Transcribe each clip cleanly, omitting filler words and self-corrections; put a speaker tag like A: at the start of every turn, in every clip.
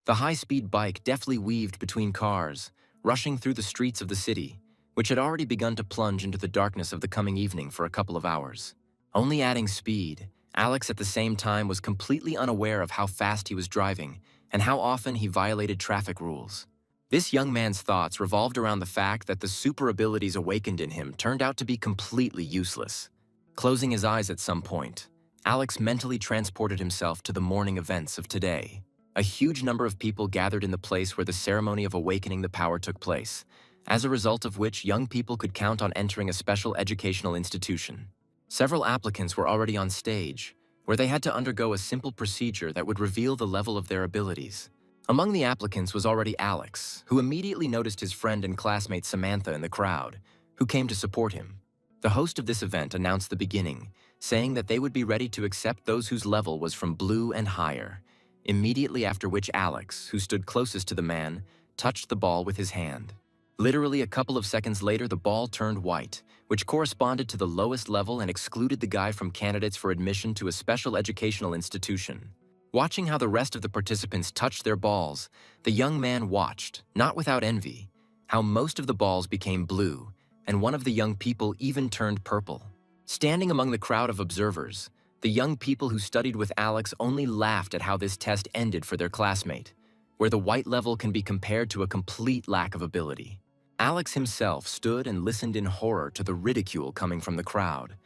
A: The high-speed bike deftly weaved between cars, rushing through the streets of the city, which had already begun to plunge into the darkness of the coming evening for a couple of hours. Only adding speed, Alex at the same time was completely unaware of how fast he was driving and how often he violated traffic rules. This young man's thoughts revolved around the fact that the super abilities awakened in him turned out to be completely useless. Closing his eyes at some point, Alex mentally transported himself to the morning events of today. A huge number of people gathered in the place where the ceremony of awakening the power took place, as a result of which young people could count on entering a special educational institution. Several applicants were already on stage, where they had to undergo a simple procedure that would reveal the level of their abilities. Among the applicants was already Alex, who immediately noticed his friend and classmate Samantha in the crowd, who came to support him. The host of this event announced the beginning, saying that they would be ready to accept those whose level was from blue and higher, immediately after which Alex, who stood closest to the man, touched the ball with his hand. Literally a couple of seconds later, the ball turned white, which corresponded to the lowest level and excluded the guy from candidates for admission to a special educational institution. Watching how the rest of the participants touched their balls, the young man watched, not without envy, how most of the balls became blue, and one of the young people even turned purple. Standing among the crowd of observers, the young people who studied with Alex only laughed at how this test ended for their classmate, where the white level can be compared to a complete lack of ability. Alex himself stood and listened in horror to the ridicule coming from the crowd,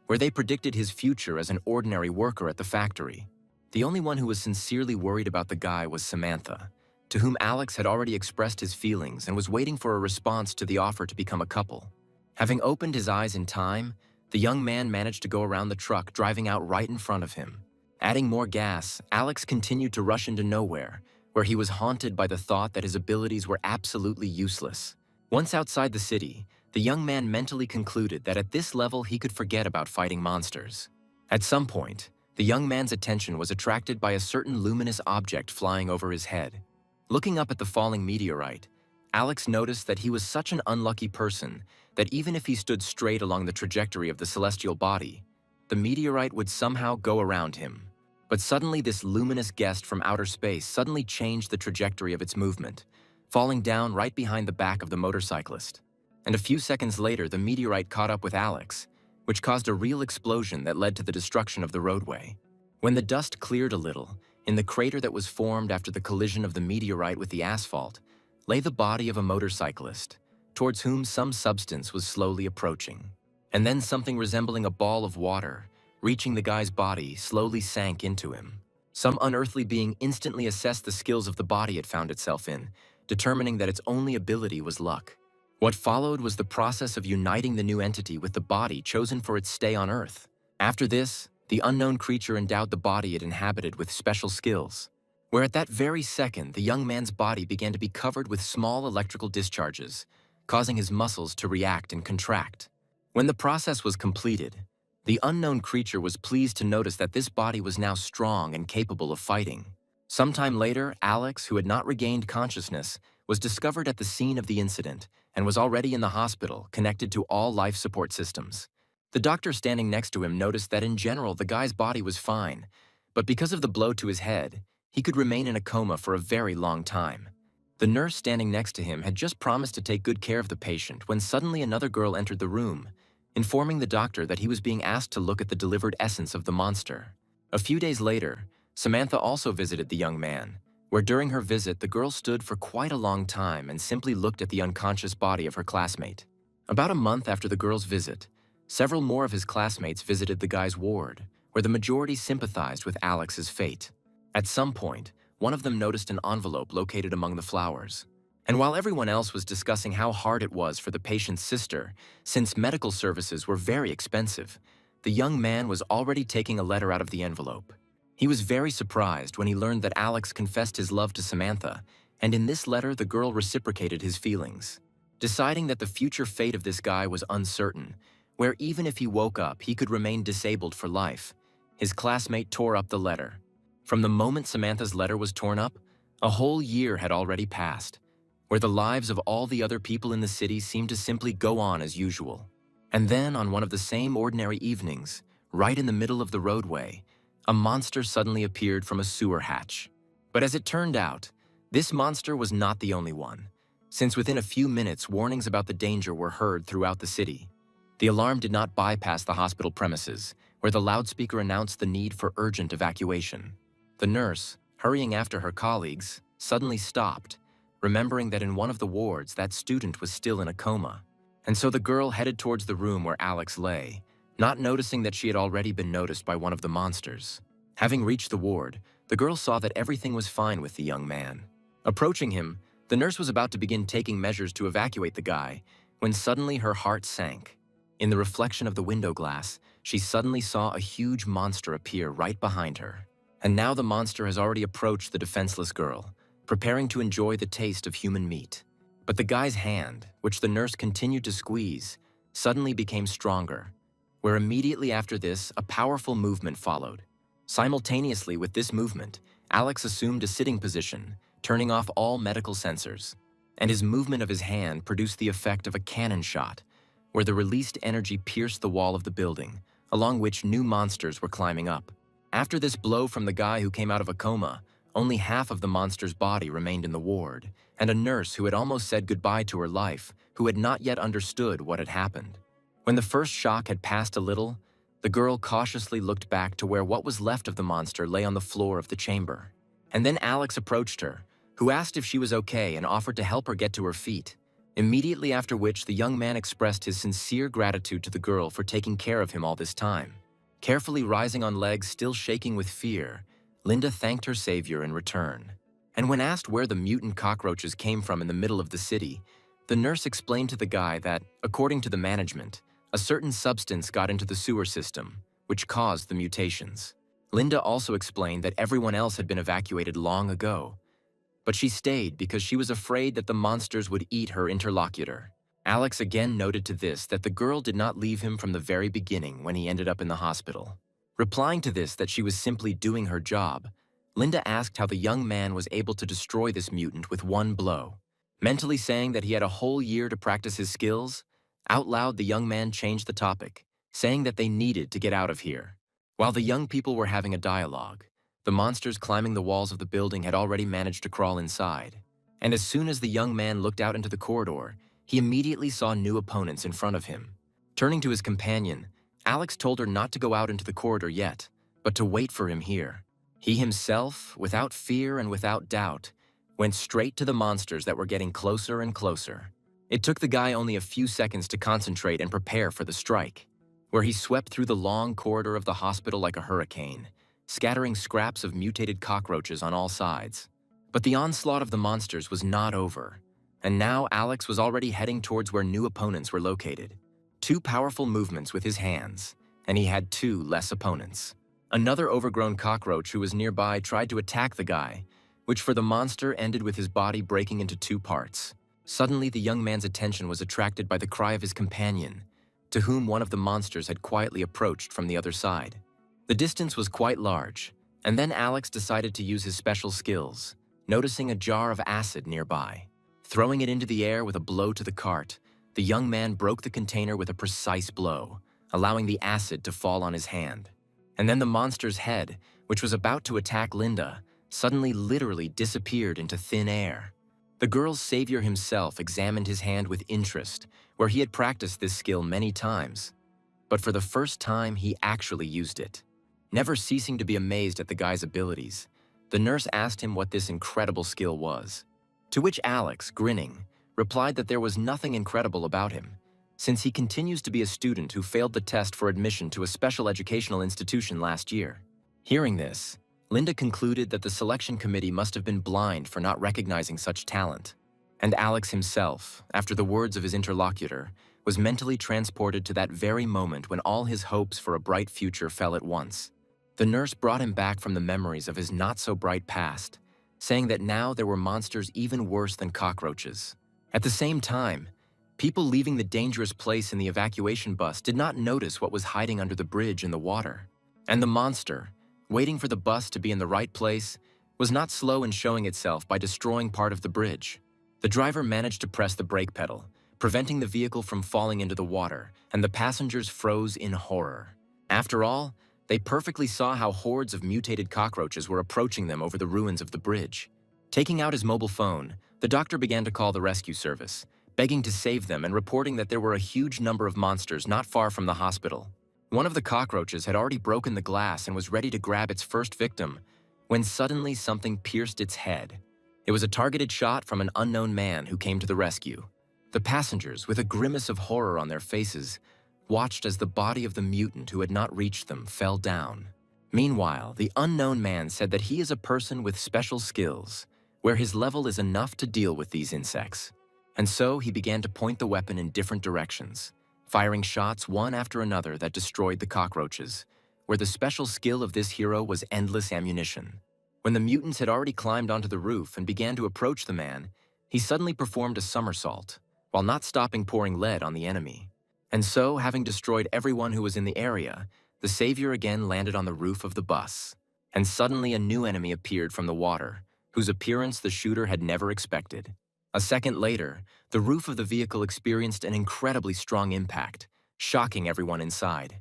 A: where they predicted his future as an ordinary worker at the factory. The only one who was sincerely worried about the guy was Samantha, to whom Alex had already expressed his feelings and was waiting for a response to the offer to become a couple. Having opened his eyes in time, the young man managed to go around the truck driving out right in front of him. Adding more gas, Alex continued to rush into nowhere, where he was haunted by the thought that his abilities were absolutely useless. Once outside the city, the young man mentally concluded that at this level he could forget about fighting monsters. At some point, the young man's attention was attracted by a certain luminous object flying over his head. Looking up at the falling meteorite, Alex noticed that he was such an unlucky person that even if he stood straight along the trajectory of the celestial body, the meteorite would somehow go around him. But suddenly this luminous guest from outer space suddenly changed the trajectory of its movement, falling down right behind the back of the motorcyclist. And a few seconds later, the meteorite caught up with Alex, which caused a real explosion that led to the destruction of the roadway. When the dust cleared a little, in the crater that was formed after the collision of the meteorite with the asphalt, lay the body of a motorcyclist, towards whom some substance was slowly approaching. And then something resembling a ball of water, reaching the guy's body, slowly sank into him. Some unearthly being instantly assessed the skills of the body it found itself in, determining that its only ability was luck. What followed was the process of uniting the new entity with the body chosen for its stay on Earth. After this, the unknown creature endowed the body it inhabited with special skills, where at that very second the young man's body began to be covered with small electrical discharges, causing his muscles to react and contract. When the process was completed, the unknown creature was pleased to notice that this body was now strong and capable of fighting. Sometime later, Alex, who had not regained consciousness, was discovered at the scene of the incident and was already in the hospital, connected to all life support systems. The doctor standing next to him noticed that in general the guy's body was fine, but because of the blow to his head, he could remain in a coma for a very long time. The nurse standing next to him had just promised to take good care of the patient when suddenly another girl entered the room, informing the doctor that he was being asked to look at the delivered essence of the monster. A few days later, Samantha also visited the young man, where during her visit the girl stood for quite a long time and simply looked at the unconscious body of her classmate. About a month after the girl's visit, several more of his classmates visited the guy's ward, where the majority sympathized with Alex's fate. At some point, one of them noticed an envelope located among the flowers. And while everyone else was discussing how hard it was for the patient's sister, since medical services were very expensive, the young man was already taking a letter out of the envelope. He was very surprised when he learned that Alex confessed his love to Samantha, and in this letter the girl reciprocated his feelings. Deciding that the future fate of this guy was uncertain, where even if he woke up he could remain disabled for life, his classmate tore up the letter. From the moment Samantha's letter was torn up, a whole year had already passed, where the lives of all the other people in the city seemed to simply go on as usual. And then, on one of the same ordinary evenings, right in the middle of the roadway, a monster suddenly appeared from a sewer hatch. But as it turned out, This monster was not the only one, since within a few minutes warnings about the danger were heard throughout the city. The alarm did not bypass the hospital premises, where the loudspeaker announced the need for urgent evacuation. The nurse, hurrying after her colleagues, suddenly stopped, remembering that in one of the wards that student was still in a coma. And so the girl headed towards the room where Alex lay, not noticing that she had already been noticed by one of the monsters. Having reached the ward, the girl saw that everything was fine with the young man. Approaching him, the nurse was about to begin taking measures to evacuate the guy, when suddenly her heart sank. In the reflection of the window glass, she suddenly saw a huge monster appear right behind her. And now the monster has already approached the defenseless girl, preparing to enjoy the taste of human meat. But the guy's hand, which the nurse continued to squeeze, suddenly became stronger, where immediately after this, a powerful movement followed. Simultaneously with this movement, Alex assumed a sitting position, turning off all medical sensors, and his movement of his hand produced the effect of a cannon shot, where the released energy pierced the wall of the building, along which new monsters were climbing up. After this blow from the guy who came out of a coma, only half of the monster's body remained in the ward, and a nurse who had almost said goodbye to her life, who had not yet understood what had happened. When the first shock had passed a little, the girl cautiously looked back to where what was left of the monster lay on the floor of the chamber. And then Alex approached her, who asked if she was okay and offered to help her get to her feet. Immediately after which, the young man expressed his sincere gratitude to the girl for taking care of him all this time. Carefully rising on legs, still shaking with fear, Linda thanked her savior in return. And when asked where the mutant cockroaches came from in the middle of the city, the nurse explained to the guy that, according to the management, a certain substance got into the sewer system, which caused the mutations. Linda also explained that everyone else had been evacuated long ago, but she stayed because she was afraid that the monsters would eat her interlocutor. Alex again noted to this that the girl did not leave him from the very beginning when he ended up in the hospital. Replying to this that she was simply doing her job, Linda asked how the young man was able to destroy this mutant with one blow. Mentally saying that he had a whole year to practice his skills, out loud the young man changed the topic, saying that they needed to get out of here. While the young people were having a dialogue, the monsters climbing the walls of the building had already managed to crawl inside. And as soon as the young man looked out into the corridor, he immediately saw new opponents in front of him. Turning to his companion, Alex told her not to go out into the corridor yet, but to wait for him here. He himself, without fear and without doubt, went straight to the monsters that were getting closer and closer. It took the guy only a few seconds to concentrate and prepare for the strike, where he swept through the long corridor of the hospital like a hurricane, scattering scraps of mutated cockroaches on all sides. But the onslaught of the monsters was not over, and now Alex was already heading towards where new opponents were located. 2 powerful movements with his hands, and he had 2 less opponents. Another overgrown cockroach who was nearby tried to attack the guy, which for the monster ended with his body breaking into 2 parts. Suddenly, the young man's attention was attracted by the cry of his companion, to whom one of the monsters had quietly approached from the other side. The distance was quite large, and then Alex decided to use his special skills, noticing a jar of acid nearby. Throwing it into the air with a blow to the cart, the young man broke the container with a precise blow, allowing the acid to fall on his hand. And then the monster's head, which was about to attack Linda, suddenly literally disappeared into thin air. The girl's savior himself examined his hand with interest, where he had practiced this skill many times. But for the first time, he actually used it. Never ceasing to be amazed at the guy's abilities, the nurse asked him what this incredible skill was. To which Alex, grinning, replied that there was nothing incredible about him, since he continues to be a student who failed the test for admission to a special educational institution last year. Hearing this, Linda concluded that the selection committee must have been blind for not recognizing such talent. And Alex himself, after the words of his interlocutor, was mentally transported to that very moment when all his hopes for a bright future fell at once. The nurse brought him back from the memories of his not-so-bright past, saying that now there were monsters even worse than cockroaches. At the same time, people leaving the dangerous place in the evacuation bus did not notice what was hiding under the bridge in the water. And the monster, waiting for the bus to be in the right place, was not slow in showing itself by destroying part of the bridge. The driver managed to press the brake pedal, preventing the vehicle from falling into the water, and the passengers froze in horror. After all, they perfectly saw how hordes of mutated cockroaches were approaching them over the ruins of the bridge. Taking out his mobile phone, the doctor began to call the rescue service, begging to save them and reporting that there were a huge number of monsters not far from the hospital. One of the cockroaches had already broken the glass and was ready to grab its first victim, when suddenly something pierced its head. It was a targeted shot from an unknown man who came to the rescue. The passengers, with a grimace of horror on their faces, watched as the body of the mutant who had not reached them fell down. Meanwhile, the unknown man said that he is a person with special skills, where his level is enough to deal with these insects. And so he began to point the weapon in different directions, firing shots one after another that destroyed the cockroaches, where the special skill of this hero was endless ammunition. When the mutants had already climbed onto the roof and began to approach the man, he suddenly performed a somersault, while not stopping pouring lead on the enemy. And so, having destroyed everyone who was in the area, the savior again landed on the roof of the bus. And suddenly a new enemy appeared from the water, whose appearance the shooter had never expected. A second later, the roof of the vehicle experienced an incredibly strong impact, shocking everyone inside.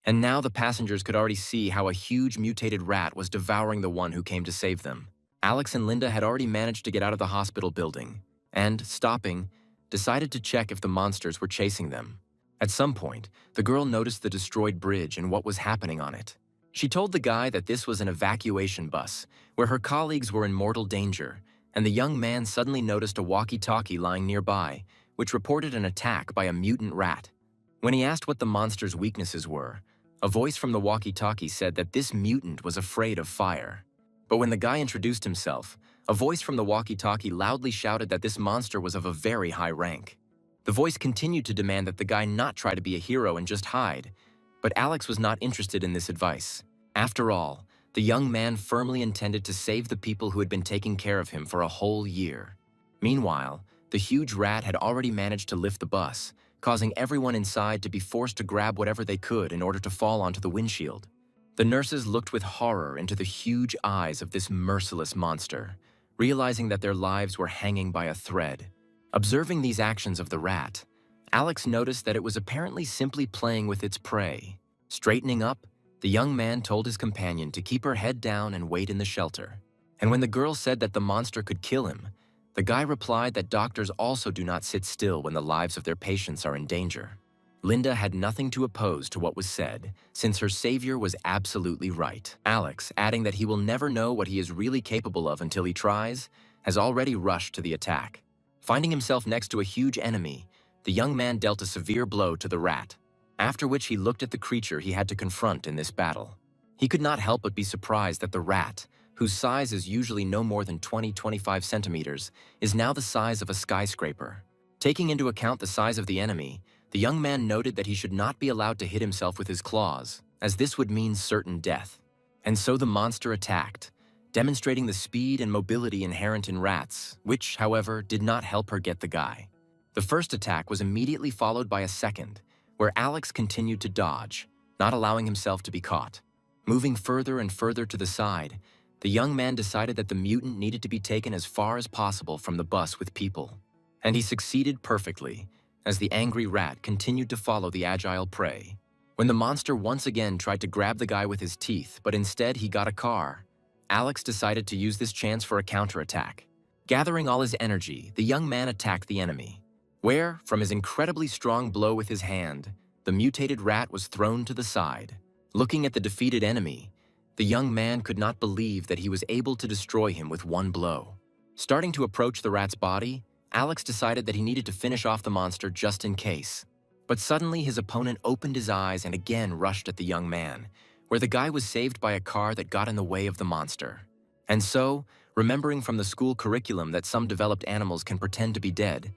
A: And now the passengers could already see how a huge mutated rat was devouring the one who came to save them. Alex and Linda had already managed to get out of the hospital building, and, stopping, decided to check if the monsters were chasing them. At some point, the girl noticed the destroyed bridge and what was happening on it. She told the guy that this was an evacuation bus, where her colleagues were in mortal danger, and the young man suddenly noticed a walkie-talkie lying nearby, which reported an attack by a mutant rat. When he asked what the monster's weaknesses were, a voice from the walkie-talkie said that this mutant was afraid of fire. But when the guy introduced himself, a voice from the walkie-talkie loudly shouted that this monster was of a very high rank. The voice continued to demand that the guy not try to be a hero and just hide, but Alex was not interested in this advice. After all, the young man firmly intended to save the people who had been taking care of him for a whole year. Meanwhile, the huge rat had already managed to lift the bus, causing everyone inside to be forced to grab whatever they could in order to fall onto the windshield. The nurses looked with horror into the huge eyes of this merciless monster, realizing that their lives were hanging by a thread. Observing these actions of the rat, Alex noticed that it was apparently simply playing with its prey. Straightening up, the young man told his companion to keep her head down and wait in the shelter. And when the girl said that the monster could kill him, the guy replied that doctors also do not sit still when the lives of their patients are in danger. Linda had nothing to oppose to what was said, since her savior was absolutely right. Alex, adding that he will never know what he is really capable of until he tries, has already rushed to the attack. Finding himself next to a huge enemy, the young man dealt a severe blow to the rat, after which he looked at the creature he had to confront in this battle. He could not help but be surprised that the rat, whose size is usually no more than 20–25 centimeters, is now the size of a skyscraper. Taking into account the size of the enemy, the young man noted that he should not be allowed to hit himself with his claws, as this would mean certain death. And so the monster attacked, demonstrating the speed and mobility inherent in rats, which, however, did not help her get the guy. The first attack was immediately followed by a second, where Alex continued to dodge, not allowing himself to be caught. Moving further and further to the side, the young man decided that the mutant needed to be taken as far as possible from the bus with people. And he succeeded perfectly, as the angry rat continued to follow the agile prey. When the monster once again tried to grab the guy with his teeth, but instead he got a car, Alex decided to use this chance for a counterattack. Gathering all his energy, the young man attacked the enemy, where, from his incredibly strong blow with his hand, the mutated rat was thrown to the side. Looking at the defeated enemy, the young man could not believe that he was able to destroy him with one blow. Starting to approach the rat's body, Alex decided that he needed to finish off the monster just in case. But suddenly his opponent opened his eyes and again rushed at the young man, where the guy was saved by a car that got in the way of the monster. And so, remembering from the school curriculum that some developed animals can pretend to be dead,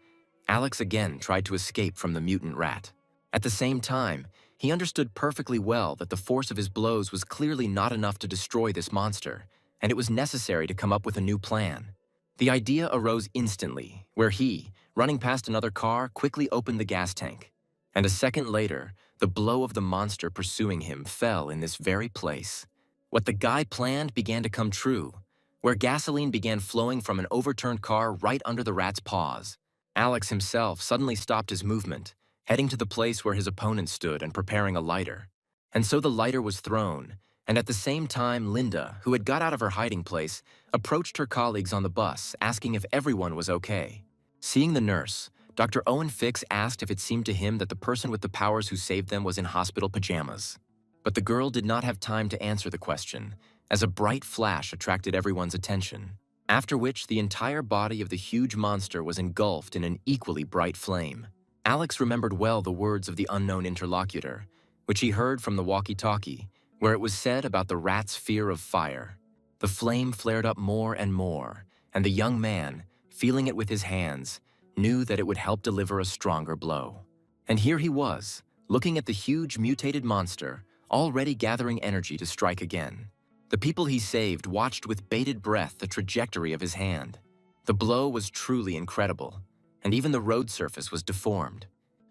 A: Alex again tried to escape from the mutant rat. At the same time, he understood perfectly well that the force of his blows was clearly not enough to destroy this monster, and it was necessary to come up with a new plan. The idea arose instantly, where he, running past another car, quickly opened the gas tank. And a second later, the blow of the monster pursuing him fell in this very place. What the guy planned began to come true, where gasoline began flowing from an overturned car right under the rat's paws. Alex himself suddenly stopped his movement, heading to the place where his opponent stood and preparing a lighter. And so the lighter was thrown, And at the same time, Linda, who had got out of her hiding place, approached her colleagues on the bus, asking if everyone was okay. Seeing the nurse, Dr. Owen Fix asked if it seemed to him that the person with the powers who saved them was in hospital pajamas. But the girl did not have time to answer the question, as a bright flash attracted everyone's attention, after which the entire body of the huge monster was engulfed in an equally bright flame. Alex remembered well the words of the unknown interlocutor, which he heard from the walkie-talkie, where it was said about the rat's fear of fire. The flame flared up more and more, and the young man, feeling it with his hands, knew that it would help deliver a stronger blow. And here he was, looking at the huge mutated monster, already gathering energy to strike again. The people he saved watched with bated breath the trajectory of his hand. The blow was truly incredible, and even the road surface was deformed.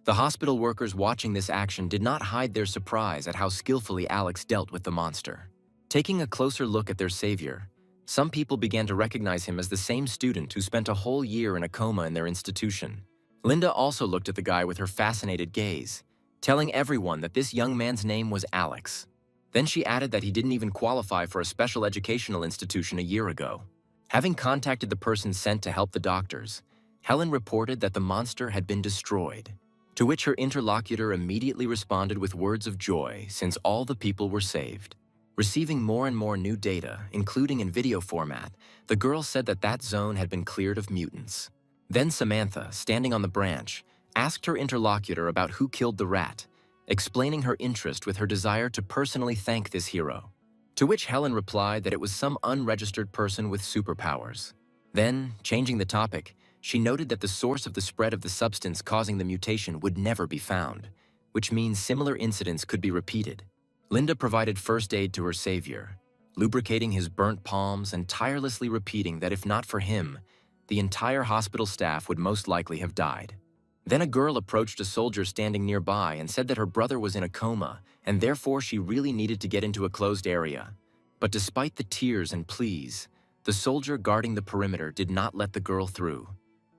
A: The hospital workers watching this action did not hide their surprise at how skillfully Alex dealt with the monster. Taking a closer look at their savior, some people began to recognize him as the same student who spent a whole year in a coma in their institution. Linda also looked at the guy with her fascinated gaze, telling everyone that this young man's name was Alex. Then she added that he didn't even qualify for a special educational institution a year ago. Having contacted the person sent to help the doctors, Helen reported that the monster had been destroyed, to which her interlocutor immediately responded with words of joy since all the people were saved. Receiving more and more new data, including in video format, the girl said that that zone had been cleared of mutants. Then Samantha, standing on the branch, asked her interlocutor about who killed the rat, explaining her interest with her desire to personally thank this hero. To which Helen replied that it was some unregistered person with superpowers. Then, changing the topic, she noted that the source of the spread of the substance causing the mutation would never be found, which means similar incidents could be repeated. Linda provided first aid to her savior, lubricating his burnt palms and tirelessly repeating that if not for him, the entire hospital staff would most likely have died. Then a girl approached a soldier standing nearby and said that her brother was in a coma and therefore she really needed to get into a closed area. But despite the tears and pleas, the soldier guarding the perimeter did not let the girl through,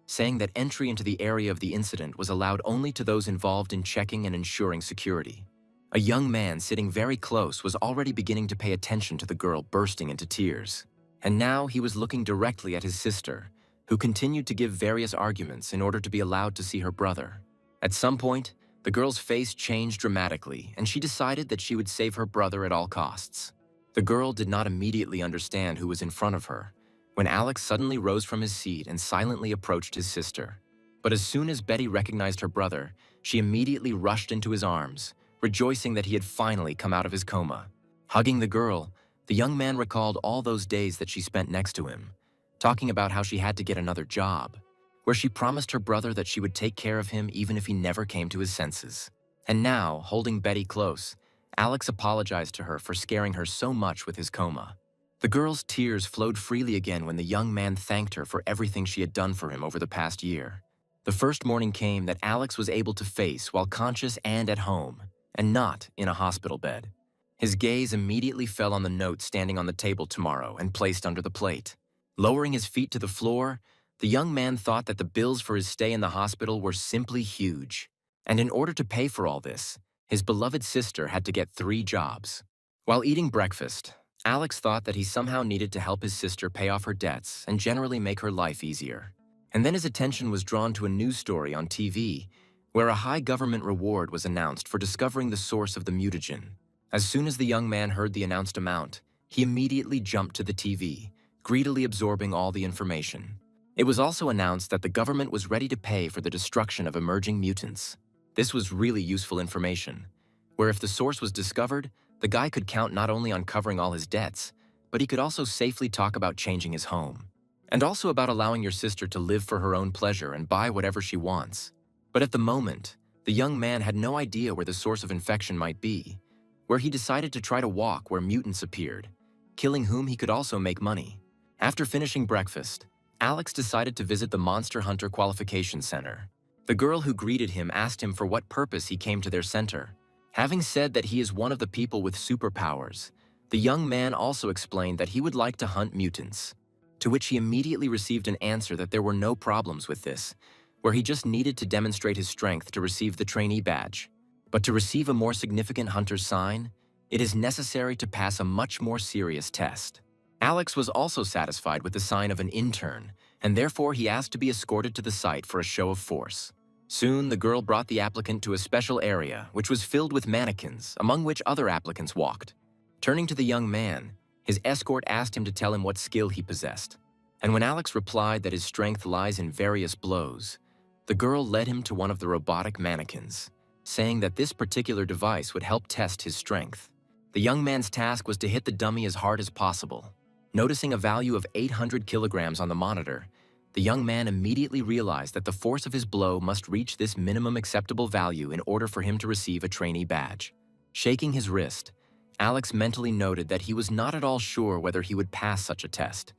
A: saying that entry into the area of the incident was allowed only to those involved in checking and ensuring security. A young man sitting very close was already beginning to pay attention to the girl bursting into tears. And now he was looking directly at his sister, who continued to give various arguments in order to be allowed to see her brother. At some point, the girl's face changed dramatically, and she decided that she would save her brother at all costs. The girl did not immediately understand who was in front of her, when Alex suddenly rose from his seat and silently approached his sister. But as soon as Betty recognized her brother, she immediately rushed into his arms, rejoicing that he had finally come out of his coma. Hugging the girl, the young man recalled all those days that she spent next to him, talking about how she had to get another job, where she promised her brother that she would take care of him even if he never came to his senses. And now, holding Betty close, Alex apologized to her for scaring her so much with his coma. The girl's tears flowed freely again when the young man thanked her for everything she had done for him over the past year. The first morning came that Alex was able to face while conscious and at home, and not in a hospital bed. His gaze immediately fell on the note standing on the table tomorrow and placed under the plate. Lowering his feet to the floor, the young man thought that the bills for his stay in the hospital were simply huge. And in order to pay for all this, his beloved sister had to get 3 jobs. While eating breakfast, Alex thought that he somehow needed to help his sister pay off her debts and generally make her life easier. And then his attention was drawn to a news story on TV, where a high government reward was announced for discovering the source of the mutagen. As soon as the young man heard the announced amount, he immediately jumped to the TV, greedily absorbing all the information. It was also announced that the government was ready to pay for the destruction of emerging mutants. This was really useful information, where if the source was discovered, the guy could count not only on covering all his debts, but he could also safely talk about changing his home. And also about allowing your sister to live for her own pleasure and buy whatever she wants. But at the moment, the young man had no idea where the source of infection might be, where he decided to try to walk where mutants appeared, killing whom he could also make money. After finishing breakfast, Alex decided to visit the Monster Hunter Qualification Center. The girl who greeted him asked him for what purpose he came to their center. Having said that he is one of the people with superpowers, the young man also explained that he would like to hunt mutants, to which he immediately received an answer that there were no problems with this, where he just needed to demonstrate his strength to receive the trainee badge. But to receive a more significant hunter's sign, It is necessary to pass a much more serious test. Alex was also satisfied with the sign of an intern, and therefore he asked to be escorted to the site for a show of force. Soon, the girl brought the applicant to a special area, which was filled with mannequins, among which other applicants walked. Turning to the young man, his escort asked him to tell him what skill he possessed. And when Alex replied that his strength lies in various blows, the girl led him to one of the robotic mannequins, saying that this particular device would help test his strength. The young man's task was to hit the dummy as hard as possible. Noticing a value of 800 kilograms on the monitor, the young man immediately realized that the force of his blow must reach this minimum acceptable value in order for him to receive a trainee badge. Shaking his wrist, Alex mentally noted that he was not at all sure whether he would pass such a test,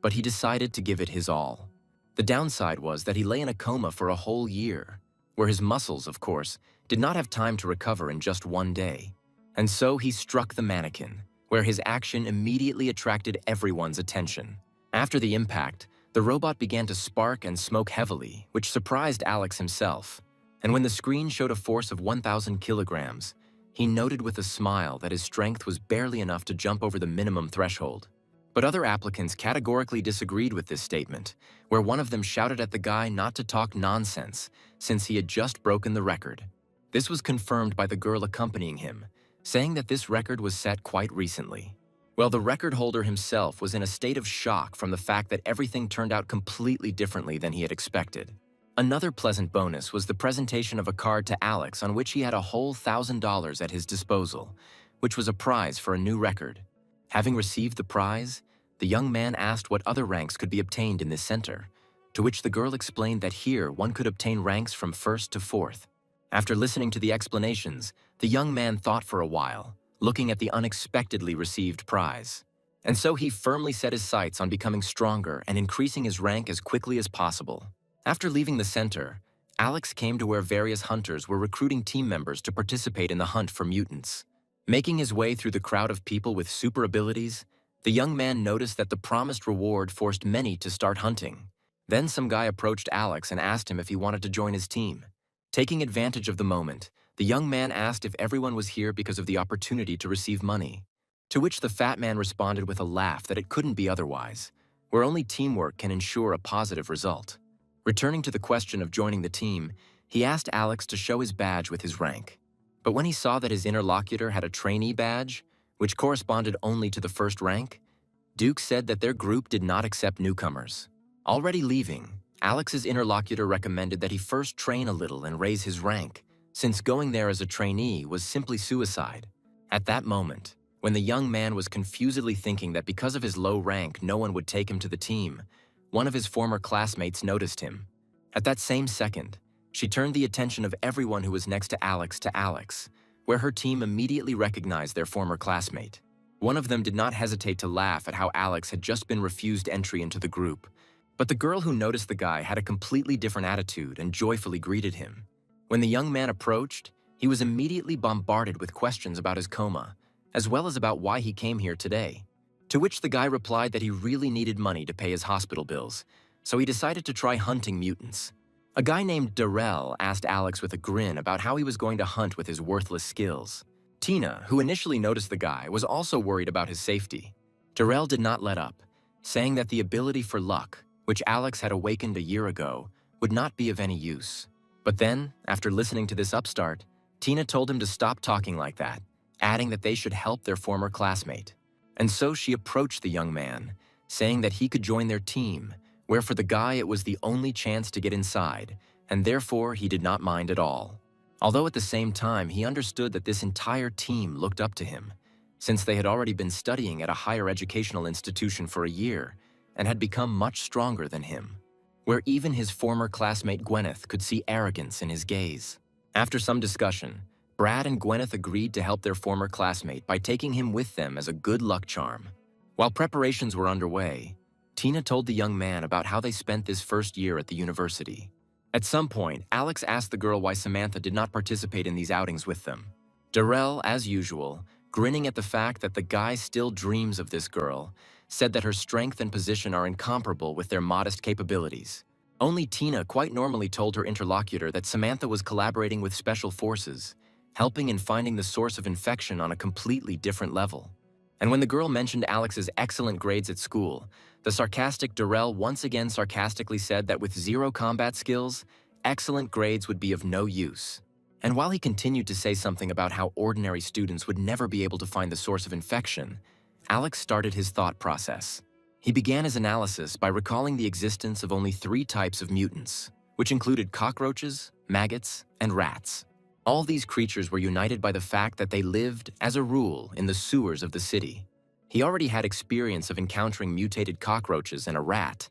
A: but he decided to give it his all. The downside was that he lay in a coma for a whole year, where his muscles, of course, did not have time to recover in just one day. And so he struck the mannequin, where his action immediately attracted everyone's attention. After the impact, the robot began to spark and smoke heavily, which surprised Alex himself. And when the screen showed a force of 1,000 kilograms, he noted with a smile that his strength was barely enough to jump over the minimum threshold. But other applicants categorically disagreed with this statement, where one of them shouted at the guy not to talk nonsense, since he had just broken the record. This was confirmed by the girl accompanying him, saying that this record was set quite recently. Well, the record holder himself was in a state of shock from the fact that everything turned out completely differently than he had expected. Another pleasant bonus was the presentation of a card to Alex on which he had a whole $1,000 at his disposal, which was a prize for a new record. Having received the prize, the young man asked what other ranks could be obtained in this center, to which the girl explained that here one could obtain ranks from 1st to 4th. After listening to the explanations, the young man thought for a while, looking at the unexpectedly received prize. And so he firmly set his sights on becoming stronger and increasing his rank as quickly as possible. After leaving the center, Alex came to where various hunters were recruiting team members to participate in the hunt for mutants. Making his way through the crowd of people with super abilities, the young man noticed that the promised reward forced many to start hunting. Then some guy approached Alex and asked him if he wanted to join his team. Taking advantage of the moment, the young man asked if everyone was here because of the opportunity to receive money. To which the fat man responded with a laugh that it couldn't be otherwise, where only teamwork can ensure a positive result. Returning to the question of joining the team, he asked Alex to show his badge with his rank. But when he saw that his interlocutor had a trainee badge, which corresponded only to the 1st rank, Duke said that their group did not accept newcomers. Already leaving, Alex's interlocutor recommended that he first train a little and raise his rank, since going there as a trainee was simply suicide. At that moment, when the young man was confusedly thinking that because of his low rank no one would take him to the team, one of his former classmates noticed him. At that same second, she turned the attention of everyone who was next to Alex, where her team immediately recognized their former classmate. One of them did not hesitate to laugh at how Alex had just been refused entry into the group, but the girl who noticed the guy had a completely different attitude and joyfully greeted him. When the young man approached, he was immediately bombarded with questions about his coma, as well as about why he came here today. To which the guy replied that he really needed money to pay his hospital bills, so he decided to try hunting mutants. A guy named Darrell asked Alex with a grin about how he was going to hunt with his worthless skills. Tina, who initially noticed the guy, was also worried about his safety. Darrell did not let up, saying that the ability for luck, which Alex had awakened a year ago, would not be of any use. But then, after listening to this upstart, Tina told him to stop talking like that, adding that they should help their former classmate. And so she approached the young man, saying that he could join their team, where for the guy it was the only chance to get inside, and therefore he did not mind at all. Although at the same time he understood that this entire team looked up to him, since they had already been studying at a higher educational institution for a year and had become much stronger than him, where even his former classmate Gwyneth could see arrogance in his gaze. After some discussion, Brad and Gwyneth agreed to help their former classmate by taking him with them as a good luck charm. While preparations were underway, Tina told the young man about how they spent this first year at the university. At some point, Alex asked the girl why Samantha did not participate in these outings with them. Darrell, as usual, grinning at the fact that the guy still dreams of this girl, said that her strength and position are incomparable with their modest capabilities. Only Tina quite normally told her interlocutor that Samantha was collaborating with special forces, helping in finding the source of infection on a completely different level. And when the girl mentioned Alex's excellent grades at school, the sarcastic Darrell once again sarcastically said that with zero combat skills, excellent grades would be of no use. And while he continued to say something about how ordinary students would never be able to find the source of infection, Alex started his thought process. He began his analysis by recalling the existence of only 3 types of mutants, which included cockroaches, maggots, and rats. All these creatures were united by the fact that they lived, as a rule, in the sewers of the city. He already had experience of encountering mutated cockroaches and a rat,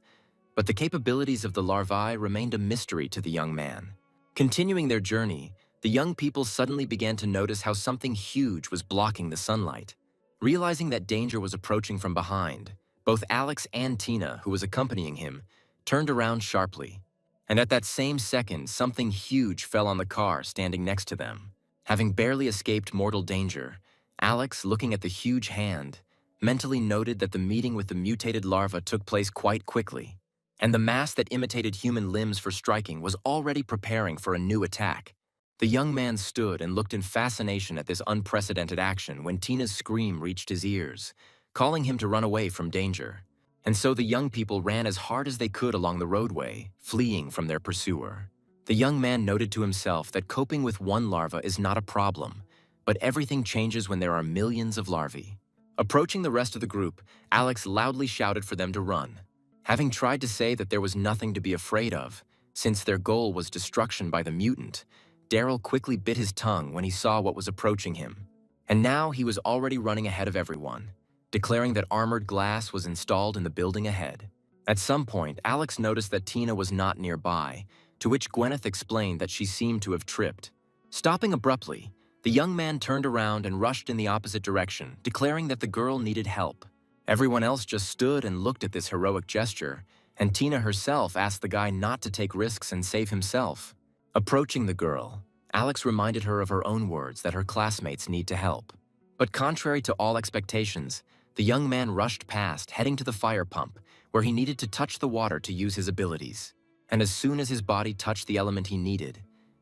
A: but the capabilities of the larvae remained a mystery to the young man. Continuing their journey, the young people suddenly began to notice how something huge was blocking the sunlight. Realizing that danger was approaching from behind, both Alex and Tina, who was accompanying him, turned around sharply. And at that same second, something huge fell on the car standing next to them. Having barely escaped mortal danger, Alex, looking at the huge hand, mentally noted that the meeting with the mutated larva took place quite quickly, and the mass that imitated human limbs for striking was already preparing for a new attack. The young man stood and looked in fascination at this unprecedented action when Tina's scream reached his ears, calling him to run away from danger. And so the young people ran as hard as they could along the roadway, fleeing from their pursuer. The young man noted to himself that coping with one larva is not a problem, but everything changes when there are millions of larvae. Approaching the rest of the group, Alex loudly shouted for them to run. Having tried to say that there was nothing to be afraid of, since their goal was destruction by the mutant, Daryl quickly bit his tongue when he saw what was approaching him. And now he was already running ahead of everyone, declaring that armored glass was installed in the building ahead. At some point, Alex noticed that Tina was not nearby, to which Gwyneth explained that she seemed to have tripped. Stopping abruptly, the young man turned around and rushed in the opposite direction, declaring that the girl needed help. Everyone else just stood and looked at this heroic gesture, and Tina herself asked the guy not to take risks and save himself. Approaching the girl, Alex reminded her of her own words that her classmates need to help. But contrary to all expectations, the young man rushed past, heading to the fire pump, where he needed to touch the water to use his abilities. And as soon as his body touched the element he needed,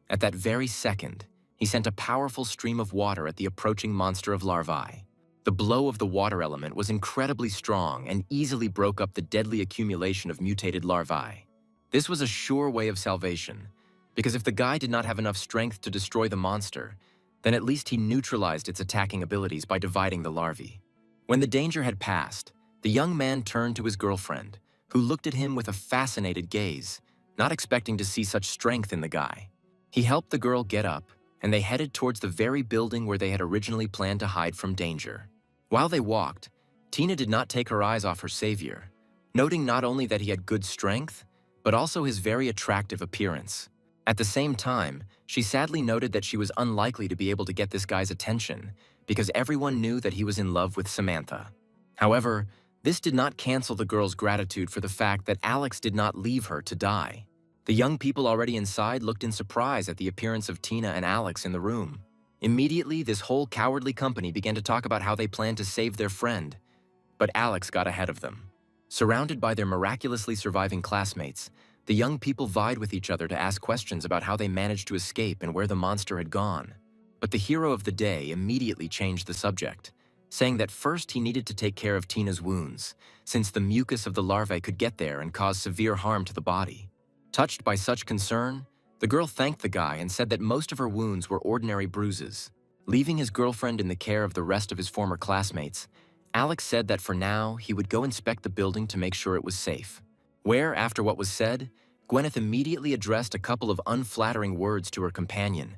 A: at that very second, he sent a powerful stream of water at the approaching monster of larvae. The blow of the water element was incredibly strong and easily broke up the deadly accumulation of mutated larvae. This was a sure way of salvation, because if the guy did not have enough strength to destroy the monster, then at least he neutralized its attacking abilities by dividing the larvae. When the danger had passed, the young man turned to his girlfriend, who looked at him with a fascinated gaze, not expecting to see such strength in the guy. He helped the girl get up, and they headed towards the very building where they had originally planned to hide from danger. While they walked, Tina did not take her eyes off her savior, noting not only that he had good strength, but also his very attractive appearance. At the same time, she sadly noted that she was unlikely to be able to get this guy's attention, because everyone knew that he was in love with Samantha. However, this did not cancel the girl's gratitude for the fact that Alex did not leave her to die. The young people already inside looked in surprise at the appearance of Tina and Alex in the room. Immediately, this whole cowardly company began to talk about how they planned to save their friend, but Alex got ahead of them. Surrounded by their miraculously surviving classmates, the young people vied with each other to ask questions about how they managed to escape and where the monster had gone. But the hero of the day immediately changed the subject, saying that first he needed to take care of Tina's wounds, since the mucus of the larvae could get there and cause severe harm to the body. Touched by such concern, the girl thanked the guy and said that most of her wounds were ordinary bruises. Leaving his girlfriend in the care of the rest of his former classmates, Alex said that for now he would go inspect the building to make sure it was safe. Where, after what was said, Gwyneth immediately addressed a couple of unflattering words to her companion,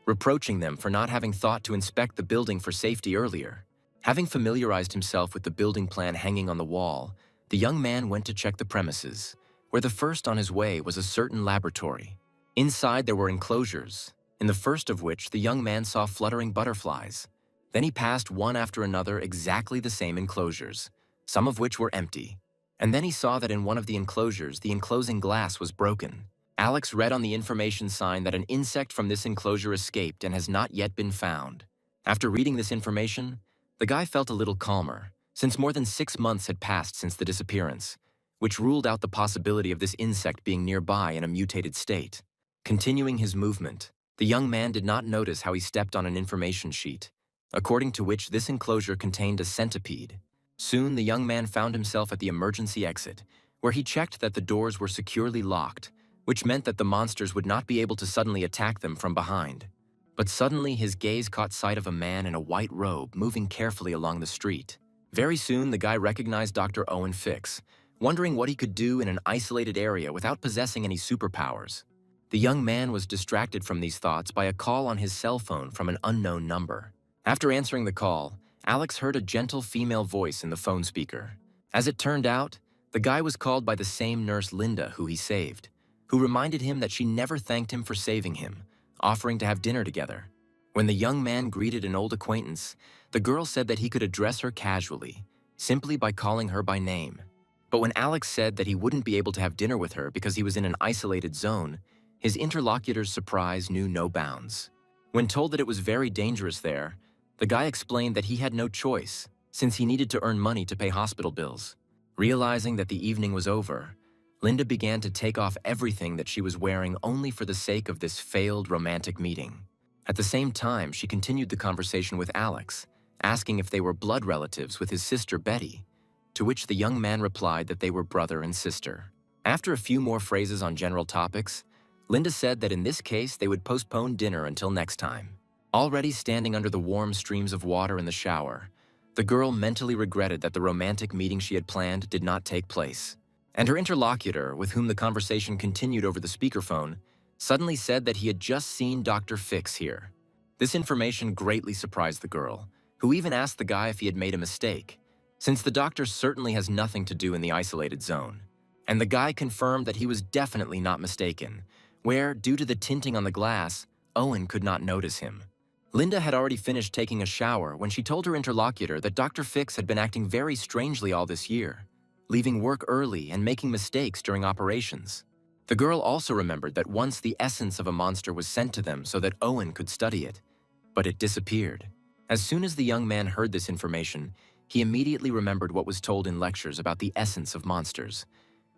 A: reproaching them for not having thought to inspect the building for safety earlier. Having familiarized himself with the building plan hanging on the wall, the young man went to check the premises, where the first on his way was a certain laboratory. Inside there were enclosures, in the first of which the young man saw fluttering butterflies. Then he passed one after another exactly the same enclosures, some of which were empty. And then he saw that in one of the enclosures, the enclosing glass was broken. Alex read on the information sign that an insect from this enclosure escaped and has not yet been found. After reading this information, the guy felt a little calmer, since more than 6 months had passed since the disappearance, which ruled out the possibility of this insect being nearby in a mutated state. Continuing his movement, The young man did not notice how he stepped on an information sheet, according to which this enclosure contained a centipede. Soon, the young man found himself at the emergency exit, where he checked that the doors were securely locked, which meant that the monsters would not be able to suddenly attack them from behind. But suddenly, his gaze caught sight of a man in a white robe moving carefully along the street. Very soon, the guy recognized Dr. Owen Fix, wondering what he could do in an isolated area without possessing any superpowers. The young man was distracted from these thoughts by a call on his cell phone from an unknown number. After answering the call, Alex heard a gentle female voice in the phone speaker. As it turned out, the guy was called by the same nurse Linda who he saved, who reminded him that she never thanked him for saving him, offering to have dinner together. When the young man greeted an old acquaintance, the girl said that he could address her casually, simply by calling her by name. But when Alex said that he wouldn't be able to have dinner with her because he was in an isolated zone, his interlocutor's surprise knew no bounds. When told that it was very dangerous there, the guy explained that he had no choice, since he needed to earn money to pay hospital bills. Realizing that the evening was over, Linda began to take off everything that she was wearing only for the sake of this failed romantic meeting. At the same time, she continued the conversation with Alex, asking if they were blood relatives with his sister Betty, to which the young man replied that they were brother and sister. After a few more phrases on general topics, Linda said that in this case they would postpone dinner until next time. Already standing under the warm streams of water in the shower, the girl mentally regretted that the romantic meeting she had planned did not take place. And her interlocutor, with whom the conversation continued over the speakerphone, suddenly said that he had just seen Dr. Fix here. This information greatly surprised the girl, who even asked the guy if he had made a mistake, since the doctor certainly has nothing to do in the isolated zone. And the guy confirmed that he was definitely not mistaken, where, due to the tinting on the glass, Owen could not notice him. Linda had already finished taking a shower when she told her interlocutor that Dr. Fix had been acting very strangely all this year, leaving work early and making mistakes during operations. The girl also remembered that once the essence of a monster was sent to them so that Owen could study it, but it disappeared. As soon as the young man heard this information, he immediately remembered what was told in lectures about the essence of monsters,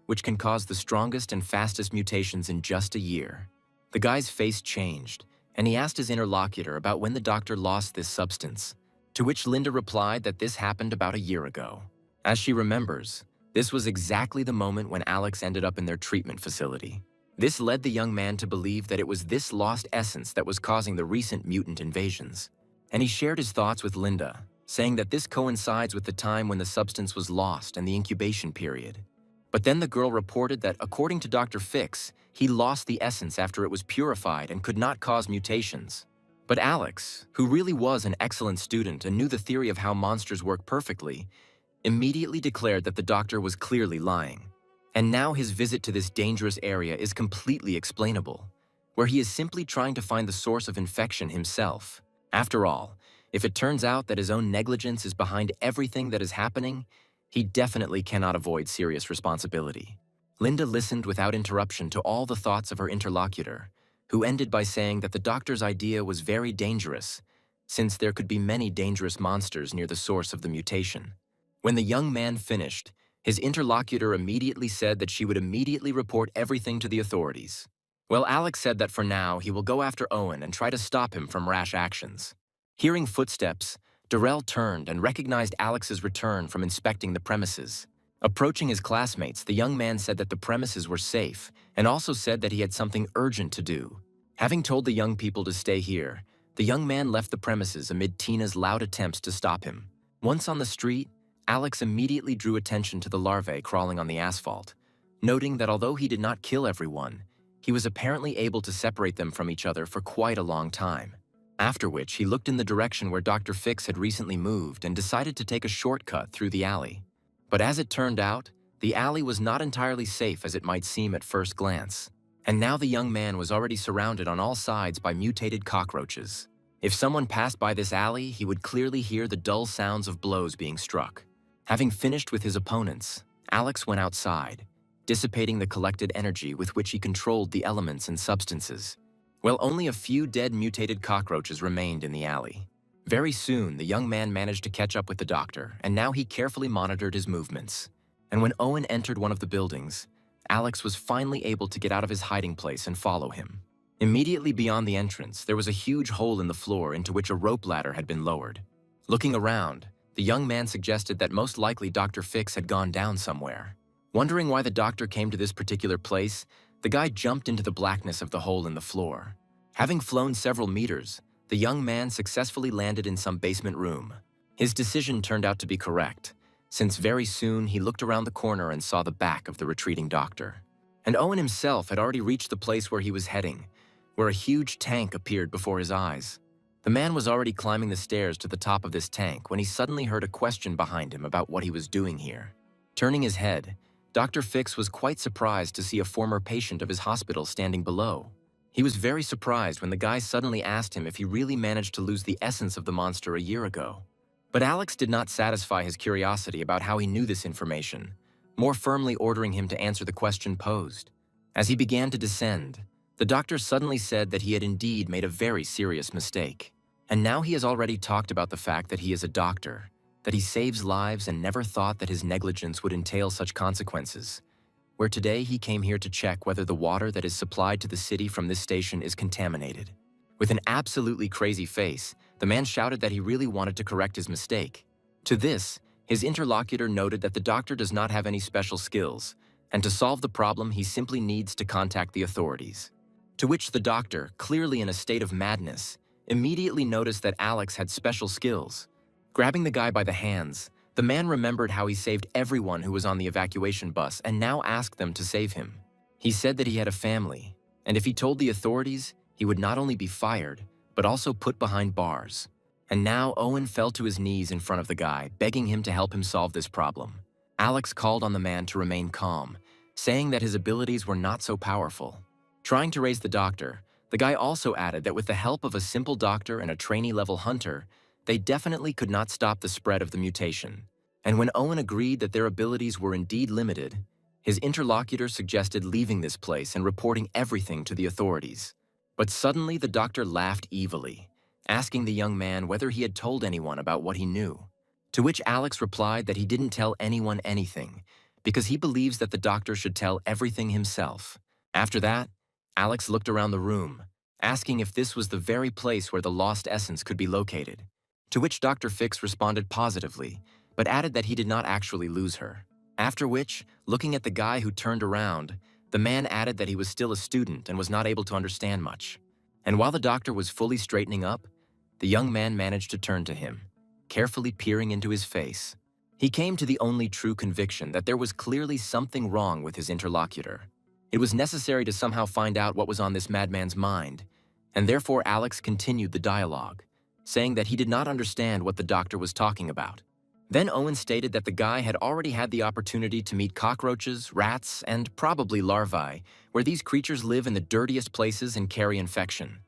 A: which can cause the strongest and fastest mutations in just a year. The guy's face changed, and he asked his interlocutor about when the doctor lost this substance, to which Linda replied that this happened about a year ago. As she remembers, this was exactly the moment when Alex ended up in their treatment facility. This led the young man to believe that it was this lost essence that was causing the recent mutant invasions. And he shared his thoughts with Linda, saying that this coincides with the time when the substance was lost and the incubation period. But then the girl reported that, according to Dr. Fix, he lost the essence after it was purified and could not cause mutations. But Alex, who really was an excellent student and knew the theory of how monsters work perfectly, immediately declared that the doctor was clearly lying. And now his visit to this dangerous area is completely explainable, where he is simply trying to find the source of infection himself. After all, if it turns out that his own negligence is behind everything that is happening, he definitely cannot avoid serious responsibility. Linda listened without interruption to all the thoughts of her interlocutor, who ended by saying that the doctor's idea was very dangerous, since there could be many dangerous monsters near the source of the mutation. When the young man finished, his interlocutor immediately said that she would immediately report everything to the authorities. Well, Alex said that for now he will go after Owen and try to stop him from rash actions. Hearing footsteps, Darrell turned and recognized Alex's return from inspecting the premises. Approaching his classmates, the young man said that the premises were safe and also said that he had something urgent to do. Having told the young people to stay here, the young man left the premises amid Tina's loud attempts to stop him. Once on the street, Alex immediately drew attention to the larvae crawling on the asphalt, noting that although he did not kill everyone, he was apparently able to separate them from each other for quite a long time. After which, he looked in the direction where Dr. Fix had recently moved and decided to take a shortcut through the alley. But as it turned out, the alley was not entirely safe as it might seem at first glance. And now the young man was already surrounded on all sides by mutated cockroaches. If someone passed by this alley, he would clearly hear the dull sounds of blows being struck. Having finished with his opponents, Alex went outside, dissipating the collected energy with which he controlled the elements and substances. Well, only a few dead mutated cockroaches remained in the alley. Very soon, the young man managed to catch up with the doctor, and now he carefully monitored his movements. And when Owen entered one of the buildings, Alex was finally able to get out of his hiding place and follow him. Immediately beyond the entrance, there was a huge hole in the floor into which a rope ladder had been lowered. Looking around, the young man suggested that most likely Dr. Fix had gone down somewhere. Wondering why the doctor came to this particular place, the guy jumped into the blackness of the hole in the floor. Having flown several meters, the young man successfully landed in some basement room. His decision turned out to be correct, since very soon he looked around the corner and saw the back of the retreating doctor. And Owen himself had already reached the place where he was heading, where a huge tank appeared before his eyes. The man was already climbing the stairs to the top of this tank when he suddenly heard a question behind him about what he was doing here. Turning his head, Dr. Fix was quite surprised to see a former patient of his hospital standing below. He was very surprised when the guy suddenly asked him if he really managed to lose the essence of the monster a year ago. But Alex did not satisfy his curiosity about how he knew this information, more firmly ordering him to answer the question posed. As he began to descend, the doctor suddenly said that he had indeed made a very serious mistake. And now he has already talked about the fact that he is a doctor, that he saves lives and never thought that his negligence would entail such consequences. Where today he came here to check whether the water that is supplied to the city from this station is contaminated. With an absolutely crazy face, the man shouted that he really wanted to correct his mistake. To this, his interlocutor noted that the doctor does not have any special skills, and to solve the problem he simply needs to contact the authorities. To which the doctor, clearly in a state of madness, immediately noticed that Alex had special skills. Grabbing the guy by the hands, the man remembered how he saved everyone who was on the evacuation bus and now asked them to save him. He said that he had a family, and if he told the authorities, he would not only be fired, but also put behind bars. And now Owen fell to his knees in front of the guy, begging him to help him solve this problem. Alex called on the man to remain calm, saying that his abilities were not so powerful. Trying to raise the doctor, the guy also added that with the help of a simple doctor and a trainee-level hunter, they definitely could not stop the spread of the mutation. And when Owen agreed that their abilities were indeed limited, his interlocutor suggested leaving this place and reporting everything to the authorities. But suddenly the doctor laughed evilly, asking the young man whether he had told anyone about what he knew. To which Alex replied that he didn't tell anyone anything, because he believes that the doctor should tell everything himself. After that, Alex looked around the room, asking if this was the very place where the lost essence could be located. To which Dr. Fix responded positively, but added that he did not actually lose her. After which, looking at the guy who turned around, the man added that he was still a student and was not able to understand much. And while the doctor was fully straightening up, the young man managed to turn to him, carefully peering into his face. He came to the only true conviction that there was clearly something wrong with his interlocutor. It was necessary to somehow find out what was on this madman's mind, and therefore Alex continued the dialogue, saying that he did not understand what the doctor was talking about. Then Owen stated that the guy had already had the opportunity to meet cockroaches, rats, and probably larvae, where these creatures live in the dirtiest places and carry infection.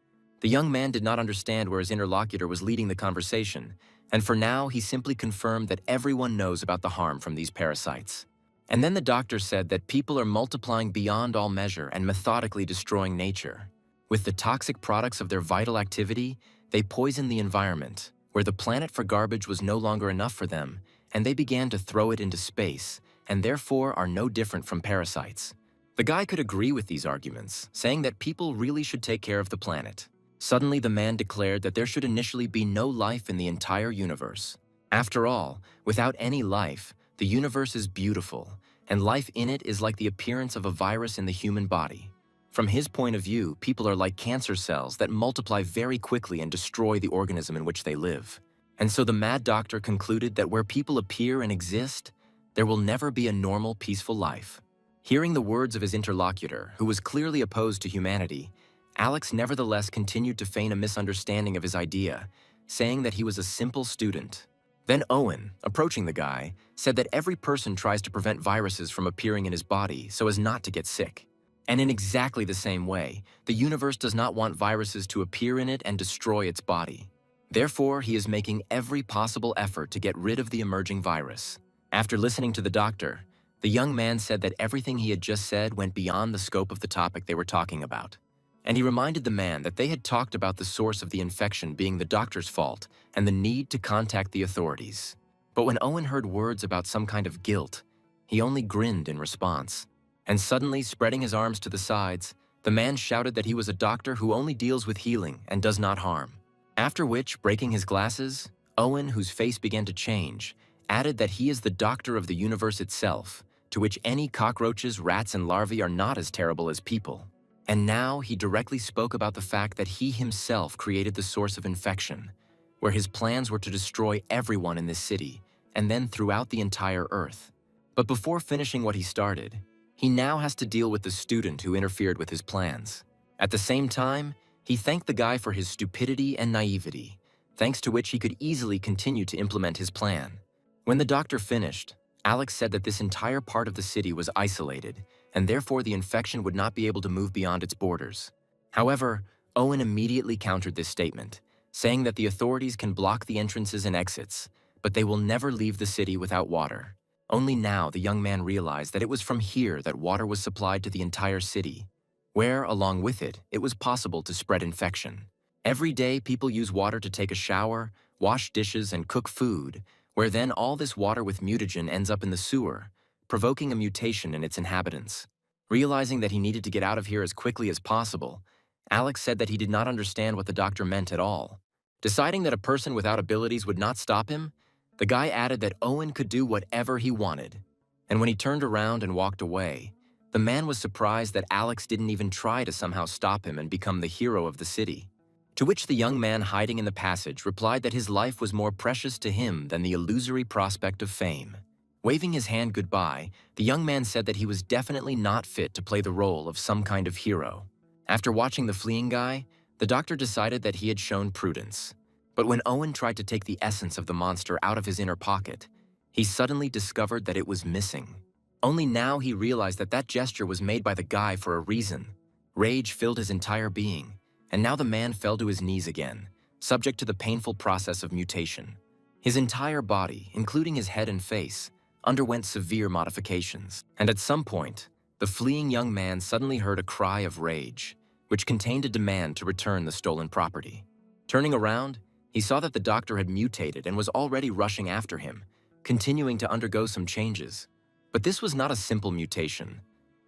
A: The young man did not understand where his interlocutor was leading the conversation, and for now he simply confirmed that everyone knows about the harm from these parasites. And then the doctor said that people are multiplying beyond all measure and methodically destroying nature. With the toxic products of their vital activity, they poison the environment, where the planet for garbage was no longer enough for them, and they began to throw it into space, and therefore are no different from parasites. The guy could agree with these arguments, saying that people really should take care of the planet. Suddenly, the man declared that there should initially be no life in the entire universe. After all, without any life, the universe is beautiful, and life in it is like the appearance of a virus in the human body. From his point of view, people are like cancer cells that multiply very quickly and destroy the organism in which they live. And so the mad doctor concluded that where people appear and exist, there will never be a normal, peaceful life. Hearing the words of his interlocutor, who was clearly opposed to humanity, Alex nevertheless continued to feign a misunderstanding of his idea, saying that he was a simple student. Then Owen, approaching the guy, said that every person tries to prevent viruses from appearing in his body so as not to get sick. And in exactly the same way, the universe does not want viruses to appear in it and destroy its body. Therefore, he is making every possible effort to get rid of the emerging virus. After listening to the doctor, the young man said that everything he had just said went beyond the scope of the topic they were talking about. And he reminded the man that they had talked about the source of the infection being the doctor's fault and the need to contact the authorities. But when Owen heard words about some kind of guilt, he only grinned in response. And suddenly, spreading his arms to the sides, The man shouted that he was a doctor who only deals with healing and does not harm. After which, breaking his glasses, Owen, whose face began to change, added that he is the doctor of the universe itself, to which any cockroaches, rats, and larvae are not as terrible as people. And now he directly spoke about the fact that he himself created the source of infection, where his plans were to destroy everyone in this city, and then throughout the entire Earth. But before finishing what he started, he now has to deal with the student who interfered with his plans. At the same time, he thanked the guy for his stupidity and naivety, thanks to which he could easily continue to implement his plan. When the doctor finished, Alex said that this entire part of the city was isolated, and therefore the infection would not be able to move beyond its borders. However, Owen immediately countered this statement, saying that the authorities can block the entrances and exits, but they will never leave the city without water. Only now the young man realized that it was from here that water was supplied to the entire city, where, along with it, it was possible to spread infection. Every day, people use water to take a shower, wash dishes, and cook food, where then all this water with mutagen ends up in the sewer, provoking a mutation in its inhabitants. Realizing that he needed to get out of here as quickly as possible, Alex said that he did not understand what the doctor meant at all. Deciding that a person without abilities would not stop him, the guy added that Owen could do whatever he wanted. And when he turned around and walked away, the man was surprised that Alex didn't even try to somehow stop him and become the hero of the city. To which the young man hiding in the passage replied that his life was more precious to him than the illusory prospect of fame. Waving his hand goodbye, the young man said that he was definitely not fit to play the role of some kind of hero. After watching the fleeing guy, the doctor decided that he had shown prudence. But when Owen tried to take the essence of the monster out of his inner pocket, he suddenly discovered that it was missing. Only now he realized that that gesture was made by the guy for a reason. Rage filled his entire being, and now the man fell to his knees again, subject to the painful process of mutation. His entire body, including his head and face, underwent severe modifications, and at some point, the fleeing young man suddenly heard a cry of rage, which contained a demand to return the stolen property. Turning around, he saw that the doctor had mutated and was already rushing after him, continuing to undergo some changes. But this was not a simple mutation,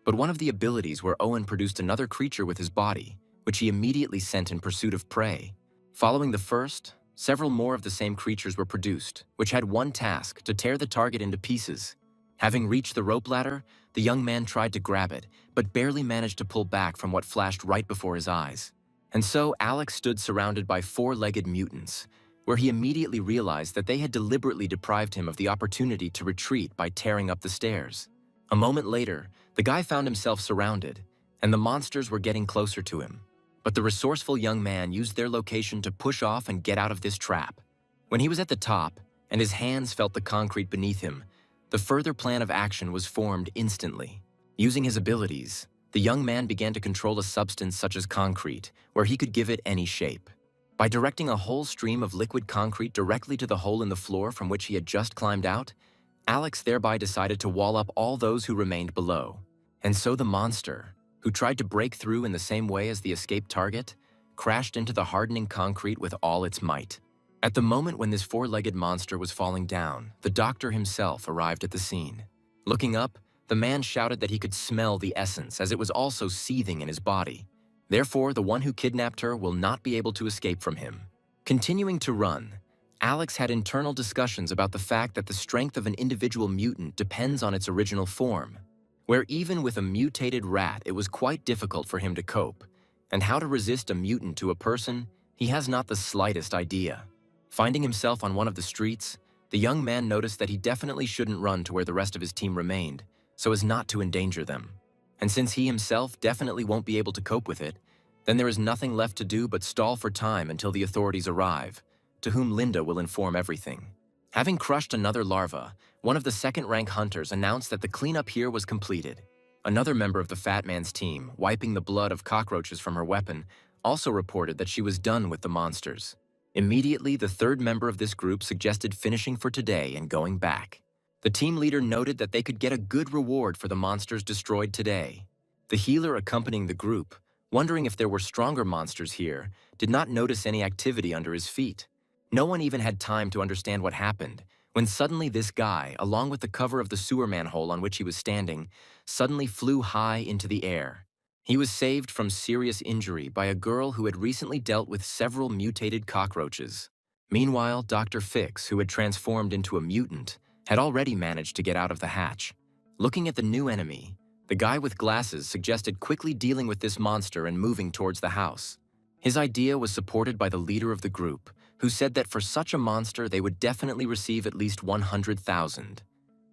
A: but one of the abilities where Owen produced another creature with his body, which he immediately sent in pursuit of prey. Following the first, several more of the same creatures were produced, which had one task: to tear the target into pieces. Having reached the rope ladder, the young man tried to grab it, but barely managed to pull back from what flashed right before his eyes. And so Alex stood surrounded by four-legged mutants, where he immediately realized that they had deliberately deprived him of the opportunity to retreat by tearing up the stairs. A moment later, the guy found himself surrounded, and the monsters were getting closer to him. But the resourceful young man used their location to push off and get out of this trap. When he was at the top, and his hands felt the concrete beneath him, the further plan of action was formed instantly. Using his abilities, the young man began to control a substance such as concrete, where he could give it any shape. By directing a whole stream of liquid concrete directly to the hole in the floor from which he had just climbed out, Alex thereby decided to wall up all those who remained below. And so the monster, who tried to break through in the same way as the escaped target, crashed into the hardening concrete with all its might. At the moment when this four-legged monster was falling down, the doctor himself arrived at the scene. Looking up, the man shouted that he could smell the essence as it was also seething in his body. Therefore, the one who kidnapped her will not be able to escape from him. Continuing to run, Alex had internal discussions about the fact that the strength of an individual mutant depends on its original form, where even with a mutated rat it was quite difficult for him to cope, and how to resist a mutant to a person, he has not the slightest idea. Finding himself on one of the streets, the young man noticed that he definitely shouldn't run to where the rest of his team remained, so as not to endanger them. And since he himself definitely won't be able to cope with it, then there is nothing left to do but stall for time until the authorities arrive, to whom Linda will inform everything. Having crushed another larva, one of the second-rank hunters announced that the cleanup here was completed. Another member of the fat man's team, wiping the blood of cockroaches from her weapon, also reported that she was done with the monsters. Immediately, the third member of this group suggested finishing for today and going back. The team leader noted that they could get a good reward for the monsters destroyed today. The healer accompanying the group, wondering if there were stronger monsters here, did not notice any activity under his feet. No one even had time to understand what happened, when suddenly this guy, along with the cover of the sewer manhole on which he was standing, suddenly flew high into the air. He was saved from serious injury by a girl who had recently dealt with several mutated cockroaches. Meanwhile, Dr. Fix, who had transformed into a mutant, had already managed to get out of the hatch. Looking at the new enemy, the guy with glasses suggested quickly dealing with this monster and moving towards the house. His idea was supported by the leader of the group, who said that for such a monster they would definitely receive at least 100,000,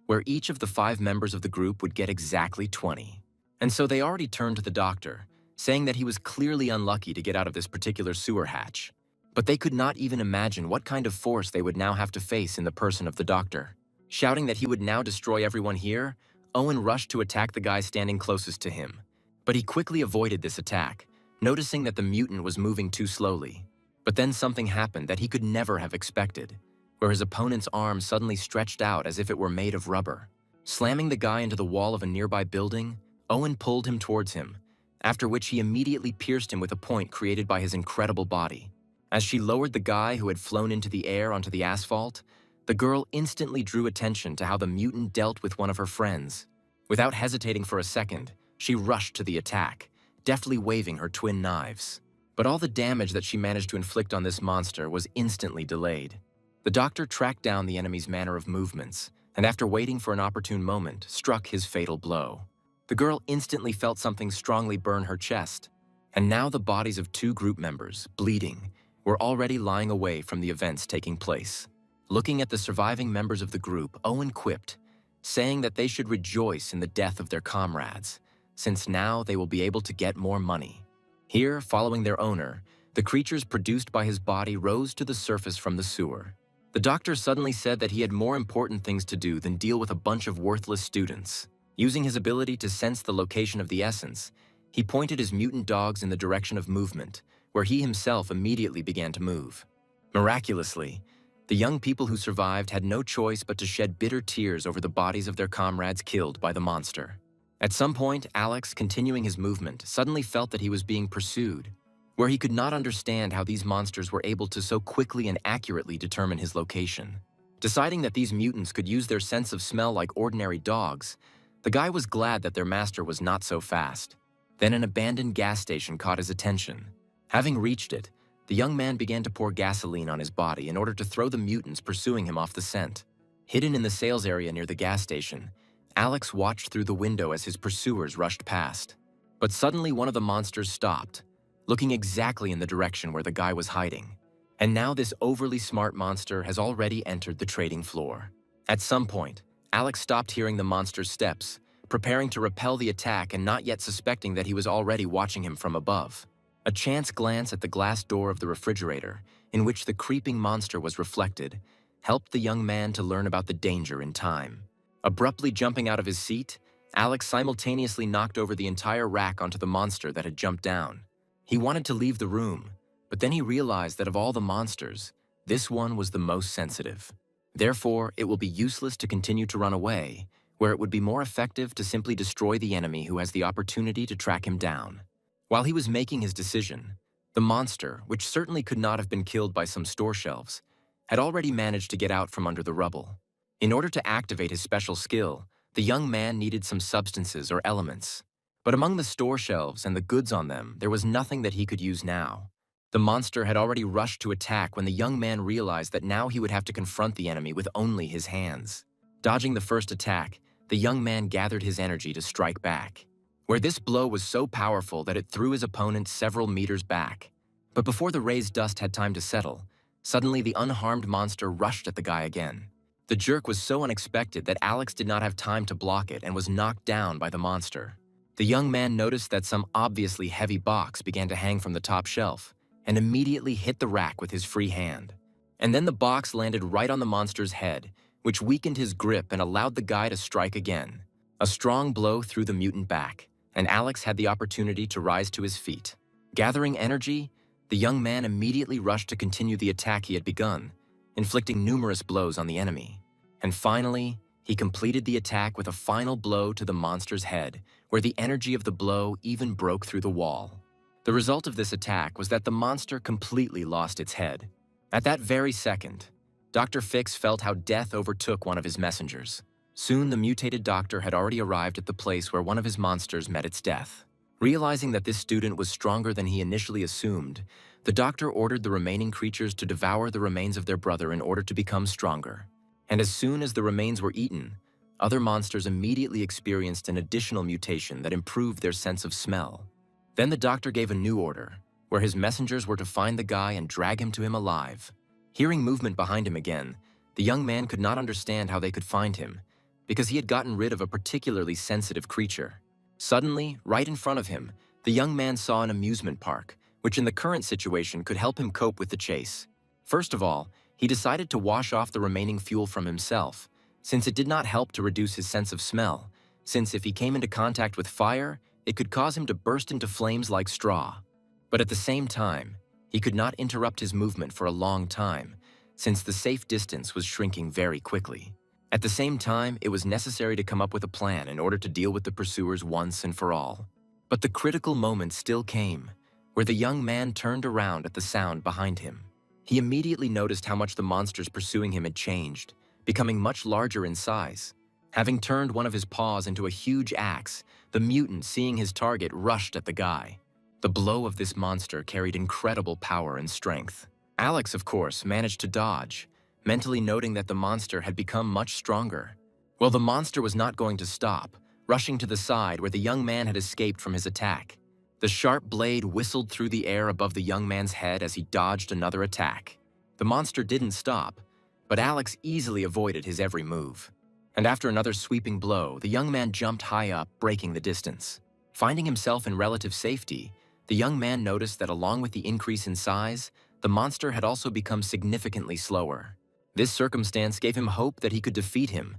A: where each of the 5 members of the group would get exactly 20. And so they already turned to the doctor, saying that he was clearly unlucky to get out of this particular sewer hatch. But they could not even imagine what kind of force they would now have to face in the person of the doctor. Shouting that he would now destroy everyone here, Owen rushed to attack the guy standing closest to him. But he quickly avoided this attack, noticing that the mutant was moving too slowly. But then something happened that he could never have expected, where his opponent's arm suddenly stretched out as if it were made of rubber. Slamming the guy into the wall of a nearby building, Owen pulled him towards him, after which he immediately pierced him with a point created by his incredible body. As she lowered the guy who had flown into the air onto the asphalt, the girl instantly drew attention to how the mutant dealt with one of her friends. Without hesitating for a second, she rushed to the attack, deftly waving her twin knives. But all the damage that she managed to inflict on this monster was instantly delayed. The doctor tracked down the enemy's manner of movements, and after waiting for an opportune moment, struck his fatal blow. The girl instantly felt something strongly burn her chest, and now the bodies of 2 group members, bleeding, were already lying away from the events taking place. Looking at the surviving members of the group, Owen quipped, saying that they should rejoice in the death of their comrades, since now they will be able to get more money. Here, following their owner, the creatures produced by his body rose to the surface from the sewer. The doctor suddenly said that he had more important things to do than deal with a bunch of worthless students. Using his ability to sense the location of the essence, he pointed his mutant dogs in the direction of movement, where he himself immediately began to move. Miraculously, the young people who survived had no choice but to shed bitter tears over the bodies of their comrades killed by the monster. At some point, Alex, continuing his movement, suddenly felt that he was being pursued, where he could not understand how these monsters were able to so quickly and accurately determine his location. Deciding that these mutants could use their sense of smell like ordinary dogs, the guy was glad that their master was not so fast. Then an abandoned gas station caught his attention. Having reached it, the young man began to pour gasoline on his body in order to throw the mutants pursuing him off the scent. Hidden in the sales area near the gas station, Alex watched through the window as his pursuers rushed past. But suddenly one of the monsters stopped, looking exactly in the direction where the guy was hiding. And now this overly smart monster has already entered the trading floor. At some point, Alex stopped hearing the monster's steps, preparing to repel the attack and not yet suspecting that he was already watching him from above. A chance glance at the glass door of the refrigerator, in which the creeping monster was reflected, helped the young man to learn about the danger in time. Abruptly jumping out of his seat, Alex simultaneously knocked over the entire rack onto the monster that had jumped down. He wanted to leave the room, but then he realized that of all the monsters, this one was the most sensitive. Therefore, it will be useless to continue to run away, where it would be more effective to simply destroy the enemy who has the opportunity to track him down. While he was making his decision, the monster, which certainly could not have been killed by some store shelves, had already managed to get out from under the rubble. In order to activate his special skill, the young man needed some substances or elements. But among the store shelves and the goods on them, there was nothing that he could use now. The monster had already rushed to attack when the young man realized that now he would have to confront the enemy with only his hands. Dodging the first attack, the young man gathered his energy to strike back, where this blow was so powerful that it threw his opponent several meters back. But before the raised dust had time to settle, suddenly the unharmed monster rushed at the guy again. The jerk was so unexpected that Alex did not have time to block it and was knocked down by the monster. The young man noticed that some obviously heavy box began to hang from the top shelf and immediately hit the rack with his free hand. And then the box landed right on the monster's head, which weakened his grip and allowed the guy to strike again. A strong blow threw the mutant back, and Alex had the opportunity to rise to his feet. Gathering energy, the young man immediately rushed to continue the attack he had begun, inflicting numerous blows on the enemy. And finally, he completed the attack with a final blow to the monster's head, where the energy of the blow even broke through the wall. The result of this attack was that the monster completely lost its head. At that very second, Dr. Fix felt how death overtook one of his messengers. Soon, the mutated doctor had already arrived at the place where one of his monsters met its death. Realizing that this student was stronger than he initially assumed, the doctor ordered the remaining creatures to devour the remains of their brother in order to become stronger. And as soon as the remains were eaten, other monsters immediately experienced an additional mutation that improved their sense of smell. Then the doctor gave a new order, where his messengers were to find the guy and drag him to him alive. Hearing movement behind him again, the young man could not understand how they could find him, because he had gotten rid of a particularly sensitive creature. Suddenly, right in front of him, the young man saw an amusement park, which in the current situation could help him cope with the chase. First of all, he decided to wash off the remaining fuel from himself, since it did not help to reduce his sense of smell, since if he came into contact with fire, it could cause him to burst into flames like straw. But at the same time, he could not interrupt his movement for a long time, since the safe distance was shrinking very quickly. At the same time, it was necessary to come up with a plan in order to deal with the pursuers once and for all. But the critical moment still came, where the young man turned around at the sound behind him. He immediately noticed how much the monsters pursuing him had changed, becoming much larger in size. Having turned one of his paws into a huge axe, the mutant, seeing his target, rushed at the guy. The blow of this monster carried incredible power and strength. Alex, of course, managed to dodge, mentally noting that the monster had become much stronger. Well, the monster was not going to stop, rushing to the side where the young man had escaped from his attack. The sharp blade whistled through the air above the young man's head as he dodged another attack. The monster didn't stop, but Alex easily avoided his every move. And after another sweeping blow, the young man jumped high up, breaking the distance. Finding himself in relative safety, the young man noticed that along with the increase in size, the monster had also become significantly slower. This circumstance gave him hope that he could defeat him,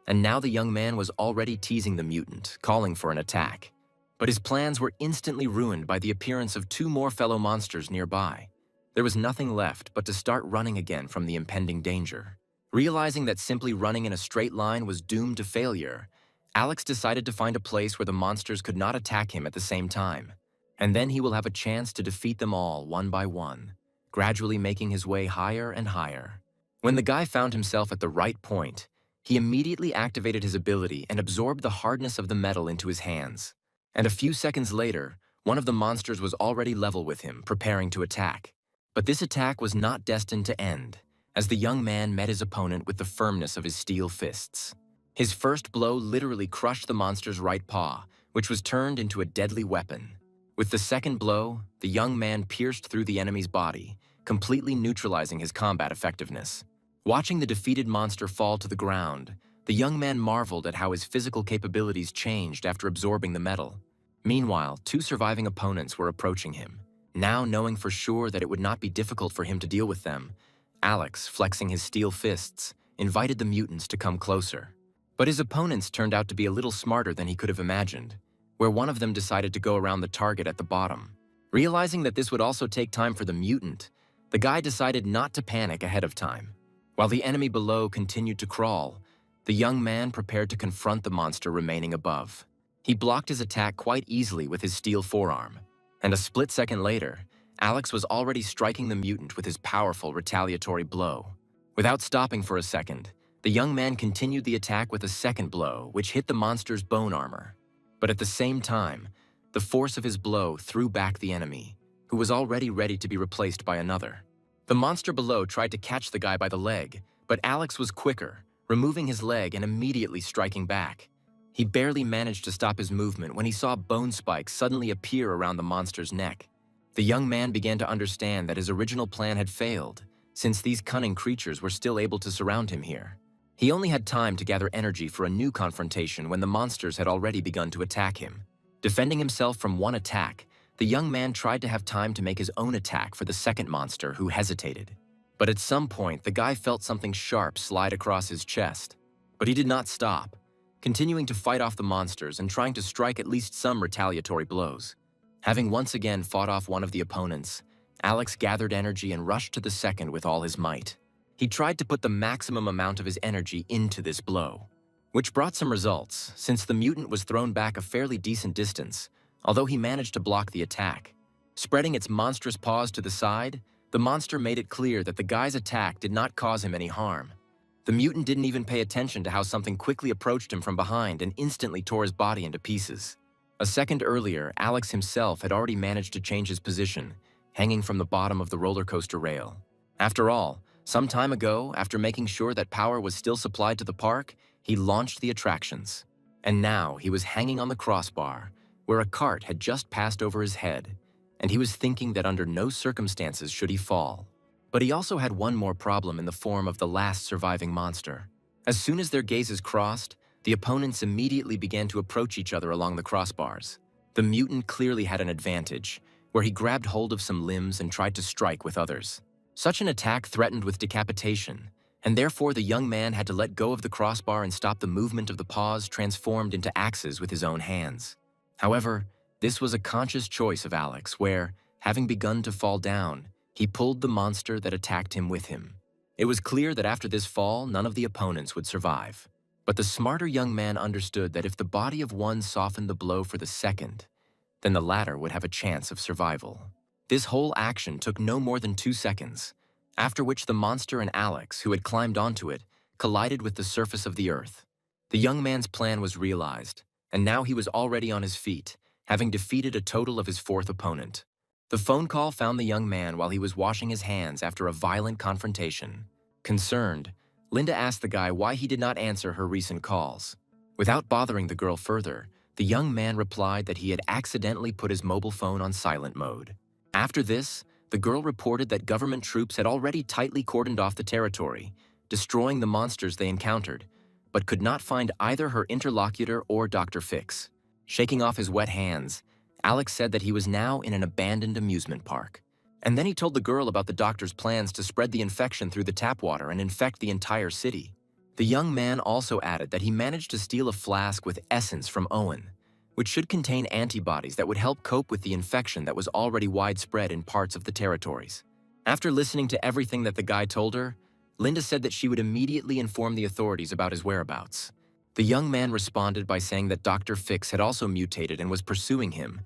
A: and now the young man was already teasing the mutant, calling for an attack. But his plans were instantly ruined by the appearance of two more fellow monsters nearby. There was nothing left but to start running again from the impending danger. Realizing that simply running in a straight line was doomed to failure, Alex decided to find a place where the monsters could not attack him at the same time, and then he will have a chance to defeat them all one by one, gradually making his way higher and higher. When the guy found himself at the right point, he immediately activated his ability and absorbed the hardness of the metal into his hands. And a few seconds later, one of the monsters was already level with him, preparing to attack. But this attack was not destined to end, as the young man met his opponent with the firmness of his steel fists. His first blow literally crushed the monster's right paw, which was turned into a deadly weapon. With the second blow, the young man pierced through the enemy's body, completely neutralizing his combat effectiveness. Watching the defeated monster fall to the ground, the young man marveled at how his physical capabilities changed after absorbing the metal. Meanwhile, two surviving opponents were approaching him. Now knowing for sure that it would not be difficult for him to deal with them, Alex, flexing his steel fists, invited the mutants to come closer. But his opponents turned out to be a little smarter than he could have imagined, where one of them decided to go around the target at the bottom. Realizing that this would also take time for the mutant, the guy decided not to panic ahead of time. While the enemy below continued to crawl, the young man prepared to confront the monster remaining above. He blocked his attack quite easily with his steel forearm, and a split second later, Alex was already striking the mutant with his powerful retaliatory blow. Without stopping for a second, the young man continued the attack with a second blow, which hit the monster's bone armor. But at the same time, the force of his blow threw back the enemy, who was already ready to be replaced by another. The monster below tried to catch the guy by the leg, but Alex was quicker, removing his leg and immediately striking back. He barely managed to stop his movement when he saw bone spikes suddenly appear around the monster's neck. The young man began to understand that his original plan had failed, since these cunning creatures were still able to surround him here. He only had time to gather energy for a new confrontation when the monsters had already begun to attack him. Defending himself from one attack, the young man tried to have time to make his own attack for the second monster, who hesitated. But at some point, the guy felt something sharp slide across his chest. But he did not stop, continuing to fight off the monsters and trying to strike at least some retaliatory blows. Having once again fought off one of the opponents, Alex gathered energy and rushed to the second with all his might. He tried to put the maximum amount of his energy into this blow, which brought some results, since the mutant was thrown back a fairly decent distance, although he managed to block the attack. Spreading its monstrous paws to the side, the monster made it clear that the guy's attack did not cause him any harm. The mutant didn't even pay attention to how something quickly approached him from behind and instantly tore his body into pieces. A second earlier, Alex himself had already managed to change his position, hanging from the bottom of the roller coaster rail. After all, some time ago, after making sure that power was still supplied to the park, he launched the attractions. And now he was hanging on the crossbar, where a cart had just passed over his head, and he was thinking that under no circumstances should he fall. But he also had one more problem in the form of the last surviving monster. As soon as their gazes crossed, the opponents immediately began to approach each other along the crossbars. The mutant clearly had an advantage, where he grabbed hold of some limbs and tried to strike with others. Such an attack threatened with decapitation, and therefore the young man had to let go of the crossbar and stop the movement of the paws transformed into axes with his own hands. However, this was a conscious choice of Alex where, having begun to fall down, he pulled the monster that attacked him with him. It was clear that after this fall, none of the opponents would survive. But the smarter young man understood that if the body of one softened the blow for the second, then the latter would have a chance of survival. This whole action took no more than 2 seconds, after which the monster and Alex, who had climbed onto it, collided with the surface of the earth. The young man's plan was realized, and now he was already on his feet, having defeated a total of his 4th opponent. The phone call found the young man while he was washing his hands after a violent confrontation. Concerned, Linda asked the guy why he did not answer her recent calls. Without bothering the girl further, the young man replied that he had accidentally put his mobile phone on silent mode. After this, the girl reported that government troops had already tightly cordoned off the territory, destroying the monsters they encountered, but could not find either her interlocutor or Dr. Fix. Shaking off his wet hands, Alex said that he was now in an abandoned amusement park. And then he told the girl about the doctor's plans to spread the infection through the tap water and infect the entire city. The young man also added that he managed to steal a flask with essence from Owen, which should contain antibodies that would help cope with the infection that was already widespread in parts of the territories. After listening to everything that the guy told her, Linda said that she would immediately inform the authorities about his whereabouts. The young man responded by saying that Dr. Fix had also mutated and was pursuing him,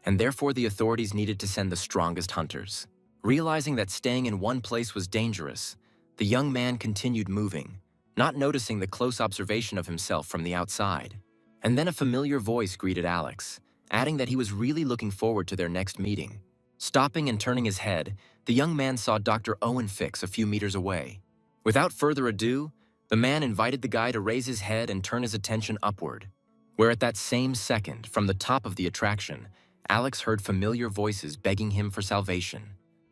A: and therefore the authorities needed to send the strongest hunters. Realizing that staying in one place was dangerous, the young man continued moving, not noticing the close observation of himself from the outside. And then a familiar voice greeted Alex, adding that he was really looking forward to their next meeting. Stopping and turning his head, the young man saw Dr. Owen Fix a few meters away. Without further ado, the man invited the guy to raise his head and turn his attention upward, where at that same second, from the top of the attraction, Alex heard familiar voices begging him for salvation.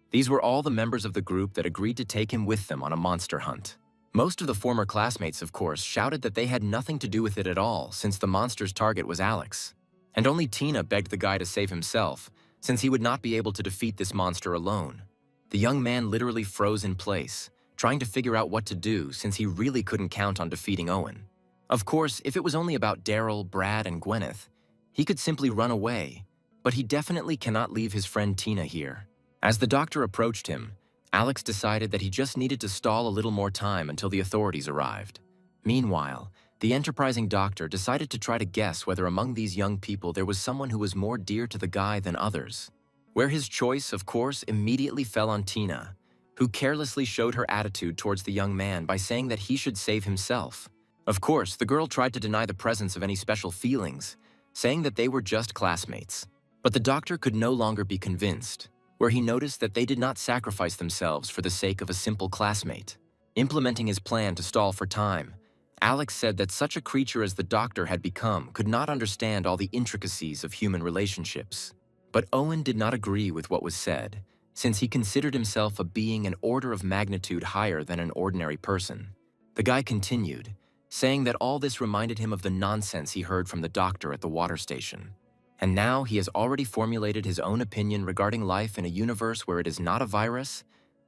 A: These were all the members of the group that agreed to take him with them on a monster hunt. Most of the former classmates, of course, shouted that they had nothing to do with it at all since the monster's target was Alex. And only Tina begged the guy to save himself, since he would not be able to defeat this monster alone. The young man literally froze in place, trying to figure out what to do since he really couldn't count on defeating Owen. Of course, if it was only about Daryl, Brad, and Gwyneth, he could simply run away, but he definitely cannot leave his friend Tina here. As the doctor approached him, Alex decided that he just needed to stall a little more time until the authorities arrived. Meanwhile, the enterprising doctor decided to try to guess whether among these young people there was someone who was more dear to the guy than others. Where his choice, of course, immediately fell on Tina, who carelessly showed her attitude towards the young man by saying that he should save himself. Of course, the girl tried to deny the presence of any special feelings, saying that they were just classmates. But the doctor could no longer be convinced, where he noticed that they did not sacrifice themselves for the sake of a simple classmate. Implementing his plan to stall for time, Alex said that such a creature as the doctor had become could not understand all the intricacies of human relationships. But Owen did not agree with what was said, since he considered himself a being an order of magnitude higher than an ordinary person. The guy continued, saying that all this reminded him of the nonsense he heard from the doctor at the water station. And now he has already formulated his own opinion regarding life in a universe where it is not a virus,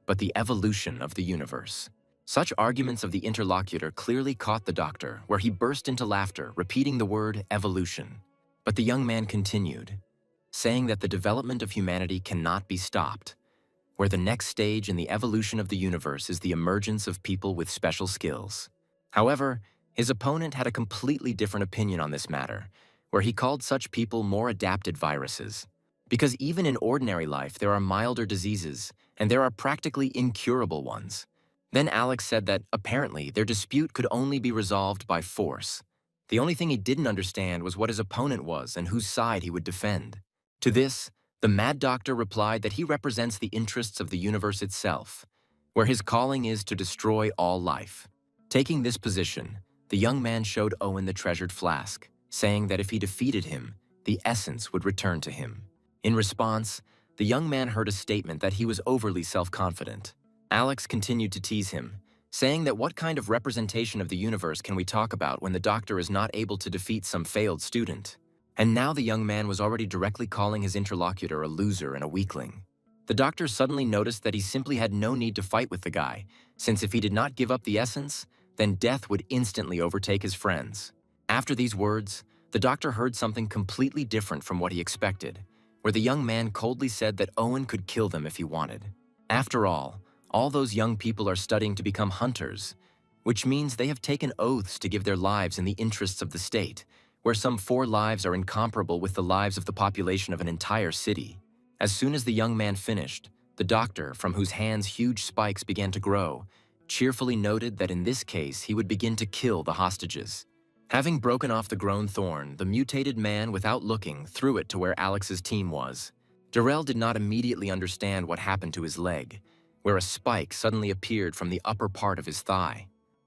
A: but the evolution of the universe. Such arguments of the interlocutor clearly caught the doctor, where he burst into laughter, repeating the word evolution. But the young man continued, saying that the development of humanity cannot be stopped, where the next stage in the evolution of the universe is the emergence of people with special skills. However, his opponent had a completely different opinion on this matter, where he called such people more adapted viruses. Because even in ordinary life, there are milder diseases, and there are practically incurable ones. Then Alex said that, apparently, their dispute could only be resolved by force. The only thing he didn't understand was what his opponent was and whose side he would defend. To this, the Mad Doctor replied that he represents the interests of the universe itself, where his calling is to destroy all life. Taking this position, the young man showed Owen the treasured flask, saying that if he defeated him, the essence would return to him. In response, the young man heard a statement that he was overly self-confident. Alex continued to tease him, saying that what kind of representation of the universe can we talk about when the doctor is not able to defeat some failed student? And now the young man was already directly calling his interlocutor a loser and a weakling. The doctor suddenly noticed that he simply had no need to fight with the guy, since if he did not give up the essence, then death would instantly overtake his friends. After these words, the doctor heard something completely different from what he expected, where the young man coldly said that Owen could kill them if he wanted. After all those young people are studying to become hunters, which means they have taken oaths to give their lives in the interests of the state, where some 4 lives are incomparable with the lives of the population of an entire city. As soon as the young man finished, the doctor, from whose hands huge spikes began to grow, cheerfully noted that in this case he would begin to kill the hostages. Having broken off the grown thorn, the mutated man, without looking, threw it to where Alex's team was. Darrell did not immediately understand what happened to his leg, where a spike suddenly appeared from the upper part of his thigh.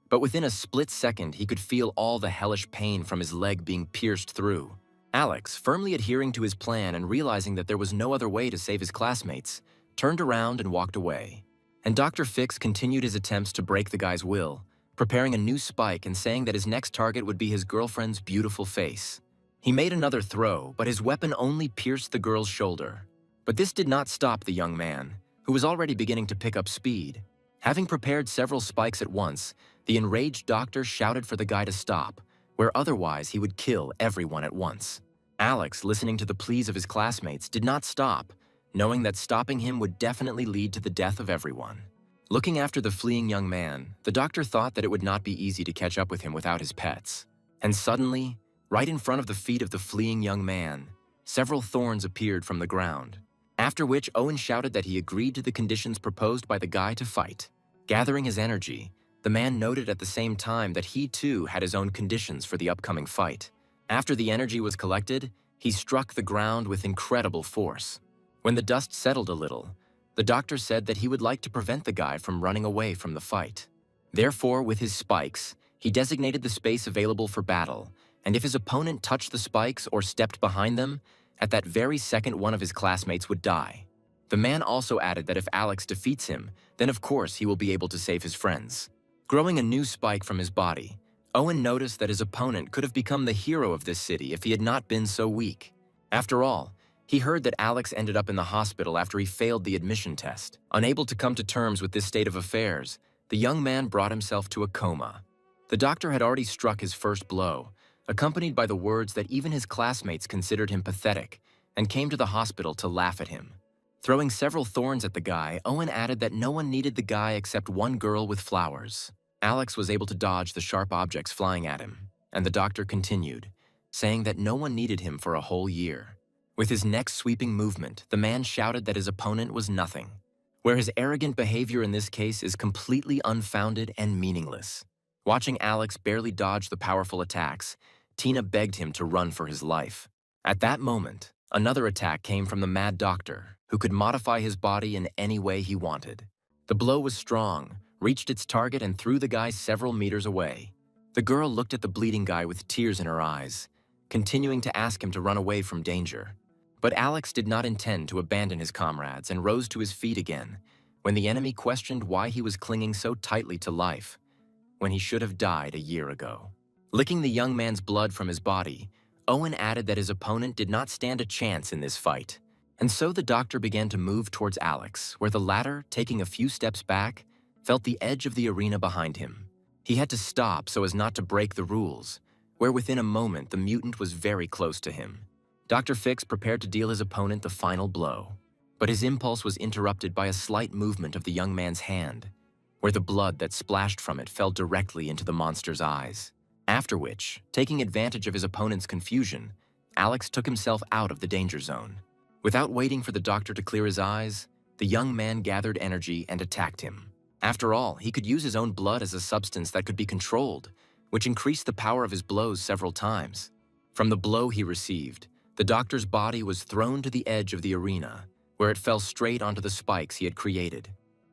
A: But within a split second, he could feel all the hellish pain from his leg being pierced through. Alex, firmly adhering to his plan and realizing that there was no other way to save his classmates, turned around and walked away. And Dr. Fix continued his attempts to break the guy's will, preparing a new spike and saying that his next target would be his girlfriend's beautiful face. He made another throw, but his weapon only pierced the girl's shoulder. But this did not stop the young man, who was already beginning to pick up speed. Having prepared several spikes at once, the enraged doctor shouted for the guy to stop, where otherwise he would kill everyone at once. Alex, listening to the pleas of his classmates, did not stop, knowing that stopping him would definitely lead to the death of everyone. Looking after the fleeing young man, the doctor thought that it would not be easy to catch up with him without his pets. And suddenly, right in front of the feet of the fleeing young man, several thorns appeared from the ground. After which, Owen shouted that he agreed to the conditions proposed by the guy to fight. Gathering his energy, the man noted at the same time that he too had his own conditions for the upcoming fight. After the energy was collected, he struck the ground with incredible force. When the dust settled a little, the doctor said that he would like to prevent the guy from running away from the fight. Therefore, with his spikes, he designated the space available for battle, and if his opponent touched the spikes or stepped behind them, at that very second one of his classmates would die. The man also added that if Alex defeats him, then of course he will be able to save his friends. Growing a new spike from his body, Owen noticed that his opponent could have become the hero of this city if he had not been so weak. After all, he heard that Alex ended up in the hospital after he failed the admission test. Unable to come to terms with this state of affairs, the young man brought himself to a coma. The doctor had already struck his first blow, accompanied by the words that even his classmates considered him pathetic, and came to the hospital to laugh at him. Throwing several thorns at the guy, Owen added that no one needed the guy except one girl with flowers. Alex was able to dodge the sharp objects flying at him, and the doctor continued, saying that no one needed him for a whole year. With his next sweeping movement, the man shouted that his opponent was nothing, where his arrogant behavior in this case is completely unfounded and meaningless. Watching Alex barely dodge the powerful attacks, Tina begged him to run for his life. At that moment, another attack came from the Mad Doctor, who could modify his body in any way he wanted. The blow was strong, reached its target and threw the guy several meters away. The girl looked at the bleeding guy with tears in her eyes, continuing to ask him to run away from danger. But Alex did not intend to abandon his comrades and rose to his feet again, when the enemy questioned why he was clinging so tightly to life, when he should have died a year ago. Licking the young man's blood from his body, Owen added that his opponent did not stand a chance in this fight. And so the doctor began to move towards Alex, where the latter, taking a few steps back, felt the edge of the arena behind him. He had to stop so as not to break the rules, where within a moment the mutant was very close to him. Dr. Fix prepared to deal his opponent the final blow, but his impulse was interrupted by a slight movement of the young man's hand, where the blood that splashed from it fell directly into the monster's eyes. After which, taking advantage of his opponent's confusion, Alex took himself out of the danger zone. Without waiting for the doctor to clear his eyes, the young man gathered energy and attacked him. After all, he could use his own blood as a substance that could be controlled, which increased the power of his blows several times. From the blow he received, the doctor's body was thrown to the edge of the arena, where it fell straight onto the spikes he had created.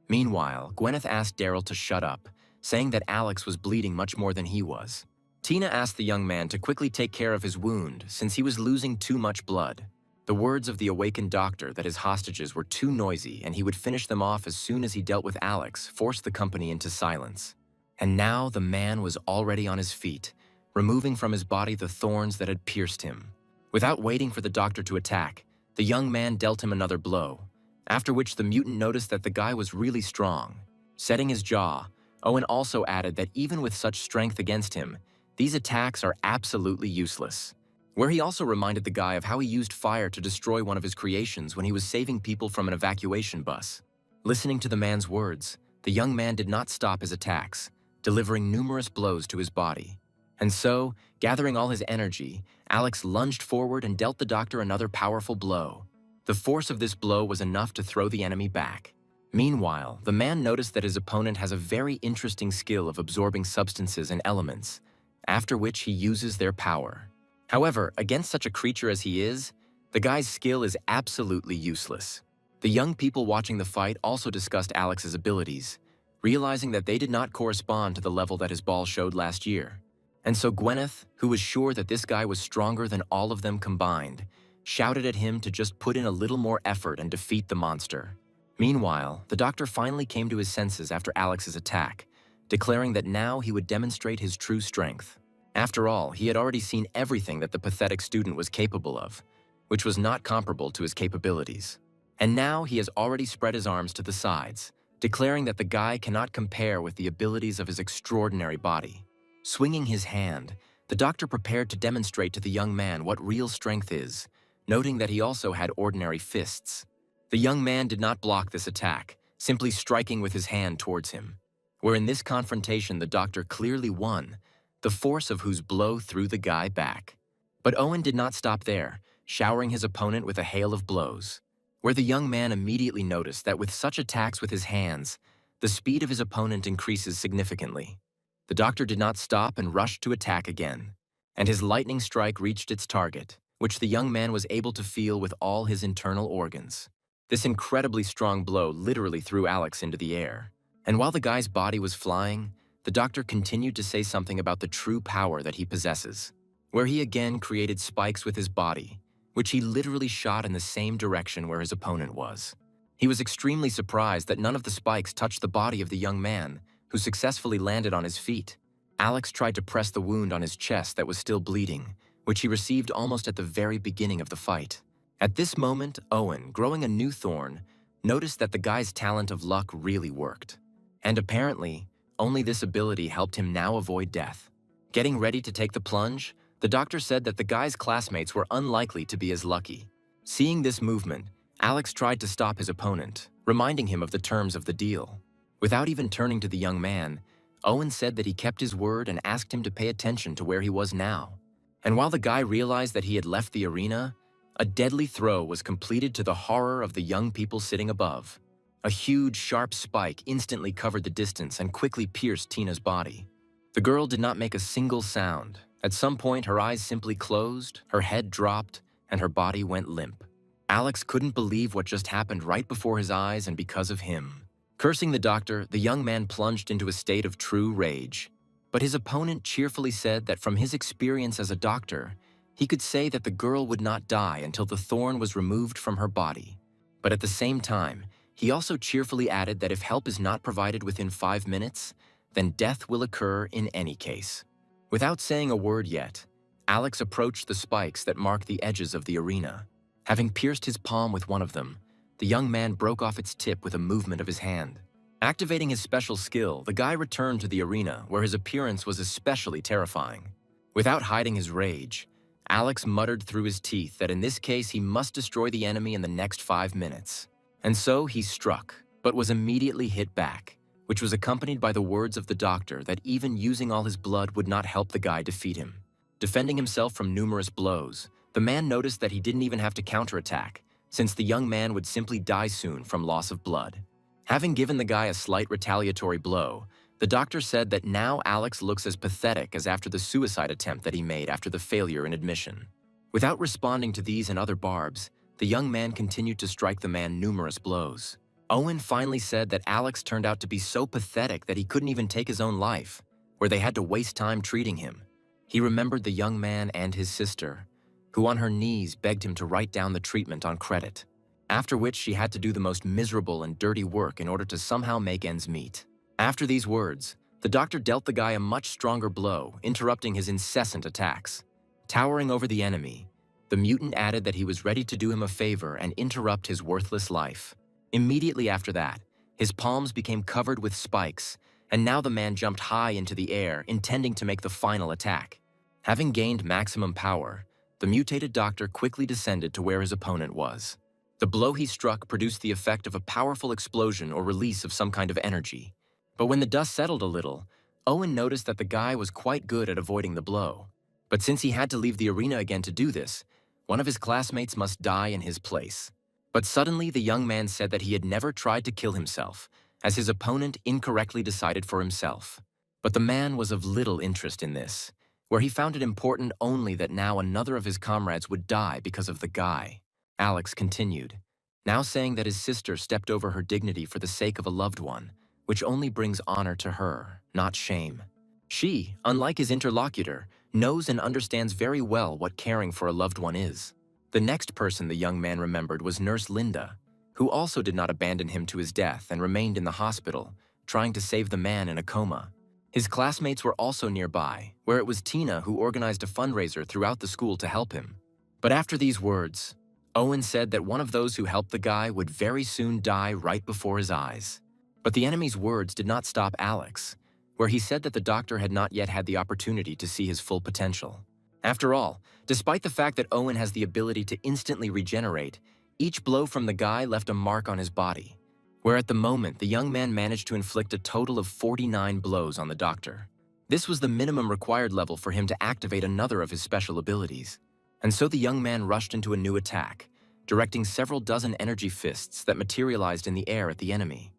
A: Meanwhile, Gwyneth asked Daryl to shut up, saying that Alex was bleeding much more than he was. Tina asked the young man to quickly take care of his wound since he was losing too much blood. The words of the awakened doctor that his hostages were too noisy and he would finish them off as soon as he dealt with Alex forced the company into silence. And now the man was already on his feet, removing from his body the thorns that had pierced him. Without waiting for the doctor to attack, the young man dealt him another blow, after which the mutant noticed that the guy was really strong. Setting his jaw, Owen also added that even with such strength against him, these attacks are absolutely useless. Where he also reminded the guy of how he used fire to destroy one of his creations when he was saving people from an evacuation bus. Listening to the man's words, the young man did not stop his attacks, delivering numerous blows to his body. And so, gathering all his energy, Alex lunged forward and dealt the doctor another powerful blow. The force of this blow was enough to throw the enemy back. Meanwhile, the man noticed that his opponent has a very interesting skill of absorbing substances and elements, after which he uses their power. However, against such a creature as he is, the guy's skill is absolutely useless. The young people watching the fight also discussed Alex's abilities, realizing that they did not correspond to the level that his ball showed last year. And so Gwyneth, who was sure that this guy was stronger than all of them combined, shouted at him to just put in a little more effort and defeat the monster. Meanwhile, the doctor finally came to his senses after Alex's attack, declaring that now he would demonstrate his true strength. After all, he had already seen everything that the pathetic student was capable of, which was not comparable to his capabilities. And now he has already spread his arms to the sides, declaring that the guy cannot compare with the abilities of his extraordinary body. Swinging his hand, the doctor prepared to demonstrate to the young man what real strength is, noting that he also had ordinary fists. The young man did not block this attack, simply striking with his hand towards him. Where in this confrontation the doctor clearly won, the force of whose blow threw the guy back. But Owen did not stop there, showering his opponent with a hail of blows, where the young man immediately noticed that with such attacks with his hands, the speed of his opponent increases significantly. The doctor did not stop and rushed to attack again, and his lightning strike reached its target, which the young man was able to feel with all his internal organs. This incredibly strong blow literally threw Alex into the air, and while the guy's body was flying, the doctor continued to say something about the true power that he possesses, where he again created spikes with his body, which he literally shot in the same direction where his opponent was. He was extremely surprised that none of the spikes touched the body of the young man, who successfully landed on his feet. Alex tried to press the wound on his chest that was still bleeding, which he received almost at the very beginning of the fight. At this moment, Owen, growing a new thorn, noticed that the guy's talent of luck really worked. And apparently, only this ability helped him now avoid death. Getting ready to take the plunge, the doctor said that the guy's classmates were unlikely to be as lucky. Seeing this movement, Alex tried to stop his opponent, reminding him of the terms of the deal. Without even turning to the young man, Owen said that he kept his word and asked him to pay attention to where he was now. And while the guy realized that he had left the arena, a deadly throw was completed to the horror of the young people sitting above. A huge, sharp spike instantly covered the distance and quickly pierced Tina's body. The girl did not make a single sound. At some point, her eyes simply closed, her head dropped, and her body went limp. Alex couldn't believe what just happened right before his eyes and because of him. Cursing the doctor, the young man plunged into a state of true rage. But his opponent cheerfully said that from his experience as a doctor, he could say that the girl would not die until the thorn was removed from her body. But at the same time, he also cheerfully added that if help is not provided within 5 minutes, then death will occur in any case. Without saying a word yet, Alex approached the spikes that marked the edges of the arena. Having pierced his palm with one of them, the young man broke off its tip with a movement of his hand. Activating his special skill, the guy returned to the arena where his appearance was especially terrifying. Without hiding his rage, Alex muttered through his teeth that in this case he must destroy the enemy in the next 5 minutes. And so he struck, but was immediately hit back, which was accompanied by the words of the doctor that even using all his blood would not help the guy defeat him. Defending himself from numerous blows, the man noticed that he didn't even have to counterattack, since the young man would simply die soon from loss of blood. Having given the guy a slight retaliatory blow, The doctor said that now Alex looks as pathetic as after the suicide attempt that he made after the failure in admission. Without responding to these and other barbs, the young man continued to strike the man numerous blows. Owen finally said that Alex turned out to be so pathetic that he couldn't even take his own life, where they had to waste time treating him. He remembered the young man and his sister, who on her knees begged him to write down the treatment on credit, after which she had to do the most miserable and dirty work in order to somehow make ends meet. After these words, the doctor dealt the guy a much stronger blow, interrupting his incessant attacks. Towering over the enemy, the mutant added that he was ready to do him a favor and interrupt his worthless life. Immediately after that, his palms became covered with spikes, and now the man jumped high into the air, intending to make the final attack. Having gained maximum power, the mutated doctor quickly descended to where his opponent was. The blow he struck produced the effect of a powerful explosion or release of some kind of energy. But when the dust settled a little, Owen noticed that the guy was quite good at avoiding the blow. But since he had to leave the arena again to do this, one of his classmates must die in his place. But suddenly the young man said that he had never tried to kill himself, as his opponent incorrectly decided for himself. But the man was of little interest in this, where he found it important only that now another of his comrades would die because of the guy. Alex continued, now saying that his sister stepped over her dignity for the sake of a loved one, which only brings honor to her, not shame. She, unlike his interlocutor, knows and understands very well what caring for a loved one is. The next person the young man remembered was Nurse Linda, who also did not abandon him to his death and remained in the hospital, trying to save the man in a coma. His classmates were also nearby, where it was Tina who organized a fundraiser throughout the school to help him. But after these words, Owen said that one of those who helped the guy would very soon die right before his eyes. But the enemy's words did not stop Alex, where he said that the doctor had not yet had the opportunity to see his full potential. After all, despite the fact that Owen has the ability to instantly regenerate, each blow from the guy left a mark on his body, where at the moment the young man managed to inflict a total of 49 blows on the doctor. This was the minimum required level for him to activate another of his special abilities. And so the young man rushed into a new attack, directing several dozen energy fists that materialized in the air at the enemy.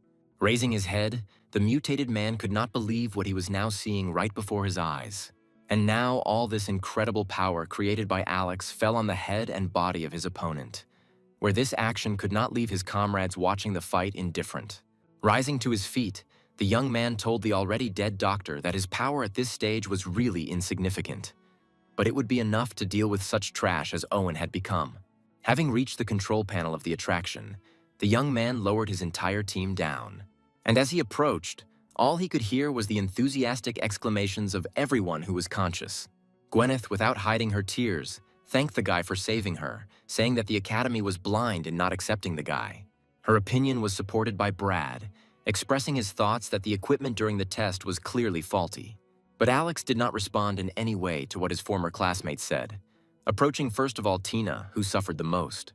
A: Raising his head, the mutated man could not believe what he was now seeing right before his eyes. And now all this incredible power created by Alex fell on the head and body of his opponent, where this action could not leave his comrades watching the fight indifferent. Rising to his feet, the young man told the already dead doctor that his power at this stage was really insignificant, but it would be enough to deal with such trash as Owen had become. Having reached the control panel of the attraction, the young man lowered his entire team down. And as he approached, all he could hear was the enthusiastic exclamations of everyone who was conscious. Gwyneth, without hiding her tears, thanked the guy for saving her, saying that the Academy was blind in not accepting the guy. Her opinion was supported by Brad, expressing his thoughts that the equipment during the test was clearly faulty. But Alex did not respond in any way to what his former classmates said, approaching first of all Tina, who suffered the most.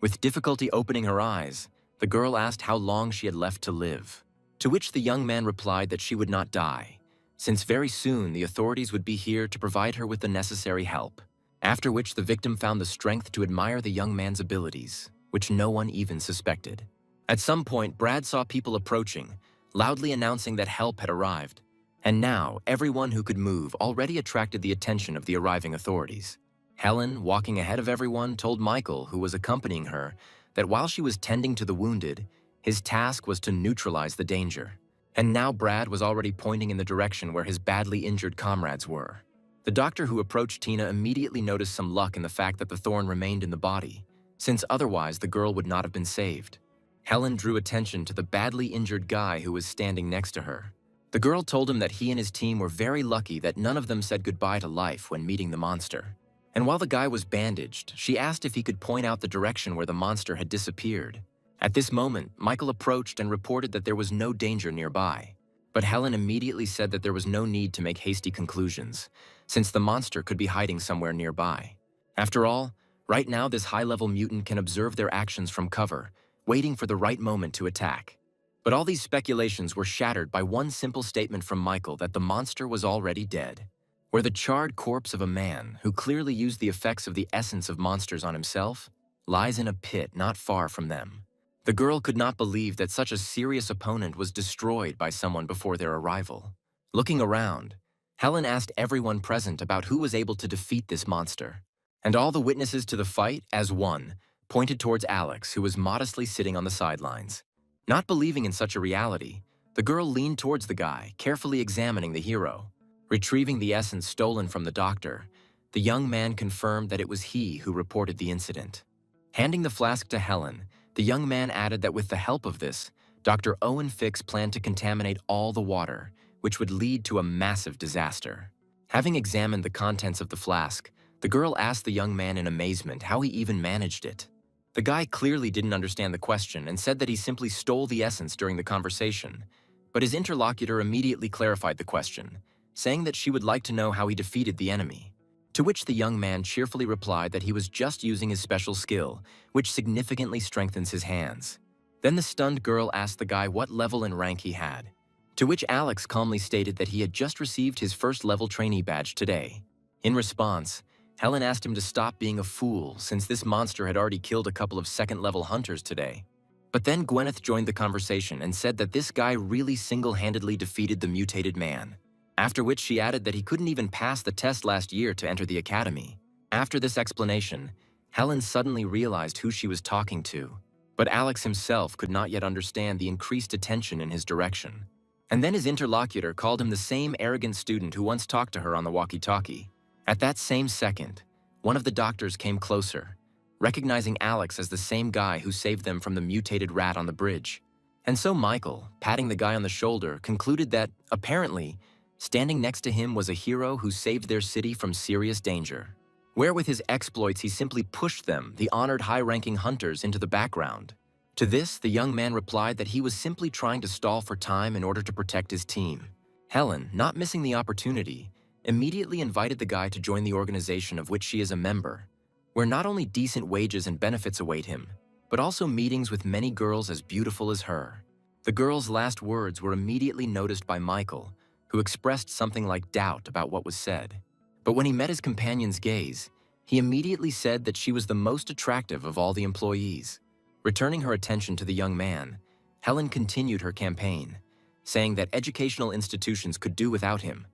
A: With difficulty opening her eyes, the girl asked how long she had left to live, to which the young man replied that she would not die, since very soon the authorities would be here to provide her with the necessary help, after which the victim found the strength to admire the young man's abilities, which no one even suspected. At some point, Brad saw people approaching, loudly announcing that help had arrived, and now everyone who could move already attracted the attention of the arriving authorities. Helen, walking ahead of everyone, told Michael, who was accompanying her, that while she was tending to the wounded, his task was to neutralize the danger. And now Brad was already pointing in the direction where his badly injured comrades were. The doctor who approached Tina immediately noticed some luck in the fact that the thorn remained in the body, since otherwise the girl would not have been saved. Helen drew attention to the badly injured guy who was standing next to her. The girl told him that he and his team were very lucky that none of them said goodbye to life when meeting the monster. And while the guy was bandaged, she asked if he could point out the direction where the monster had disappeared. At this moment, Michael approached and reported that there was no danger nearby. But Helen immediately said that there was no need to make hasty conclusions, since the monster could be hiding somewhere nearby. After all, right now this high-level mutant can observe their actions from cover, waiting for the right moment to attack. But all these speculations were shattered by one simple statement from Michael that the monster was already dead. Where the charred corpse of a man, who clearly used the effects of the essence of monsters on himself, lies in a pit not far from them. The girl could not believe that such a serious opponent was destroyed by someone before their arrival. Looking around, Helen asked everyone present about who was able to defeat this monster. And all the witnesses to the fight, as one, pointed towards Alex, who was modestly sitting on the sidelines. Not believing in such a reality, the girl leaned towards the guy, carefully examining the hero. Retrieving the essence stolen from the doctor, the young man confirmed that it was he who reported the incident. Handing the flask to Helen, the young man added that with the help of this, Dr. Owen Fix planned to contaminate all the water, which would lead to a massive disaster. Having examined the contents of the flask, the girl asked the young man in amazement how he even managed it. The guy clearly didn't understand the question and said that he simply stole the essence during the conversation, but his interlocutor immediately clarified the question, saying that she would like to know how he defeated the enemy. To which the young man cheerfully replied that he was just using his special skill, which significantly strengthens his hands. Then the stunned girl asked the guy what level and rank he had, to which Alex calmly stated that he had just received his first-level trainee badge today. In response, Helen asked him to stop being a fool since this monster had already killed a couple of second-level hunters today. But then Gwyneth joined the conversation and said that this guy really single-handedly defeated the mutated man. After which she added that he couldn't even pass the test last year to enter the academy. After this explanation, Helen suddenly realized who she was talking to, but Alex himself could not yet understand the increased attention in his direction. And then his interlocutor called him the same arrogant student who once talked to her on the walkie-talkie. At that same second, one of the doctors came closer, recognizing Alex as the same guy who saved them from the mutated rat on the bridge. And so Michael, patting the guy on the shoulder, concluded that, apparently, standing next to him was a hero who saved their city from serious danger, where with his exploits he simply pushed them, the honored high-ranking hunters, into the background. To this, the young man replied that he was simply trying to stall for time in order to protect his team. Helen, not missing the opportunity, immediately invited the guy to join the organization of which she is a member, where not only decent wages and benefits await him, but also meetings with many girls as beautiful as her. The girl's last words were immediately noticed by Michael, who expressed something like doubt about what was said. But when he met his companion's gaze, he immediately said that she was the most attractive of all the employees. Returning her attention to the young man, Helen continued her campaign, saying that educational institutions could do without him,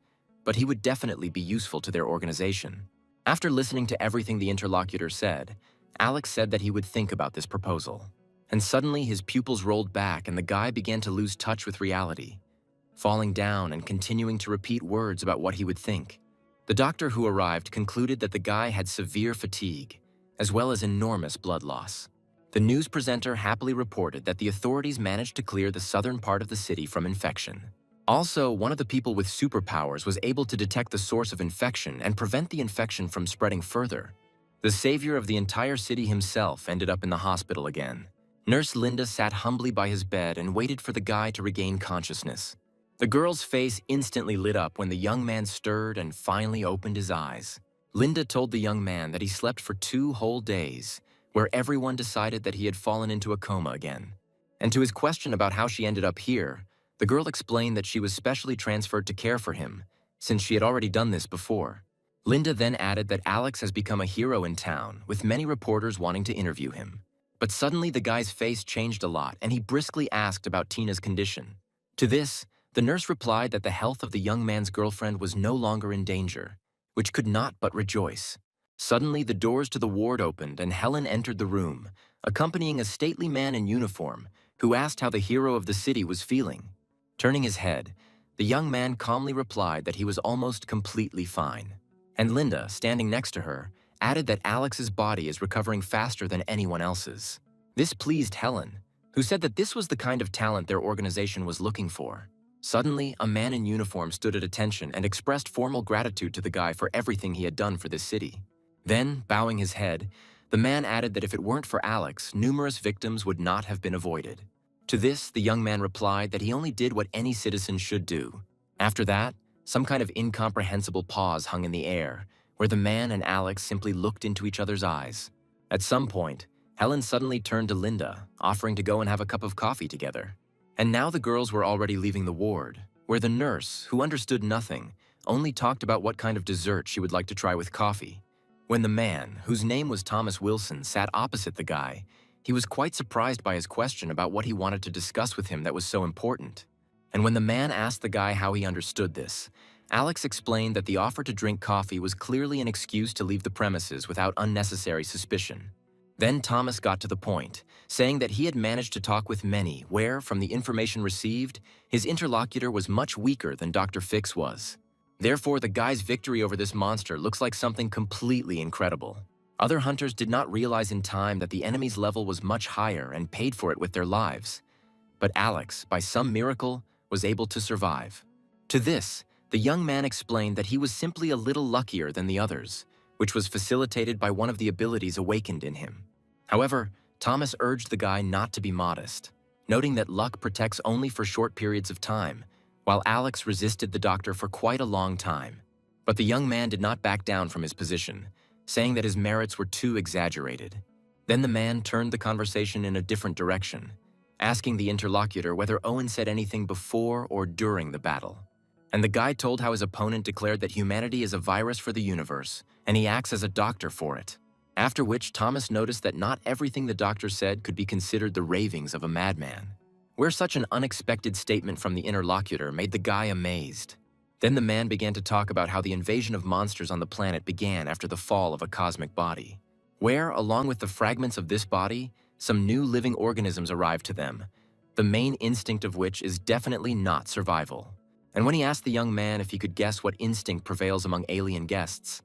A: but he would definitely be useful to their organization. After listening to everything the interlocutor said, Alex said that he would think about this proposal. And suddenly his pupils rolled back and the guy began to lose touch with reality, falling down and continuing to repeat words about what he would think. The doctor who arrived concluded that the guy had severe fatigue, as well as enormous blood loss. The news presenter happily reported that the authorities managed to clear the southern part of the city from infection. Also, one of the people with superpowers was able to detect the source of infection and prevent the infection from spreading further. The savior of the entire city himself ended up in the hospital again. Nurse Linda sat humbly by his bed and waited for the guy to regain consciousness. The girl's face instantly lit up when the young man stirred and finally opened his eyes. Linda told the young man that he slept for 2 whole days, where everyone decided that he had fallen into a coma again. And to his question about how she ended up here, the girl explained that she was specially transferred to care for him, since she had already done this before. Linda then added that Alex has become a hero in town, with many reporters wanting to interview him. But suddenly the guy's face changed a lot, and he briskly asked about Tina's condition. To this, the nurse replied that the health of the young man's girlfriend was no longer in danger, which could not but rejoice. Suddenly, the doors to the ward opened and Helen entered the room, accompanying a stately man in uniform who asked how the hero of the city was feeling. Turning his head, the young man calmly replied that he was almost completely fine. And Linda, standing next to her, added that Alex's body is recovering faster than anyone else's. This pleased Helen, who said that this was the kind of talent their organization was looking for. Suddenly, a man in uniform stood at attention and expressed formal gratitude to the guy for everything he had done for this city. Then, bowing his head, the man added that if it weren't for Alex, numerous victims would not have been avoided. To this, the young man replied that he only did what any citizen should do. After that, some kind of incomprehensible pause hung in the air, where the man and Alex simply looked into each other's eyes. At some point, Helen suddenly turned to Linda, offering to go and have a cup of coffee together. And now the girls were already leaving the ward, where the nurse, who understood nothing, only talked about what kind of dessert she would like to try with coffee. When the man, whose name was Thomas Wilson, sat opposite the guy, He was quite surprised by his question about what he wanted to discuss with him that was so important. And when the man asked the guy how he understood this, Alex explained that the offer to drink coffee was clearly an excuse to leave the premises without unnecessary suspicion. Then Thomas got to the point, saying that he had managed to talk with many where, from the information received, his interlocutor was much weaker than Dr. Fix was. Therefore, the guy's victory over this monster looks like something completely incredible. Other hunters did not realize in time that the enemy's level was much higher and paid for it with their lives. But Alex, by some miracle, was able to survive. To this, the young man explained that he was simply a little luckier than the others, which was facilitated by one of the abilities awakened in him. However, Thomas urged the guy not to be modest, noting that luck protects only for short periods of time, while Alex resisted the doctor for quite a long time. But the young man did not back down from his position, saying that his merits were too exaggerated. Then the man turned the conversation in a different direction, asking the interlocutor whether Owen said anything before or during the battle. And the guy told how his opponent declared that humanity is a virus for the universe, and he acts as a doctor for it. After which, Thomas noticed that not everything the doctor said could be considered the ravings of a madman, where such an unexpected statement from the interlocutor made the guy amazed. Then the man began to talk about how the invasion of monsters on the planet began after the fall of a cosmic body, where, along with the fragments of this body, some new living organisms arrived to them, the main instinct of which is definitely not survival. And when he asked the young man if he could guess what instinct prevails among alien guests,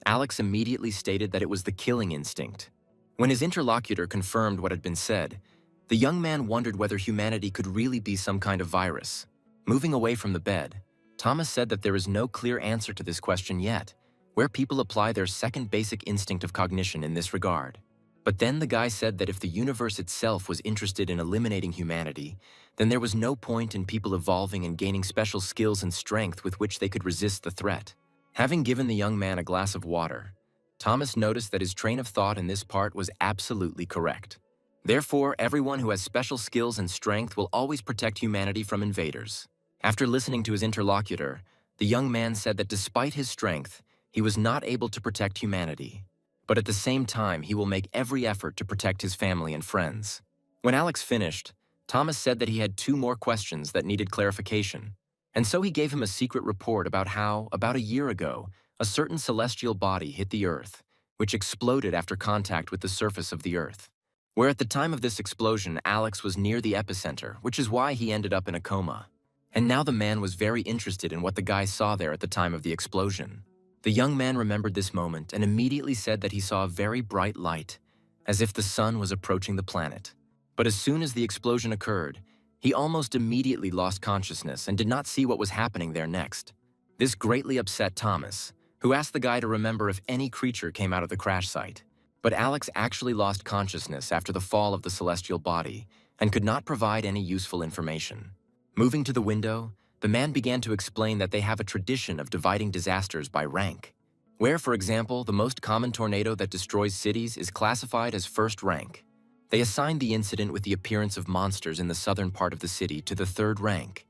A: Alex immediately stated that it was the killing instinct. When his interlocutor confirmed what had been said, the young man wondered whether humanity could really be some kind of virus. Moving away from the bed, Thomas said that there is no clear answer to this question yet, where people apply their second basic instinct of cognition in this regard. But then the guy said that if the universe itself was interested in eliminating humanity, then there was no point in people evolving and gaining special skills and strength with which they could resist the threat. Having given the young man a glass of water, Thomas noticed that his train of thought in this part was absolutely correct. Therefore, everyone who has special skills and strength will always protect humanity from invaders. After listening to his interlocutor, the young man said that despite his strength, he was not able to protect humanity. But at the same time, he will make every effort to protect his family and friends. When Alex finished, Thomas said that he had 2 more questions that needed clarification. And so he gave him a secret report about how, about a year ago, a certain celestial body hit the Earth, which exploded after contact with the surface of the Earth. Where at the time of this explosion, Alex was near the epicenter, which is why he ended up in a coma. And now the man was very interested in what the guy saw there at the time of the explosion. The young man remembered this moment and immediately said that he saw a very bright light, as if the sun was approaching the planet. But as soon as the explosion occurred, he almost immediately lost consciousness and did not see what was happening there next. This greatly upset Thomas, who asked the guy to remember if any creature came out of the crash site. But Alex actually lost consciousness after the fall of the celestial body and could not provide any useful information. Moving to the window, the man began to explain that they have a tradition of dividing disasters by rank, where, for example, the most common tornado that destroys cities is classified as first rank. They assigned the incident with the appearance of monsters in the southern part of the city to the 3rd rank,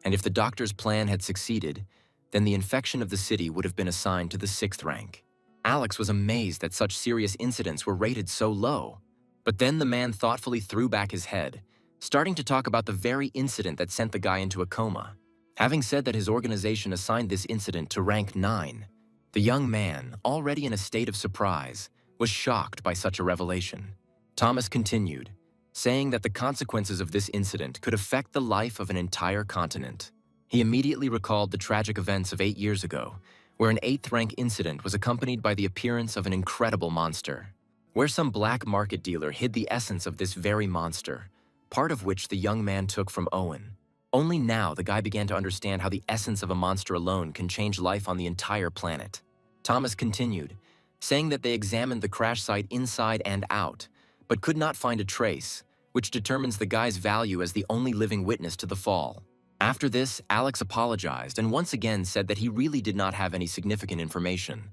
A: and if the doctor's plan had succeeded, then the infection of the city would have been assigned to the 6th rank. Alex was amazed that such serious incidents were rated so low. But then the man thoughtfully threw back his head, starting to talk about the very incident that sent the guy into a coma. Having said that his organization assigned this incident to rank 9, the young man, already in a state of surprise, was shocked by such a revelation. Thomas continued, saying that the consequences of this incident could affect the life of an entire continent. He immediately recalled the tragic events of 8 years ago, where an 8th rank incident was accompanied by the appearance of an incredible monster, where some black market dealer hid the essence of this very monster, part of which the young man took from Owen. Only now the guy began to understand how the essence of a monster alone can change life on the entire planet. Thomas continued, saying that they examined the crash site inside and out, but could not find a trace, which determines the guy's value as the only living witness to the fall. After this, Alex apologized and once again said that he really did not have any significant information.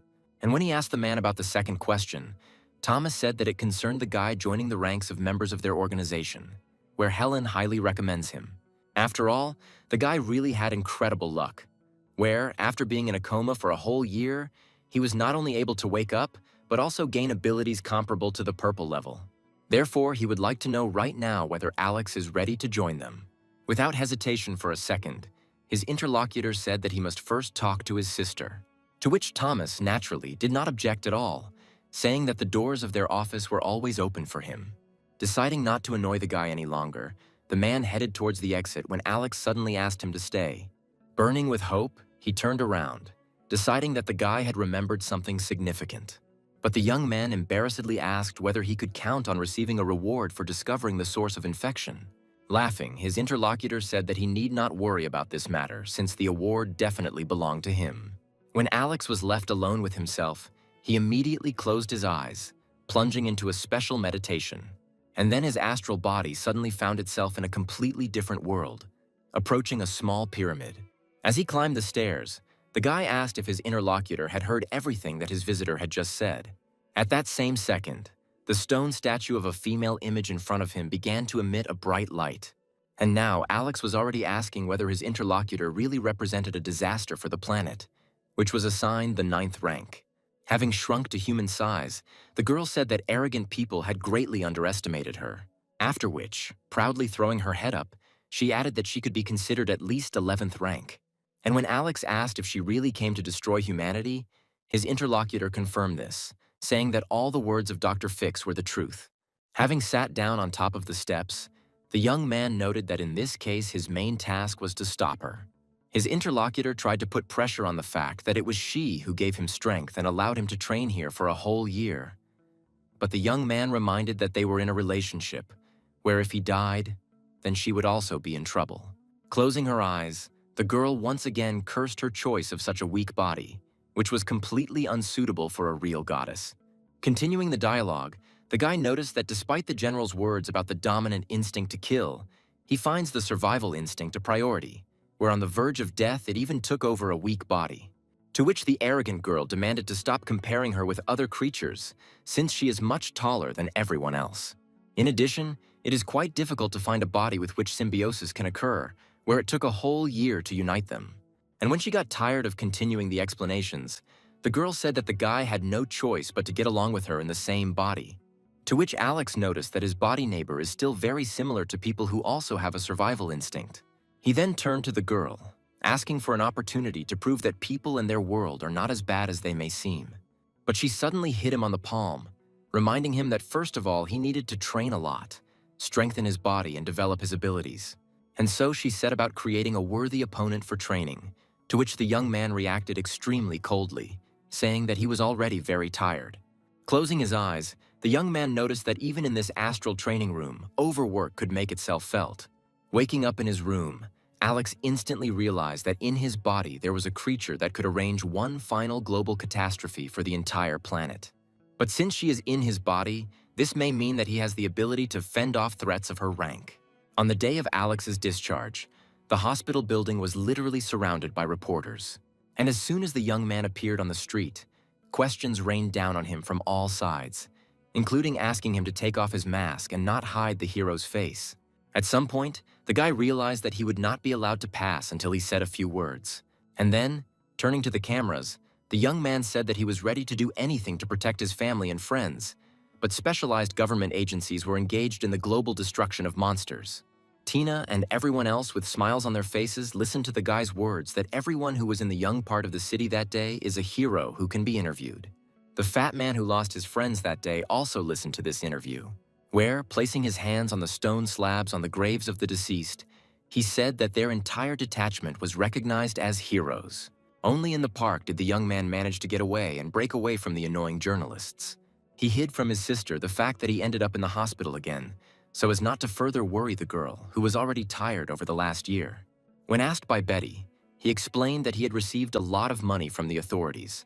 A: And when he asked the man about the second question, Thomas said that it concerned the guy joining the ranks of members of their organization, where Helen highly recommends him. After all, the guy really had incredible luck, where, after being in a coma for a whole year, he was not only able to wake up, but also gain abilities comparable to the purple level. Therefore, he would like to know right now whether Alex is ready to join them. Without hesitation for a second, his interlocutor said that he must first talk to his sister, to which Thomas, naturally, did not object at all, saying that the doors of their office were always open for him. Deciding not to annoy the guy any longer, the man headed towards the exit when Alex suddenly asked him to stay. Burning with hope, he turned around, deciding that the guy had remembered something significant. But the young man embarrassedly asked whether he could count on receiving a reward for discovering the source of infection. Laughing, his interlocutor said that he need not worry about this matter since the award definitely belonged to him. When Alex was left alone with himself, he immediately closed his eyes, plunging into a special meditation. And then his astral body suddenly found itself in a completely different world, approaching a small pyramid. As he climbed the stairs, the guy asked if his interlocutor had heard everything that his visitor had just said. At that same second, the stone statue of a female image in front of him began to emit a bright light. And now Alex was already asking whether his interlocutor really represented a disaster for the planet, which was assigned the 9th rank. Having shrunk to human size, the girl said that arrogant people had greatly underestimated her. After which, proudly throwing her head up, she added that she could be considered at least 11th rank. And when Alex asked if she really came to destroy humanity, his interlocutor confirmed this, saying that all the words of Dr. Fix were the truth. Having sat down on top of the steps, the young man noted that in this case his main task was to stop her. His interlocutor tried to put pressure on the fact that it was she who gave him strength and allowed him to train here for a whole year. But the young man reminded that they were in a relationship, where if he died, then she would also be in trouble. Closing her eyes, the girl once again cursed her choice of such a weak body, which was completely unsuitable for a real goddess. Continuing the dialogue, the guy noticed that despite the general's words about the dominant instinct to kill, he finds the survival instinct a priority, where on the verge of death it even took over a weak body. To which the arrogant girl demanded to stop comparing her with other creatures, since she is much taller than everyone else. In addition, it is quite difficult to find a body with which symbiosis can occur, where it took a whole year to unite them. And when she got tired of continuing the explanations, the girl said that the guy had no choice but to get along with her in the same body. To which Alex noticed that his body neighbor is still very similar to people who also have a survival instinct. He then turned to the girl, asking for an opportunity to prove that people in their world are not as bad as they may seem. But she suddenly hit him on the palm, reminding him that first of all he needed to train a lot, strengthen his body and develop his abilities. And so she set about creating a worthy opponent for training, to which the young man reacted extremely coldly, saying that he was already very tired. Closing his eyes, the young man noticed that even in this astral training room, overwork could make itself felt. Waking up in his room, Alex instantly realized that in his body there was a creature that could arrange one final global catastrophe for the entire planet. But since she is in his body, this may mean that he has the ability to fend off threats of her rank. On the day of Alex's discharge, the hospital building was literally surrounded by reporters. And as soon as the young man appeared on the street, questions rained down on him from all sides, including asking him to take off his mask and not hide the hero's face. At some point, the guy realized that he would not be allowed to pass until he said a few words. And then, turning to the cameras, the young man said that he was ready to do anything to protect his family and friends, but specialized government agencies were engaged in the global destruction of monsters. Tina and everyone else with smiles on their faces listened to the guy's words that everyone who was in the young part of the city that day is a hero who can be interviewed. The fat man who lost his friends that day also listened to this interview, where, placing his hands on the stone slabs on the graves of the deceased, he said that their entire detachment was recognized as heroes. Only in the park did the young man manage to get away and break away from the annoying journalists. He hid from his sister the fact that he ended up in the hospital again, so as not to further worry the girl, who was already tired over the last year. When asked by Betty, he explained that he had received a lot of money from the authorities,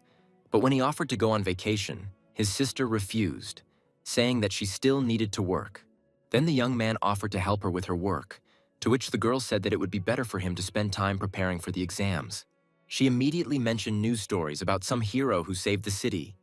A: but when he offered to go on vacation, his sister refused, saying that she still needed to work. Then the young man offered to help her with her work, to which the girl said that it would be better for him to spend time preparing for the exams. She immediately mentioned news stories about some hero who saved the city,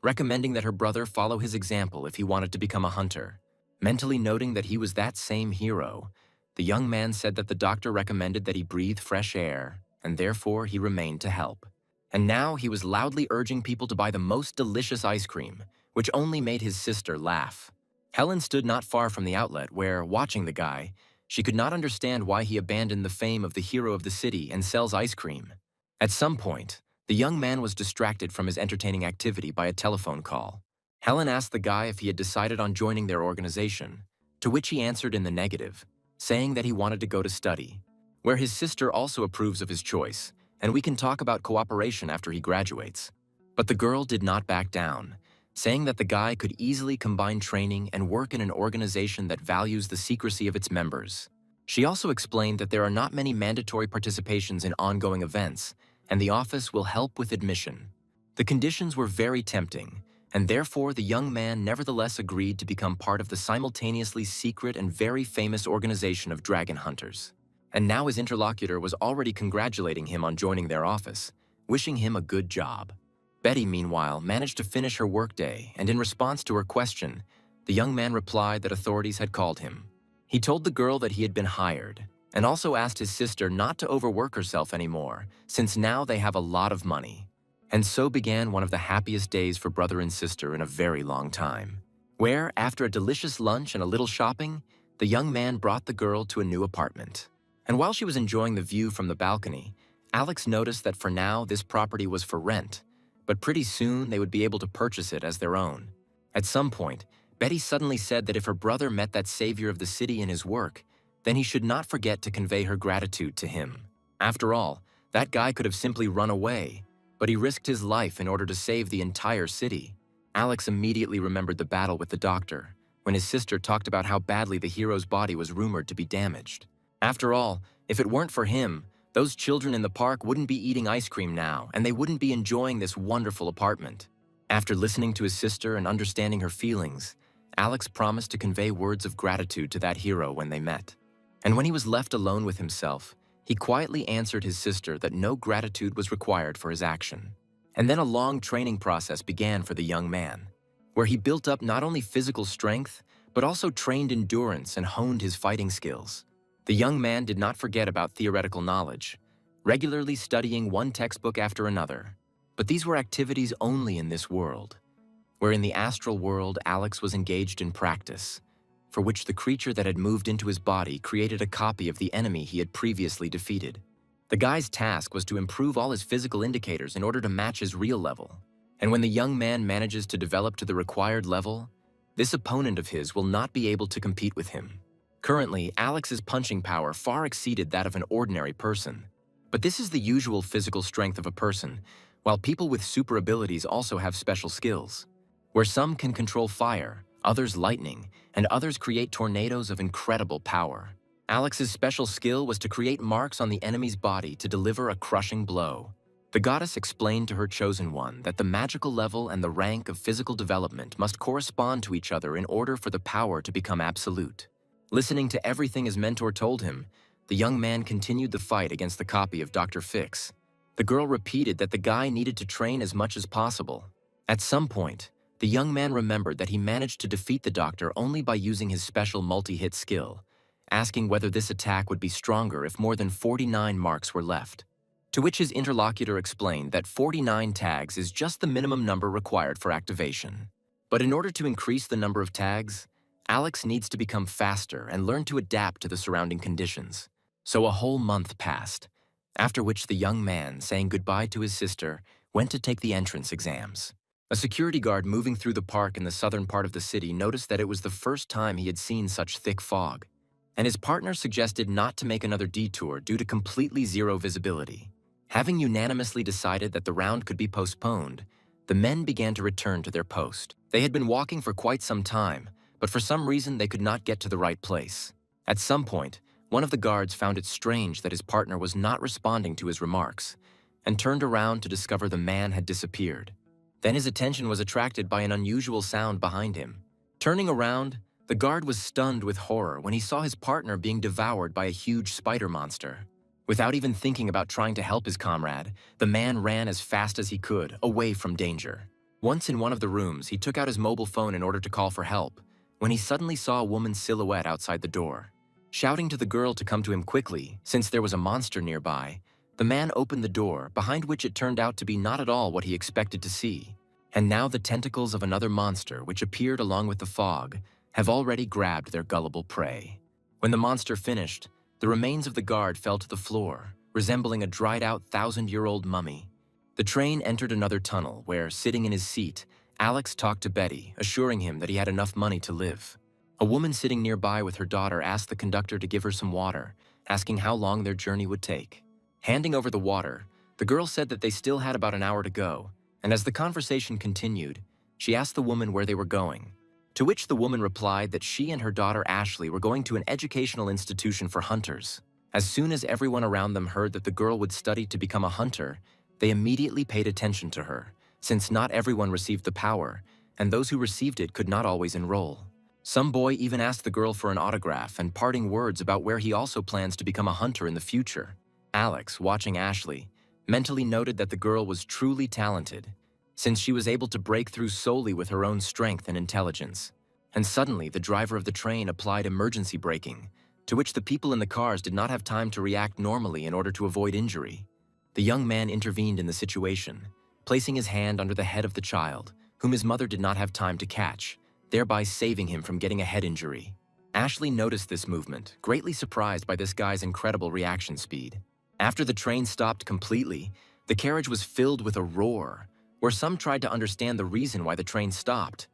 A: recommending that her brother follow his example if he wanted to become a hunter. Mentally noting that he was that same hero, the young man said that the doctor recommended that he breathe fresh air, and therefore he remained to help. And now he was loudly urging people to buy the most delicious ice cream, which only made his sister laugh. Helen stood not far from the outlet where, watching the guy, she could not understand why he abandoned the fame of the hero of the city and sells ice cream. At some point, the young man was distracted from his entertaining activity by a telephone call. Helen asked the guy if he had decided on joining their organization, to which he answered in the negative, saying that he wanted to go to study, where his sister also approves of his choice, and we can talk about cooperation after he graduates. But the girl did not back down, saying that the guy could easily combine training and work in an organization that values the secrecy of its members. She also explained that there are not many mandatory participations in ongoing events, and the office will help with admission. The conditions were very tempting, and therefore the young man nevertheless agreed to become part of the simultaneously secret and very famous organization of dragon hunters. And now his interlocutor was already congratulating him on joining their office, wishing him a good job. Betty, meanwhile, managed to finish her workday, and in response to her question, the young man replied that authorities had called him. He told the girl that he had been hired, and also asked his sister not to overwork herself anymore, since now they have a lot of money. And so began one of the happiest days for brother and sister in a very long time, where, after a delicious lunch and a little shopping, the young man brought the girl to a new apartment. And while she was enjoying the view from the balcony, Alex noticed that for now this property was for rent, but pretty soon they would be able to purchase it as their own. At some point, Betty suddenly said that if her brother met that savior of the city in his work, then he should not forget to convey her gratitude to him. After all, that guy could have simply run away, but he risked his life in order to save the entire city. Alex immediately remembered the battle with the doctor, when his sister talked about how badly the hero's body was rumored to be damaged. After all, if it weren't for him, those children in the park wouldn't be eating ice cream now, and they wouldn't be enjoying this wonderful apartment. After listening to his sister and understanding her feelings, Alex promised to convey words of gratitude to that hero when they met. And when he was left alone with himself, he quietly answered his sister that no gratitude was required for his action. And then a long training process began for the young man, where he built up not only physical strength, but also trained endurance and honed his fighting skills. The young man did not forget about theoretical knowledge, regularly studying one textbook after another. But these were activities only in this world, where in the astral world Alex was engaged in practice, for which the creature that had moved into his body created a copy of the enemy he had previously defeated. The guy's task was to improve all his physical indicators in order to match his real level. And when the young man manages to develop to the required level, this opponent of his will not be able to compete with him. Currently, Alex's punching power far exceeded that of an ordinary person. But this is the usual physical strength of a person, while people with super abilities also have special skills, where some can control fire, others lightning, and others create tornadoes of incredible power. Alex's special skill was to create marks on the enemy's body to deliver a crushing blow. The goddess explained to her chosen one that the magical level and the rank of physical development must correspond to each other in order for the power to become absolute. Listening to everything his mentor told him, the young man continued the fight against the copy of Dr. Fix. The girl repeated that the guy needed to train as much as possible. At some point, the young man remembered that he managed to defeat the doctor only by using his special multi-hit skill, asking whether this attack would be stronger if more than 49 marks were left. To which his interlocutor explained that 49 tags is just the minimum number required for activation. But in order to increase the number of tags, Alex needs to become faster and learn to adapt to the surrounding conditions. So a whole month passed, after which the young man, saying goodbye to his sister, went to take the entrance exams. A security guard moving through the park in the southern part of the city noticed that it was the first time he had seen such thick fog, and his partner suggested not to make another detour due to completely zero visibility. Having unanimously decided that the round could be postponed, the men began to return to their post. They had been walking for quite some time, but for some reason they could not get to the right place. At some point, one of the guards found it strange that his partner was not responding to his remarks, and turned around to discover the man had disappeared. Then his attention was attracted by an unusual sound behind him. Turning around, the guard was stunned with horror when he saw his partner being devoured by a huge spider monster. Without even thinking about trying to help his comrade, the man ran as fast as he could, away from danger. Once in one of the rooms, he took out his mobile phone in order to call for help, when he suddenly saw a woman's silhouette outside the door. Shouting to the girl to come to him quickly, since there was a monster nearby, the man opened the door, behind which it turned out to be not at all what he expected to see. And now the tentacles of another monster, which appeared along with the fog, have already grabbed their gullible prey. When the monster finished, the remains of the guard fell to the floor, resembling a dried-out 1,000-year-old mummy. The train entered another tunnel where, sitting in his seat, Alex talked to Betty, assuring him that he had enough money to live. A woman sitting nearby with her daughter asked the conductor to give her some water, asking how long their journey would take. Handing over the water, the girl said that they still had about an hour to go, and as the conversation continued, she asked the woman where they were going, to which the woman replied that she and her daughter Ashley were going to an educational institution for hunters. As soon as everyone around them heard that the girl would study to become a hunter, they immediately paid attention to her, since not everyone received the power, and those who received it could not always enroll. Some boy even asked the girl for an autograph and parting words about where he also plans to become a hunter in the future. Alex, watching Ashley, mentally noted that the girl was truly talented, since she was able to break through solely with her own strength and intelligence. And suddenly, the driver of the train applied emergency braking, to which the people in the cars did not have time to react normally in order to avoid injury. The young man intervened in the situation, placing his hand under the head of the child, whom his mother did not have time to catch, thereby saving him from getting a head injury. Ashley noticed this movement, greatly surprised by this guy's incredible reaction speed. After the train stopped completely, the carriage was filled with a roar, where some tried to understand the reason why the train stopped.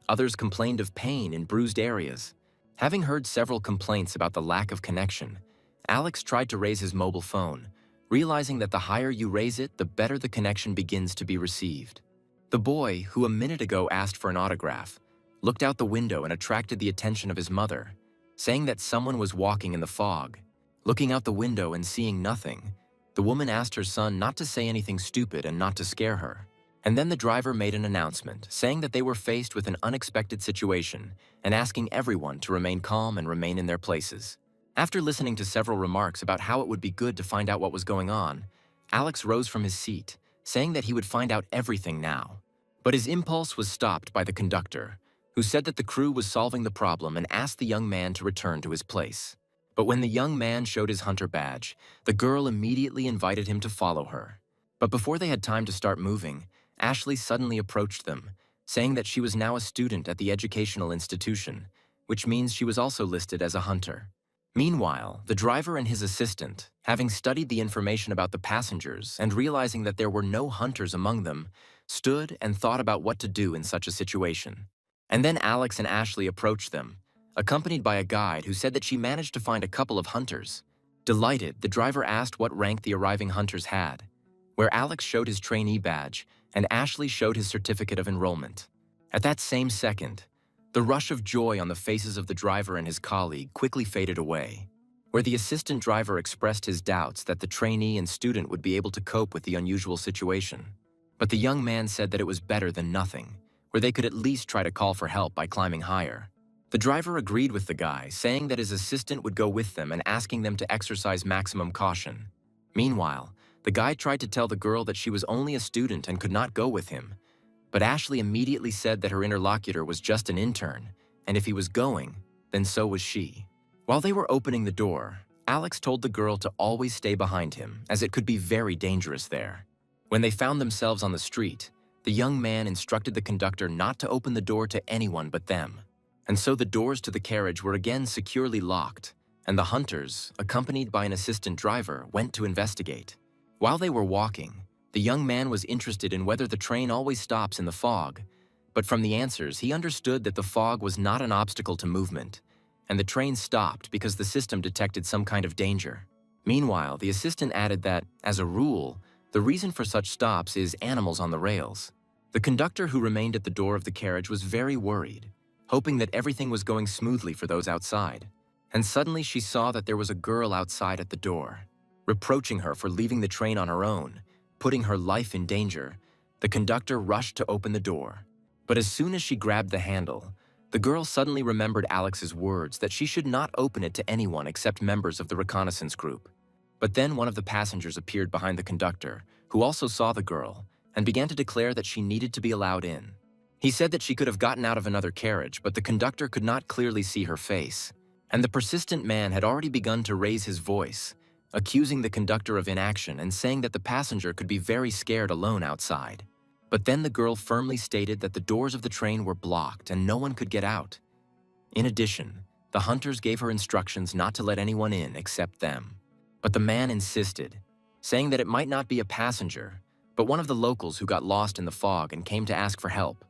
A: Others complained of pain in bruised areas. Having heard several complaints about the lack of connection, Alex tried to raise his mobile phone, realizing that the higher you raise it, the better the connection begins to be received. The boy, who a minute ago asked for an autograph, looked out the window and attracted the attention of his mother, saying that someone was walking in the fog. Looking out the window and seeing nothing, the woman asked her son not to say anything stupid and not to scare her. And then the driver made an announcement, saying that they were faced with an unexpected situation and asking everyone to remain calm and remain in their places. After listening to several remarks about how it would be good to find out what was going on, Alex rose from his seat, saying that he would find out everything now. But his impulse was stopped by the conductor, who said that the crew was solving the problem and asked the young man to return to his place. But when the young man showed his hunter badge, the girl immediately invited him to follow her. But before they had time to start moving, Ashley suddenly approached them, saying that she was now a student at the educational institution, which means she was also listed as a hunter. Meanwhile, the driver and his assistant, having studied the information about the passengers and realizing that there were no hunters among them, stood and thought about what to do in such a situation. And then Alex and Ashley approached them, accompanied by a guide who said that she managed to find a couple of hunters. Delighted, the driver asked what rank the arriving hunters had, where Alex showed his trainee badge and Ashley showed his certificate of enrollment. At that same second, the rush of joy on the faces of the driver and his colleague quickly faded away, where the assistant driver expressed his doubts that the trainee and student would be able to cope with the unusual situation. But the young man said that it was better than nothing, where they could at least try to call for help by climbing higher. The driver agreed with the guy, saying that his assistant would go with them and asking them to exercise maximum caution. Meanwhile, the guy tried to tell the girl that she was only a student and could not go with him, but Ashley immediately said that her interlocutor was just an intern, and if he was going, then so was she. While they were opening the door, Alex told the girl to always stay behind him, as it could be very dangerous there. When they found themselves on the street, the young man instructed the conductor not to open the door to anyone but them. And so the doors to the carriage were again securely locked, and the hunters, accompanied by an assistant driver, went to investigate. While they were walking, the young man was interested in whether the train always stops in the fog, but from the answers he understood that the fog was not an obstacle to movement, and the train stopped because the system detected some kind of danger. Meanwhile, the assistant added that, as a rule, the reason for such stops is animals on the rails. The conductor who remained at the door of the carriage was very worried, hoping that everything was going smoothly for those outside. And suddenly she saw that there was a girl outside at the door. Reproaching her for leaving the train on her own, putting her life in danger, the conductor rushed to open the door. But as soon as she grabbed the handle, the girl suddenly remembered Alex's words that she should not open it to anyone except members of the reconnaissance group. But then one of the passengers appeared behind the conductor, who also saw the girl, and began to declare that she needed to be allowed in. He said that she could have gotten out of another carriage, but the conductor could not clearly see her face, and the persistent man had already begun to raise his voice, accusing the conductor of inaction and saying that the passenger could be very scared alone outside. But then the girl firmly stated that the doors of the train were blocked and no one could get out. In addition, the hunters gave her instructions not to let anyone in except them. But the man insisted, saying that it might not be a passenger, but one of the locals who got lost in the fog and came to ask for help.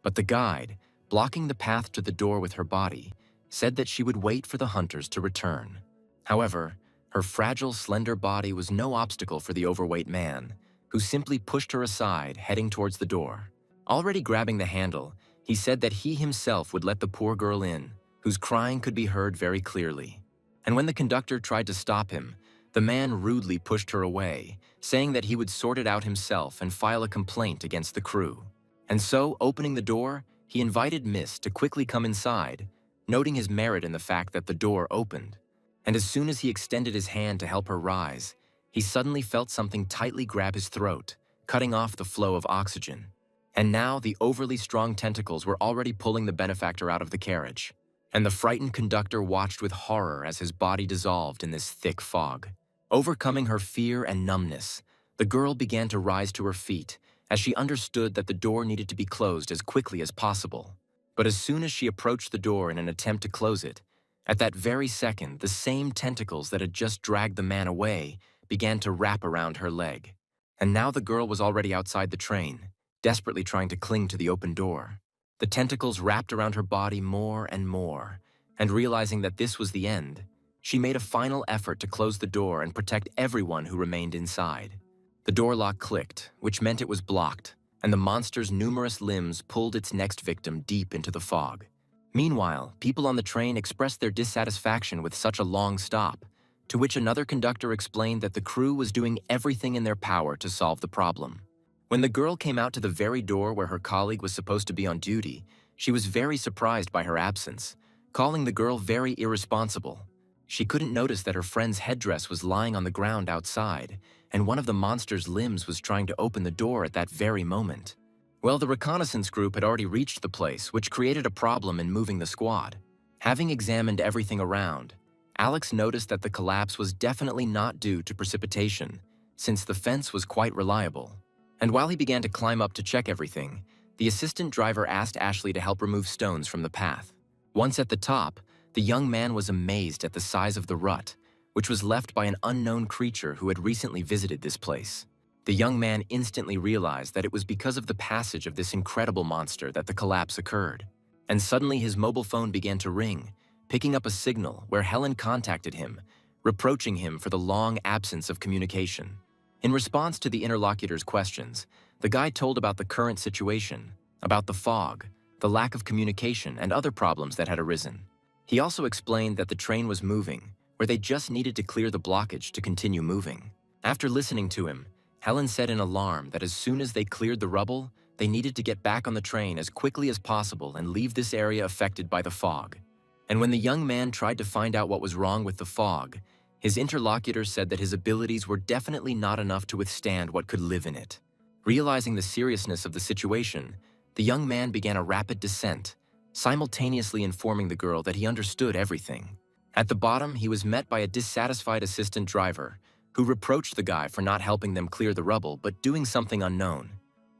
A: But the guide, blocking the path to the door with her body, said that she would wait for the hunters to return. However, her fragile, slender body was no obstacle for the overweight man, who simply pushed her aside, heading towards the door. Already grabbing the handle, he said that he himself would let the poor girl in, whose crying could be heard very clearly. And when the conductor tried to stop him, the man rudely pushed her away, saying that he would sort it out himself and file a complaint against the crew. And so, opening the door, he invited Miss to quickly come inside, noting his merit in the fact that the door opened. And as soon as he extended his hand to help her rise, he suddenly felt something tightly grab his throat, cutting off the flow of oxygen. And now the overly strong tentacles were already pulling the benefactor out of the carriage. And the frightened conductor watched with horror as his body dissolved in this thick fog. Overcoming her fear and numbness, the girl began to rise to her feet as she understood that the door needed to be closed as quickly as possible. But as soon as she approached the door in an attempt to close it, at that very second, the same tentacles that had just dragged the man away began to wrap around her leg. And now the girl was already outside the train, desperately trying to cling to the open door. The tentacles wrapped around her body more and more, and realizing that this was the end, she made a final effort to close the door and protect everyone who remained inside. The door lock clicked, which meant it was blocked, and the monster's numerous limbs pulled its next victim deep into the fog. Meanwhile, people on the train expressed their dissatisfaction with such a long stop, to which another conductor explained that the crew was doing everything in their power to solve the problem. When the girl came out to the very door where her colleague was supposed to be on duty, she was very surprised by her absence, calling the girl very irresponsible. She couldn't notice that her friend's headdress was lying on the ground outside, and one of the monster's limbs was trying to open the door at that very moment. Well, the reconnaissance group had already reached the place, which created a problem in moving the squad. Having examined everything around, Alex noticed that the collapse was definitely not due to precipitation, since the fence was quite reliable. And while he began to climb up to check everything, the assistant driver asked Ashley to help remove stones from the path. Once at the top, the young man was amazed at the size of the rut, which was left by an unknown creature who had recently visited this place. The young man instantly realized that it was because of the passage of this incredible monster that the collapse occurred. And suddenly his mobile phone began to ring, picking up a signal where Helen contacted him, reproaching him for the long absence of communication. In response to the interlocutor's questions, the guy told about the current situation, about the fog, the lack of communication, and other problems that had arisen. He also explained that the train was moving, where they just needed to clear the blockage to continue moving. After listening to him, Helen said in alarm that as soon as they cleared the rubble, they needed to get back on the train as quickly as possible and leave this area affected by the fog. And when the young man tried to find out what was wrong with the fog, his interlocutor said that his abilities were definitely not enough to withstand what could live in it. Realizing the seriousness of the situation, the young man began a rapid descent, simultaneously informing the girl that he understood everything. At the bottom, he was met by a dissatisfied assistant driver, who reproached the guy for not helping them clear the rubble but doing something unknown.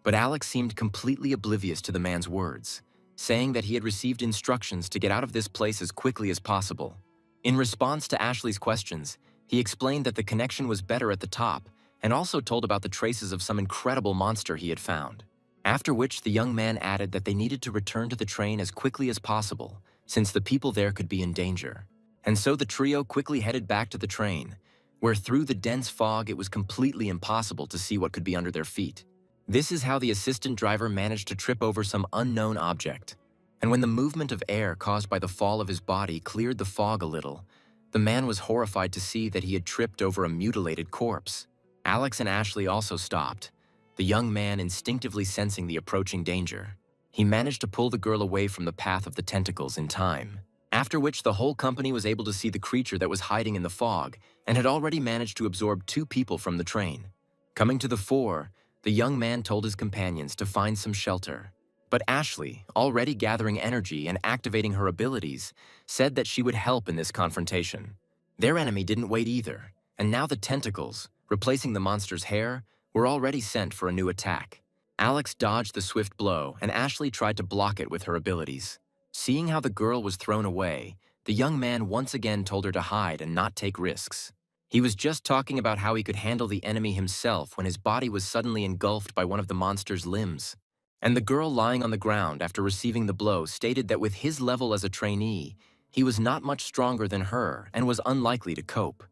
A: But Alex seemed completely oblivious to the man's words, saying that he had received instructions to get out of this place as quickly as possible. In response to Ashley's questions, he explained that the connection was better at the top and also told about the traces of some incredible monster he had found. After which, the young man added that they needed to return to the train as quickly as possible, since the people there could be in danger. And so the trio quickly headed back to the train, where through the dense fog it was completely impossible to see what could be under their feet. This is how the assistant driver managed to trip over some unknown object. And when the movement of air caused by the fall of his body cleared the fog a little, the man was horrified to see that he had tripped over a mutilated corpse. Alex and Ashley also stopped, the young man instinctively sensing the approaching danger. He managed to pull the girl away from the path of the tentacles in time, after which the whole company was able to see the creature that was hiding in the fog and had already managed to absorb 2 people from the train. Coming to the fore, the young man told his companions to find some shelter. But Ashley, already gathering energy and activating her abilities, said that she would help in this confrontation. Their enemy didn't wait either, and now the tentacles, replacing the monster's hair, were already sent for a new attack. Alex dodged the swift blow, and Ashley tried to block it with her abilities. Seeing how the girl was thrown away, the young man once again told her to hide and not take risks. He was just talking about how he could handle the enemy himself when his body was suddenly engulfed by one of the monster's limbs. And the girl lying on the ground after receiving the blow stated that with his level as a trainee, he was not much stronger than her and was unlikely to cope.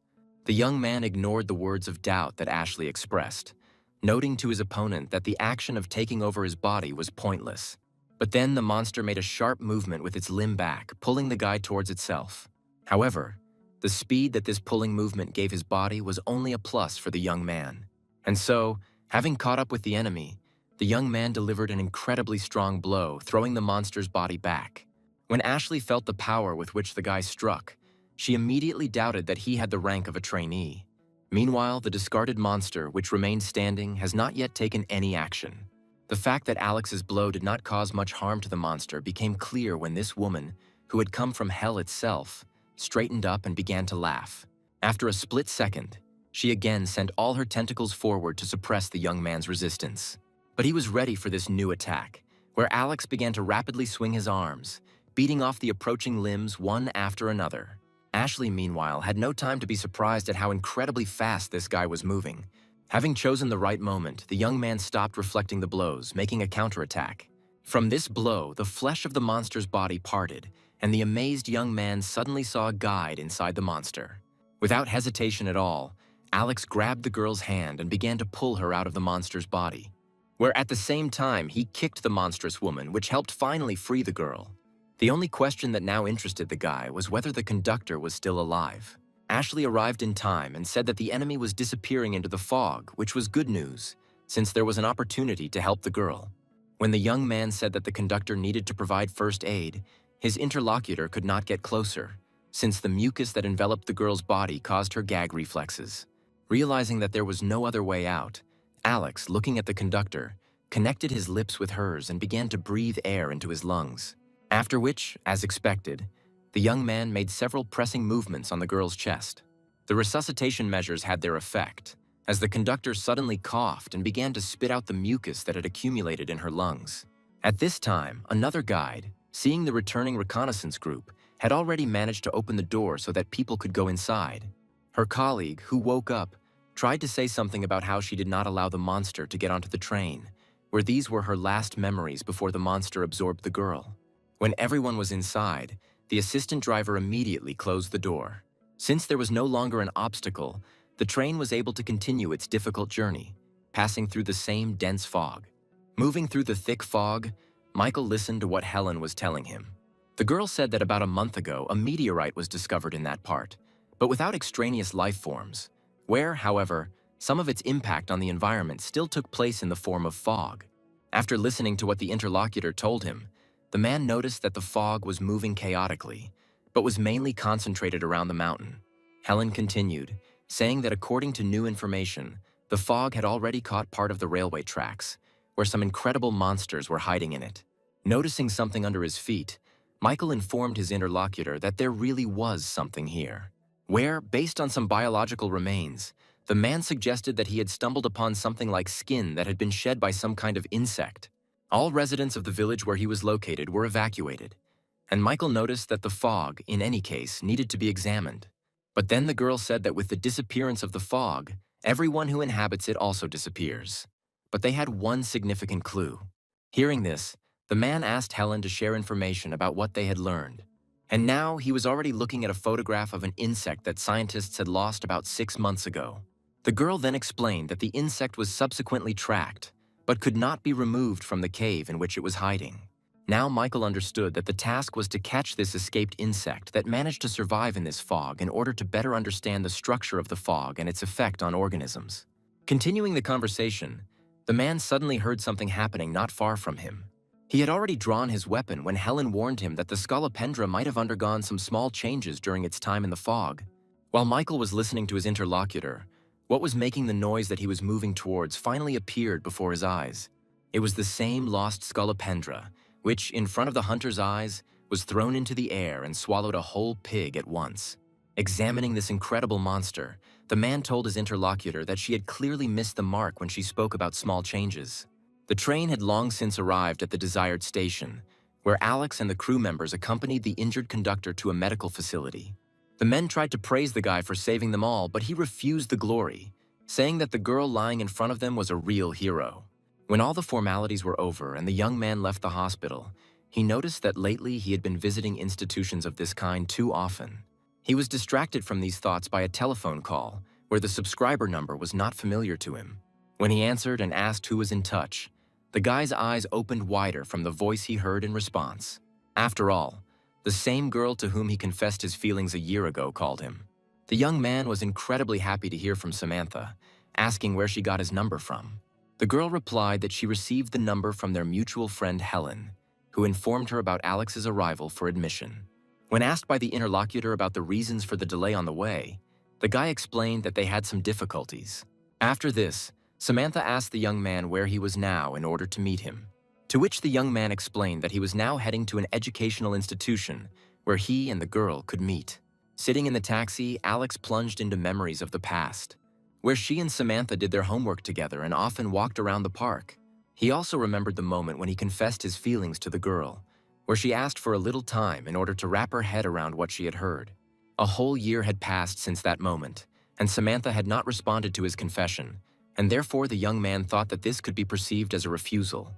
A: The young man ignored the words of doubt that Ashley expressed, noting to his opponent that the action of taking over his body was pointless. But then the monster made a sharp movement with its limb back, pulling the guy towards itself. However, the speed that this pulling movement gave his body was only a plus for the young man. And so, having caught up with the enemy, the young man delivered an incredibly strong blow, throwing the monster's body back. When Ashley felt the power with which the guy struck, she immediately doubted that he had the rank of a trainee. Meanwhile, the discarded monster, which remained standing, has not yet taken any action. The fact that Alex's blow did not cause much harm to the monster became clear when this woman, who had come from hell itself, straightened up and began to laugh. After a split second, she again sent all her tentacles forward to suppress the young man's resistance. But he was ready for this new attack, where Alex began to rapidly swing his arms, beating off the approaching limbs one after another. Ashley, meanwhile, had no time to be surprised at how incredibly fast this guy was moving. Having chosen the right moment, the young man stopped reflecting the blows, making a counterattack. From this blow, the flesh of the monster's body parted, and the amazed young man suddenly saw a guide inside the monster. Without hesitation at all, Alex grabbed the girl's hand and began to pull her out of the monster's body, where at the same time he kicked the monstrous woman, which helped finally free the girl. The only question that now interested the guy was whether the conductor was still alive. Ashley arrived in time and said that the enemy was disappearing into the fog, which was good news, since there was an opportunity to help the girl. When the young man said that the conductor needed to provide first aid, his interlocutor could not get closer, since the mucus that enveloped the girl's body caused her gag reflexes. Realizing that there was no other way out, Alex, looking at the conductor, connected his lips with hers and began to breathe air into his lungs. After which, as expected, the young man made several pressing movements on the girl's chest. The resuscitation measures had their effect, as the conductor suddenly coughed and began to spit out the mucus that had accumulated in her lungs. At this time, another guide, seeing the returning reconnaissance group, had already managed to open the door so that people could go inside. Her colleague, who woke up, tried to say something about how she did not allow the monster to get onto the train, where these were her last memories before the monster absorbed the girl. When everyone was inside, the assistant driver immediately closed the door. Since there was no longer an obstacle, the train was able to continue its difficult journey, passing through the same dense fog. Moving through the thick fog, Michael listened to what Helen was telling him. The girl said that about a month ago, a meteorite was discovered in that part, but without extraneous life forms, where, however, some of its impact on the environment still took place in the form of fog. After listening to what the interlocutor told him, the man noticed that the fog was moving chaotically, but was mainly concentrated around the mountain. Helen continued, saying that according to new information, the fog had already caught part of the railway tracks, where some incredible monsters were hiding in it. Noticing something under his feet, Michael informed his interlocutor that there really was something here, where, based on some biological remains, the man suggested that he had stumbled upon something like skin that had been shed by some kind of insect. All residents of the village where he was located were evacuated, and Michael noticed that the fog, in any case, needed to be examined. But then the girl said that with the disappearance of the fog, everyone who inhabits it also disappears. But they had one significant clue. Hearing this, the man asked Helen to share information about what they had learned. And now he was already looking at a photograph of an insect that scientists had lost about 6 months ago. The girl then explained that the insect was subsequently tracked, but could not be removed from the cave in which it was hiding. Now Michael understood that the task was to catch this escaped insect that managed to survive in this fog in order to better understand the structure of the fog and its effect on organisms. Continuing the conversation, the man suddenly heard something happening not far from him. He had already drawn his weapon when Helen warned him that the scolopendra might have undergone some small changes during its time in the fog. While Michael was listening to his interlocutor, what was making the noise that he was moving towards finally appeared before his eyes. It was the same lost scolopendra, which, in front of the hunter's eyes, was thrown into the air and swallowed a whole pig at once. Examining this incredible monster, the man told his interlocutor that she had clearly missed the mark when she spoke about small changes. The train had long since arrived at the desired station, where Alex and the crew members accompanied the injured conductor to a medical facility. The men tried to praise the guy for saving them all, but he refused the glory, saying that the girl lying in front of them was a real hero. When all the formalities were over and the young man left the hospital, he noticed that lately he had been visiting institutions of this kind too often. He was distracted from these thoughts by a telephone call, where the subscriber number was not familiar to him. When he answered and asked who was in touch, the guy's eyes opened wider from the voice he heard in response. After all, the same girl to whom he confessed his feelings a year ago called him. The young man was incredibly happy to hear from Samantha, asking where she got his number from. The girl replied that she received the number from their mutual friend Helen, who informed her about Alex's arrival for admission. When asked by the interlocutor about the reasons for the delay on the way, the guy explained that they had some difficulties. After this, Samantha asked the young man where he was now in order to meet him, to which the young man explained that he was now heading to an educational institution where he and the girl could meet. Sitting in the taxi, Alex plunged into memories of the past, where she and Samantha did their homework together and often walked around the park. He also remembered the moment when he confessed his feelings to the girl, where she asked for a little time in order to wrap her head around what she had heard. A whole year had passed since that moment, and Samantha had not responded to his confession, and therefore the young man thought that this could be perceived as a refusal.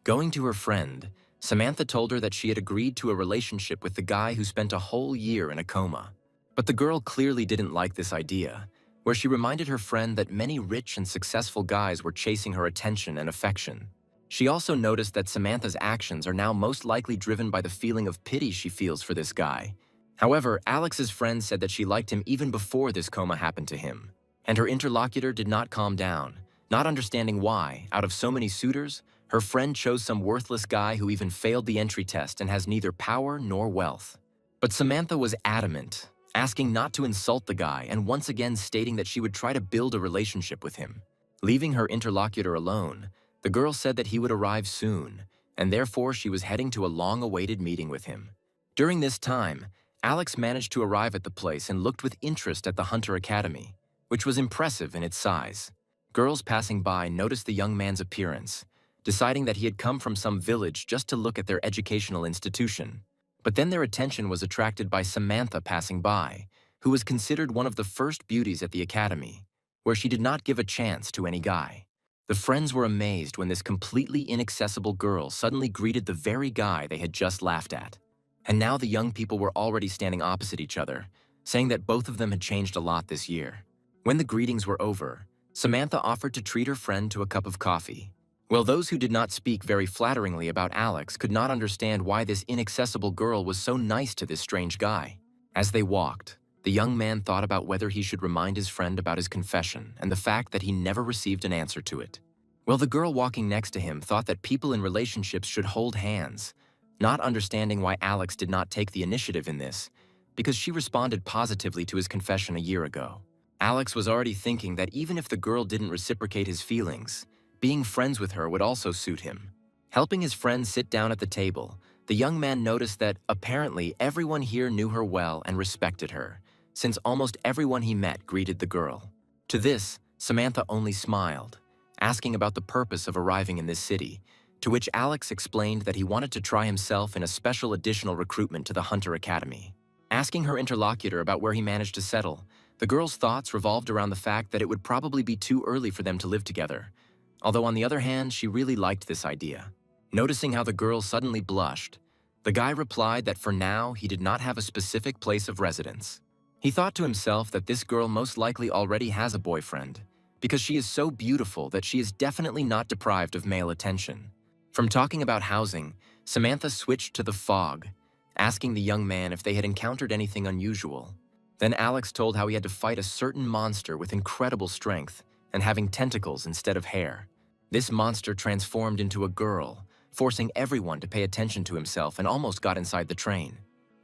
A: Going to her friend, Samantha told her that she had agreed to a relationship with the guy who spent a whole year in a coma. But the girl clearly didn't like this idea, where she reminded her friend that many rich and successful guys were chasing her attention and affection. She also noticed that Samantha's actions are now most likely driven by the feeling of pity she feels for this guy. However, Alex's friend said that she liked him even before this coma happened to him, and her interlocutor did not calm down, not understanding why, out of so many suitors, her friend chose some worthless guy who even failed the entry test and has neither power nor wealth. But Samantha was adamant, asking not to insult the guy and once again stating that she would try to build a relationship with him. Leaving her interlocutor alone, the girl said that he would arrive soon, and therefore she was heading to a long-awaited meeting with him. During this time, Alex managed to arrive at the place and looked with interest at the Hunter Academy, which was impressive in its size. Girls passing by noticed the young man's appearance, deciding that he had come from some village just to look at their educational institution. But then their attention was attracted by Samantha passing by, who was considered one of the first beauties at the academy, where she did not give a chance to any guy. The friends were amazed when this completely inaccessible girl suddenly greeted the very guy they had just laughed at. And now the young people were already standing opposite each other, saying that both of them had changed a lot this year. When the greetings were over, Samantha offered to treat her friend to a cup of coffee. While those who did not speak very flatteringly about Alex could not understand why this inaccessible girl was so nice to this strange guy. As they walked, the young man thought about whether he should remind his friend about his confession and the fact that he never received an answer to it. While the girl walking next to him thought that people in relationships should hold hands, not understanding why Alex did not take the initiative in this, because she responded positively to his confession a year ago. Alex was already thinking that even if the girl didn't reciprocate his feelings, being friends with her would also suit him. Helping his friend sit down at the table, the young man noticed that apparently everyone here knew her well and respected her, since almost everyone he met greeted the girl. To this, Samantha only smiled, asking about the purpose of arriving in this city, to which Alex explained that he wanted to try himself in a special additional recruitment to the Hunter Academy. Asking her interlocutor about where he managed to settle, the girl's thoughts revolved around the fact that it would probably be too early for them to live together, although on the other hand, she really liked this idea. Noticing how the girl suddenly blushed, the guy replied that for now he did not have a specific place of residence. He thought to himself that this girl most likely already has a boyfriend, because she is so beautiful that she is definitely not deprived of male attention. From talking about housing, Samantha switched to the fog, asking the young man if they had encountered anything unusual. Then Alex told how he had to fight a certain monster with incredible strength and having tentacles instead of hair. This monster transformed into a girl, forcing everyone to pay attention to himself, and almost got inside the train.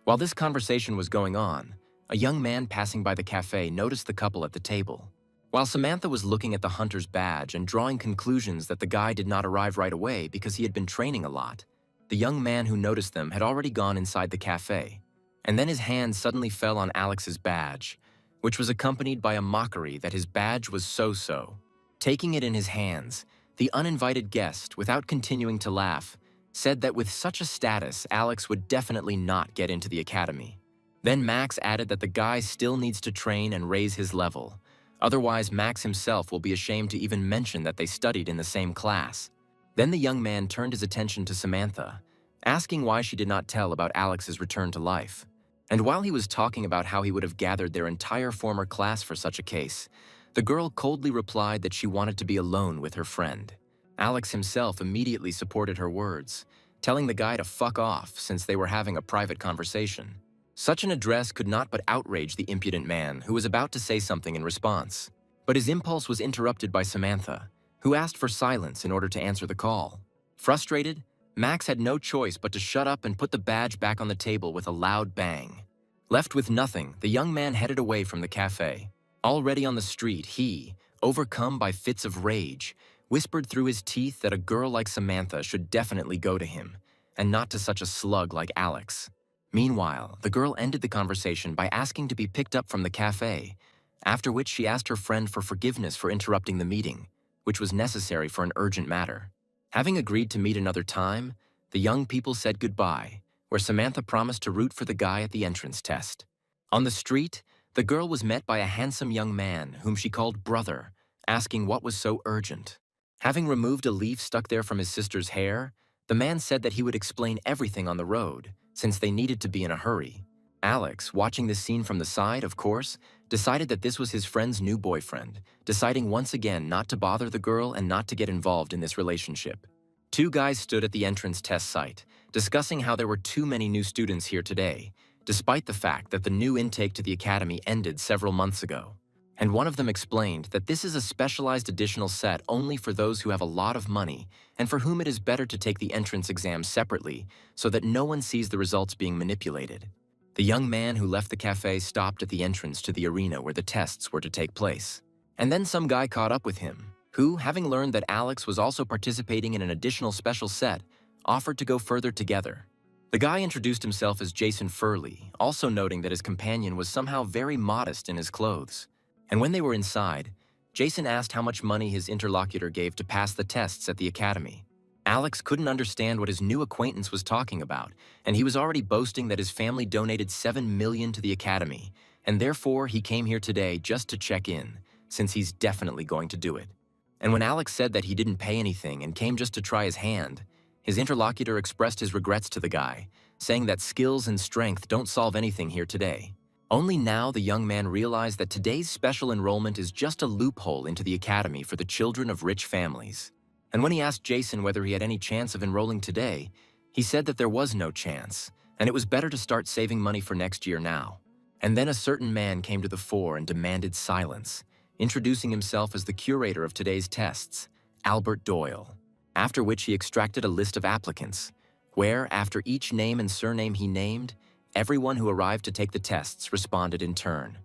A: While this conversation was going on, a young man passing by the cafe noticed the couple at the table. While Samantha was looking at the hunter's badge and drawing conclusions that the guy did not arrive right away because he had been training a lot, the young man who noticed them had already gone inside the cafe. And then his hand suddenly fell on Alex's badge, which was accompanied by a mockery that his badge was so-so. Taking it in his hands, the uninvited guest, without continuing to laugh, said that with such a status, Alex would definitely not get into the academy. Then Max added that the guy still needs to train and raise his level. Otherwise, Max himself will be ashamed to even mention that they studied in the same class. Then the young man turned his attention to Samantha, asking why she did not tell about Alex's return to life. And while he was talking about how he would have gathered their entire former class for such a case, the girl coldly replied that she wanted to be alone with her friend. Alex himself immediately supported her words, telling the guy to fuck off since they were having a private conversation. Such an address could not but outrage the impudent man who was about to say something in response. But his impulse was interrupted by Samantha, who asked for silence in order to answer the call. Frustrated, Max had no choice but to shut up and put the badge back on the table with a loud bang. Left with nothing, the young man headed away from the cafe. Already on the street, he, overcome by fits of rage, whispered through his teeth that a girl like Samantha should definitely go to him, and not to such a slug like Alex. Meanwhile, the girl ended the conversation by asking to be picked up from the cafe, after which she asked her friend for forgiveness for interrupting the meeting, which was necessary for an urgent matter. Having agreed to meet another time, the young people said goodbye, where Samantha promised to root for the guy at the entrance test. On the street, the girl was met by a handsome young man whom she called brother, asking what was so urgent. Having removed a leaf stuck there from his sister's hair, the man said that he would explain everything on the road, since they needed to be in a hurry. Alex, watching this scene from the side, of course, decided that this was his friend's new boyfriend, deciding once again not to bother the girl and not to get involved in this relationship. Two guys stood at the entrance test site, discussing how there were too many new students here today, despite the fact that the new intake to the academy ended several months ago. And one of them explained that this is a specialized additional set only for those who have a lot of money and for whom it is better to take the entrance exam separately so that no one sees the results being manipulated. The young man who left the cafe stopped at the entrance to the arena where the tests were to take place. And then some guy caught up with him, who, having learned that Alex was also participating in an additional special set, offered to go further together. The guy introduced himself as Jason Furley, also noting that his companion was somehow very modest in his clothes. And when they were inside, Jason asked how much money his interlocutor gave to pass the tests at the academy. Alex couldn't understand what his new acquaintance was talking about, and he was already boasting that his family donated $7 million to the academy, and therefore he came here today just to check in, since he's definitely going to do it. And when Alex said that he didn't pay anything and came just to try his hand, his interlocutor expressed his regrets to the guy, saying that skills and strength don't solve anything here today. Only now the young man realized that today's special enrollment is just a loophole into the academy for the children of rich families. And when he asked Jason whether he had any chance of enrolling today, he said that there was no chance, and it was better to start saving money for next year now. And then a certain man came to the fore and demanded silence, introducing himself as the curator of today's tests, Albert Doyle, after which he extracted a list of applicants, where, after each name and surname he named, everyone who arrived to take the tests responded in turn.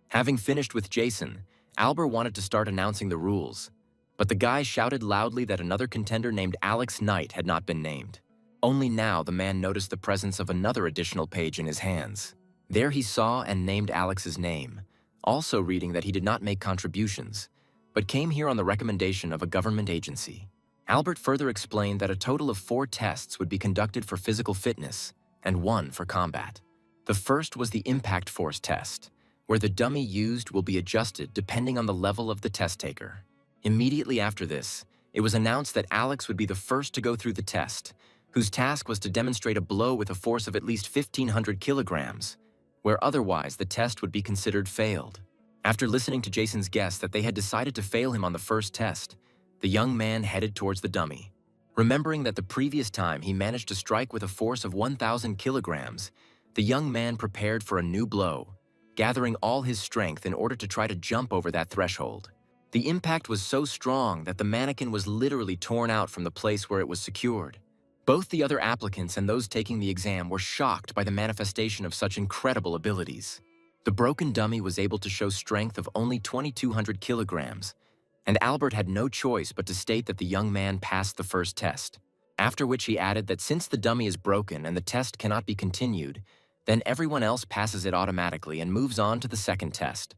A: Having finished with Jason, Albert wanted to start announcing the rules, but the guy shouted loudly that another contender named Alex Knight had not been named. Only now the man noticed the presence of another additional page in his hands. There he saw and named Alex's name, also reading that he did not make contributions, but came here on the recommendation of a government agency. Albert further explained that a total of 4 tests would be conducted for physical fitness and 1 for combat. The first was the impact force test, where the dummy used will be adjusted depending on the level of the test taker. Immediately after this, it was announced that Alex would be the first to go through the test, whose task was to demonstrate a blow with a force of at least 1,500 kilograms, where otherwise the test would be considered failed. After listening to Jason's guess that they had decided to fail him on the first test, the young man headed towards the dummy. Remembering that the previous time he managed to strike with a force of 1,000 kilograms, the young man prepared for a new blow, gathering all his strength in order to try to jump over that threshold. The impact was so strong that the mannequin was literally torn out from the place where it was secured. Both the other applicants and those taking the exam were shocked by the manifestation of such incredible abilities. The broken dummy was able to show strength of only 2,200 kilograms, and Albert had no choice but to state that the young man passed the first test, after which he added that since the dummy is broken and the test cannot be continued, then everyone else passes it automatically and moves on to the second test,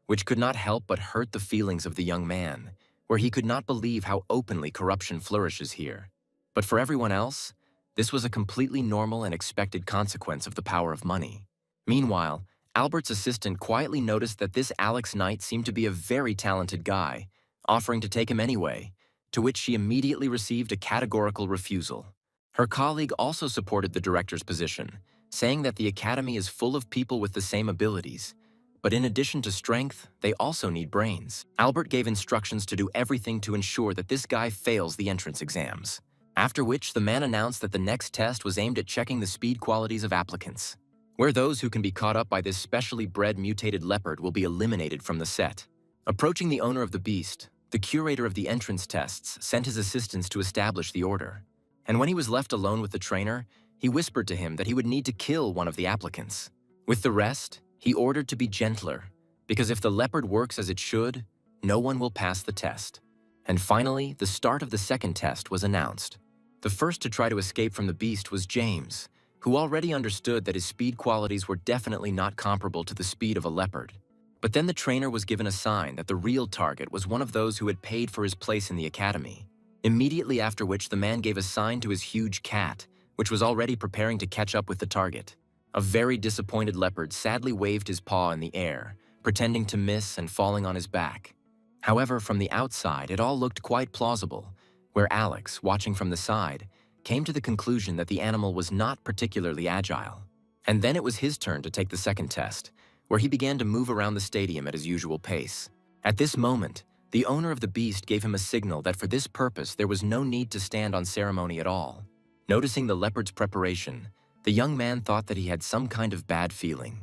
A: which could not help but hurt the feelings of the young man, where he could not believe how openly corruption flourishes here. But for everyone else, This was a completely normal and expected consequence of the power of money. Meanwhile, Albert's assistant quietly noticed that this Alex Knight seemed to be a very talented guy, offering to take him anyway, to which she immediately received a categorical refusal. Her colleague also supported the director's position, saying that the academy is full of people with the same abilities, but in addition to strength, they also need brains. Albert gave instructions to do everything to ensure that this guy fails the entrance exams. After which, the man announced that the next test was aimed at checking the speed qualities of applicants, where those who can be caught up by this specially bred mutated leopard will be eliminated from the set. Approaching the owner of the beast, the curator of the entrance tests sent his assistants to establish the order. And when he was left alone with the trainer, he whispered to him that he would need to kill one of the applicants. With the rest, he ordered to be gentler, because if the leopard works as it should, no one will pass the test. And finally, the start of the second test was announced. The first to try to escape from the beast was James, who already understood that his speed qualities were definitely not comparable to the speed of a leopard. But then the trainer was given a sign that the real target was one of those who had paid for his place in the academy. Immediately after which, the man gave a sign to his huge cat, which was already preparing to catch up with the target. A very disappointed leopard sadly waved his paw in the air, pretending to miss and falling on his back. However, from the outside, it all looked quite plausible, where Alex, watching from the side, came to the conclusion that the animal was not particularly agile. And then it was his turn to take the second test, where he began to move around the stadium at his usual pace. At this moment, the owner of the beast gave him a signal that for this purpose there was no need to stand on ceremony at all. Noticing the leopard's preparation, the young man thought that he had some kind of bad feeling.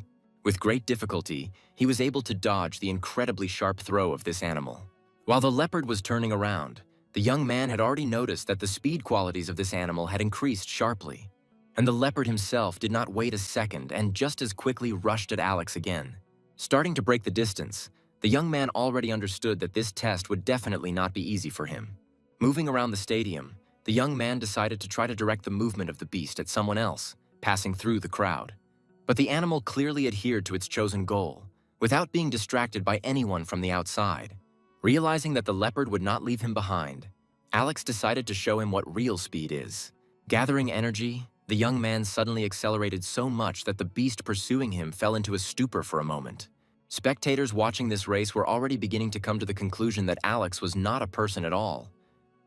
A: With great difficulty, he was able to dodge the incredibly sharp throw of this animal. While the leopard was turning around, the young man had already noticed that the speed qualities of this animal had increased sharply. And the leopard himself did not wait a second and just as quickly rushed at Alex again. Starting to break the distance, the young man already understood that this test would definitely not be easy for him. Moving around the stadium, the young man decided to try to direct the movement of the beast at someone else, passing through the crowd. But the animal clearly adhered to its chosen goal, without being distracted by anyone from the outside. Realizing that the leopard would not leave him behind, Alex decided to show him what real speed is. Gathering energy, the young man suddenly accelerated so much that the beast pursuing him fell into a stupor for a moment. Spectators watching this race were already beginning to come to the conclusion that Alex was not a person at all.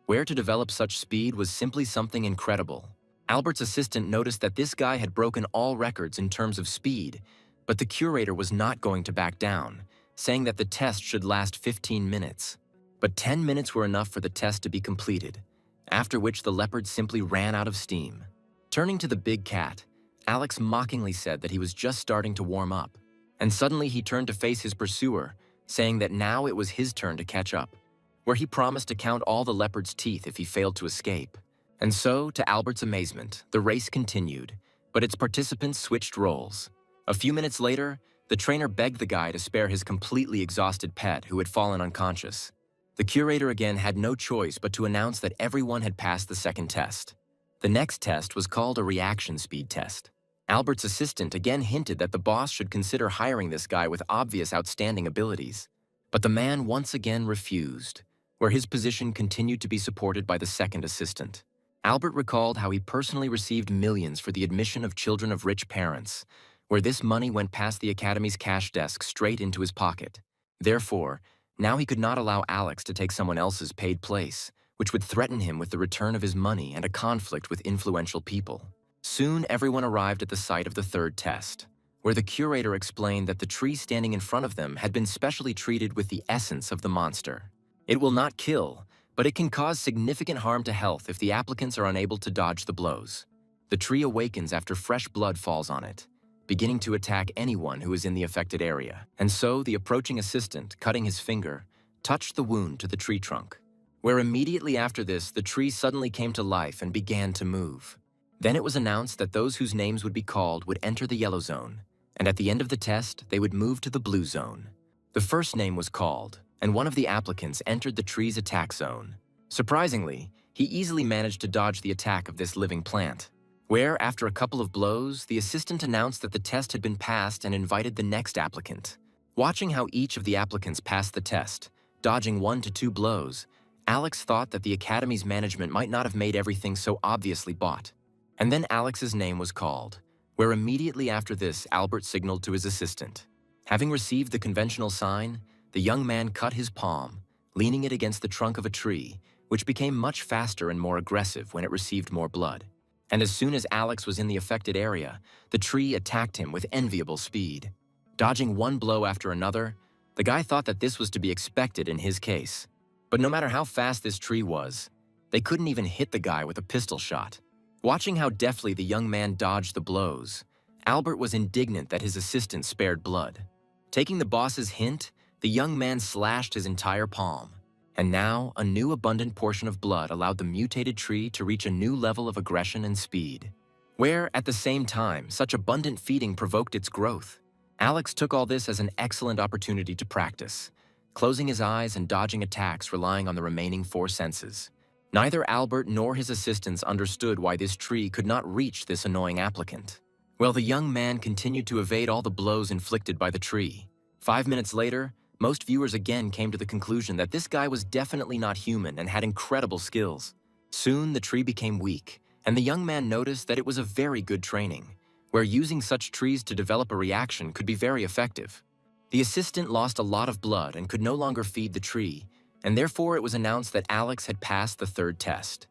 A: Where to develop such speed was simply something incredible. Albert's assistant noticed that this guy had broken all records in terms of speed, but the curator was not going to back down, saying that the test should last 15 minutes. But 10 minutes were enough for the test to be completed, after which the leopard simply ran out of steam. Turning to the big cat, Alex mockingly said that he was just starting to warm up, and suddenly he turned to face his pursuer, saying that now it was his turn to catch up, where he promised to count all the leopard's teeth if he failed to escape. And so, to Albert's amazement, the race continued, but its participants switched roles. A few minutes later, the trainer begged the guy to spare his completely exhausted pet who had fallen unconscious. The curator again had no choice but to announce that everyone had passed the second test. The next test was called a reaction speed test. Albert's assistant again hinted that the boss should consider hiring this guy with obvious outstanding abilities. But the man once again refused, where his position continued to be supported by the second assistant. Albert recalled how he personally received millions for the admission of children of rich parents, where this money went past the academy's cash desk straight into his pocket. Therefore, now he could not allow Alex to take someone else's paid place, which would threaten him with the return of his money and a conflict with influential people. Soon, everyone arrived at the site of the third test, where the curator explained that the tree standing in front of them had been specially treated with the essence of the monster. It will not kill, but it can cause significant harm to health if the applicants are unable to dodge the blows. The tree awakens after fresh blood falls on it, beginning to attack anyone who is in the affected area. And so, the approaching assistant, cutting his finger, touched the wound to the tree trunk, where immediately after this, the tree suddenly came to life and began to move. Then it was announced that those whose names would be called would enter the yellow zone, and at the end of the test, they would move to the blue zone. The first name was called, and one of the applicants entered the tree's attack zone. Surprisingly, he easily managed to dodge the attack of this living plant, where, after a couple of blows, the assistant announced that the test had been passed and invited the next applicant. Watching how each of the applicants passed the test, dodging 1 to 2 blows, Alex thought that the academy's management might not have made everything so obviously bought. And then Alex's name was called, where immediately after this, Albert signaled to his assistant. Having received the conventional sign, the young man cut his palm, leaning it against the trunk of a tree, which became much faster and more aggressive when it received more blood. And as soon as Alex was in the affected area, the tree attacked him with enviable speed. Dodging one blow after another, the guy thought that this was to be expected in his case. But no matter how fast this tree was, they couldn't even hit the guy with a pistol shot. Watching how deftly the young man dodged the blows, Albert was indignant that his assistant spared blood. Taking the boss's hint, the young man slashed his entire palm. And now, a new abundant portion of blood allowed the mutated tree to reach a new level of aggression and speed. Where, at the same time, such abundant feeding provoked its growth. Alex took all this as an excellent opportunity to practice, closing his eyes and dodging attacks relying on the remaining 4 senses. Neither Albert nor his assistants understood why this tree could not reach this annoying applicant. Well, the young man continued to evade all the blows inflicted by the tree. 5 minutes later, most viewers again came to the conclusion that this guy was definitely not human and had incredible skills. Soon, the tree became weak, and the young man noticed that it was a very good training, where using such trees to develop a reaction could be very effective. The assistant lost a lot of blood and could no longer feed the tree, and therefore it was announced that Alex had passed the 3rd test.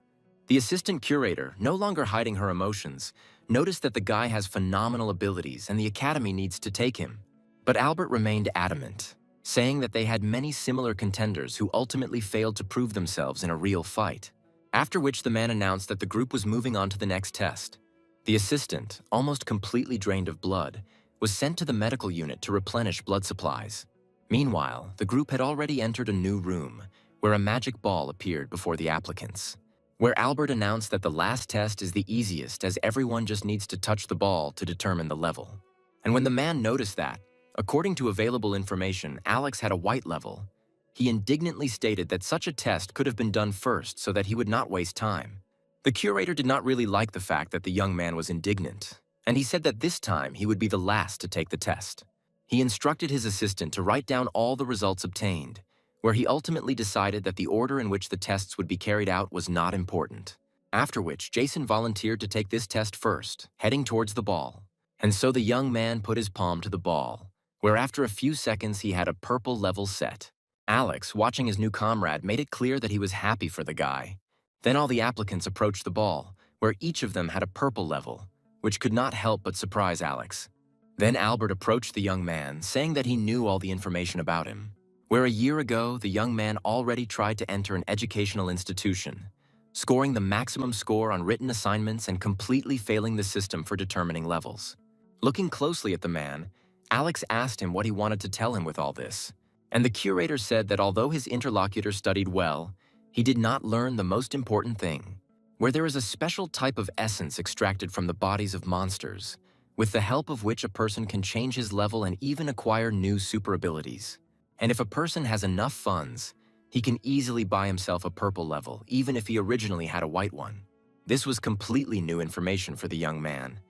A: The assistant curator, no longer hiding her emotions, noticed that the guy has phenomenal abilities and the academy needs to take him. But Albert remained adamant, saying that they had many similar contenders who ultimately failed to prove themselves in a real fight. After which the man announced that the group was moving on to the next test. The assistant, almost completely drained of blood, was sent to the medical unit to replenish blood supplies. Meanwhile, the group had already entered a new room, where a magic ball appeared before the applicants, where Albert announced that the last test is the easiest as everyone just needs to touch the ball to determine the level. And when the man noticed that, according to available information, Alex had a white level, he indignantly stated that such a test could have been done first so that he would not waste time. The curator did not really like the fact that the young man was indignant, and he said that this time he would be the last to take the test. He instructed his assistant to write down all the results obtained, where he ultimately decided that the order in which the tests would be carried out was not important. After which, Jason volunteered to take this test first, heading towards the ball. And so the young man put his palm to the ball, where after a few seconds he had a purple level set. Alex, watching his new comrade, made it clear that he was happy for the guy. Then all the applicants approached the ball, where each of them had a purple level, which could not help but surprise Alex. Then Albert approached the young man, saying that he knew all the information about him, where a year ago the young man already tried to enter an educational institution, scoring the maximum score on written assignments and completely failing the system for determining levels. Looking closely at the man, Alex asked him what he wanted to tell him with all this, and the curator said that although his interlocutor studied well, he did not learn the most important thing, where there is a special type of essence extracted from the bodies of monsters, with the help of which a person can change his level and even acquire new super abilities. And if a person has enough funds, he can easily buy himself a purple level, even if he originally had a white one. This was completely new information for the young man,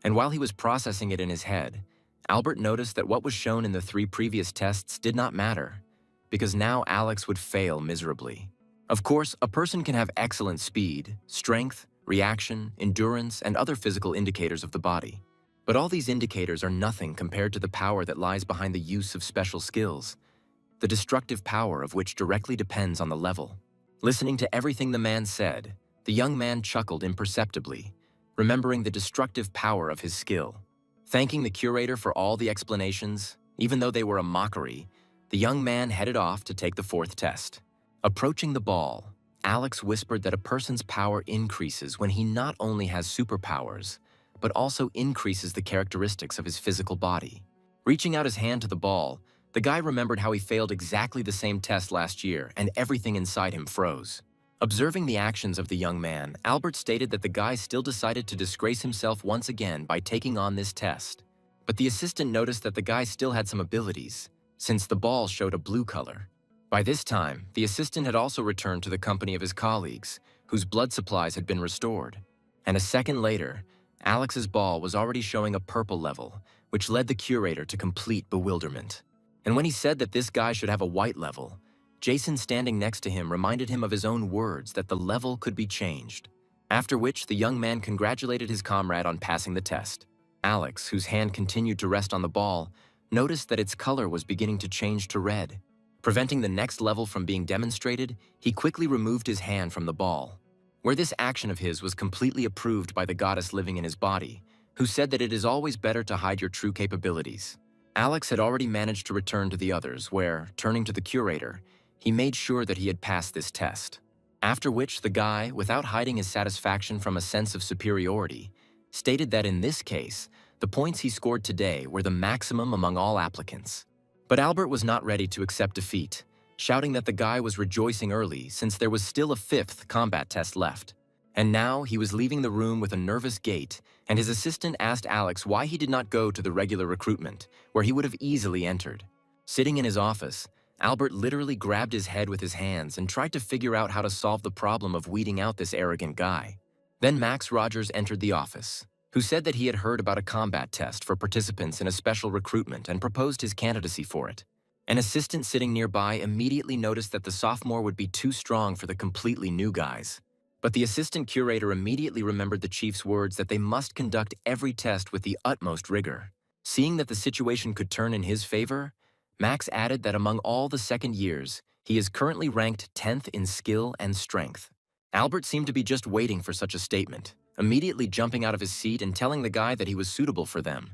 A: and while he was processing it in his head, Albert noticed that what was shown in the 3 previous tests did not matter, because now Alex would fail miserably. Of course, a person can have excellent speed, strength, reaction, endurance, and other physical indicators of the body. But all these indicators are nothing compared to the power that lies behind the use of special skills, the destructive power of which directly depends on the level. Listening to everything the man said, the young man chuckled imperceptibly, remembering the destructive power of his skill. Thanking the curator for all the explanations, even though they were a mockery, the young man headed off to take the 4th test. Approaching the ball, Alex whispered that a person's power increases when he not only has superpowers, but also increases the characteristics of his physical body. Reaching out his hand to the ball, the guy remembered how he failed exactly the same test last year, and everything inside him froze. Observing the actions of the young man, Albert stated that the guy still decided to disgrace himself once again by taking on this test. But the assistant noticed that the guy still had some abilities, since the ball showed a blue color. By this time, the assistant had also returned to the company of his colleagues, whose blood supplies had been restored. And a second later, Alex's ball was already showing a purple level, which led the curator to complete bewilderment. And when he said that this guy should have a white level, Jason standing next to him reminded him of his own words that the level could be changed. After which, the young man congratulated his comrade on passing the test. Alex, whose hand continued to rest on the ball, noticed that its color was beginning to change to red. Preventing the next level from being demonstrated, he quickly removed his hand from the ball. Where this action of his was completely approved by the goddess living in his body, who said that it is always better to hide your true capabilities. Alex had already managed to return to the others where, turning to the curator, he made sure that he had passed this test. After which, the guy, without hiding his satisfaction from a sense of superiority, stated that in this case, the points he scored today were the maximum among all applicants. But Albert was not ready to accept defeat, shouting that the guy was rejoicing early since there was still a fifth combat test left. And now he was leaving the room with a nervous gait, and his assistant asked Alex why he did not go to the regular recruitment, where he would have easily entered. Sitting in his office, Albert literally grabbed his head with his hands and tried to figure out how to solve the problem of weeding out this arrogant guy. Then Max Rogers entered the office, who said that he had heard about a combat test for participants in a special recruitment and proposed his candidacy for it. An assistant sitting nearby immediately noticed that the sophomore would be too strong for the completely new guys. But the assistant curator immediately remembered the chief's words that they must conduct every test with the utmost rigor. Seeing that the situation could turn in his favor, Max added that among all the second years, he is currently ranked 10th in skill and strength. Albert seemed to be just waiting for such a statement, immediately jumping out of his seat and telling the guy that he was suitable for them.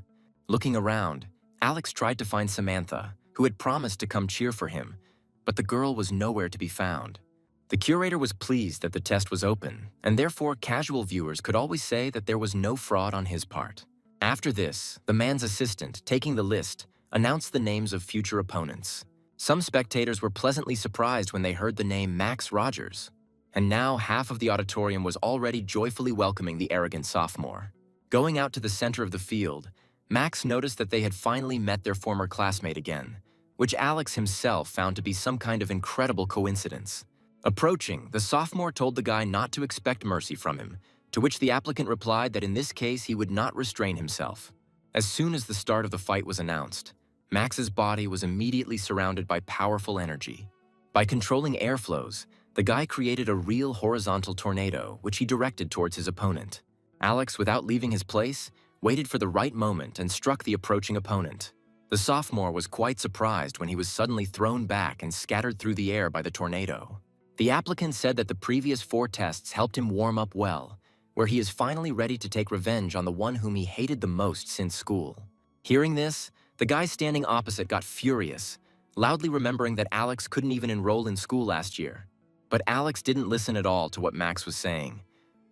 A: Looking around, Alex tried to find Samantha, who had promised to come cheer for him, but the girl was nowhere to be found. The curator was pleased that the test was open, and therefore casual viewers could always say that there was no fraud on his part. After this, the man's assistant, taking the list, announced the names of future opponents. Some spectators were pleasantly surprised when they heard the name Max Rogers, and now half of the auditorium was already joyfully welcoming the arrogant sophomore. Going out to the center of the field, Max noticed that they had finally met their former classmate again, which Alex himself found to be some kind of incredible coincidence. Approaching, the sophomore told the guy not to expect mercy from him, to which the applicant replied that in this case he would not restrain himself. As soon as the start of the fight was announced, Max's body was immediately surrounded by powerful energy. By controlling airflows, the guy created a real horizontal tornado, which he directed towards his opponent. Alex, without leaving his place, waited for the right moment and struck the approaching opponent. The sophomore was quite surprised when he was suddenly thrown back and scattered through the air by the tornado. The applicant said that the previous 4 tests helped him warm up well, where he is finally ready to take revenge on the one whom he hated the most since school. Hearing this, the guy standing opposite got furious, loudly remembering that Alex couldn't even enroll in school last year. But Alex didn't listen at all to what Max was saying,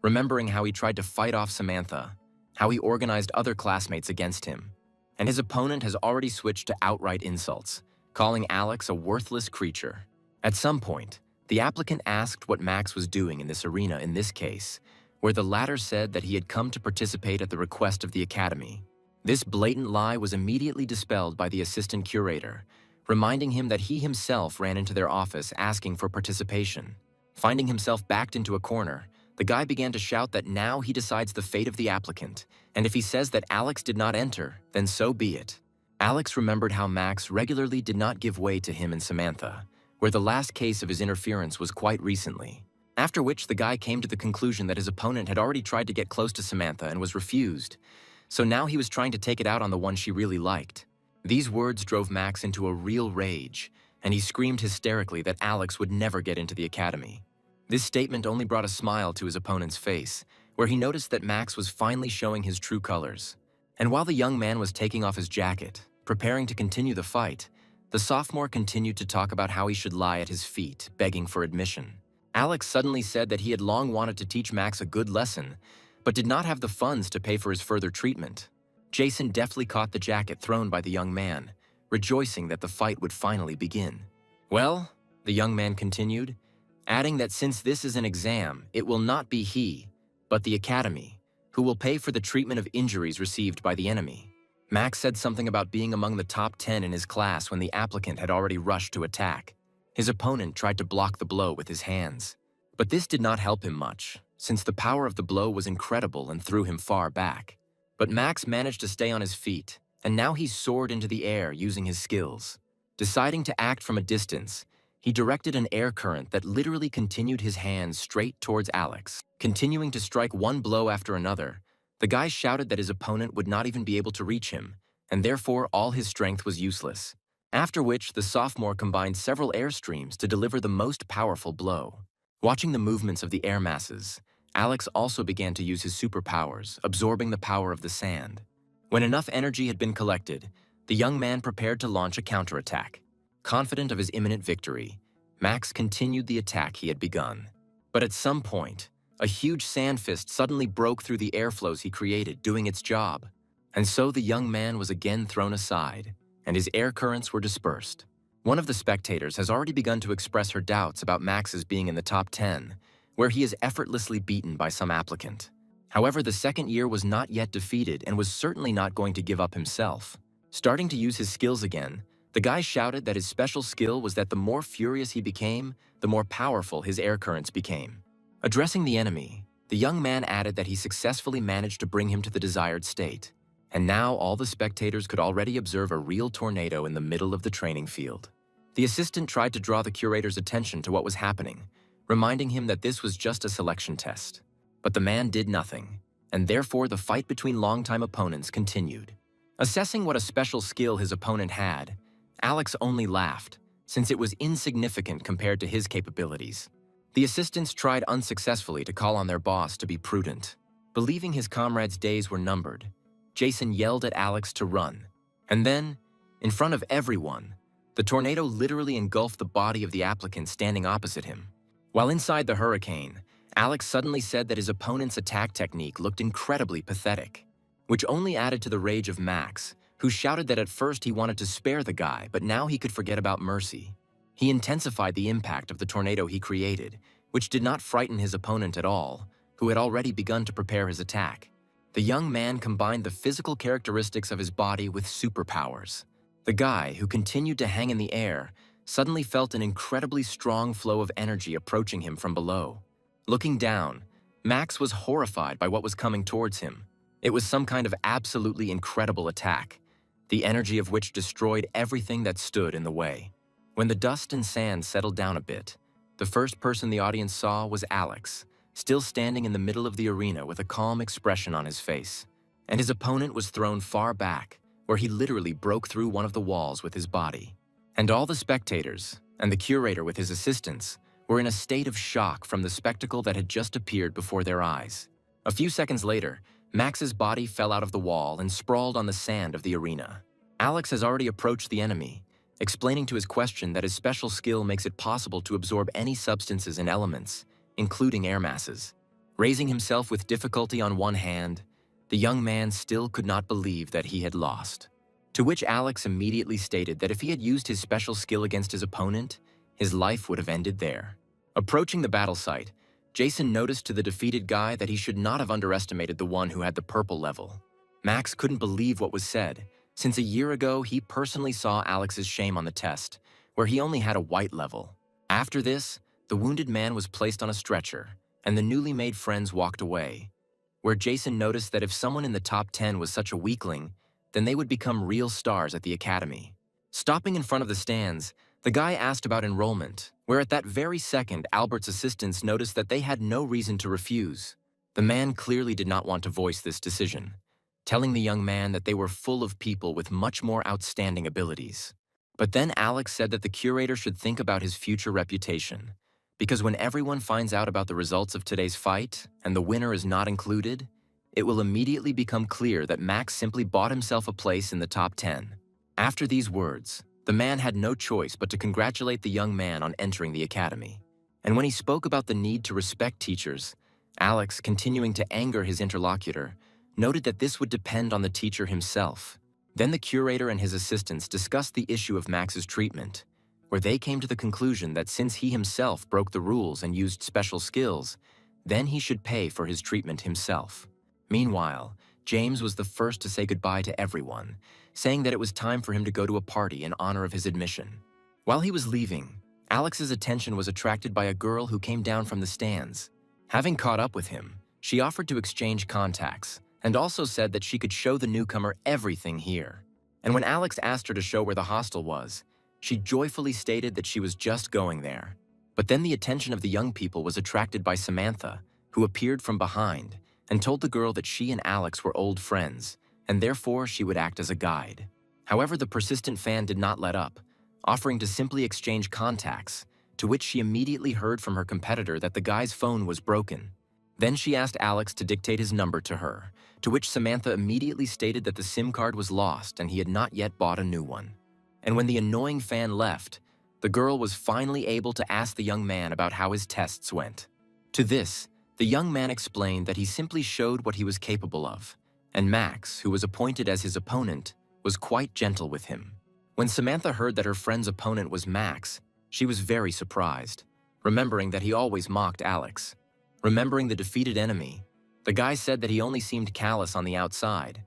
A: remembering how he tried to fight off Samantha, how he organized other classmates against him. And his opponent has already switched to outright insults, calling Alex a worthless creature. At some point, the applicant asked what Max was doing in this arena in this case, where the latter said that he had come to participate at the request of the academy. This blatant lie was immediately dispelled by the assistant curator, reminding him that he himself ran into their office asking for participation. Finding himself backed into a corner, the guy began to shout that now he decides the fate of the applicant, and if he says that Alex did not enter, then so be it. Alex remembered how Max regularly did not give way to him and Samantha, where the last case of his interference was quite recently. After which, the guy came to the conclusion that his opponent had already tried to get close to Samantha and was refused, so now he was trying to take it out on the one she really liked. These words drove Max into a real rage, and he screamed hysterically that Alex would never get into the academy. This statement only brought a smile to his opponent's face, where he noticed that Max was finally showing his true colors. And while the young man was taking off his jacket, preparing to continue the fight, the sophomore continued to talk about how he should lie at his feet, begging for admission. Alex suddenly said that he had long wanted to teach Max a good lesson, but did not have the funds to pay for his further treatment. Jason deftly caught the jacket thrown by the young man, rejoicing that the fight would finally begin. Well, the young man continued, adding that since this is an exam, it will not be he, but the academy, who will pay for the treatment of injuries received by the enemy. Max said something about being among the top 10 in his class when the applicant had already rushed to attack. His opponent tried to block the blow with his hands. But this did not help him much, since the power of the blow was incredible and threw him far back. But Max managed to stay on his feet, and now he soared into the air using his skills. Deciding to act from a distance, he directed an air current that literally continued his hands straight towards Alex. Continuing to strike one blow after another, the guy shouted that his opponent would not even be able to reach him, and therefore all his strength was useless. After which, the sophomore combined several air streams to deliver the most powerful blow. Watching the movements of the air masses, Alex also began to use his superpowers, absorbing the power of the sand. When enough energy had been collected, the young man prepared to launch a counterattack. Confident of his imminent victory, Max continued the attack he had begun. But at some point, a huge sand fist suddenly broke through the airflows he created, doing its job. And so the young man was again thrown aside, and his air currents were dispersed. One of the spectators has already begun to express her doubts about Max's being in the top 10, where he is effortlessly beaten by some applicant. However, the second year was not yet defeated and was certainly not going to give up himself. Starting to use his skills again, the guy shouted that his special skill was that the more furious he became, the more powerful his air currents became. Addressing the enemy, the young man added that he successfully managed to bring him to the desired state. And now all the spectators could already observe a real tornado in the middle of the training field. The assistant tried to draw the curator's attention to what was happening, reminding him that this was just a selection test. But the man did nothing, and therefore the fight between longtime opponents continued. Assessing what a special skill his opponent had, Alex only laughed, since it was insignificant compared to his capabilities. The assistants tried unsuccessfully to call on their boss to be prudent. Believing his comrades' days were numbered, Jason yelled at Alex to run. And then, in front of everyone, the tornado literally engulfed the body of the applicant standing opposite him. While inside the hurricane, Alex suddenly said that his opponent's attack technique looked incredibly pathetic, which only added to the rage of Max, who shouted that at first he wanted to spare the guy, but now he could forget about mercy. He intensified the impact of the tornado he created, which did not frighten his opponent at all, who had already begun to prepare his attack. The young man combined the physical characteristics of his body with superpowers. The guy, who continued to hang in the air, suddenly felt an incredibly strong flow of energy approaching him from below. Looking down, Max was horrified by what was coming towards him. It was some kind of absolutely incredible attack, the energy of which destroyed everything that stood in the way. When the dust and sand settled down a bit, the first person the audience saw was Alex, still standing in the middle of the arena with a calm expression on his face. And his opponent was thrown far back, where he literally broke through one of the walls with his body. And all the spectators, and the curator with his assistants, were in a state of shock from the spectacle that had just appeared before their eyes. A few seconds later, Max's body fell out of the wall and sprawled on the sand of the arena. Alex has already approached the enemy, explaining to his question that his special skill makes it possible to absorb any substances and elements, including air masses. Raising himself with difficulty on one hand, the young man still could not believe that he had lost. To which Alex immediately stated that if he had used his special skill against his opponent, his life would have ended there. Approaching the battle site, Jason noticed to the defeated guy that he should not have underestimated the one who had the purple level. Max couldn't believe what was said, since a year ago he personally saw Alex's shame on the test, where he only had a white level. After this, the wounded man was placed on a stretcher, and the newly made friends walked away, where Jason noticed that if someone in the top 10 was such a weakling, then they would become real stars at the academy. Stopping in front of the stands, the guy asked about enrollment, where at that very second Albert's assistants noticed that they had no reason to refuse. The man clearly did not want to voice this decision, telling the young man that they were full of people with much more outstanding abilities. But then Alex said that the curator should think about his future reputation, because when everyone finds out about the results of today's fight, and the winner is not included, it will immediately become clear that Max simply bought himself a place in the top 10. After these words, the man had no choice but to congratulate the young man on entering the academy. And when he spoke about the need to respect teachers, Alex, continuing to anger his interlocutor, noted that this would depend on the teacher himself. Then the curator and his assistants discussed the issue of Max's treatment, where they came to the conclusion that since he himself broke the rules and used special skills, then he should pay for his treatment himself. Meanwhile, James was the first to say goodbye to everyone, saying that it was time for him to go to a party in honor of his admission. While he was leaving, Alex's attention was attracted by a girl who came down from the stands. Having caught up with him, she offered to exchange contacts, and also said that she could show the newcomer everything here. And when Alex asked her to show where the hostel was, She joyfully stated that she was just going there. But then the attention of the young people was attracted by Samantha, who appeared from behind and told the girl that she and Alex were old friends, and therefore she would act as a guide. However, the persistent fan did not let up, offering to simply exchange contacts, to which she immediately heard from her competitor that the guy's phone was broken. Then she asked Alex to dictate his number to her, to which Samantha immediately stated that the SIM card was lost and he had not yet bought a new one. And when the annoying fan left, the girl was finally able to ask the young man about how his tests went. To this, the young man explained that he simply showed what he was capable of, and Max, who was appointed as his opponent, was quite gentle with him. When Samantha heard that her friend's opponent was Max, she was very surprised, remembering that he always mocked Alex. Remembering the defeated enemy, the guy said that he only seemed callous on the outside,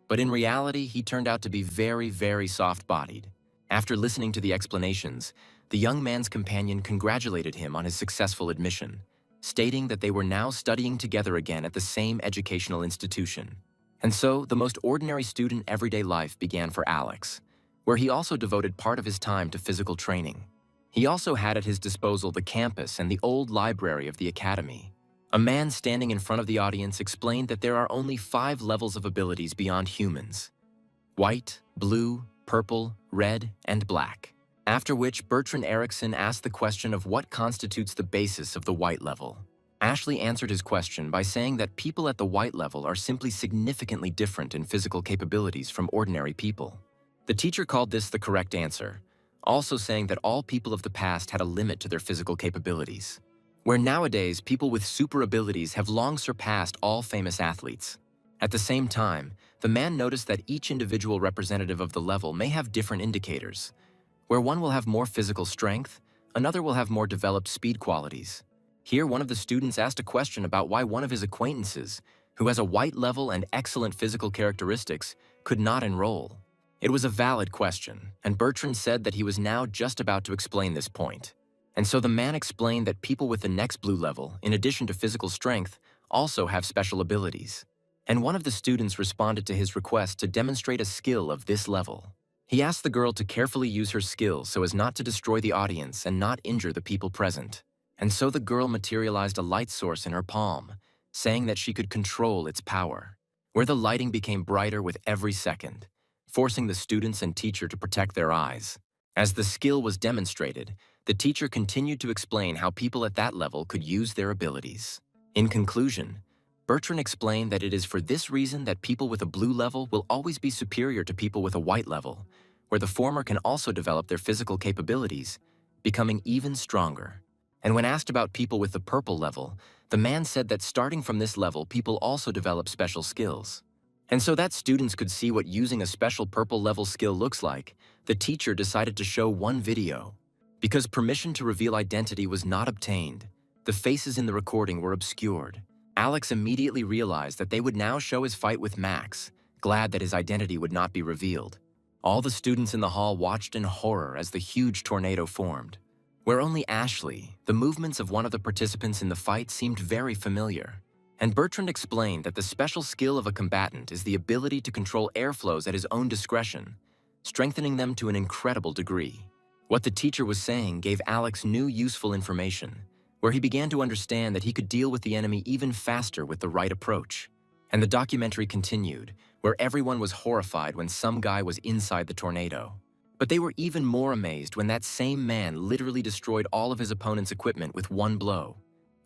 A: but in reality he turned out to be very, very soft-bodied. After listening to the explanations, the young man's companion congratulated him on his successful admission, stating that they were now studying together again at the same educational institution. And so, the most ordinary student everyday life began for Alex, where he also devoted part of his time to physical training. He also had at his disposal the campus and the old library of the academy. A man standing in front of the audience explained that there are only 5 levels of abilities beyond humans: white, blue, purple, red, and black. After which, Bertrand Erickson asked the question of what constitutes the basis of the white level. Ashley answered his question by saying that people at the white level are simply significantly different in physical capabilities from ordinary people. The teacher called this the correct answer, also saying that all people of the past had a limit to their physical capabilities, where nowadays people with super abilities have long surpassed all famous athletes. At the same time, the man noticed that each individual representative of the level may have different indicators, where one will have more physical strength, another will have more developed speed qualities. Here, one of the students asked a question about why one of his acquaintances, who has a white level and excellent physical characteristics, could not enroll. It was a valid question, and Bertrand said that he was now just about to explain this point. And so the man explained that people with the next blue level, in addition to physical strength, also have special abilities. And one of the students responded to his request to demonstrate a skill of this level. He asked the girl to carefully use her skill so as not to destroy the audience and not injure the people present. And so the girl materialized a light source in her palm, saying that she could control its power, where the lighting became brighter with every second, forcing the students and teacher to protect their eyes. As the skill was demonstrated, the teacher continued to explain how people at that level could use their abilities. In conclusion, Bertrand explained that it is for this reason that people with a blue level will always be superior to people with a white level, where the former can also develop their physical capabilities, becoming even stronger. And when asked about people with the purple level, the man said that starting from this level, people also develop special skills. And so that students could see what using a special purple level skill looks like, the teacher decided to show one video. Because permission to reveal identity was not obtained, the faces in the recording were obscured. Alex immediately realized that they would now show his fight with Max, glad that his identity would not be revealed. All the students in the hall watched in horror as the huge tornado formed, where only Ashley, the movements of one of the participants in the fight, seemed very familiar. And Bertrand explained that the special skill of a combatant is the ability to control airflows at his own discretion, strengthening them to an incredible degree. What the teacher was saying gave Alex new useful information, where he began to understand that he could deal with the enemy even faster with the right approach. And the documentary continued, where everyone was horrified when some guy was inside the tornado. But they were even more amazed when that same man literally destroyed all of his opponent's equipment with one blow,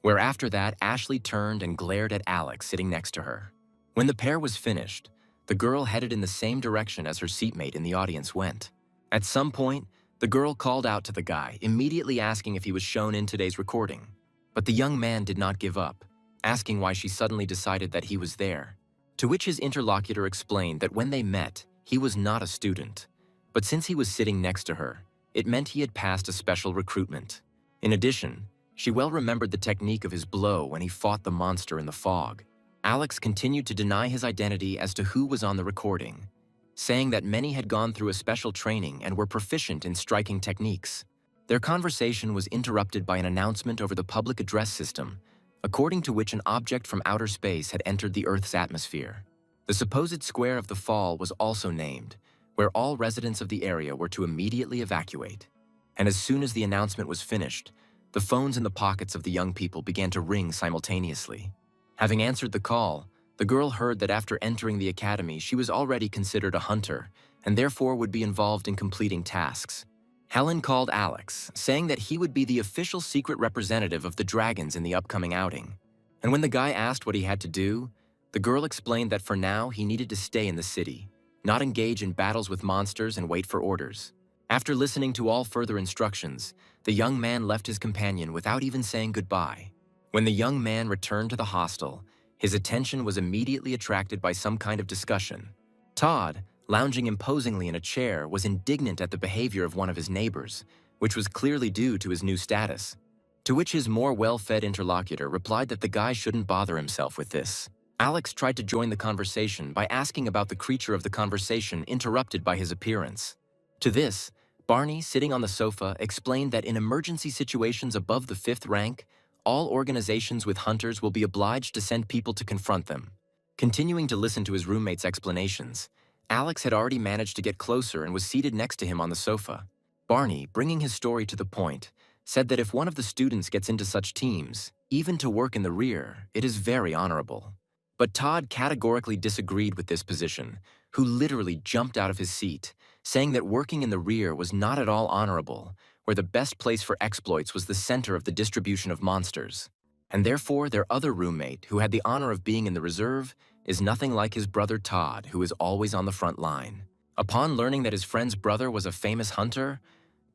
A: where after that, Ashley turned and glared at Alex sitting next to her. When the pair was finished, the girl headed in the same direction as her seatmate in the audience went. At some point, the girl called out to the guy, immediately asking if he was shown in today's recording. But the young man did not give up, asking why she suddenly decided that he was there. To which his interlocutor explained that when they met, he was not a student. But since he was sitting next to her, it meant he had passed a special recruitment. In addition, she well remembered the technique of his blow when he fought the monster in the fog. Alex continued to deny his identity as to who was on the recording, saying that many had gone through a special training and were proficient in striking techniques. Their conversation was interrupted by an announcement over the public address system, according to which an object from outer space had entered the Earth's atmosphere. The supposed square of the fall was also named, where all residents of the area were to immediately evacuate. And as soon as the announcement was finished, the phones in the pockets of the young people began to ring simultaneously. Having answered the call, the girl heard that after entering the academy, she was already considered a hunter and therefore would be involved in completing tasks. Helen called Alex, saying that he would be the official secret representative of the dragons in the upcoming outing. And when the guy asked what he had to do, the girl explained that for now he needed to stay in the city, not engage in battles with monsters and wait for orders. After listening to all further instructions, the young man left his companion without even saying goodbye. When the young man returned to the hostel, his attention was immediately attracted by some kind of discussion. Todd, lounging imposingly in a chair, was indignant at the behavior of one of his neighbors, which was clearly due to his new status. To which his more well-fed interlocutor replied that the guy shouldn't bother himself with this. Alex tried to join the conversation by asking about the creature of the conversation interrupted by his appearance. To this, Barney, sitting on the sofa, explained that in emergency situations above the 5th rank, all organizations with hunters will be obliged to send people to confront them. Continuing to listen to his roommate's explanations, Alex had already managed to get closer and was seated next to him on the sofa. Barney, bringing his story to the point, said that if one of the students gets into such teams, even to work in the rear, it is very honorable. But Todd categorically disagreed with this position, who literally jumped out of his seat, saying that working in the rear was not at all honorable, where the best place for exploits was the center of the distribution of monsters. And therefore their other roommate, who had the honor of being in the reserve, is nothing like his brother Todd, who is always on the front line. Upon learning that his friend's brother was a famous hunter,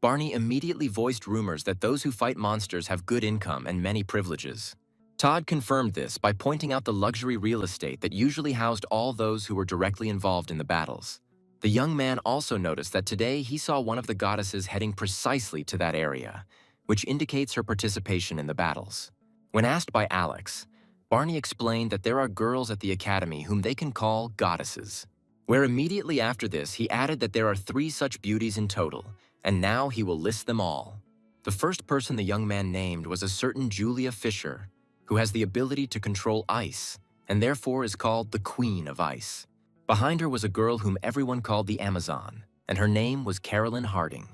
A: Barney immediately voiced rumors that those who fight monsters have good income and many privileges. Todd confirmed this by pointing out the luxury real estate that usually housed all those who were directly involved in the battles. The young man also noticed that today he saw one of the goddesses heading precisely to that area, which indicates her participation in the battles. When asked by Alex, Barney explained that there are girls at the academy whom they can call goddesses. Where immediately after this he added that there are 3 such beauties in total, and now he will list them all. The first person the young man named was a certain Julia Fisher, who has the ability to control ice, and therefore is called the Queen of Ice. Behind her was a girl whom everyone called the Amazon, and her name was Carolyn Harding.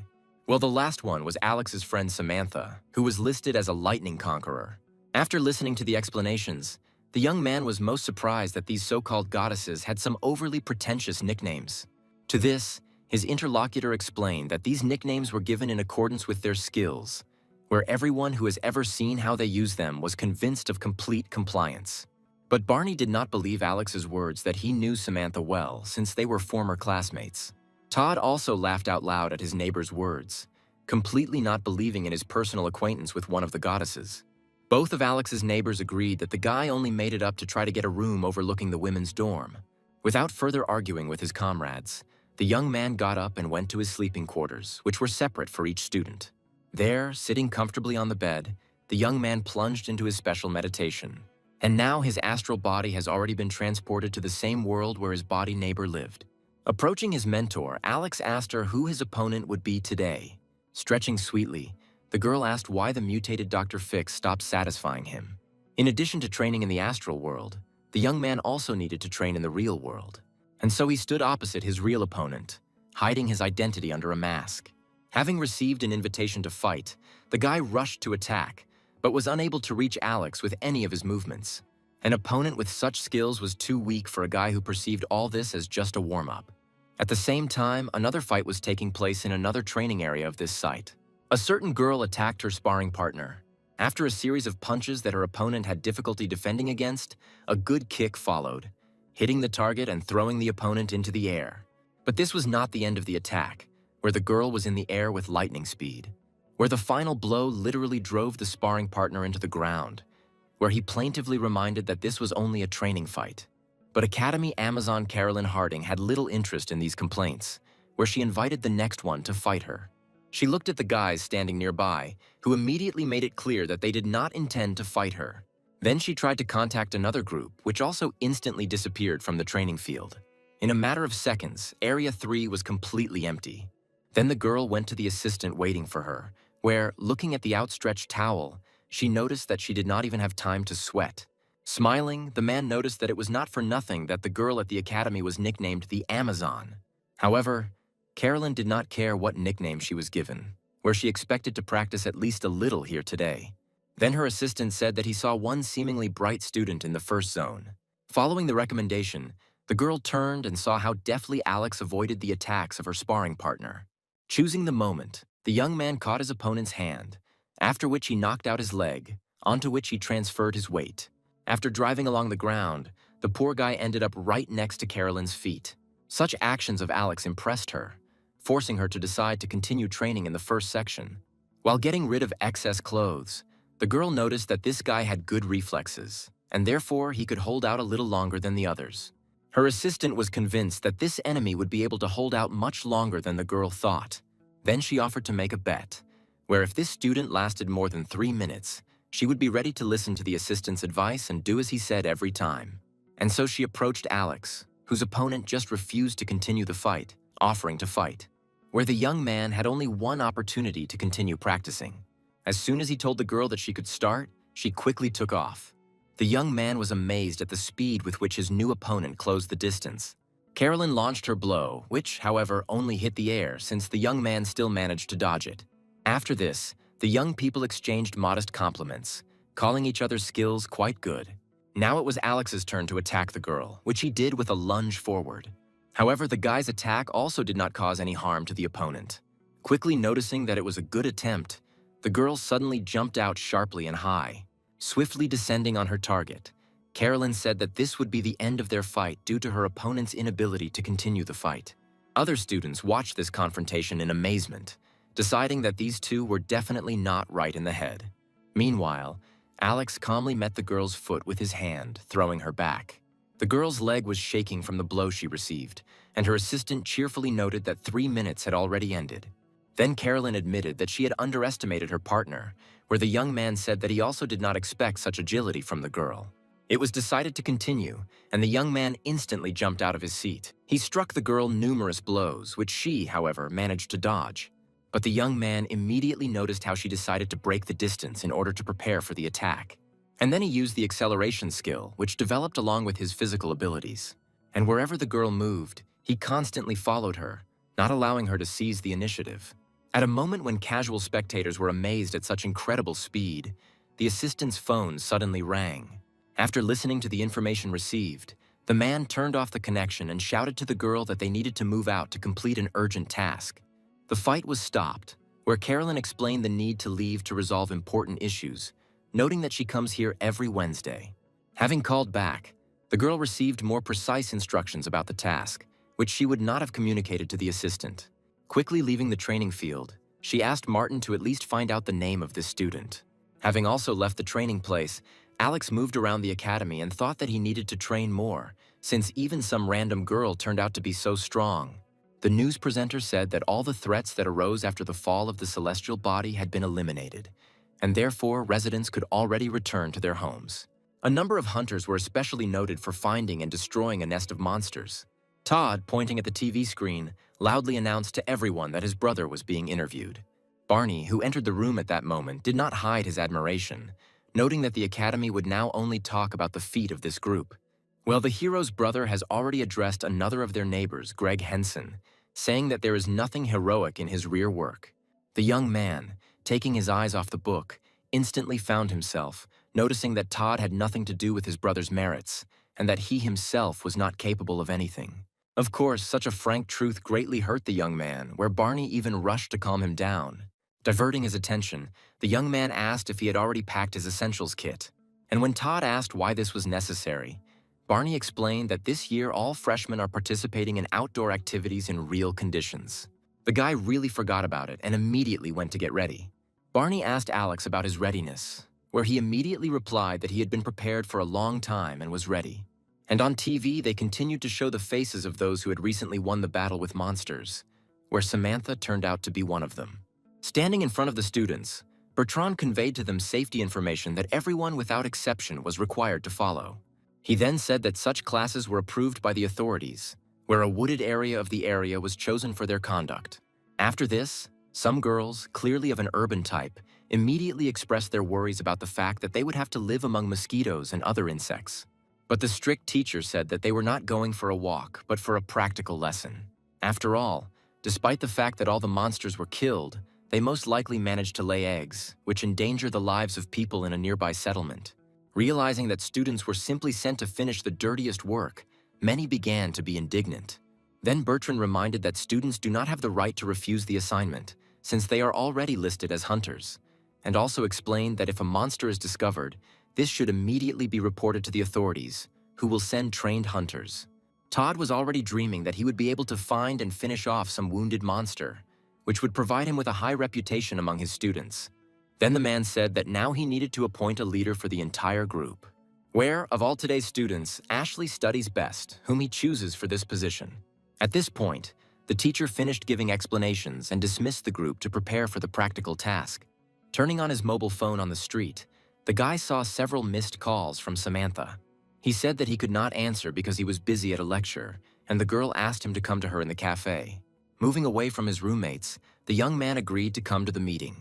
A: Well, the last one was Alex's friend Samantha, who was listed as a lightning conqueror. After listening to the explanations, the young man was most surprised that these so-called goddesses had some overly pretentious nicknames. To this, his interlocutor explained that these nicknames were given in accordance with their skills, where everyone who has ever seen how they use them was convinced of complete compliance. But Barney did not believe Alex's words that he knew Samantha well, since they were former classmates. Todd also laughed out loud at his neighbor's words, completely not believing in his personal acquaintance with one of the goddesses. Both of Alex's neighbors agreed that the guy only made it up to try to get a room overlooking the women's dorm. Without further arguing with his comrades, the young man got up and went to his sleeping quarters, which were separate for each student. There, sitting comfortably on the bed, the young man plunged into his special meditation. And now his astral body has already been transported to the same world where his body neighbor lived. Approaching his mentor, Alex asked her who his opponent would be today. Stretching sweetly, the girl asked why the mutated Dr. Fix stopped satisfying him. In addition to training in the astral world, the young man also needed to train in the real world. And so he stood opposite his real opponent, hiding his identity under a mask. Having received an invitation to fight, the guy rushed to attack, but was unable to reach Alex with any of his movements. An opponent with such skills was too weak for a guy who perceived all this as just a warm-up. At the same time, another fight was taking place in another training area of this site. A certain girl attacked her sparring partner. After a series of punches that her opponent had difficulty defending against, a good kick followed, hitting the target and throwing the opponent into the air. But this was not the end of the attack, where the girl was in the air with lightning speed, where the final blow literally drove the sparring partner into the ground, where he plaintively reminded that this was only a training fight. But Academy Amazon Carolyn Harding had little interest in these complaints, where she invited the next one to fight her. She looked at the guys standing nearby, who immediately made it clear that they did not intend to fight her. Then she tried to contact another group, which also instantly disappeared from the training field. In a matter of seconds, Area 3 was completely empty. Then the girl went to the assistant waiting for her, where, looking at the outstretched towel, she noticed that she did not even have time to sweat. Smiling, the man noticed that it was not for nothing that the girl at the academy was nicknamed the Amazon. However, Carolyn did not care what nickname she was given, where she expected to practice at least a little here today. Then her assistant said that he saw one seemingly bright student in the first zone. Following the recommendation, the girl turned and saw how deftly Alex avoided the attacks of her sparring partner. Choosing the moment, the young man caught his opponent's hand, after which he knocked out his leg, onto which he transferred his weight. After driving along the ground, the poor guy ended up right next to Carolyn's feet. Such actions of Alex impressed her, forcing her to decide to continue training in the first section. While getting rid of excess clothes, the girl noticed that this guy had good reflexes, and therefore he could hold out a little longer than the others. Her assistant was convinced that this enemy would be able to hold out much longer than the girl thought. Then she offered to make a bet, where if this student lasted more than 3 minutes, she would be ready to listen to the assistant's advice and do as he said every time. And so she approached Alex, whose opponent just refused to continue the fight, offering to fight, where the young man had only one opportunity to continue practicing. As soon as he told the girl that she could start, she quickly took off. The young man was amazed at the speed with which his new opponent closed the distance. Carolyn launched her blow, which, however, only hit the air since the young man still managed to dodge it. After this, the young people exchanged modest compliments, calling each other's skills quite good. Now it was Alex's turn to attack the girl, which he did with a lunge forward. However, the guy's attack also did not cause any harm to the opponent. Quickly noticing that it was a good attempt, the girl suddenly jumped out sharply and high, swiftly descending on her target. Carolyn said that this would be the end of their fight due to her opponent's inability to continue the fight. Other students watched this confrontation in amazement, deciding that these two were definitely not right in the head. Meanwhile, Alex calmly met the girl's foot with his hand, throwing her back. The girl's leg was shaking from the blow she received, and her assistant cheerfully noted that 3 minutes had already ended. Then Carolyn admitted that she had underestimated her partner, where the young man said that he also did not expect such agility from the girl. It was decided to continue, and the young man instantly jumped out of his seat. He struck the girl numerous blows, which she, however, managed to dodge. But the young man immediately noticed how she decided to break the distance in order to prepare for the attack. And then he used the acceleration skill, which developed along with his physical abilities. And wherever the girl moved, he constantly followed her, not allowing her to seize the initiative. At a moment when casual spectators were amazed at such incredible speed, the assistant's phone suddenly rang. After listening to the information received, the man turned off the connection and shouted to the girl that they needed to move out to complete an urgent task. The fight was stopped, where Carolyn explained the need to leave to resolve important issues, noting that she comes here every Wednesday. Having called back, the girl received more precise instructions about the task, which she would not have communicated to the assistant. Quickly leaving the training field, she asked Martin to at least find out the name of this student. Having also left the training place, Alex moved around the academy and thought that he needed to train more, since even some random girl turned out to be so strong. The news presenter said that all the threats that arose after the fall of the celestial body had been eliminated, and therefore residents could already return to their homes. A number of hunters were especially noted for finding and destroying a nest of monsters. Todd, pointing at the TV screen, loudly announced to everyone that his brother was being interviewed. Barney, who entered the room at that moment, did not hide his admiration, noting that the academy would now only talk about the feat of this group. Well, the hero's brother has already addressed another of their neighbors, Greg Henson, saying that there is nothing heroic in his rear work. The young man, taking his eyes off the book, instantly found himself, noticing that Todd had nothing to do with his brother's merits, and that he himself was not capable of anything. Of course, such a frank truth greatly hurt the young man, where Barney even rushed to calm him down. Diverting his attention, the young man asked if he had already packed his essentials kit. And when Todd asked why this was necessary, Barney explained that this year all freshmen are participating in outdoor activities in real conditions. The guy really forgot about it and immediately went to get ready. Barney asked Alex about his readiness, where he immediately replied that he had been prepared for a long time and was ready. And on TV, they continued to show the faces of those who had recently won the battle with monsters, where Samantha turned out to be one of them. Standing in front of the students, Bertrand conveyed to them safety information that everyone without exception was required to follow. He then said that such classes were approved by the authorities, where a wooded area of the area was chosen for their conduct. After this, some girls, clearly of an urban type, immediately expressed their worries about the fact that they would have to live among mosquitoes and other insects. But the strict teacher said that they were not going for a walk, but for a practical lesson. After all, Despite the fact that all the monsters were killed, they most likely managed to lay eggs, which endanger the lives of people in a nearby settlement. Realizing that students were simply sent to finish the dirtiest work, many began to be indignant. Then Bertrand reminded that students do not have the right to refuse the assignment, since they are already listed as hunters, and also explained that if a monster is discovered, this should immediately be reported to the authorities, who will send trained hunters. Todd was already dreaming that he would be able to find and finish off some wounded monster, which would provide him with a high reputation among his students. Then the man said that now he needed to appoint a leader for the entire group, where, of all today's students, Ashley studies best, whom he chooses for this position. At this point, the teacher finished giving explanations and dismissed the group to prepare for the practical task. Turning on his mobile phone on the street, the guy saw several missed calls from Samantha. He said that he could not answer because he was busy at a lecture, and the girl asked him to come to her in the cafe. Moving away from his roommates, the young man agreed to come to the meeting.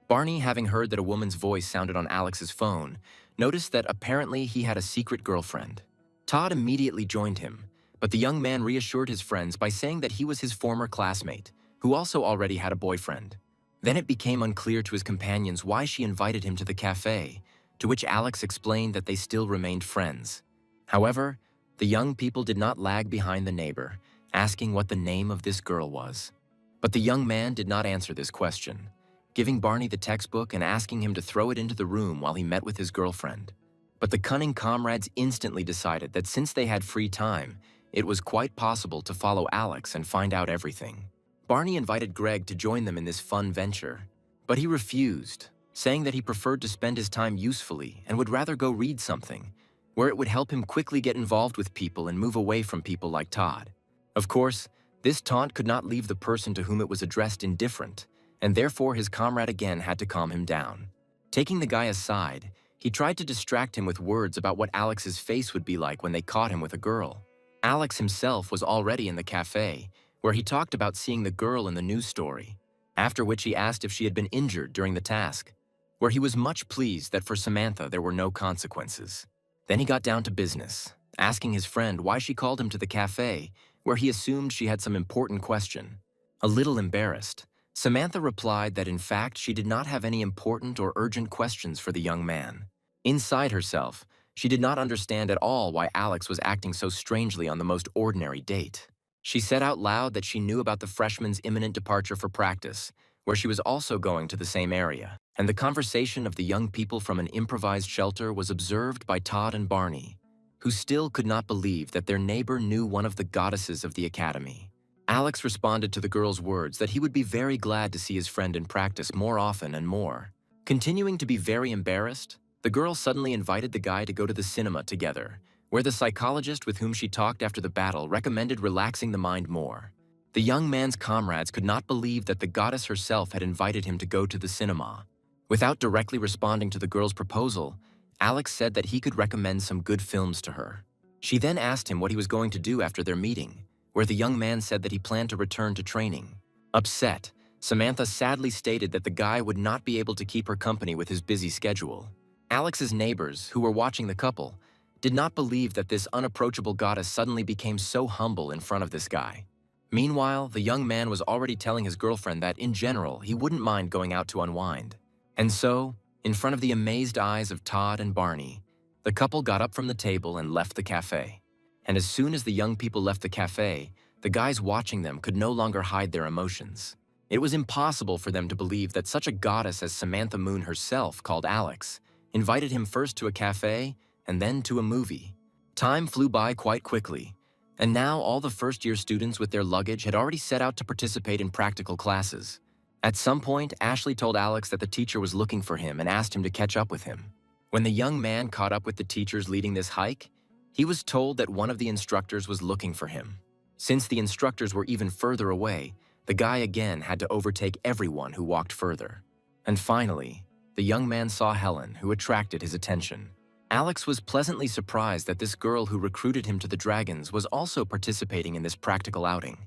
A: Barney, having heard that a woman's voice sounded on Alex's phone, noticed that apparently he had a secret girlfriend. Todd immediately joined him, but the young man reassured his friends by saying that he was his former classmate, who also already had a boyfriend. Then it became unclear to his companions why she invited him to the cafe, to which Alex explained that they still remained friends. However, the young people did not lag behind the neighbor, asking what the name of this girl was. But the young man did not answer this question, giving Barney the textbook and asking him to throw it into the room while he met with his girlfriend. But the cunning comrades instantly decided that since they had free time, it was quite possible to follow Alex and find out everything. Barney invited Greg to join them in this fun venture, but he refused, saying that he preferred to spend his time usefully and would rather go read something, where it would help him quickly get involved with people and move away from people like Todd. Of course, this taunt could not leave the person to whom it was addressed indifferent, and therefore his comrade again had to calm him down. Taking the guy aside, he tried to distract him with words about what Alex's face would be like when they caught him with a girl. Alex himself was already in the cafe, where he talked about seeing the girl in the news story, after which he asked if she had been injured during the task, where he was much pleased that for Samantha there were no consequences. Then he got down to business, asking his friend why she called him to the cafe, where he assumed she had some important question. A little embarrassed, Samantha replied that in fact she did not have any important or urgent questions for the young man. Inside herself, she did not understand at all why Alex was acting so strangely on the most ordinary date. She said out loud that she knew about the freshman's imminent departure for practice, where she was also going to the same area, and the conversation of the young people from an improvised shelter was observed by Todd and Barney, who still could not believe that their neighbor knew one of the goddesses of the academy. Alex responded to the girl's words that he would be very glad to see his friend in practice more often and more. Continuing to be very embarrassed, the girl suddenly invited the guy to go to the cinema together, where the psychologist with whom she talked after the battle recommended relaxing the mind more. The young man's comrades could not believe that the goddess herself had invited him to go to the cinema. Without directly responding to the girl's proposal, Alex said that he could recommend some good films to her. She then asked him what he was going to do after their meeting, where the young man said that he planned to return to training. Upset, Samantha sadly stated that the guy would not be able to keep her company with his busy schedule. Alex's neighbors, who were watching the couple, did not believe that this unapproachable goddess suddenly became so humble in front of this guy. Meanwhile, the young man was already telling his girlfriend that, in general, he wouldn't mind going out to unwind. And so, in front of the amazed eyes of Todd and Barney, the couple got up from the table and left the cafe. And as soon as the young people left the cafe, the guys watching them could no longer hide their emotions. It was impossible for them to believe that such a goddess as Samantha Moon herself, called Alex, invited him first to a cafe and then to a movie. Time flew by quite quickly, and now all the first-year students with their luggage had already set out to participate in practical classes. At some point, Ashley told Alex that the teacher was looking for him and asked him to catch up with him. When the young man caught up with the teachers leading this hike, he was told that one of the instructors was looking for him. Since the instructors were even further away, the guy again had to overtake everyone who walked further. And finally, the young man saw Helen, who attracted his attention. Alex was pleasantly surprised that this girl who recruited him to the Dragons was also participating in this practical outing.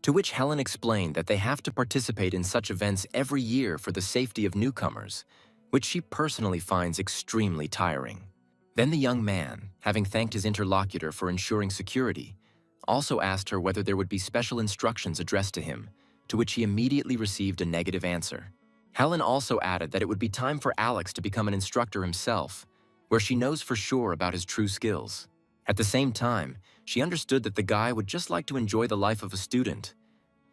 A: To which Helen explained that they have to participate in such events every year for the safety of newcomers, which she personally finds extremely tiring. Then the young man, having thanked his interlocutor for ensuring security, also asked her whether there would be special instructions addressed to him, to which he immediately received a negative answer. Helen also added that it would be time for Alex to become an instructor himself, where she knows for sure about his true skills. At the same time, she understood that the guy would just like to enjoy the life of a student,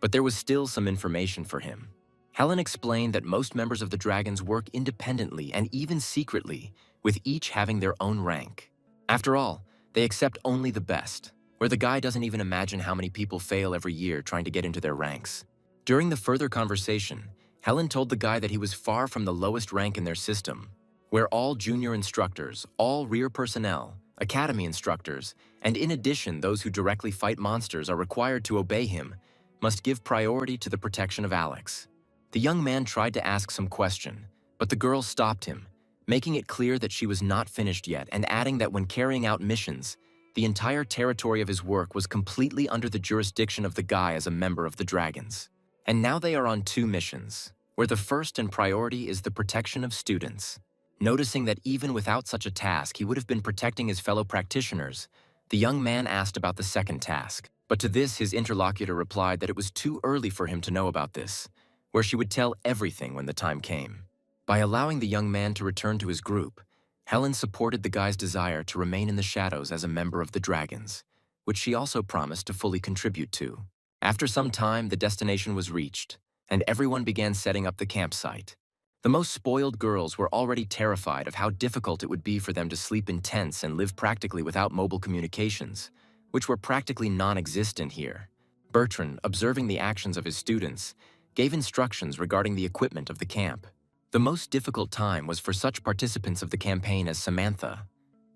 A: but there was still some information for him. Helen explained that most members of the Dragons work independently and even secretly, with each having their own rank. After all, they accept only the best, where the guy doesn't even imagine how many people fail every year trying to get into their ranks. During the further conversation, Helen told the guy that he was far from the lowest rank in their system, where all junior instructors, all rear personnel, academy instructors, and in addition those who directly fight monsters are required to obey him, must give priority to the protection of Alex. The young man tried to ask some question, but the girl stopped him, making it clear that she was not finished yet and adding that when carrying out missions, the entire territory of his work was completely under the jurisdiction of the guy as a member of the Dragons. And now they are on 2 missions, where the first and priority is the protection of students. Noticing that even without such a task he would have been protecting his fellow practitioners, the young man asked about the second task. But to this his interlocutor replied that it was too early for him to know about this, where she would tell everything when the time came. By allowing the young man to return to his group, Helen supported the guy's desire to remain in the shadows as a member of the Dragons, which she also promised to fully contribute to. After some time, the destination was reached, and everyone began setting up the campsite. The most spoiled girls were already terrified of how difficult it would be for them to sleep in tents and live practically without mobile communications, which were practically non-existent here. Bertrand, observing the actions of his students, gave instructions regarding the equipment of the camp. The most difficult time was for such participants of the campaign as Samantha,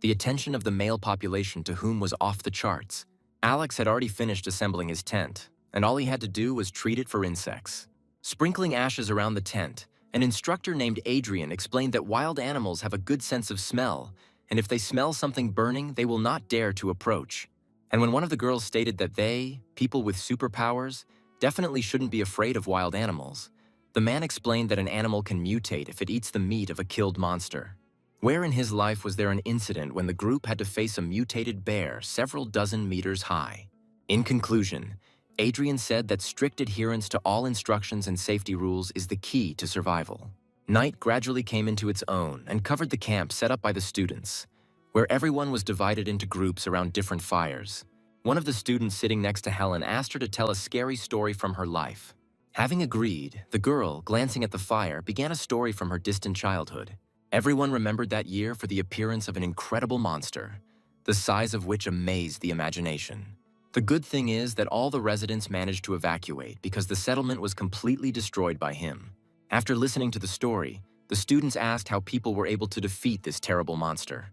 A: the attention of the male population to whom was off the charts. Alex had already finished assembling his tent, and all he had to do was treat it for insects. Sprinkling ashes around the tent, an instructor named Adrian explained that wild animals have a good sense of smell, and if they smell something burning, they will not dare to approach. And when one of the girls stated that they, people with superpowers, definitely shouldn't be afraid of wild animals, the man explained that an animal can mutate if it eats the meat of a killed monster. Where in his life was there an incident when the group had to face a mutated bear several dozen meters high? In conclusion, Adrian said that strict adherence to all instructions and safety rules is the key to survival. Night gradually came into its own and covered the camp set up by the students, where everyone was divided into groups around different fires. One of the students sitting next to Helen asked her to tell a scary story from her life. Having agreed, the girl, glancing at the fire, began a story from her distant childhood. Everyone remembered that year for the appearance of an incredible monster, the size of which amazed the imagination. The good thing is that all the residents managed to evacuate because the settlement was completely destroyed by him. After listening to the story, the students asked how people were able to defeat this terrible monster,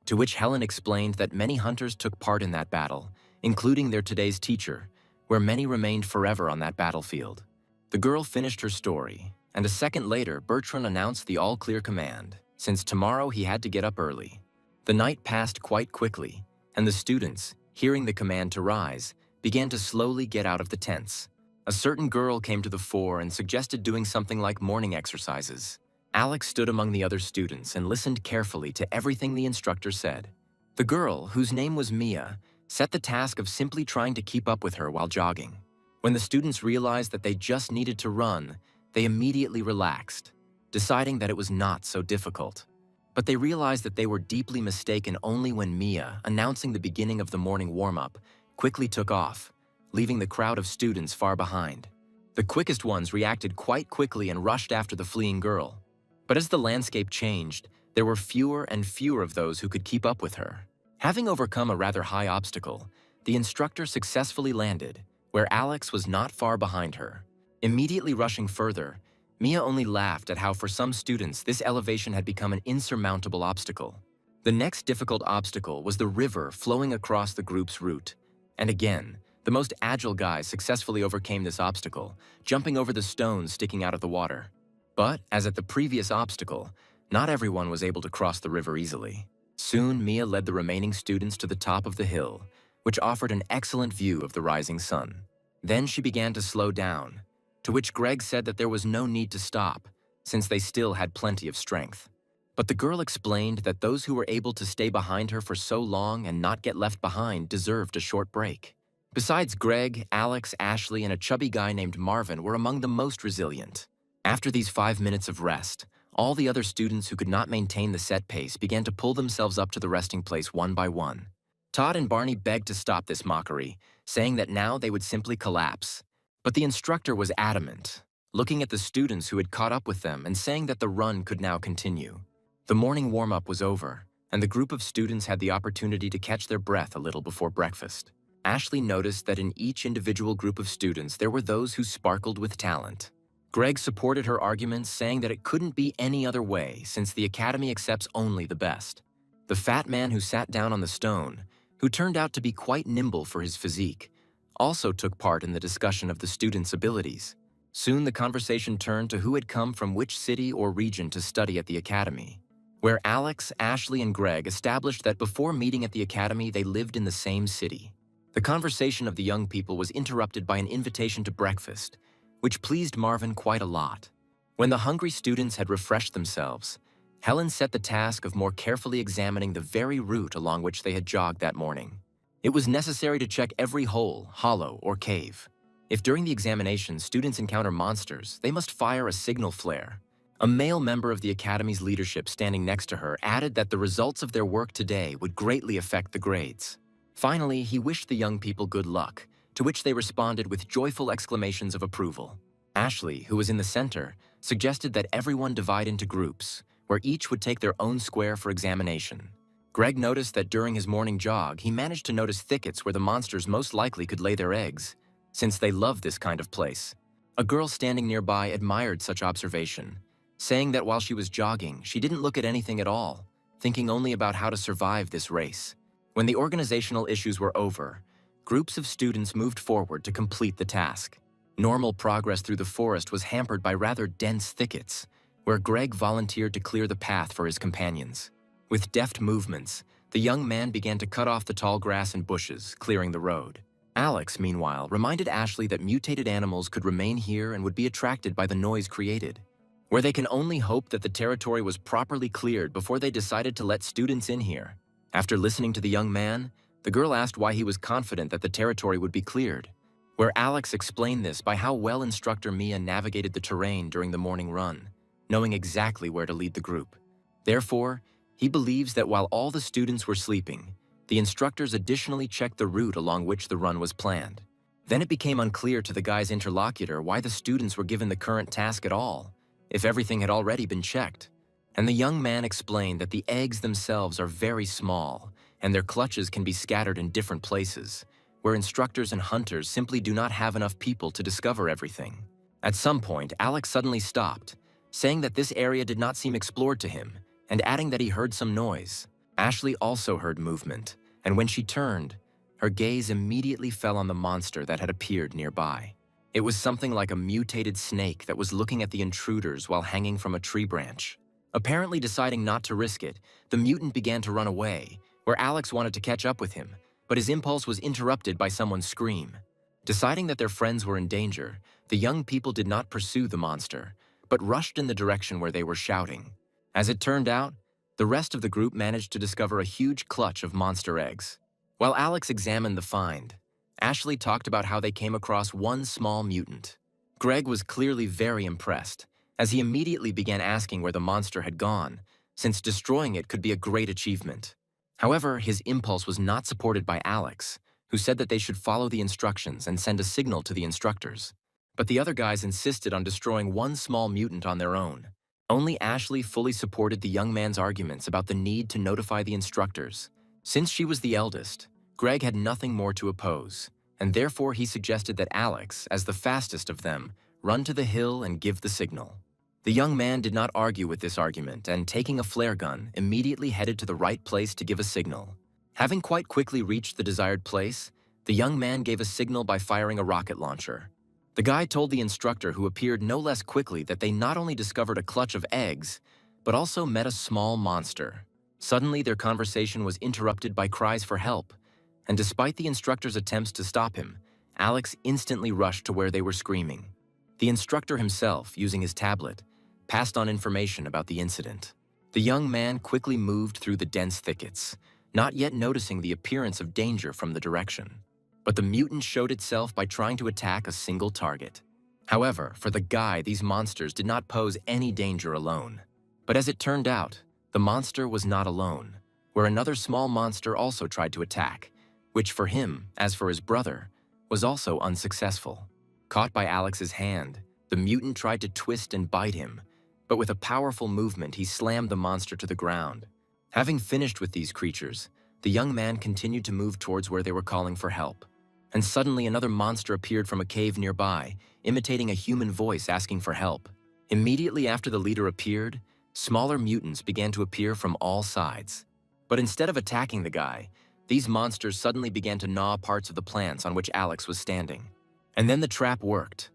A: to which Helen explained that many hunters took part in that battle, including their today's teacher, where many remained forever on that battlefield. The girl finished her story, and a second later, Bertrand announced the all-clear command, since tomorrow he had to get up early. The night passed quite quickly, and the students, hearing the command to rise, began to slowly get out of the tents. A certain girl came to the fore and suggested doing something like morning exercises. Alex stood among the other students and listened carefully to everything the instructor said. The girl, whose name was Mia, set the task of simply trying to keep up with her while jogging. When the students realized that they just needed to run, they immediately relaxed, deciding that it was not so difficult. But they realized that they were deeply mistaken only when Mia, announcing the beginning of the morning warm-up, quickly took off, leaving the crowd of students far behind. The quickest ones reacted quite quickly and rushed after the fleeing girl. But as the landscape changed, there were fewer and fewer of those who could keep up with her. Having overcome a rather high obstacle, the instructor successfully landed, where Alex was not far behind her. Immediately rushing further, Mia only laughed at how for some students this elevation had become an insurmountable obstacle. The next difficult obstacle was the river flowing across the group's route. And again, the most agile guy successfully overcame this obstacle, jumping over the stones sticking out of the water. But, as at the previous obstacle, not everyone was able to cross the river easily. Soon, Mia led the remaining students to the top of the hill, which offered an excellent view of the rising sun. Then she began to slow down, to which Greg said that there was no need to stop, since they still had plenty of strength. But the girl explained that those who were able to stay behind her for so long and not get left behind deserved a short break. Besides Greg, Alex, Ashley, and a chubby guy named Marvin were among the most resilient. After these 5 minutes of rest, all the other students who could not maintain the set pace began to pull themselves up to the resting place one by one. Todd and Barney begged to stop this mockery, saying that now they would simply collapse. But the instructor was adamant, looking at the students who had caught up with them and saying that the run could now continue. The morning warm-up was over, and the group of students had the opportunity to catch their breath a little before breakfast. Ashley noticed that in each individual group of students there were those who sparkled with talent. Greg supported her arguments, saying that it couldn't be any other way since the Academy accepts only the best. The fat man who sat down on the stone, who turned out to be quite nimble for his physique, also took part in the discussion of the students' abilities. Soon the conversation turned to who had come from which city or region to study at the Academy, where Alex, Ashley, and Greg established that before meeting at the Academy they lived in the same city. The conversation of the young people was interrupted by an invitation to breakfast, which pleased Marvin quite a lot. When the hungry students had refreshed themselves, Helen set the task of more carefully examining the very route along which they had jogged that morning. It was necessary to check every hole, hollow, or cave. If during the examination students encounter monsters, they must fire a signal flare. A male member of the Academy's leadership standing next to her added that the results of their work today would greatly affect the grades. Finally, he wished the young people good luck, to which they responded with joyful exclamations of approval. Ashley, who was in the center, suggested that everyone divide into groups, where each would take their own square for examination. Greg noticed that during his morning jog, he managed to notice thickets where the monsters most likely could lay their eggs, since they loved this kind of place. A girl standing nearby admired such observation, saying that while she was jogging, she didn't look at anything at all, thinking only about how to survive this race. When the organizational issues were over, groups of students moved forward to complete the task. Normal progress through the forest was hampered by rather dense thickets, where Greg volunteered to clear the path for his companions. With deft movements, the young man began to cut off the tall grass and bushes, clearing the road. Alex, meanwhile, reminded Ashley that mutated animals could remain here and would be attracted by the noise created, where they can only hope that the territory was properly cleared before they decided to let students in here. After listening to the young man, the girl asked why he was confident that the territory would be cleared, where Alex explained this by how well instructor Mia navigated the terrain during the morning run, knowing exactly where to lead the group. Therefore, he believes that while all the students were sleeping, the instructors additionally checked the route along which the run was planned. Then it became unclear to the guy's interlocutor why the students were given the current task at all, if everything had already been checked. And the young man explained that the eggs themselves are very small, and their clutches can be scattered in different places, where instructors and hunters simply do not have enough people to discover everything. At some point, Alex suddenly stopped, saying that this area did not seem explored to him, and adding that he heard some noise. Ashley also heard movement, and when she turned, her gaze immediately fell on the monster that had appeared nearby. It was something like a mutated snake that was looking at the intruders while hanging from a tree branch. Apparently deciding not to risk it, the mutant began to run away, where Alex wanted to catch up with him, but his impulse was interrupted by someone's scream. Deciding that their friends were in danger, the young people did not pursue the monster, but rushed in the direction where they were shouting. As it turned out, the rest of the group managed to discover a huge clutch of monster eggs. While Alex examined the find, Ashley talked about how they came across one small mutant. Greg was clearly very impressed, as he immediately began asking where the monster had gone, since destroying it could be a great achievement. However, his impulse was not supported by Alex, who said that they should follow the instructions and send a signal to the instructors. But the other guys insisted on destroying one small mutant on their own. Only Ashley fully supported the young man's arguments about the need to notify the instructors. Since she was the eldest, Greg had nothing more to oppose, and therefore he suggested that Alex, as the fastest of them, run to the hill and give the signal. The young man did not argue with this argument and, taking a flare gun, immediately headed to the right place to give a signal. Having quite quickly reached the desired place, the young man gave a signal by firing a rocket launcher. The guy told the instructor, who appeared no less quickly, that they not only discovered a clutch of eggs, but also met a small monster. Suddenly, their conversation was interrupted by cries for help, and despite the instructor's attempts to stop him, Alex instantly rushed to where they were screaming. The instructor himself, using his tablet, passed on information about the incident. The young man quickly moved through the dense thickets, not yet noticing the appearance of danger from the direction. But the mutant showed itself by trying to attack a single target. However, for the guy, these monsters did not pose any danger alone. But as it turned out, the monster was not alone, where another small monster also tried to attack, which for him, as for his brother, was also unsuccessful. Caught by Alex's hand, the mutant tried to twist and bite him, but with a powerful movement, he slammed the monster to the ground. Having finished with these creatures, the young man continued to move towards where they were calling for help. And suddenly another monster appeared from a cave nearby, imitating a human voice asking for help. Immediately after the leader appeared, smaller mutants began to appear from all sides. But instead of attacking the guy, these monsters suddenly began to gnaw parts of the plants on which Alex was standing. And then the trap worked,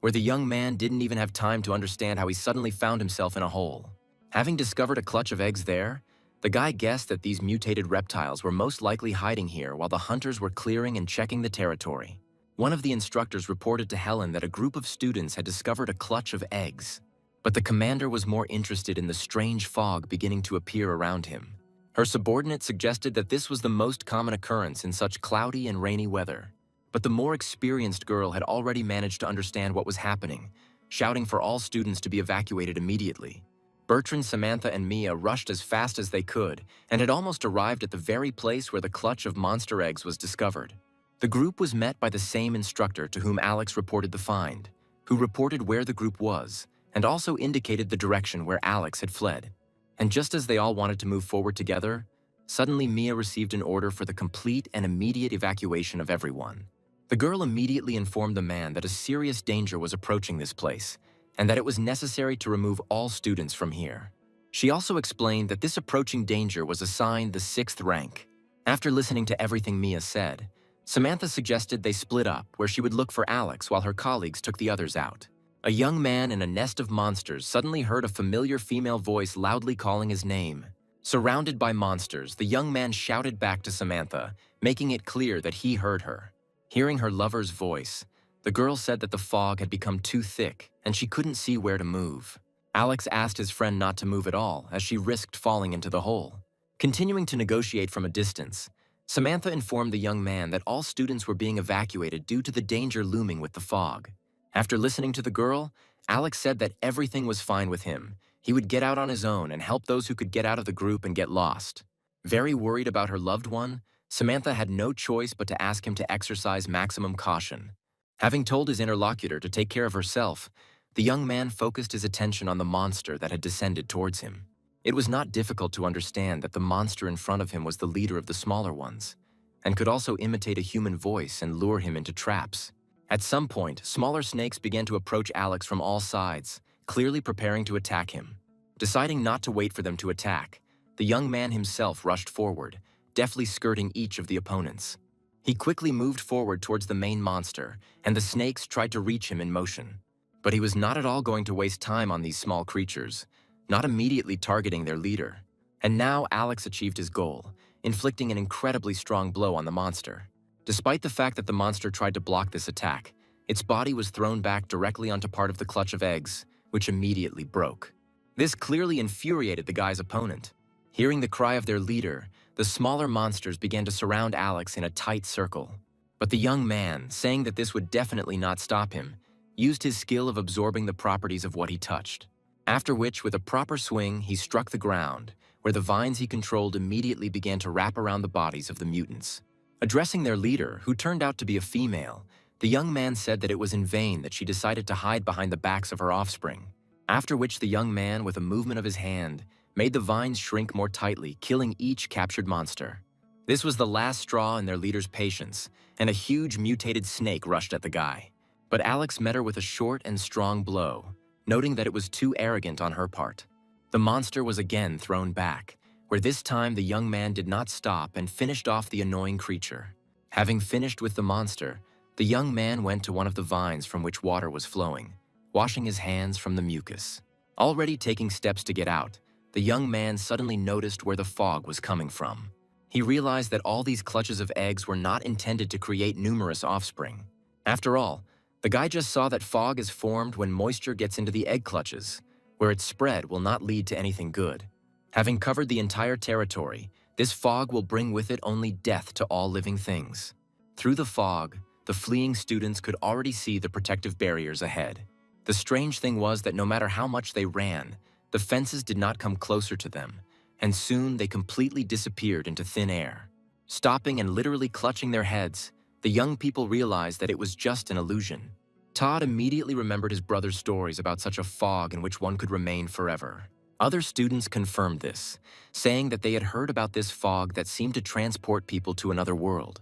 A: where the young man didn't even have time to understand how he suddenly found himself in a hole. Having discovered a clutch of eggs there, the guy guessed that these mutated reptiles were most likely hiding here while the hunters were clearing and checking the territory. One of the instructors reported to Helen that a group of students had discovered a clutch of eggs, but the commander was more interested in the strange fog beginning to appear around him. Her subordinate suggested that this was the most common occurrence in such cloudy and rainy weather. But the more experienced girl had already managed to understand what was happening, shouting for all students to be evacuated immediately. Bertrand, Samantha, and Mia rushed as fast as they could and had almost arrived at the very place where the clutch of monster eggs was discovered. The group was met by the same instructor to whom Alex reported the find, who reported where the group was and also indicated the direction where Alex had fled. And just as they all wanted to move forward together, suddenly Mia received an order for the complete and immediate evacuation of everyone. The girl immediately informed the man that a serious danger was approaching this place and that it was necessary to remove all students from here. She also explained that this approaching danger was assigned the 6th rank. After listening to everything Mia said, Samantha suggested they split up where she would look for Alex while her colleagues took the others out. A young man in a nest of monsters suddenly heard a familiar female voice loudly calling his name. Surrounded by monsters, the young man shouted back to Samantha, making it clear that he heard her. Hearing her lover's voice, the girl said that the fog had become too thick and she couldn't see where to move. Alex asked his friend not to move at all as she risked falling into the hole. Continuing to negotiate from a distance, Samantha informed the young man that all students were being evacuated due to the danger looming with the fog. After listening to the girl, Alex said that everything was fine with him. He would get out on his own and help those who could get out of the group and get lost. Very worried about her loved one, Samantha had no choice but to ask him to exercise maximum caution. Having told his interlocutor to take care of herself, the young man focused his attention on the monster that had descended towards him. It was not difficult to understand that the monster in front of him was the leader of the smaller ones, and could also imitate a human voice and lure him into traps. At some point, smaller snakes began to approach Alex from all sides, clearly preparing to attack him. Deciding not to wait for them to attack, the young man himself rushed forward, deftly skirting each of the opponents. He quickly moved forward towards the main monster, and the snakes tried to reach him in motion. But he was not at all going to waste time on these small creatures, not immediately targeting their leader. And now Alex achieved his goal, inflicting an incredibly strong blow on the monster. Despite the fact that the monster tried to block this attack, its body was thrown back directly onto part of the clutch of eggs, which immediately broke. This clearly infuriated the guy's opponent. Hearing the cry of their leader, the smaller monsters began to surround Alex in a tight circle. But the young man, saying that this would definitely not stop him, used his skill of absorbing the properties of what he touched. After which, with a proper swing, he struck the ground, where the vines he controlled immediately began to wrap around the bodies of the mutants. Addressing their leader, who turned out to be a female, the young man said that it was in vain that she decided to hide behind the backs of her offspring. After which the young man, with a movement of his hand, made the vines shrink more tightly, killing each captured monster. This was the last straw in their leader's patience, and a huge mutated snake rushed at the guy. But Alex met her with a short and strong blow, noting that it was too arrogant on her part. The monster was again thrown back, where this time the young man did not stop and finished off the annoying creature. Having finished with the monster, the young man went to one of the vines from which water was flowing, washing his hands from the mucus. Already taking steps to get out, the young man suddenly noticed where the fog was coming from. He realized that all these clutches of eggs were not intended to create numerous offspring. After all, the guy just saw that fog is formed when moisture gets into the egg clutches, where its spread will not lead to anything good. Having covered the entire territory, this fog will bring with it only death to all living things. Through the fog, the fleeing students could already see the protective barriers ahead. The strange thing was that no matter how much they ran, the fences did not come closer to them, and soon they completely disappeared into thin air. Stopping and literally clutching their heads, the young people realized that it was just an illusion. Todd immediately remembered his brother's stories about such a fog in which one could remain forever. Other students confirmed this, saying that they had heard about this fog that seemed to transport people to another world.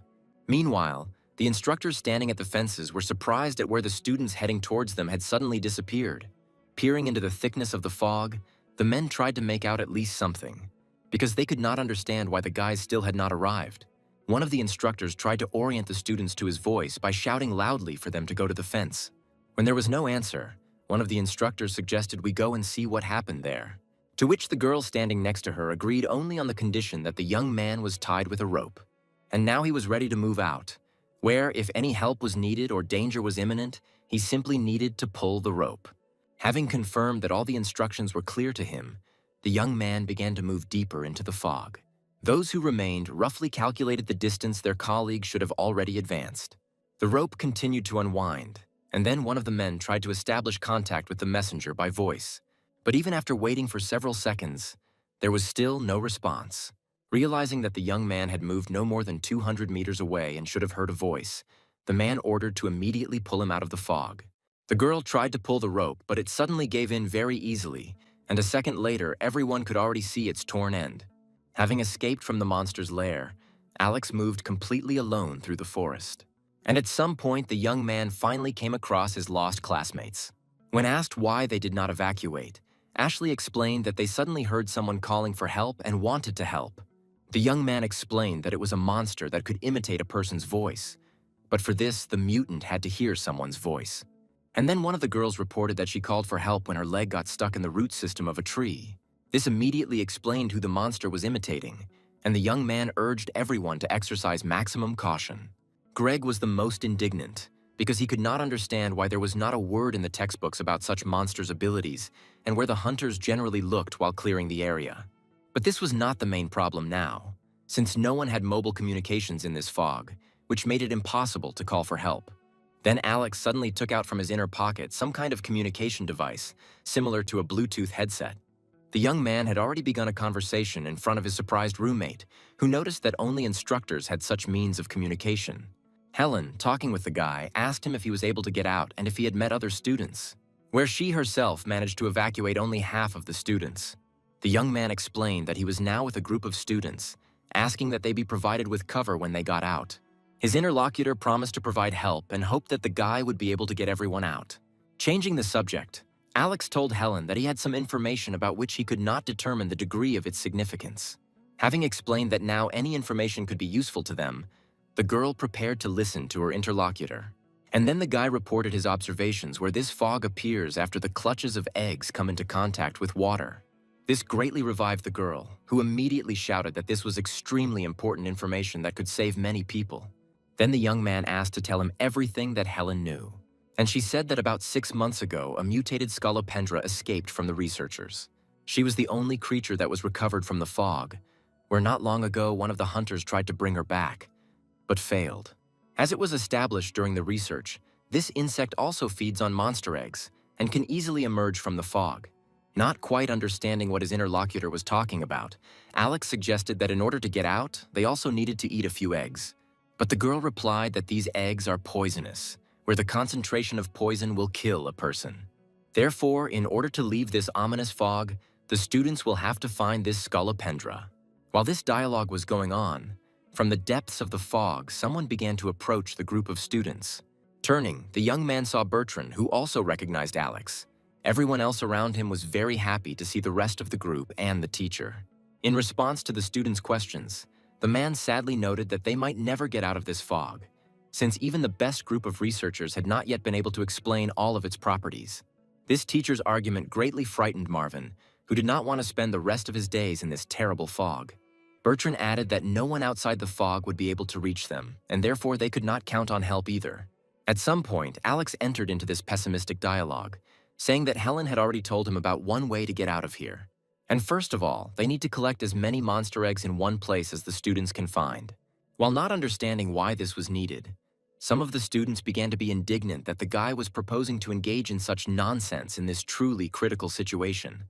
A: Meanwhile, the instructors standing at the fences were surprised at where the students heading towards them had suddenly disappeared. Peering into the thickness of the fog, the men tried to make out at least something, because they could not understand why the guys still had not arrived. One of the instructors tried to orient the students to his voice by shouting loudly for them to go to the fence. When there was no answer, one of the instructors suggested we go and see what happened there, to which the girl standing next to her agreed only on the condition that the young man was tied with a rope. And now he was ready to move out, where, if any help was needed or danger was imminent, he simply needed to pull the rope. Having confirmed that all the instructions were clear to him, the young man began to move deeper into the fog. Those who remained roughly calculated the distance their colleagues should have already advanced. The rope continued to unwind, and then one of the men tried to establish contact with the messenger by voice. But even after waiting for several seconds, there was still no response. Realizing that the young man had moved no more than 200 meters away and should have heard a voice, the man ordered to immediately pull him out of the fog. The girl tried to pull the rope, but it suddenly gave in very easily, and a second later, everyone could already see its torn end. Having escaped from the monster's lair, Alex moved completely alone through the forest. And at some point, the young man finally came across his lost classmates. When asked why they did not evacuate, Ashley explained that they suddenly heard someone calling for help and wanted to help. The young man explained that it was a monster that could imitate a person's voice, but for this, the mutant had to hear someone's voice. And then one of the girls reported that she called for help when her leg got stuck in the root system of a tree. This immediately explained who the monster was imitating, and the young man urged everyone to exercise maximum caution. Greg was the most indignant, because he could not understand why there was not a word in the textbooks about such monsters' abilities and where the hunters generally looked while clearing the area. But this was not the main problem now, since no one had mobile communications in this fog, which made it impossible to call for help. Then Alex suddenly took out from his inner pocket some kind of communication device, similar to a Bluetooth headset. The young man had already begun a conversation in front of his surprised roommate, who noticed that only instructors had such means of communication. Helen, talking with the guy, asked him if he was able to get out and if he had met other students, where she herself managed to evacuate only half of the students. The young man explained that he was now with a group of students, asking that they be provided with cover when they got out. His interlocutor promised to provide help and hoped that the guy would be able to get everyone out. Changing the subject, Alex told Helen that he had some information about which he could not determine the degree of its significance. Having explained that now any information could be useful to them, the girl prepared to listen to her interlocutor. And then the guy reported his observations where this fog appears after the clutches of eggs come into contact with water. This greatly revived the girl, who immediately shouted that this was extremely important information that could save many people. Then the young man asked to tell him everything that Helen knew. And she said that about 6 months ago, a mutated scolopendra escaped from the researchers. She was the only creature that was recovered from the fog, where not long ago one of the hunters tried to bring her back, but failed. As it was established during the research, this insect also feeds on monster eggs and can easily emerge from the fog. Not quite understanding what his interlocutor was talking about, Alex suggested that in order to get out, they also needed to eat a few eggs. But the girl replied that these eggs are poisonous, where the concentration of poison will kill a person. Therefore, in order to leave this ominous fog, the students will have to find this scolopendra. While this dialogue was going on, from the depths of the fog, someone began to approach the group of students. Turning, the young man saw Bertrand, who also recognized Alex. Everyone else around him was very happy to see the rest of the group and the teacher. In response to the students' questions, the man sadly noted that they might never get out of this fog, since even the best group of researchers had not yet been able to explain all of its properties. This teacher's argument greatly frightened Marvin, who did not want to spend the rest of his days in this terrible fog. Bertrand added that no one outside the fog would be able to reach them, and therefore they could not count on help either. At some point, Alex entered into this pessimistic dialogue, saying that Helen had already told him about one way to get out of here. And first of all, they need to collect as many monster eggs in one place as the students can find. While not understanding why this was needed, some of the students began to be indignant that the guy was proposing to engage in such nonsense in this truly critical situation.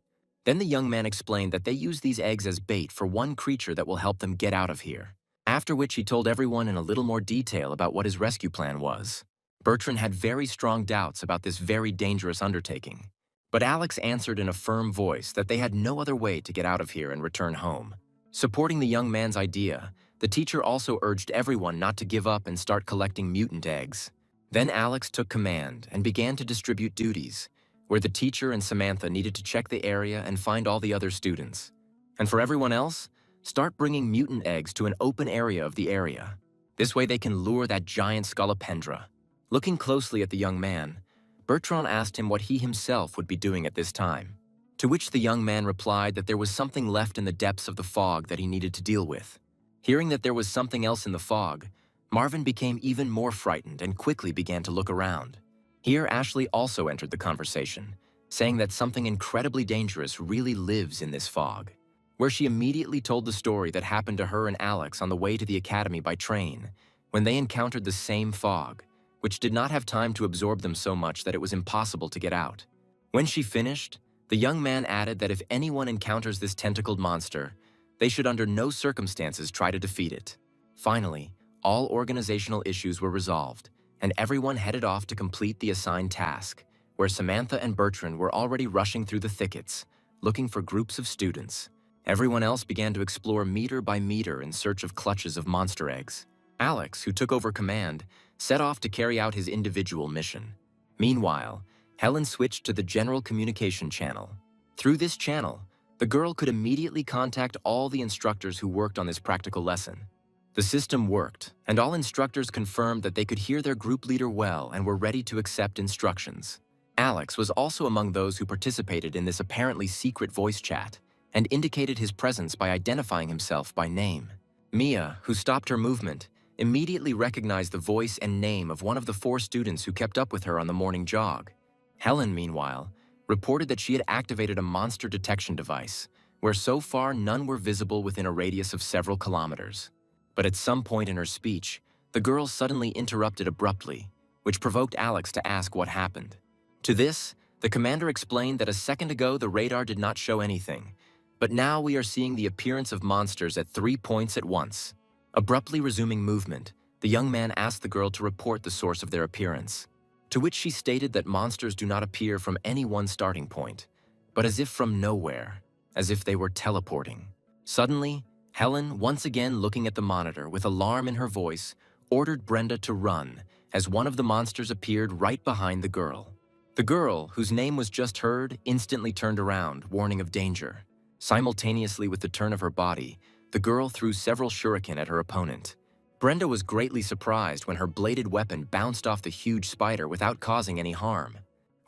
A: Then the young man explained that they use these eggs as bait for one creature that will help them get out of here. After which he told everyone in a little more detail about what his rescue plan was. Bertrand had very strong doubts about this very dangerous undertaking, but Alex answered in a firm voice that they had no other way to get out of here and return home. Supporting the young man's idea, the teacher also urged everyone not to give up and start collecting mutant eggs. Then Alex took command and began to distribute duties, where the teacher and Samantha needed to check the area and find all the other students. And for everyone else, start bringing mutant eggs to an open area of the area. This way they can lure that giant scolopendra. Looking closely at the young man, Bertrand asked him what he himself would be doing at this time. To which the young man replied that there was something left in the depths of the fog that he needed to deal with. Hearing that there was something else in the fog, Marvin became even more frightened and quickly began to look around. Here, Ashley also entered the conversation, saying that something incredibly dangerous really lives in this fog, where she immediately told the story that happened to her and Alex on the way to the academy by train, when they encountered the same fog, which did not have time to absorb them so much that it was impossible to get out. When she finished, the young man added that if anyone encounters this tentacled monster, they should under no circumstances try to defeat it. Finally, all organizational issues were resolved, and everyone headed off to complete the assigned task, where Samantha and Bertrand were already rushing through the thickets, looking for groups of students. Everyone else began to explore meter by meter in search of clutches of monster eggs. Alex, who took over command, set off to carry out his individual mission. Meanwhile, Helen switched to the general communication channel. Through this channel, the girl could immediately contact all the instructors who worked on this practical lesson. The system worked, and all instructors confirmed that they could hear their group leader well and were ready to accept instructions. Alex was also among those who participated in this apparently secret voice chat and indicated his presence by identifying himself by name. Mia, who stopped her movement, immediately recognized the voice and name of one of the 4 students who kept up with her on the morning jog. Helen, meanwhile, reported that she had activated a monster detection device, where so far none were visible within a radius of several kilometers. But at some point in her speech, the girl suddenly interrupted abruptly, which provoked Alex to ask what happened. To this, the commander explained that a second ago the radar did not show anything, but now we are seeing the appearance of monsters at 3 points at once. Abruptly resuming movement, the young man asked the girl to report the source of their appearance, to which she stated that monsters do not appear from any one starting point, but as if from nowhere, as if they were teleporting. Suddenly, Helen, once again looking at the monitor with alarm in her voice, ordered Brenda to run as one of the monsters appeared right behind the girl. The girl, whose name was just heard, instantly turned around, warning of danger. Simultaneously with the turn of her body, the girl threw several shuriken at her opponent. Brenda was greatly surprised when her bladed weapon bounced off the huge spider without causing any harm.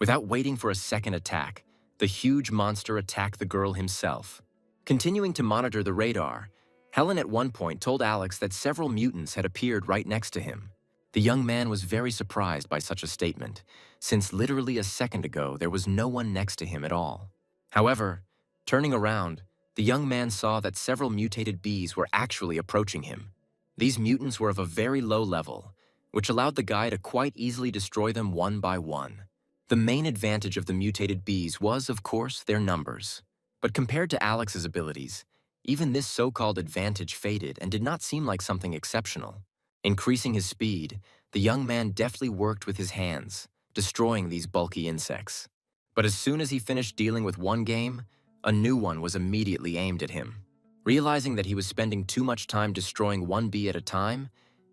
A: Without waiting for a second attack, the huge monster attacked the girl himself. Continuing to monitor the radar, Helen at one point told Alex that several mutants had appeared right next to him. The young man was very surprised by such a statement, since literally a second ago there was no one next to him at all. However, turning around, the young man saw that several mutated bees were actually approaching him. These mutants were of a very low level, which allowed the guy to quite easily destroy them one by one. The main advantage of the mutated bees was, of course, their numbers. But compared to Alex's abilities, even this so-called advantage faded and did not seem like something exceptional. Increasing his speed, the young man deftly worked with his hands, destroying these bulky insects. But as soon as he finished dealing with one game, a new one was immediately aimed at him. Realizing that he was spending too much time destroying one bee at a time,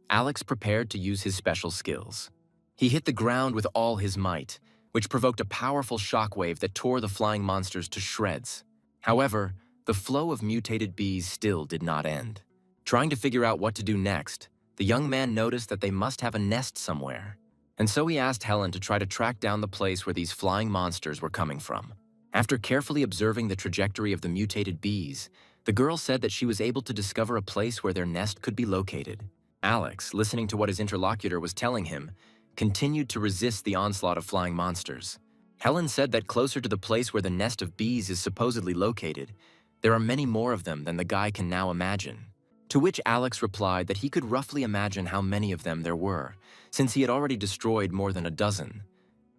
A: Alex prepared to use his special skills. He hit the ground with all his might, which provoked a powerful shockwave that tore the flying monsters to shreds. However, the flow of mutated bees still did not end. Trying to figure out what to do next, the young man noticed that they must have a nest somewhere. And so he asked Helen to try to track down the place where these flying monsters were coming from. After carefully observing the trajectory of the mutated bees, the girl said that she was able to discover a place where their nest could be located. Alex, listening to what his interlocutor was telling him, continued to resist the onslaught of flying monsters. Helen said that closer to the place where the nest of bees is supposedly located, there are many more of them than the guy can now imagine. To which Alex replied that he could roughly imagine how many of them there were, since he had already destroyed more than a dozen.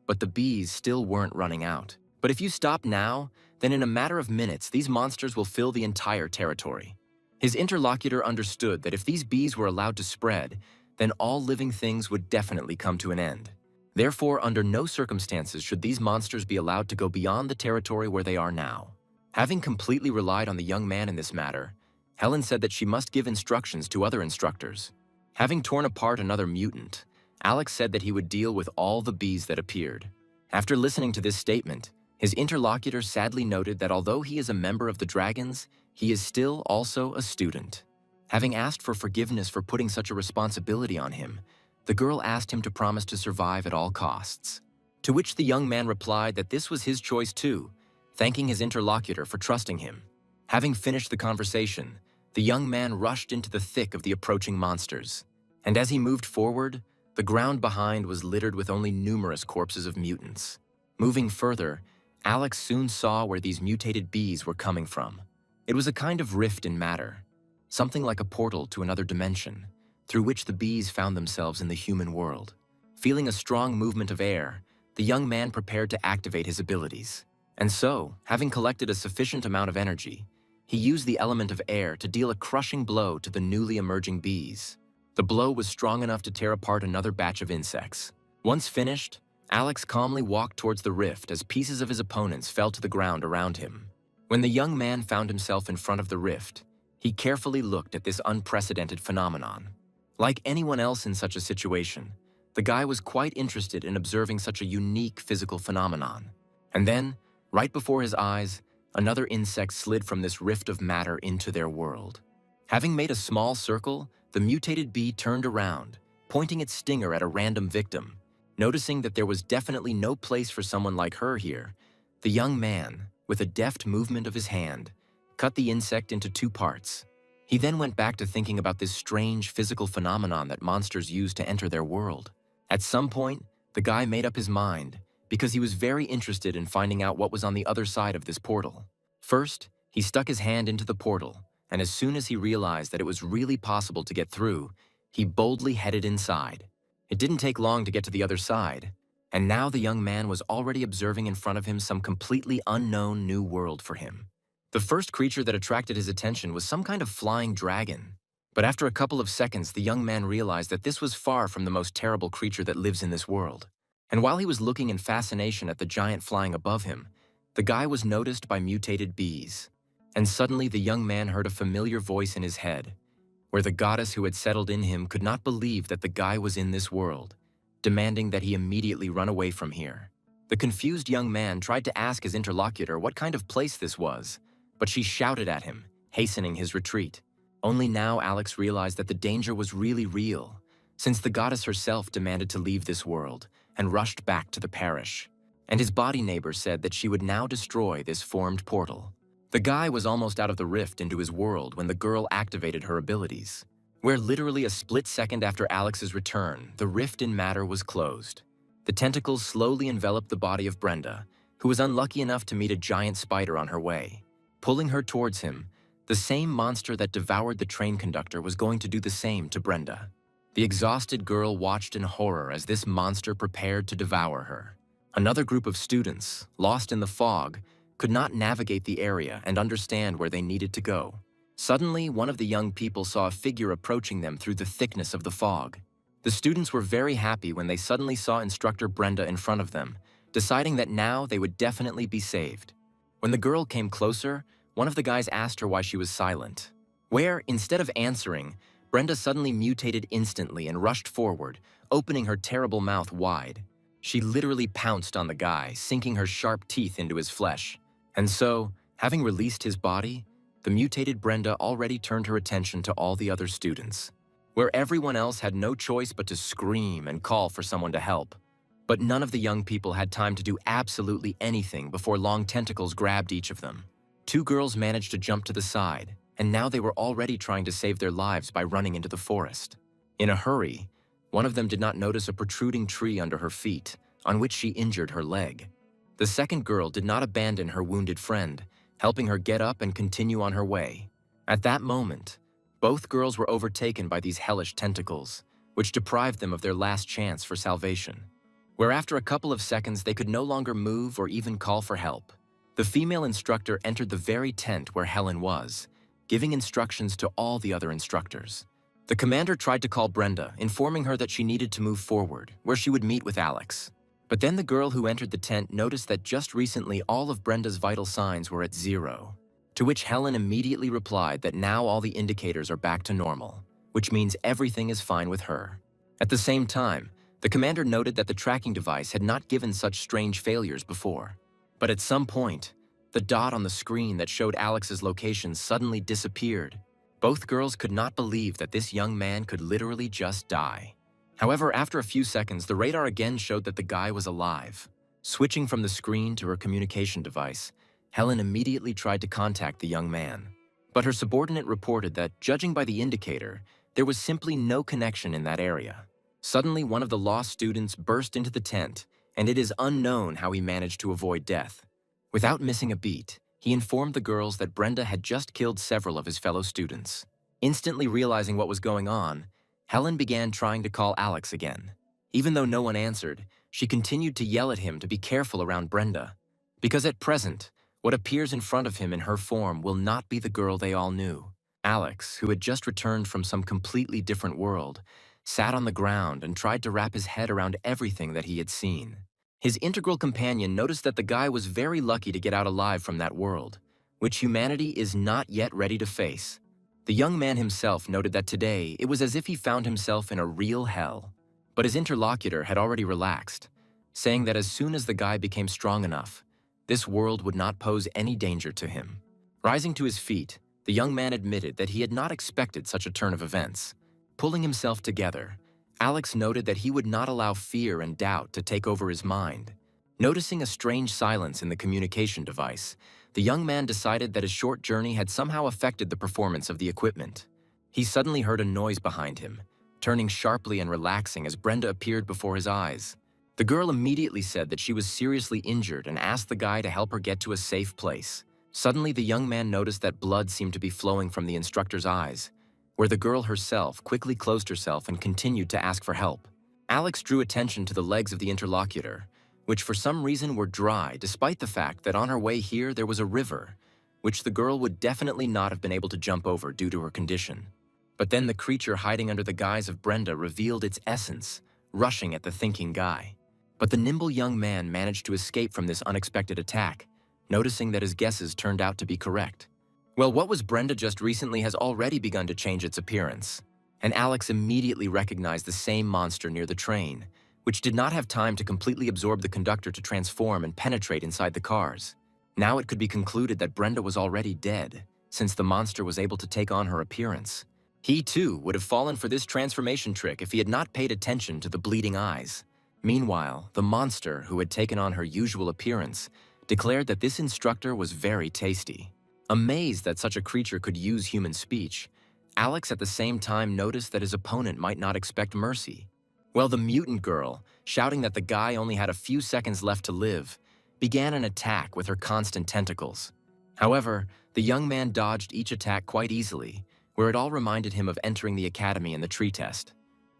A: But the bees still weren't running out. But if you stop now, then in a matter of minutes, these monsters will fill the entire territory. His interlocutor understood that if these bees were allowed to spread, then all living things would definitely come to an end. Therefore, under no circumstances should these monsters be allowed to go beyond the territory where they are now. Having completely relied on the young man in this matter, Helen said that she must give instructions to other instructors. Having torn apart another mutant, Alex said that he would deal with all the bees that appeared. After listening to this statement, his interlocutor sadly noted that although he is a member of the Dragons, he is still also a student. Having asked for forgiveness for putting such a responsibility on him, the girl asked him to promise to survive at all costs. To which the young man replied that this was his choice too, thanking his interlocutor for trusting him. Having finished the conversation, the young man rushed into the thick of the approaching monsters. And as he moved forward, the ground behind was littered with only numerous corpses of mutants. Moving further, Alex soon saw where these mutated bees were coming from. It was a kind of rift in matter, something like a portal to another dimension, through which the bees found themselves in the human world. Feeling a strong movement of air, the young man prepared to activate his abilities. And so, having collected a sufficient amount of energy, he used the element of air to deal a crushing blow to the newly emerging bees. The blow was strong enough to tear apart another batch of insects. Once finished, Alex calmly walked towards the rift as pieces of his opponents fell to the ground around him. When the young man found himself in front of the rift, he carefully looked at this unprecedented phenomenon. Like anyone else in such a situation, the guy was quite interested in observing such a unique physical phenomenon. And then, right before his eyes, another insect slid from this rift of matter into their world. Having made a small circle, the mutated bee turned around, pointing its stinger at a random victim. Noticing that there was definitely no place for someone like her here, the young man, with a deft movement of his hand, cut the insect into 2 parts. He then went back to thinking about this strange physical phenomenon that monsters use to enter their world. At some point, the guy made up his mind, because he was very interested in finding out what was on the other side of this portal. First, he stuck his hand into the portal, and as soon as he realized that it was really possible to get through, he boldly headed inside. It didn't take long to get to the other side, and now the young man was already observing in front of him some completely unknown new world for him. The first creature that attracted his attention was some kind of flying dragon. But after a couple of seconds, the young man realized that this was far from the most terrible creature that lives in this world. And while he was looking in fascination at the giant flying above him, the guy was noticed by mutated bees. And suddenly the young man heard a familiar voice in his head, where the goddess who had settled in him could not believe that the guy was in this world, demanding that he immediately run away from here. The confused young man tried to ask his interlocutor what kind of place this was, but she shouted at him, hastening his retreat. Only now Alex realized that the danger was really real, since the goddess herself demanded to leave this world and rushed back to the parish. And his body neighbor said that she would now destroy this formed portal. The guy was almost out of the rift into his world when the girl activated her abilities, where literally a split second after Alex's return, the rift in matter was closed. The tentacles slowly enveloped the body of Brenda, who was unlucky enough to meet a giant spider on her way. Pulling her towards him, the same monster that devoured the train conductor was going to do the same to Brenda. The exhausted girl watched in horror as this monster prepared to devour her. Another group of students, lost in the fog, could not navigate the area and understand where they needed to go. Suddenly, one of the young people saw a figure approaching them through the thickness of the fog. The students were very happy when they suddenly saw Instructor Brenda in front of them, deciding that now they would definitely be saved. When the girl came closer, one of the guys asked her why she was silent, where, instead of answering, Brenda suddenly mutated instantly and rushed forward, opening her terrible mouth wide. She literally pounced on the guy, sinking her sharp teeth into his flesh. And so, having released his body, the mutated Brenda already turned her attention to all the other students, where everyone else had no choice but to scream and call for someone to help. But none of the young people had time to do absolutely anything before long tentacles grabbed each of them. 2 girls managed to jump to the side, and now they were already trying to save their lives by running into the forest. In a hurry, one of them did not notice a protruding tree under her feet, on which she injured her leg. The second girl did not abandon her wounded friend, helping her get up and continue on her way. At that moment, Both girls were overtaken by these hellish tentacles, which deprived them of their last chance for salvation, where after a couple of seconds they could no longer move or even call for help. The female instructor entered the very tent where Helen was, giving instructions to all the other instructors. The commander tried to call Brenda, informing her that she needed to move forward, where she would meet with Alex. But then the girl who entered the tent noticed that just recently all of Brenda's vital signs were at 0, to which Helen immediately replied that now all the indicators are back to normal, which means everything is fine with her. At the same time, the commander noted that the tracking device had not given such strange failures before. But at some point, the dot on the screen that showed Alex's location suddenly disappeared. Both girls could not believe that this young man could literally just die. However, after a few seconds, the radar again showed that the guy was alive. Switching from the screen to her communication device, Helen immediately tried to contact the young man. But her subordinate reported that, judging by the indicator, there was simply no connection in that area. Suddenly, one of the lost students burst into the tent, and it is unknown how he managed to avoid death. Without missing a beat, he informed the girls that Brenda had just killed several of his fellow students. Instantly realizing what was going on, Helen began trying to call Alex again. Even though no one answered, she continued to yell at him to be careful around Brenda. Because at present, what appears in front of him in her form will not be the girl they all knew. Alex, who had just returned from some completely different world, sat on the ground and tried to wrap his head around everything that he had seen. His integral companion noticed that the guy was very lucky to get out alive from that world, which humanity is not yet ready to face. The young man himself noted that today it was as if he found himself in a real hell. But his interlocutor had already relaxed, saying that as soon as the guy became strong enough, this world would not pose any danger to him. Rising to his feet, the young man admitted that he had not expected such a turn of events. Pulling himself together, Alex noted that he would not allow fear and doubt to take over his mind. Noticing a strange silence in the communication device, the young man decided that his short journey had somehow affected the performance of the equipment. He suddenly heard a noise behind him, turning sharply and relaxing as Brenda appeared before his eyes. The girl immediately said that she was seriously injured and asked the guy to help her get to a safe place. Suddenly, the young man noticed that blood seemed to be flowing from the instructor's eyes, where the girl herself quickly closed herself and continued to ask for help. Alex drew attention to the legs of the interlocutor, which for some reason were dry despite the fact that on her way here there was a river, which the girl would definitely not have been able to jump over due to her condition. But then the creature hiding under the guise of Brenda revealed its essence, rushing at the thinking guy. But the nimble young man managed to escape from this unexpected attack, noticing that his guesses turned out to be correct. Well, what was Brenda just recently has already begun to change its appearance, and Alex immediately recognized the same monster near the train, which did not have time to completely absorb the conductor to transform and penetrate inside the cars. Now it could be concluded that Brenda was already dead, since the monster was able to take on her appearance. He, too, would have fallen for this transformation trick if he had not paid attention to the bleeding eyes. Meanwhile, the monster, who had taken on her usual appearance, declared that this instructor was very tasty. Amazed that such a creature could use human speech, Alex at the same time noticed that his opponent might not expect mercy. Well, the mutant girl, shouting that the guy only had a few seconds left to live, began an attack with her constant tentacles. However, the young man dodged each attack quite easily, where it all reminded him of entering the academy in the tree test.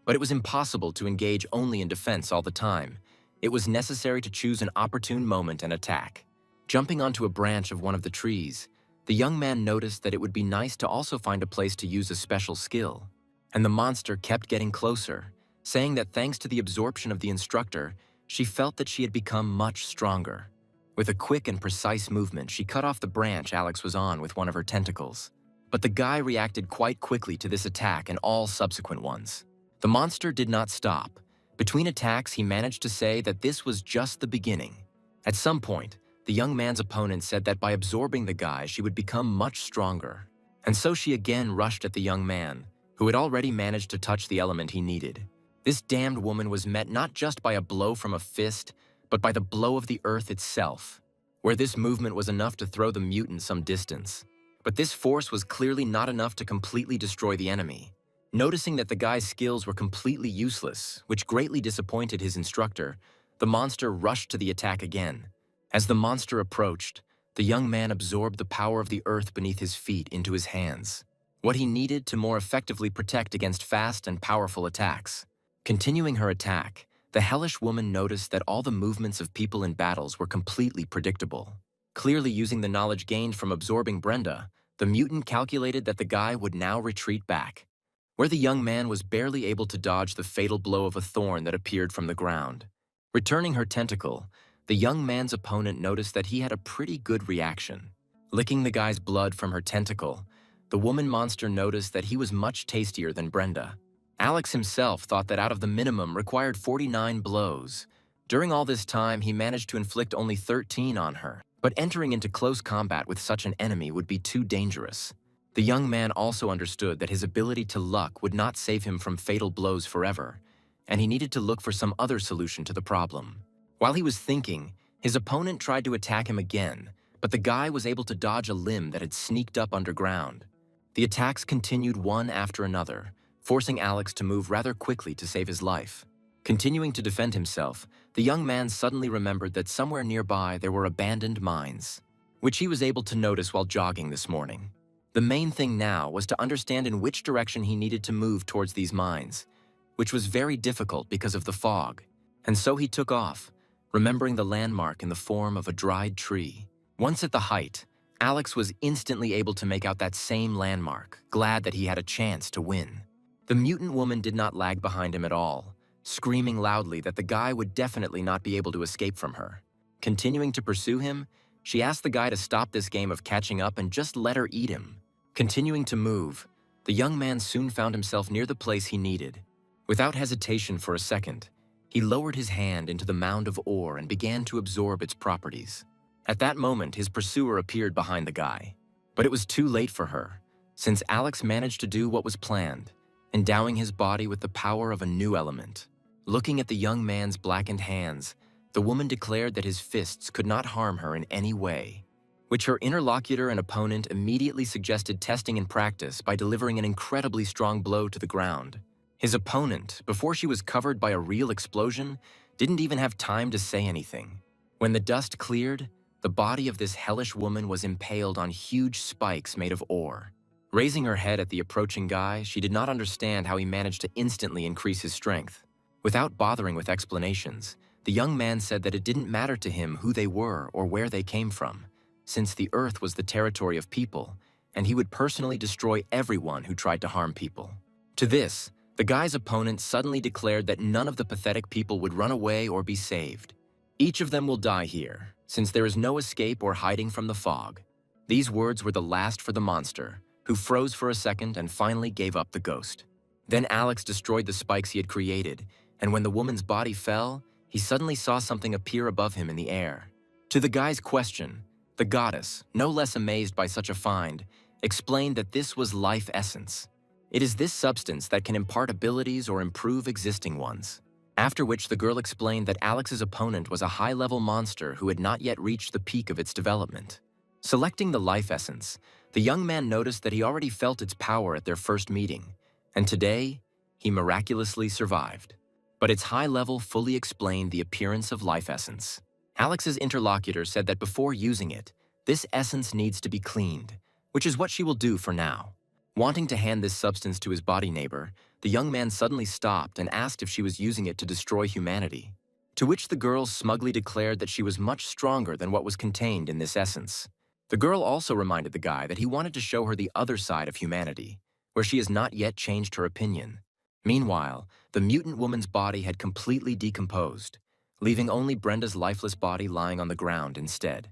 A: But it was impossible to engage only in defense all the time. It was necessary to choose an opportune moment and attack. Jumping onto a branch of one of the trees, the young man noticed that it would be nice to also find a place to use a special skill. And the monster kept getting closer, saying that thanks to the absorption of the instructor, she felt that she had become much stronger. With a quick and precise movement, she cut off the branch Alex was on with one of her tentacles. But the guy reacted quite quickly to this attack and all subsequent ones. The monster did not stop. Between attacks, he managed to say that this was just the beginning. At some point, the young man's opponent said that by absorbing the guy, she would become much stronger. And so she again rushed at the young man, who had already managed to touch the element he needed. This damned woman was met not just by a blow from a fist, but by the blow of the earth itself, where this movement was enough to throw the mutant some distance. But this force was clearly not enough to completely destroy the enemy. Noticing that the guy's skills were completely useless, which greatly disappointed his instructor, the monster rushed to the attack again. As the monster approached, the young man absorbed the power of the earth beneath his feet into his hands. what he needed to more effectively protect against fast and powerful attacks. Continuing her attack, the hellish woman noticed that all the movements of people in battles were completely predictable. Clearly using the knowledge gained from absorbing Brenda, the mutant calculated that the guy would now retreat back, where the young man was barely able to dodge the fatal blow of a thorn that appeared from the ground. Returning her tentacle, the young man's opponent noticed that he had a pretty good reaction. Licking the guy's blood from her tentacle, the woman monster noticed that he was much tastier than Brenda. Alex himself thought that out of the minimum required 49 blows. During all this time, he managed to inflict only 13 on her, but entering into close combat with such an enemy would be too dangerous. The young man also understood that his ability to luck would not save him from fatal blows forever, and he needed to look for some other solution to the problem. While he was thinking, his opponent tried to attack him again, but the guy was able to dodge a limb that had sneaked up underground. The attacks continued one after another, forcing Alex to move rather quickly to save his life. Continuing to defend himself, the young man suddenly remembered that somewhere nearby there were abandoned mines, which he was able to notice while jogging this morning. The main thing now was to understand in which direction he needed to move towards these mines, which was very difficult because of the fog, and so he took off, remembering the landmark in the form of a dried tree. Once at the height, Alex was instantly able to make out that same landmark, glad that he had a chance to win. The mutant woman did not lag behind him at all, screaming loudly that the guy would definitely not be able to escape from her. Continuing to pursue him, she asked the guy to stop this game of catching up and just let her eat him. Continuing to move, the young man soon found himself near the place he needed. Without hesitation for a second, he lowered his hand into the mound of ore and began to absorb its properties. At that moment, his pursuer appeared behind the guy. But it was too late for her, since Alex managed to do what was planned, endowing his body with the power of a new element. Looking at the young man's blackened hands, the woman declared that his fists could not harm her in any way, which her interlocutor and opponent immediately suggested testing in practice by delivering an incredibly strong blow to the ground. His opponent, before she was covered by a real explosion, didn't even have time to say anything. When the dust cleared, the body of this hellish woman was impaled on huge spikes made of ore. Raising her head at the approaching guy, she did not understand how he managed to instantly increase his strength. Without bothering with explanations, the young man said that it didn't matter to him who they were or where they came from, since the earth was the territory of people, and he would personally destroy everyone who tried to harm people. To this, the guy's opponent suddenly declared that none of the pathetic people would run away or be saved. Each of them will die here, since there is no escape or hiding from the fog. These words were the last for the monster, who froze for a second and finally gave up the ghost. Then Alex destroyed the spikes he had created, and when the woman's body fell, he suddenly saw something appear above him in the air. To the guy's question, the goddess, no less amazed by such a find, explained that this was life essence. It is this substance that can impart abilities or improve existing ones. After which the girl explained that Alex's opponent was a high-level monster who had not yet reached the peak of its development. Selecting the life essence, the young man noticed that he already felt its power at their first meeting, and today, he miraculously survived. But its high level fully explained the appearance of life essence. Alex's interlocutor said that before using it, this essence needs to be cleaned, which is what she will do for now. Wanting to hand this substance to his body neighbor, the young man suddenly stopped and asked if she was using it to destroy humanity, to which the girl smugly declared that she was much stronger than what was contained in this essence. The girl also reminded the guy that he wanted to show her the other side of humanity, where she has not yet changed her opinion. Meanwhile, the mutant woman's body had completely decomposed, leaving only Brenda's lifeless body lying on the ground instead.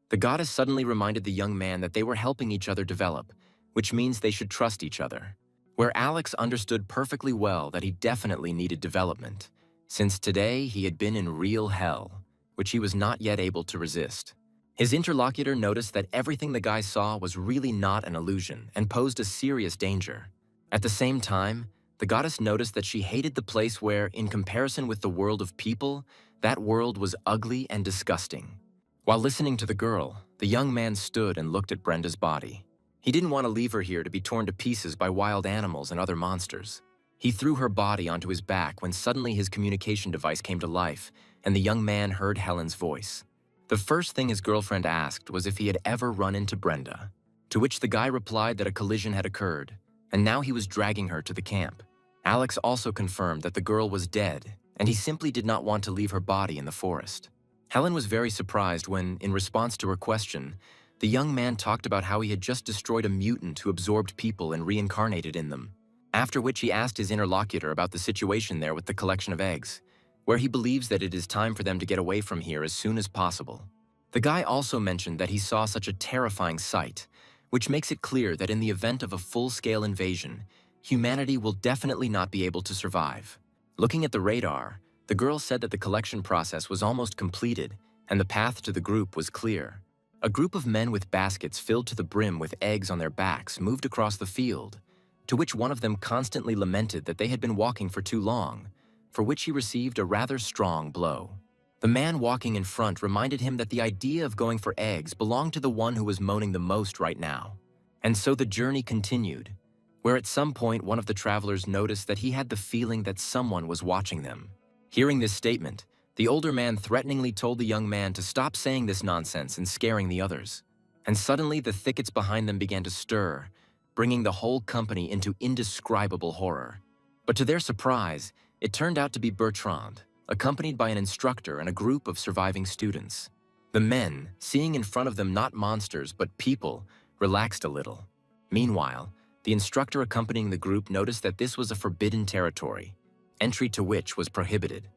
A: The goddess suddenly reminded the young man that they were helping each other develop, which means they should trust each other. Where Alex understood perfectly well that he definitely needed development, since today he had been in real hell, which he was not yet able to resist. His interlocutor noticed that everything the guy saw was really not an illusion and posed a serious danger. At the same time, the goddess noticed that she hated the place where, in comparison with the world of people, that world was ugly and disgusting. While listening to the girl, the young man stood and looked at Brenda's body. He didn't want to leave her here to be torn to pieces by wild animals and other monsters. He threw her body onto his back when suddenly his communication device came to life, and the young man heard Helen's voice. The first thing his girlfriend asked was if he had ever run into Brenda, to which the guy replied that a collision had occurred, and now he was dragging her to the camp. Alex also confirmed that the girl was dead, and he simply did not want to leave her body in the forest. Helen was very surprised when, in response to her question, the young man talked about how he had just destroyed a mutant who absorbed people and reincarnated in them, after which he asked his interlocutor about the situation there with the collection of eggs, where he believes that it is time for them to get away from here as soon as possible. The guy also mentioned that he saw such a terrifying sight, which makes it clear that in the event of a full-scale invasion, humanity will definitely not be able to survive. Looking at the radar, the girl said that the collection process was almost completed and the path to the group was clear. A group of men with baskets filled to the brim with eggs on their backs moved across the field, to which one of them constantly lamented that they had been walking for too long, for which he received a rather strong blow. The man walking in front reminded him that the idea of going for eggs belonged to the one who was moaning the most right now. And so the journey continued, where at some point one of the travelers noticed that he had the feeling that someone was watching them. Hearing this statement, the older man threateningly told the young man to stop saying this nonsense and scaring the others. And suddenly the thickets behind them began to stir, bringing the whole company into indescribable horror. But to their surprise, it turned out to be Bertrand, accompanied by an instructor and a group of surviving students. The men, seeing in front of them not monsters but people, relaxed a little. Meanwhile, the instructor accompanying the group noticed that this was a forbidden territory, entry to which was prohibited.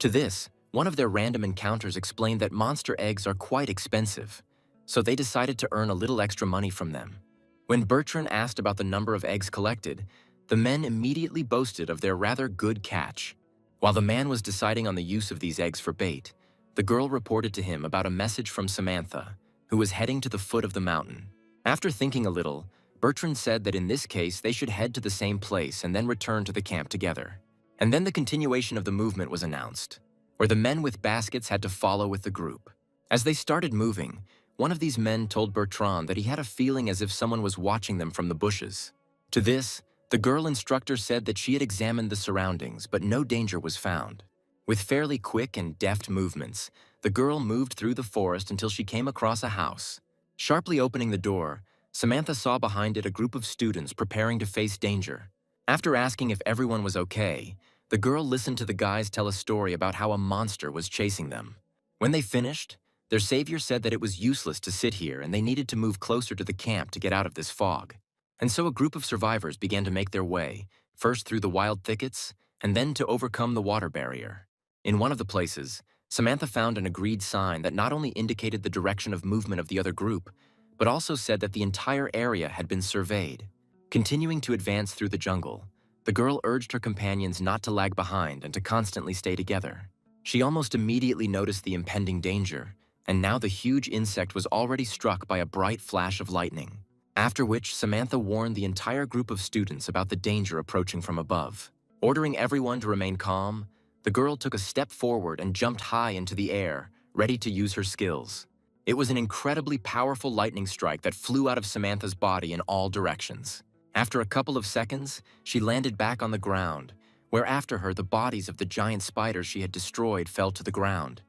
A: To this, one of their random encounters explained that monster eggs are quite expensive, so they decided to earn a little extra money from them. When Bertrand asked about the number of eggs collected, the men immediately boasted of their rather good catch. While the man was deciding on the use of these eggs for bait, the girl reported to him about a message from Samantha, who was heading to the foot of the mountain. After thinking a little, Bertrand said that in this case they should head to the same place and then return to the camp together. And then the continuation of the movement was announced, where the men with baskets had to follow with the group. As they started moving, one of these men told Bertrand that he had a feeling as if someone was watching them from the bushes. To this, the girl instructor said that she had examined the surroundings, but no danger was found. With fairly quick and deft movements, the girl moved through the forest until she came across a house. Sharply opening the door, Samantha saw behind it a group of students preparing to face danger. After asking if everyone was okay, the girl listened to the guys tell a story about how a monster was chasing them. When they finished, their savior said that it was useless to sit here and they needed to move closer to the camp to get out of this fog. And so a group of survivors began to make their way, first through the wild thickets, and then to overcome the water barrier. In one of the places, Samantha found an agreed sign that not only indicated the direction of movement of the other group, but also said that the entire area had been surveyed. Continuing to advance through the jungle, the girl urged her companions not to lag behind and to constantly stay together. She almost immediately noticed the impending danger, and now the huge insect was already struck by a bright flash of lightning. After which, Samantha warned the entire group of students about the danger approaching from above. Ordering everyone to remain calm, the girl took a step forward and jumped high into the air, ready to use her skills. It was an incredibly powerful lightning strike that flew out of Samantha's body in all directions. After a couple of seconds, she landed back on the ground, where after her the bodies of the giant spiders she had destroyed fell to the ground.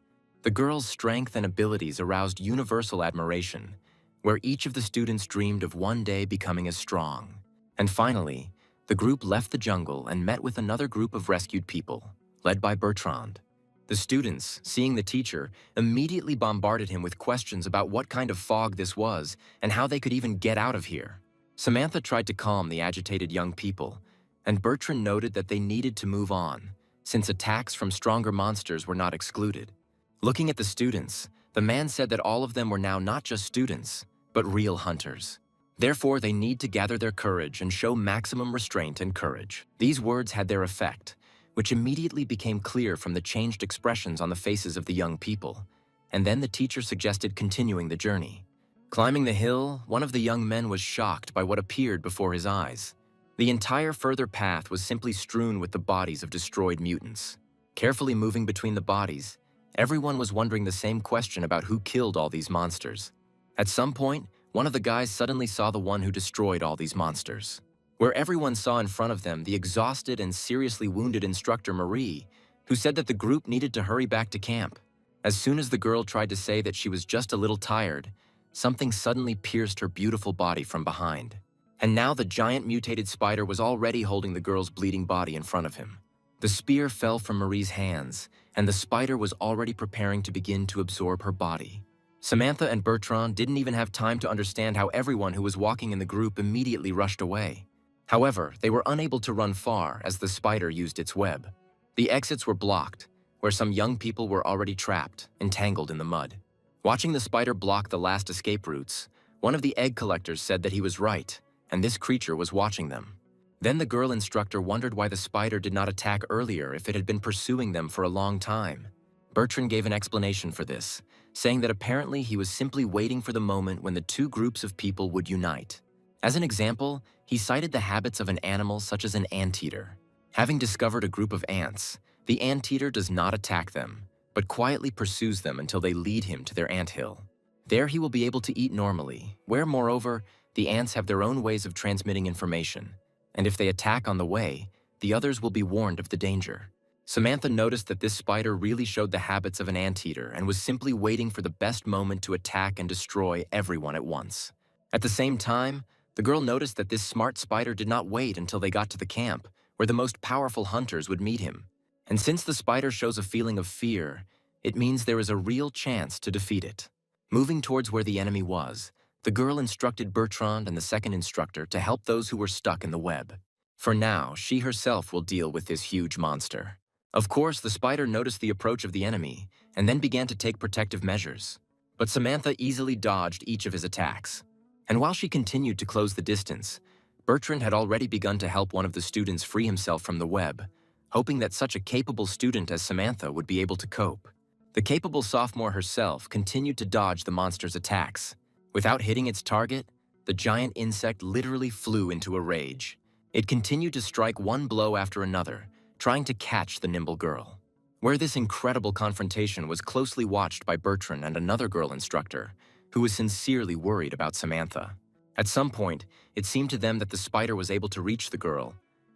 A: The girl's strength and abilities aroused universal admiration, where each of the students dreamed of one day becoming as strong. And finally, the group left the jungle and met with another group of rescued people, led by Bertrand. The students, seeing the teacher, immediately bombarded him with questions about what kind of fog this was and how they could even get out of here. Samantha tried to calm the agitated young people, and Bertrand noted that they needed to move on, since attacks from stronger monsters were not excluded. Looking at the students, the man said that all of them were now not just students, but real hunters. Therefore, they need to gather their courage and show maximum restraint and courage. These words had their effect, which immediately became clear from the changed expressions on the faces of the young people, and then the teacher suggested continuing the journey. Climbing the hill, one of the young men was shocked by what appeared before his eyes. The entire further path was simply strewn with the bodies of destroyed mutants. Carefully moving between the bodies, everyone was wondering the same question about who killed all these monsters. At some point, one of the guys suddenly saw the one who destroyed all these monsters. Where everyone saw in front of them the exhausted and seriously wounded instructor Marie, who said that the group needed to hurry back to camp. As soon as the girl tried to say that she was just a little tired, something suddenly pierced her beautiful body from behind. And now the giant mutated spider was already holding the girl's bleeding body in front of him. The spear fell from Marie's hands, and the spider was already preparing to begin to absorb her body. Samantha and Bertrand didn't even have time to understand how everyone who was walking in the group immediately rushed away. However, they were unable to run far as the spider used its web. The exits were blocked, where some young people were already trapped, entangled in the mud. Watching the spider block the last escape routes, one of the egg collectors said that he was right, and this creature was watching them. Then the girl instructor wondered why the spider did not attack earlier if it had been pursuing them for a long time. Bertrand gave an explanation for this, saying that apparently he was simply waiting for the moment when the two groups of people would unite. As an example, he cited the habits of an animal such as an anteater. Having discovered a group of ants, the anteater does not attack them, but quietly pursues them until they lead him to their anthill. There he will be able to eat normally, where, moreover, the ants have their own ways of transmitting information, and if they attack on the way, the others will be warned of the danger. Samantha noticed that this spider really showed the habits of an anteater and was simply waiting for the best moment to attack and destroy everyone at once. At the same time, the girl noticed that this smart spider did not wait until they got to the camp, where the most powerful hunters would meet him. And since the spider shows a feeling of fear, it means there is a real chance to defeat it. Moving towards where the enemy was, the girl instructed Bertrand and the second instructor to help those who were stuck in the web. For now, she herself will deal with this huge monster. Of course, the spider noticed the approach of the enemy and then began to take protective measures. But Samantha easily dodged each of his attacks. And while she continued to close the distance, Bertrand had already begun to help one of the students free himself from the web, hoping that such a capable student as Samantha would be able to cope. The capable sophomore herself continued to dodge the monster's attacks. Without hitting its target, the giant insect literally flew into a rage. It continued to strike one blow after another, trying to catch the nimble girl. Where this incredible confrontation was closely watched by Bertrand and another girl instructor, who was sincerely worried about Samantha. At some point, it seemed to them that the spider was able to reach the girl,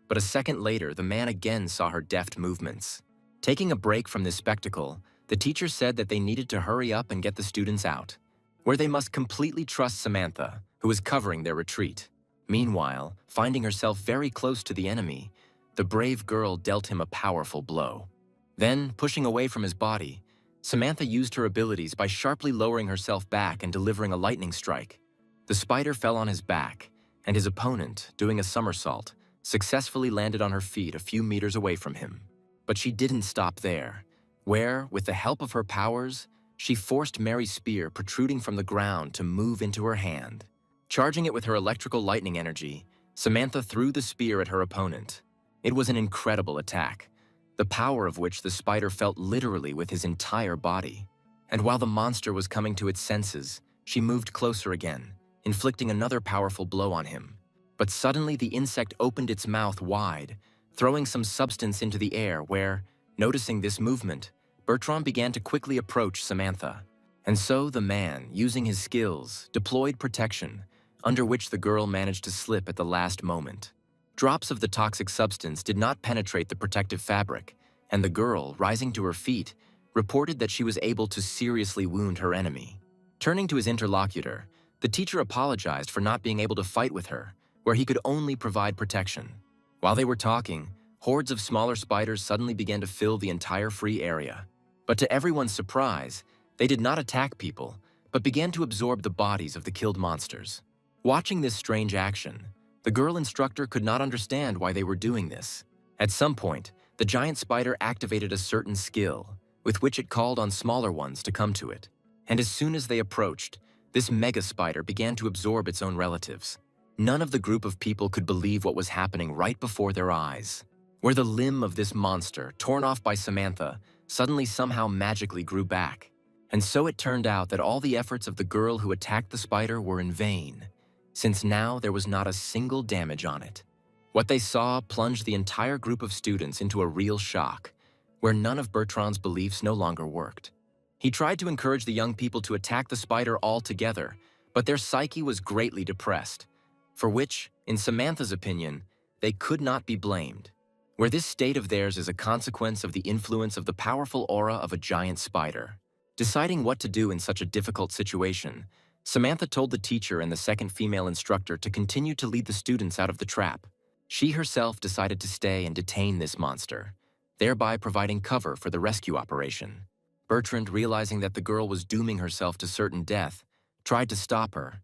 A: but a second later, the man again saw her deft movements. Taking a break from this spectacle, the teacher said that they needed to hurry up and get the students out, where they must completely trust Samantha, who was covering their retreat. Meanwhile, finding herself very close to the enemy, the brave girl dealt him a powerful blow. Then, pushing away from his body, Samantha used her abilities by sharply lowering herself back and delivering a lightning strike. The spider fell on his back, and his opponent, doing a somersault, successfully landed on her feet a few meters away from him. But she didn't stop there, where, with the help of her powers, she forced Mary's spear protruding from the ground to move into her hand. Charging it with her electrical lightning energy, Samantha threw the spear at her opponent. It was an incredible attack, the power of which the spider felt literally with his entire body. And while the monster was coming to its senses, she moved closer again, inflicting another powerful blow on him. But suddenly the insect opened its mouth wide, throwing some substance into the air where, noticing this movement, Bertrand began to quickly approach Samantha. And so the man, using his skills, deployed protection, under which the girl managed to slip at the last moment. Drops of the toxic substance did not penetrate the protective fabric, and the girl, rising to her feet, reported that she was able to seriously wound her enemy. Turning to his interlocutor, the teacher apologized for not being able to fight with her, where he could only provide protection. While they were talking, hordes of smaller spiders suddenly began to fill the entire free area. But to everyone's surprise, they did not attack people, but began to absorb the bodies of the killed monsters. Watching this strange action, the girl instructor could not understand why they were doing this. At some point, the giant spider activated a certain skill, with which it called on smaller ones to come to it. And as soon as they approached, this mega spider began to absorb its own relatives. None of the group of people could believe what was happening right before their eyes, where the limb of this monster, torn off by Samantha, suddenly somehow magically grew back. And so it turned out that all the efforts of the girl who attacked the spider were in vain, since now there was not a single damage on it. What they saw plunged the entire group of students into a real shock, where none of Bertrand's beliefs no longer worked. He tried to encourage the young people to attack the spider altogether, but their psyche was greatly depressed, for which, in Samantha's opinion, they could not be blamed, where this state of theirs is a consequence of the influence of the powerful aura of a giant spider. Deciding what to do in such a difficult situation, Samantha told the teacher and the second female instructor to continue to lead the students out of the trap. She herself decided to stay and detain this monster, thereby providing cover for the rescue operation. Bertrand, realizing that the girl was dooming herself to certain death, tried to stop her,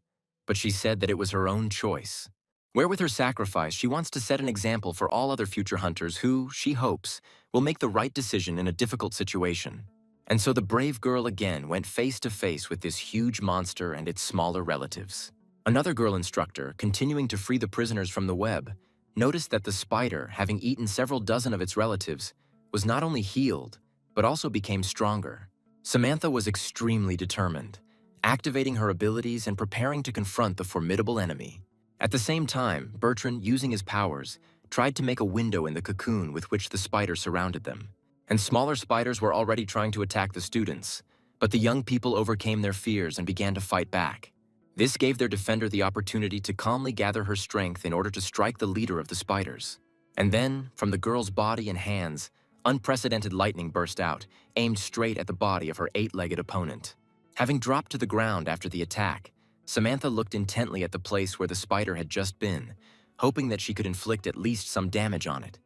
A: but she said that it was her own choice. Where with her sacrifice, she wants to set an example for all other future hunters who, she hopes, will make the right decision in a difficult situation. And so the brave girl again went face to face with this huge monster and its smaller relatives. Another girl instructor, continuing to free the prisoners from the web, noticed that the spider, having eaten several dozen of its relatives, was not only healed, but also became stronger. Samantha was extremely determined, activating her abilities and preparing to confront the formidable enemy. At the same time, Bertrand, using his powers, tried to make a window in the cocoon with which the spider surrounded them. And smaller spiders were already trying to attack the students, but the young people overcame their fears and began to fight back. This gave their defender the opportunity to calmly gather her strength in order to strike the leader of the spiders. And then, from the girl's body and hands, unprecedented lightning burst out, aimed straight at the body of her 8-legged opponent. Having dropped to the ground after the attack, Samantha looked intently at the place where the spider had just been, hoping that she could inflict at least some damage on it.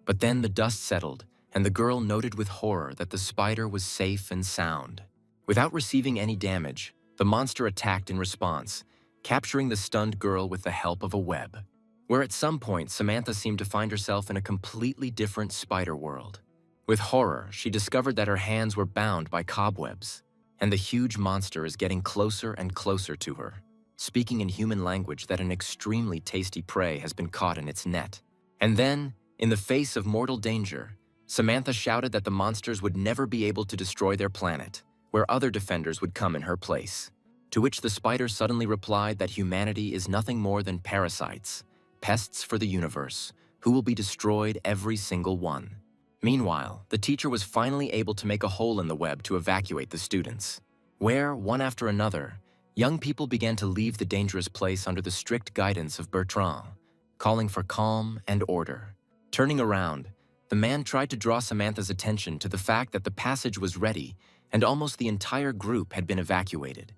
A: But then the dust settled, and the girl noted with horror that the spider was safe and sound. Without receiving any damage, the monster attacked in response, capturing the stunned girl with the help of a web. Where at some point, Samantha seemed to find herself in a completely different spider world. With horror, she discovered that her hands were bound by cobwebs, and the huge monster is getting closer and closer to her, speaking in human language that an extremely tasty prey has been caught in its net. And then, in the face of mortal danger, Samantha shouted that the monsters would never be able to destroy their planet, where other defenders would come in her place. To which the spider suddenly replied that humanity is nothing more than parasites, pests for the universe, who will be destroyed every single one. Meanwhile, the teacher was finally able to make a hole in the web to evacuate the students, where, one after another, young people began to leave the dangerous place under the strict guidance of Bertrand, calling for calm and order. Turning around, the man tried to draw Samantha's attention to the fact that the passage was ready and almost the entire group had been evacuated.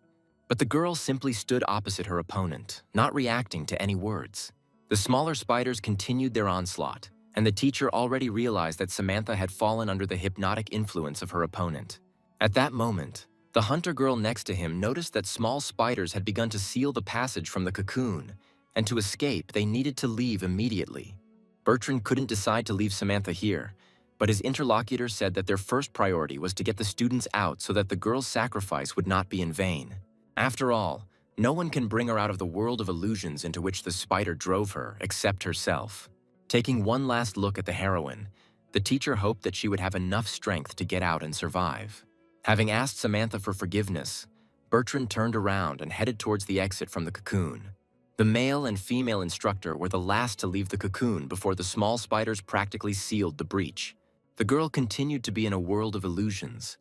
A: But the girl simply stood opposite her opponent, not reacting to any words. The smaller spiders continued their onslaught, and the teacher already realized that Samantha had fallen under the hypnotic influence of her opponent. At that moment, the hunter girl next to him noticed that small spiders had begun to seal the passage from the cocoon, and to escape, they needed to leave immediately. Bertrand couldn't decide to leave Samantha here, but his interlocutor said that their first priority was to get the students out so that the girl's sacrifice would not be in vain. After all, no one can bring her out of the world of illusions into which the spider drove her except herself. Taking one last look at the heroine, the teacher hoped that she would have enough strength to get out and survive. Having asked Samantha for forgiveness, Bertrand turned around and headed towards the exit from the cocoon. The male and female instructor were the last to leave the cocoon before the small spiders practically sealed the breach. The girl continued to be in a world of illusions,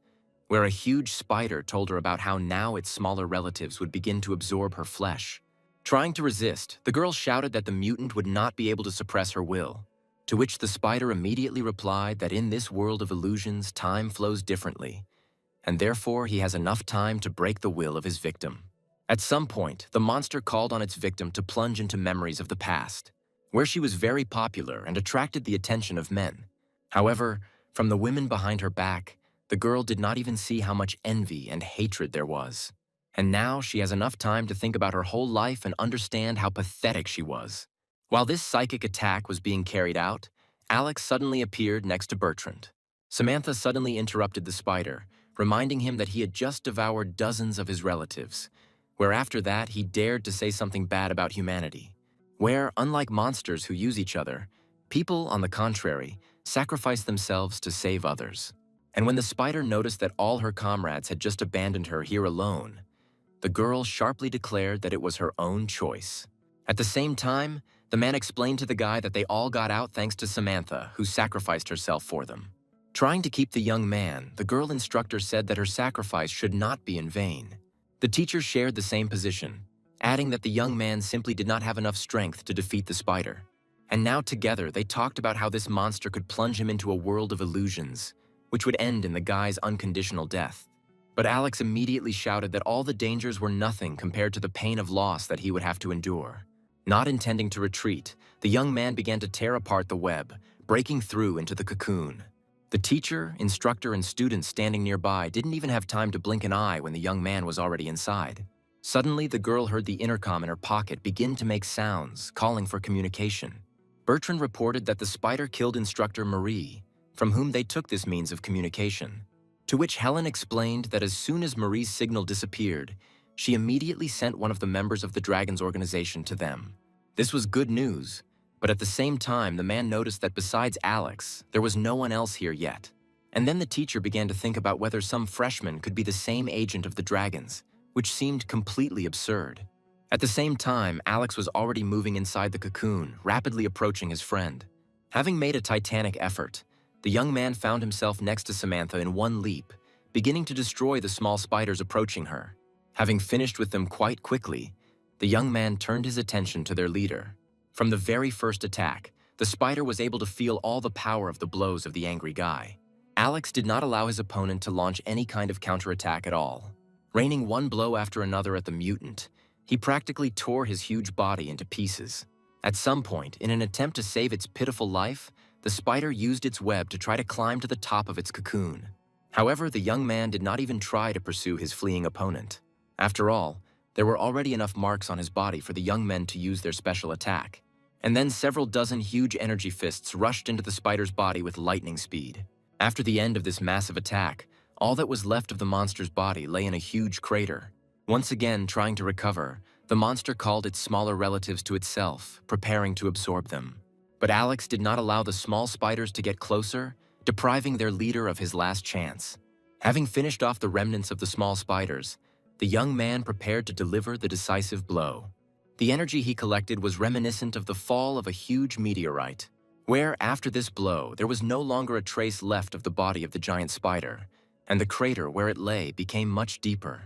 A: where a huge spider told her about how now its smaller relatives would begin to absorb her flesh. Trying to resist, the girl shouted that the mutant would not be able to suppress her will, to which the spider immediately replied that in this world of illusions, time flows differently, and therefore he has enough time to break the will of his victim. At some point, the monster called on its victim to plunge into memories of the past, where she was very popular and attracted the attention of men. However, from the women behind her back, the girl did not even see how much envy and hatred there was. And now she has enough time to think about her whole life and understand how pathetic she was. While this psychic attack was being carried out, Alex suddenly appeared next to Bertrand. Samantha suddenly interrupted the spider, reminding him that he had just devoured dozens of his relatives, where after that he dared to say something bad about humanity, where, unlike monsters who use each other, people, on the contrary, sacrifice themselves to save others. And when the spider noticed that all her comrades had just abandoned her here alone, the girl sharply declared that it was her own choice. At the same time, the man explained to the guy that they all got out thanks to Samantha, who sacrificed herself for them. Trying to keep the young man, the girl instructor said that her sacrifice should not be in vain. The teacher shared the same position, adding that the young man simply did not have enough strength to defeat the spider. And now together they talked about how this monster could plunge him into a world of illusions, which would end in the guy's unconditional death. But Alex immediately shouted that all the dangers were nothing compared to the pain of loss that he would have to endure. Not intending to retreat, the young man began to tear apart the web, breaking through into the cocoon. The teacher, instructor, and students standing nearby didn't even have time to blink an eye when the young man was already inside. Suddenly, the girl heard the intercom in her pocket begin to make sounds, calling for communication. Bertrand reported that the spider killed instructor Marie, from whom they took this means of communication. To which Helen explained that as soon as Marie's signal disappeared, she immediately sent one of the members of the Dragon's organization to them. This was good news, but at the same time, the man noticed that besides Alex, there was no one else here yet. And then the teacher began to think about whether some freshman could be the same agent of the Dragons, which seemed completely absurd. At the same time, Alex was already moving inside the cocoon, rapidly approaching his friend. Having made a titanic effort, the young man found himself next to Samantha in one leap, beginning to destroy the small spiders approaching her. Having finished with them quite quickly, the young man turned his attention to their leader. From the very first attack, the spider was able to feel all the power of the blows of the angry guy. Alex did not allow his opponent to launch any kind of counterattack at all. Raining one blow after another at the mutant, he practically tore his huge body into pieces. At some point, in an attempt to save its pitiful life, the spider used its web to try to climb to the top of its cocoon. However, the young man did not even try to pursue his fleeing opponent. After all, there were already enough marks on his body for the young men to use their special attack. And then several dozen huge energy fists rushed into the spider's body with lightning speed. After the end of this massive attack, all that was left of the monster's body lay in a huge crater. Once again, trying to recover, the monster called its smaller relatives to itself, preparing to absorb them. But Alex did not allow the small spiders to get closer, depriving their leader of his last chance. Having finished off the remnants of the small spiders, the young man prepared to deliver the decisive blow. The energy he collected was reminiscent of the fall of a huge meteorite, where, after this blow, there was no longer a trace left of the body of the giant spider, and the crater where it lay became much deeper.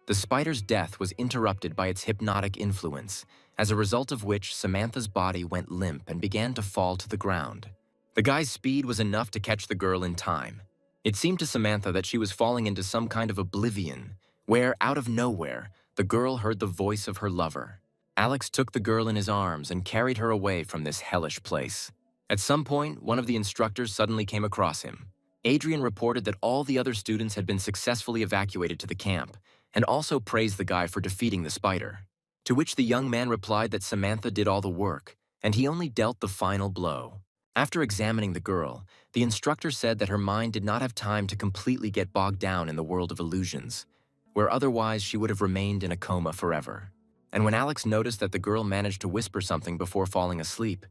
A: The spider's death was interrupted by its hypnotic influence, as a result of which Samantha's body went limp and began to fall to the ground. The guy's speed was enough to catch the girl in time. It seemed to Samantha that she was falling into some kind of oblivion, where, out of nowhere, the girl heard the voice of her lover. Alex took the girl in his arms and carried her away from this hellish place. At some point, one of the instructors suddenly came across him. Adrian reported that all the other students had been successfully evacuated to the camp, and also praised the guy for defeating the spider. To which the young man replied that Samantha did all the work, and he only dealt the final blow. After examining the girl, the instructor said that her mind did not have time to completely get bogged down in the world of illusions, where otherwise she would have remained in a coma forever. And when Alex noticed that the girl managed to whisper something before falling asleep,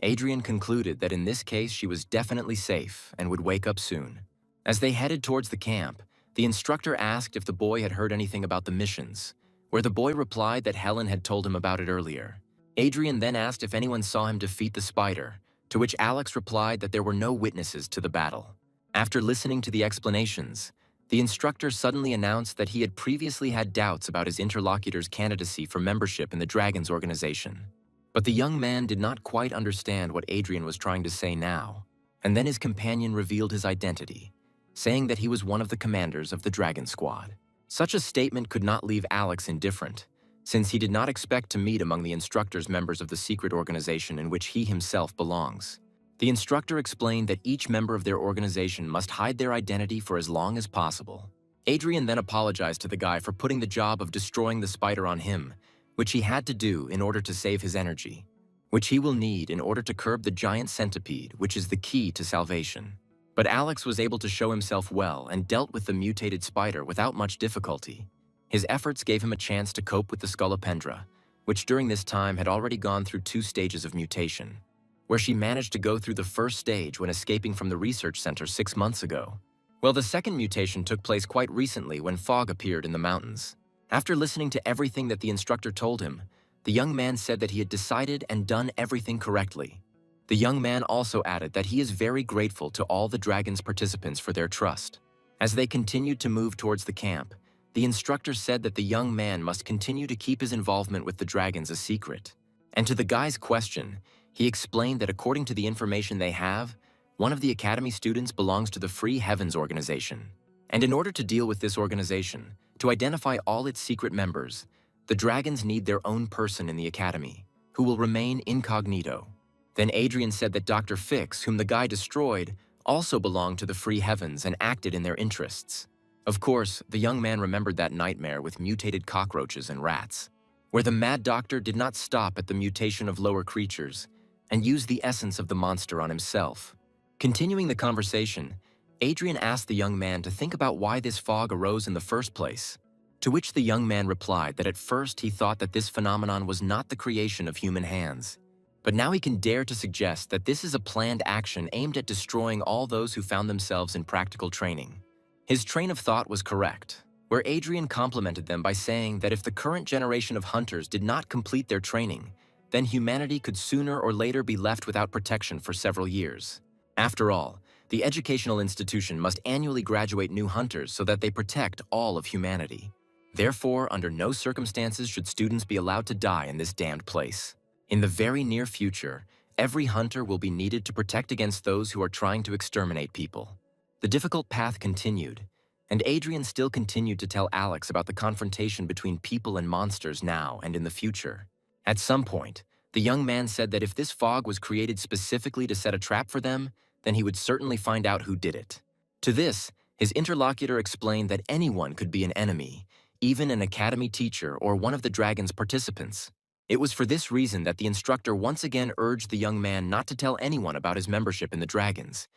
A: Adrian concluded that in this case she was definitely safe and would wake up soon. As they headed towards the camp, the instructor asked if the boy had heard anything about the missions, where the boy replied that Helen had told him about it earlier. Adrian then asked if anyone saw him defeat the spider, to which Alex replied that there were no witnesses to the battle. After listening to the explanations, the instructor suddenly announced that he had previously had doubts about his interlocutor's candidacy for membership in the Dragons organization. But the young man did not quite understand what Adrian was trying to say now, and then his companion revealed his identity, saying that he was one of the commanders of the Dragon Squad. Such a statement could not leave Alex indifferent, since he did not expect to meet among the instructor's members of the secret organization in which he himself belongs. The instructor explained that each member of their organization must hide their identity for as long as possible. Adrian then apologized to the guy for putting the job of destroying the spider on him, which he had to do in order to save his energy, which he will need in order to curb the giant centipede, which is the key to salvation. But Alex was able to show himself well and dealt with the mutated spider without much difficulty. His efforts gave him a chance to cope with the Scolopendra, which during this time had already gone through 2 stages of mutation, where she managed to go through the first stage when escaping from the research center 6 months ago. Well, the second mutation took place quite recently when fog appeared in the mountains. After listening to everything that the instructor told him, the young man said that he had decided and done everything correctly. The young man also added that he is very grateful to all the Dragons participants for their trust. As they continued to move towards the camp, the instructor said that the young man must continue to keep his involvement with the Dragons a secret. And to the guy's question, he explained that according to the information they have, one of the academy students belongs to the Free Heavens organization. And in order to deal with this organization, to identify all its secret members, the dragons need their own person in the academy, who will remain incognito. Then Adrian said that Dr. Fix, whom the guy destroyed, also belonged to the free heavens and acted in their interests. Of course, the young man remembered that nightmare with mutated cockroaches and rats, where the mad doctor did not stop at the mutation of lower creatures and used the essence of the monster on himself. Continuing the conversation, Adrian asked the young man to think about why this fog arose in the first place, to which the young man replied that at first he thought that this phenomenon was not the creation of human hands, but now he can dare to suggest that this is a planned action aimed at destroying all those who found themselves in practical training. His train of thought was correct, where Adrian complimented them by saying that if the current generation of hunters did not complete their training, then humanity could sooner or later be left without protection for several years. After all, the educational institution must annually graduate new hunters so that they protect all of humanity. Therefore, under no circumstances should students be allowed to die in this damned place. In the very near future, every hunter will be needed to protect against those who are trying to exterminate people. The difficult path continued, and Adrian still continued to tell Alex about the confrontation between people and monsters now and in the future. At some point, the young man said that if this fog was created specifically to set a trap for them, then he would certainly find out who did it. To this, his interlocutor explained that anyone could be an enemy, even an academy teacher or one of the dragon's participants. It was for this reason that the instructor once again urged the young man not to tell anyone about his membership in the dragons,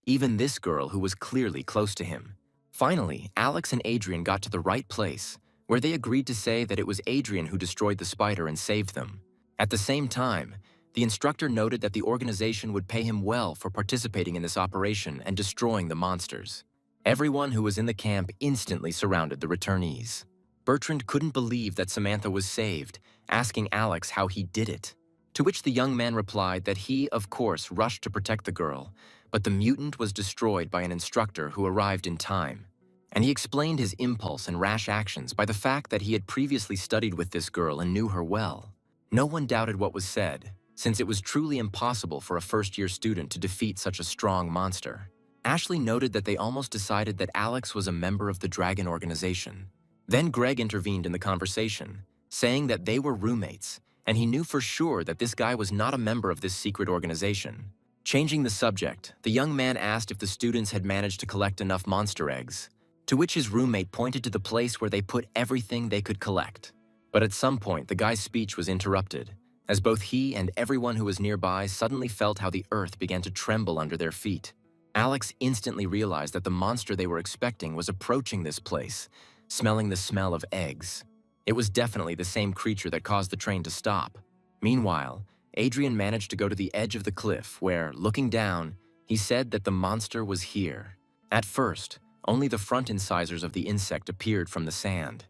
A: even this girl who was clearly close to him. Finally, Alex and Adrian got to the right place, where they agreed to say that it was Adrian who destroyed the spider and saved them. At the same time, the instructor noted that the organization would pay him well for participating in this operation and destroying the monsters. Everyone who was in the camp instantly surrounded the returnees. Bertrand couldn't believe that Samantha was saved, asking Alex how he did it. To which the young man replied that he, of course, rushed to protect the girl, but the mutant was destroyed by an instructor who arrived in time. And he explained his impulse and rash actions by the fact that he had previously studied with this girl and knew her well. No one doubted what was said, since it was truly impossible for a first-year student to defeat such a strong monster. Ashley noted that they almost decided that Alex was a member of the Dragon organization. Then Greg intervened in the conversation, saying that they were roommates, and he knew for sure that this guy was not a member of this secret organization. Changing the subject, the young man asked if the students had managed to collect enough monster eggs, to which his roommate pointed to the place where they put everything they could collect. But at some point, the guy's speech was interrupted, as both he and everyone who was nearby suddenly felt how the earth began to tremble under their feet. Alex instantly realized that the monster they were expecting was approaching this place, smelling the smell of eggs. It was definitely the same creature that caused the train to stop. Meanwhile, Adrian managed to go to the edge of the cliff where, looking down, he said that the monster was here. At first, only the front incisors of the insect appeared from the sand.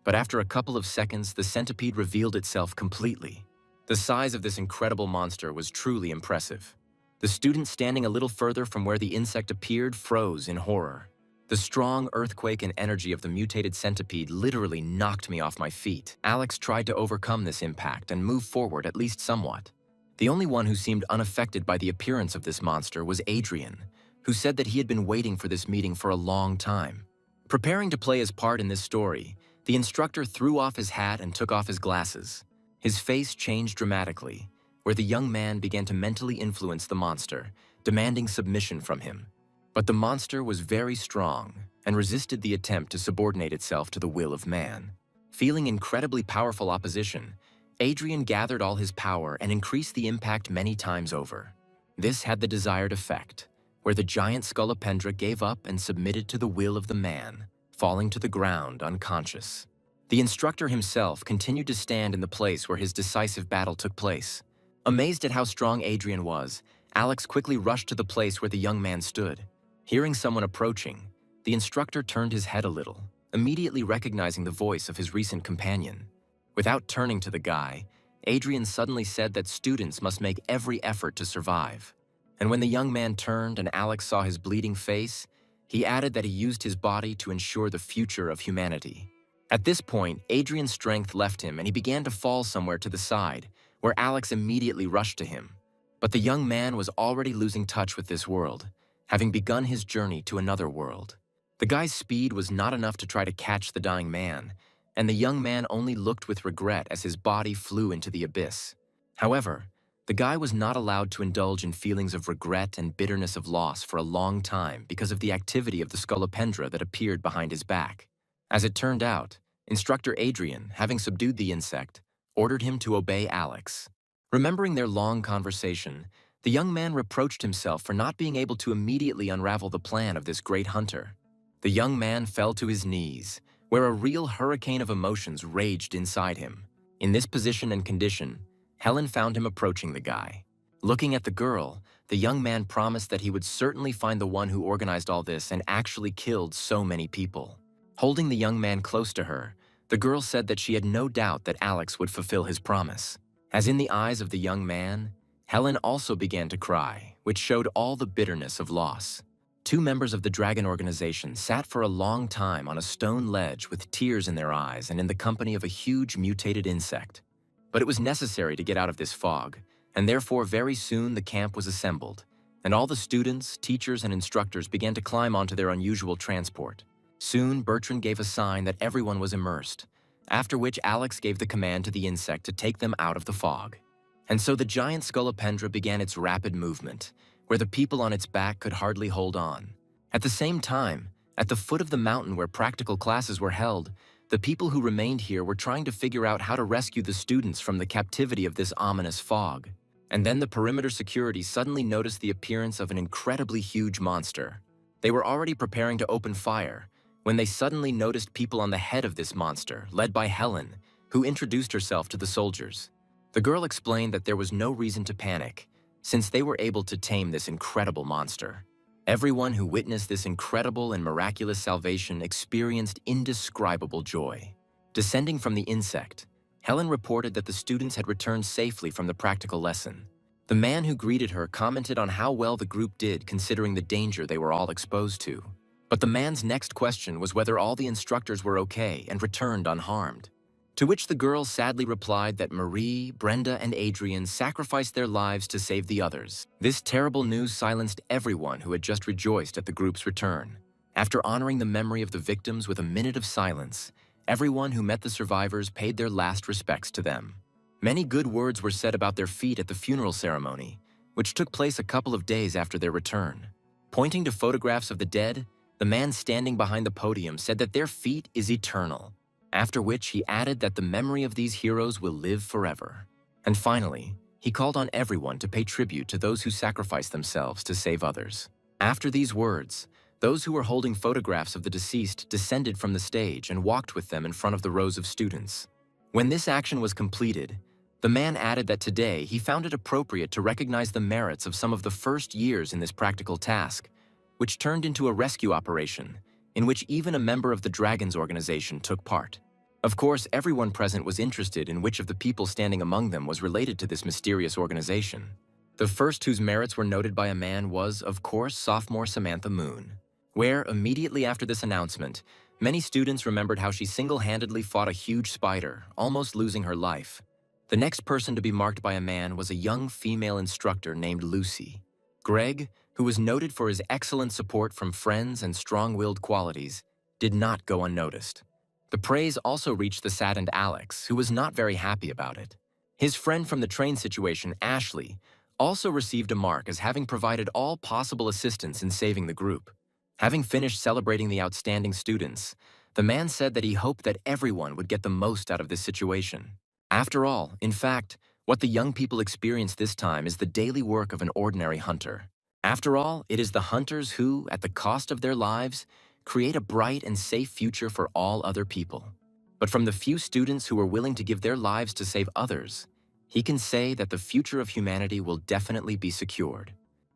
A: But after a couple of seconds, the centipede revealed itself completely. The size of this incredible monster was truly impressive. The student standing a little further from where the insect appeared froze in horror. The strong earthquake and energy of the mutated centipede literally knocked me off my feet. Alex tried to overcome this impact and move forward at least somewhat. The only one who seemed unaffected by the appearance of this monster was Adrian, who said that he had been waiting for this meeting for a long time. Preparing to play his part in this story, the instructor threw off his hat and took off his glasses. His face changed dramatically, where the young man began to mentally influence the monster, demanding submission from him. But the monster was very strong and resisted the attempt to subordinate itself to the will of man. Feeling incredibly powerful opposition, Adrian gathered all his power and increased the impact many times over. This had the desired effect, where the giant Scolopendra gave up and submitted to the will of the man, falling to the ground unconscious. The instructor himself continued to stand in the place where his decisive battle took place. Amazed at how strong Adrian was, Alex quickly rushed to the place where the young man stood. Hearing someone approaching, the instructor turned his head a little, immediately recognizing the voice of his recent companion. Without turning to the guy, Adrian suddenly said that students must make every effort to survive. And when the young man turned and Alex saw his bleeding face, he added that he used his body to ensure the future of humanity. At this point, Adrian's strength left him and he began to fall somewhere to the side, where Alex immediately rushed to him. But the young man was already losing touch with this world, having begun his journey to another world. The guy's speed was not enough to try to catch the dying man, and the young man only looked with regret as his body flew into the abyss. However, the guy was not allowed to indulge in feelings of regret and bitterness of loss for a long time because of the activity of the scolopendra that appeared behind his back. As it turned out, Instructor Adrian, having subdued the insect, ordered him to obey Alex. Remembering their long conversation, the young man reproached himself for not being able to immediately unravel the plan of this great hunter. The young man fell to his knees, where a real hurricane of emotions raged inside him. In this position and condition, Helen found him approaching the guy. Looking at the girl, the young man promised that he would certainly find the one who organized all this and actually killed so many people. Holding the young man close to her, the girl said that she had no doubt that Alex would fulfill his promise. As in the eyes of the young man, Helen also began to cry, which showed all the bitterness of loss. Two members of the dragon organization sat for a long time on a stone ledge with tears in their eyes and in the company of a huge mutated insect. But it was necessary to get out of this fog, and therefore very soon the camp was assembled, and all the students, teachers, and instructors began to climb onto their unusual transport. Soon, Bertrand gave a sign that everyone was immersed, after which Alex gave the command to the insect to take them out of the fog. And so the giant scolopendra began its rapid movement, where the people on its back could hardly hold on. At the same time, at the foot of the mountain where practical classes were held, the people who remained here were trying to figure out how to rescue the students from the captivity of this ominous fog. And then the perimeter security suddenly noticed the appearance of an incredibly huge monster. They were already preparing to open fire, when they suddenly noticed people on the head of this monster, led by Helen, who introduced herself to the soldiers. The girl explained that there was no reason to panic, since they were able to tame this incredible monster. Everyone who witnessed this incredible and miraculous salvation experienced indescribable joy. Descending from the insect, Helen reported that the students had returned safely from the practical lesson. The man who greeted her commented on how well the group did considering the danger they were all exposed to. But the man's next question was whether all the instructors were okay and returned unharmed. To which the girl sadly replied that Marie, Brenda, and Adrian sacrificed their lives to save the others. This terrible news silenced everyone who had just rejoiced at the group's return. After honoring the memory of the victims with a minute of silence, everyone who met the survivors paid their last respects to them. Many good words were said about their feat at the funeral ceremony, which took place a couple of days after their return. Pointing to photographs of the dead, the man standing behind the podium said that their feat is eternal, after which he added that the memory of these heroes will live forever. And finally, he called on everyone to pay tribute to those who sacrificed themselves to save others. After these words, those who were holding photographs of the deceased descended from the stage and walked with them in front of the rows of students. When this action was completed, the man added that today he found it appropriate to recognize the merits of some of the first years in this practical task, which turned into a rescue operation, in which even a member of the Dragons organization took part. Of course, everyone present was interested in which of the people standing among them was related to this mysterious organization. The first whose merits were noted by a man was, of course, sophomore Samantha Moon, where, immediately after this announcement, many students remembered how she single-handedly fought a huge spider, almost losing her life. The next person to be marked by a man was a young female instructor named Lucy. Greg, who was noted for his excellent support from friends and strong-willed qualities, did not go unnoticed. The praise also reached the saddened Alex, who was not very happy about it. His friend from the train situation, Ashley, also received a mark as having provided all possible assistance in saving the group. Having finished celebrating the outstanding students, the man said that he hoped that everyone would get the most out of this situation. After all, in fact, what the young people experience this time is the daily work of an ordinary hunter. After all, it is the hunters who, at the cost of their lives, create a bright and safe future for all other people. But from the few students who are willing to give their lives to save others, he can say that the future of humanity will definitely be secured.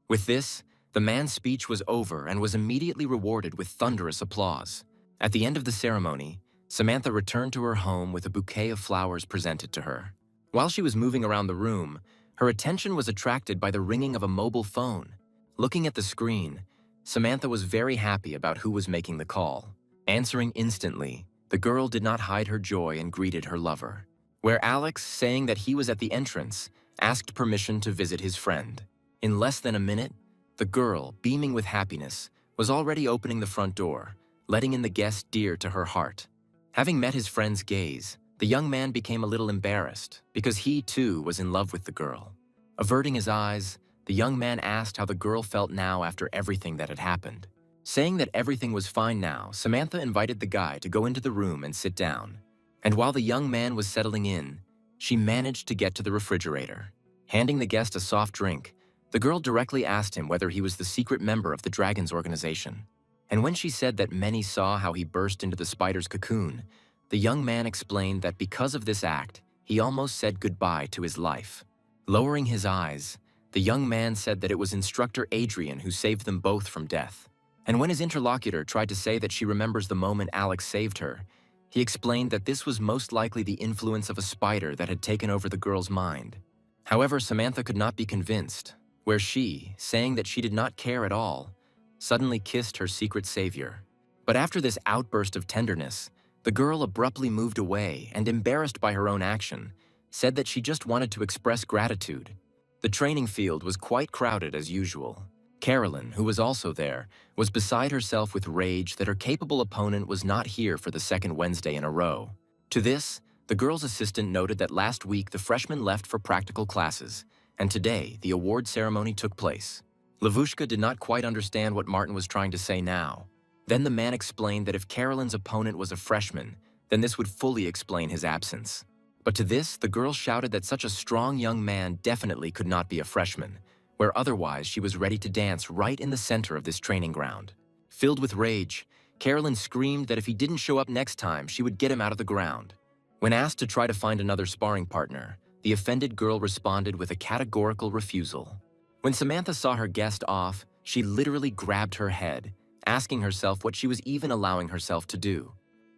A: With this, the man's speech was over and was immediately rewarded with thunderous applause. At the end of the ceremony, Samantha returned to her home with a bouquet of flowers presented to her. While she was moving around the room, her attention was attracted by the ringing of a mobile phone. Looking at the screen, Samantha was very happy about who was making the call. Answering instantly, the girl did not hide her joy and greeted her lover, where Alex, saying that he was at the entrance, asked permission to visit his friend. In less than a minute, the girl, beaming with happiness, was already opening the front door, letting in the guest dear to her heart. Having met his friend's gaze, the young man became a little embarrassed because he, too, was in love with the girl. Averting his eyes, the young man asked how the girl felt now after everything that had happened. Saying that everything was fine now, Samantha invited the guy to go into the room and sit down. And while the young man was settling in, she managed to get to the refrigerator. Handing the guest a soft drink, the girl directly asked him whether he was the secret member of the Dragon's organization. And when she said that many saw how he burst into the spider's cocoon, the young man explained that because of this act, he almost said goodbye to his life. Lowering his eyes, the young man said that it was Instructor Adrian who saved them both from death. And when his interlocutor tried to say that she remembers the moment Alex saved her, he explained that this was most likely the influence of a spider that had taken over the girl's mind. However, Samantha could not be convinced, where she, saying that she did not care at all, suddenly kissed her secret savior. But after this outburst of tenderness, the girl abruptly moved away and, embarrassed by her own action, said that she just wanted to express gratitude. The training field was quite crowded as usual. Carolyn, who was also there, was beside herself with rage that her capable opponent was not here for the second Wednesday in a row. To this, the girl's assistant noted that last week the freshmen left for practical classes, and today the award ceremony took place. Lavushka did not quite understand what Martin was trying to say now. Then the man explained that if Carolyn's opponent was a freshman, then this would fully explain his absence. But to this, the girl shouted that such a strong young man definitely could not be a freshman, where otherwise she was ready to dance right in the center of this training ground. Filled with rage, Carolyn screamed that if he didn't show up next time, she would get him out of the ground. When asked to try to find another sparring partner, the offended girl responded with a categorical refusal. When Samantha saw her guest off, she literally grabbed her head, asking herself what she was even allowing herself to do.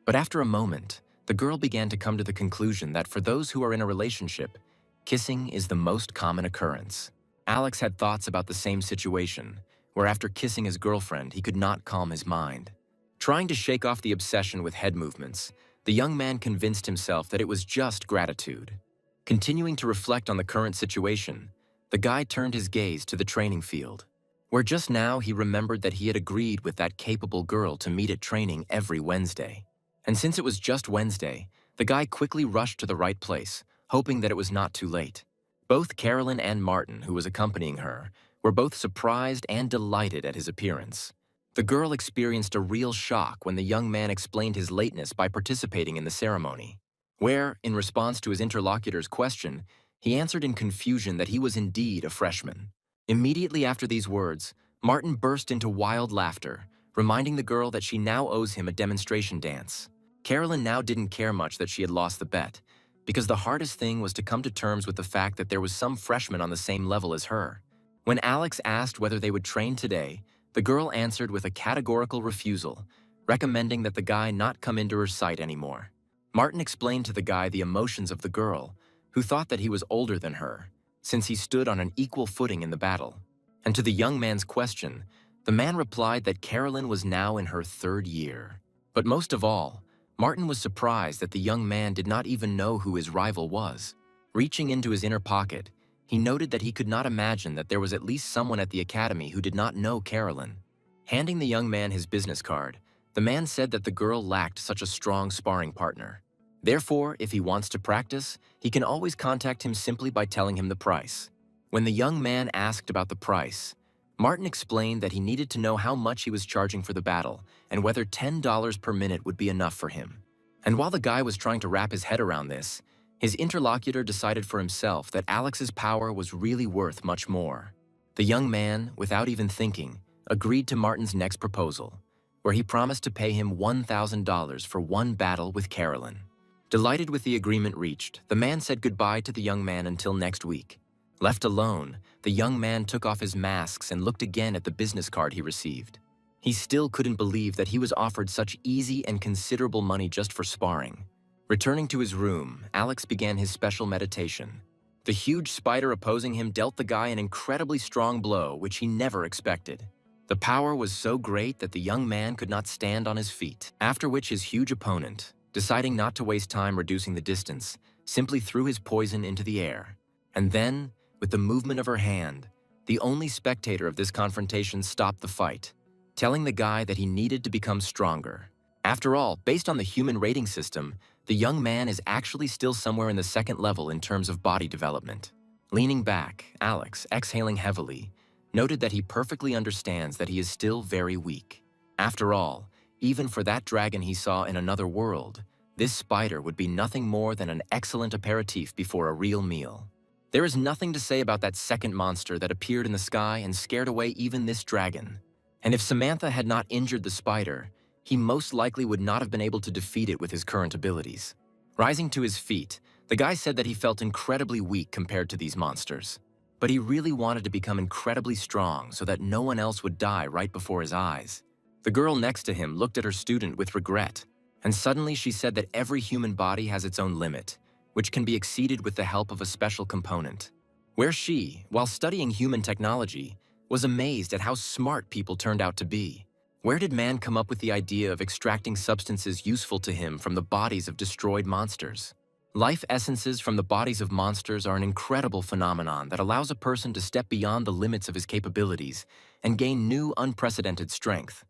A: But after a moment, the girl began to come to the conclusion that for those who are in a relationship, kissing is the most common occurrence. Alex had thoughts about the same situation, where after kissing his girlfriend, he could not calm his mind. Trying to shake off the obsession with head movements, the young man convinced himself that it was just gratitude. Continuing to reflect on the current situation, the guy turned his gaze to the training field, where just now he remembered that he had agreed with that capable girl to meet at training every Wednesday. And since it was just Wednesday, the guy quickly rushed to the right place, hoping that it was not too late. Both Carolyn and Martin, who was accompanying her, were both surprised and delighted at his appearance. The girl experienced a real shock when the young man explained his lateness by participating in the ceremony, where, in response to his interlocutor's question, he answered in confusion that he was indeed a freshman. Immediately after these words, Martin burst into wild laughter, reminding the girl that she now owes him a demonstration dance. Carolyn now didn't care much that she had lost the bet, because the hardest thing was to come to terms with the fact that there was some freshman on the same level as her. When Alex asked whether they would train today, the girl answered with a categorical refusal, recommending that the guy not come into her sight anymore. Martin explained to the guy the emotions of the girl, who thought that he was older than her, since he stood on an equal footing in the battle. And to the young man's question, the man replied that Carolyn was now in her 3rd year. But most of all, Martin was surprised that the young man did not even know who his rival was. Reaching into his inner pocket, he noted that he could not imagine that there was at least someone at the academy who did not know Carolyn. Handing the young man his business card, the man said that the girl lacked such a strong sparring partner. Therefore, if he wants to practice, he can always contact him simply by telling him the price. When the young man asked about the price, Martin explained that he needed to know how much he was charging for the battle and whether $10 per minute would be enough for him. And while the guy was trying to wrap his head around this, his interlocutor decided for himself that Alex's power was really worth much more. The young man, without even thinking, agreed to Martin's next proposal, where he promised to pay him $1,000 for one battle with Carolyn. Delighted with the agreement reached, the man said goodbye to the young man until next week. Left alone, the young man took off his masks and looked again at the business card he received. He still couldn't believe that he was offered such easy and considerable money just for sparring. Returning to his room, Alex began his special meditation. The huge spider opposing him dealt the guy an incredibly strong blow, which he never expected. The power was so great that the young man could not stand on his feet, after which his huge opponent, deciding not to waste time reducing the distance, simply threw his poison into the air. And then, with the movement of her hand, the only spectator of this confrontation stopped the fight. telling the guy that he needed to become stronger. After all, based on the human rating system, the young man is actually still somewhere in the second level in terms of body development. Leaning back, Alex, exhaling heavily, noted that he perfectly understands that he is still very weak. After all, even for that dragon he saw in another world, this spider would be nothing more than an excellent aperitif before a real meal. There is nothing to say about that second monster that appeared in the sky and scared away even this dragon. And if Samantha had not injured the spider, he most likely would not have been able to defeat it with his current abilities. Rising to his feet, the guy said that he felt incredibly weak compared to these monsters. But he really wanted to become incredibly strong so that no one else would die right before his eyes. The girl next to him looked at her student with regret, and suddenly she said that every human body has its own limit, which can be exceeded with the help of a special component. Where she, while studying human technology, was amazed at how smart people turned out to be. Where did man come up with the idea of extracting substances useful to him from the bodies of destroyed monsters? Life essences from the bodies of monsters are an incredible phenomenon that allows a person to step beyond the limits of his capabilities and gain new, unprecedented strength.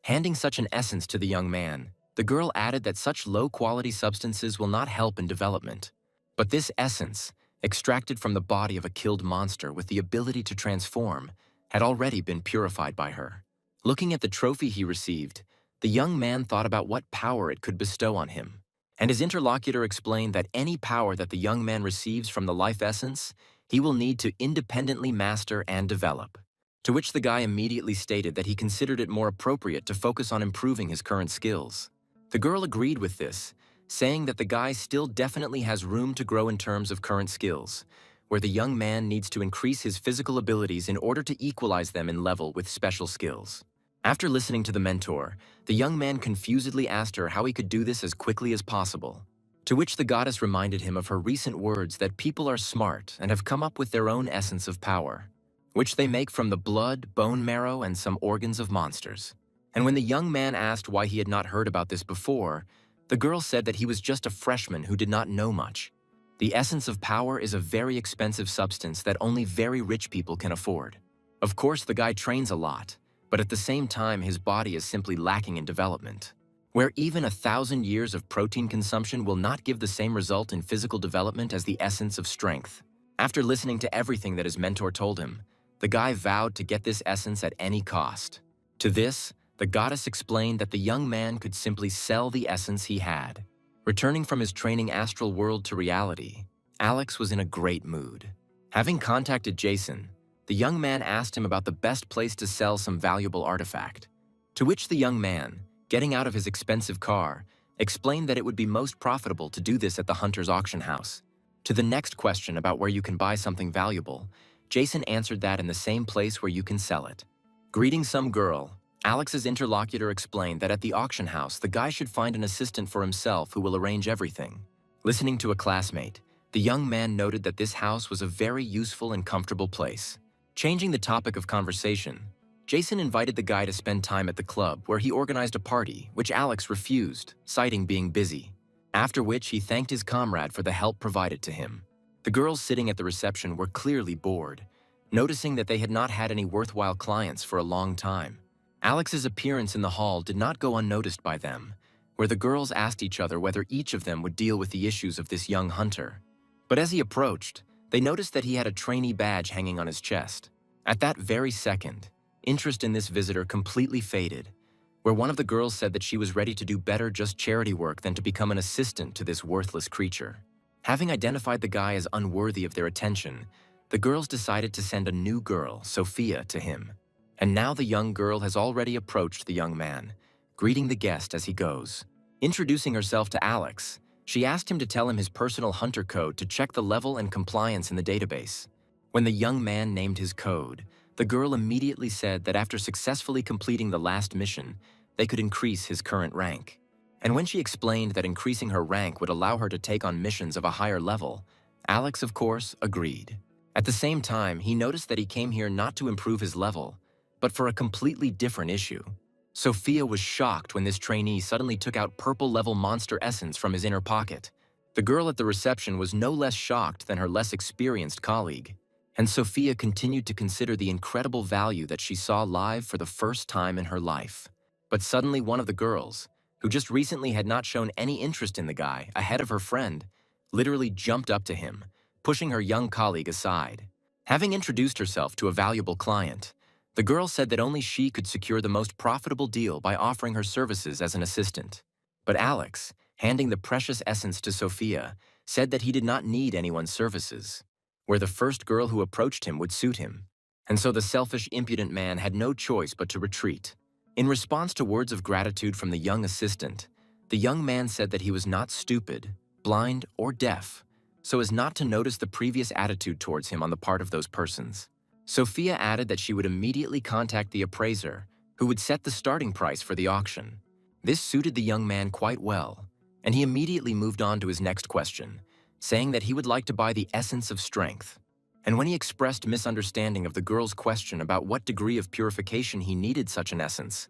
A: Handing such an essence to the young man, the girl added that such low-quality substances will not help in development. But this essence, extracted from the body of a killed monster with the ability to transform, had already been purified by her. Looking at the trophy he received, the young man thought about what power it could bestow on him. And his interlocutor explained that any power that the young man receives from the life essence, he will need to independently master and develop. To which the guy immediately stated that he considered it more appropriate to focus on improving his current skills. The girl agreed with this, saying that the guy still definitely has room to grow in terms of current skills, where the young man needs to increase his physical abilities in order to equalize them in level with special skills. After listening to the mentor, the young man confusedly asked her how he could do this as quickly as possible. To which the goddess reminded him of her recent words that people are smart and have come up with their own essence of power, which they make from the blood, bone marrow, and some organs of monsters. And when the young man asked why he had not heard about this before, the girl said that he was just a freshman who did not know much. The essence of power is a very expensive substance that only very rich people can afford. Of course, the guy trains a lot, but at the same time his body is simply lacking in development. Where even 1,000 years of protein consumption will not give the same result in physical development as the essence of strength. After listening to everything that his mentor told him, the guy vowed to get this essence at any cost. To this, the goddess explained that the young man could simply sell the essence he had. Returning from his training astral world to reality, Alex was in a great mood. Having contacted Jason, the young man asked him about the best place to sell some valuable artifact. To which the young man, getting out of his expensive car, explained that it would be most profitable to do this at the hunter's auction house. To the next question about where you can buy something valuable, Jason answered that in the same place where you can sell it. Greeting some girl, Alex's interlocutor explained that at the auction house, the guy should find an assistant for himself who will arrange everything. Listening to a classmate, the young man noted that this house was a very useful and comfortable place. Changing the topic of conversation, Jason invited the guy to spend time at the club where he organized a party, which Alex refused, citing being busy. After which he thanked his comrade for the help provided to him. The girls sitting at the reception were clearly bored, noticing that they had not had any worthwhile clients for a long time. Alex's appearance in the hall did not go unnoticed by them, where the girls asked each other whether each of them would deal with the issues of this young hunter. But as he approached, they noticed that he had a trainee badge hanging on his chest. At that very second, interest in this visitor completely faded, where one of the girls said that she was ready to do better just charity work than to become an assistant to this worthless creature. Having identified the guy as unworthy of their attention, the girls decided to send a new girl, Sophia, to him. And now the young girl has already approached the young man, greeting the guest as he goes. Introducing herself to Alex, she asked him to tell him his personal hunter code to check the level and compliance in the database. When the young man named his code, the girl immediately said that after successfully completing the last mission, they could increase his current rank. And when she explained that increasing her rank would allow her to take on missions of a higher level, Alex, of course, agreed. At the same time, he noticed that he came here not to improve his level, but for a completely different issue. Sophia was shocked when this trainee suddenly took out purple-level monster essence from his inner pocket. The girl at the reception was no less shocked than her less experienced colleague. And Sophia continued to consider the incredible value that she saw live for the first time in her life. But suddenly one of the girls, who just recently had not shown any interest in the guy ahead of her friend, literally jumped up to him, pushing her young colleague aside. Having introduced herself to a valuable client, the girl said that only she could secure the most profitable deal by offering her services as an assistant. But Alex, handing the precious essence to Sophia, said that he did not need anyone's services, where the first girl who approached him would suit him. And so the selfish, impudent man had no choice but to retreat. In response to words of gratitude from the young assistant, the young man said that he was not stupid, blind, or deaf, so as not to notice the previous attitude towards him on the part of those persons. Sophia added that she would immediately contact the appraiser, who would set the starting price for the auction. This suited the young man quite well, and he immediately moved on to his next question, saying that he would like to buy the essence of strength. And when he expressed misunderstanding of the girl's question about what degree of purification he needed such an essence,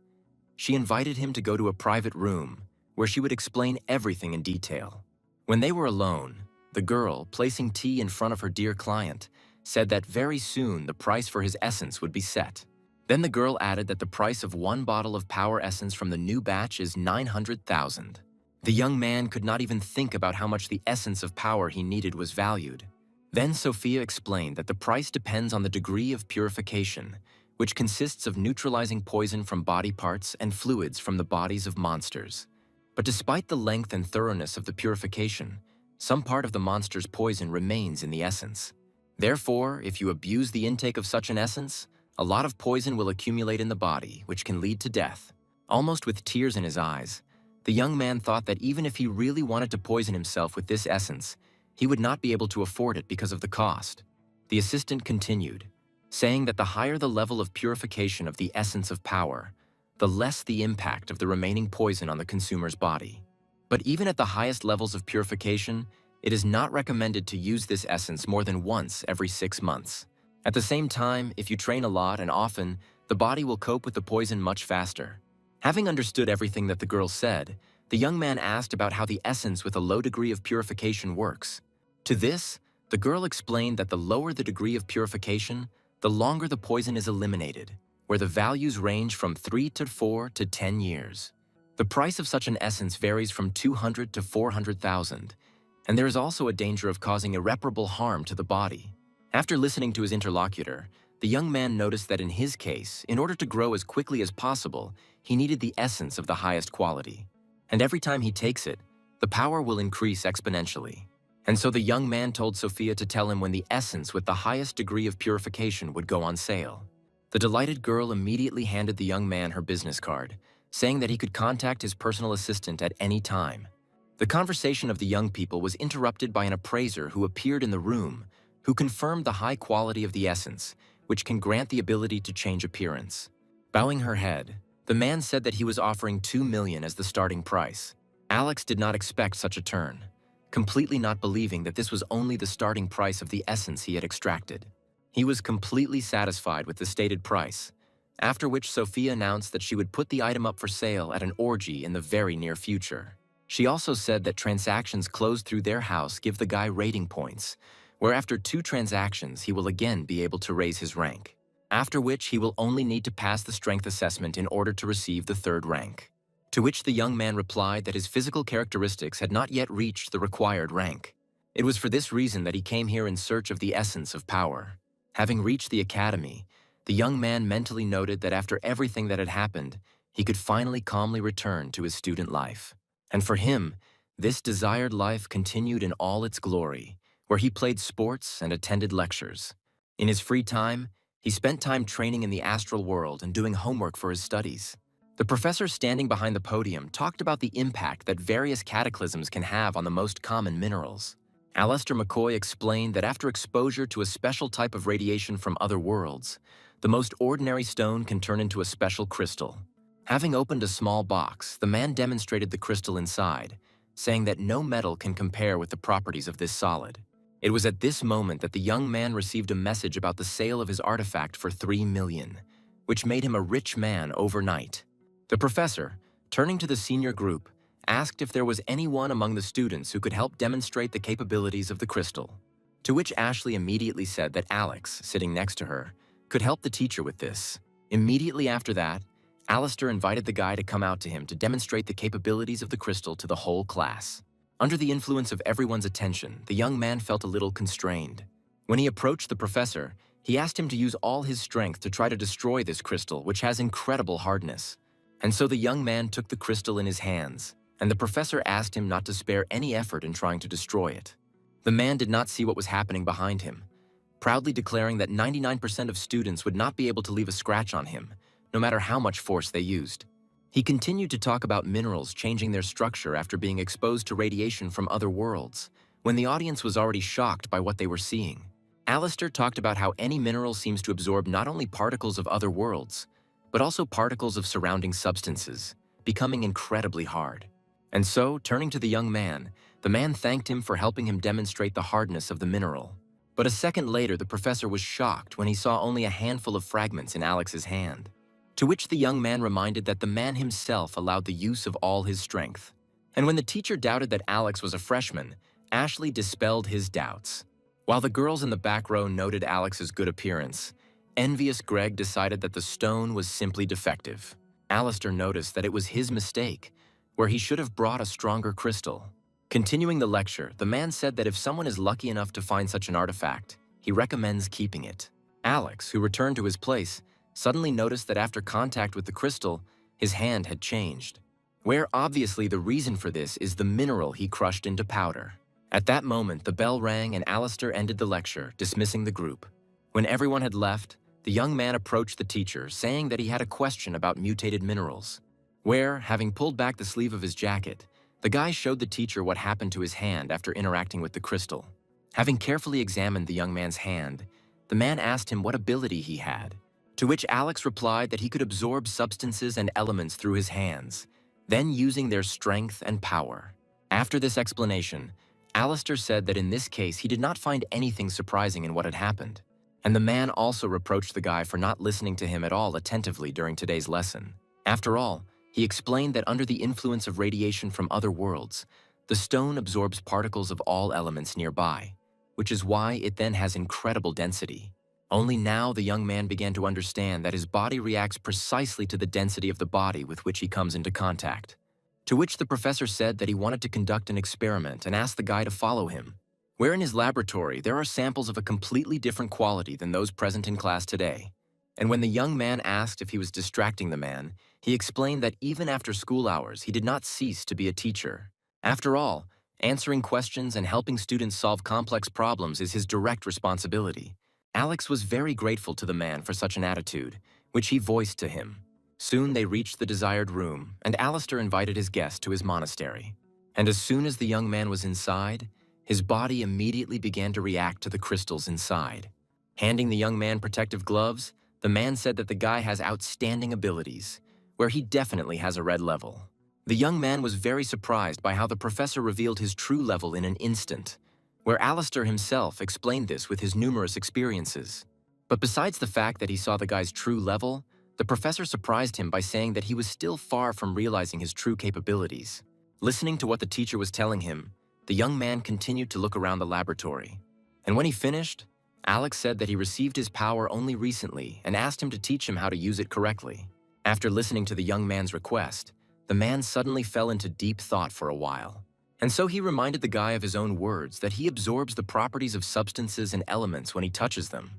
A: she invited him to go to a private room where she would explain everything in detail. When they were alone, the girl, placing tea in front of her dear client, said that very soon the price for his essence would be set. Then the girl added that the price of one bottle of power essence from the new batch is 900,000. The young man could not even think about how much the essence of power he needed was valued. Then Sophia explained that the price depends on the degree of purification, which consists of neutralizing poison from body parts and fluids from the bodies of monsters. But despite the length and thoroughness of the purification, some part of the monster's poison remains in the essence. Therefore, if you abuse the intake of such an essence, a lot of poison will accumulate in the body, which can lead to death. Almost with tears in his eyes, the young man thought that even if he really wanted to poison himself with this essence, he would not be able to afford it because of the cost. The assistant continued, saying that the higher the level of purification of the essence of power, the less the impact of the remaining poison on the consumer's body. But even at the highest levels of purification, it is not recommended to use this essence more than once every 6 months. At the same time, if you train a lot and often, the body will cope with the poison much faster. Having understood everything that the girl said, the young man asked about how the essence with a low degree of purification works. To this, the girl explained that the lower the degree of purification, the longer the poison is eliminated, where the values range from 3 to 4 to 10 years. The price of such an essence varies from 200 to 400,000, and there is also a danger of causing irreparable harm to the body. After listening to his interlocutor, the young man noticed that in his case, in order to grow as quickly as possible, he needed the essence of the highest quality. And every time he takes it, the power will increase exponentially. And so the young man told Sophia to tell him when the essence with the highest degree of purification would go on sale. The delighted girl immediately handed the young man her business card, saying that he could contact his personal assistant at any time. The conversation of the young people was interrupted by an appraiser who appeared in the room, who confirmed the high quality of the essence, which can grant the ability to change appearance. Bowing her head, the man said that he was offering 2 million as the starting price. Alex did not expect such a turn, completely not believing that this was only the starting price of the essence he had extracted. He was completely satisfied with the stated price, after which Sophia announced that she would put the item up for sale at an orgy in the very near future. She also said that transactions closed through their house give the guy rating points, where after 2 transactions he will again be able to raise his rank, after which he will only need to pass the strength assessment in order to receive the 3rd rank. To which the young man replied that his physical characteristics had not yet reached the required rank. It was for this reason that he came here in search of the essence of power. Having reached the academy, the young man mentally noted that after everything that had happened, he could finally calmly return to his student life. And for him, this desired life continued in all its glory, where he played sports and attended lectures. In his free time, he spent time training in the astral world and doing homework for his studies. The professor standing behind the podium talked about the impact that various cataclysms can have on the most common minerals. Alistair McCoy explained that after exposure to a special type of radiation from other worlds, the most ordinary stone can turn into a special crystal. Having opened a small box, the man demonstrated the crystal inside, saying that no metal can compare with the properties of this solid. It was at this moment that the young man received a message about the sale of his artifact for 3 million, which made him a rich man overnight. The professor, turning to the senior group, asked if there was anyone among the students who could help demonstrate the capabilities of the crystal. To which Ashley immediately said that Alex, sitting next to her, could help the teacher with this. Immediately after that, Alistair invited the guy to come out to him to demonstrate the capabilities of the crystal to the whole class. Under the influence of everyone's attention, the young man felt a little constrained. When he approached the professor, he asked him to use all his strength to try to destroy this crystal, which has incredible hardness. And so the young man took the crystal in his hands, and the professor asked him not to spare any effort in trying to destroy it. The man did not see what was happening behind him, proudly declaring that 99% of students would not be able to leave a scratch on him, no matter how much force they used. He continued to talk about minerals changing their structure after being exposed to radiation from other worlds, when the audience was already shocked by what they were seeing. Alistair talked about how any mineral seems to absorb not only particles of other worlds, but also particles of surrounding substances, becoming incredibly hard. And so, turning to the young man, the man thanked him for helping him demonstrate the hardness of the mineral. But a second later, the professor was shocked when he saw only a handful of fragments in Alex's hand. To which the young man reminded that the man himself allowed the use of all his strength. And when the teacher doubted that Alex was a freshman, Ashley dispelled his doubts. While the girls in the back row noted Alex's good appearance, envious Greg decided that the stone was simply defective. Alistair noticed that it was his mistake, where he should have brought a stronger crystal. Continuing the lecture, the man said that if someone is lucky enough to find such an artifact, he recommends keeping it. Alex, who returned to his place, suddenly noticed that after contact with the crystal, his hand had changed, where obviously the reason for this is the mineral he crushed into powder. At that moment, the bell rang and Alistair ended the lecture, dismissing the group. When everyone had left, the young man approached the teacher, saying that he had a question about mutated minerals, where, having pulled back the sleeve of his jacket, the guy showed the teacher what happened to his hand after interacting with the crystal. Having carefully examined the young man's hand, the man asked him what ability he had, to which Alex replied that he could absorb substances and elements through his hands, then using their strength and power. After this explanation, Alistair said that in this case he did not find anything surprising in what had happened, and the man also reproached the guy for not listening to him at all attentively during today's lesson. After all, he explained that under the influence of radiation from other worlds, the stone absorbs particles of all elements nearby, which is why it then has incredible density. Only now the young man began to understand that his body reacts precisely to the density of the body with which he comes into contact. To which the professor said that he wanted to conduct an experiment and asked the guy to follow him, where in his laboratory there are samples of a completely different quality than those present in class today. And when the young man asked if he was distracting the man, he explained that even after school hours he did not cease to be a teacher. After all, answering questions and helping students solve complex problems is his direct responsibility. Alex was very grateful to the man for such an attitude, which he voiced to him. Soon they reached the desired room, and Alistair invited his guest to his monastery. And as soon as the young man was inside, his body immediately began to react to the crystals inside. Handing the young man protective gloves, the man said that the guy has outstanding abilities, where he definitely has a red level. The young man was very surprised by how the professor revealed his true level in an instant, where Alistair himself explained this with his numerous experiences. But besides the fact that he saw the guy's true level, the professor surprised him by saying that he was still far from realizing his true capabilities. Listening to what the teacher was telling him, the young man continued to look around the laboratory. And when he finished, Alex said that he received his power only recently and asked him to teach him how to use it correctly. After listening to the young man's request, the man suddenly fell into deep thought for a while. And so he reminded the guy of his own words that he absorbs the properties of substances and elements when he touches them.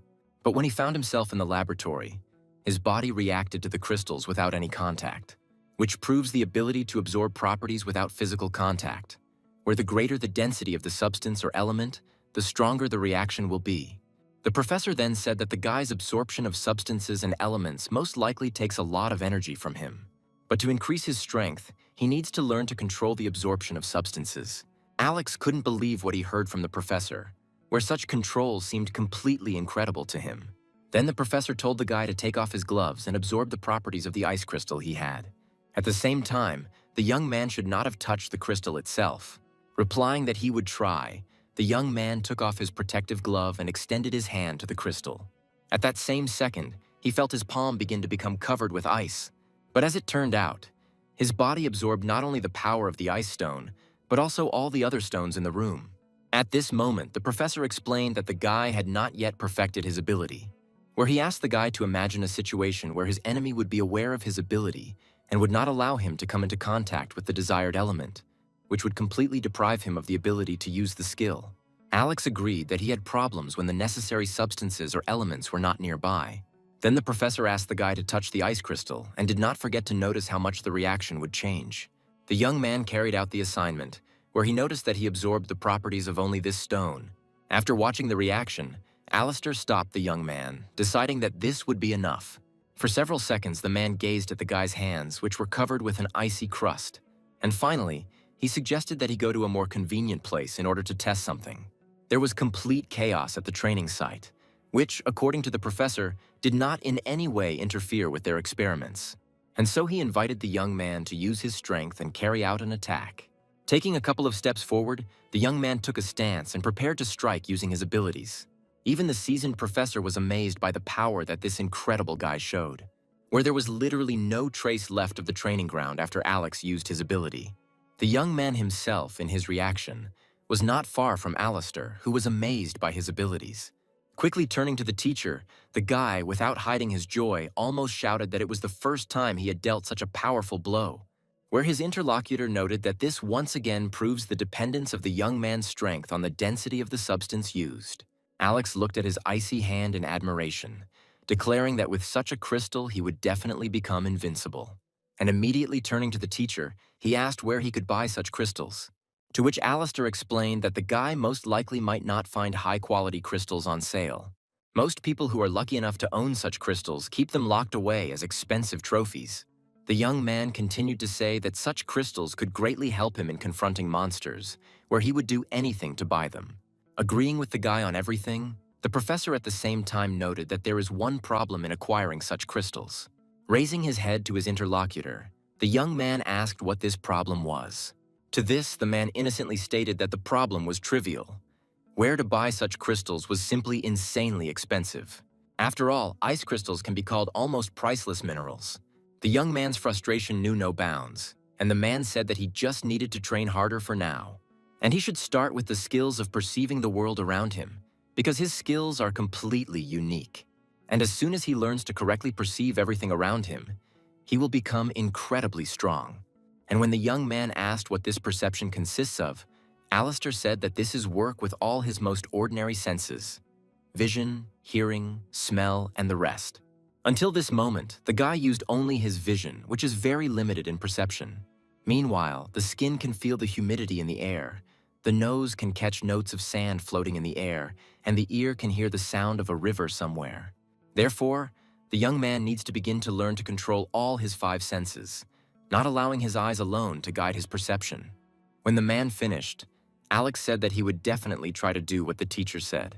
A: But when he found himself in the laboratory, his body reacted to the crystals without any contact, which proves the ability to absorb properties without physical contact, where the greater the density of the substance or element, the stronger the reaction will be. The professor then said that the guy's absorption of substances and elements most likely takes a lot of energy from him. But to increase his strength, he needs to learn to control the absorption of substances. Alex couldn't believe what he heard from the professor, where such control seemed completely incredible to him. Then the professor told the guy to take off his gloves and absorb the properties of the ice crystal he had. At the same time, the young man should not have touched the crystal itself. Replying that he would try, the young man took off his protective glove and extended his hand to the crystal. At that same second, he felt his palm begin to become covered with ice. But as it turned out, his body absorbed not only the power of the ice stone, but also all the other stones in the room. At this moment, the professor explained that the guy had not yet perfected his ability, where he asked the guy to imagine a situation where his enemy would be aware of his ability and would not allow him to come into contact with the desired element, which would completely deprive him of the ability to use the skill. Alex agreed that he had problems when the necessary substances or elements were not nearby. Then the professor asked the guy to touch the ice crystal and did not forget to notice how much the reaction would change. The young man carried out the assignment, where he noticed that he absorbed the properties of only this stone. After watching the reaction, Alistair stopped the young man, deciding that this would be enough. For several seconds, the man gazed at the guy's hands, which were covered with an icy crust. And finally, he suggested that he go to a more convenient place in order to test something. There was complete chaos at the training site, which, according to the professor, did not in any way interfere with their experiments. And so he invited the young man to use his strength and carry out an attack. Taking a couple of steps forward, the young man took a stance and prepared to strike using his abilities. Even the seasoned professor was amazed by the power that this incredible guy showed, where there was literally no trace left of the training ground after Alex used his ability. The young man himself, in his reaction, was not far from Alistair, who was amazed by his abilities. Quickly turning to the teacher, the guy, without hiding his joy, almost shouted that it was the first time he had dealt such a powerful blow, where his interlocutor noted that this once again proves the dependence of the young man's strength on the density of the substance used. Alex looked at his icy hand in admiration, declaring that with such a crystal he would definitely become invincible. And immediately turning to the teacher, he asked where he could buy such crystals. To which Alistair explained that the guy most likely might not find high-quality crystals on sale. Most people who are lucky enough to own such crystals keep them locked away as expensive trophies. The young man continued to say that such crystals could greatly help him in confronting monsters, where he would do anything to buy them. Agreeing with the guy on everything, the professor at the same time noted that there is one problem in acquiring such crystals. Raising his head to his interlocutor, the young man asked what this problem was. To this, the man innocently stated that the problem was trivial. Where to buy such crystals was simply insanely expensive. After all, ice crystals can be called almost priceless minerals. The young man's frustration knew no bounds, and the man said that he just needed to train harder for now. And he should start with the skills of perceiving the world around him, because his skills are completely unique. And as soon as he learns to correctly perceive everything around him, he will become incredibly strong. And when the young man asked what this perception consists of, Alistair said that this is work with all his most ordinary senses: vision, hearing, smell, and the rest. Until this moment, the guy used only his vision, which is very limited in perception. Meanwhile, the skin can feel the humidity in the air, the nose can catch notes of sand floating in the air, and the ear can hear the sound of a river somewhere. Therefore, the young man needs to begin to learn to control all his five senses, not allowing his eyes alone to guide his perception. When the man finished, Alex said that he would definitely try to do what the teacher said.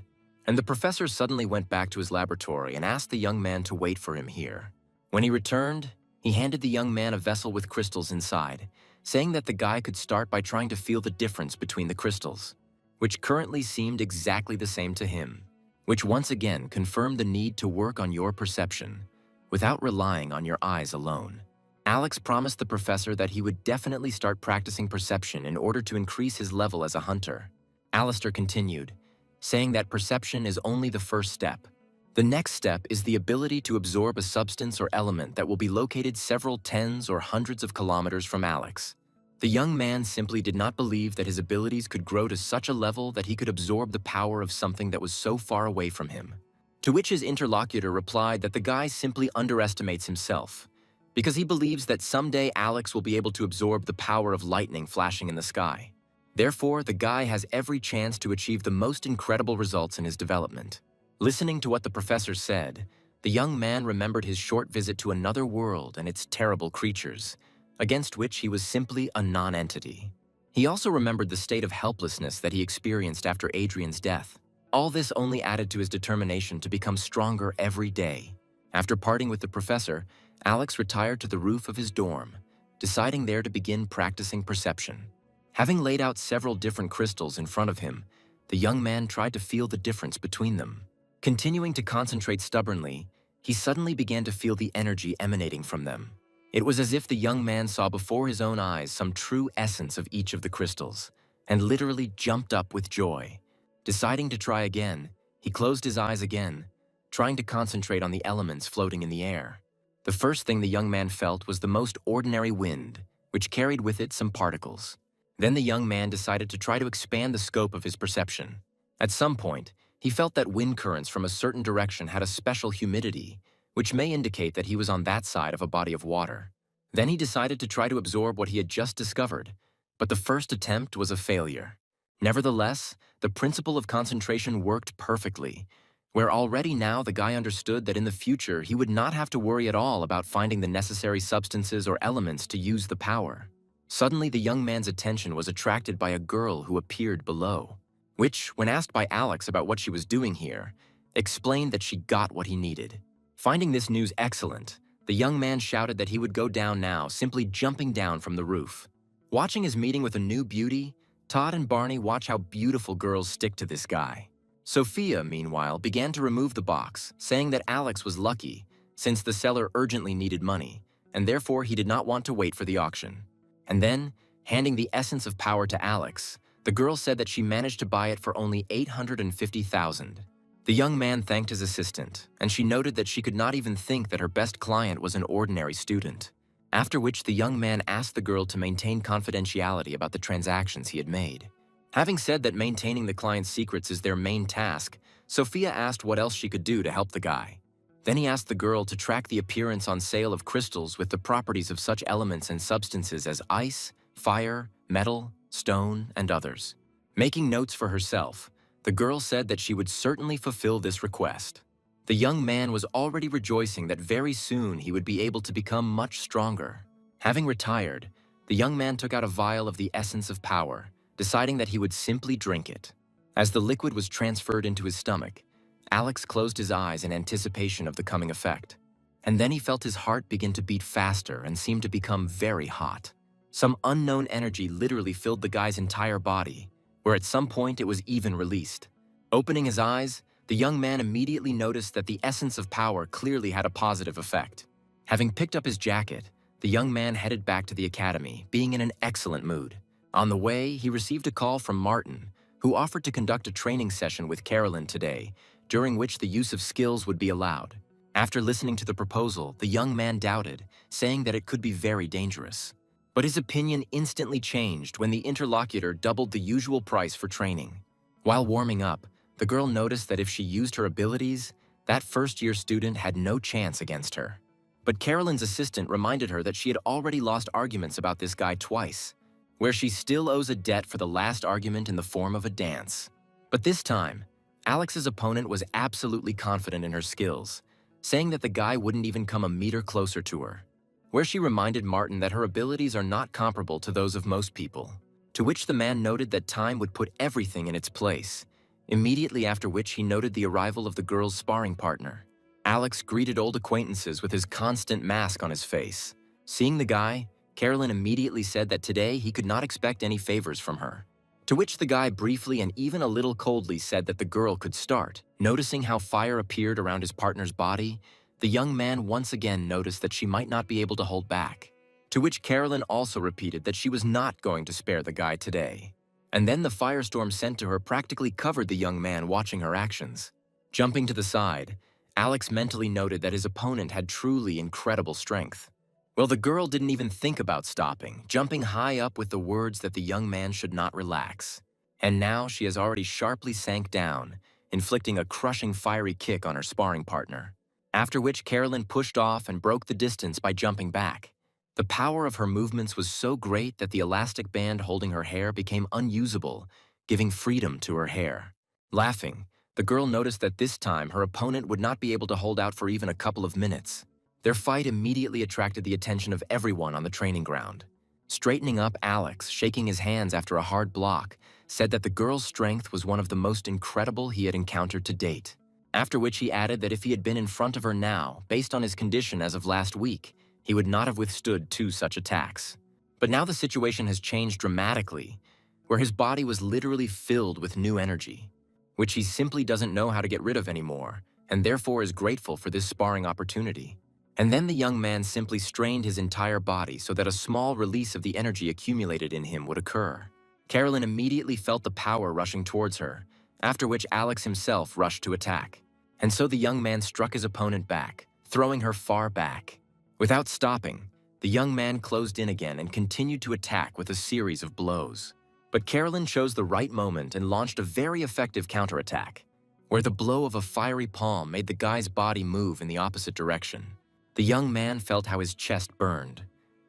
A: And the professor suddenly went back to his laboratory and asked the young man to wait for him here. When he returned, he handed the young man a vessel with crystals inside, saying that the guy could start by trying to feel the difference between the crystals, which currently seemed exactly the same to him, which once again confirmed the need to work on your perception, without relying on your eyes alone. Alex promised the professor that he would definitely start practicing perception in order to increase his level as a hunter. Alistair continued, saying that perception is only the first step. The next step is the ability to absorb a substance or element that will be located several tens or hundreds of kilometers from Alex. The young man simply did not believe that his abilities could grow to such a level that he could absorb the power of something that was so far away from him. To which his interlocutor replied that the guy simply underestimates himself, because he believes that someday Alex will be able to absorb the power of lightning flashing in the sky. Therefore, the guy has every chance to achieve the most incredible results in his development. Listening to what the professor said, the young man remembered his short visit to another world and its terrible creatures, against which he was simply a non-entity. He also remembered the state of helplessness that he experienced after Adrian's death. All this only added to his determination to become stronger every day. After parting with the professor, Alex retired to the roof of his dorm, deciding there to begin practicing perception. Having laid out several different crystals in front of him, the young man tried to feel the difference between them. Continuing to concentrate stubbornly, he suddenly began to feel the energy emanating from them. It was as if the young man saw before his own eyes some true essence of each of the crystals, and literally jumped up with joy. Deciding to try again, he closed his eyes again, trying to concentrate on the elements floating in the air. The first thing the young man felt was the most ordinary wind, which carried with it some particles. Then the young man decided to try to expand the scope of his perception. At some point, he felt that wind currents from a certain direction had a special humidity, which may indicate that he was on that side of a body of water. Then he decided to try to absorb what he had just discovered, but the first attempt was a failure. Nevertheless, the principle of concentration worked perfectly, where already now the guy understood that in the future he would not have to worry at all about finding the necessary substances or elements to use the power. Suddenly, the young man's attention was attracted by a girl who appeared below, which, when asked by Alex about what she was doing here, explained that she got what he needed. Finding this news excellent, the young man shouted that he would go down now, simply jumping down from the roof. Watching his meeting with a new beauty, Todd and Barney watch how beautiful girls stick to this guy. Sophia, meanwhile, began to remove the box, saying that Alex was lucky, since the seller urgently needed money, and therefore he did not want to wait for the auction. And then, handing the essence of power to Alex, the girl said that she managed to buy it for only $850,000. The young man thanked his assistant, and she noted that she could not even think that her best client was an ordinary student. After which the young man asked the girl to maintain confidentiality about the transactions he had made. Having said that maintaining the client's secrets is their main task, Sophia asked what else she could do to help the guy. Then he asked the girl to track the appearance on sale of crystals with the properties of such elements and substances as ice, fire, metal, stone, and others. Making notes for herself, the girl said that she would certainly fulfill this request. The young man was already rejoicing that very soon he would be able to become much stronger. Having retired, the young man took out a vial of the essence of power, deciding that he would simply drink it. As the liquid was transferred into his stomach, Alex closed his eyes in anticipation of the coming effect. And then he felt his heart begin to beat faster and seemed to become very hot. Some unknown energy literally filled the guy's entire body, where at some point it was even released. Opening his eyes, the young man immediately noticed that the essence of power clearly had a positive effect. Having picked up his jacket, the young man headed back to the academy, being in an excellent mood. On the way, he received a call from Martin, who offered to conduct a training session with Carolyn today, during which the use of skills would be allowed. After listening to the proposal, the young man doubted, saying that it could be very dangerous. But his opinion instantly changed when the interlocutor doubled the usual price for training. While warming up, the girl noticed that if she used her abilities, that first-year student had no chance against her. But Carolyn's assistant reminded her that she had already lost arguments about this guy twice, where she still owes a debt for the last argument in the form of a dance. But this time, Alex's opponent was absolutely confident in her skills, saying that the guy wouldn't even come a meter closer to her, where she reminded Martin that her abilities are not comparable to those of most people, to which the man noted that time would put everything in its place, immediately after which he noted the arrival of the girl's sparring partner. Alex greeted old acquaintances with his constant mask on his face. Seeing the guy, Carolyn immediately said that today he could not expect any favors from her. To which the guy briefly and even a little coldly said that the girl could start. Noticing how fire appeared around his partner's body, the young man once again noticed that she might not be able to hold back. To which Carolyn also repeated that she was not going to spare the guy today. And then the firestorm sent to her practically covered the young man watching her actions. Jumping to the side, Alex mentally noted that his opponent had truly incredible strength. Well, the girl didn't even think about stopping, jumping high up with the words that the young man should not relax. And now she has already sharply sank down, inflicting a crushing fiery kick on her sparring partner. After which Carolyn pushed off and broke the distance by jumping back. The power of her movements was so great that the elastic band holding her hair became unusable, giving freedom to her hair. Laughing, the girl noticed that this time her opponent would not be able to hold out for even a couple of minutes. Their fight immediately attracted the attention of everyone on the training ground. Straightening up, Alex, shaking his hands after a hard block, said that the girl's strength was one of the most incredible he had encountered to date. After which he added that if he had been in front of her now, based on his condition as of last week, he would not have withstood two such attacks. But now the situation has changed dramatically, where his body was literally filled with new energy, which he simply doesn't know how to get rid of anymore, and therefore is grateful for this sparring opportunity. And then the young man simply strained his entire body so that a small release of the energy accumulated in him would occur. Carolyn immediately felt the power rushing towards her, after which Alex himself rushed to attack. And so the young man struck his opponent back, throwing her far back. Without stopping, the young man closed in again and continued to attack with a series of blows. But Carolyn chose the right moment and launched a very effective counterattack, where the blow of a fiery palm made the guy's body move in the opposite direction. The young man felt how his chest burned,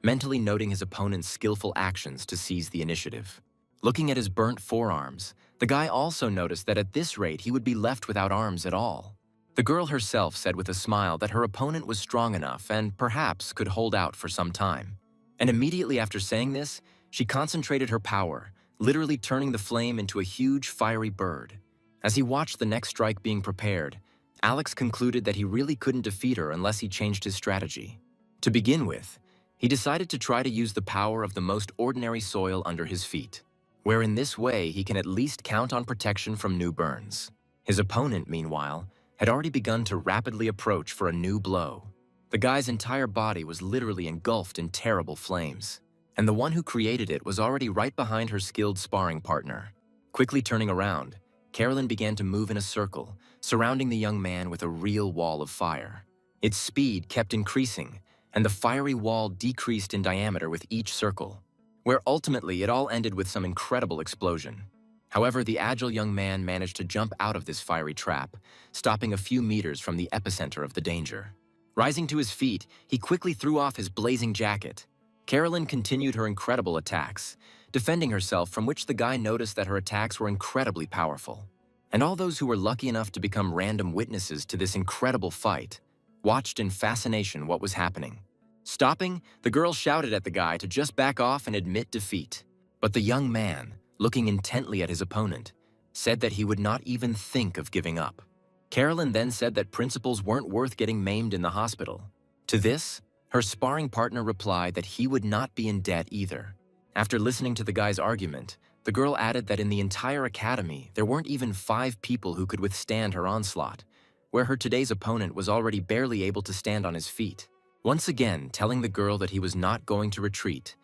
A: mentally noting his opponent's skillful actions to seize the initiative. Looking at his burnt forearms, the guy also noticed that at this rate he would be left without arms at all. The girl herself said with a smile that her opponent was strong enough and perhaps could hold out for some time. And immediately after saying this, she concentrated her power, literally turning the flame into a huge fiery bird. As he watched the next strike being prepared, Alex concluded that he really couldn't defeat her unless he changed his strategy. To begin with, he decided to try to use the power of the most ordinary soil under his feet, where in this way he can at least count on protection from new burns. His opponent, meanwhile, had already begun to rapidly approach for a new blow. The guy's entire body was literally engulfed in terrible flames, and the one who created it was already right behind her skilled sparring partner. Quickly turning around, Carolyn began to move in a circle, surrounding the young man with a real wall of fire. Its speed kept increasing, and the fiery wall decreased in diameter with each circle, where ultimately it all ended with some incredible explosion. However, the agile young man managed to jump out of this fiery trap, stopping a few meters from the epicenter of the danger. Rising to his feet, he quickly threw off his blazing jacket. Carolyn continued her incredible attacks, defending herself, from which the guy noticed that her attacks were incredibly powerful. And all those who were lucky enough to become random witnesses to this incredible fight watched in fascination what was happening. Stopping, the girl shouted at the guy to just back off and admit defeat. But the young man, looking intently at his opponent, said that he would not even think of giving up. Carolyn then said that principals weren't worth getting maimed in the hospital. To this, her sparring partner replied that he would not be in debt either. After listening to the guy's argument, the girl added that in the entire academy, there weren't even 5 people who could withstand her onslaught, where her today's opponent was already barely able to stand on his feet. Once again, telling the girl that he was not going to retreat,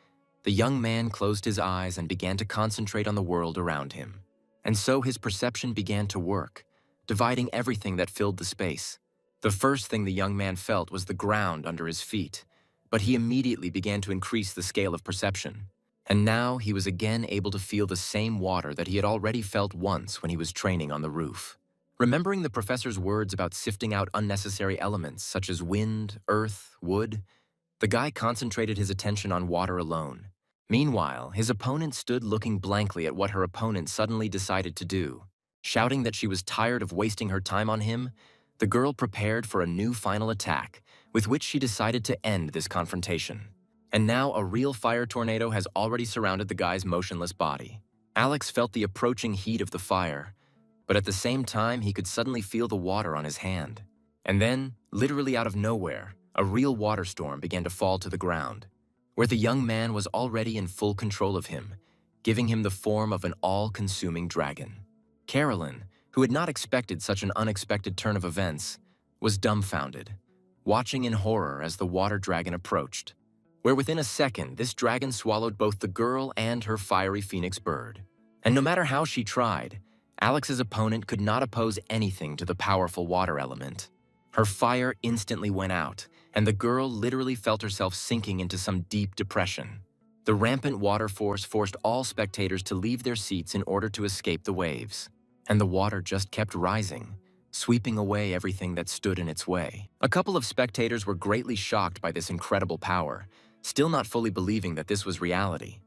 A: the young man closed his eyes and began to concentrate on the world around him. And so his perception began to work, dividing everything that filled the space. The first thing the young man felt was the ground under his feet, but he immediately began to increase the scale of perception. And now he was again able to feel the same water that he had already felt once when he was training on the roof. Remembering the professor's words about sifting out unnecessary elements such as wind, earth, wood, the guy concentrated his attention on water alone. Meanwhile, his opponent stood looking blankly at what her opponent suddenly decided to do. Shouting that she was tired of wasting her time on him, the girl prepared for a new final attack, with which she decided to end this confrontation. And now a real fire tornado has already surrounded the guy's motionless body. Alex felt the approaching heat of the fire, but at the same time he could suddenly feel the water on his hand. And then, literally out of nowhere, a real water storm began to fall to the ground, where the young man was already in full control of him, giving him the form of an all-consuming dragon. Carolyn, who had not expected such an unexpected turn of events, was dumbfounded, watching in horror as the water dragon approached, where within a second this dragon swallowed both the girl and her fiery phoenix bird. And no matter how she tried, Alex's opponent could not oppose anything to the powerful water element. Her fire instantly went out, and the girl literally felt herself sinking into some deep depression. The rampant water force forced all spectators to leave their seats in order to escape the waves, and the water just kept rising, sweeping away everything that stood in its way. A couple of spectators were greatly shocked by this incredible power, still not fully believing that this was reality.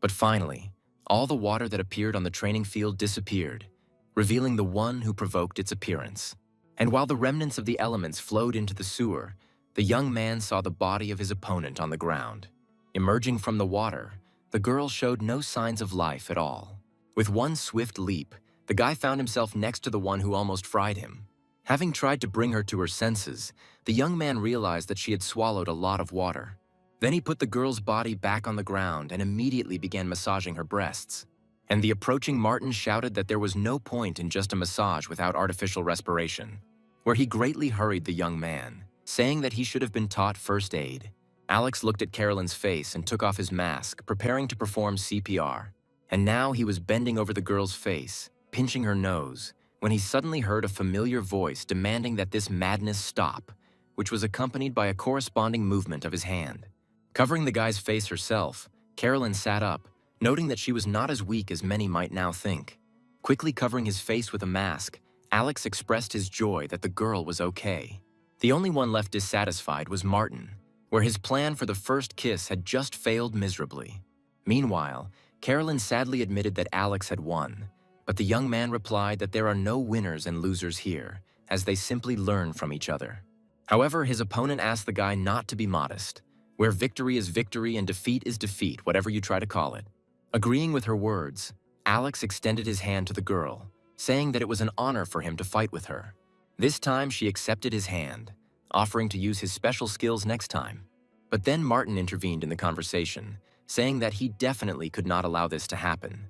A: But finally, all the water that appeared on the training field disappeared, revealing the one who provoked its appearance. And while the remnants of the elements flowed into the sewer, the young man saw the body of his opponent on the ground. Emerging from the water, the girl showed no signs of life at all. With one swift leap, the guy found himself next to the one who almost fried him. Having tried to bring her to her senses, the young man realized that she had swallowed a lot of water. Then he put the girl's body back on the ground and immediately began massaging her breasts. And the approaching Martin shouted that there was no point in just a massage without artificial respiration, where he greatly hurried the young man, saying that he should have been taught first aid. Alex looked at Carolyn's face and took off his mask, preparing to perform CPR. and now he was bending over the girl's face, pinching her nose, when he suddenly heard a familiar voice demanding that this madness stop, which was accompanied by a corresponding movement of his hand. Covering the guy's face herself, Carolyn sat up, noting that she was not as weak as many might now think. Quickly covering his face with a mask, Alex expressed his joy that the girl was okay. The only one left dissatisfied was Martin, where his plan for the first kiss had just failed miserably. Meanwhile, Carolyn sadly admitted that Alex had won, but the young man replied that there are no winners and losers here, as they simply learn from each other. However, his opponent asked the guy not to be modest, where victory is victory and defeat is defeat, whatever you try to call it. Agreeing with her words, Alex extended his hand to the girl, saying that it was an honor for him to fight with her. This time she accepted his hand, offering to use his special skills next time. But then Martin intervened in the conversation, saying that he definitely could not allow this to happen,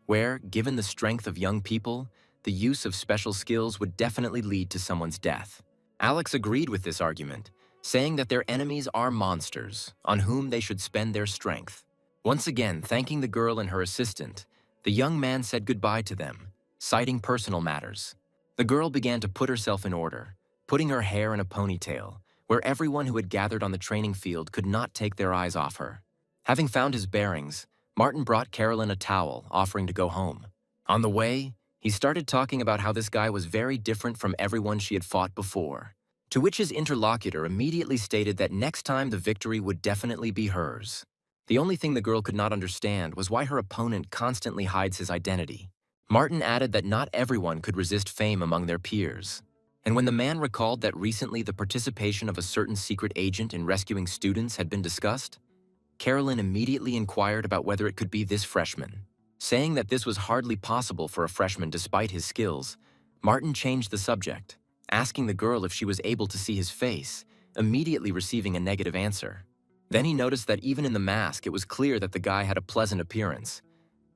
A: where, given the strength of young people, the use of special skills would definitely lead to someone's death. Alex agreed with this argument, saying that their enemies are monsters, on whom they should spend their strength. Once again, thanking the girl and her assistant, the young man said goodbye to them, citing personal matters. The girl began to put herself in order, putting her hair in a ponytail, where everyone who had gathered on the training field could not take their eyes off her. Having found his bearings, Martin brought Carolyn a towel, offering to go home. On the way, he started talking about how this guy was very different from everyone she had fought before, to which his interlocutor immediately stated that next time the victory would definitely be hers. The only thing the girl could not understand was why her opponent constantly hides his identity. Martin added that not everyone could resist fame among their peers. And when the man recalled that recently the participation of a certain secret agent in rescuing students had been discussed, Carolyn immediately inquired about whether it could be this freshman. Saying that this was hardly possible for a freshman despite his skills, Martin changed the subject, asking the girl if she was able to see his face, immediately receiving a negative answer. Then he noticed that even in the mask, it was clear that the guy had a pleasant appearance.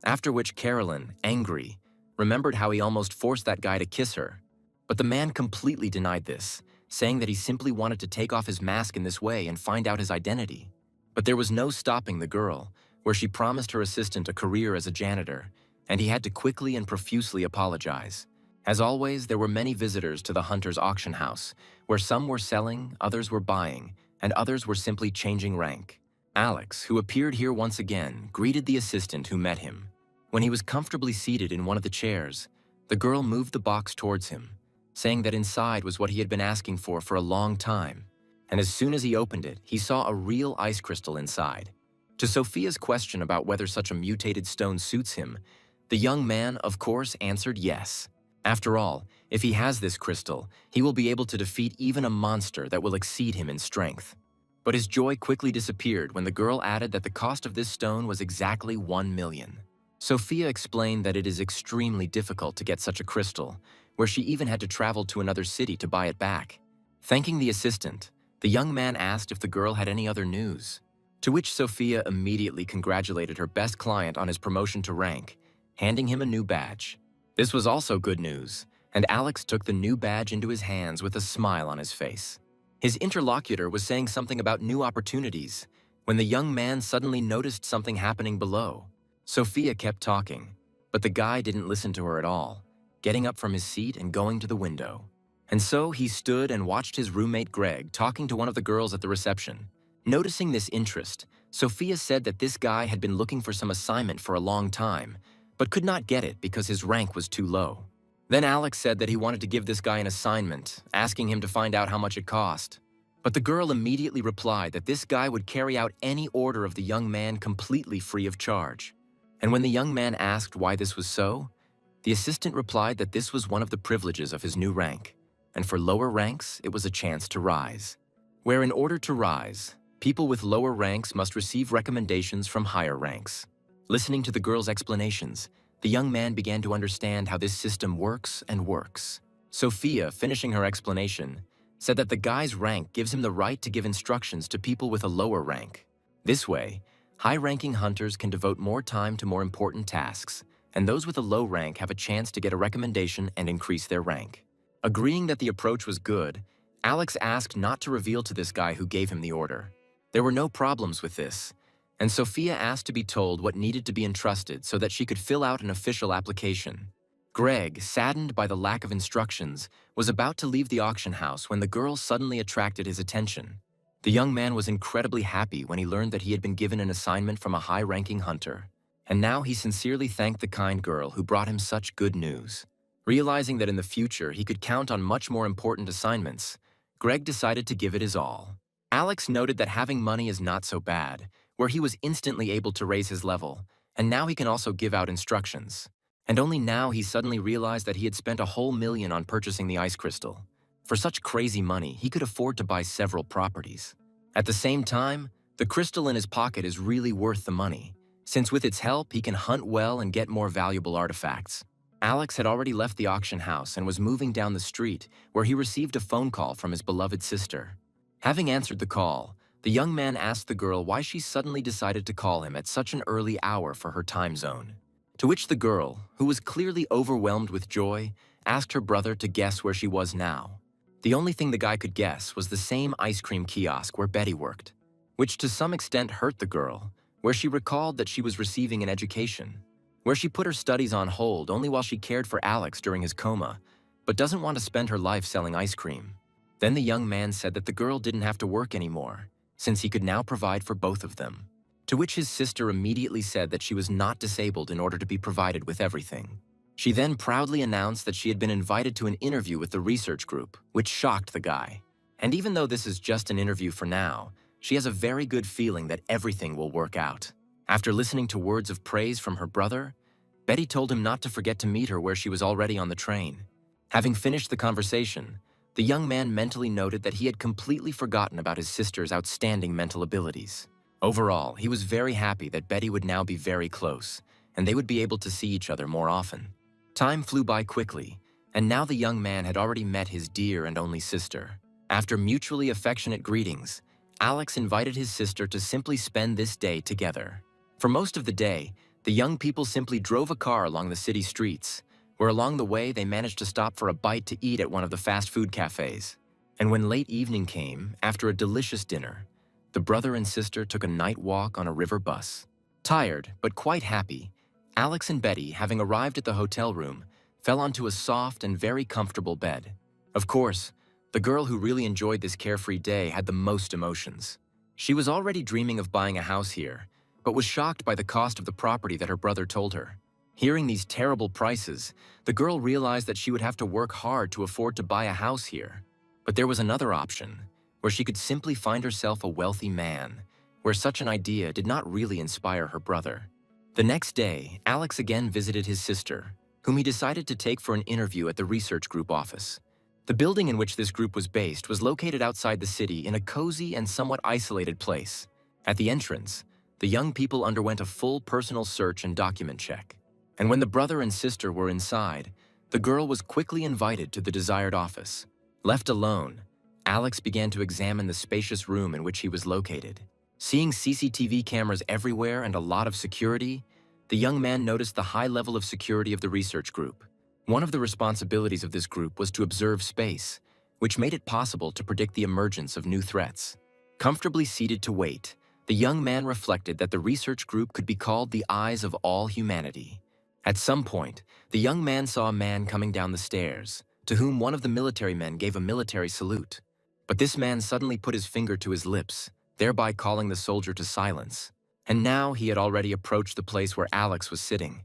A: After which Carolyn, angry, remembered how he almost forced that guy to kiss her. But the man completely denied this, saying that he simply wanted to take off his mask in this way and find out his identity. But there was no stopping the girl, where she promised her assistant a career as a janitor, and he had to quickly and profusely apologize. As always, there were many visitors to the Hunter's auction house, where some were selling, others were buying, and others were simply changing rank. Alex, who appeared here once again, greeted the assistant who met him. When he was comfortably seated in one of the chairs, the girl moved the box towards him, saying that inside was what he had been asking for a long time. And as soon as he opened it, he saw a real ice crystal inside. To Sophia's question about whether such a mutated stone suits him, the young man, of course, answered yes. After all, if he has this crystal, he will be able to defeat even a monster that will exceed him in strength. But his joy quickly disappeared when the girl added that the cost of this stone was exactly 1 million. Sophia explained that it is extremely difficult to get such a crystal, where she even had to travel to another city to buy it back. Thanking the assistant, the young man asked if the girl had any other news, to which Sophia immediately congratulated her best client on his promotion to rank, handing him a new badge. This was also good news, and Alex took the new badge into his hands with a smile on his face. His interlocutor was saying something about new opportunities, when the young man suddenly noticed something happening below. Sophia kept talking, but the guy didn't listen to her at all, getting up from his seat and going to the window. And so he stood and watched his roommate Greg talking to one of the girls at the reception. Noticing this interest, Sophia said that this guy had been looking for some assignment for a long time, but could not get it because his rank was too low. Then Alex said that he wanted to give this guy an assignment, asking him to find out how much it cost. But the girl immediately replied that this guy would carry out any order of the young man completely free of charge. And when the young man asked why this was so, the assistant replied that this was one of the privileges of his new rank, and for lower ranks, it was a chance to rise. Where in order to rise, people with lower ranks must receive recommendations from higher ranks. Listening to the girl's explanations, the young man began to understand how this system works and works. Sophia, finishing her explanation, said that the guy's rank gives him the right to give instructions to people with a lower rank. This way, high-ranking hunters can devote more time to more important tasks, and those with a low rank have a chance to get a recommendation and increase their rank. Agreeing that the approach was good, Alex asked not to reveal to this guy who gave him the order. There were no problems with this, and Sophia asked to be told what needed to be entrusted so that she could fill out an official application. Greg, saddened by the lack of instructions, was about to leave the auction house when the girl suddenly attracted his attention. The young man was incredibly happy when he learned that he had been given an assignment from a high-ranking hunter, and now he sincerely thanked the kind girl who brought him such good news. Realizing that in the future he could count on much more important assignments, Greg decided to give it his all. Alex noted that having money is not so bad, where he was instantly able to raise his level, and now he can also give out instructions. And only now he suddenly realized that he had spent a whole $1,000,000 on purchasing the ice crystal. For such crazy money, he could afford to buy several properties. At the same time, the crystal in his pocket is really worth the money, since with its help he can hunt well and get more valuable artifacts. Alex had already left the auction house and was moving down the street where he received a phone call from his beloved sister. Having answered the call, the young man asked the girl why she suddenly decided to call him at such an early hour for her time zone. To which the girl, who was clearly overwhelmed with joy, asked her brother to guess where she was now. The only thing the guy could guess was the same ice cream kiosk where Betty worked, which to some extent hurt the girl, where she recalled that she was receiving an education, where she put her studies on hold only while she cared for Alex during his coma, but doesn't want to spend her life selling ice cream. Then the young man said that the girl didn't have to work anymore, since he could now provide for both of them. To which his sister immediately said that she was not disabled in order to be provided with everything. She then proudly announced that she had been invited to an interview with the research group, which shocked the guy. And even though this is just an interview for now, she has a very good feeling that everything will work out. After listening to words of praise from her brother, Betty told him not to forget to meet her where she was already on the train. Having finished the conversation, the young man mentally noted that he had completely forgotten about his sister's outstanding mental abilities. Overall, he was very happy that Betty would now be very close, and they would be able to see each other more often. Time flew by quickly, and now the young man had already met his dear and only sister. After mutually affectionate greetings, Alex invited his sister to simply spend this day together. For most of the day, the young people simply drove a car along the city streets, where along the way they managed to stop for a bite to eat at one of the fast food cafes. And when late evening came, after a delicious dinner, the brother and sister took a night walk on a river bus. Tired, but quite happy, Alex and Betty, having arrived at the hotel room, fell onto a soft and very comfortable bed. Of course, the girl who really enjoyed this carefree day had the most emotions. She was already dreaming of buying a house here, but was shocked by the cost of the property that her brother told her. Hearing these terrible prices, the girl realized that she would have to work hard to afford to buy a house here. But there was another option, where she could simply find herself a wealthy man, where such an idea did not really inspire her brother. The next day, Alex again visited his sister, whom he decided to take for an interview at the research group office. The building in which this group was based was located outside the city in a cozy and somewhat isolated place. At the entrance, the young people underwent a full personal search and document check. And when the brother and sister were inside, the girl was quickly invited to the desired office. Left alone, Alex began to examine the spacious room in which he was located. Seeing CCTV cameras everywhere and a lot of security, the young man noticed the high level of security of the research group. One of the responsibilities of this group was to observe space, which made it possible to predict the emergence of new threats. Comfortably seated to wait, the young man reflected that the research group could be called the eyes of all humanity. At some point, the young man saw a man coming down the stairs, to whom one of the military men gave a military salute. But this man suddenly put his finger to his lips, thereby calling the soldier to silence. And now he had already approached the place where Alex was sitting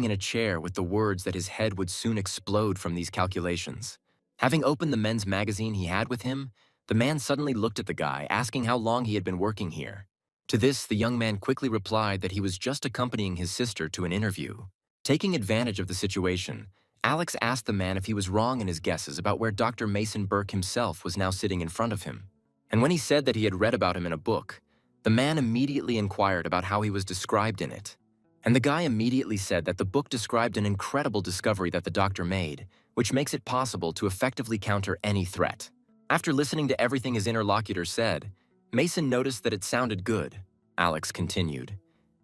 A: in a chair with the words that his head would soon explode from these calculations. Having opened the men's magazine he had with him, the man suddenly looked at the guy, asking how long he had been working here. To this, the young man quickly replied that he was just accompanying his sister to an interview. Taking advantage of the situation, Alex asked the man if he was wrong in his guesses about where Dr. Mason Burke himself was now sitting in front of him. And when he said that he had read about him in a book, the man immediately inquired about how he was described in it. And the guy immediately said that the book described an incredible discovery that the doctor made, which makes it possible to effectively counter any threat. After listening to everything his interlocutor said, Mason noticed that it sounded good. Alex continued,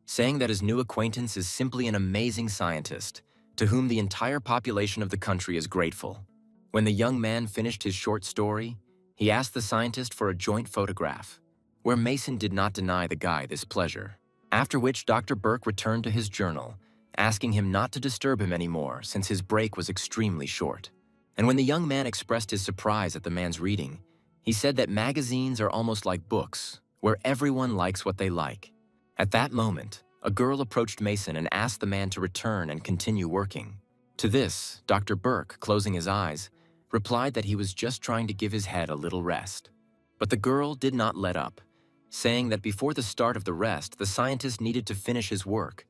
A: saying that his new acquaintance is simply an amazing scientist, to whom the entire population of the country is grateful. When the young man finished his short story, he asked the scientist for a joint photograph, where Mason did not deny the guy this pleasure. After which Dr. Burke returned to his journal, asking him not to disturb him anymore since his break was extremely short. And when the young man expressed his surprise at the man's reading, he said that magazines are almost like books, where everyone likes what they like. At that moment, a girl approached Mason and asked the man to return and continue working. To this, Dr. Burke, closing his eyes, replied that he was just trying to give his head a little rest. But the girl did not let up, saying that before the start of the rest, the scientist needed to finish his work,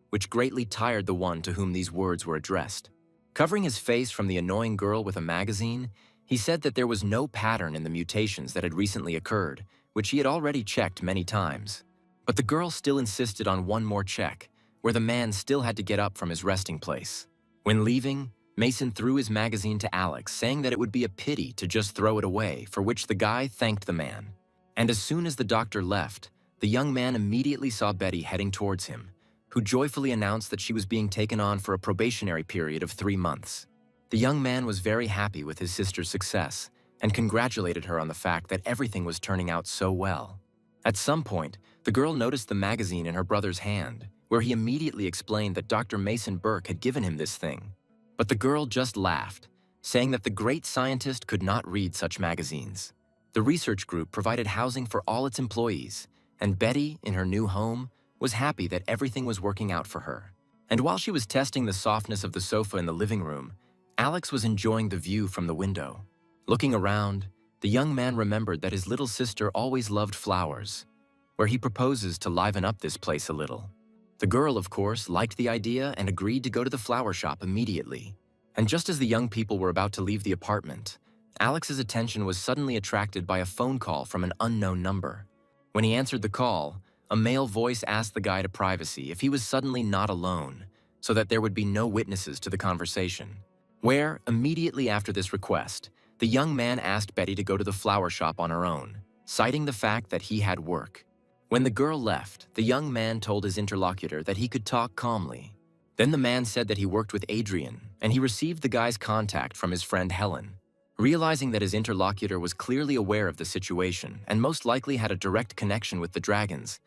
A: which greatly tired the one to whom these words were addressed. Covering his face from the annoying girl with a magazine, he said that there was no pattern in the mutations that had recently occurred, which he had already checked many times. But the girl still insisted on one more check, where the man still had to get up from his resting place. When leaving, Mason threw his magazine to Alex, saying that it would be a pity to just throw it away, for which the guy thanked the man. And as soon as the doctor left, the young man immediately saw Betty heading towards him, who joyfully announced that she was being taken on for a probationary period of 3 months. The young man was very happy with his sister's success and congratulated her on the fact that everything was turning out so well. At some point, the girl noticed the magazine in her brother's hand, where he immediately explained that Dr. Mason Burke had given him this thing. But the girl just laughed, saying that the great scientist could not read such magazines. The research group provided housing for all its employees, and Betty, in her new home, was happy that everything was working out for her. And while she was testing the softness of the sofa in the living room, Alex was enjoying the view from the window. Looking around, the young man remembered that his little sister always loved flowers, where he proposes to liven up this place a little. The girl, of course, liked the idea and agreed to go to the flower shop immediately. And just as the young people were about to leave the apartment, Alex's attention was suddenly attracted by a phone call from an unknown number. When he answered the call, a male voice asked the guy to privacy if he was suddenly not alone, so that there would be no witnesses to the conversation. Where, immediately after this request, the young man asked Betty to go to the flower shop on her own, citing the fact that he had work. When the girl left, the young man told his interlocutor that he could talk calmly. Then the man said that he worked with Adrian, and he received the guy's contact from his friend Helen. Realizing that his interlocutor was clearly aware of the situation and most likely had a direct connection with the dragons,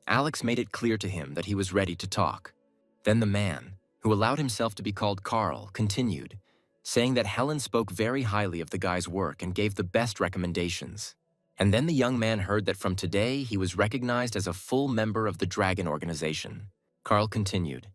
A: Alex made it clear to him that he was ready to talk. Then the man, who allowed himself to be called Carl, continued, saying that Helen spoke very highly of the guy's work and gave the best recommendations. And then the young man heard that from today he was recognized as a full member of the Dragon Organization. Carl continued,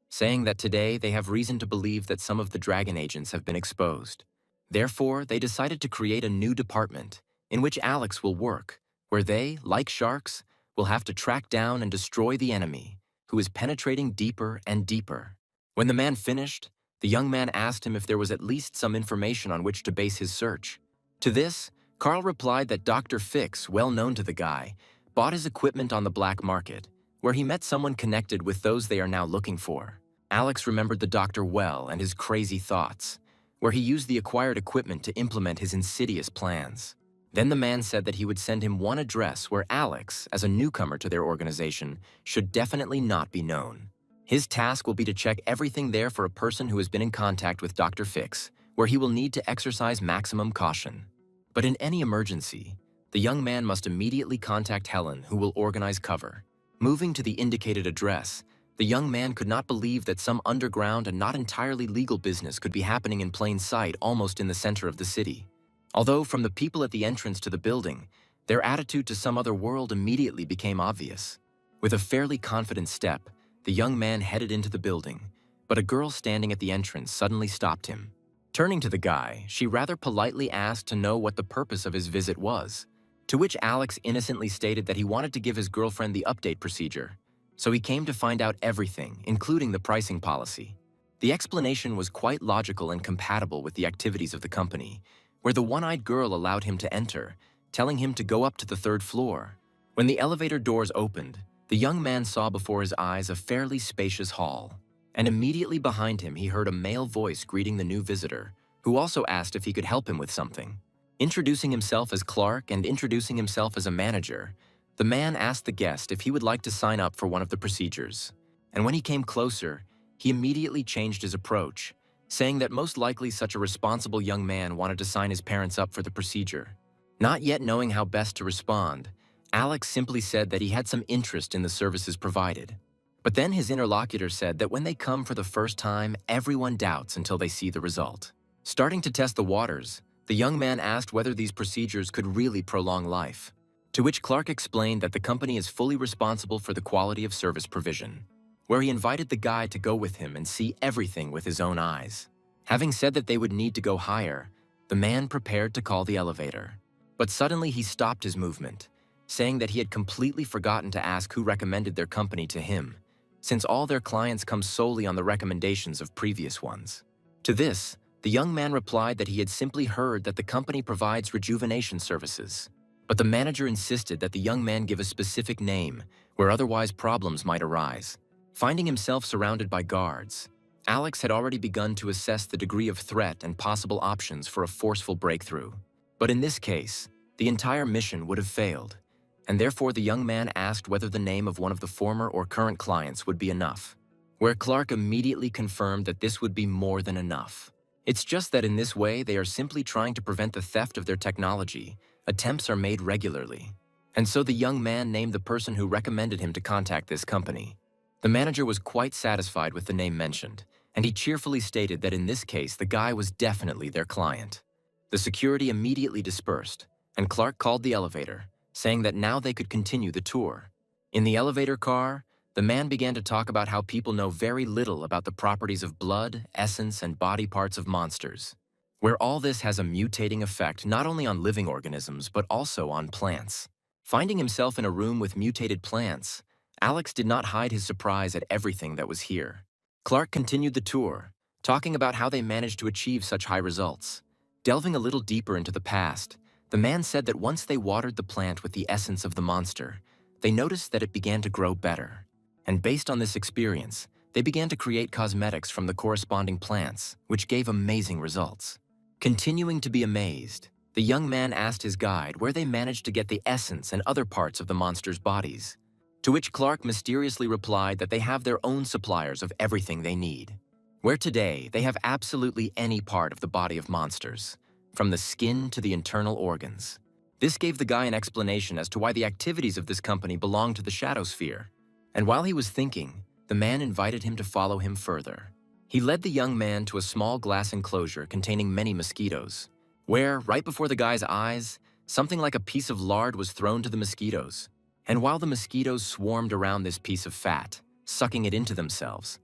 A: saying that today they have reason to believe that some of the Dragon agents have been exposed. Therefore, they decided to create a new department in which Alex will work, where they, like sharks, will have to track down and destroy the enemy, who is penetrating deeper and deeper. When the man finished, the young man asked him if there was at least some information on which to base his search. To this, Carl replied that Dr. Fix, well known to the guy, bought his equipment on the black market, where he met someone connected with those they are now looking for. Alex remembered the doctor well and his crazy thoughts, where he used the acquired equipment to implement his insidious plans. Then the man said that he would send him one address where Alex, as a newcomer to their organization, should definitely not be known. His task will be to check everything there for a person who has been in contact with Dr. Fix, where he will need to exercise maximum caution. But in any emergency, the young man must immediately contact Helen, who will organize cover. Moving to the indicated address, the young man could not believe that some underground and not entirely legal business could be happening in plain sight almost in the center of the city. Although from the people at the entrance to the building, their attitude to some other world immediately became obvious. With a fairly confident step, the young man headed into the building, but a girl standing at the entrance suddenly stopped him. Turning to the guy, she rather politely asked to know what the purpose of his visit was, to which Alex innocently stated that he wanted to give his girlfriend the update procedure, so he came to find out everything, including the pricing policy. The explanation was quite logical and compatible with the activities of the company, where the one-eyed girl allowed him to enter, telling him to go up to the 3rd floor. When the elevator doors opened, the young man saw before his eyes a fairly spacious hall, and immediately behind him he heard a male voice greeting the new visitor, who also asked if he could help him with something. Introducing himself as Clark and introducing himself as a manager, the man asked the guest if he would like to sign up for one of the procedures. And when he came closer, he immediately changed his approach, saying that most likely such a responsible young man wanted to sign his parents up for the procedure. Not yet knowing how best to respond, Alex simply said that he had some interest in the services provided. But then his interlocutor said that when they come for the first time, everyone doubts until they see the result. Starting to test the waters, the young man asked whether these procedures could really prolong life, to which Clark explained that the company is fully responsible for the quality of service provision, where he invited the guy to go with him and see everything with his own eyes. Having said that they would need to go higher, the man prepared to call the elevator. But suddenly he stopped his movement, saying that he had completely forgotten to ask who recommended their company to him, since all their clients come solely on the recommendations of previous ones. To this, the young man replied that he had simply heard that the company provides rejuvenation services. But the manager insisted that the young man give a specific name, where otherwise problems might arise. Finding himself surrounded by guards, Alex had already begun to assess the degree of threat and possible options for a forceful breakthrough. But in this case, the entire mission would have failed, and therefore the young man asked whether the name of one of the former or current clients would be enough, where Clark immediately confirmed that this would be more than enough. It's just that in this way they are simply trying to prevent the theft of their technology. Attempts are made regularly. And so the young man named the person who recommended him to contact this company. The manager was quite satisfied with the name mentioned, and he cheerfully stated that in this case the guy was definitely their client. The security immediately dispersed, and Clark called the elevator, saying that now they could continue the tour. In the elevator car, the man began to talk about how people know very little about the properties of blood, essence, and body parts of monsters, where all this has a mutating effect not only on living organisms but also on plants. Finding himself in a room with mutated plants, Alex did not hide his surprise at everything that was here. Clark continued the tour, talking about how they managed to achieve such high results. Delving a little deeper into the past, the man said that once they watered the plant with the essence of the monster, they noticed that it began to grow better. And based on this experience, they began to create cosmetics from the corresponding plants, which gave amazing results. Continuing to be amazed, the young man asked his guide where they managed to get the essence and other parts of the monster's bodies, to which Clark mysteriously replied that they have their own suppliers of everything they need, where today they have absolutely any part of the body of monsters, from the skin to the internal organs. This gave the guy an explanation as to why the activities of this company belong to the Shadow Sphere. And while he was thinking, the man invited him to follow him further. He led the young man to a small glass enclosure containing many mosquitoes, where, right before the guy's eyes, something like a piece of lard was thrown to the mosquitoes. And while the mosquitoes swarmed around this piece of fat, sucking it into themselves,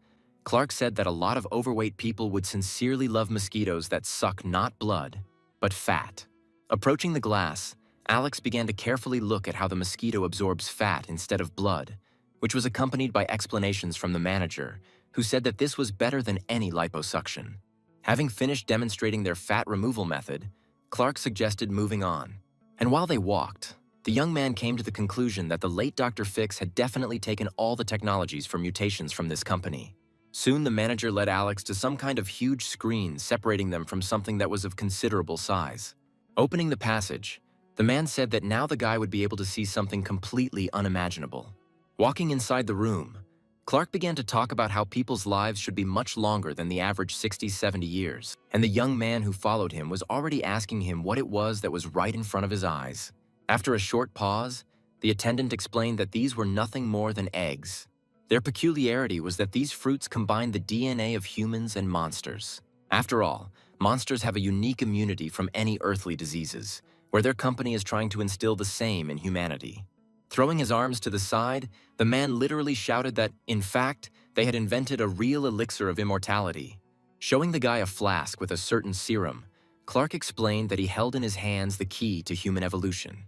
A: Clark said that a lot of overweight people would sincerely love mosquitoes that suck not blood, but fat. Approaching the glass, Alex began to carefully look at how the mosquito absorbs fat instead of blood, which was accompanied by explanations from the manager, who said that this was better than any liposuction. Having finished demonstrating their fat removal method, Clark suggested moving on. And while they walked, the young man came to the conclusion that the late Dr. Fix had definitely taken all the technologies for mutations from this company. Soon the manager led Alex to some kind of huge screen separating them from something that was of considerable size. Opening the passage, the man said that now the guy would be able to see something completely unimaginable. Walking inside the room, Clark began to talk about how people's lives should be much longer than the average 60-70 years, and the young man who followed him was already asking him what it was that was right in front of his eyes. After a short pause, the attendant explained that these were nothing more than eggs. Their peculiarity was that these fruits combined the DNA of humans and monsters. After all, monsters have a unique immunity from any earthly diseases, where their company is trying to instill the same in humanity. Throwing his arms to the side, the man literally shouted that, in fact, they had invented a real elixir of immortality. Showing the guy a flask with a certain serum, Clark explained that he held in his hands the key to human evolution.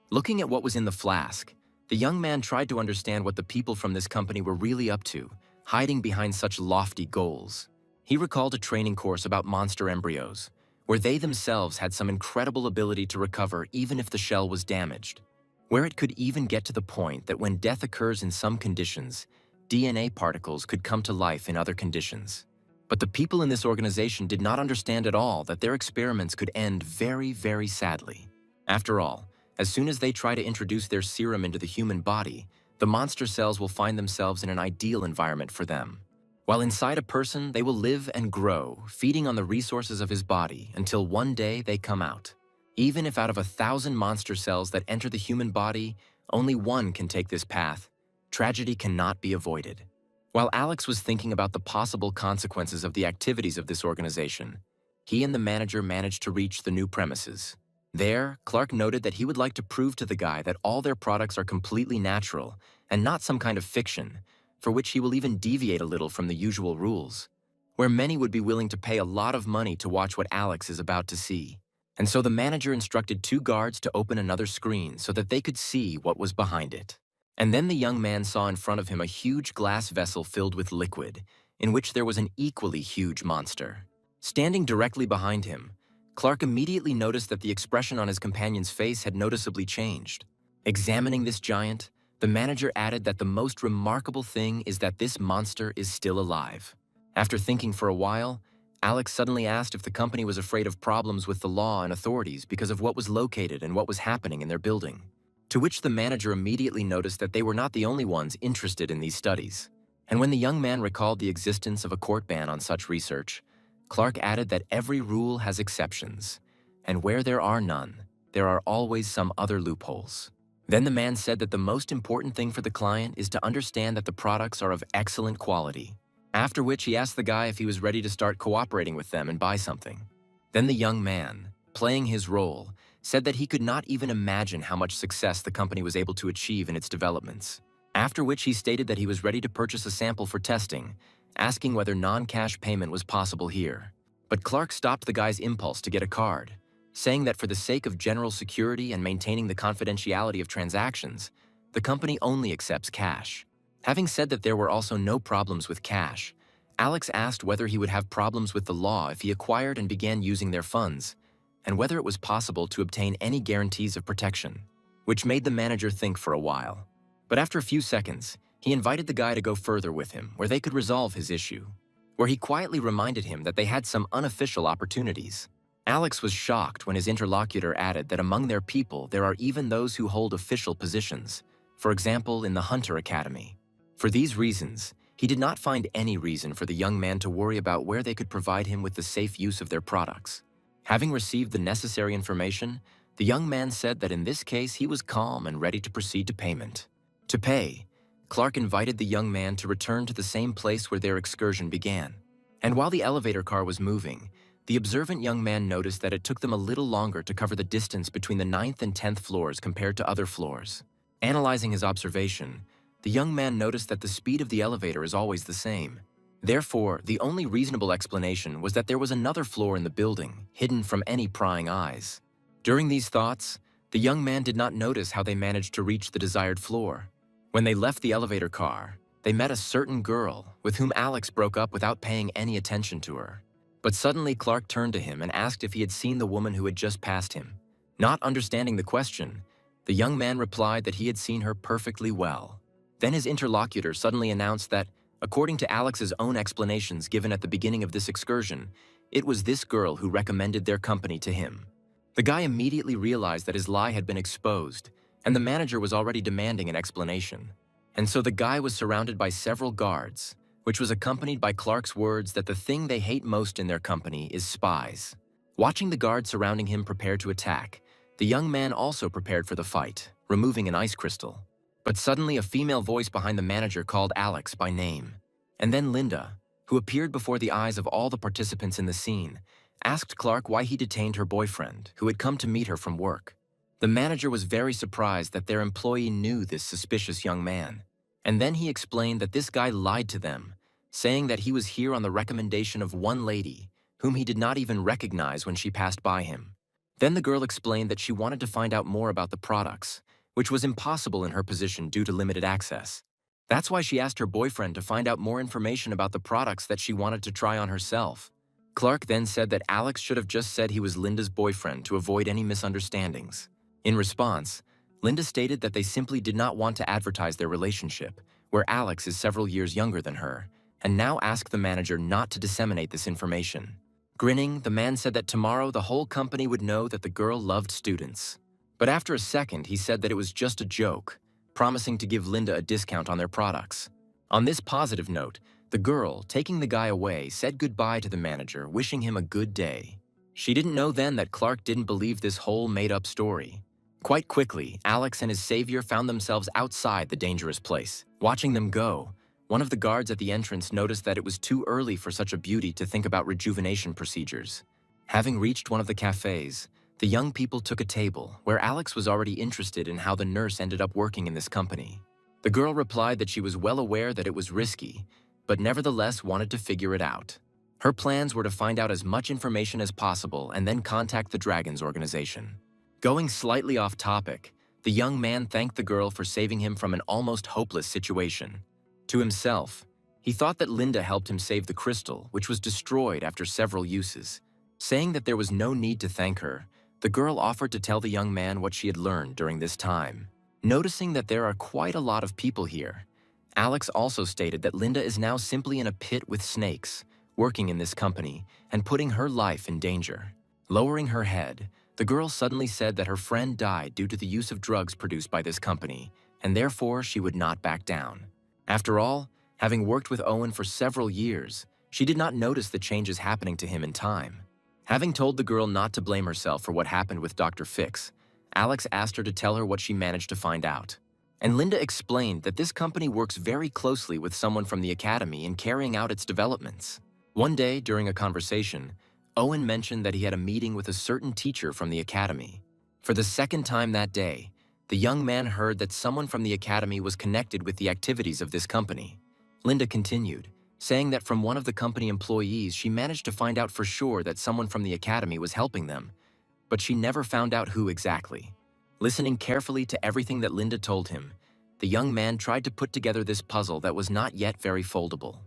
A: Looking at what was in the flask, the young man tried to understand what the people from this company were really up to, hiding behind such lofty goals. He recalled a training course about monster embryos, where they themselves had some incredible ability to recover even if the shell was damaged, where it could even get to the point that when death occurs in some conditions, DNA particles could come to life in other conditions. But the people in this organization did not understand at all that their experiments could end very, very sadly. After all, as soon as they try to introduce their serum into the human body, the monster cells will find themselves in an ideal environment for them. While inside a person, they will live and grow, feeding on the resources of his body until one day they come out. Even if out of 1,000 monster cells that enter the human body, Only one can take this path. Tragedy cannot be avoided. While Alex was thinking about the possible consequences of the activities of this organization, he and the manager managed to reach the new premises. There, Clark noted that he would like to prove to the guy that all their products are completely natural and not some kind of fiction, for which he will even deviate a little from the usual rules, where many would be willing to pay a lot of money to watch what Alex is about to see. And so the manager instructed 2 guards to open another screen so that they could see what was behind it. And then the young man saw in front of him a huge glass vessel filled with liquid, in which there was an equally huge monster. Standing directly behind him, Clark immediately noticed that the expression on his companion's face had noticeably changed. Examining this giant, the manager added that the most remarkable thing is that this monster is still alive. After thinking for a while, Alex suddenly asked if the company was afraid of problems with the law and authorities because of what was located and what was happening in their building. To which the manager immediately noticed that they were not the only ones interested in these studies. And when the young man recalled the existence of a court ban on such research, Clark added that every rule has exceptions, and where there are none, there are always some other loopholes. Then the man said that the most important thing for the client is to understand that the products are of excellent quality, after which he asked the guy if he was ready to start cooperating with them and buy something. Then the young man, playing his role, said that he could not even imagine how much success the company was able to achieve in its developments, after which he stated that he was ready to purchase a sample for testing, asking whether non-cash payment was possible here. But Clark stopped the guy's impulse to get a card, saying that for the sake of general security and maintaining the confidentiality of transactions, the company only accepts cash. Having said that there were also no problems with cash, Alex asked whether he would have problems with the law if he acquired and began using their funds, and whether it was possible to obtain any guarantees of protection, which made the manager think for a while. But after a few seconds, he invited the guy to go further with him where they could resolve his issue, where he quietly reminded him that they had some unofficial opportunities. Alex was shocked when his interlocutor added that among their people there are even those who hold official positions, for example in the Hunter Academy. For these reasons, he did not find any reason for the young man to worry about where they could provide him with the safe use of their products. Having received the necessary information, the young man said that in this case he was calm and ready to proceed to payment. To pay, Clark invited the young man to return to the same place where their excursion began. And while the elevator car was moving, the observant young man noticed that it took them a little longer to cover the distance between the 9th and 10th floors compared to other floors. Analyzing his observation, the young man noticed that the speed of the elevator is always the same. Therefore, the only reasonable explanation was that there was another floor in the building, hidden from any prying eyes. During these thoughts, the young man did not notice how they managed to reach the desired floor. When they left the elevator car, they met a certain girl with whom Alex broke up without paying any attention to her. But suddenly Clark turned to him and asked if he had seen the woman who had just passed him. Not understanding the question, the young man replied that he had seen her perfectly well. Then his interlocutor suddenly announced that, according to Alex's own explanations given at the beginning of this excursion, it was this girl who recommended their company to him. The guy immediately realized that his lie had been exposed, and the manager was already demanding an explanation. And so the guy was surrounded by several guards, which was accompanied by Clark's words that the thing they hate most in their company is spies. Watching the guards surrounding him prepare to attack, the young man also prepared for the fight, removing an ice crystal. But suddenly a female voice behind the manager called Alex by name. And then Linda, who appeared before the eyes of all the participants in the scene, asked Clark why he detained her boyfriend, who had come to meet her from work. The manager was very surprised that their employee knew this suspicious young man. And then he explained that this guy lied to them, saying that he was here on the recommendation of one lady, whom he did not even recognize when she passed by him. Then the girl explained that she wanted to find out more about the products, which was impossible in her position due to limited access. That's why she asked her boyfriend to find out more information about the products that she wanted to try on herself. Clark then said that Alex should have just said he was Linda's boyfriend to avoid any misunderstandings. In response, Linda stated that they simply did not want to advertise their relationship, where Alex is several years younger than her, and now asked the manager not to disseminate this information. Grinning, the man said that tomorrow the whole company would know that the girl loved students. But after a second, he said that it was just a joke, promising to give Linda a discount on their products. On this positive note, the girl, taking the guy away, said goodbye to the manager, wishing him a good day. She didn't know then that Clark didn't believe this whole made-up story. Quite quickly, Alex and his savior found themselves outside the dangerous place. Watching them go, one of the guards at the entrance noticed that it was too early for such a beauty to think about rejuvenation procedures. Having reached one of the cafes, the young people took a table where Alex was already interested in how the nurse ended up working in this company. The girl replied that she was well aware that it was risky, but nevertheless wanted to figure it out. Her plans were to find out as much information as possible and then contact the Dragons organization. Going slightly off topic, the young man thanked the girl for saving him from an almost hopeless situation. To himself, he thought that Linda helped him save the crystal, which was destroyed after several uses. Saying that there was no need to thank her, the girl offered to tell the young man what she had learned during this time. Noticing that there are quite a lot of people here, Alex also stated that Linda is now simply in a pit with snakes, working in this company, and putting her life in danger. Lowering her head, the girl suddenly said that her friend died due to the use of drugs produced by this company, and therefore she would not back down. After all, having worked with Owen for several years, she did not notice the changes happening to him in time. Having told the girl not to blame herself for what happened with Dr. Fix, Alex asked her to tell her what she managed to find out. And Linda explained that this company works very closely with someone from the academy in carrying out its developments. One day, during a conversation, Owen mentioned that he had a meeting with a certain teacher from the academy. For the second time that day, the young man heard that someone from the academy was connected with the activities of this company. Linda continued, saying that from one of the company employees she managed to find out for sure that someone from the academy was helping them, but she never found out who exactly. Listening carefully to everything that Linda told him, the young man tried to put together this puzzle that was not yet very foldable.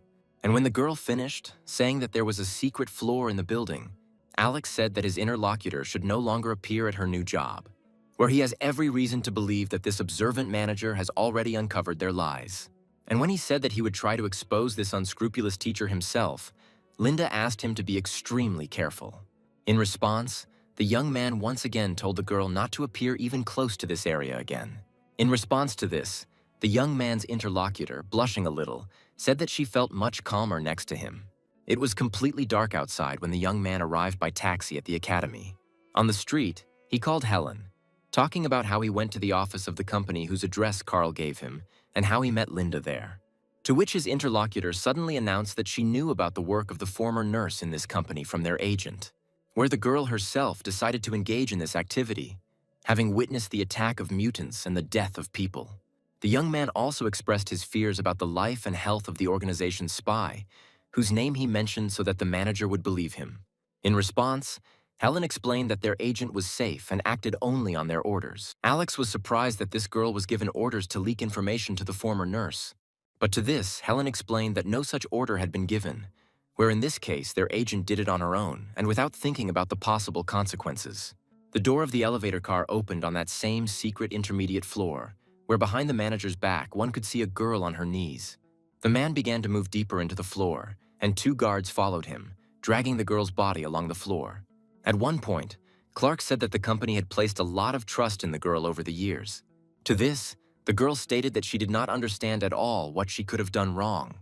A: And when the girl finished, saying that there was a secret floor in the building, Alex said that his interlocutor should no longer appear at her new job, where he has every reason to believe that this observant manager has already uncovered their lies. And when he said that he would try to expose this unscrupulous teacher himself, Linda asked him to be extremely careful. In response, the young man once again told the girl not to appear even close to this area again. In response to this, the young man's interlocutor, blushing a little, said that she felt much calmer next to him. It was completely dark outside when the young man arrived by taxi at the academy. On the street, he called Helen, talking about how he went to the office of the company whose address Carl gave him and how he met Linda there. To which his interlocutor suddenly announced that she knew about the work of the former nurse in this company from their agent, where the girl herself decided to engage in this activity, having witnessed the attack of mutants and the death of people. The young man also expressed his fears about the life and health of the organization's spy, whose name he mentioned so that the manager would believe him. In response, Helen explained that their agent was safe and acted only on their orders. Alex was surprised that this girl was given orders to leak information to the former nurse. But to this, Helen explained that no such order had been given, where in this case their agent did it on her own and without thinking about the possible consequences. The door of the elevator car opened on that same secret intermediate floor, where behind the manager's back one could see a girl on her knees. The man began to move deeper into the floor, and two guards followed him, dragging the girl's body along the floor. At one point, Clark said that the company had placed a lot of trust in the girl over the years. To this, the girl stated that she did not understand at all what she could have done wrong.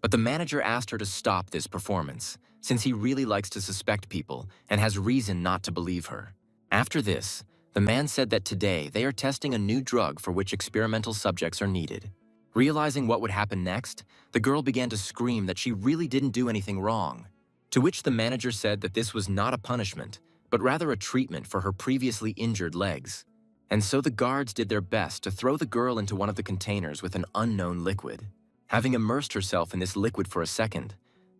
A: But the manager asked her to stop this performance, since he really likes to suspect people and has reason not to believe her. After this, the man said that today they are testing a new drug for which experimental subjects are needed. Realizing what would happen next, the girl began to scream that she really didn't do anything wrong. To which the manager said that this was not a punishment, but rather a treatment for her previously injured legs. And so the guards did their best to throw the girl into one of the containers with an unknown liquid. Having immersed herself in this liquid for a second,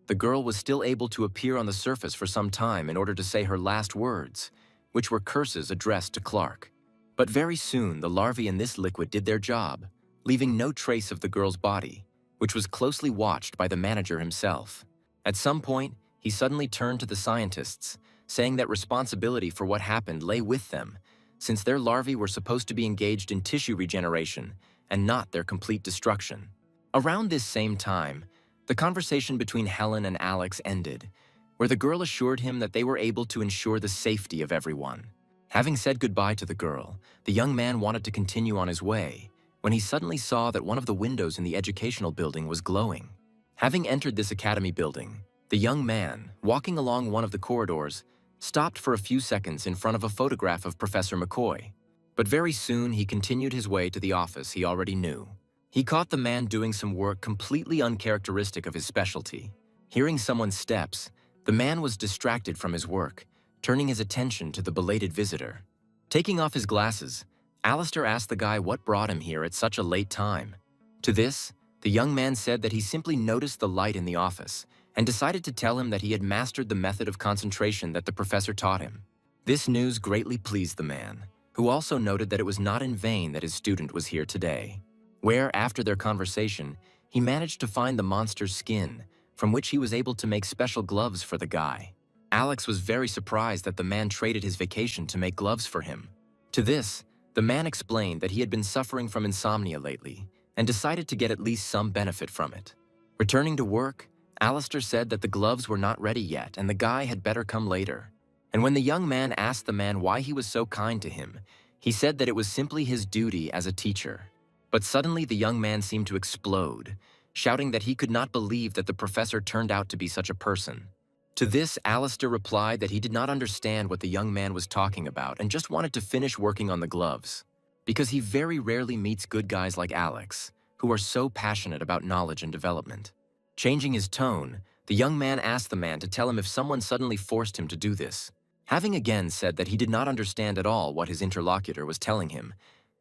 A: the girl was still able to appear on the surface for some time in order to say her last words, which were curses addressed to Clark. But very soon, the larvae in this liquid did their job, leaving no trace of the girl's body, which was closely watched by the manager himself. At some point, he suddenly turned to the scientists, saying that responsibility for what happened lay with them, since their larvae were supposed to be engaged in tissue regeneration and not their complete destruction. Around this same time, the conversation between Helen and Alex ended, where the girl assured him that they were able to ensure the safety of everyone. Having said goodbye to the girl, the young man wanted to continue on his way, when he suddenly saw that one of the windows in the educational building was glowing. Having entered this academy building, the young man, walking along one of the corridors, stopped for a few seconds in front of a photograph of Professor McCoy. But very soon he continued his way to the office he already knew. He caught the man doing some work completely uncharacteristic of his specialty. Hearing someone's steps, the man was distracted from his work, turning his attention to the belated visitor. Taking off his glasses, Alistair asked the guy what brought him here at such a late time. To this, the young man said that he simply noticed the light in the office and decided to tell him that he had mastered the method of concentration that the professor taught him. This news greatly pleased the man, who also noted that it was not in vain that his student was here today, where, after their conversation, he managed to find the monster's skin, from which he was able to make special gloves for the guy. Alex was very surprised that the man traded his vacation to make gloves for him. To this, the man explained that he had been suffering from insomnia lately and decided to get at least some benefit from it. Returning to work, Alistair said that the gloves were not ready yet and the guy had better come later. And when the young man asked the man why he was so kind to him, he said that it was simply his duty as a teacher. But suddenly the young man seemed to explode, shouting that he could not believe that the professor turned out to be such a person. To this, Alistair replied that he did not understand what the young man was talking about and just wanted to finish working on the gloves, because he very rarely meets good guys like Alex, who are so passionate about knowledge and development. Changing his tone, the young man asked the man to tell him if someone suddenly forced him to do this. Having again said that he did not understand at all what his interlocutor was telling him,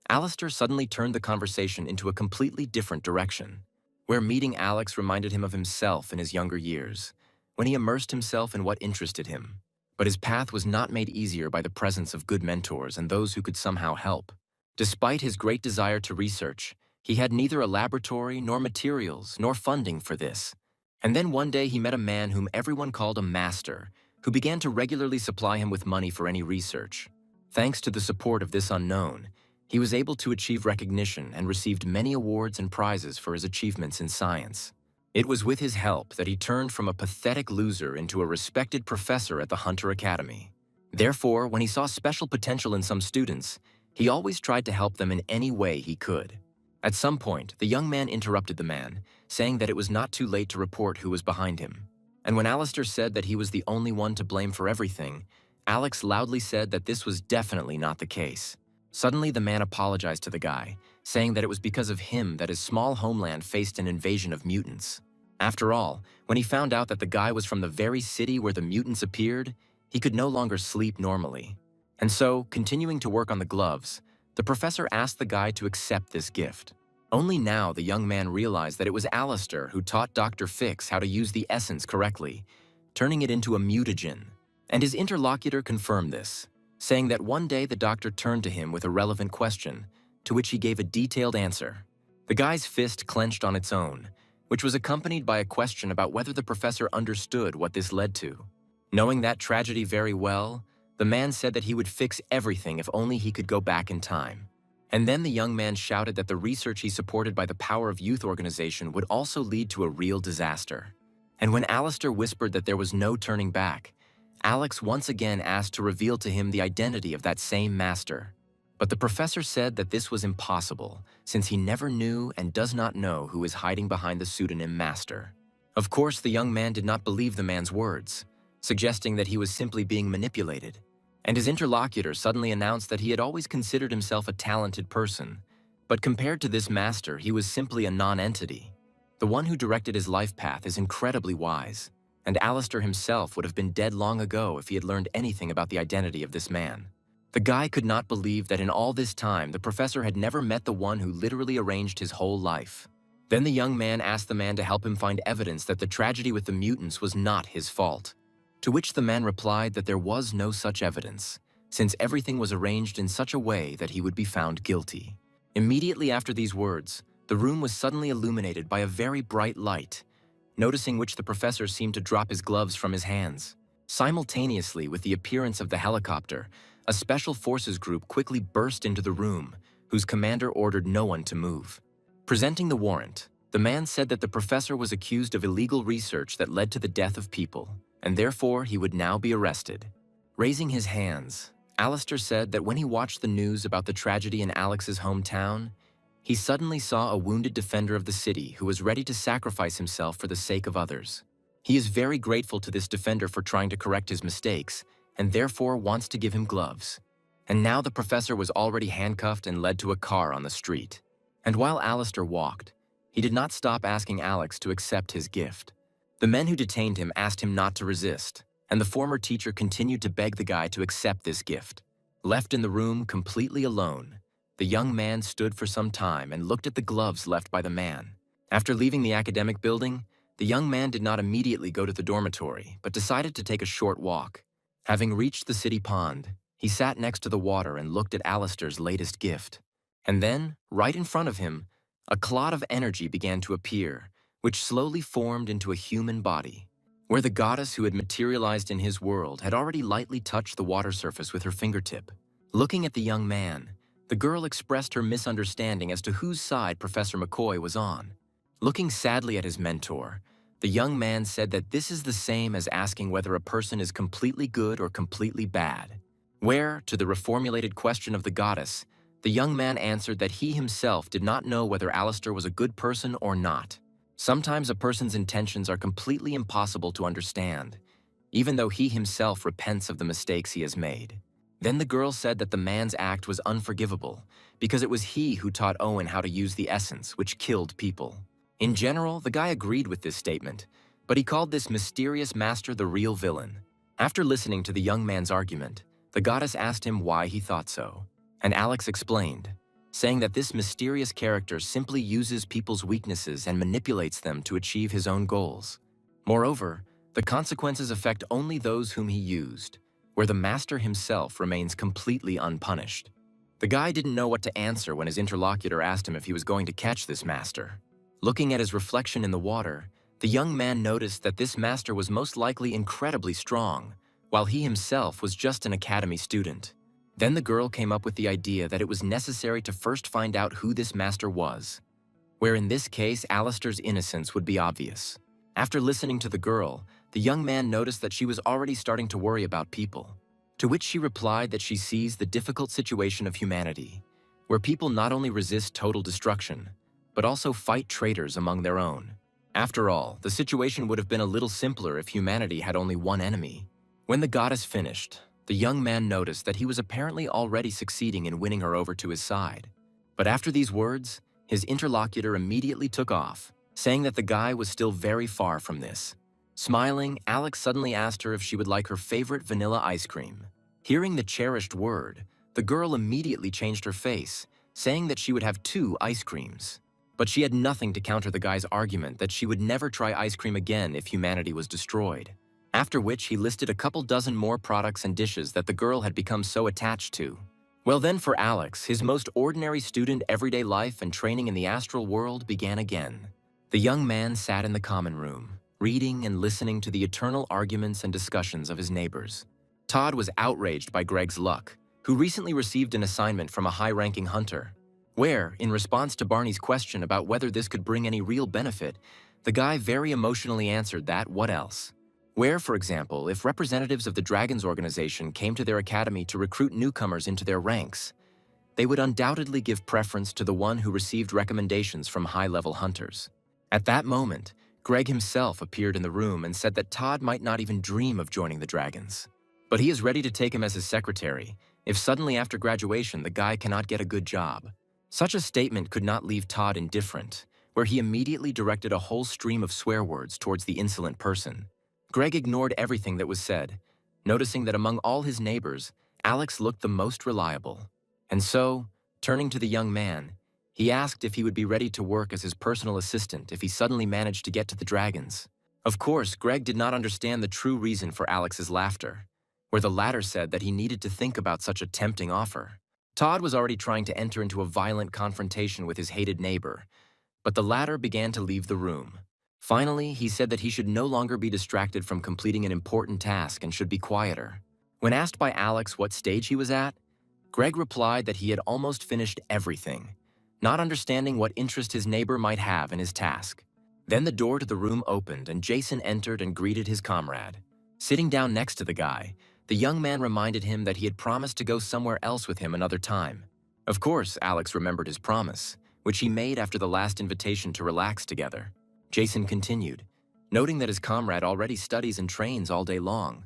A: Alistair suddenly turned the conversation into a completely different direction, where meeting Alex reminded him of himself in his younger years, when he immersed himself in what interested him. But his path was not made easier by the presence of good mentors and those who could somehow help. Despite his great desire to research, he had neither a laboratory, nor materials, nor funding for this. And then one day he met a man whom everyone called a master, who began to regularly supply him with money for any research. Thanks to the support of this unknown, he was able to achieve recognition and received many awards and prizes for his achievements in science. It was with his help that he turned from a pathetic loser into a respected professor at the Hunter Academy. Therefore, when he saw special potential in some students, he always tried to help them in any way he could. At some point, the young man interrupted the man, saying that it was not too late to report who was behind him. And when Alistair said that he was the only one to blame for everything, Alex loudly said that this was definitely not the case. Suddenly, the man apologized to the guy, saying that it was because of him that his small homeland faced an invasion of mutants. After all, when he found out that the guy was from the very city where the mutants appeared, he could no longer sleep normally. And so, continuing to work on the gloves, the professor asked the guy to accept this gift. Only now the young man realized that it was Alistair who taught Dr. Fix how to use the essence correctly, turning it into a mutagen. And his interlocutor confirmed this, saying that one day the doctor turned to him with a relevant question, to which he gave a detailed answer. The guy's fist clenched on its own, which was accompanied by a question about whether the professor understood what this led to. Knowing that tragedy very well, the man said that he would fix everything if only he could go back in time. And then the young man shouted that the research he supported by the Power of Youth organization would also lead to a real disaster. And when Alistair whispered that there was no turning back, Alex once again asked to reveal to him the identity of that same master. But the professor said that this was impossible, since he never knew and does not know who is hiding behind the pseudonym Master. Of course, the young man did not believe the man's words, suggesting that he was simply being manipulated. And his interlocutor suddenly announced that he had always considered himself a talented person, but compared to this master, he was simply a non-entity. The one who directed his life path is incredibly wise, and Alistair himself would have been dead long ago if he had learned anything about the identity of this man. The guy could not believe that in all this time, the professor had never met the one who literally arranged his whole life. Then the young man asked the man to help him find evidence that the tragedy with the mutants was not his fault. To which the man replied that there was no such evidence, since everything was arranged in such a way that he would be found guilty. Immediately after these words, the room was suddenly illuminated by a very bright light, noticing which the professor seemed to drop his gloves from his hands. Simultaneously with the appearance of the helicopter, a special forces group quickly burst into the room, whose commander ordered no one to move. Presenting the warrant, the man said that the professor was accused of illegal research that led to the death of people, and therefore he would now be arrested. Raising his hands, Alistair said that when he watched the news about the tragedy in Alex's hometown, he suddenly saw a wounded defender of the city who was ready to sacrifice himself for the sake of others. He is very grateful to this defender for trying to correct his mistakes, and therefore wants to give him gloves. And now the professor was already handcuffed and led to a car on the street. And while Alistair walked, he did not stop asking Alex to accept his gift. The men who detained him asked him not to resist, and the former teacher continued to beg the guy to accept this gift. Left in the room completely alone, the young man stood for some time and looked at the gloves left by the man. After leaving the academic building, the young man did not immediately go to the dormitory, but decided to take a short walk. Having reached the city pond, he sat next to the water and looked at Alistair's latest gift. And then, right in front of him, a clot of energy began to appear, which slowly formed into a human body, where the goddess who had materialized in his world had already lightly touched the water surface with her fingertip. Looking at the young man, the girl expressed her misunderstanding as to whose side Professor McCoy was on. Looking sadly at his mentor, the young man said that this is the same as asking whether a person is completely good or completely bad. Where, to the reformulated question of the goddess, the young man answered that he himself did not know whether Alistair was a good person or not. Sometimes a person's intentions are completely impossible to understand, even though he himself repents of the mistakes he has made. Then the girl said that the man's act was unforgivable because it was he who taught Owen how to use the essence, which killed people. In general, the guy agreed with this statement, but he called this mysterious master the real villain. After listening to the young man's argument, the goddess asked him why he thought so, and Alex explained, saying that this mysterious character simply uses people's weaknesses and manipulates them to achieve his own goals. Moreover, the consequences affect only those whom he used, where the master himself remains completely unpunished. The guy didn't know what to answer when his interlocutor asked him if he was going to catch this master. Looking at his reflection in the water, the young man noticed that this master was most likely incredibly strong, while he himself was just an academy student. Then the girl came up with the idea that it was necessary to first find out who this master was, where in this case Alistair's innocence would be obvious. After listening to the girl, the young man noticed that she was already starting to worry about people, to which she replied that she sees the difficult situation of humanity, where people not only resist total destruction, but also fight traitors among their own. After all, the situation would have been a little simpler if humanity had only one enemy. When the goddess finished, the young man noticed that he was apparently already succeeding in winning her over to his side. But after these words, his interlocutor immediately took off, saying that the guy was still very far from this. Smiling, Alex suddenly asked her if she would like her favorite vanilla ice cream. Hearing the cherished word, the girl immediately changed her face, saying that she would have 2 ice creams. But she had nothing to counter the guy's argument that she would never try ice cream again if humanity was destroyed. After which he listed a couple dozen more products and dishes that the girl had become so attached to. Well then for Alex, his most ordinary student everyday life and training in the astral world began again. The young man sat in the common room, reading and listening to the eternal arguments and discussions of his neighbors. Todd was outraged by Greg's luck, who recently received an assignment from a high-ranking hunter, where, in response to Barney's question about whether this could bring any real benefit, the guy very emotionally answered that what else? Where, for example, if representatives of the Dragons organization came to their academy to recruit newcomers into their ranks, they would undoubtedly give preference to the one who received recommendations from high-level hunters. At that moment, Greg himself appeared in the room and said that Todd might not even dream of joining the Dragons. But he is ready to take him as his secretary, if suddenly after graduation the guy cannot get a good job. Such a statement could not leave Todd indifferent, where he immediately directed a whole stream of swear words towards the insolent person. Greg ignored everything that was said, noticing that among all his neighbors, Alex looked the most reliable. And so, turning to the young man, he asked if he would be ready to work as his personal assistant if he suddenly managed to get to the Dragons. Of course, Greg did not understand the true reason for Alex's laughter, where the latter said that he needed to think about such a tempting offer. Todd was already trying to enter into a violent confrontation with his hated neighbor, but the latter began to leave the room. Finally, he said that he should no longer be distracted from completing an important task and should be quieter. When asked by Alex what stage he was at, Greg replied that he had almost finished everything, not understanding what interest his neighbor might have in his task. Then the door to the room opened and Jason entered and greeted his comrade. Sitting down next to the guy, the young man reminded him that he had promised to go somewhere else with him another time. Of course, Alex remembered his promise, which he made after the last invitation to relax together. Jason continued, noting that his comrade already studies and trains all day long.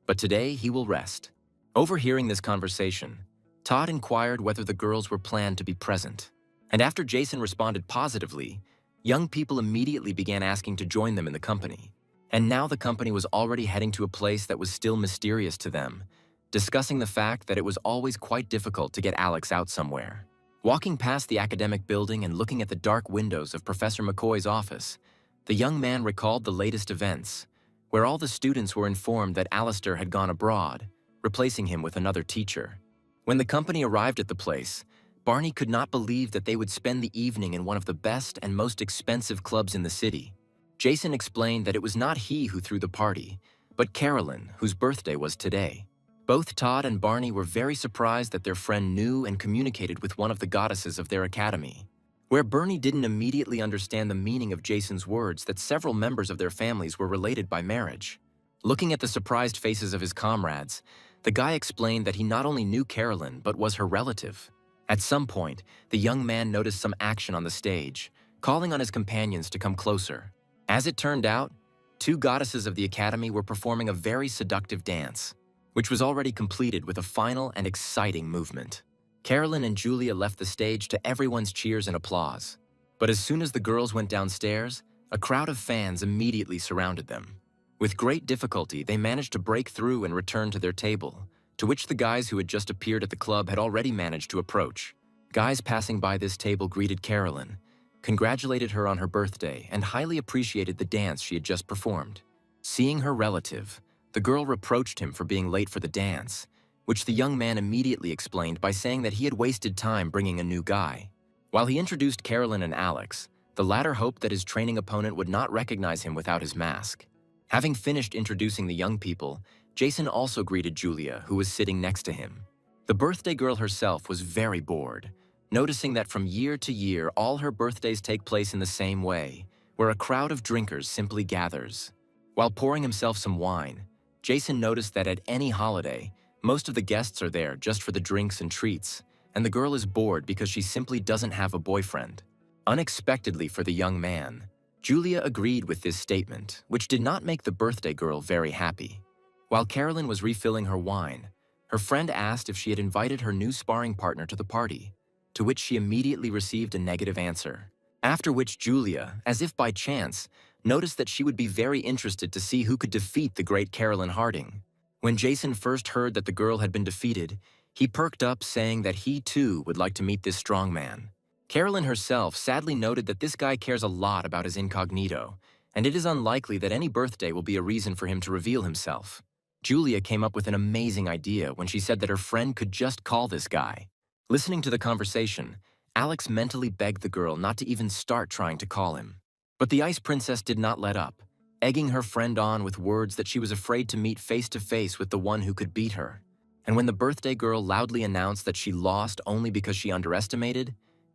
A: But today he will rest. Overhearing this conversation, Todd inquired whether the girls were planned to be present. And after Jason responded positively, young people immediately began asking to join them in the company. And now the company was already heading to a place that was still mysterious to them, discussing the fact that it was always quite difficult to get Alex out somewhere. Walking past the academic building and looking at the dark windows of Professor McCoy's office, the young man recalled the latest events, where all the students were informed that Alistair had gone abroad, replacing him with another teacher. When the company arrived at the place, Barney could not believe that they would spend the evening in one of the best and most expensive clubs in the city. Jason explained that it was not he who threw the party, but Carolyn, whose birthday was today. Both Todd and Barney were very surprised that their friend knew and communicated with one of the goddesses of their academy. Where Barney didn't immediately understand the meaning of Jason's words that several members of their families were related by marriage. Looking at the surprised faces of his comrades, the guy explained that he not only knew Carolyn but was her relative. At some point, the young man noticed some action on the stage, calling on his companions to come closer. As it turned out, two goddesses of the academy were performing a very seductive dance, which was already completed with a final and exciting movement. Carolyn and Julia left the stage to everyone's cheers and applause. But as soon as the girls went downstairs, a crowd of fans immediately surrounded them. With great difficulty, they managed to break through and return to their table, to which the guys who had just appeared at the club had already managed to approach. Guys passing by this table greeted Carolyn, congratulated her on her birthday, and highly appreciated the dance she had just performed. Seeing her relative, the girl reproached him for being late for the dance, which the young man immediately explained by saying that he had wasted time bringing a new guy. While he introduced Carolyn and Alex, the latter hoped that his training opponent would not recognize him without his mask. Having finished introducing the young people, Jason also greeted Julia, who was sitting next to him. The birthday girl herself was very bored, noticing that from year to year all her birthdays take place in the same way, where a crowd of drinkers simply gathers. While pouring himself some wine, Jason noticed that at any holiday, most of the guests are there just for the drinks and treats, and the girl is bored because she simply doesn't have a boyfriend. Unexpectedly for the young man, Julia agreed with this statement, which did not make the birthday girl very happy. While Carolyn was refilling her wine, her friend asked if she had invited her new sparring partner to the party, to which she immediately received a negative answer. After which Julia, as if by chance, noticed that she would be very interested to see who could defeat the great Carolyn Harding. When Jason first heard that the girl had been defeated, he perked up, saying that he too would like to meet this strong man. Carolyn herself sadly noted that this guy cares a lot about his incognito, and it is unlikely that any birthday will be a reason for him to reveal himself. Julia came up with an amazing idea when she said that her friend could just call this guy. Listening to the conversation, Alex mentally begged the girl not to even start trying to call him. But the Ice Princess did not let up, egging her friend on with words that she was afraid to meet face to face with the one who could beat her. And when the birthday girl loudly announced that she lost only because she underestimated,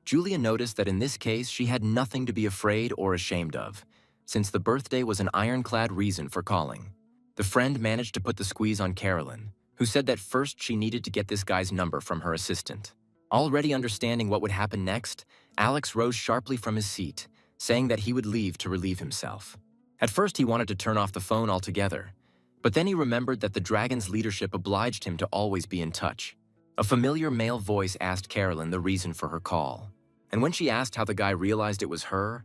A: Julia noticed that in this case she had nothing to be afraid or ashamed of, since the birthday was an ironclad reason for calling. The friend managed to put the squeeze on Carolyn, who said that first she needed to get this guy's number from her assistant. Already understanding what would happen next, Alex rose sharply from his seat, saying that he would leave to relieve himself. At first he wanted to turn off the phone altogether, but then he remembered that the dragon's leadership obliged him to always be in touch. A familiar male voice asked Carolyn the reason for her call, and when she asked how the guy realized it was her,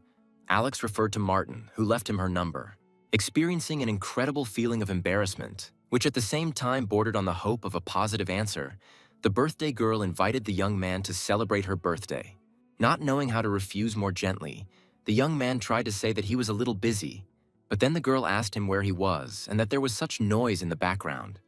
A: Alex referred to Martin, who left him her number. Experiencing an incredible feeling of embarrassment, which at the same time bordered on the hope of a positive answer, the birthday girl invited the young man to celebrate her birthday. Not knowing how to refuse more gently, the young man tried to say that he was a little busy, but then the girl asked him where he was and that there was such noise in the background.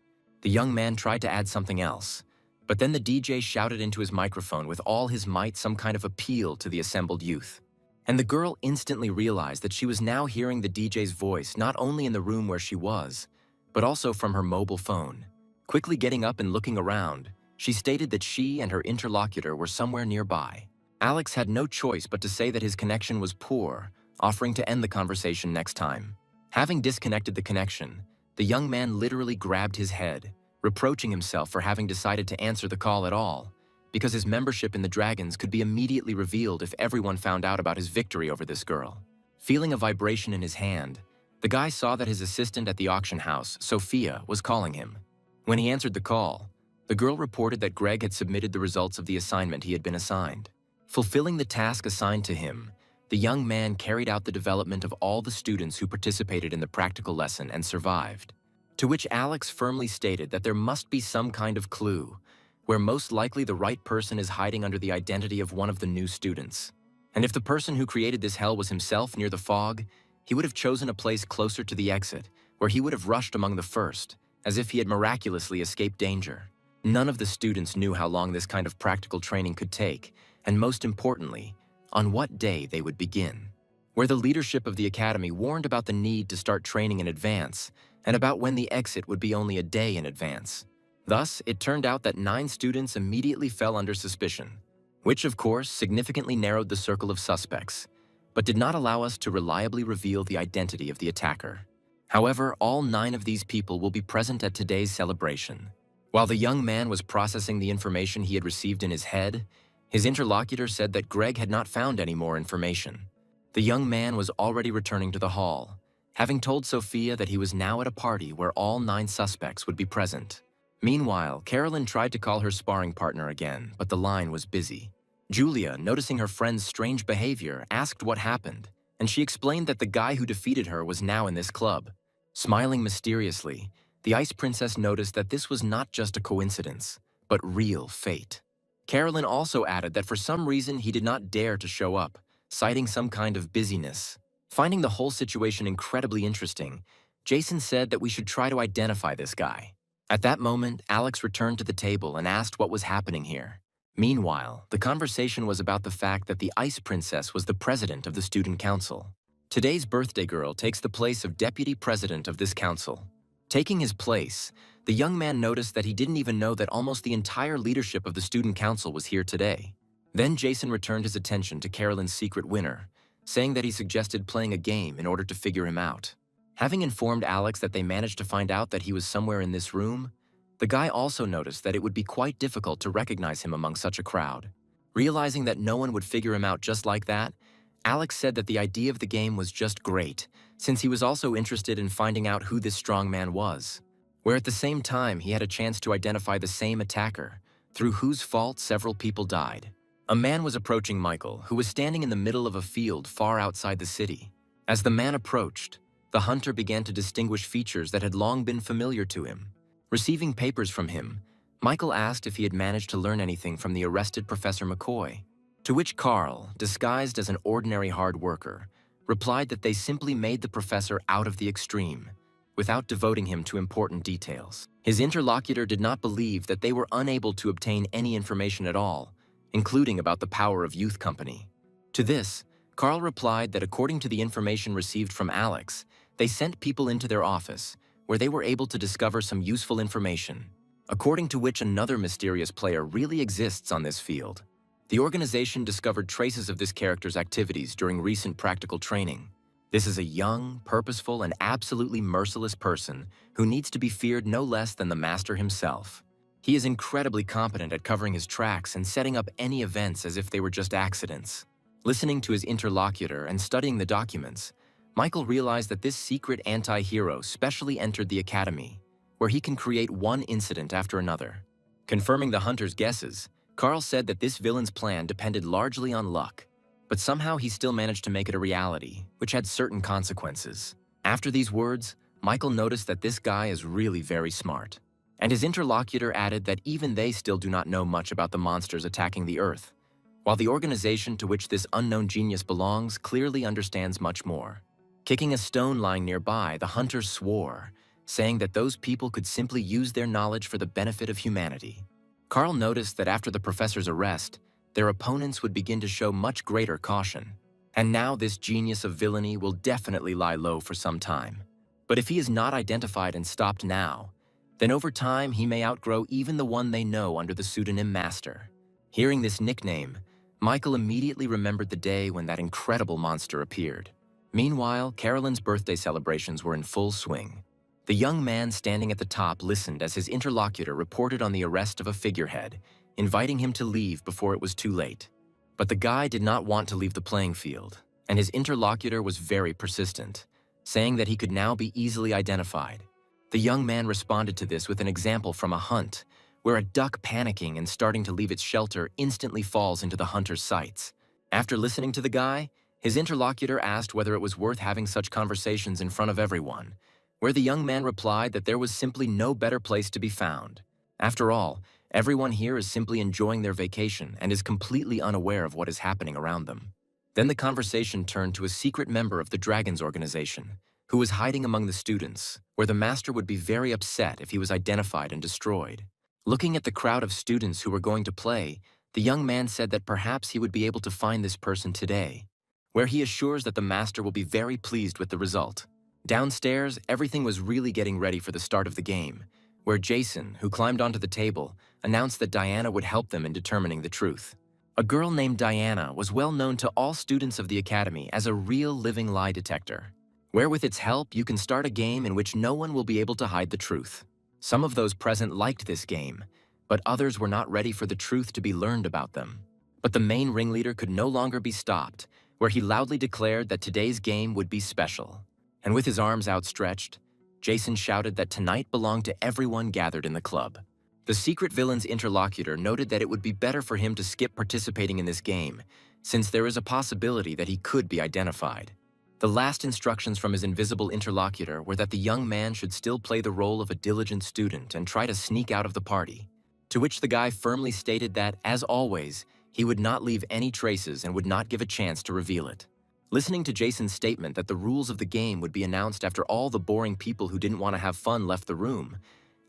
A: The young man tried to add something else, but then the DJ shouted into his microphone with all his might some kind of appeal to the assembled youth. And the girl instantly realized that she was now hearing the DJ's voice not only in the room where she was, but also from her mobile phone. Quickly getting up and looking around, she stated that she and her interlocutor were somewhere nearby. Alex had no choice but to say that his connection was poor, offering to end the conversation next time. Having disconnected the connection, the young man literally grabbed his head, reproaching himself for having decided to answer the call at all, because his membership in the Dragons could be immediately revealed if everyone found out about his victory over this girl. Feeling a vibration in his hand, the guy saw that his assistant at the auction house, Sophia, was calling him. When he answered the call, The girl reported that Greg had submitted the results of the assignment he had been assigned. Fulfilling the task assigned to him, the young man carried out the development of all the students who participated in the practical lesson and survived. To which Alex firmly stated that there must be some kind of clue, where most likely the right person is hiding under the identity of one of the new students. And if the person who created this hell was himself near the fog, he would have chosen a place closer to the exit, where he would have rushed among the first, as if he had miraculously escaped danger. None of the students knew how long this kind of practical training could take, and most importantly, on what day they would begin. Where the leadership of the academy warned about the need to start training in advance, and about when the exit would be only a day in advance. Thus, it turned out that 9 students immediately fell under suspicion, which of course significantly narrowed the circle of suspects, but did not allow us to reliably reveal the identity of the attacker. However, all 9 of these people will be present at today's celebration. While the young man was processing the information he had received in his head, his interlocutor said that Greg had not found any more information. The young man was already returning to the hall, having told Sophia that he was now at a party where all 9 suspects would be present. Meanwhile, Carolyn tried to call her sparring partner again, but the line was busy. Julia, noticing her friend's strange behavior, asked what happened, and she explained that the guy who defeated her was now in this club. Smiling mysteriously, the Ice Princess noticed that this was not just a coincidence, but real fate. Carolyn also added that for some reason he did not dare to show up, citing some kind of busyness. Finding the whole situation incredibly interesting, Jason said that we should try to identify this guy. At that moment, Alex returned to the table and asked what was happening here. Meanwhile, the conversation was about the fact that the Ice Princess was the president of the student council. Today's birthday girl takes the place of deputy president of this council. Taking his place, the young man noticed that he didn't even know that almost the entire leadership of the student council was here today. Then Jason returned his attention to Carolyn's secret winner, saying that he suggested playing a game in order to figure him out. Having informed Alex that they managed to find out that he was somewhere in this room, the guy also noticed that it would be quite difficult to recognize him among such a crowd. Realizing that no one would figure him out just like that, Alex said that the idea of the game was just great, since he was also interested in finding out who this strong man was, where at the same time he had a chance to identify the same attacker, through whose fault several people died. A man was approaching Michael, who was standing in the middle of a field far outside the city. As the man approached, the hunter began to distinguish features that had long been familiar to him. Receiving papers from him, Michael asked if he had managed to learn anything from the arrested Professor McCoy, to which Carl, disguised as an ordinary hard worker, replied that they simply made the professor out of the extreme, without devoting him to important details. His interlocutor did not believe that they were unable to obtain any information at all, including about the power of Youth Company. To this, Carl replied that according to the information received from Alex, they sent people into their office, where they were able to discover some useful information, according to which another mysterious player really exists on this field. The organization discovered traces of this character's activities during recent practical training. This is a young, purposeful, and absolutely merciless person who needs to be feared no less than the master himself. He is incredibly competent at covering his tracks and setting up any events as if they were just accidents. Listening to his interlocutor and studying the documents, Michael realized that this secret anti-hero specially entered the academy, where he can create one incident after another. Confirming the hunter's guesses, Carl said that this villain's plan depended largely on luck, but somehow he still managed to make it a reality, which had certain consequences. After these words, Michael noticed that this guy is really very smart, and his interlocutor added that even they still do not know much about the monsters attacking the Earth, while the organization to which this unknown genius belongs clearly understands much more. Kicking a stone lying nearby, the hunter swore, saying that those people could simply use their knowledge for the benefit of humanity. Carl noticed that after the professor's arrest, their opponents would begin to show much greater caution. And now this genius of villainy will definitely lie low for some time. But if he is not identified and stopped now, then over time he may outgrow even the one they know under the pseudonym Master. Hearing this nickname, Michael immediately remembered the day when that incredible monster appeared. Meanwhile, Carolyn's birthday celebrations were in full swing. The young man standing at the top listened as his interlocutor reported on the arrest of a figurehead, inviting him to leave before it was too late. But the guy did not want to leave the playing field, and his interlocutor was very persistent, saying that he could now be easily identified. The young man responded to this with an example from a hunt, where a duck panicking and starting to leave its shelter instantly falls into the hunter's sights. After listening to the guy, his interlocutor asked whether it was worth having such conversations in front of everyone, where the young man replied that there was simply no better place to be found. After all, everyone here is simply enjoying their vacation and is completely unaware of what is happening around them. Then the conversation turned to a secret member of the Dragons organization, who was hiding among the students, where the master would be very upset if he was identified and destroyed. Looking at the crowd of students who were going to play, the young man said that perhaps he would be able to find this person today, where he assures that the master will be very pleased with the result. Downstairs, everything was really getting ready for the start of the game, where Jason, who climbed onto the table, announced that Diana would help them in determining the truth. A girl named Diana was well known to all students of the academy as a real living lie detector, where with its help you can start a game in which no one will be able to hide the truth. Some of those present liked this game, but others were not ready for the truth to be learned about them. But the main ringleader could no longer be stopped, where he loudly declared that today's game would be special. And with his arms outstretched, Jason shouted that tonight belonged to everyone gathered in the club. The secret villain's interlocutor noted that it would be better for him to skip participating in this game, since there is a possibility that he could be identified. The last instructions from his invisible interlocutor were that the young man should still play the role of a diligent student and try to sneak out of the party, to which the guy firmly stated that, as always, he would not leave any traces and would not give a chance to reveal it. Listening to Jason's statement that the rules of the game would be announced after all the boring people who didn't want to have fun left the room,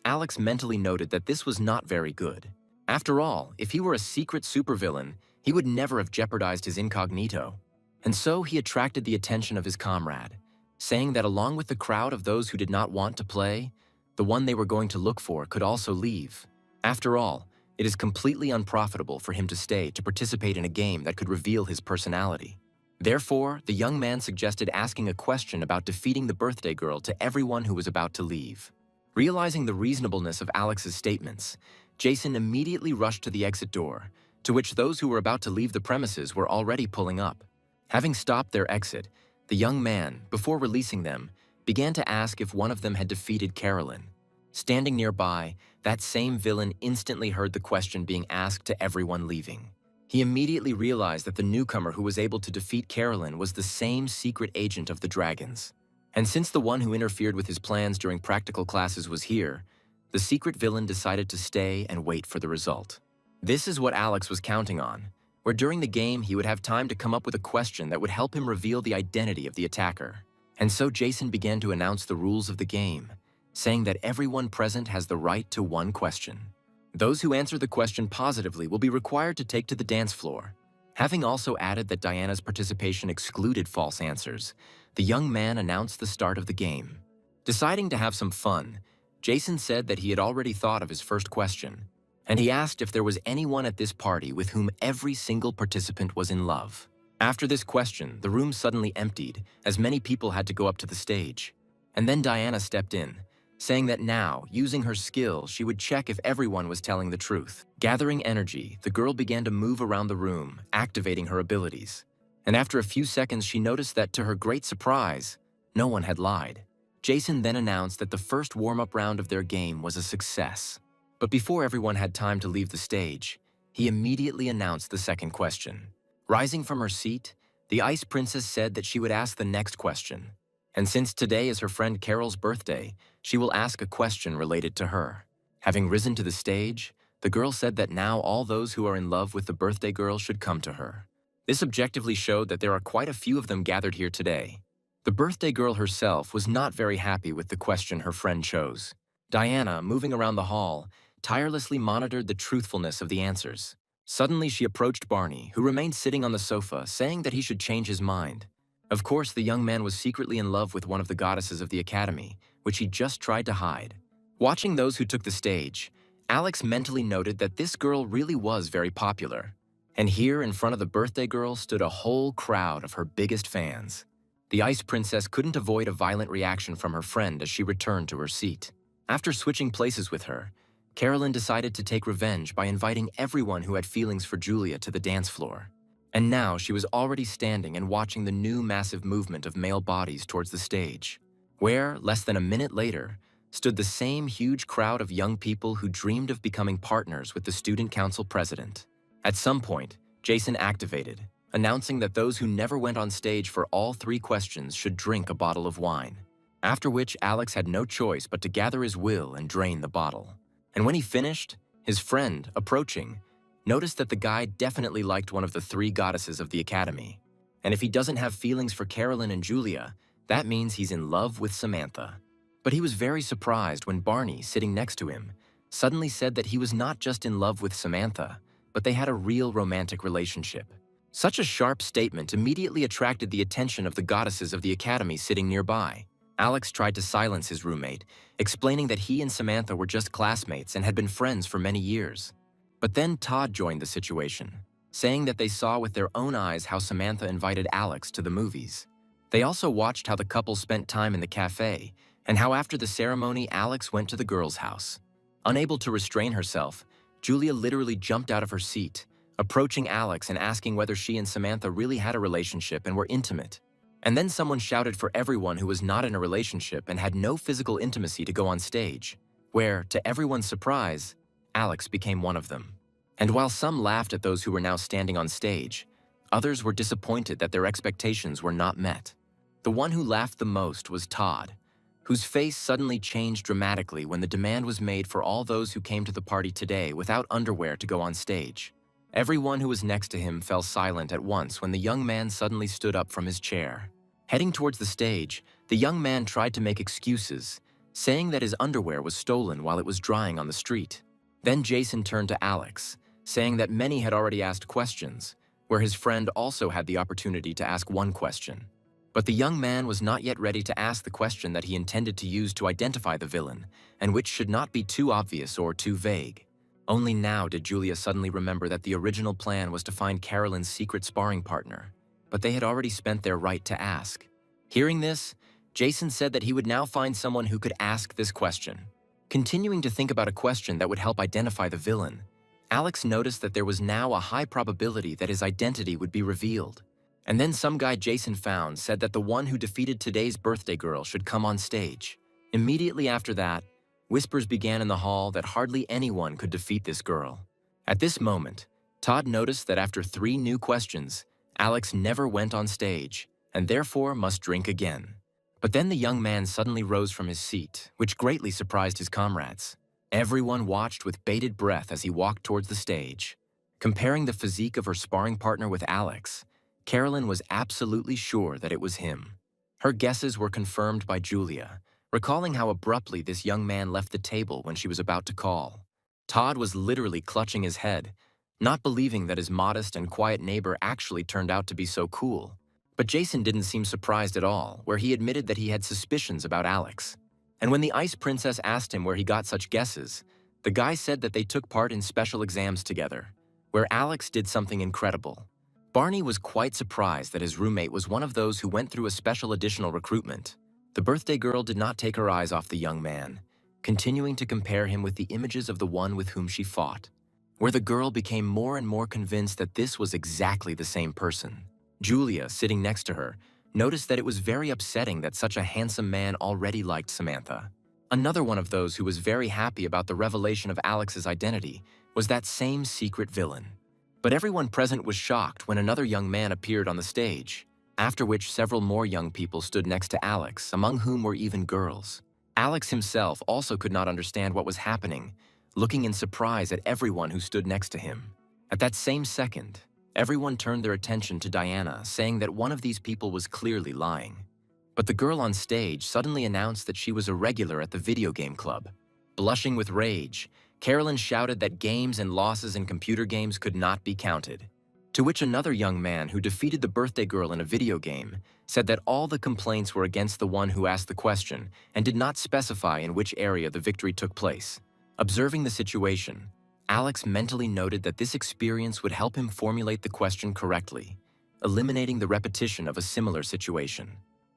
A: Alex mentally noted that this was not very good. After all, if he were a secret supervillain, he would never have jeopardized his incognito. And so he attracted the attention of his comrade, saying that along with the crowd of those who did not want to play, the one they were going to look for could also leave. After all, it is completely unprofitable for him to stay to participate in a game that could reveal his personality. Therefore, the young man suggested asking a question about defeating the birthday girl to everyone who was about to leave. Realizing the reasonableness of Alex's statements, Jason immediately rushed to the exit door, to which those who were about to leave the premises were already pulling up. Having stopped their exit, the young man, before releasing them, began to ask if one of them had defeated Carolyn. Standing nearby, that same villain instantly heard the question being asked to everyone leaving. He immediately realized that the newcomer who was able to defeat Carolyn was the same secret agent of the Dragons. And since the one who interfered with his plans during practical classes was here, the secret villain decided to stay and wait for the result. This is what Alex was counting on, where during the game he would have time to come up with a question that would help him reveal the identity of the attacker. And so Jason began to announce the rules of the game, saying that everyone present has the right to one question. Those who answer the question positively will be required to take to the dance floor. Having also added that Diana's participation excluded false answers, the young man announced the start of the game. Deciding to have some fun, Jason said that he had already thought of his first question, and he asked if there was anyone at this party with whom every single participant was in love. After this question, the room suddenly emptied, as many people had to go up to the stage. And then Diana stepped in, saying that now, using her skill, she would check if everyone was telling the truth. Gathering energy, the girl began to move around the room, activating her abilities. And after a few seconds, she noticed that, to her great surprise, no one had lied. Jason then announced that the first warm-up round of their game was a success. But before everyone had time to leave the stage, he immediately announced the second question. Rising from her seat, the Ice Princess said that she would ask the next question. And since today is her friend Carol's birthday, she will ask a question related to her. Having risen to the stage, the girl said that now all those who are in love with the birthday girl should come to her. This objectively showed that there are quite a few of them gathered here today. The birthday girl herself was not very happy with the question her friend chose. Diana, moving around the hall, tirelessly monitored the truthfulness of the answers. Suddenly she approached Barney, who remained sitting on the sofa, saying that he should change his mind. Of course, the young man was secretly in love with one of the goddesses of the academy, which he just tried to hide. Watching those who took the stage, Alex mentally noted that this girl really was very popular. And here, in front of the birthday girl, stood a whole crowd of her biggest fans. The Ice Princess couldn't avoid a violent reaction from her friend as she returned to her seat. After switching places with her, Carolyn decided to take revenge by inviting everyone who had feelings for Julia to the dance floor. And now she was already standing and watching the new massive movement of male bodies towards the stage, where, less than a minute later, stood the same huge crowd of young people who dreamed of becoming partners with the student council president. At some point, Jason activated, announcing that those who never went on stage for all 3 questions should drink a bottle of wine. After which, Alex had no choice but to gather his will and drain the bottle. And when he finished, his friend, approaching, noticed that the guy definitely liked one of the 3 goddesses of the academy. And if he doesn't have feelings for Carolyn and Julia, that means he's in love with Samantha. But he was very surprised when Barney, sitting next to him, suddenly said that he was not just in love with Samantha, but they had a real romantic relationship. Such a sharp statement immediately attracted the attention of the goddesses of the academy sitting nearby. Alex tried to silence his roommate, explaining that he and Samantha were just classmates and had been friends for many years. But then Todd joined the situation, saying that they saw with their own eyes how Samantha invited Alex to the movies. They also watched how the couple spent time in the cafe, and how after the ceremony Alex went to the girl's house. Unable to restrain herself, Julia literally jumped out of her seat, approaching Alex and asking whether she and Samantha really had a relationship and were intimate. And then someone shouted for everyone who was not in a relationship and had no physical intimacy to go on stage, where, to everyone's surprise, Alex became one of them. And while some laughed at those who were now standing on stage, others were disappointed that their expectations were not met. The one who laughed the most was Todd, whose face suddenly changed dramatically when the demand was made for all those who came to the party today without underwear to go on stage. Everyone who was next to him fell silent at once when the young man suddenly stood up from his chair. Heading towards the stage, the young man tried to make excuses, saying that his underwear was stolen while it was drying on the street. Then Jason turned to Alex, saying that many had already asked questions, where his friend also had the opportunity to ask one question. But the young man was not yet ready to ask the question that he intended to use to identify the villain, and which should not be too obvious or too vague. Only now did Julia suddenly remember that the original plan was to find Carolyn's secret sparring partner, but they had already spent their right to ask. Hearing this, Jason said that he would now find someone who could ask this question. Continuing to think about a question that would help identify the villain, Alex noticed that there was now a high probability that his identity would be revealed. And then some guy Jason found said that the one who defeated today's birthday girl should come on stage. Immediately after that, whispers began in the hall that hardly anyone could defeat this girl. At this moment, Todd noticed that after 3 new questions, Alex never went on stage, and therefore must drink again. But then the young man suddenly rose from his seat, which greatly surprised his comrades. Everyone watched with bated breath as he walked towards the stage. Comparing the physique of her sparring partner with Alex, Carolyn was absolutely sure that it was him. Her guesses were confirmed by Julia, recalling how abruptly this young man left the table when she was about to call. Todd was literally clutching his head, not believing that his modest and quiet neighbor actually turned out to be so cool. But Jason didn't seem surprised at all, where he admitted that he had suspicions about Alex. And when the Ice Princess asked him where he got such guesses, the guy said that they took part in special exams together, where Alex did something incredible. Barney was quite surprised that his roommate was one of those who went through a special additional recruitment. The birthday girl did not take her eyes off the young man, continuing to compare him with the images of the one with whom she fought, where the girl became more and more convinced that this was exactly the same person. Julia, sitting next to her, noticed that it was very upsetting that such a handsome man already liked Samantha. Another one of those who was very happy about the revelation of Alex's identity was that same secret villain. But everyone present was shocked when another young man appeared on the stage, after which several more young people stood next to Alex, among whom were even girls. Alex himself also could not understand what was happening, looking in surprise at everyone who stood next to him. At that same second, everyone turned their attention to Diana, saying that one of these people was clearly lying. But the girl on stage suddenly announced that she was a regular at the video game club. Blushing with rage, Carolyn shouted that games and losses in computer games could not be counted. To which another young man who defeated the birthday girl in a video game said that all the complaints were against the one who asked the question and did not specify in which area the victory took place. Observing the situation, Alex mentally noted that this experience would help him formulate the question correctly, eliminating the repetition of a similar situation.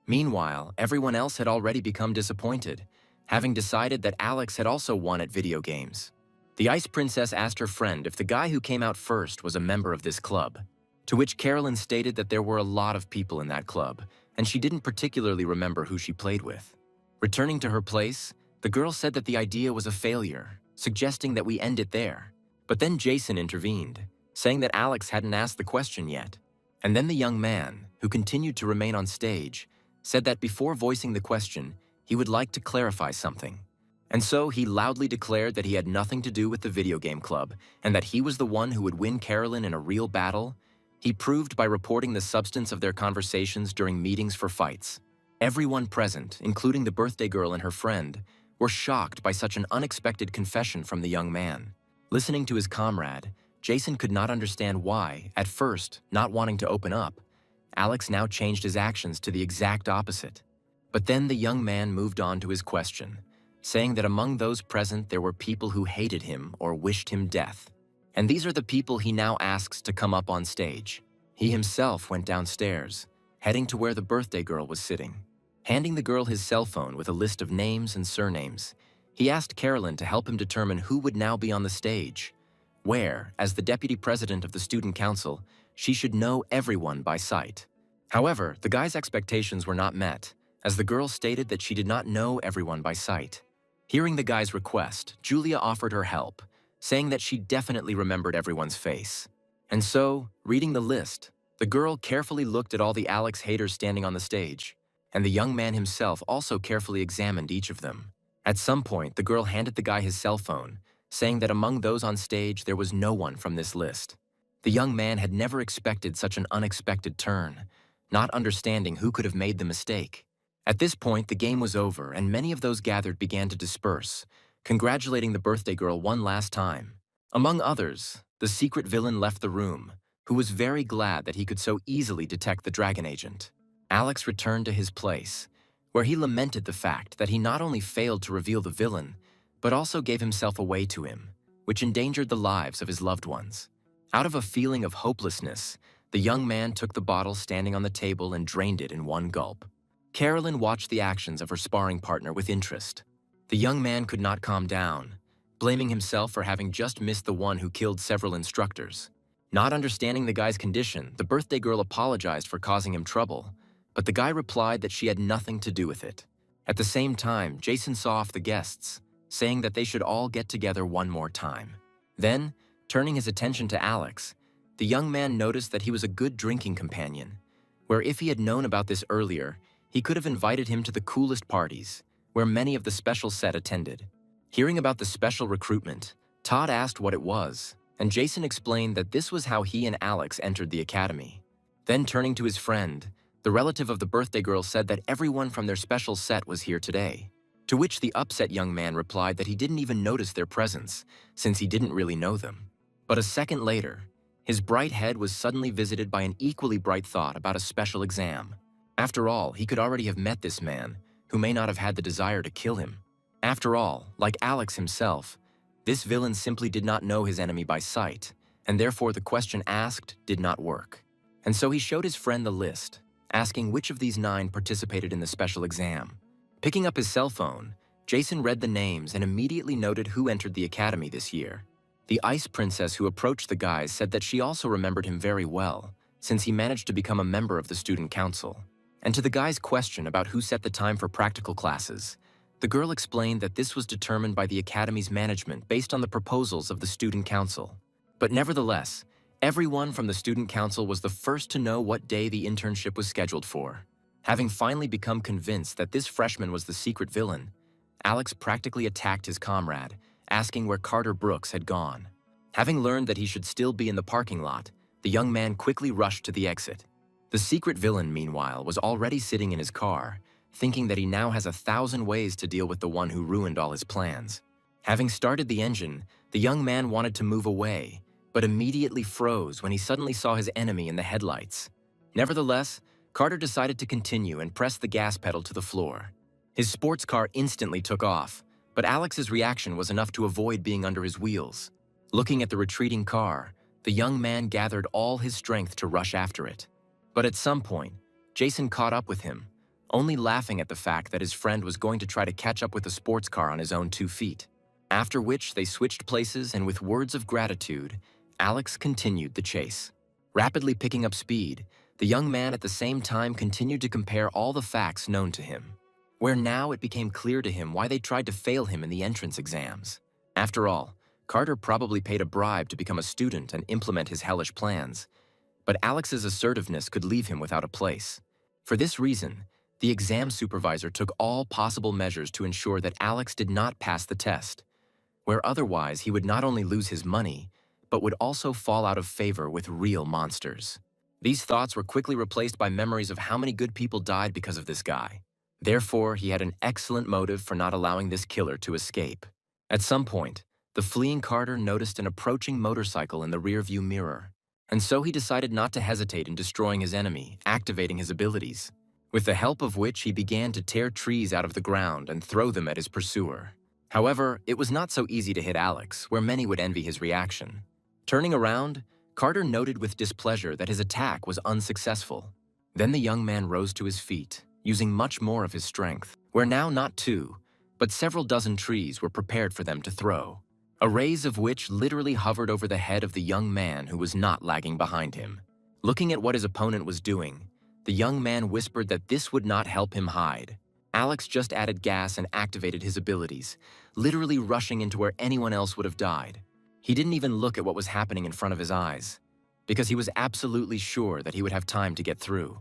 A: Meanwhile, everyone else had already become disappointed, having decided that Alex had also won at video games. The Ice Princess asked her friend if the guy who came out first was a member of this club, to which Carolyn stated that there were a lot of people in that club, and she didn't particularly remember who she played with. Returning to her place, The girl said that the idea was a failure, suggesting that we end it there. But then Jason intervened, saying that Alex hadn't asked the question yet. And then the young man, who continued to remain on stage, said that before voicing the question, he would like to clarify something. And so he loudly declared that he had nothing to do with the video game club and that he was the one who would win Carolyn in a real battle. He proved by reporting the substance of their conversations during meetings for fights. Everyone present, including the birthday girl and her friend, were shocked by such an unexpected confession from the young man. Listening to his comrade, Jason could not understand why, at first, not wanting to open up, Alex now changed his actions to the exact opposite. But then the young man moved on to his question, saying that among those present there were people who hated him or wished him death. And these are the people he now asks to come up on stage. He himself went downstairs, heading to where the birthday girl was sitting. Handing the girl his cell phone with a list of names and surnames, he asked Carolyn to help him determine who would now be on the stage, where, as the deputy president of the student council, she should know everyone by sight. However, the guy's expectations were not met, as the girl stated that she did not know everyone by sight. Hearing the guy's request, Julia offered her help, saying that she definitely remembered everyone's face. And so, reading the list, the girl carefully looked at all the Alex haters standing on the stage, and the young man himself also carefully examined each of them. At some point, the girl handed the guy his cell phone, saying that among those on stage there was no one from this list. The young man had never expected such an unexpected turn, not understanding who could have made the mistake. At this point, the game was over, and many of those gathered began to disperse, congratulating the birthday girl one last time. Among others, the secret villain left the room, who was very glad that he could so easily detect the dragon agent. Alex returned to his place, where he lamented the fact that he not only failed to reveal the villain, but also gave himself away to him, which endangered the lives of his loved ones. Out of a feeling of hopelessness, the young man took the bottle standing on the table and drained it in one gulp. Carolyn watched the actions of her sparring partner with interest. The young man could not calm down, blaming himself for having just missed the one who killed several instructors. Not understanding the guy's condition, the birthday girl apologized for causing him trouble, but the guy replied that she had nothing to do with it. At the same time, Jason saw off the guests, saying that they should all get together one more time. Then, turning his attention to Alex, the young man noticed that he was a good drinking companion, where if he had known about this earlier, he could have invited him to the coolest parties, where many of the special set attended. Hearing about the special recruitment, Todd asked what it was, and Jason explained that this was how he and Alex entered the academy. Then turning to his friend, the relative of the birthday girl said that everyone from their special set was here today, to which the upset young man replied that he didn't even notice their presence, since he didn't really know them. But a second later, his bright head was suddenly visited by an equally bright thought about a special exam. After all, he could already have met this man, who may not have had the desire to kill him. After all, like Alex himself, this villain simply did not know his enemy by sight, and therefore the question asked did not work. And so he showed his friend the list, asking which of these 9 participated in the special exam. Picking up his cell phone, Jason read the names and immediately noted who entered the academy this year. The ice princess who approached the guys said that she also remembered him very well, since he managed to become a member of the student council. And to the guy's question about who set the time for practical classes, the girl explained that this was determined by the academy's management based on the proposals of the student council. But nevertheless, everyone from the student council was the first to know what day the internship was scheduled for. Having finally become convinced that this freshman was the secret villain, Alex practically attacked his comrade, asking where Carter Brooks had gone. Having learned that he should still be in the parking lot, the young man quickly rushed to the exit. The secret villain, meanwhile, was already sitting in his car, thinking that he now has 1,000 ways to deal with the one who ruined all his plans. Having started the engine, the young man wanted to move away, but immediately froze when he suddenly saw his enemy in the headlights. Nevertheless, Carter decided to continue and pressed the gas pedal to the floor. His sports car instantly took off, but Alex's reaction was enough to avoid being under his wheels. Looking at the retreating car, the young man gathered all his strength to rush after it. But at some point, Jason caught up with him, only laughing at the fact that his friend was going to try to catch up with the sports car on his own 2 feet. After which, they switched places, and with words of gratitude, Alex continued the chase. Rapidly picking up speed, the young man at the same time continued to compare all the facts known to him. where now it became clear to him why they tried to fail him in the entrance exams. After all, Carter probably paid a bribe to become a student and implement his hellish plans, but Alex's assertiveness could leave him without a place. For this reason, the exam supervisor took all possible measures to ensure that Alex did not pass the test, where otherwise he would not only lose his money, but would also fall out of favor with real monsters. These thoughts were quickly replaced by memories of how many good people died because of this guy. Therefore, he had an excellent motive for not allowing this killer to escape. At some point, the fleeing Carter noticed an approaching motorcycle in the rearview mirror, and so he decided not to hesitate in destroying his enemy, activating his abilities, with the help of which he began to tear trees out of the ground and throw them at his pursuer. However, it was not so easy to hit Alex, where many would envy his reaction. Turning around, Carter noted with displeasure that his attack was unsuccessful. Then the young man rose to his feet, using much more of his strength, where now not two, but several dozen trees were prepared for them to throw, arrays of which literally hovered over the head of the young man who was not lagging behind him. Looking at what his opponent was doing, the young man whispered that this would not help him hide. Alex just added gas and activated his abilities, literally rushing into where anyone else would have died. He didn't even look at what was happening in front of his eyes, because he was absolutely sure that he would have time to get through.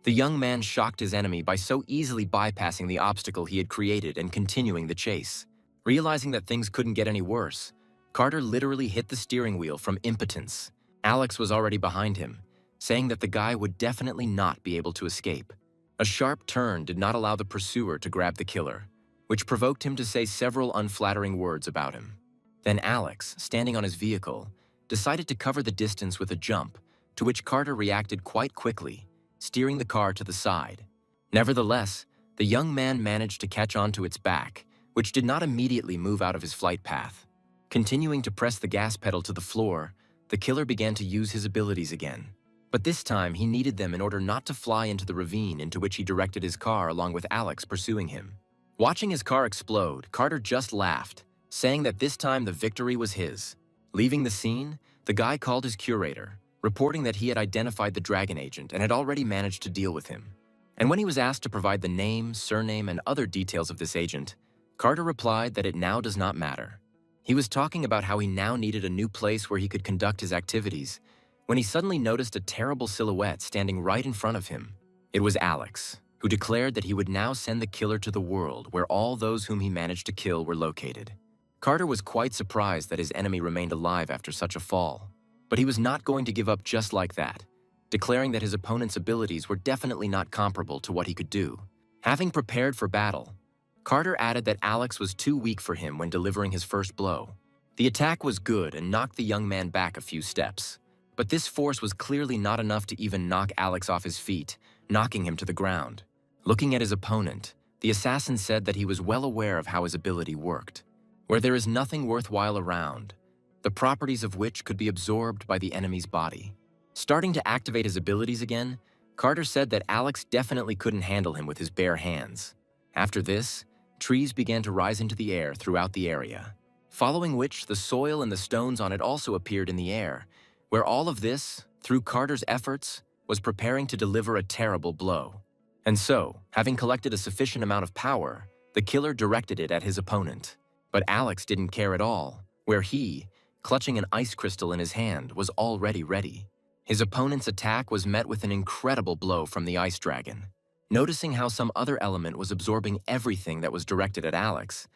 A: The young man shocked his enemy by so easily bypassing the obstacle he had created and continuing the chase. Realizing that things couldn't get any worse, Carter literally hit the steering wheel from impotence. Alex was already behind him, saying that the guy would definitely not be able to escape. A sharp turn did not allow the pursuer to grab the killer, which provoked him to say several unflattering words about him. Then Alex, standing on his vehicle, decided to cover the distance with a jump, to which Carter reacted quite quickly, steering the car to the side. Nevertheless, the young man managed to catch onto its back, which did not immediately move out of his flight path. Continuing to press the gas pedal to the floor, the killer began to use his abilities again. But this time, he needed them in order not to fly into the ravine into which he directed his car along with Alex pursuing him. Watching his car explode, Carter just laughed, saying that this time the victory was his. Leaving the scene, the guy called his curator, reporting that he had identified the dragon agent and had already managed to deal with him. And when he was asked to provide the name, surname, and other details of this agent, Carter replied that it now does not matter. He was talking about how he now needed a new place where he could conduct his activities, when he suddenly noticed a terrible silhouette standing right in front of him. It was Alex, who declared that he would now send the killer to the world where all those whom he managed to kill were located. Carter was quite surprised that his enemy remained alive after such a fall, but he was not going to give up just like that, declaring that his opponent's abilities were definitely not comparable to what he could do. Having prepared for battle, Carter added that Alex was too weak for him when delivering his first blow. The attack was good and knocked the young man back a few steps, but this force was clearly not enough to even knock Alex off his feet, knocking him to the ground. Looking at his opponent, the assassin said that he was well aware of how his ability worked. Where there is nothing worthwhile around, the properties of which could be absorbed by the enemy's body. Starting to activate his abilities again, Carter said that Alex definitely couldn't handle him with his bare hands. After this, trees began to rise into the air throughout the area, following which the soil and the stones on it also appeared in the air, where all of this, through Carter's efforts, was preparing to deliver a terrible blow. And so, having collected a sufficient amount of power, the killer directed it at his opponent. But Alex didn't care at all, where he, clutching an ice crystal in his hand, was already ready. His opponent's attack was met with an incredible blow from the ice dragon. Noticing how some other element was absorbing everything that was directed at Alex,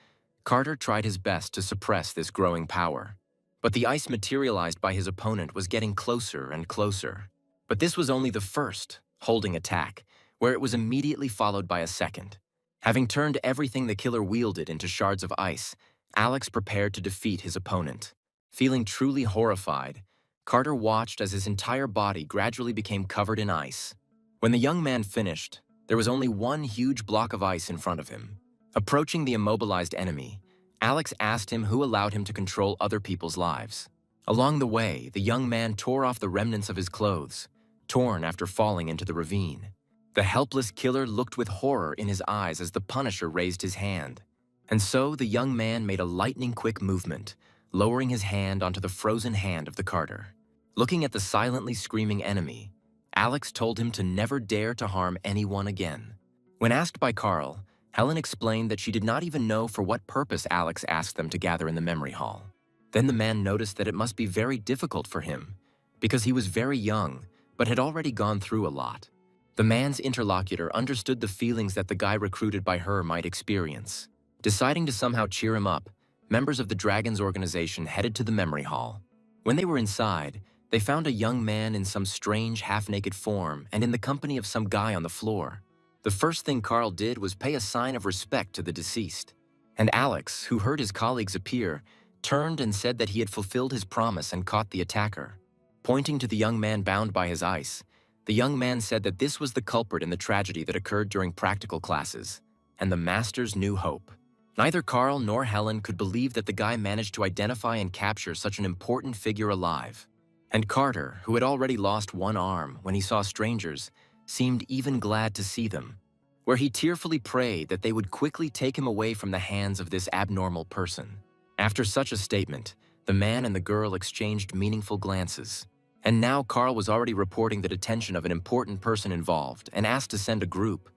A: Carter tried his best to suppress this growing power. But the ice materialized by his opponent was getting closer and closer. But this was only the first, holding attack, where it was immediately followed by a second. Having turned everything the killer wielded into shards of ice, Alex prepared to defeat his opponent. Feeling truly horrified, Carter watched as his entire body gradually became covered in ice. When the young man finished, there was only one huge block of ice in front of him. Approaching the immobilized enemy, Alex asked him who allowed him to control other people's lives. Along the way, the young man tore off the remnants of his clothes, torn after falling into the ravine. The helpless killer looked with horror in his eyes as the Punisher raised his hand. And so the young man made a lightning-quick movement, lowering his hand onto the frozen hand of the Carter. Looking at the silently screaming enemy, Alex told him to never dare to harm anyone again. When asked by Carl Helen explained that she did not even know for what purpose Alex asked them to gather in the memory hall. Then the man noticed that it must be very difficult for him, because he was very young, but had already gone through a lot. The man's interlocutor understood the feelings that the guy recruited by her might experience. Deciding to somehow cheer him up, members of the Dragon's organization headed to the memory hall. When they were inside, they found a young man in some strange half-naked form and in the company of some guy on the floor. The first thing Carl did was pay a sign of respect to the deceased. And Alex, who heard his colleagues appear, turned and said that he had fulfilled his promise and caught the attacker. Pointing to the young man bound by his ice, the young man said that this was the culprit in the tragedy that occurred during practical classes, and the Master's new hope. Neither Carl nor Helen could believe that the guy managed to identify and capture such an important figure alive. And Carter, who had already lost one arm when he saw strangers, seemed even glad to see them, where he tearfully prayed that they would quickly take him away from the hands of this abnormal person. After such a statement, the man and the girl exchanged meaningful glances. And now Carl was already reporting the detention of an important person involved and asked to send a group.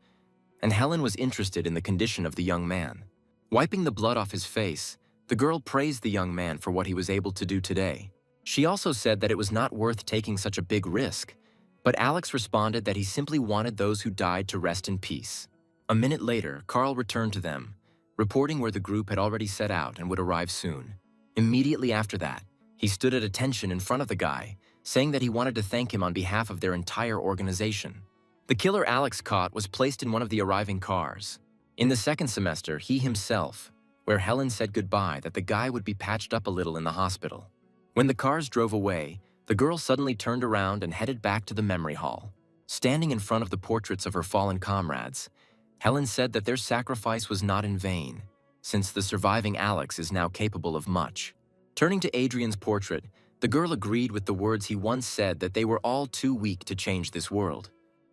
A: And Helen was interested in the condition of the young man. Wiping the blood off his face, the girl praised the young man for what he was able to do today. She also said that it was not worth taking such a big risk, but Alex responded that he simply wanted those who died to rest in peace. A minute later, Carl returned to them, reporting where the group had already set out and would arrive soon. Immediately after that, he stood at attention in front of the guy, saying that he wanted to thank him on behalf of their entire organization. The killer Alex caught was placed in one of the arriving cars. In the second semester, he himself, where Helen said goodbye that the guy would be patched up a little in the hospital. When the cars drove away, the girl suddenly turned around and headed back to the memory hall. Standing in front of the portraits of her fallen comrades, Helen said that their sacrifice was not in vain, since the surviving Alex is now capable of much. Turning to Adrian's portrait, the girl agreed with the words he once said that they were all too weak to change this world.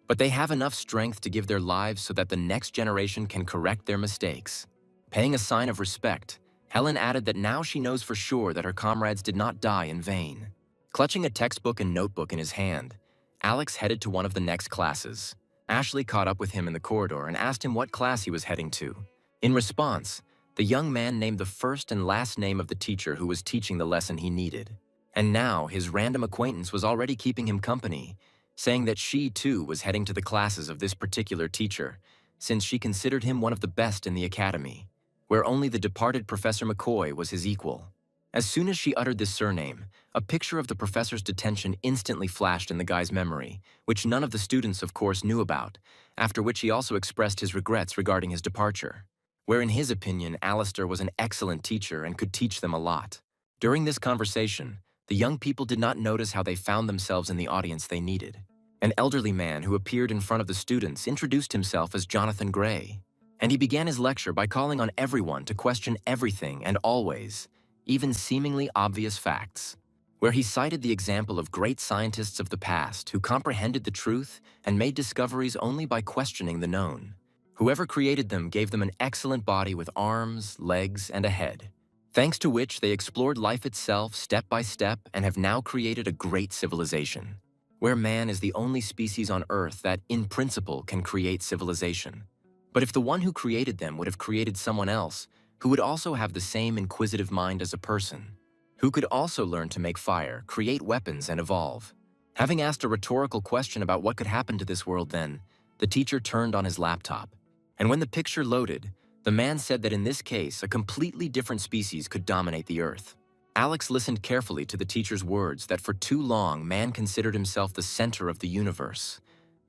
A: But they have enough strength to give their lives so that the next generation can correct their mistakes. Paying a sign of respect, Helen added that now she knows for sure that her comrades did not die in vain. Clutching a textbook and notebook in his hand, Alex headed to one of the next classes. Ashley caught up with him in the corridor and asked him what class he was heading to. In response, the young man named the first and last name of the teacher who was teaching the lesson he needed. And now his random acquaintance was already keeping him company, saying that she too was heading to the classes of this particular teacher, since she considered him one of the best in the academy, where only the departed Professor McCoy was his equal. As soon as she uttered this surname, a picture of the professor's detention instantly flashed in the guy's memory, which none of the students, of course, knew about, after which he also expressed his regrets regarding his departure, where in his opinion, Alistair was an excellent teacher and could teach them a lot. During this conversation, the young people did not notice how they found themselves in the audience they needed. An elderly man who appeared in front of the students introduced himself as Jonathan Gray, and he began his lecture by calling on everyone to question everything and always, even seemingly obvious facts, where he cited the example of great scientists of the past who comprehended the truth and made discoveries only by questioning the known. Whoever created them gave them an excellent body with arms, legs, and a head, thanks to which they explored life itself step by step and have now created a great civilization, where man is the only species on Earth that, in principle, can create civilization. But if the one who created them would have created someone else, who would also have the same inquisitive mind as a person, who could also learn to make fire, create weapons, and evolve. Having asked a rhetorical question about what could happen to this world then, the teacher turned on his laptop. And when the picture loaded, the man said that in this case, a completely different species could dominate the Earth. Alex listened carefully to the teacher's words that for too long man considered himself the center of the universe,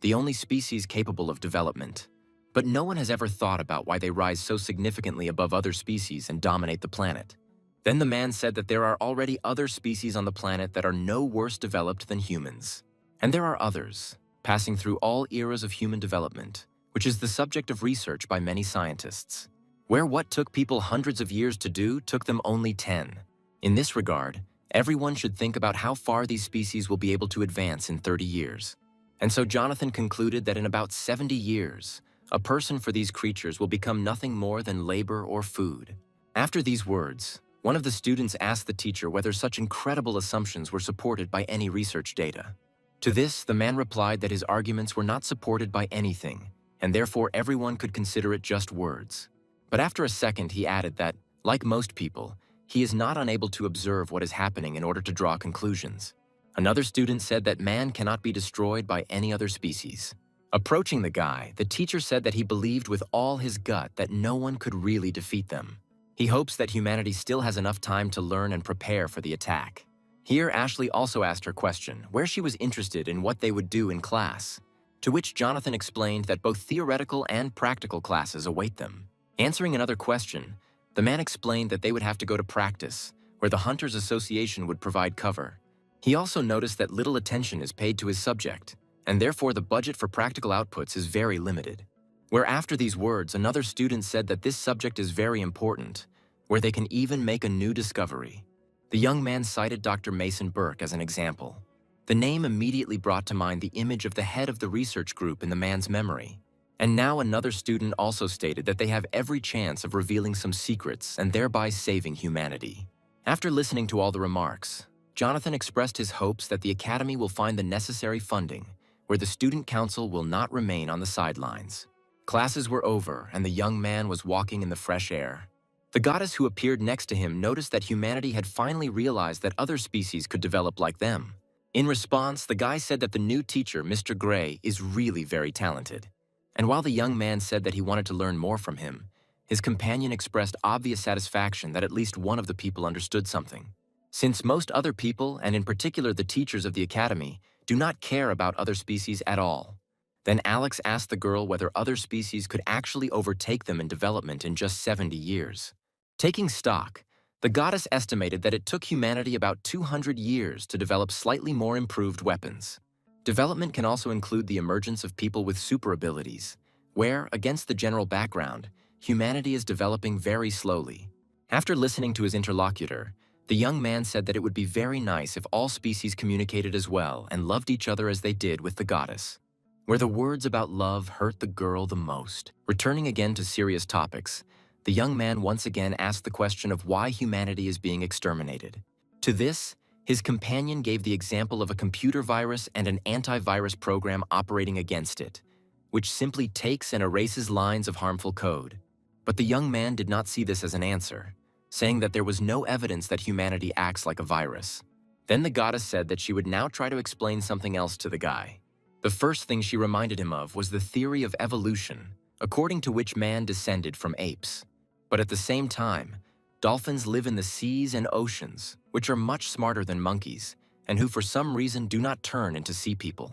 A: the only species capable of development. But no one has ever thought about why they rise so significantly above other species and dominate the planet. Then the man said that there are already other species on the planet that are no worse developed than humans. And there are others, passing through all eras of human development, which is the subject of research by many scientists, where what took people hundreds of years to do took them only 10. In this regard, everyone should think about how far these species will be able to advance in 30 years. And so Jonathan concluded that in about 70 years, a person for these creatures will become nothing more than labor or food. After these words, one of the students asked the teacher whether such incredible assumptions were supported by any research data. To this, the man replied that his arguments were not supported by anything, and therefore everyone could consider it just words. But after a second, he added that, like most people, he is not unable to observe what is happening in order to draw conclusions. Another student said that man cannot be destroyed by any other species. Approaching the guy, the teacher said that he believed with all his gut that no one could really defeat them. He hopes that humanity still has enough time to learn and prepare for the attack. Here, Ashley also asked her question, where she was interested in what they would do in class, to which Jonathan explained that both theoretical and practical classes await them. Answering another question, the man explained that they would have to go to practice, where the Hunters Association would provide cover. He also noticed that little attention is paid to his subject, and therefore the budget for practical outputs is very limited. Where after these words, another student said that this subject is very important, where they can even make a new discovery. The young man cited Dr. Mason Burke as an example. The name immediately brought to mind the image of the head of the research group in the man's memory. And now another student also stated that they have every chance of revealing some secrets and thereby saving humanity. After listening to all the remarks, Jonathan expressed his hopes that the Academy will find the necessary funding, where the student council will not remain on the sidelines. Classes were over, and the young man was walking in the fresh air. The goddess who appeared next to him noticed that humanity had finally realized that other species could develop like them. In response, the guy said that the new teacher, Mr. Gray, is really very talented. And while the young man said that he wanted to learn more from him, his companion expressed obvious satisfaction that at least one of the people understood something. Since most other people, and in particular the teachers of the Academy, do not care about other species at all. Then Alex asked the girl whether other species could actually overtake them in development in just 70 years. Taking stock, the goddess estimated that it took humanity about 200 years to develop slightly more improved weapons. Development can also include the emergence of people with super abilities, where, against the general background, humanity is developing very slowly. After listening to his interlocutor, the young man said that it would be very nice if all species communicated as well and loved each other as they did with the goddess. Where the words about love hurt the girl the most. Returning again to serious topics, the young man once again asked the question of why humanity is being exterminated. To this, his companion gave the example of a computer virus and an antivirus program operating against it, which simply takes and erases lines of harmful code. But the young man did not see this as an answer, saying that there was no evidence that humanity acts like a virus. Then the goddess said that she would now try to explain something else to the guy. The first thing she reminded him of was the theory of evolution, according to which man descended from apes. But at the same time, dolphins live in the seas and oceans, which are much smarter than monkeys, and who for some reason do not turn into sea people.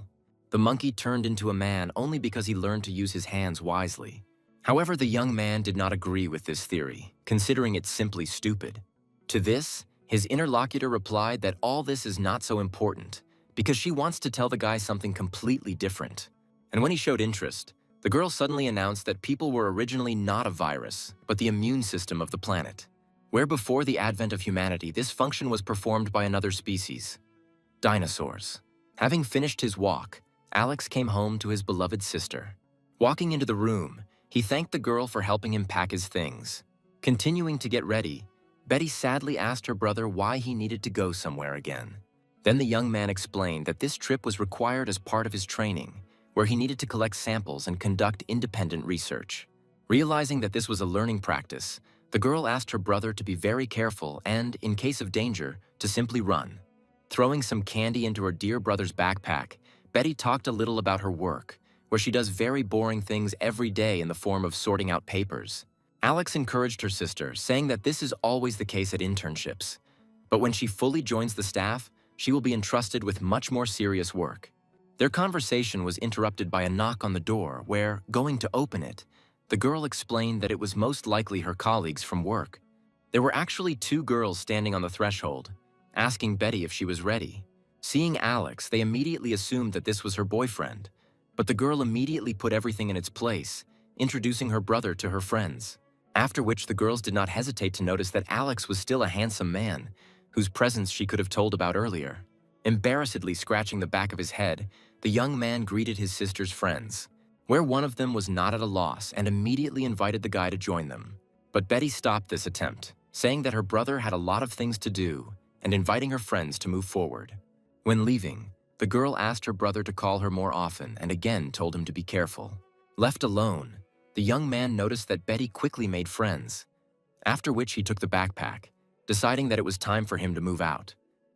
A: The monkey turned into a man only because he learned to use his hands wisely. However, the young man did not agree with this theory, considering it simply stupid. To this, his interlocutor replied that all this is not so important, because she wants to tell the guy something completely different. And when he showed interest, the girl suddenly announced that people were originally not a virus, but the immune system of the planet, where before the advent of humanity, this function was performed by another species, dinosaurs. Having finished his walk, Alex came home to his beloved sister. Walking into the room, he thanked the girl for helping him pack his things. Continuing to get ready, Betty sadly asked her brother why he needed to go somewhere again. Then the young man explained that this trip was required as part of his training, where he needed to collect samples and conduct independent research. Realizing that this was a learning practice, the girl asked her brother to be very careful and, in case of danger, to simply run. Throwing some candy into her dear brother's backpack, Betty talked a little about her work, where she does very boring things every day in the form of sorting out papers. Alex encouraged her sister, saying that this is always the case at internships. But when she fully joins the staff, she will be entrusted with much more serious work. Their conversation was interrupted by a knock on the door where, going to open it, the girl explained that it was most likely her colleagues from work. There were actually 2 girls standing on the threshold, asking Betty if she was ready. Seeing Alex, they immediately assumed that this was her boyfriend, but the girl immediately put everything in its place, introducing her brother to her friends, after which the girls did not hesitate to notice that Alex was still a handsome man, whose presence she could have told about earlier. Embarrassedly scratching the back of his head, the young man greeted his sister's friends, where one of them was not at a loss and immediately invited the guy to join them. But Betty stopped this attempt, saying that her brother had a lot of things to do and inviting her friends to move forward. When leaving, the girl asked her brother to call her more often and again told him to be careful. Left alone, the young man noticed that Betty quickly made friends, after which he took the backpack, deciding that it was time for him to move out.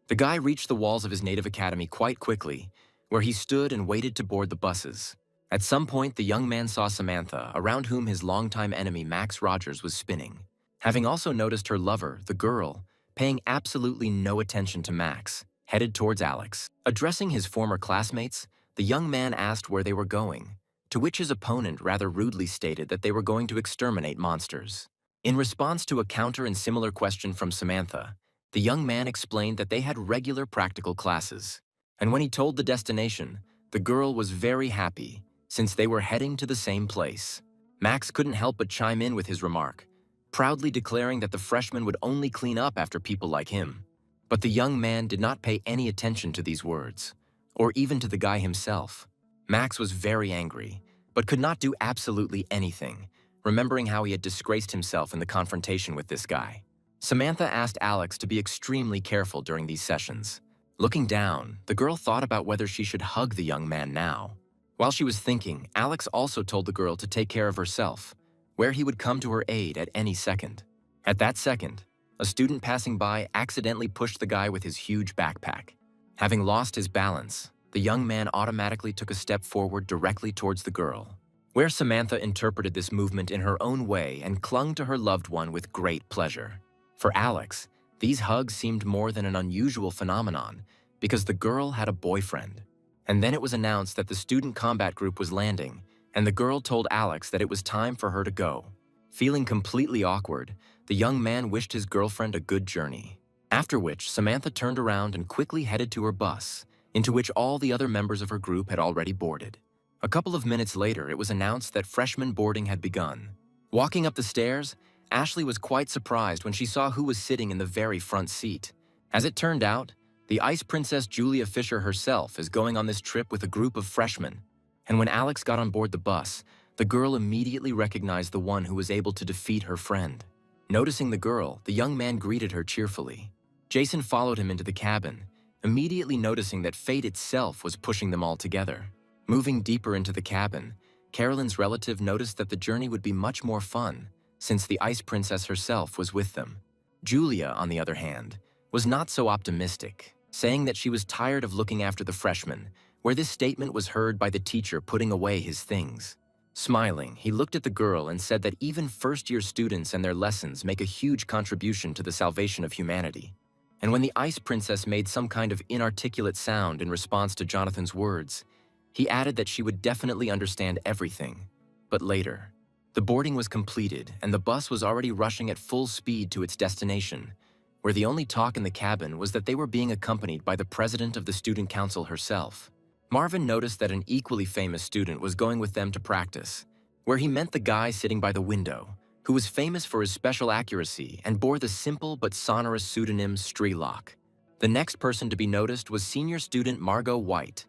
A: The guy reached the walls of his native academy quite quickly, where he stood and waited to board the buses. At some point, the young man saw Samantha, around whom his longtime enemy Max Rogers was spinning. Having also noticed her lover, the girl, paying absolutely no attention to Max, headed towards Alex. Addressing his former classmates, the young man asked where they were going, to which his opponent rather rudely stated that they were going to exterminate monsters. In response to a counter and similar question from Samantha, the young man explained that they had regular practical classes. And when he told the destination, the girl was very happy, since they were heading to the same place. Max couldn't help but chime in with his remark, proudly declaring that the freshman would only clean up after people like him. But the young man did not pay any attention to these words, or even to the guy himself. Max was very angry, but could not do absolutely anything, remembering how he had disgraced himself in the confrontation with this guy. Samantha asked Alex to be extremely careful during these sessions. Looking down, the girl thought about whether she should hug the young man now. While she was thinking, Alex also told the girl to take care of herself, where he would come to her aid at any second. At that second, a student passing by accidentally pushed the guy with his huge backpack. Having lost his balance, the young man automatically took a step forward directly towards the girl, where Samantha interpreted this movement in her own way and clung to her loved one with great pleasure. For Alex, these hugs seemed more than an unusual phenomenon because the girl had a boyfriend. And then it was announced that the student combat group was landing, and the girl told Alex that it was time for her to go. Feeling completely awkward, the young man wished his girlfriend a good journey. After which, Samantha turned around and quickly headed to her bus, into which all the other members of her group had already boarded. A couple of minutes later, it was announced that freshman boarding had begun. Walking up the stairs, Ashley was quite surprised when she saw who was sitting in the very front seat. As it turned out, the Ice Princess Julia Fisher herself is going on this trip with a group of freshmen. And when Alex got on board the bus, the girl immediately recognized the one who was able to defeat her friend. Noticing the girl, the young man greeted her cheerfully. Jason followed him into the cabin, immediately noticing that fate itself was pushing them all together. Moving deeper into the cabin, Carolyn's relative noticed that the journey would be much more fun, since the Ice Princess herself was with them. Julia, on the other hand, was not so optimistic, saying that she was tired of looking after the freshmen, where this statement was heard by the teacher putting away his things. Smiling, he looked at the girl and said that even first-year students and their lessons make a huge contribution to the salvation of humanity. And when the Ice Princess made some kind of inarticulate sound in response to Jonathan's words, he added that she would definitely understand everything. But later, the boarding was completed and the bus was already rushing at full speed to its destination, where the only talk in the cabin was that they were being accompanied by the president of the student council herself. Marvin noticed that an equally famous student was going with them to practice, where he meant the guy sitting by the window, who was famous for his special accuracy and bore the simple but sonorous pseudonym Strelock. The next person to be noticed was senior student Margot White,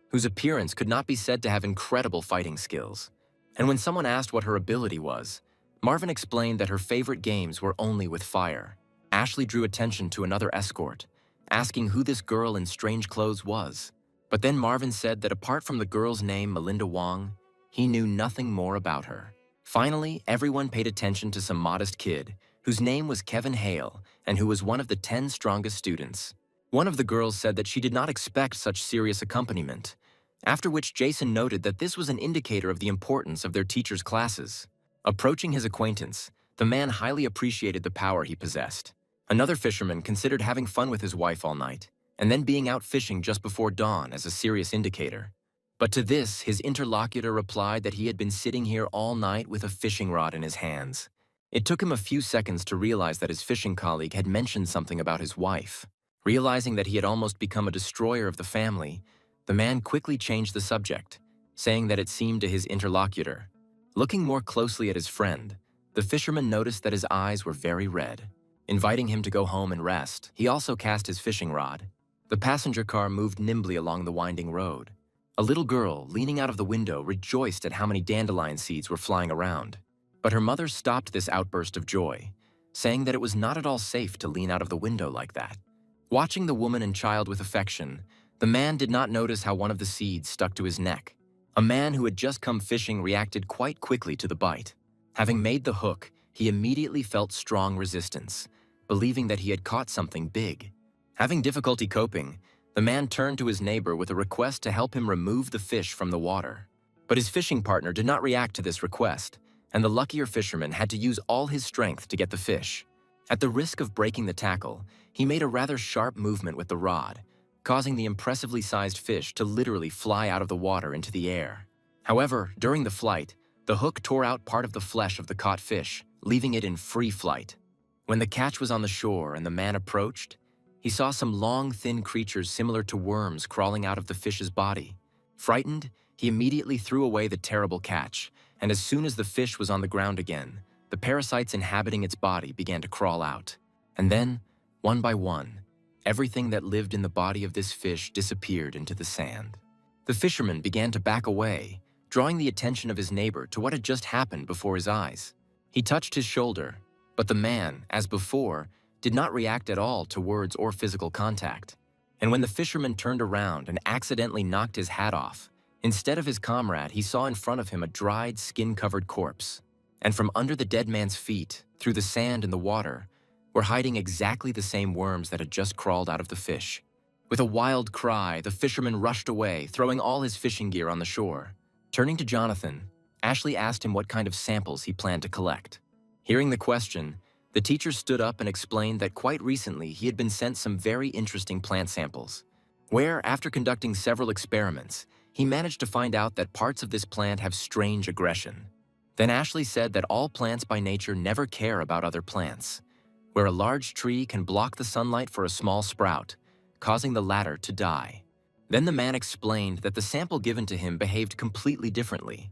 A: whose appearance could not be said to have incredible fighting skills. And when someone asked what her ability was, Marvin explained that her favorite games were only with fire. Ashley drew attention to another escort, asking who this girl in strange clothes was. But then Marvin said that apart from the girl's name, Melinda Wong, he knew nothing more about her. Finally, everyone paid attention to some modest kid, whose name was Kevin Hale, and who was one of the 10 strongest students. One of the girls said that she did not expect such serious accompaniment, after which Jason noted that this was an indicator of the importance of their teacher's classes. Approaching his acquaintance, the man highly appreciated the power he possessed. Another fisherman considered having fun with his wife all night, and then being out fishing just before dawn as a serious indicator. But to this, his interlocutor replied that he had been sitting here all night with a fishing rod in his hands. It took him a few seconds to realize that his fishing colleague had mentioned something about his wife. Realizing that he had almost become a destroyer of the family, the man quickly changed the subject, saying that it seemed to his interlocutor. Looking more closely at his friend, the fisherman noticed that his eyes were very red. Inviting him to go home and rest, he also cast his fishing rod. The passenger car moved nimbly along the winding road. A little girl, leaning out of the window, rejoiced at how many dandelion seeds were flying around. But her mother stopped this outburst of joy, saying that it was not at all safe to lean out of the window like that. Watching the woman and child with affection, the man did not notice how one of the seeds stuck to his neck. A man who had just come fishing reacted quite quickly to the bite. Having made the hook, he immediately felt strong resistance, believing that he had caught something big. Having difficulty coping, the man turned to his neighbor with a request to help him remove the fish from the water. But his fishing partner did not react to this request, and the luckier fisherman had to use all his strength to get the fish. At the risk of breaking the tackle, he made a rather sharp movement with the rod, causing the impressively sized fish to literally fly out of the water into the air. However, during the flight, the hook tore out part of the flesh of the caught fish, leaving it in free flight. When the catch was on the shore and the man approached, he saw some long, thin creatures similar to worms crawling out of the fish's body. Frightened, he immediately threw away the terrible catch, and as soon as the fish was on the ground again, the parasites inhabiting its body began to crawl out. And then, one by one, everything that lived in the body of this fish disappeared into the sand. The fisherman began to back away, drawing the attention of his neighbor to what had just happened before his eyes. He touched his shoulder, but the man, as before, did not react at all to words or physical contact. And when the fisherman turned around and accidentally knocked his hat off, instead of his comrade, he saw in front of him a dried, skin-covered corpse. And from under the dead man's feet, through the sand and the water, were hiding exactly the same worms that had just crawled out of the fish. With a wild cry, the fisherman rushed away, throwing all his fishing gear on the shore. Turning to Jonathan, Ashley asked him what kind of samples he planned to collect. Hearing the question, the teacher stood up and explained that quite recently he had been sent some very interesting plant samples, where, after conducting several experiments, he managed to find out that parts of this plant have strange aggression. Then Ashley said that all plants by nature never care about other plants, where a large tree can block the sunlight for a small sprout, causing the latter to die. Then the man explained that the sample given to him behaved completely differently,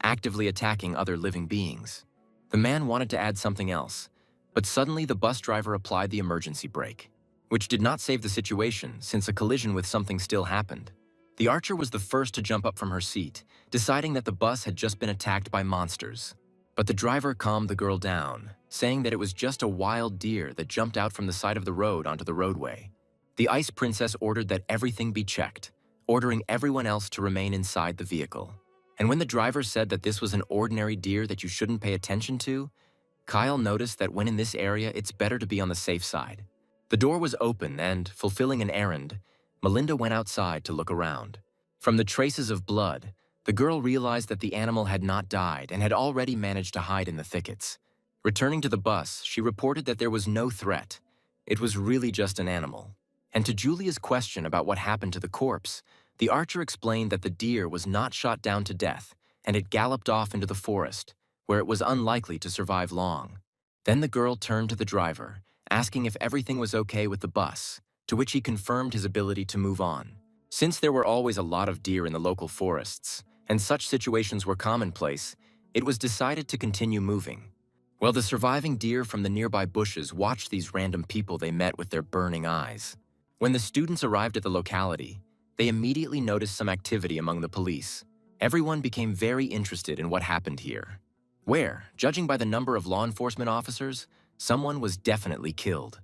A: actively attacking other living beings. The man wanted to add something else, but suddenly the bus driver applied the emergency brake, which did not save the situation since a collision with something still happened. The archer was the first to jump up from her seat, deciding that the bus had just been attacked by monsters. But the driver calmed the girl down, saying that it was just a wild deer that jumped out from the side of the road onto the roadway. The Ice Princess ordered that everything be checked, ordering everyone else to remain inside the vehicle. And when the driver said that this was an ordinary deer that you shouldn't pay attention to, Kyle noticed that when in this area, it's better to be on the safe side. The door was open and, fulfilling an errand, Melinda went outside to look around. From the traces of blood, the girl realized that the animal had not died and had already managed to hide in the thickets. Returning to the bus, she reported that there was no threat. It was really just an animal. And to Julia's question about what happened to the corpse, the archer explained that the deer was not shot down to death, and it galloped off into the forest, where it was unlikely to survive long. Then the girl turned to the driver, asking if everything was okay with the bus, to which he confirmed his ability to move on. Since there were always a lot of deer in the local forests, and such situations were commonplace, it was decided to continue moving. While the surviving deer from the nearby bushes watched these random people they met with their burning eyes. When the students arrived at the locality, they immediately noticed some activity among the police. Everyone became very interested in what happened here, where, judging by the number of law enforcement officers, someone was definitely killed.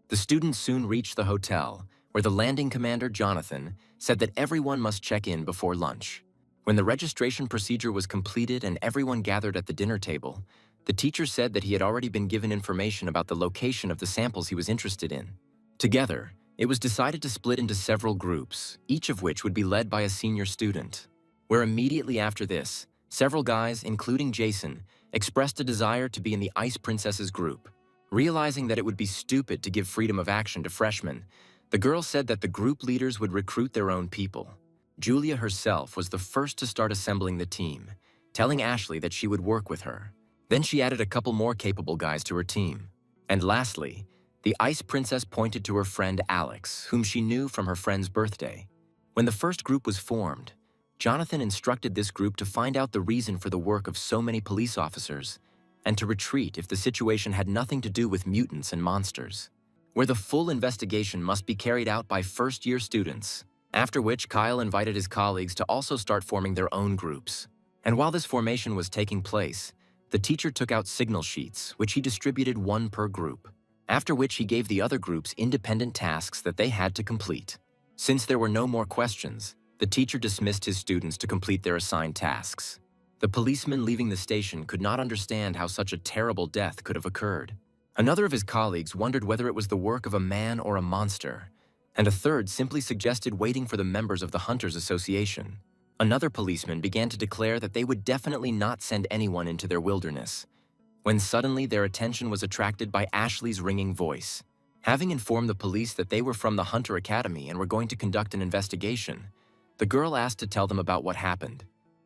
A: The students soon reached the hotel, where the landing commander, Jonathan, said that everyone must check in before lunch. When the registration procedure was completed and everyone gathered at the dinner table, the teacher said that he had already been given information about the location of the samples he was interested in. Together, it was decided to split into several groups, each of which would be led by a senior student, where immediately after this, several guys, including Jason, expressed a desire to be in the Ice Princess's group. Realizing that it would be stupid to give freedom of action to freshmen, the girl said that the group leaders would recruit their own people. Julia herself was the first to start assembling the team, telling Ashley that she would work with her. Then she added a couple more capable guys to her team. And lastly, the Ice Princess pointed to her friend Alex, whom she knew from her friend's birthday. When the first group was formed, Jonathan instructed this group to find out the reason for the work of so many police officers, and to retreat if the situation had nothing to do with mutants and monsters, where the full investigation must be carried out by first-year students, after which Kyle invited his colleagues to also start forming their own groups. And while this formation was taking place, the teacher took out signal sheets, which he distributed one per group, after which he gave the other groups independent tasks that they had to complete. Since there were no more questions, the teacher dismissed his students to complete their assigned tasks. The policeman leaving the station could not understand how such a terrible death could have occurred. Another of his colleagues wondered whether it was the work of a man or a monster, and a third simply suggested waiting for the members of the Hunters Association. Another policeman began to declare that they would definitely not send anyone into their wilderness, when suddenly their attention was attracted by Ashley's ringing voice. Having informed the police that they were from the Hunter Academy and were going to conduct an investigation, the girl asked to tell them about what happened.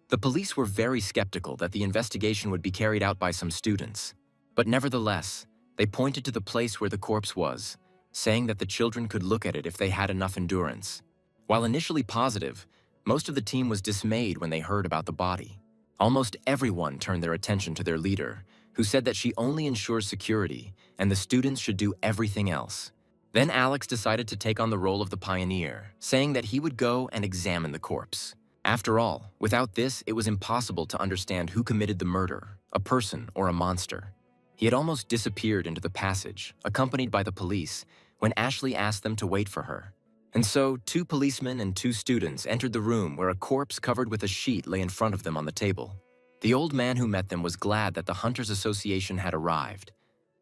A: The police were very skeptical that the investigation would be carried out by some students, but nevertheless, they pointed to the place where the corpse was, saying that the children could look at it if they had enough endurance. While initially positive, most of the team was dismayed when they heard about the body. Almost everyone turned their attention to their leader, who said that she only ensures security and the students should do everything else. Then Alex decided to take on the role of the pioneer, saying that he would go and examine the corpse. After all, without this, it was impossible to understand who committed the murder, a person or a monster. He had almost disappeared into the passage, accompanied by the police, when Ashley asked them to wait for her. And so, 2 policemen and 2 students entered the room where a corpse covered with a sheet lay in front of them on the table. The old man who met them was glad that the Hunters Association had arrived,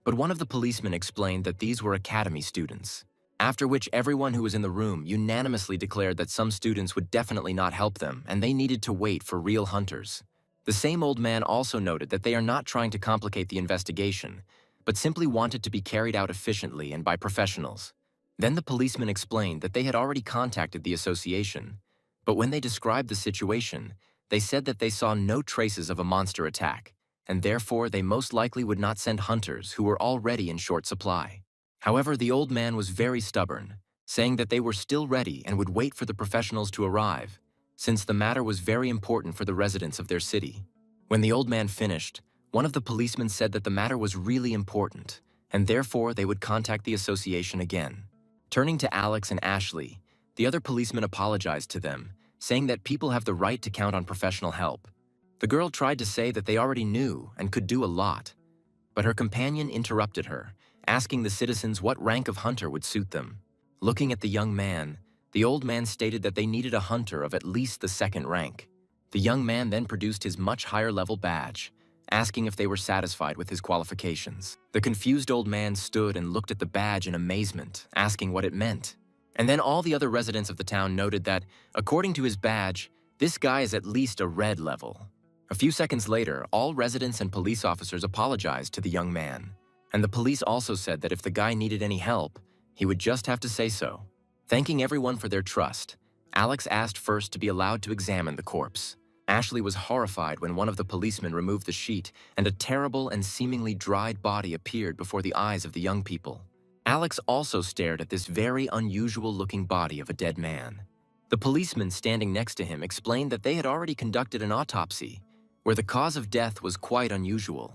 A: but one of the policemen explained that these were academy students, after which everyone who was in the room unanimously declared that some students would definitely not help them and they needed to wait for real hunters. The same old man also noted that they are not trying to complicate the investigation, but simply wanted to be carried out efficiently and by professionals. Then the policeman explained that they had already contacted the association, but when they described the situation, they said that they saw no traces of a monster attack, and therefore they most likely would not send hunters who were already in short supply. However, the old man was very stubborn, saying that they were still ready and would wait for the professionals to arrive, since the matter was very important for the residents of their city. When the old man finished, one of the policemen said that the matter was really important, and therefore they would contact the association again. Turning to Alex and Ashley, the other policeman apologized to them, saying that people have the right to count on professional help. The girl tried to say that they already knew and could do a lot, but her companion interrupted her, asking the citizens what rank of hunter would suit them. Looking at the young man, the old man stated that they needed a hunter of at least the 2nd rank. The young man then produced his much higher level badge, asking if they were satisfied with his qualifications. The confused old man stood and looked at the badge in amazement, asking what it meant. And then all the other residents of the town noted that, according to his badge, this guy is at least a red level. A few seconds later, all residents and police officers apologized to the young man, and the police also said that if the guy needed any help, he would just have to say so. Thanking everyone for their trust, Alex asked first to be allowed to examine the corpse. Ashley was horrified when one of the policemen removed the sheet and a terrible and seemingly dried body appeared before the eyes of the young people. Alex also stared at this very unusual-looking body of a dead man. The policeman standing next to him explained that they had already conducted an autopsy, where the cause of death was quite unusual.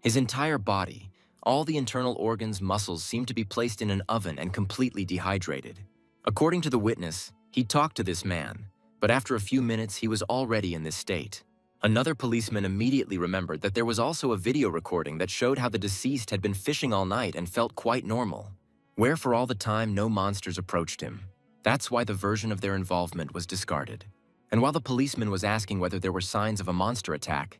A: His entire body, all the internal organs, muscles seemed to be placed in an oven and completely dehydrated. According to the witness, he talked to this man, but after a few minutes he was already in this state. Another policeman immediately remembered that there was also a video recording that showed how the deceased had been fishing all night and felt quite normal, where for all the time no monsters approached him. That's why the version of their involvement was discarded. And while the policeman was asking whether there were signs of a monster attack,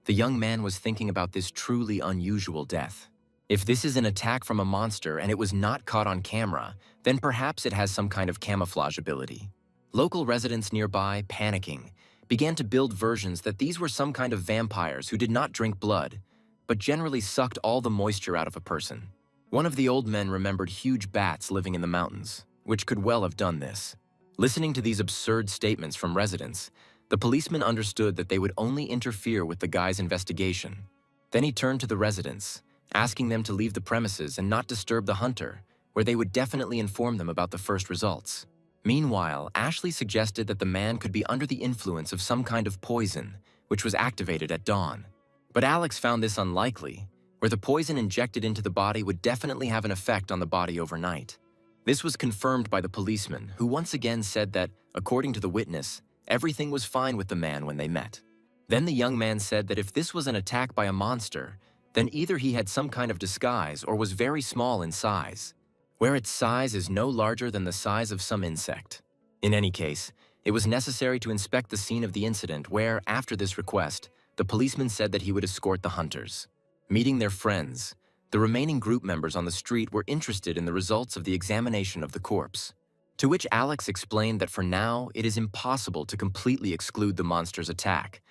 A: the young man was thinking about this truly unusual death. If this is an attack from a monster and it was not caught on camera, then perhaps it has some kind of camouflage ability. Local residents nearby, panicking, began to build versions that these were some kind of vampires who did not drink blood, but generally sucked all the moisture out of a person. One of the old men remembered huge bats living in the mountains, which could well have done this. Listening to these absurd statements from residents, the policeman understood that they would only interfere with the guy's investigation. Then he turned to the residents, asking them to leave the premises and not disturb the hunter, where they would definitely inform them about the first results. Meanwhile, Ashley suggested that the man could be under the influence of some kind of poison, which was activated at dawn. But Alex found this unlikely, where the poison injected into the body would definitely have an effect on the body overnight. This was confirmed by the policeman, who once again said that, according to the witness, everything was fine with the man when they met. Then the young man said that if this was an attack by a monster, then either he had some kind of disguise or was very small in size, where its size is no larger than the size of some insect. In any case, It was necessary to inspect the scene of the incident where, after this request, the policeman said that he would escort the hunters. Meeting their friends, the remaining group members on the street were interested in the results of the examination of the corpse. To which Alex explained that for now, it is impossible to completely exclude the monster's attack,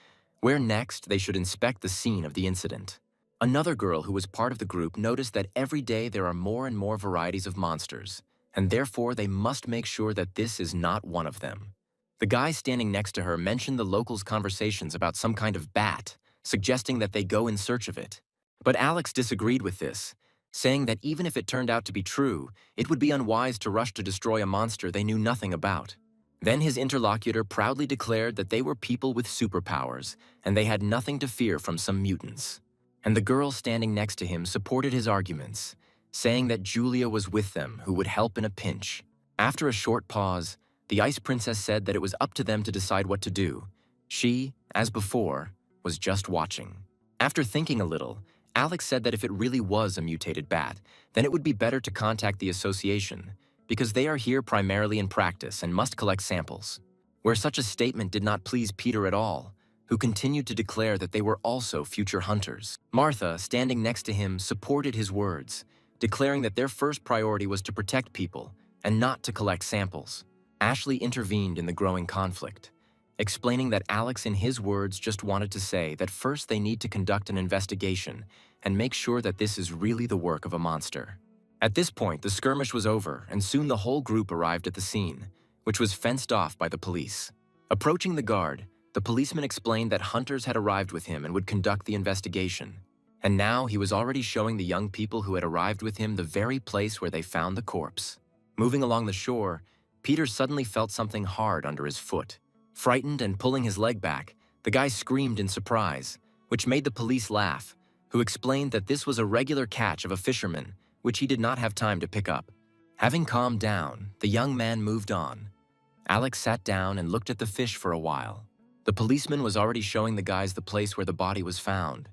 A: where next they should inspect the scene of the incident. Another girl who was part of the group noticed that every day there are more and more varieties of monsters, and therefore they must make sure that this is not one of them. The guy standing next to her mentioned the locals' conversations about some kind of bat, suggesting that they go in search of it. But Alex disagreed with this, saying that even if it turned out to be true, it would be unwise to rush to destroy a monster they knew nothing about. Then his interlocutor proudly declared that they were people with superpowers, and they had nothing to fear from some mutants. And the girl standing next to him supported his arguments, saying that Julia was with them who would help in a pinch. After a short pause, the Ice Princess said that it was up to them to decide what to do. She, as before, was just watching. After thinking a little, Alex said that if it really was a mutated bat, then it would be better to contact the association, because they are here primarily in practice and must collect samples. Where such a statement did not please Peter at all, who continued to declare that they were also future hunters. Martha, standing next to him, supported his words, declaring that their first priority was to protect people and not to collect samples. Ashley intervened in the growing conflict, explaining that Alex, in his words, just wanted to say that first they need to conduct an investigation and make sure that this is really the work of a monster. At this point, the skirmish was over, and soon the whole group arrived at the scene, which was fenced off by the police. Approaching the guard, the policeman explained that hunters had arrived with him and would conduct the investigation. And now he was already showing the young people who had arrived with him the very place where they found the corpse. Moving along the shore, Peter suddenly felt something hard under his foot. Frightened and pulling his leg back, the guy screamed in surprise, which made the police laugh, who explained that this was a regular catch of a fisherman, which he did not have time to pick up. Having calmed down, the young man moved on. Alex sat down and looked at the fish for a while. The policeman was already showing the guys the place where the body was found,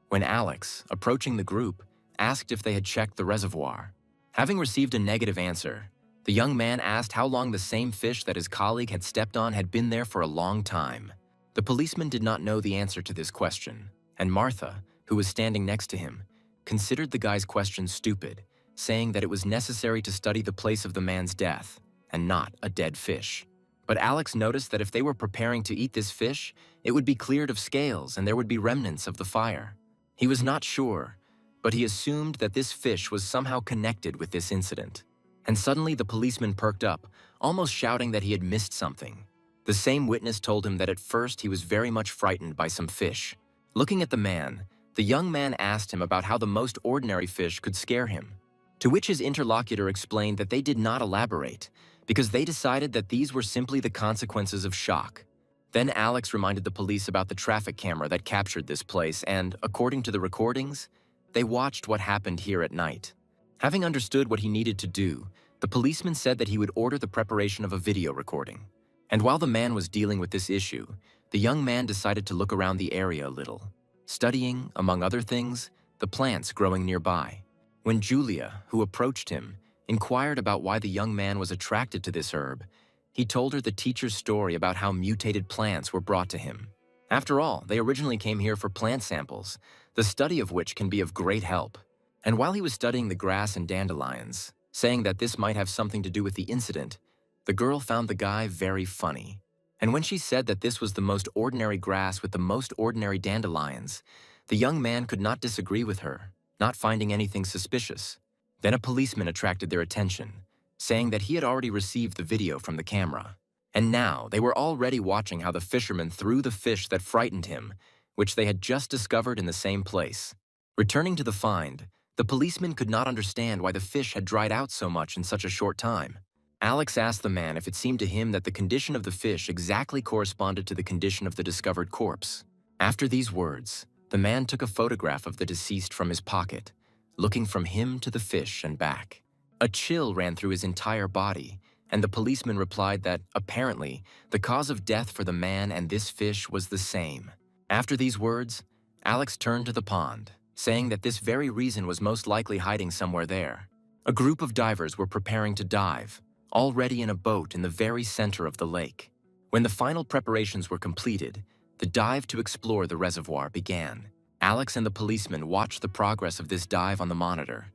A: when Alex, approaching the group, asked if they had checked the reservoir. Having received a negative answer, the young man asked how long the same fish that his colleague had stepped on had been there for a long time. The policeman did not know the answer to this question, and Martha, who was standing next to him, considered the guy's question stupid, saying that it was necessary to study the place of the man's death, and not a dead fish. But Alex noticed that if they were preparing to eat this fish, it would be cleared of scales and there would be remnants of the fire. He was not sure, but he assumed that this fish was somehow connected with this incident. And suddenly the policeman perked up, almost shouting that he had missed something. The same witness told him that at first he was very much frightened by some fish. Looking at the man, the young man asked him about how the most ordinary fish could scare him, to which his interlocutor explained that they did not elaborate, because they decided that these were simply the consequences of shock. Then Alex reminded the police about the traffic camera that captured this place and, according to the recordings, they watched what happened here at night. Having understood what he needed to do, the policeman said that he would order the preparation of a video recording. And while the man was dealing with this issue, the young man decided to look around the area a little, studying, among other things, the plants growing nearby. When Julia, who approached him, inquired about why the young man was attracted to this herb, he told her the teacher's story about how mutated plants were brought to him. After all, they originally came here for plant samples, the study of which can be of great help. And while he was studying the grass and dandelions, saying that this might have something to do with the incident, the girl found the guy very funny. And when she said that this was the most ordinary grass with the most ordinary dandelions, the young man could not disagree with her, not finding anything suspicious. Then a policeman attracted their attention, saying that he had already received the video from the camera. And now they were already watching how the fisherman threw the fish that frightened him, which they had just discovered in the same place. Returning to the find, the policeman could not understand why the fish had dried out so much in such a short time. Alex asked the man if it seemed to him that the condition of the fish exactly corresponded to the condition of the discovered corpse. After these words, the man took a photograph of the deceased from his pocket, looking from him to the fish and back. A chill ran through his entire body, and the policeman replied that, apparently, the cause of death for the man and this fish was the same. After these words, Alex turned to the pond, saying that this very reason was most likely hiding somewhere there. A group of divers were preparing to dive, already in a boat in the very center of the lake. When the final preparations were completed, the dive to explore the reservoir began. Alex and the policeman watched the progress of this dive on the monitor,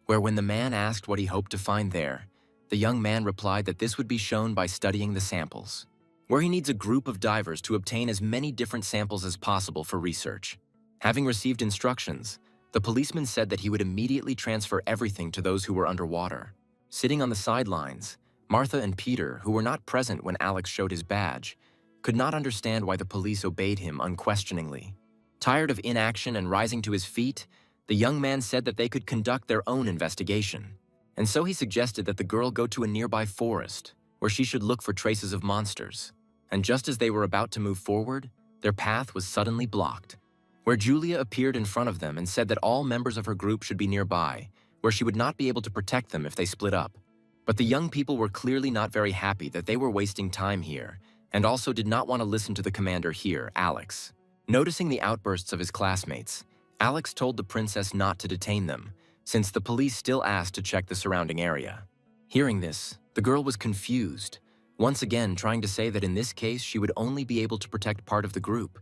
A: where when the man asked what he hoped to find there, the young man replied that this would be shown by studying the samples, where he needs a group of divers to obtain as many different samples as possible for research. Having received instructions, the policeman said that he would immediately transfer everything to those who were underwater. Sitting on the sidelines, Martha and Peter, who were not present when Alex showed his badge, could not understand why the police obeyed him unquestioningly. Tired of inaction and rising to his feet, the young man said that they could conduct their own investigation, and so he suggested that the girl go to a nearby forest, where she should look for traces of monsters. And just as they were about to move forward, their path was suddenly blocked, where Julia appeared in front of them and said that all members of her group should be nearby, where she would not be able to protect them if they split up. But the young people were clearly not very happy that they were wasting time here, and also did not want to listen to the commander here, Alex. Noticing the outbursts of his classmates, Alex told the princess not to detain them, since the police still asked to check the surrounding area. Hearing this, the girl was confused, once again trying to say that in this case she would only be able to protect part of the group.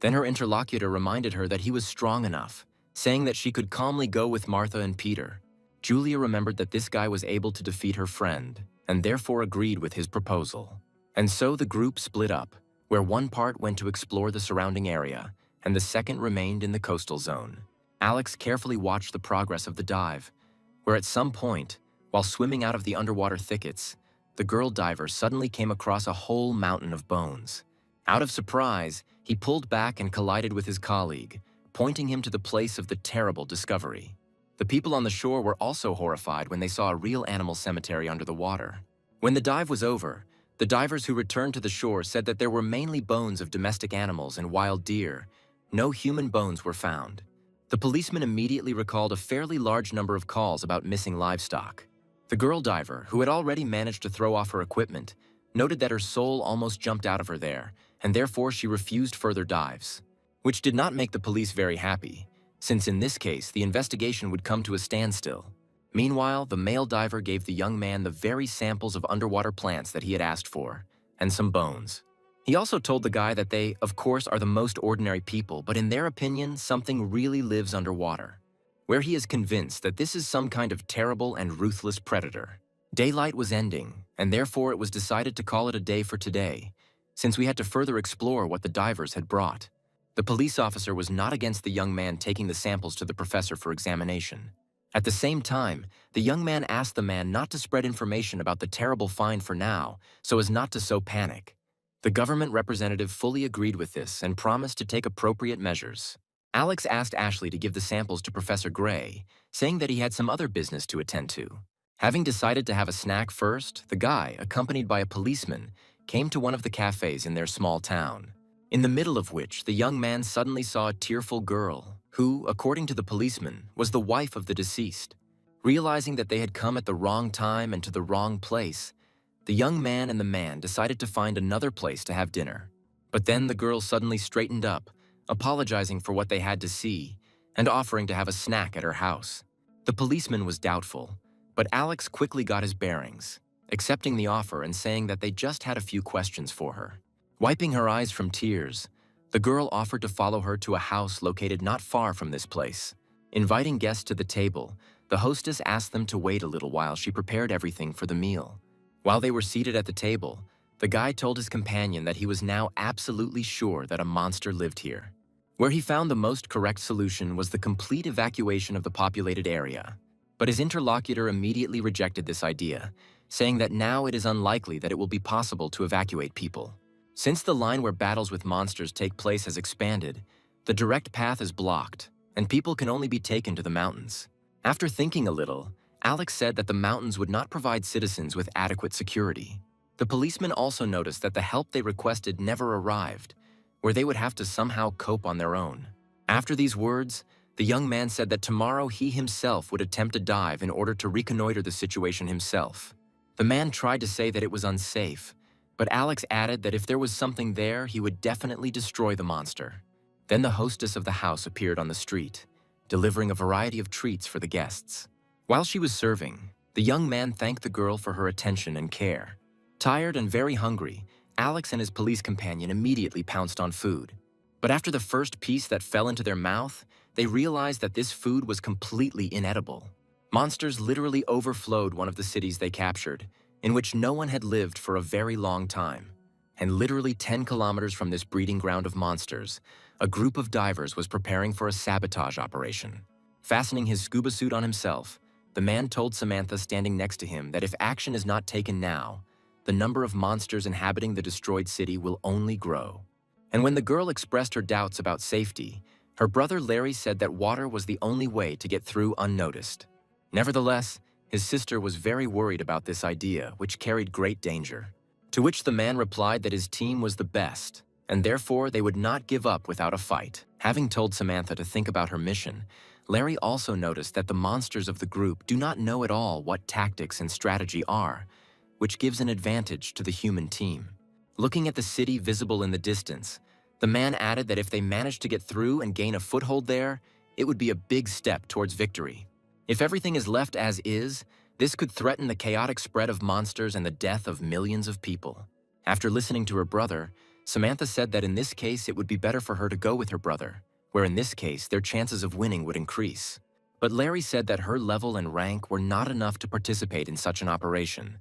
A: Then her interlocutor reminded her that he was strong enough, saying that she could calmly go with Martha and Peter. Julia remembered that this guy was able to defeat her friend, and therefore agreed with his proposal. And so the group split up, where one part went to explore the surrounding area, and the second remained in the coastal zone. Alex carefully watched the progress of the dive, where at some point, while swimming out of the underwater thickets, the girl diver suddenly came across a whole mountain of bones. Out of surprise, he pulled back and collided with his colleague, pointing him to the place of the terrible discovery. The people on the shore were also horrified when they saw a real animal cemetery under the water. When the dive was over, the divers who returned to the shore said that there were mainly bones of domestic animals and wild deer. No human bones were found. The policeman immediately recalled a fairly large number of calls about missing livestock. The girl diver, who had already managed to throw off her equipment, noted that her soul almost jumped out of her there, and therefore she refused further dives, which did not make the police very happy, since in this case the investigation would come to a standstill. Meanwhile, the male diver gave the young man the very samples of underwater plants that he had asked for, and some bones. He also told the guy that they, of course, are the most ordinary people, but in their opinion, something really lives underwater, where he is convinced that this is some kind of terrible and ruthless predator. Daylight was ending, and therefore it was decided to call it a day for today, since we had to further explore what the divers had brought. The police officer was not against the young man taking the samples to the professor for examination. At the same time, the young man asked the man not to spread information about the terrible find for now, so as not to sow panic. The government representative fully agreed with this and promised to take appropriate measures. Alex asked Ashley to give the samples to Professor Gray, saying that he had some other business to attend to. Having decided to have a snack first, the guy, accompanied by a policeman, came to one of the cafes in their small town, in the middle of which the young man suddenly saw a tearful girl, who, according to the policeman, was the wife of the deceased. Realizing that they had come at the wrong time and to the wrong place, the young man and the man decided to find another place to have dinner. But then the girl suddenly straightened up, apologizing for what they had to see, and offering to have a snack at her house. The policeman was doubtful, but Alex quickly got his bearings, accepting the offer and saying that they just had a few questions for her. Wiping her eyes from tears, the girl offered to follow her to a house located not far from this place. Inviting guests to the table, the hostess asked them to wait a little while she prepared everything for the meal. While they were seated at the table, the guy told his companion that he was now absolutely sure that a monster lived here. Where he found the most correct solution was the complete evacuation of the populated area. But his interlocutor immediately rejected this idea, saying that now it is unlikely that it will be possible to evacuate people. Since the line where battles with monsters take place has expanded, the direct path is blocked, and people can only be taken to the mountains. After thinking a little, Alex said that the mountains would not provide citizens with adequate security. The policeman also noticed that the help they requested never arrived, where they would have to somehow cope on their own. After these words, the young man said that tomorrow he himself would attempt a dive in order to reconnoiter the situation himself. The man tried to say that it was unsafe, but Alex added that if there was something there, he would definitely destroy the monster. Then the hostess of the house appeared on the street, delivering a variety of treats for the guests. While she was serving, the young man thanked the girl for her attention and care. Tired and very hungry, Alex and his police companion immediately pounced on food. But after the first piece that fell into their mouth, they realized that this food was completely inedible. Monsters literally overflowed one of the cities they captured, in which no one had lived for a very long time. And literally 10 kilometers from this breeding ground of monsters, a group of divers was preparing for a sabotage operation. Fastening his scuba suit on himself, the man told Samantha standing next to him that if action is not taken now, the number of monsters inhabiting the destroyed city will only grow. And when the girl expressed her doubts about safety, her brother Larry said that water was the only way to get through unnoticed. Nevertheless, his sister was very worried about this idea, which carried great danger. To which the man replied that his team was the best, and therefore they would not give up without a fight. Having told Samantha to think about her mission, Larry also noticed that the monsters of the group do not know at all what tactics and strategy are, which gives an advantage to the human team. Looking at the city visible in the distance, the man added that if they managed to get through and gain a foothold there, it would be a big step towards victory. If everything is left as is, this could threaten the chaotic spread of monsters and the death of millions of people. After listening to her brother, Samantha said that in this case it would be better for her to go with her brother, where in this case their chances of winning would increase. But Larry said that her level and rank were not enough to participate in such an operation,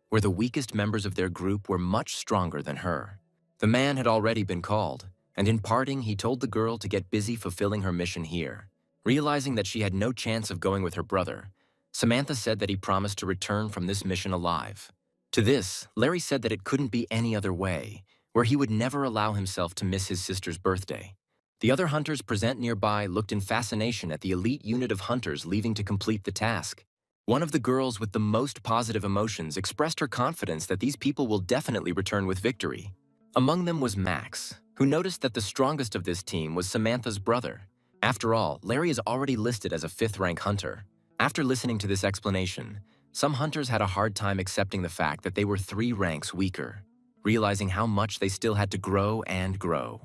A: where the weakest members of their group were much stronger than her. The man had already been called, and in parting he told the girl to get busy fulfilling her mission here. Realizing that she had no chance of going with her brother, Samantha said that he promised to return from this mission alive. To this, Larry said that it couldn't be any other way, where he would never allow himself to miss his sister's birthday. The other hunters present nearby looked in fascination at the elite unit of hunters leaving to complete the task. One of the girls with the most positive emotions expressed her confidence that these people will definitely return with victory. Among them was Max, who noticed that the strongest of this team was Samantha's brother. After all, Larry is already listed as a 5th-rank hunter. After listening to this explanation, some hunters had a hard time accepting the fact that they were 3 ranks weaker, realizing how much they still had to grow and grow.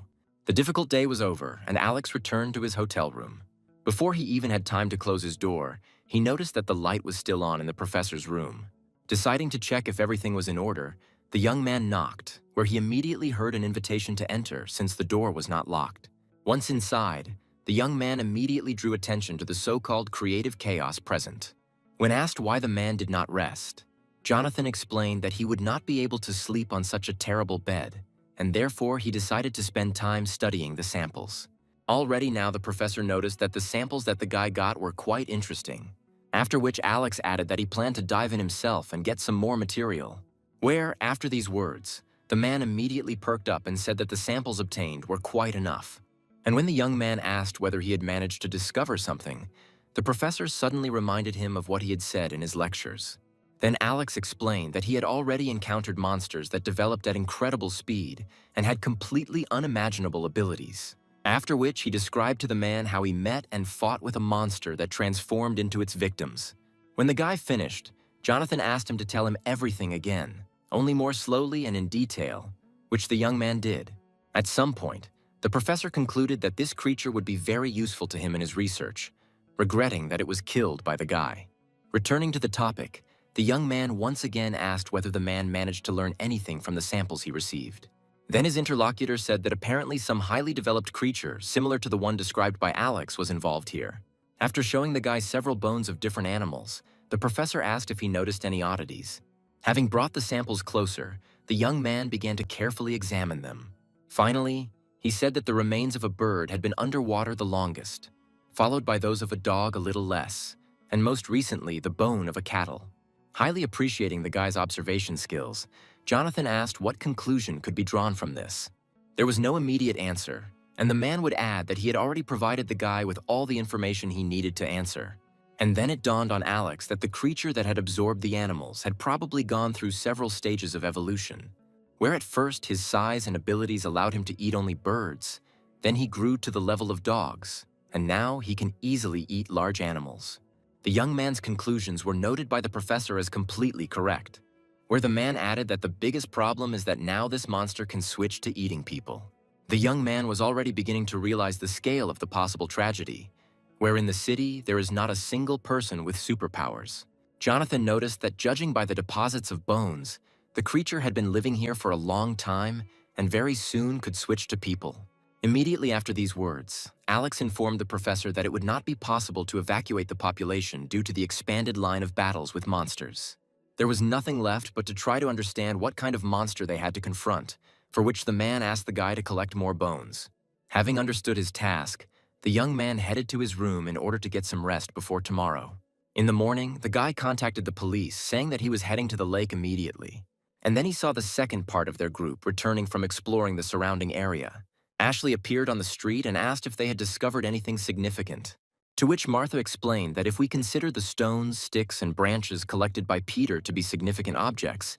A: The difficult day was over, and Alex returned to his hotel room. Before he even had time to close his door, he noticed that the light was still on in the professor's room. Deciding to check if everything was in order, the young man knocked, where he immediately heard an invitation to enter since the door was not locked. Once inside, the young man immediately drew attention to the so-called creative chaos present. When asked why the man did not rest, Jonathan explained that he would not be able to sleep on such a terrible bed, and therefore he decided to spend time studying the samples. Already now the professor noticed that the samples that the guy got were quite interesting, after which Alex added that he planned to dive in himself and get some more material. Where, after these words, the man immediately perked up and said that the samples obtained were quite enough. And when the young man asked whether he had managed to discover something, the professor suddenly reminded him of what he had said in his lectures. Then Alex explained that he had already encountered monsters that developed at incredible speed and had completely unimaginable abilities. After which he described to the man how he met and fought with a monster that transformed into its victims. When the guy finished, Jonathan asked him to tell him everything again, only more slowly and in detail, which the young man did. At some point, the professor concluded that this creature would be very useful to him in his research, regretting that it was killed by the guy. Returning to the topic, the young man once again asked whether the man managed to learn anything from the samples he received. Then his interlocutor said that apparently some highly developed creature, similar to the one described by Alex, was involved here. After showing the guy several bones of different animals, the professor asked if he noticed any oddities. Having brought the samples closer, the young man began to carefully examine them. Finally, he said that the remains of a bird had been underwater the longest, followed by those of a dog a little less, and most recently the bone of a cattle. Highly appreciating the guy's observation skills, Jonathan asked what conclusion could be drawn from this. There was no immediate answer, and the man would add that he had already provided the guy with all the information he needed to answer. And then it dawned on Alex that the creature that had absorbed the animals had probably gone through several stages of evolution, where at first his size and abilities allowed him to eat only birds, then he grew to the level of dogs, and now he can easily eat large animals. The young man's conclusions were noted by the professor as completely correct, where the man added that the biggest problem is that now this monster can switch to eating people. The young man was already beginning to realize the scale of the possible tragedy, where in the city there is not a single person with superpowers. Jonathan noticed that judging by the deposits of bones, the The creature had been living here for a long time and very soon could switch to people. Immediately after these words, Alex informed the professor that it would not be possible to evacuate the population due to the expanded line of battles with monsters. There was nothing left but to try to understand what kind of monster they had to confront, for which the man asked the guy to collect more bones. Having understood his task, the young man headed to his room in order to get some rest before tomorrow. In the morning, the guy contacted the police, saying that he was heading to the lake immediately. And then he saw the second part of their group returning from exploring the surrounding area. Ashley appeared on the street and asked if they had discovered anything significant. To which Martha explained that if we consider the stones, sticks, and branches collected by Peter to be significant objects,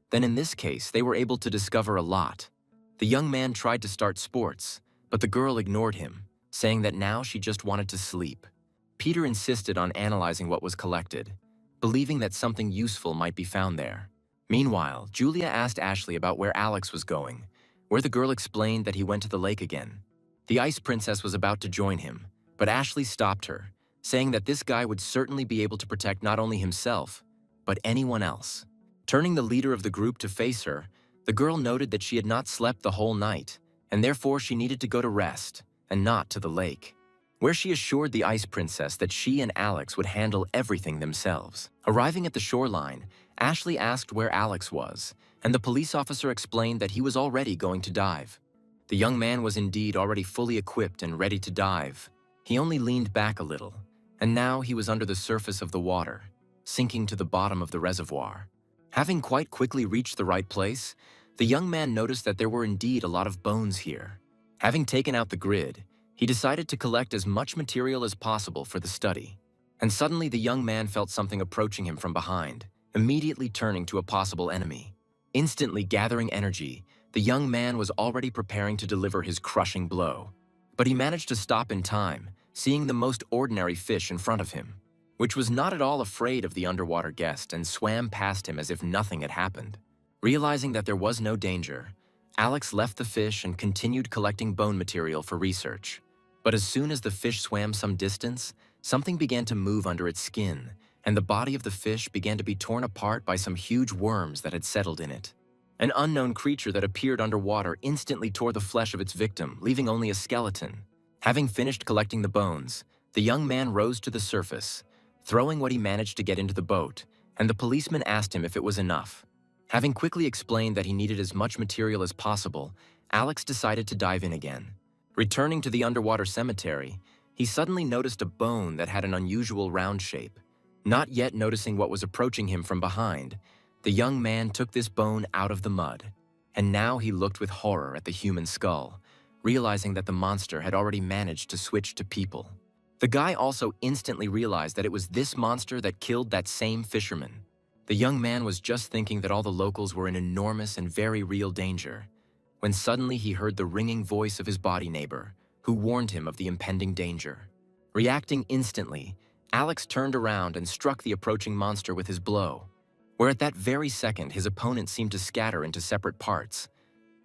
A: then in this case they were able to discover a lot. The young man tried to start sports, but the girl ignored him, saying that now she just wanted to sleep. Peter insisted on analyzing what was collected, believing that something useful might be found there. Meanwhile, Julia asked Ashley about where Alex was going, where the girl explained that he went to the lake again. The Ice Princess was about to join him, but Ashley stopped her, saying that this guy would certainly be able to protect not only himself, but anyone else. Turning the leader of the group to face her, the girl noted that she had not slept the whole night, and therefore she needed to go to rest, and not to the lake, where she assured the Ice Princess that she and Alex would handle everything themselves. Arriving at the shoreline, Ashley asked where Alex was, and the police officer explained that he was already going to dive. The young man was indeed already fully equipped and ready to dive. He only leaned back a little, and now he was under the surface of the water, sinking to the bottom of the reservoir. Having quite quickly reached the right place, the young man noticed that there were indeed a lot of bones here. Having taken out the grid, he decided to collect as much material as possible for the study. And suddenly the young man felt something approaching him from behind, immediately turning to a possible enemy. Instantly gathering energy, the young man was already preparing to deliver his crushing blow. But he managed to stop in time, seeing the most ordinary fish in front of him, which was not at all afraid of the underwater guest and swam past him as if nothing had happened. Realizing that there was no danger, Alex left the fish and continued collecting bone material for research. But as soon as the fish swam some distance, something began to move under its skin, and the body of the fish began to be torn apart by some huge worms that had settled in it. An unknown creature that appeared underwater instantly tore the flesh of its victim, leaving only a skeleton. Having finished collecting the bones, the young man rose to the surface, throwing what he managed to get into the boat, and the policeman asked him if it was enough. Having quickly explained that he needed as much material as possible, Alex decided to dive in again. Returning to the underwater cemetery, he suddenly noticed a bone that had an unusual round shape. Not yet noticing what was approaching him from behind, the young man took this bone out of the mud, and now he looked with horror at the human skull, realizing that the monster had already managed to switch to people. The guy also instantly realized that it was this monster that killed that same fisherman. The young man was just thinking that all the locals were in enormous and very real danger, when suddenly he heard the ringing voice of his body neighbor, who warned him of the impending danger. Reacting instantly, Alex turned around and struck the approaching monster with his blow, where at that very second his opponent seemed to scatter into separate parts.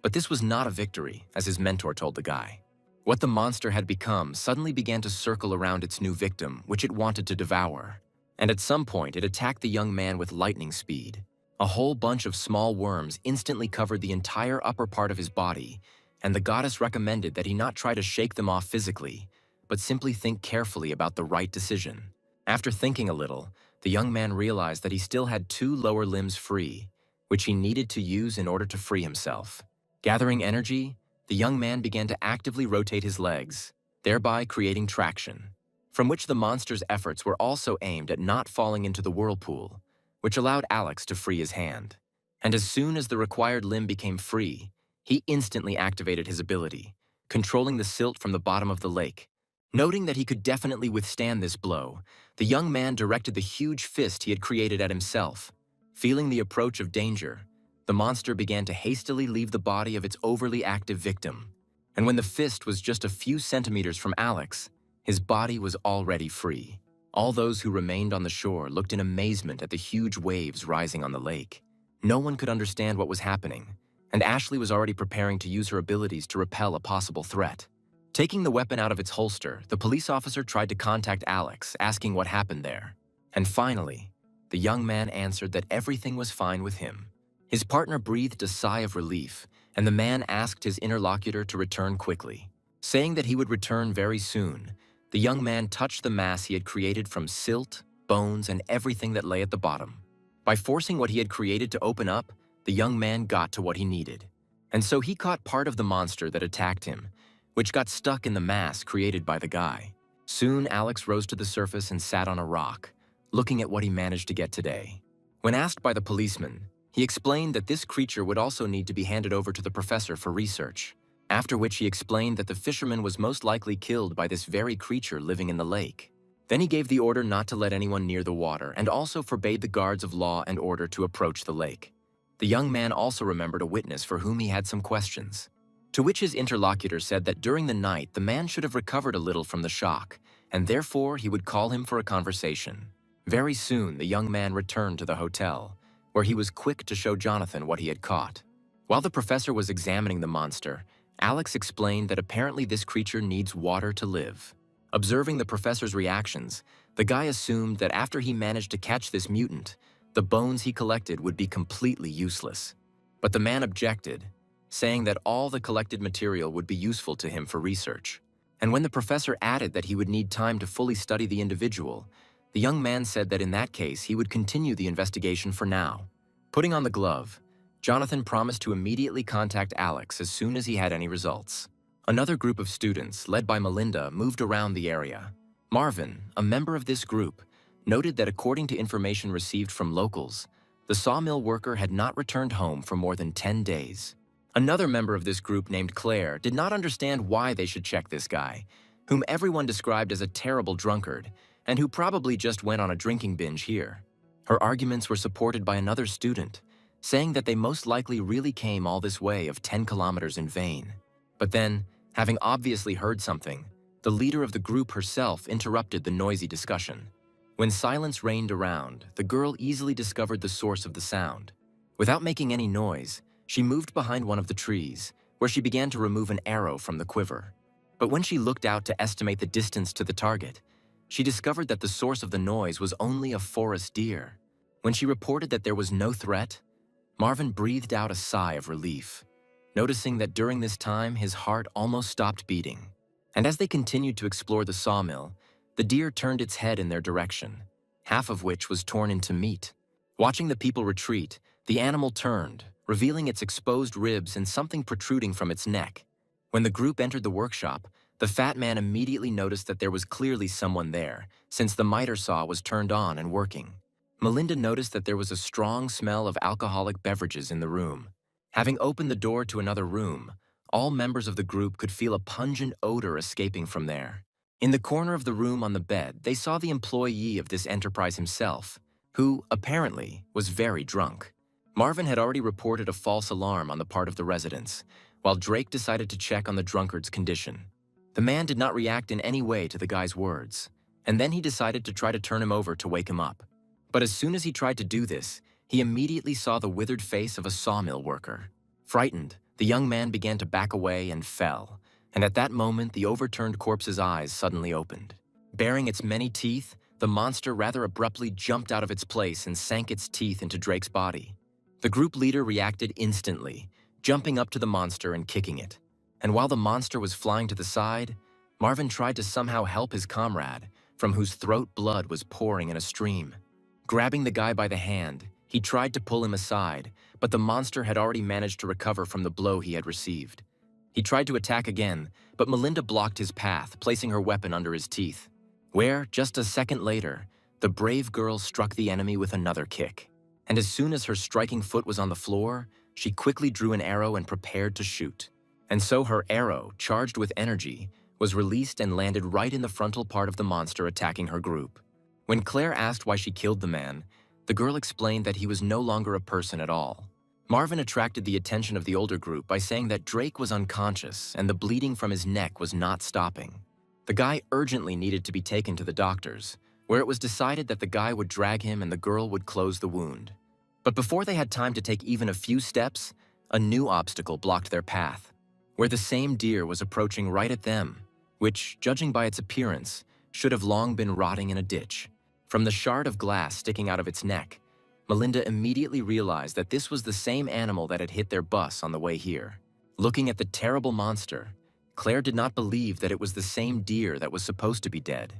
A: But this was not a victory, as his mentor told the guy. What the monster had become suddenly began to circle around its new victim, which it wanted to devour. And at some point, it attacked the young man with lightning speed. A whole bunch of small worms instantly covered the entire upper part of his body, and the goddess recommended that he not try to shake them off physically, but simply think carefully about the right decision. After thinking a little, the young man realized that he still had 2 lower limbs free, which he needed to use in order to free himself. Gathering energy, the young man began to actively rotate his legs, thereby creating traction, from which the monster's efforts were also aimed at not falling into the whirlpool, which allowed Alex to free his hand. And as soon as the required limb became free, he instantly activated his ability, controlling the silt from the bottom of the lake. Noting that he could definitely withstand this blow, the young man directed the huge fist he had created at himself. Feeling the approach of danger, the monster began to hastily leave the body of its overly active victim. And when the fist was just a few centimeters from Alex, his body was already free. All those who remained on the shore looked in amazement at the huge waves rising on the lake. No one could understand what was happening, and Ashley was already preparing to use her abilities to repel a possible threat. Taking the weapon out of its holster, the police officer tried to contact Alex, asking what happened there. And finally, the young man answered that everything was fine with him. His partner breathed a sigh of relief, and the man asked his interlocutor to return quickly. Saying that he would return very soon, the young man touched the mass he had created from silt, bones, and everything that lay at the bottom. By forcing what he had created to open up, the young man got to what he needed. And so he caught part of the monster that attacked him, which got stuck in the mass created by the guy. Soon, Alex rose to the surface and sat on a rock, looking at what he managed to get today. When asked by the policeman, he explained that this creature would also need to be handed over to the professor for research, after which he explained that the fisherman was most likely killed by this very creature living in the lake. Then he gave the order not to let anyone near the water and also forbade the guards of law and order to approach the lake. The young man also remembered a witness for whom he had some questions, to which his interlocutor said that during the night the man should have recovered a little from the shock, and therefore he would call him for a conversation. Very soon the young man returned to the hotel, where he was quick to show Jonathan what he had caught. While the professor was examining the monster, Alex explained that apparently this creature needs water to live. Observing the professor's reactions, the guy assumed that after he managed to catch this mutant, the bones he collected would be completely useless. But the man objected, saying that all the collected material would be useful to him for research. And when the professor added that he would need time to fully study the individual, the young man said that in that case he would continue the investigation for now. Putting on the glove, Jonathan promised to immediately contact Alex as soon as he had any results. Another group of students, led by Melinda, moved around the area. Marvin, a member of this group, noted that according to information received from locals, the sawmill worker had not returned home for more than 10 days. Another member of this group named Claire did not understand why they should check this guy, whom everyone described as a terrible drunkard, and who probably just went on a drinking binge here. Her arguments were supported by another student, saying that they most likely really came all this way of 10 kilometers in vain. But then, having obviously heard something, the leader of the group herself interrupted the noisy discussion. When silence reigned around, the girl easily discovered the source of the sound. Without making any noise, she moved behind one of the trees, where she began to remove an arrow from the quiver. But when she looked out to estimate the distance to the target, she discovered that the source of the noise was only a forest deer. When she reported that there was no threat, Marvin breathed out a sigh of relief, noticing that during this time his heart almost stopped beating. And as they continued to explore the sawmill, the deer turned its head in their direction, half of which was torn into meat. Watching the people retreat, the animal turned, revealing its exposed ribs and something protruding from its neck. When the group entered the workshop, the fat man immediately noticed that there was clearly someone there, since the miter saw was turned on and working. Melinda noticed that there was a strong smell of alcoholic beverages in the room. Having opened the door to another room, all members of the group could feel a pungent odor escaping from there. In the corner of the room on the bed, they saw the employee of this enterprise himself, who, apparently, was very drunk. Marvin had already reported a false alarm on the part of the residents, while Drake decided to check on the drunkard's condition. The man did not react in any way to the guy's words, and then he decided to try to turn him over to wake him up. But as soon as he tried to do this, he immediately saw the withered face of a sawmill worker. Frightened, the young man began to back away and fell, and at that moment the overturned corpse's eyes suddenly opened. Baring its many teeth, the monster rather abruptly jumped out of its place and sank its teeth into Drake's body. The group leader reacted instantly, jumping up to the monster and kicking it. And while the monster was flying to the side, Marvin tried to somehow help his comrade, from whose throat blood was pouring in a stream. Grabbing the guy by the hand, he tried to pull him aside, but the monster had already managed to recover from the blow he had received. He tried to attack again, but Melinda blocked his path, placing her weapon under his teeth, where, just a second later, the brave girl struck the enemy with another kick. And as soon as her striking foot was on the floor, she quickly drew an arrow and prepared to shoot. And so her arrow, charged with energy, was released and landed right in the frontal part of the monster attacking her group. When Claire asked why she killed the man, the girl explained that he was no longer a person at all. Marvin attracted the attention of the older group by saying that Drake was unconscious and the bleeding from his neck was not stopping. The guy urgently needed to be taken to the doctors, where it was decided that the guy would drag him and the girl would close the wound. But before they had time to take even a few steps, a new obstacle blocked their path, where the same deer was approaching right at them, which, judging by its appearance, should have long been rotting in a ditch. From the shard of glass sticking out of its neck, Melinda immediately realized that this was the same animal that had hit their bus on the way here. Looking at the terrible monster, Claire did not believe that it was the same deer that was supposed to be dead.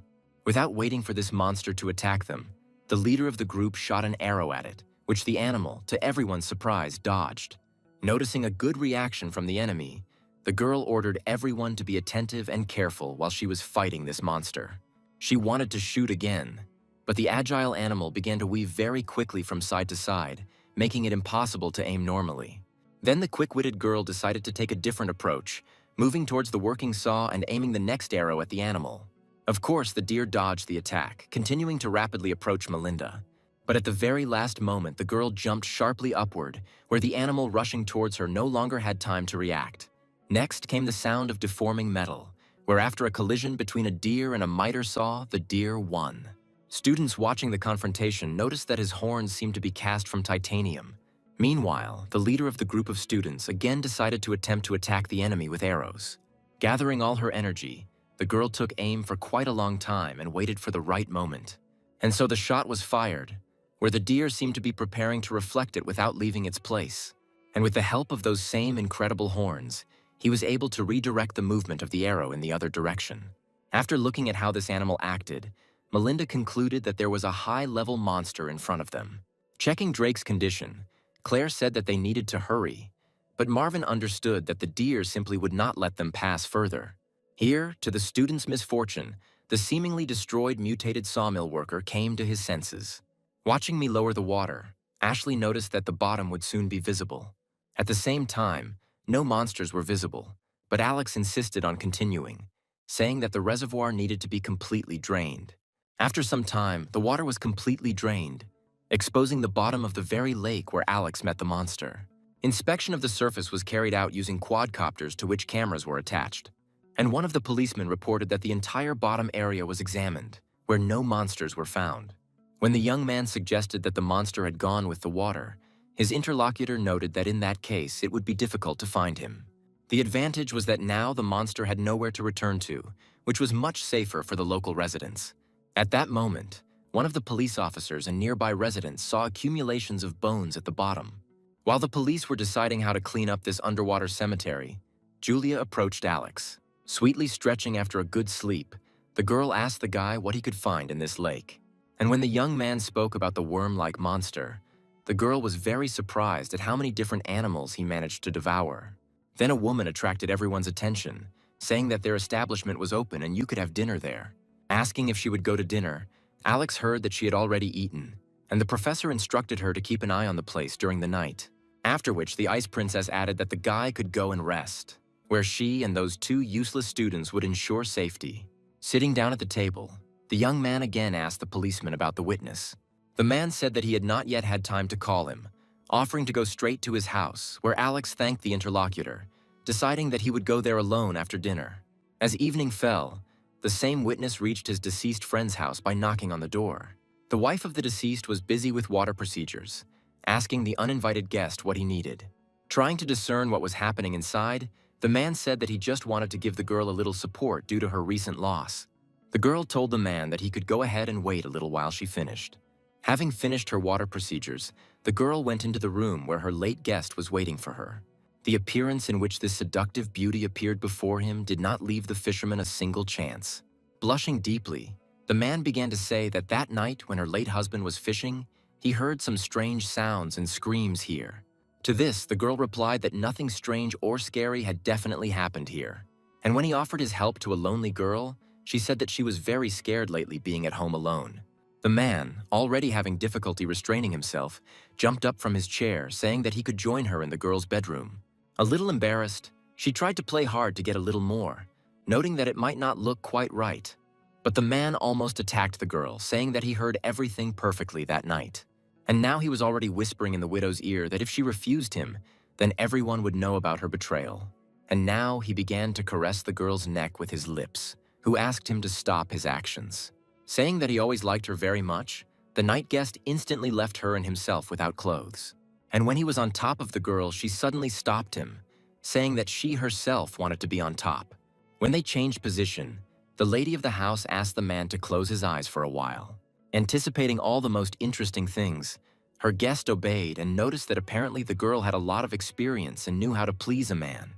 A: Without waiting for this monster to attack them, the leader of the group shot an arrow at it, which the animal, to everyone's surprise, dodged. Noticing a good reaction from the enemy, the girl ordered everyone to be attentive and careful while she was fighting this monster. She wanted to shoot again, but the agile animal began to weave very quickly from side to side, making it impossible to aim normally. Then the quick-witted girl decided to take a different approach, moving towards the working saw and aiming the next arrow at the animal. Of course, the deer dodged the attack, continuing to rapidly approach Melinda. But at the very last moment, the girl jumped sharply upward, where the animal rushing towards her no longer had time to react. Next came the sound of deforming metal, where after a collision between a deer and a miter saw, the deer won. Students watching the confrontation noticed that his horns seemed to be cast from titanium. Meanwhile, the leader of the group of students again decided to attempt to attack the enemy with arrows. Gathering all her energy, the girl took aim for quite a long time and waited for the right moment. And so the shot was fired, where the deer seemed to be preparing to reflect it without leaving its place. And with the help of those same incredible horns, he was able to redirect the movement of the arrow in the other direction. After looking at how this animal acted, Melinda concluded that there was a high-level monster in front of them. Checking Drake's condition, Claire said that they needed to hurry, but Marvin understood that the deer simply would not let them pass further. Here, to the student's misfortune, the seemingly destroyed mutated sawmill worker came to his senses. Watching me lower the water, Ashley noticed that the bottom would soon be visible. At the same time, no monsters were visible, but Alex insisted on continuing, saying that the reservoir needed to be completely drained. After some time, the water was completely drained, exposing the bottom of the very lake where Alex met the monster. Inspection of the surface was carried out using quadcopters to which cameras were attached, and one of the policemen reported that the entire bottom area was examined, where no monsters were found. When the young man suggested that the monster had gone with the water, his interlocutor noted that in that case it would be difficult to find him. The advantage was that now the monster had nowhere to return to, which was much safer for the local residents. At that moment, one of the police officers and nearby residents saw accumulations of bones at the bottom. While the police were deciding how to clean up this underwater cemetery, Julia approached Alex. Sweetly stretching after a good sleep, the girl asked the guy what he could find in this lake. And when the young man spoke about the worm-like monster, the girl was very surprised at how many different animals he managed to devour. Then a woman attracted everyone's attention, saying that their establishment was open and you could have dinner there. Asking if she would go to dinner, Alex heard that she had already eaten, and the professor instructed her to keep an eye on the place during the night. After which, the Ice Princess added that the guy could go and rest, where she and those two useless students would ensure safety. Sitting down at the table, the young man again asked the policeman about the witness. The man said that he had not yet had time to call him, offering to go straight to his house, where Alex thanked the interlocutor, deciding that he would go there alone after dinner. As evening fell, the same witness reached his deceased friend's house by knocking on the door. The wife of the deceased was busy with water procedures, asking the uninvited guest what he needed. Trying to discern what was happening inside, the man said that he just wanted to give the girl a little support due to her recent loss. The girl told the man that he could go ahead and wait a little while she finished. Having finished her water procedures, the girl went into the room where her late guest was waiting for her. The appearance in which this seductive beauty appeared before him did not leave the fisherman a single chance. Blushing deeply, the man began to say that that night when her late husband was fishing, he heard some strange sounds and screams here. To this, the girl replied that nothing strange or scary had definitely happened here. And when he offered his help to a lonely girl, she said that she was very scared lately being at home alone. The man, already having difficulty restraining himself, jumped up from his chair, saying that he could join her in the girl's bedroom. A little embarrassed, she tried to play hard to get a little more, noting that it might not look quite right. But the man almost attacked the girl, saying that he heard everything perfectly that night. And now he was already whispering in the widow's ear that if she refused him, then everyone would know about her betrayal. And now he began to caress the girl's neck with his lips, who asked him to stop his actions. Saying that he always liked her very much, the night guest instantly left her and himself without clothes. And when he was on top of the girl, she suddenly stopped him, saying that she herself wanted to be on top. When they changed position, the lady of the house asked the man to close his eyes for a while. Anticipating all the most interesting things, Her guest obeyed and noticed that apparently the girl had a lot of experience and knew how to please a man.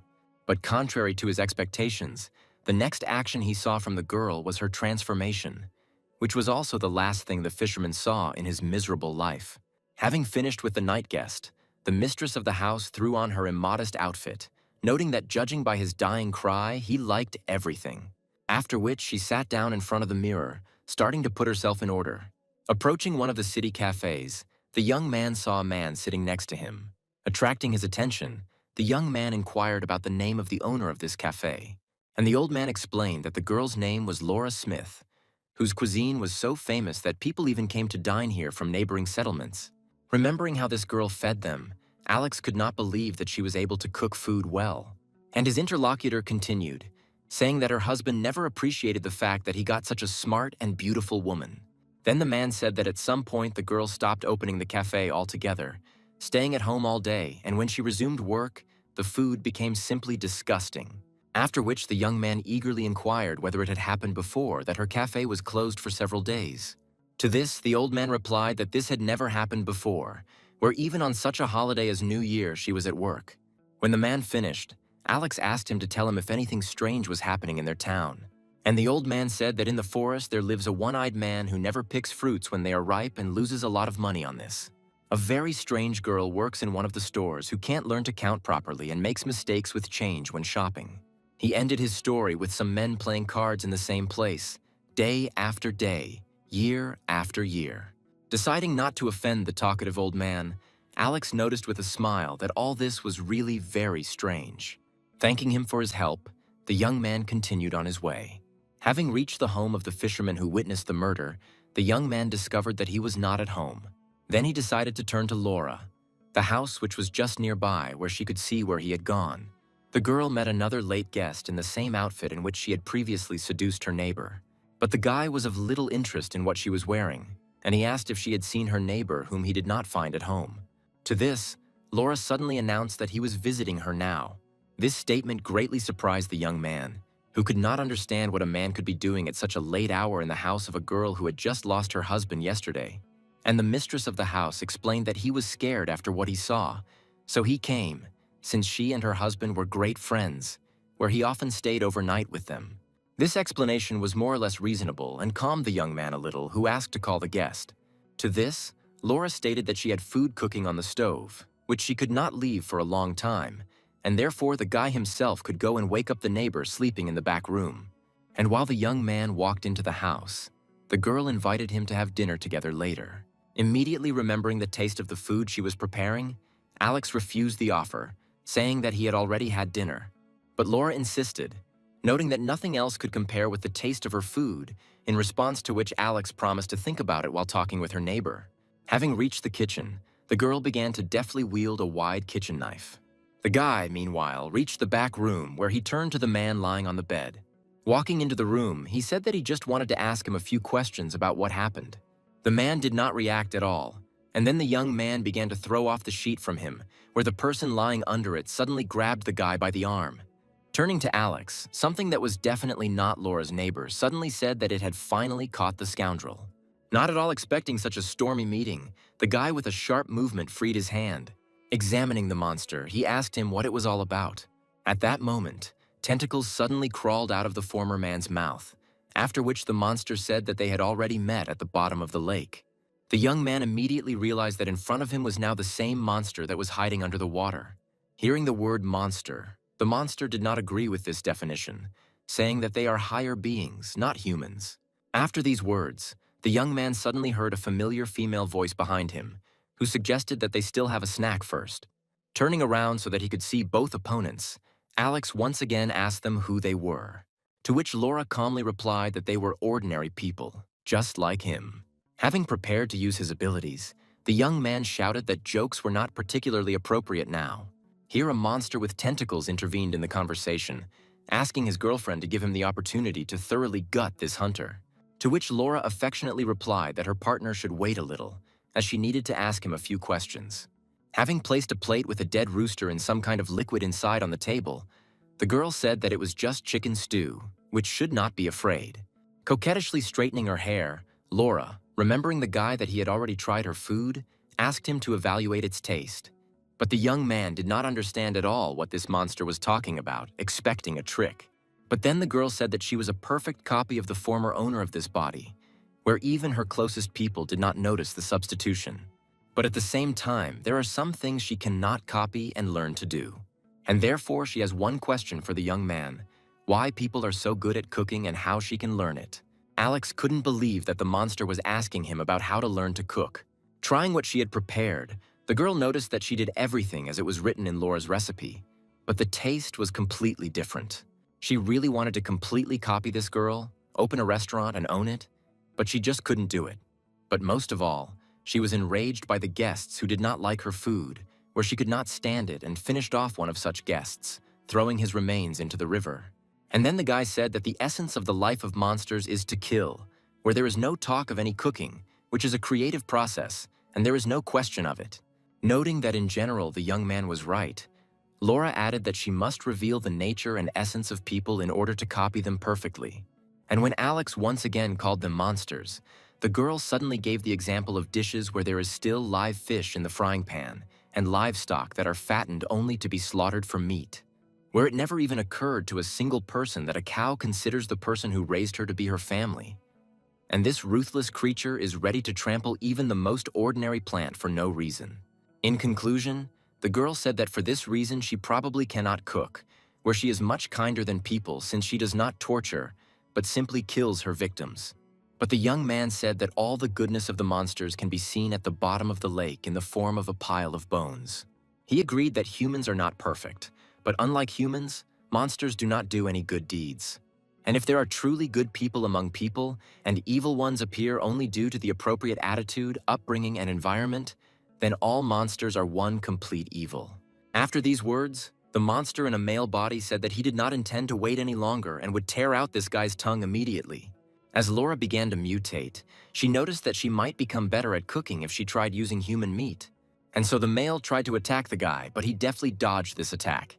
A: But contrary to his expectations, the next action he saw from the girl was her transformation, which was also the last thing the fisherman saw in his miserable life. Having finished with the night guest, the mistress of the house threw on her immodest outfit, noting that judging by his dying cry, he liked everything. After which she sat down in front of the mirror, starting to put herself in order. Approaching one of the city cafes, the young man saw a man sitting next to him. Attracting his attention, the young man inquired about the name of the owner of this cafe, and the old man explained that the girl's name was Laura Smith, whose cuisine was so famous that people even came to dine here from neighboring settlements. Remembering how this girl fed them, Alex could not believe that she was able to cook food well. And his interlocutor continued, saying that her husband never appreciated the fact that he got such a smart and beautiful woman. Then the man said that at some point the girl stopped opening the cafe altogether, staying at home all day, and when she resumed work, the food became simply disgusting. After which the young man eagerly inquired whether it had happened before that her cafe was closed for several days. To this, the old man replied that this had never happened before, where even on such a holiday as New Year she was at work. When the man finished, Alex asked him to tell him if anything strange was happening in their town. And the old man said that in the forest there lives a one-eyed man who never picks fruits when they are ripe and loses a lot of money on this. A very strange girl works in one of the stores who can't learn to count properly and makes mistakes with change when shopping. He ended his story with some men playing cards in the same place, day after day, year after year. Deciding not to offend the talkative old man, Alex noticed with a smile that all this was really very strange. Thanking him for his help, the young man continued on his way. Having reached the home of the fisherman who witnessed the murder, the young man discovered that he was not at home. Then he decided to turn to Laura, the house which was just nearby where she could see where he had gone. The girl met another late guest in the same outfit in which she had previously seduced her neighbor. But the guy was of little interest in what she was wearing, and he asked if she had seen her neighbor whom he did not find at home. To this, Laura suddenly announced that he was visiting her now. This statement greatly surprised the young man, who could not understand what a man could be doing at such a late hour in the house of a girl who had just lost her husband yesterday. And the mistress of the house explained that he was scared after what he saw, so he came, since she and her husband were great friends, where he often stayed overnight with them. This explanation was more or less reasonable and calmed the young man a little, who asked to call the guest. To this, Laura stated that she had food cooking on the stove, which she could not leave for a long time, and therefore the guy himself could go and wake up the neighbor sleeping in the back room. And while the young man walked into the house, the girl invited him to have dinner together later. Immediately remembering the taste of the food she was preparing, Alex refused the offer, saying that he had already had dinner. But Laura insisted, noting that nothing else could compare with the taste of her food, in response to which Alex promised to think about it while talking with her neighbor. Having reached the kitchen, the girl began to deftly wield a wide kitchen knife. The guy, meanwhile, reached the back room where he turned to the man lying on the bed. Walking into the room, he said that he just wanted to ask him a few questions about what happened. The man did not react at all, and then the young man began to throw off the sheet from him, where the person lying under it suddenly grabbed the guy by the arm. Turning to Alex, something that was definitely not Laura's neighbor suddenly said that it had finally caught the scoundrel. Not at all expecting such a stormy meeting, the guy with a sharp movement freed his hand. Examining the monster, he asked him what it was all about. At that moment, tentacles suddenly crawled out of the former man's mouth, after which the monster said that they had already met at the bottom of the lake. The young man immediately realized that in front of him was now the same monster that was hiding under the water. Hearing the word monster, the monster did not agree with this definition, saying that they are higher beings, not humans. After these words, the young man suddenly heard a familiar female voice behind him, who suggested that they still have a snack first. Turning around so that he could see both opponents, Alex once again asked them who they were, to which Laura calmly replied that they were ordinary people, just like him. Having prepared to use his abilities, the young man shouted that jokes were not particularly appropriate now. Here a monster with tentacles intervened in the conversation, asking his girlfriend to give him the opportunity to thoroughly gut this hunter, to which Laura affectionately replied that her partner should wait a little, as she needed to ask him a few questions. Having placed a plate with a dead rooster and some kind of liquid inside on the table, the girl said that it was just chicken stew, which should not be afraid. Coquettishly straightening her hair, Laura, remembering the guy that he had already tried her food, asked him to evaluate its taste. But the young man did not understand at all what this monster was talking about, expecting a trick. But then the girl said that she was a perfect copy of the former owner of this body, where even her closest people did not notice the substitution. But at the same time, there are some things she cannot copy and learn to do. And therefore, she has one question for the young man: why people are so good at cooking and how she can learn it. Alex couldn't believe that the monster was asking him about how to learn to cook. Trying what she had prepared, the girl noticed that she did everything as it was written in Laura's recipe, but the taste was completely different. She really wanted to completely copy this girl, open a restaurant and own it, but she just couldn't do it. But most of all, she was enraged by the guests who did not like her food, where she could not stand it, and finished off one of such guests, throwing his remains into the river. And then the guy said that the essence of the life of monsters is to kill, where there is no talk of any cooking, which is a creative process, and there is no question of it. Noting that in general the young man was right, Laura added that she must reveal the nature and essence of people in order to copy them perfectly. And when Alex once again called them monsters, the girl suddenly gave the example of dishes where there is still live fish in the frying pan, and livestock that are fattened only to be slaughtered for meat, where it never even occurred to a single person that a cow considers the person who raised her to be her family. And this ruthless creature is ready to trample even the most ordinary plant for no reason. In conclusion, the girl said that for this reason she probably cannot cook, where she is much kinder than people since she does not torture, but simply kills her victims. But the young man said that all the goodness of the monsters can be seen at the bottom of the lake in the form of a pile of bones. He agreed that humans are not perfect, but unlike humans, monsters do not do any good deeds. And if there are truly good people among people, and evil ones appear only due to the appropriate attitude, upbringing, and environment, then all monsters are one complete evil. After these words, the monster in a male body said that he did not intend to wait any longer and would tear out this guy's tongue immediately. As Laura began to mutate, she noticed that she might become better at cooking if she tried using human meat. And so the male tried to attack the guy, but he deftly dodged this attack.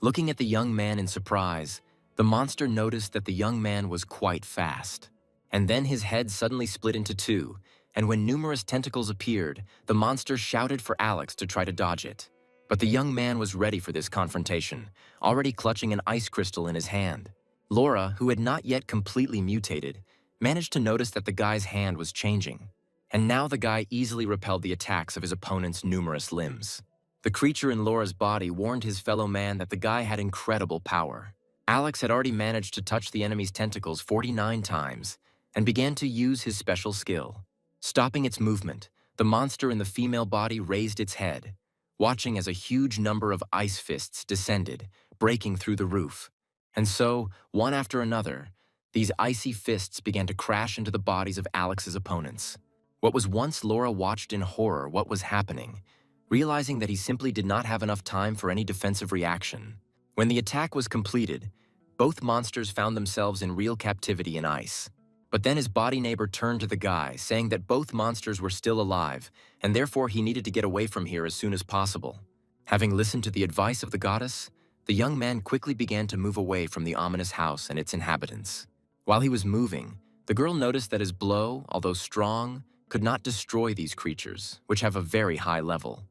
A: Looking at the young man in surprise, the monster noticed that the young man was quite fast. And then his head suddenly split into two, and when numerous tentacles appeared, the monster shouted for Alex to try to dodge it. But the young man was ready for this confrontation, already clutching an ice crystal in his hand. Laura, who had not yet completely mutated, managed to notice that the guy's hand was changing. And now the guy easily repelled the attacks of his opponent's numerous limbs. The creature in Laura's body warned his fellow man that the guy had incredible power. Alex had already managed to touch the enemy's tentacles 49 times and began to use his special skill. Stopping its movement, the monster in the female body raised its head, watching as a huge number of ice fists descended, breaking through the roof. And so, one after another, these icy fists began to crash into the bodies of Alex's opponents. What was once Laura watched in horror what was happening, realizing that he simply did not have enough time for any defensive reaction. When the attack was completed, both monsters found themselves in real captivity in ice. But then his body neighbor turned to the guy, saying that both monsters were still alive, and therefore he needed to get away from here as soon as possible. Having listened to the advice of the goddess, the young man quickly began to move away from the ominous house and its inhabitants. While he was moving, the girl noticed that his blow, although strong, could not destroy these creatures, which have a very high level,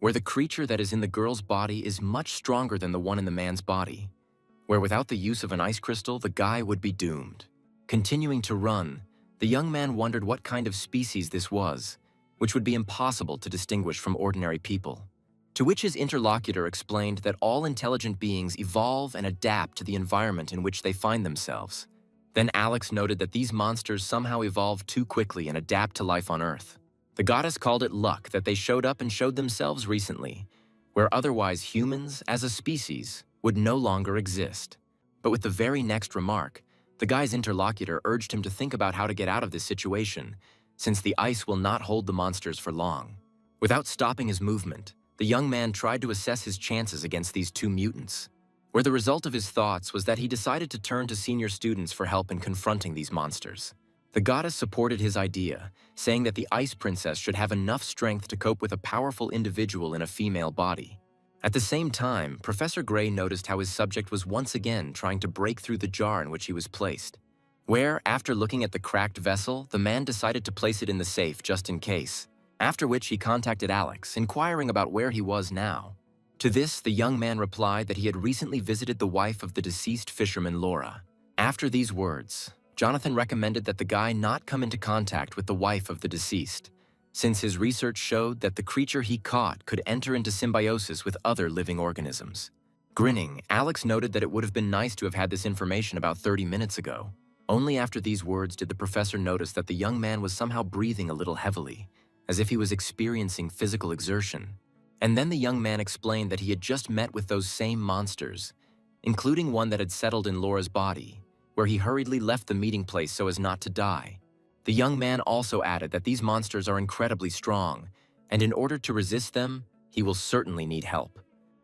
A: where the creature that is in the girl's body is much stronger than the one in the man's body, where without the use of an ice crystal, the guy would be doomed. Continuing to run, the young man wondered what kind of species this was, which would be impossible to distinguish from ordinary people. To which his interlocutor explained that all intelligent beings evolve and adapt to the environment in which they find themselves. Then Alex noted that these monsters somehow evolved too quickly and adapt to life on Earth. The goddess called it luck that they showed up and showed themselves recently, where otherwise humans, as a species, would no longer exist. But with the very next remark, the guy's interlocutor urged him to think about how to get out of this situation, since the ice will not hold the monsters for long. Without stopping his movement, the young man tried to assess his chances against these two mutants, where the result of his thoughts was that he decided to turn to senior students for help in confronting these monsters. The goddess supported his idea, saying that the Ice Princess should have enough strength to cope with a powerful individual in a female body. At the same time, Professor Gray noticed how his subject was once again trying to break through the jar in which he was placed, where, after looking at the cracked vessel, the man decided to place it in the safe just in case. after which he contacted Alex, inquiring about where he was now. To this, the young man replied that he had recently visited the wife of the deceased fisherman Laura. After these words, Jonathan recommended that the guy not come into contact with the wife of the deceased, since his research showed that the creature he caught could enter into symbiosis with other living organisms. Grinning, Alex noted that it would have been nice to have had this information about 30 minutes ago. Only after these words did the professor notice that the young man was somehow breathing a little heavily, as if he was experiencing physical exertion. And then the young man explained that he had just met with those same monsters, including one that had settled in Laura's body, where he hurriedly left the meeting place so as not to die. The young man also added that these monsters are incredibly strong, and in order to resist them, he will certainly need help.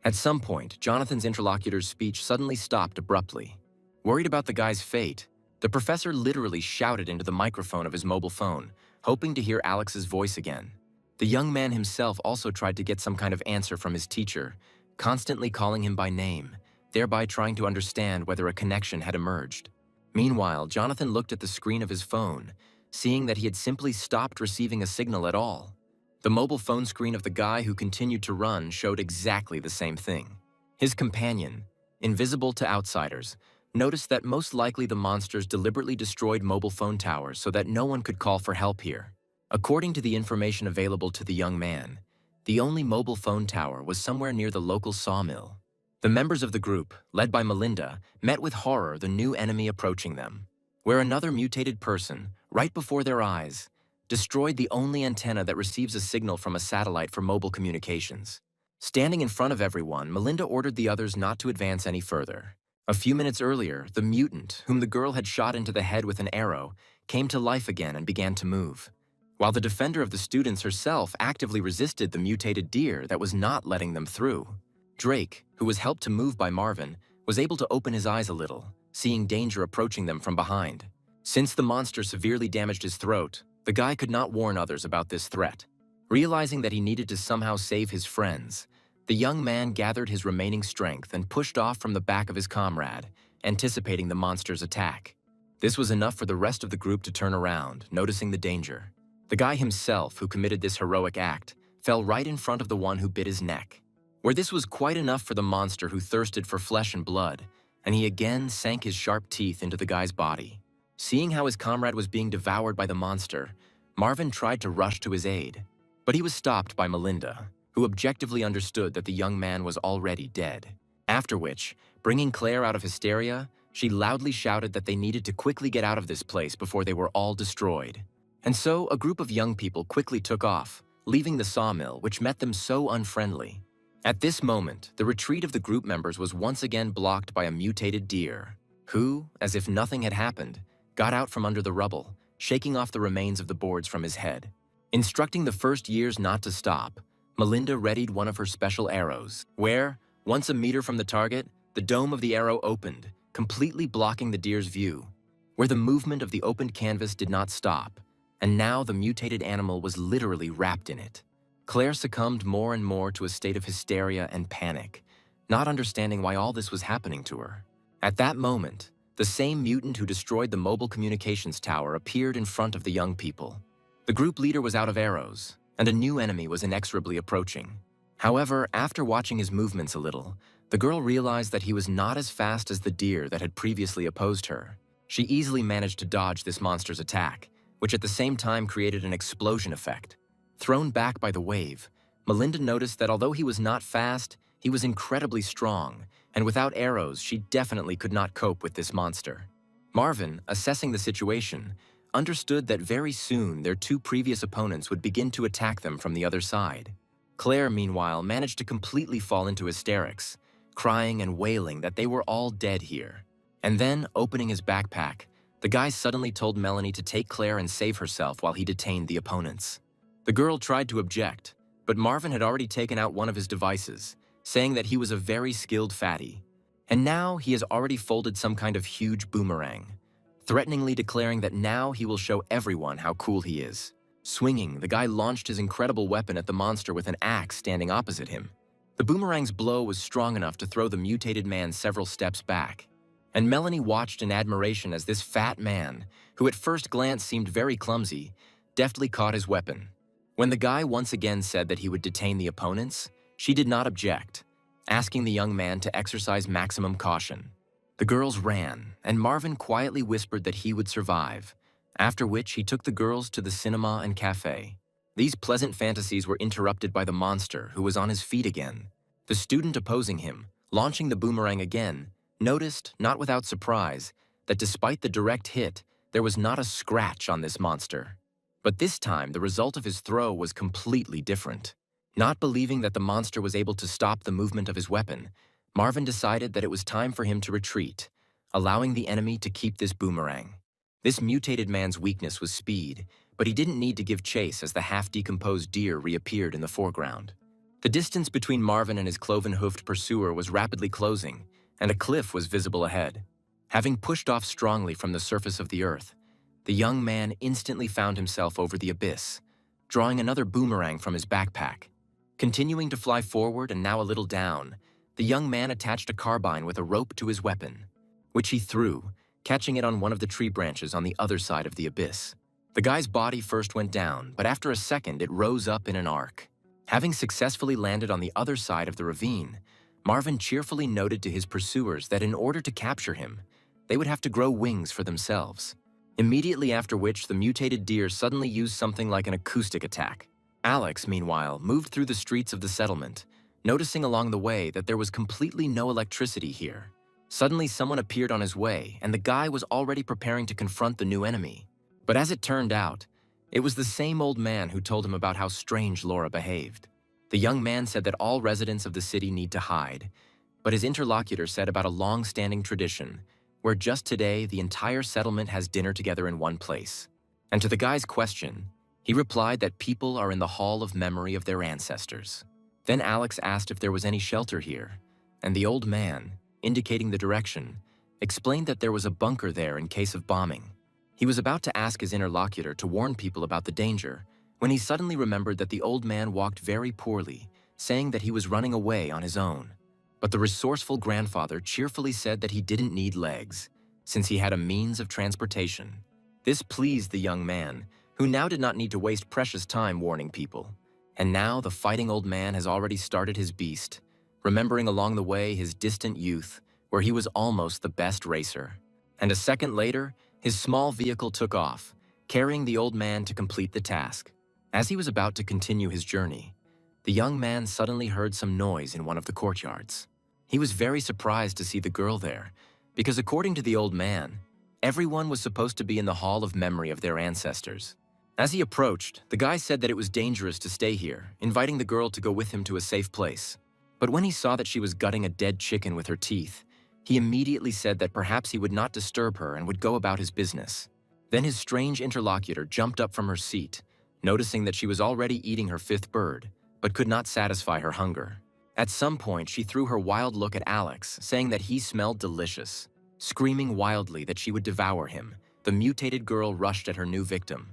A: At some point, Jonathan's interlocutor's speech suddenly stopped abruptly. Worried about the guy's fate, the professor literally shouted into the microphone of his mobile phone, hoping to hear Alex's voice again. The young man himself also tried to get some kind of answer from his teacher, constantly calling him by name, thereby trying to understand whether a connection had emerged. Meanwhile, Jonathan looked at the screen of his phone, seeing that he had simply stopped receiving a signal at all. The mobile phone screen of the guy who continued to run showed exactly the same thing. His companion, invisible to outsiders, noticed that most likely the monsters deliberately destroyed mobile phone towers so that no one could call for help here. According to the information available to the young man, the only mobile phone tower was somewhere near the local sawmill. The members of the group, led by Melinda, met with horror the new enemy approaching them, where another mutated person, right before their eyes, destroyed the only antenna that receives a signal from a satellite for mobile communications. Standing in front of everyone, Melinda ordered the others not to advance any further. A few minutes earlier, the mutant, whom the girl had shot into the head with an arrow, came to life again and began to move, while the defender of the students herself actively resisted the mutated deer that was not letting them through. Drake, who was helped to move by Marvin, was able to open his eyes a little, seeing danger approaching them from behind. Since the monster severely damaged his throat, the guy could not warn others about this threat. Realizing that he needed to somehow save his friends, the young man gathered his remaining strength and pushed off from the back of his comrade, anticipating the monster's attack. This was enough for the rest of the group to turn around, noticing the danger. The guy himself, who committed this heroic act, fell right in front of the one who bit his neck, where this was quite enough for the monster who thirsted for flesh and blood, and he again sank his sharp teeth into the guy's body. Seeing how his comrade was being devoured by the monster, Marvin tried to rush to his aid, but he was stopped by Melinda, who objectively understood that the young man was already dead. After which, bringing Claire out of hysteria, she loudly shouted that they needed to quickly get out of this place before they were all destroyed. And so, a group of young people quickly took off, leaving the sawmill, which met them so unfriendly. At this moment, the retreat of the group members was once again blocked by a mutated deer, who, as if nothing had happened, got out from under the rubble, shaking off the remains of the boards from his head. Instructing the first years not to stop, Melinda readied one of her special arrows, where, once a meter from the target, the dome of the arrow opened, completely blocking the deer's view, where the movement of the opened canvas did not stop, and now the mutated animal was literally wrapped in it. Claire succumbed more and more to a state of hysteria and panic, not understanding why all this was happening to her. At that moment, the same mutant who destroyed the mobile communications tower appeared in front of the young people. The group leader was out of arrows, and a new enemy was inexorably approaching. However, after watching his movements a little, the girl realized that he was not as fast as the deer that had previously opposed her. She easily managed to dodge this monster's attack, which at the same time created an explosion effect. Thrown back by the wave, Melinda noticed that although he was not fast, he was incredibly strong, and without arrows, she definitely could not cope with this monster. Marvin, assessing the situation, understood that very soon their two previous opponents would begin to attack them from the other side. Claire, meanwhile, managed to completely fall into hysterics, crying and wailing that they were all dead here. And then, opening his backpack, the guy suddenly told Melanie to take Claire and save herself while he detained the opponents. The girl tried to object, but Marvin had already taken out one of his devices, saying that he was a very skilled fatty. And now he has already folded some kind of huge boomerang, threateningly declaring that now he will show everyone how cool he is. Swinging, the guy launched his incredible weapon at the monster with an axe standing opposite him. The boomerang's blow was strong enough to throw the mutated man several steps back, and Melanie watched in admiration as this fat man, who at first glance seemed very clumsy, deftly caught his weapon, When the guy once again said that he would detain the opponents, she did not object, asking the young man to exercise maximum caution. The girls ran, and Marvin quietly whispered that he would survive, after which he took the girls to the cinema and cafe. These pleasant fantasies were interrupted by the monster, who was on his feet again. The student opposing him, launching the boomerang again, noticed, not without surprise, that despite the direct hit, there was not a scratch on this monster. But this time, the result of his throw was completely different. Not believing that the monster was able to stop the movement of his weapon, Marvin decided that it was time for him to retreat, allowing the enemy to keep this boomerang. This mutated man's weakness was speed, but he didn't need to give chase as the half-decomposed deer reappeared in the foreground. The distance between Marvin and his cloven-hoofed pursuer was rapidly closing, and a cliff was visible ahead. Having pushed off strongly from the surface of the earth, the young man instantly found himself over the abyss, drawing another boomerang from his backpack. Continuing to fly forward and now a little down, the young man attached a carbine with a rope to his weapon, which he threw, catching it on one of the tree branches on the other side of the abyss. The guy's body first went down, but after a second it rose up in an arc. Having successfully landed on the other side of the ravine, Marvin cheerfully noted to his pursuers that in order to capture him, they would have to grow wings for themselves. Immediately after which, the mutated deer suddenly used something like an acoustic attack. Alex, meanwhile, moved through the streets of the settlement, noticing along the way that there was completely no electricity here. Suddenly, someone appeared on his way, and the guy was already preparing to confront the new enemy. But as it turned out, it was the same old man who told him about how strange Laura behaved. The young man said that all residents of the city need to hide, but his interlocutor said about a long-standing tradition where just today the entire settlement has dinner together in one place. And to the guy's question, he replied that people are in the hall of memory of their ancestors. Then Alex asked if there was any shelter here, and the old man, indicating the direction, explained that there was a bunker there in case of bombing. He was about to ask his interlocutor to warn people about the danger when he suddenly remembered that the old man walked very poorly, saying that he was running away on his own. But the resourceful grandfather cheerfully said that he didn't need legs, since he had a means of transportation. This pleased the young man, who now did not need to waste precious time warning people. And now the fighting old man has already started his beast, remembering along the way his distant youth, where he was almost the best racer. And a second later, his small vehicle took off, carrying the old man to complete the task. As he was about to continue his journey, the young man suddenly heard some noise in one of the courtyards. He was very surprised to see the girl there, because according to the old man, everyone was supposed to be in the hall of memory of their ancestors. As he approached, the guy said that it was dangerous to stay here, inviting the girl to go with him to a safe place. But when he saw that she was gutting a dead chicken with her teeth, he immediately said that perhaps he would not disturb her and would go about his business. Then his strange interlocutor jumped up from her seat, noticing that she was already eating her fifth bird, but could not satisfy her hunger. At some point, she threw her wild look at Alex, saying that he smelled delicious. Screaming wildly that she would devour him, the mutated girl rushed at her new victim.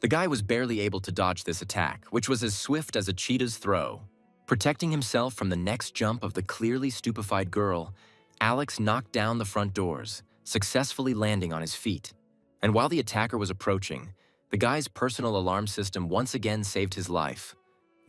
A: The guy was barely able to dodge this attack, which was as swift as a cheetah's throw. Protecting himself from the next jump of the clearly stupefied girl, Alex knocked down the front doors, successfully landing on his feet. And while the attacker was approaching, the guy's personal alarm system once again saved his life,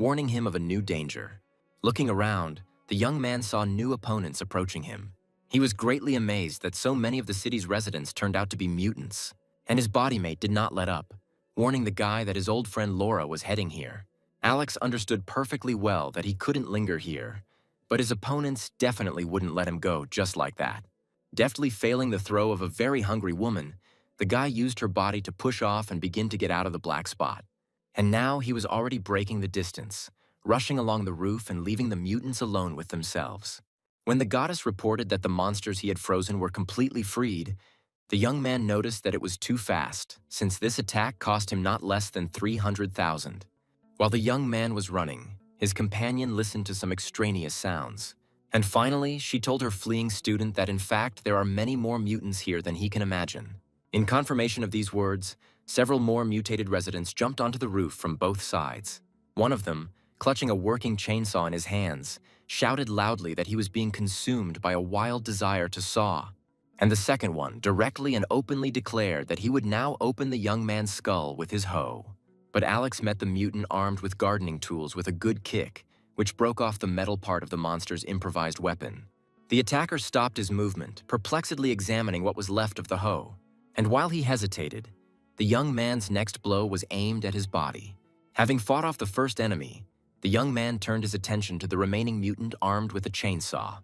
A: warning him of a new danger. Looking around, the young man saw new opponents approaching him. He was greatly amazed that so many of the city's residents turned out to be mutants, and his bodymate did not let up, warning the guy that his old friend Laura was heading here. Alex understood perfectly well that he couldn't linger here, but his opponents definitely wouldn't let him go just like that. Deftly failing the throw of a very hungry woman, the guy used her body to push off and begin to get out of the black spot. And now he was already breaking the distance, rushing along the roof and leaving the mutants alone with themselves. When the goddess reported that the monsters he had frozen were completely freed, the young man noticed that it was too fast, since this attack cost him not less than 300,000. While the young man was running, his companion listened to some extraneous sounds. And finally, she told her fleeing student that in fact there are many more mutants here than he can imagine. In confirmation of these words, several more mutated residents jumped onto the roof from both sides. One of them, clutching a working chainsaw in his hands, shouted loudly that he was being consumed by a wild desire to saw. And the second one directly and openly declared that he would now open the young man's skull with his hoe. But Alex met the mutant armed with gardening tools with a good kick, which broke off the metal part of the monster's improvised weapon. The attacker stopped his movement, perplexedly examining what was left of the hoe. And while he hesitated, the young man's next blow was aimed at his body. Having fought off the first enemy, the young man turned his attention to the remaining mutant armed with a chainsaw.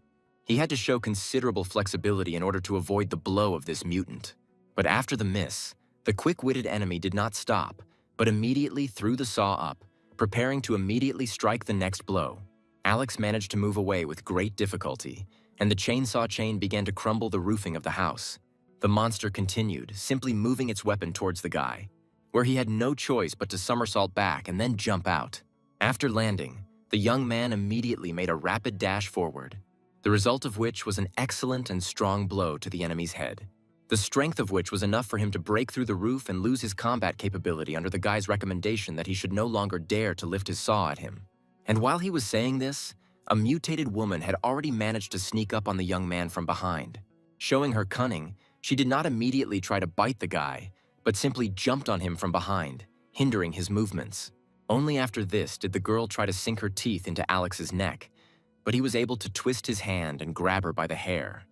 A: He had to show considerable flexibility in order to avoid the blow of this mutant. But after the miss, the quick-witted enemy did not stop, but immediately threw the saw up, preparing to immediately strike the next blow. Alex managed to move away with great difficulty, and the chainsaw chain began to crumble the roofing of the house. The monster continued, simply moving its weapon towards the guy, where he had no choice but to somersault back and then jump out. After landing, the young man immediately made a rapid dash forward, the result of which was an excellent and strong blow to the enemy's head, the strength of which was enough for him to break through the roof and lose his combat capability under the guy's recommendation that he should no longer dare to lift his saw at him. And while he was saying this, a mutated woman had already managed to sneak up on the young man from behind. Showing her cunning, she did not immediately try to bite the guy, but simply jumped on him from behind, hindering his movements. Only after this did the girl try to sink her teeth into Alex's neck, but he was able to twist his hand and grab her by the hair,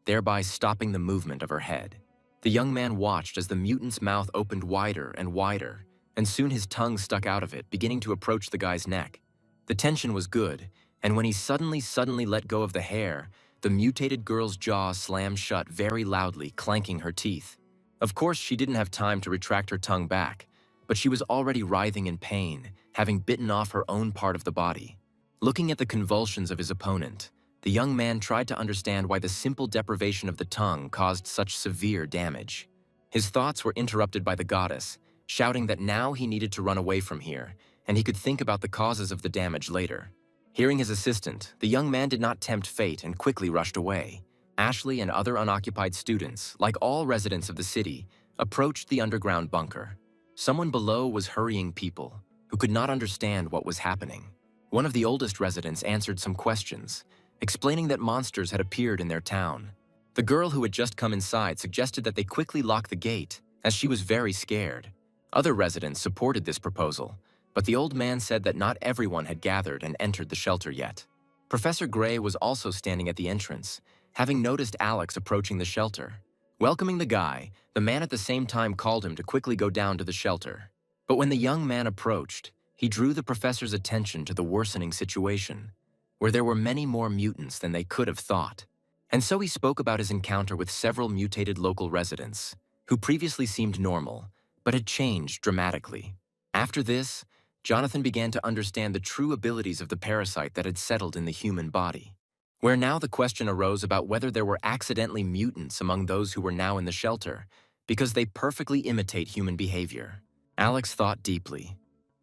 A: thereby stopping the movement of her head. The young man watched as the mutant's mouth opened wider, and soon his tongue stuck out of it, beginning to approach the guy's neck. The tension was good, and when he suddenly let go of the hair, the mutated girl's jaw slammed shut very loudly, clanking her teeth. Of course, she didn't have time to retract her tongue back, but she was already writhing in pain, having bitten off her own part of the body. Looking at the convulsions of his opponent, the young man tried to understand why the simple deprivation of the tongue caused such severe damage. His thoughts were interrupted by the goddess, shouting that now he needed to run away from here, and he could think about the causes of the damage later. Hearing his assistant, the young man did not tempt fate and quickly rushed away. Ashley and other unoccupied students, like all residents of the city, approached the underground bunker. Someone below was hurrying people, who could not understand what was happening. One of the oldest residents answered some questions, explaining that monsters had appeared in their town. The girl who had just come inside suggested that they quickly lock the gate, as she was very scared. Other residents supported this proposal, but the old man said that not everyone had gathered and entered the shelter yet. Professor Gray was also standing at the entrance, having noticed Alex approaching the shelter. Welcoming the guy, the man at the same time called him to quickly go down to the shelter. But when the young man approached, he drew the professor's attention to the worsening situation, where there were many more mutants than they could have thought. And so he spoke about his encounter with several mutated local residents, who previously seemed normal, but had changed dramatically. After this, Jonathan began to understand the true abilities of the parasite that had settled in the human body, where now the question arose about whether there were accidentally mutants among those who were now in the shelter, because they perfectly imitate human behavior. Alex thought deeply,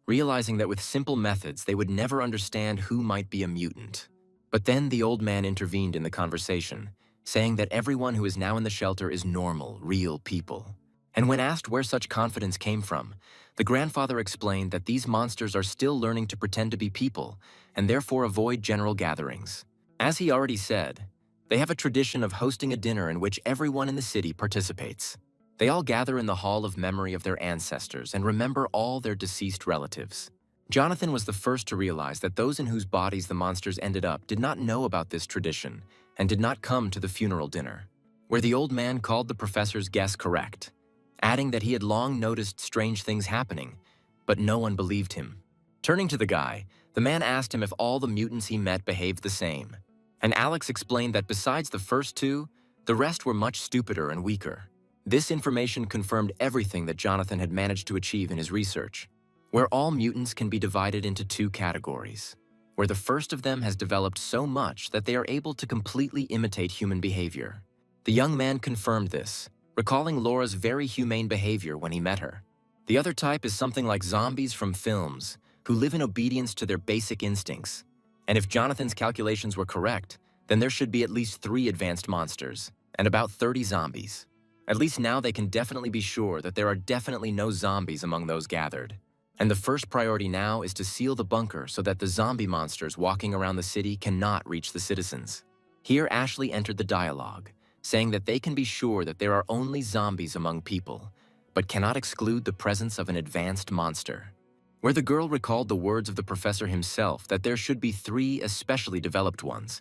A: realizing that with simple methods they would never understand who might be a mutant. But then the old man intervened in the conversation, saying that everyone who is now in the shelter is normal, real people. And when asked where such confidence came from, the grandfather explained that these monsters are still learning to pretend to be people and therefore avoid general gatherings. As he already said, they have a tradition of hosting a dinner in which everyone in the city participates. They all gather in the Hall of Memory of their ancestors and remember all their deceased relatives. Jonathan was the first to realize that those in whose bodies the monsters ended up did not know about this tradition and did not come to the funeral dinner, where the old man called the professor's guess correct, adding that he had long noticed strange things happening, but no one believed him. Turning to the guy, the man asked him if all the mutants he met behaved the same, and Alex explained that besides the first two, the rest were much stupider and weaker. This information confirmed everything that Jonathan had managed to achieve in his research, where all mutants can be divided into two categories, where the first of them has developed so much that they are able to completely imitate human behavior. The young man confirmed this, recalling Laura's very humane behavior when he met her. The other type is something like zombies from films, who live in obedience to their basic instincts. And if Jonathan's calculations were correct, then there should be at least 3 advanced monsters, and about 30 zombies. At least now they can definitely be sure that there are definitely no zombies among those gathered. And the first priority now is to seal the bunker so that the zombie monsters walking around the city cannot reach the citizens. Here Ashley entered the dialogue, saying that they can be sure that there are only zombies among people, but cannot exclude the presence of an advanced monster. where the girl recalled the words of the professor himself that there should be 3 especially developed ones,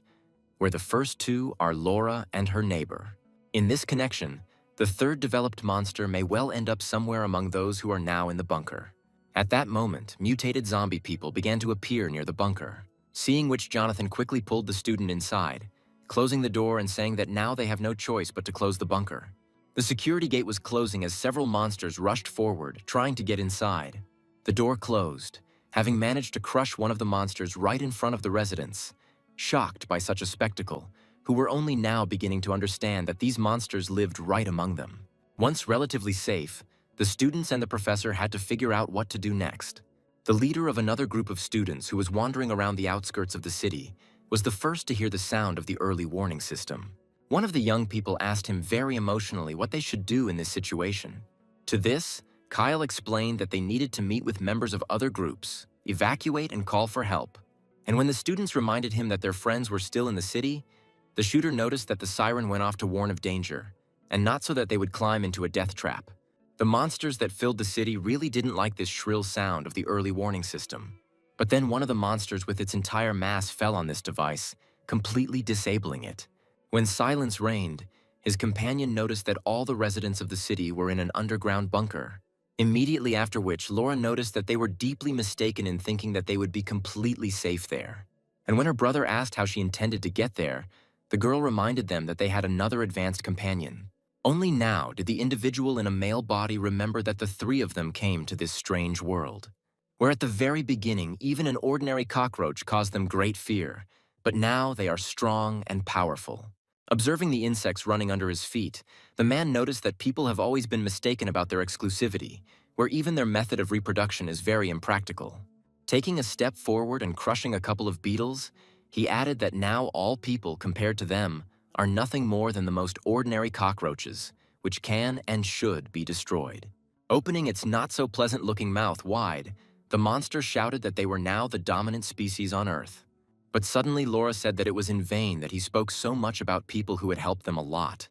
A: where the first 2 are Laura and her neighbor. In this connection, the 3rd developed monster may well end up somewhere among those who are now in the bunker. At that moment, mutated zombie people began to appear near the bunker, seeing which Jonathan quickly pulled the student inside, closing the door and saying that now they have no choice but to close the bunker. The security gate was closing as several monsters rushed forward, trying to get inside. The door closed, having managed to crush one of the monsters right in front of the residents. Shocked by such a spectacle, who were only now beginning to understand that these monsters lived right among them. Once relatively safe, the students and the professor had to figure out what to do next. The leader of another group of students who was wandering around the outskirts of the city was the first to hear the sound of the early warning system. One of the young people asked him very emotionally what they should do in this situation. To this, Kyle explained that they needed to meet with members of other groups, evacuate and call for help. And when the students reminded him that their friends were still in the city, the shooter noticed that the siren went off to warn of danger, and not so that they would climb into a death trap. The monsters that filled the city really didn't like this shrill sound of the early warning system. But then one of the monsters with its entire mass fell on this device, completely disabling it. When silence reigned, his companion noticed that all the residents of the city were in an underground bunker. Immediately after which, Laura noticed that they were deeply mistaken in thinking that they would be completely safe there. And when her brother asked how she intended to get there, the girl reminded them that they had another advanced companion. Only now did the individual in a male body remember that the 3 of them came to this strange world, where at the very beginning even an ordinary cockroach caused them great fear, but now they are strong and powerful. Observing the insects running under his feet, the man noticed that people have always been mistaken about their exclusivity, where even their method of reproduction is very impractical. Taking a step forward and crushing a couple of beetles, he added that now all people, compared to them, are nothing more than the most ordinary cockroaches, which can and should be destroyed. Opening its not-so-pleasant-looking mouth wide, the monster shouted that they were now the dominant species on Earth. But suddenly Laura said that it was in vain that he spoke so much about people who had helped them a lot,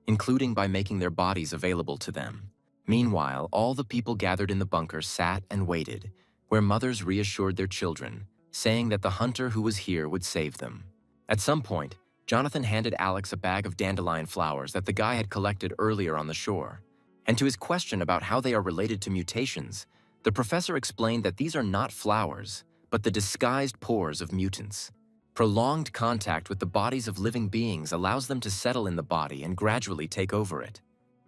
A: including by making their bodies available to them. Meanwhile, all the people gathered in the bunker sat and waited, where mothers reassured their children, saying that the hunter who was here would save them. At some point, Jonathan handed Alex a bag of dandelion flowers that the guy had collected earlier on the shore. And to his question about how they are related to mutations, the professor explained that these are not flowers, but the disguised pores of mutants. Prolonged contact with the bodies of living beings allows them to settle in the body and gradually take over it.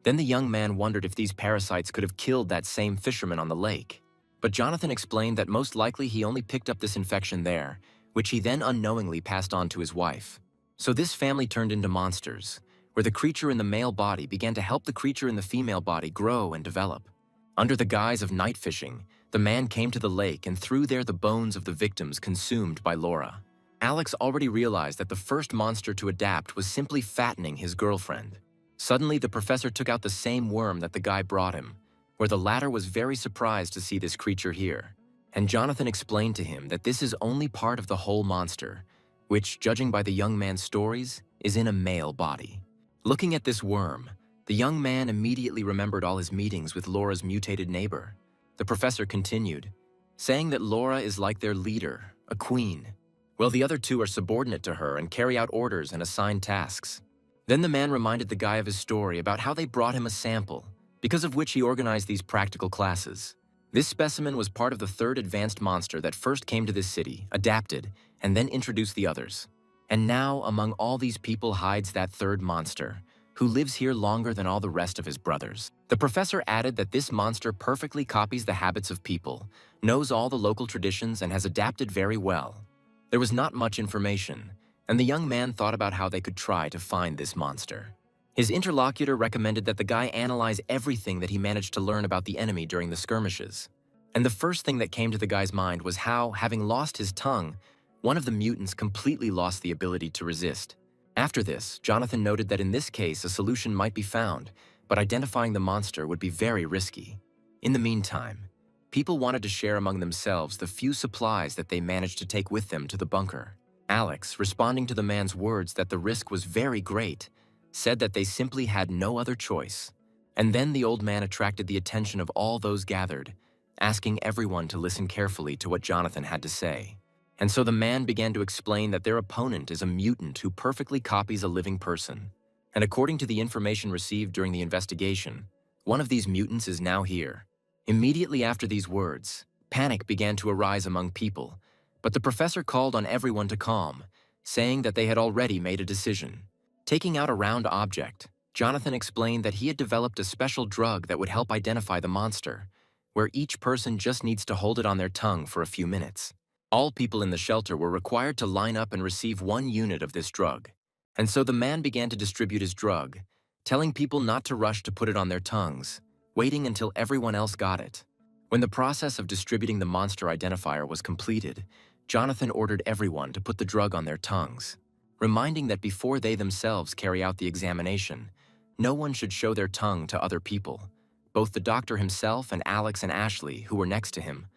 A: Then the young man wondered if these parasites could have killed that same fisherman on the lake. But Jonathan explained that most likely he only picked up this infection there, which he then unknowingly passed on to his wife. So this family turned into monsters, where the creature in the male body began to help the creature in the female body grow and develop. Under the guise of night fishing, the man came to the lake and threw there the bones of the victims consumed by Laura. Alex already realized that the first monster to adapt was simply fattening his girlfriend. Suddenly, the professor took out the same worm that the guy brought him, where the latter was very surprised to see this creature here. And Jonathan explained to him that this is only part of the whole monster, which, judging by the young man's stories, is in a male body. Looking at this worm, the young man immediately remembered all his meetings with Laura's mutated neighbor. The professor continued, saying that Laura is like their leader, a queen, while the other 2 are subordinate to her and carry out orders and assign tasks. Then the man reminded the guy of his story about how they brought him a sample, because of which he organized these practical classes. This specimen was part of the 3rd advanced monster that first came to this city, adapted, and then introduced the others. And now, among all these people hides that 3rd monster, who lives here longer than all the rest of his brothers. The professor added that this monster perfectly copies the habits of people, knows all the local traditions, and has adapted very well. There was not much information, and the young man thought about how they could try to find this monster. His interlocutor recommended that the guy analyze everything that he managed to learn about the enemy during the skirmishes. And the first thing that came to the guy's mind was how, having lost his tongue, one of the mutants completely lost the ability to resist. After this, Jonathan noted that in this case a solution might be found, but identifying the monster would be very risky. In the meantime, people wanted to share among themselves the few supplies that they managed to take with them to the bunker. Alex, responding to the man's words that the risk was very great, said that they simply had no other choice. And then the old man attracted the attention of all those gathered, asking everyone to listen carefully to what Jonathan had to say. And so the man began to explain that their opponent is a mutant who perfectly copies a living person. And according to the information received during the investigation, one of these mutants is now here. Immediately after these words, panic began to arise among people, but the professor called on everyone to calm, saying that they had already made a decision. Taking out a round object, Jonathan explained that he had developed a special drug that would help identify the monster, where each person just needs to hold it on their tongue for a few minutes. All people in the shelter were required to line up and receive 1 unit of this drug. And so the man began to distribute his drug, telling people not to rush to put it on their tongues, waiting until everyone else got it. When the process of distributing the monster identifier was completed, Jonathan ordered everyone to put the drug on their tongues, reminding that before they themselves carry out the examination, no one should show their tongue to other people. Both the doctor himself and Alex and Ashley, who were next to him,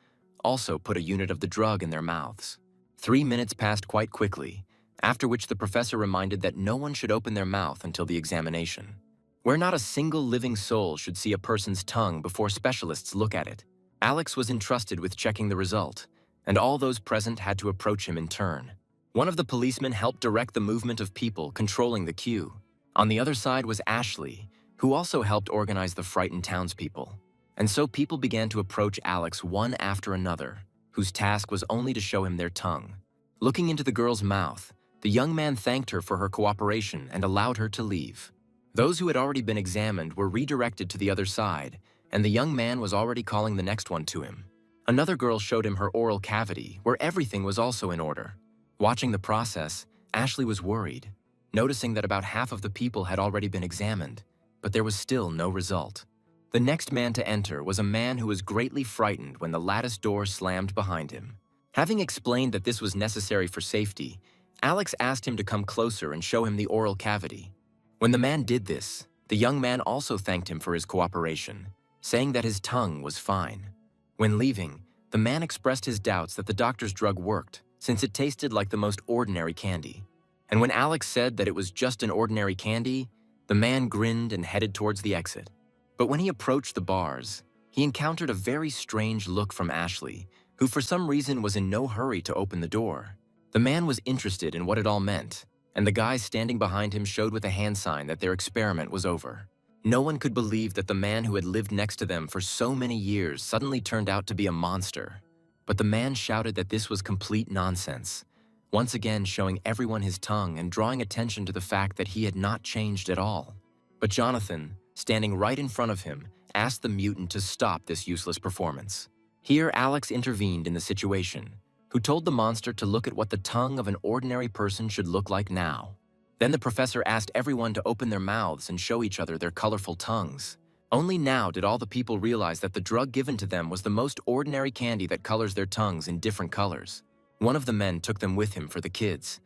A: also put a unit of the drug in their mouths. 3 minutes passed quite quickly, after which the professor reminded that no one should open their mouth until the examination. Where not a single living soul should see a person's tongue before specialists look at it, Alex was entrusted with checking the result, and all those present had to approach him in turn. One of the policemen helped direct the movement of people controlling the queue. On the other side was Ashley, who also helped organize the frightened townspeople. And so people began to approach Alex one after another, whose task was only to show him their tongue. Looking into the girl's mouth, the young man thanked her for her cooperation and allowed her to leave. Those who had already been examined were redirected to the other side, and the young man was already calling the next one to him. Another girl showed him her oral cavity, where everything was also in order. Watching the process, Ashley was worried, noticing that about half of the people had already been examined, but there was still no result. The next man to enter was a man who was greatly frightened when the lattice door slammed behind him. Having explained that this was necessary for safety, Alex asked him to come closer and show him the oral cavity. When the man did this, the young man also thanked him for his cooperation, saying that his tongue was fine. When leaving, the man expressed his doubts that the doctor's drug worked, since it tasted like the most ordinary candy. And when Alex said that it was just an ordinary candy, the man grinned and headed towards the exit. But when he approached the bars, he encountered a very strange look from Ashley, who for some reason was in no hurry to open the door. The man was interested in what it all meant, and the guys standing behind him showed with a hand sign that their experiment was over. No one could believe that the man who had lived next to them for so many years suddenly turned out to be a monster. But the man shouted that this was complete nonsense, once again showing everyone his tongue and drawing attention to the fact that he had not changed at all. But Jonathan, standing right in front of him, asked the mutant to stop this useless performance. Here Alex intervened in the situation, who told the monster to look at what the tongue of an ordinary person should look like now. Then the professor asked everyone to open their mouths and show each other their colorful tongues. Only now did all the people realize that the drug given to them was the most ordinary candy that colors their tongues in different colors. One of the men took them with him for the kids,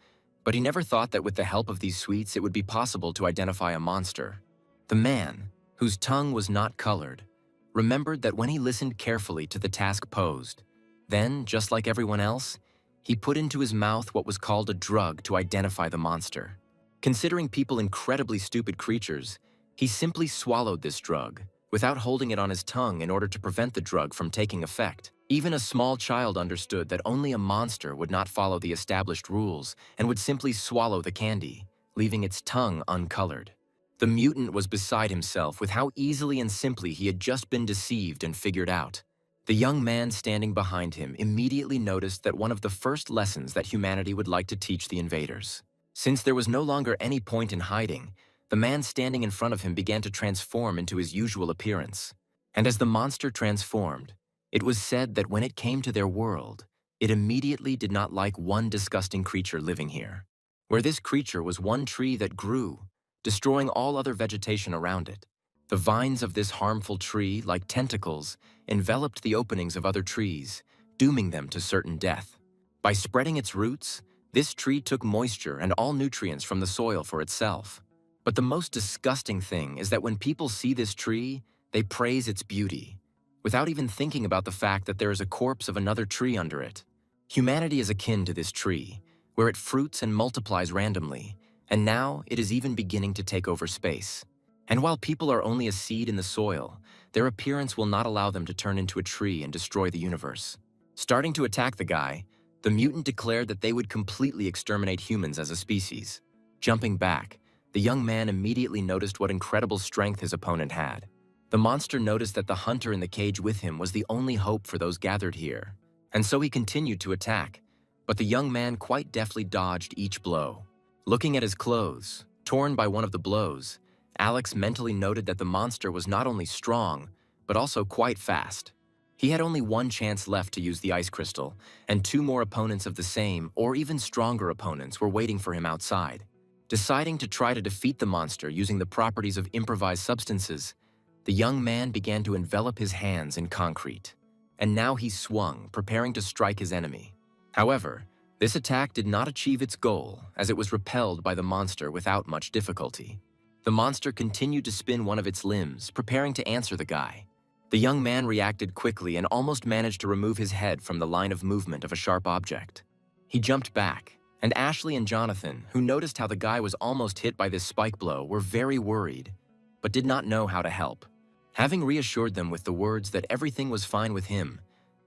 A: but he never thought that with the help of these sweets it would be possible to identify a monster. The man, whose tongue was not colored, remembered that when he listened carefully to the task posed, then, just like everyone else, he put into his mouth what was called a drug to identify the monster. Considering people incredibly stupid creatures, he simply swallowed this drug, without holding it on his tongue in order to prevent the drug from taking effect. Even a small child understood that only a monster would not follow the established rules and would simply swallow the candy, leaving its tongue uncolored. The mutant was beside himself with how easily and simply he had just been deceived and figured out. The young man standing behind him immediately noticed that one of the first lessons that humanity would like to teach the invaders. Since there was no longer any point in hiding, the man standing in front of him began to transform into his usual appearance. And as the monster transformed, it was said that when it came to their world, it immediately did not like one disgusting creature living here. Where this creature was one tree that grew, destroying all other vegetation around it. The vines of this harmful tree, like tentacles, enveloped the openings of other trees, dooming them to certain death. By spreading its roots, this tree took moisture and all nutrients from the soil for itself. But the most disgusting thing is that when people see this tree, they praise its beauty, without even thinking about the fact that there is a corpse of another tree under it. Humanity is akin to this tree, where it fruits and multiplies randomly, and now it is even beginning to take over space. And while people are only a seed in the soil, their appearance will not allow them to turn into a tree and destroy the universe. Starting to attack the guy, the mutant declared that they would completely exterminate humans as a species. Jumping back, the young man immediately noticed what incredible strength his opponent had. The monster noticed that the hunter in the cage with him was the only hope for those gathered here, and so he continued to attack, but the young man quite deftly dodged each blow. Looking at his clothes, torn by one of the blows, Alex mentally noted that the monster was not only strong, but also quite fast. He had only one chance left to use the ice crystal, and two more opponents of the same or even stronger opponents were waiting for him outside. Deciding to try to defeat the monster using the properties of improvised substances, the young man began to envelop his hands in concrete. And now he swung, preparing to strike his enemy. However, this attack did not achieve its goal, as it was repelled by the monster without much difficulty. The monster continued to spin one of its limbs, preparing to answer the guy. The young man reacted quickly and almost managed to remove his head from the line of movement of a sharp object. He jumped back, and Ashley and Jonathan, who noticed how the guy was almost hit by this spike blow, were very worried, but did not know how to help. Having reassured them with the words that everything was fine with him,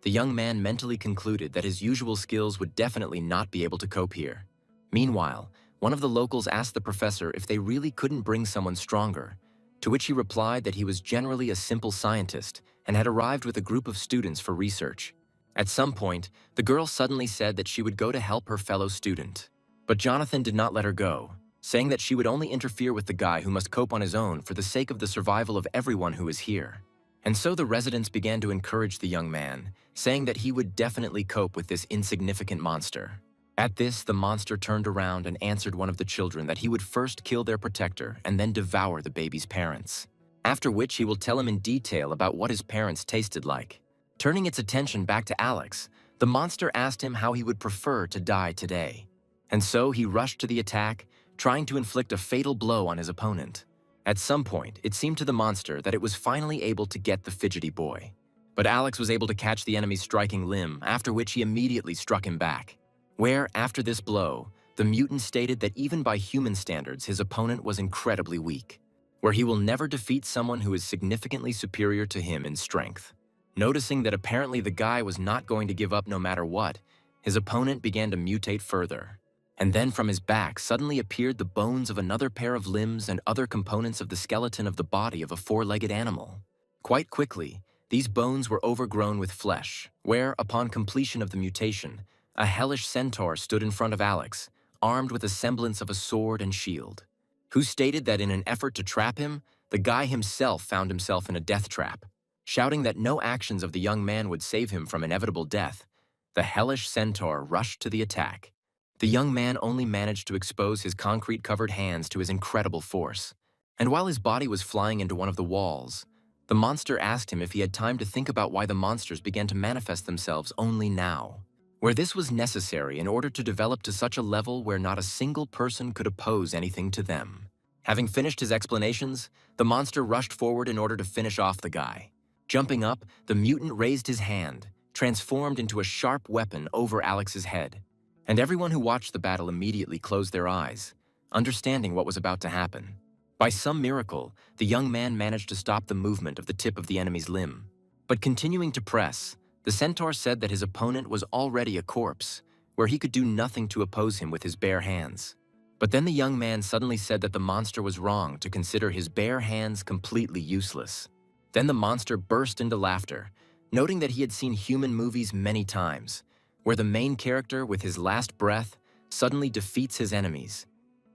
A: the young man mentally concluded that his usual skills would definitely not be able to cope here. Meanwhile, one of the locals asked the professor if they really couldn't bring someone stronger, to which he replied that he was generally a simple scientist and had arrived with a group of students for research. At some point, the girl suddenly said that she would go to help her fellow student. But Jonathan did not let her go, saying that she would only interfere with the guy who must cope on his own for the sake of the survival of everyone who is here. And so the residents began to encourage the young man, saying that he would definitely cope with this insignificant monster. At this, the monster turned around and answered one of the children that he would first kill their protector and then devour the baby's parents. After which he will tell him in detail about what his parents tasted like. Turning its attention back to Alex, the monster asked him how he would prefer to die today. And so he rushed to the attack, trying to inflict a fatal blow on his opponent. At some point, it seemed to the monster that it was finally able to get the fidgety boy. But Alex was able to catch the enemy's striking limb, after which he immediately struck him back. Where, after this blow, the mutant stated that even by human standards, his opponent was incredibly weak, where he will never defeat someone who is significantly superior to him in strength. Noticing that apparently the guy was not going to give up no matter what, his opponent began to mutate further. And then from his back suddenly appeared the bones of another pair of limbs and other components of the skeleton of the body of a four-legged animal. Quite quickly, these bones were overgrown with flesh, where, upon completion of the mutation, a hellish centaur stood in front of Alex, armed with a semblance of a sword and shield, who stated that in an effort to trap him, the guy himself found himself in a death trap. Shouting that no actions of the young man would save him from inevitable death, the hellish centaur rushed to the attack. The young man only managed to expose his concrete-covered hands to his incredible force, and while his body was flying into one of the walls, the monster asked him if he had time to think about why the monsters began to manifest themselves only now, where this was necessary in order to develop to such a level where not a single person could oppose anything to them. Having finished his explanations, the monster rushed forward in order to finish off the guy. Jumping up, the mutant raised his hand, transformed into a sharp weapon over Alex's head, and everyone who watched the battle immediately closed their eyes, understanding what was about to happen. By some miracle, the young man managed to stop the movement of the tip of the enemy's limb. But continuing to press, the centaur said that his opponent was already a corpse, where he could do nothing to oppose him with his bare hands. But then the young man suddenly said that the monster was wrong to consider his bare hands completely useless. Then the monster burst into laughter, noting that he had seen human movies many times, where the main character, with his last breath, suddenly defeats his enemies.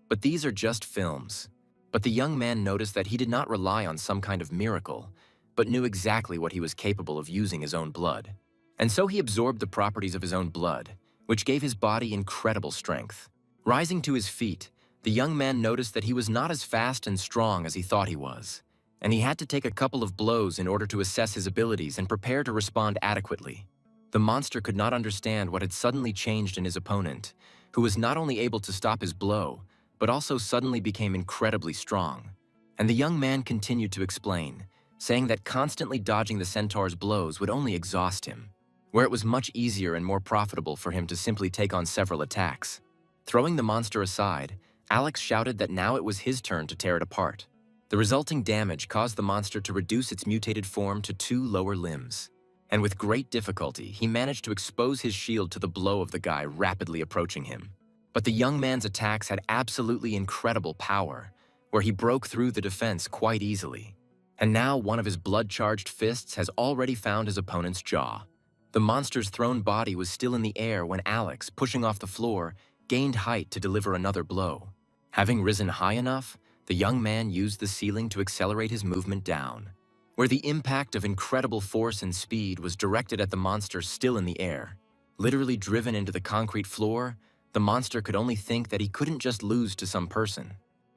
A: But these are just films. But the young man noticed that he did not rely on some kind of miracle, but knew exactly what he was capable of using his own blood. And so he absorbed the properties of his own blood, which gave his body incredible strength. Rising to his feet, the young man noticed that he was not as fast and strong as he thought he was, and he had to take a couple of blows in order to assess his abilities and prepare to respond adequately. The monster could not understand what had suddenly changed in his opponent, who was not only able to stop his blow, but also suddenly became incredibly strong. And the young man continued to explain, saying that constantly dodging the centaur's blows would only exhaust him, where it was much easier and more profitable for him to simply take on several attacks. Throwing the monster aside, Alex shouted that now it was his turn to tear it apart. The resulting damage caused the monster to reduce its mutated form to 2 lower limbs. And with great difficulty, he managed to expose his shield to the blow of the guy rapidly approaching him. But the young man's attacks had absolutely incredible power, where he broke through the defense quite easily. And now one of his blood-charged fists has already found his opponent's jaw. The monster's thrown body was still in the air when Alex, pushing off the floor, gained height to deliver another blow. Having risen high enough, the young man used the ceiling to accelerate his movement down, where the impact of incredible force and speed was directed at the monster still in the air. Literally driven into the concrete floor, the monster could only think that he couldn't just lose to some person.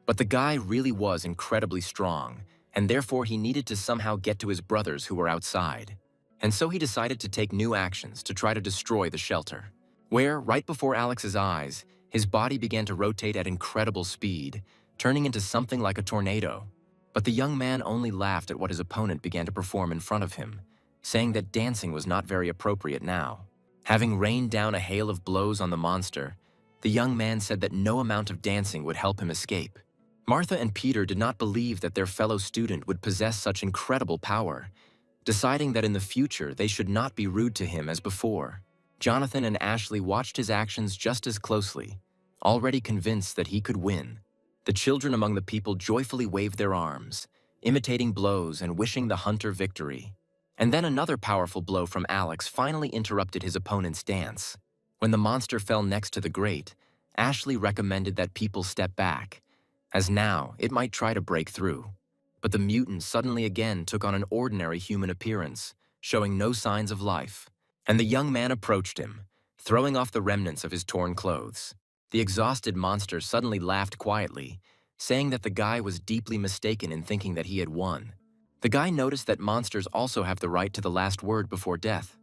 A: But the guy really was incredibly strong, and therefore he needed to somehow get to his brothers who were outside. And so he decided to take new actions to try to destroy the shelter, where, right before Alex's eyes, his body began to rotate at incredible speed, turning into something like a tornado. But the young man only laughed at what his opponent began to perform in front of him, saying that dancing was not very appropriate now. Having rained down a hail of blows on the monster, the young man said that no amount of dancing would help him escape. Martha and Peter did not believe that their fellow student would possess such incredible power, deciding that in the future they should not be rude to him as before. Jonathan and Ashley watched his actions just as closely, already convinced that he could win. The children among the people joyfully waved their arms, imitating blows and wishing the hunter victory. And then another powerful blow from Alex finally interrupted his opponent's dance. When the monster fell next to the grate, Ashley recommended that people step back, as now it might try to break through. But the mutant suddenly again took on an ordinary human appearance, showing no signs of life. And the young man approached him, throwing off the remnants of his torn clothes. The exhausted monster suddenly laughed quietly, saying that the guy was deeply mistaken in thinking that he had won. The guy noticed that monsters also have the right to the last word before death,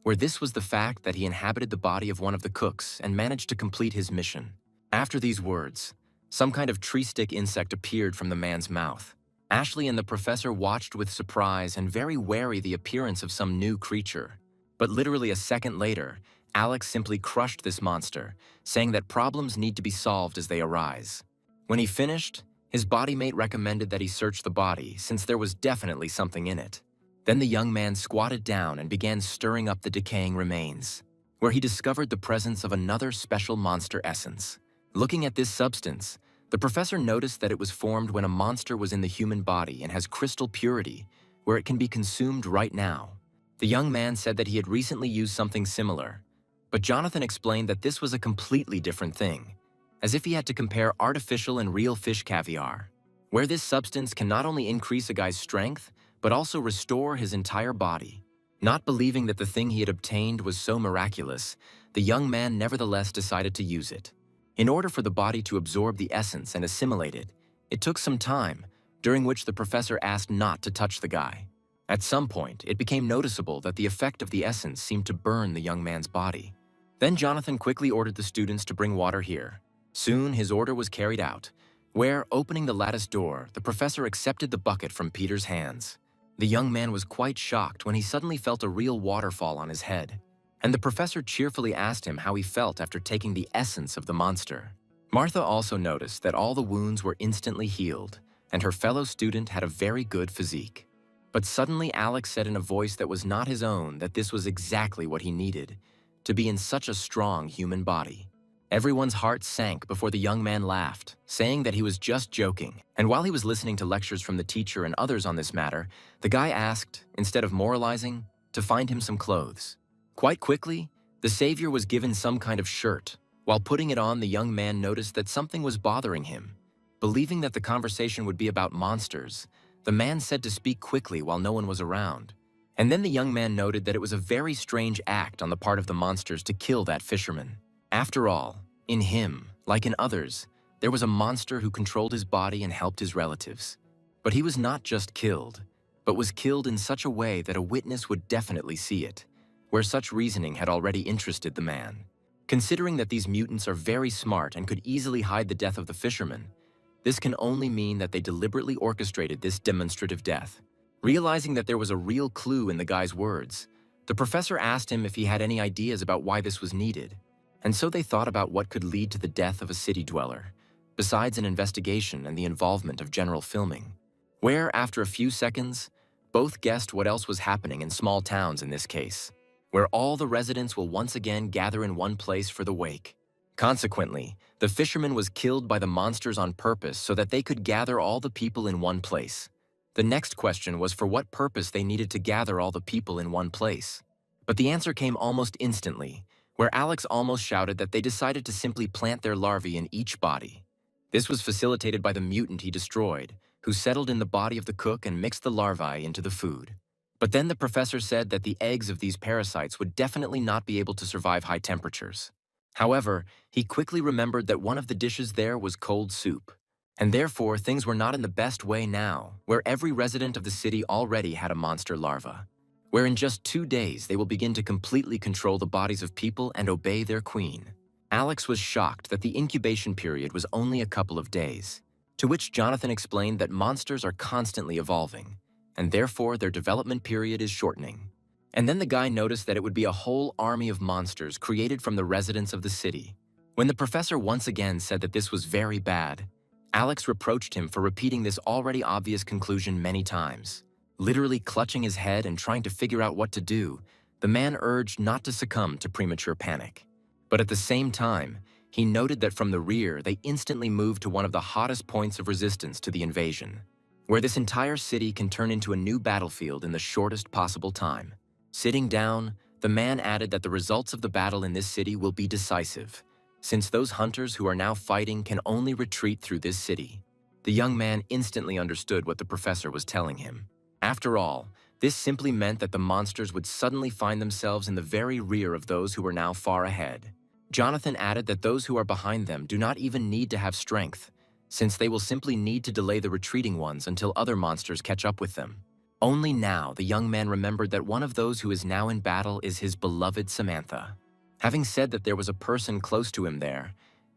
A: where this was the fact that he inhabited the body of one of the cooks and managed to complete his mission. After these words, some kind of tree-stick insect appeared from the man's mouth. Ashley and the professor watched with surprise and very wary the appearance of some new creature. But literally a second later, Alex simply crushed this monster, saying that problems need to be solved as they arise. When he finished, his body mate recommended that he search the body since there was definitely something in it. Then the young man squatted down and began stirring up the decaying remains, where he discovered the presence of another special monster essence. Looking at this substance, the professor noticed that it was formed when a monster was in the human body and has crystal purity, where it can be consumed right now. The young man said that he had recently used something similar, but Jonathan explained that this was a completely different thing, as if he had to compare artificial and real fish caviar, where this substance can not only increase a guy's strength, but also restore his entire body. Not believing that the thing he had obtained was so miraculous, the young man nevertheless decided to use it. In order for the body to absorb the essence and assimilate it, it took some time, during which the professor asked not to touch the guy. At some point, it became noticeable that the effect of the essence seemed to burn the young man's body. Then Jonathan quickly ordered the students to bring water here. Soon his order was carried out, where, opening the lattice door, the professor accepted the bucket from Peter's hands. The young man was quite shocked when he suddenly felt a real waterfall on his head, and the professor cheerfully asked him how he felt after taking the essence of the monster. Martha also noticed that all the wounds were instantly healed, and her fellow student had a very good physique. But suddenly Alex said in a voice that was not his own that this was exactly what he needed, to be in such a strong human body. Everyone's heart sank before the young man laughed, saying that he was just joking. And while he was listening to lectures from the teacher and others on this matter, the guy asked, instead of moralizing, to find him some clothes. Quite quickly, the savior was given some kind of shirt. While putting it on, the young man noticed that something was bothering him. Believing that the conversation would be about monsters, the man said to speak quickly while no one was around. And then the young man noted that it was a very strange act on the part of the monsters to kill that fisherman. After all, in him, like in others, there was a monster who controlled his body and helped his relatives. But he was not just killed, but was killed in such a way that a witness would definitely see it, where such reasoning had already interested the man. Considering that these mutants are very smart and could easily hide the death of the fisherman, this can only mean that they deliberately orchestrated this demonstrative death. Realizing that there was a real clue in the guy's words, the professor asked him if he had any ideas about why this was needed. And so they thought about what could lead to the death of a city dweller, besides an investigation and the involvement of general filming. where, after a few seconds, both guessed what else was happening in small towns in this case, where all the residents will once again gather in one place for the wake. Consequently, the fisherman was killed by the monsters on purpose so that they could gather all the people in one place. The next question was for what purpose they needed to gather all the people in one place. But the answer came almost instantly, where Alex almost shouted that they decided to simply plant their larvae in each body. This was facilitated by the mutant he destroyed, who settled in the body of the cook and mixed the larvae into the food. But then the professor said that the eggs of these parasites would definitely not be able to survive high temperatures. However, he quickly remembered that one of the dishes there was cold soup. And therefore, things were not in the best way now, where every resident of the city already had a monster larva, where in just 2 days they will begin to completely control the bodies of people and obey their queen. Alex was shocked that the incubation period was only a couple of days, to which Jonathan explained that monsters are constantly evolving, and therefore their development period is shortening. And then the guy noticed that it would be a whole army of monsters created from the residents of the city. When the professor once again said that this was very bad, Alex reproached him for repeating this already obvious conclusion many times. Literally clutching his head and trying to figure out what to do, the man urged not to succumb to premature panic. But at the same time, he noted that from the rear they instantly moved to one of the hottest points of resistance to the invasion, where this entire city can turn into a new battlefield in the shortest possible time. Sitting down, the man added that the results of the battle in this city will be decisive, since those hunters who are now fighting can only retreat through this city. The young man instantly understood what the professor was telling him. After all, this simply meant that the monsters would suddenly find themselves in the very rear of those who were now far ahead. Jonathan added that those who are behind them do not even need to have strength, since they will simply need to delay the retreating ones until other monsters catch up with them. Only now the young man remembered that one of those who is now in battle is his beloved Samantha. Having said that there was a person close to him there,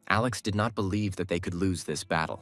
A: Alex did not believe that they could lose this battle.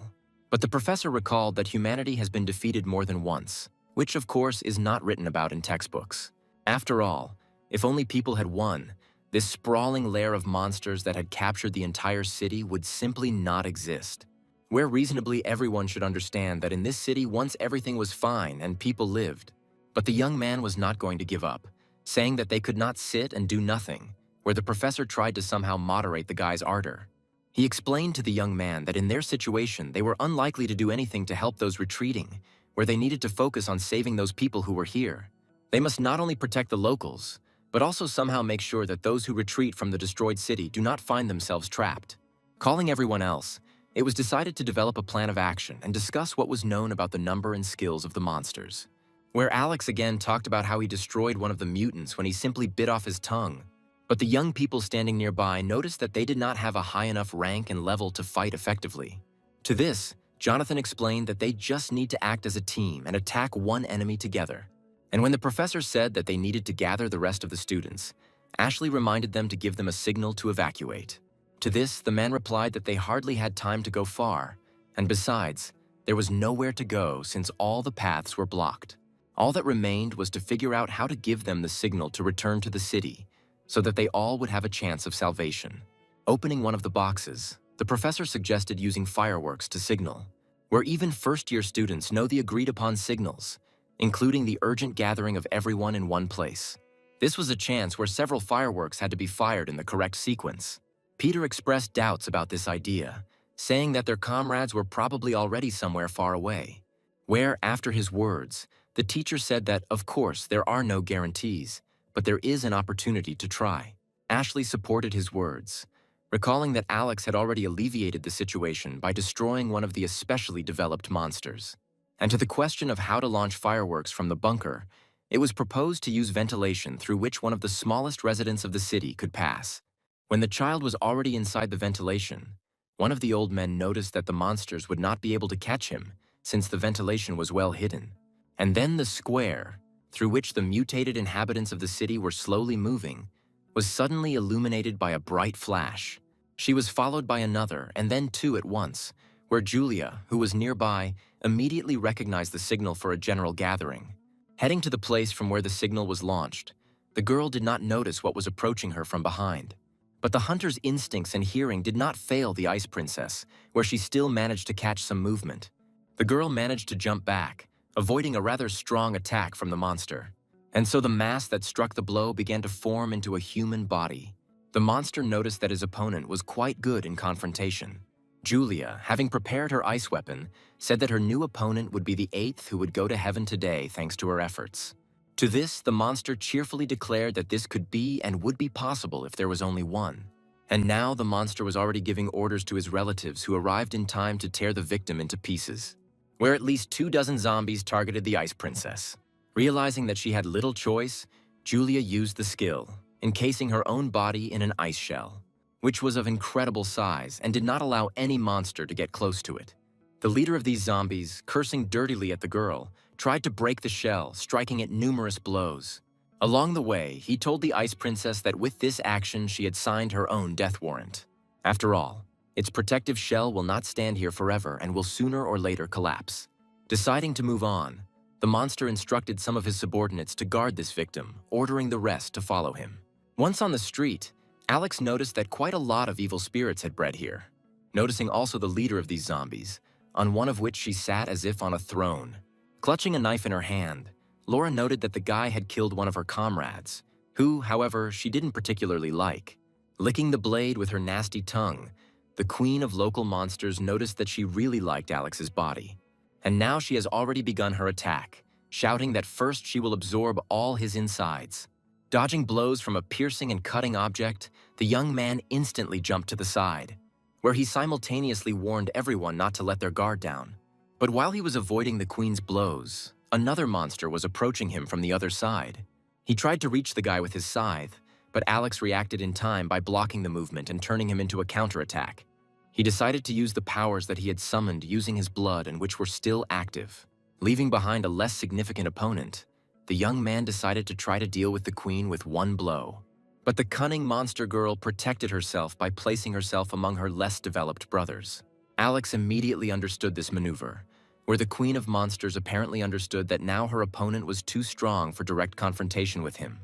A: But the professor recalled that humanity has been defeated more than once, which of course is not written about in textbooks. After all, if only people had won, this sprawling lair of monsters that had captured the entire city would simply not exist. Where reasonably everyone should understand that in this city once everything was fine and people lived. But the young man was not going to give up, saying that they could not sit and do nothing, where the professor tried to somehow moderate the guy's ardor. He explained to the young man that in their situation they were unlikely to do anything to help those retreating, where they needed to focus on saving those people who were here. They must not only protect the locals, but also somehow make sure that those who retreat from the destroyed city do not find themselves trapped. Calling everyone else, it was decided to develop a plan of action and discuss what was known about the number and skills of the monsters. Where Alex again talked about how he destroyed one of the mutants when he simply bit off his tongue. But the young people standing nearby noticed that they did not have a high enough rank and level to fight effectively. To this, Jonathan explained that they just need to act as a team and attack one enemy together. And when the professor said that they needed to gather the rest of the students, Ashley reminded them to give them a signal to evacuate. To this, the man replied that they hardly had time to go far, and besides, there was nowhere to go since all the paths were blocked. All that remained was to figure out how to give them the signal to return to the city, so that they all would have a chance of salvation. Opening one of the boxes, the professor suggested using fireworks to signal, where even first-year students know the agreed-upon signals, including the urgent gathering of everyone in one place. This was a chance where several fireworks had to be fired in the correct sequence. Peter expressed doubts about this idea, saying that their comrades were probably already somewhere far away, where, after his words, the teacher said that, of course, there are no guarantees, but there is an opportunity to try. Ashley supported his words, recalling that Alex had already alleviated the situation by destroying one of the especially developed monsters. And to the question of how to launch fireworks from the bunker, it was proposed to use ventilation through which one of the smallest residents of the city could pass. When the child was already inside the ventilation, one of the old men noticed that the monsters would not be able to catch him since the ventilation was well hidden. And then the square, through which the mutated inhabitants of the city were slowly moving, was suddenly illuminated by a bright flash. She was followed by another, and then two at once, where Julia, who was nearby, immediately recognized the signal for a general gathering. Heading to the place from where the signal was launched, the girl did not notice what was approaching her from behind. But the hunter's instincts and hearing did not fail the Ice Princess, where she still managed to catch some movement. The girl managed to jump back, avoiding a rather strong attack from the monster. And so the mass that struck the blow began to form into a human body. The monster noticed that his opponent was quite good in confrontation. Julia, having prepared her ice weapon, said that her new opponent would be the 8th who would go to heaven today thanks to her efforts. To this, the monster cheerfully declared that this could be and would be possible if there was only one. And now the monster was already giving orders to his relatives who arrived in time to tear the victim into pieces. Where at least 24 zombies targeted the Ice Princess. Realizing that she had little choice, Julia used the skill, encasing her own body in an ice shell, which was of incredible size and did not allow any monster to get close to it. The leader of these zombies, cursing dirtily at the girl, tried to break the shell, striking it numerous blows. Along the way, he told the Ice Princess that with this action she had signed her own death warrant. After all, its protective shell will not stand here forever and will sooner or later collapse. Deciding to move on, the monster instructed some of his subordinates to guard this victim, ordering the rest to follow him. Once on the street, Alex noticed that quite a lot of evil spirits had bred here, noticing also the leader of these zombies, on one of which she sat as if on a throne. Clutching a knife in her hand, Laura noted that the guy had killed one of her comrades, who, however, she didn't particularly like. Licking the blade with her nasty tongue, the queen of local monsters noticed that she really liked Alex's body. And now she has already begun her attack, shouting that first she will absorb all his insides. Dodging blows from a piercing and cutting object, the young man instantly jumped to the side, where he simultaneously warned everyone not to let their guard down. But while he was avoiding the queen's blows, another monster was approaching him from the other side. He tried to reach the guy with his scythe, but Alex reacted in time by blocking the movement and turning him into a counterattack. He decided to use the powers that he had summoned using his blood and which were still active. Leaving behind a less significant opponent, the young man decided to try to deal with the queen with one blow. But the cunning monster girl protected herself by placing herself among her less developed brothers. Alex immediately understood this maneuver, where the queen of monsters apparently understood that now her opponent was too strong for direct confrontation with him.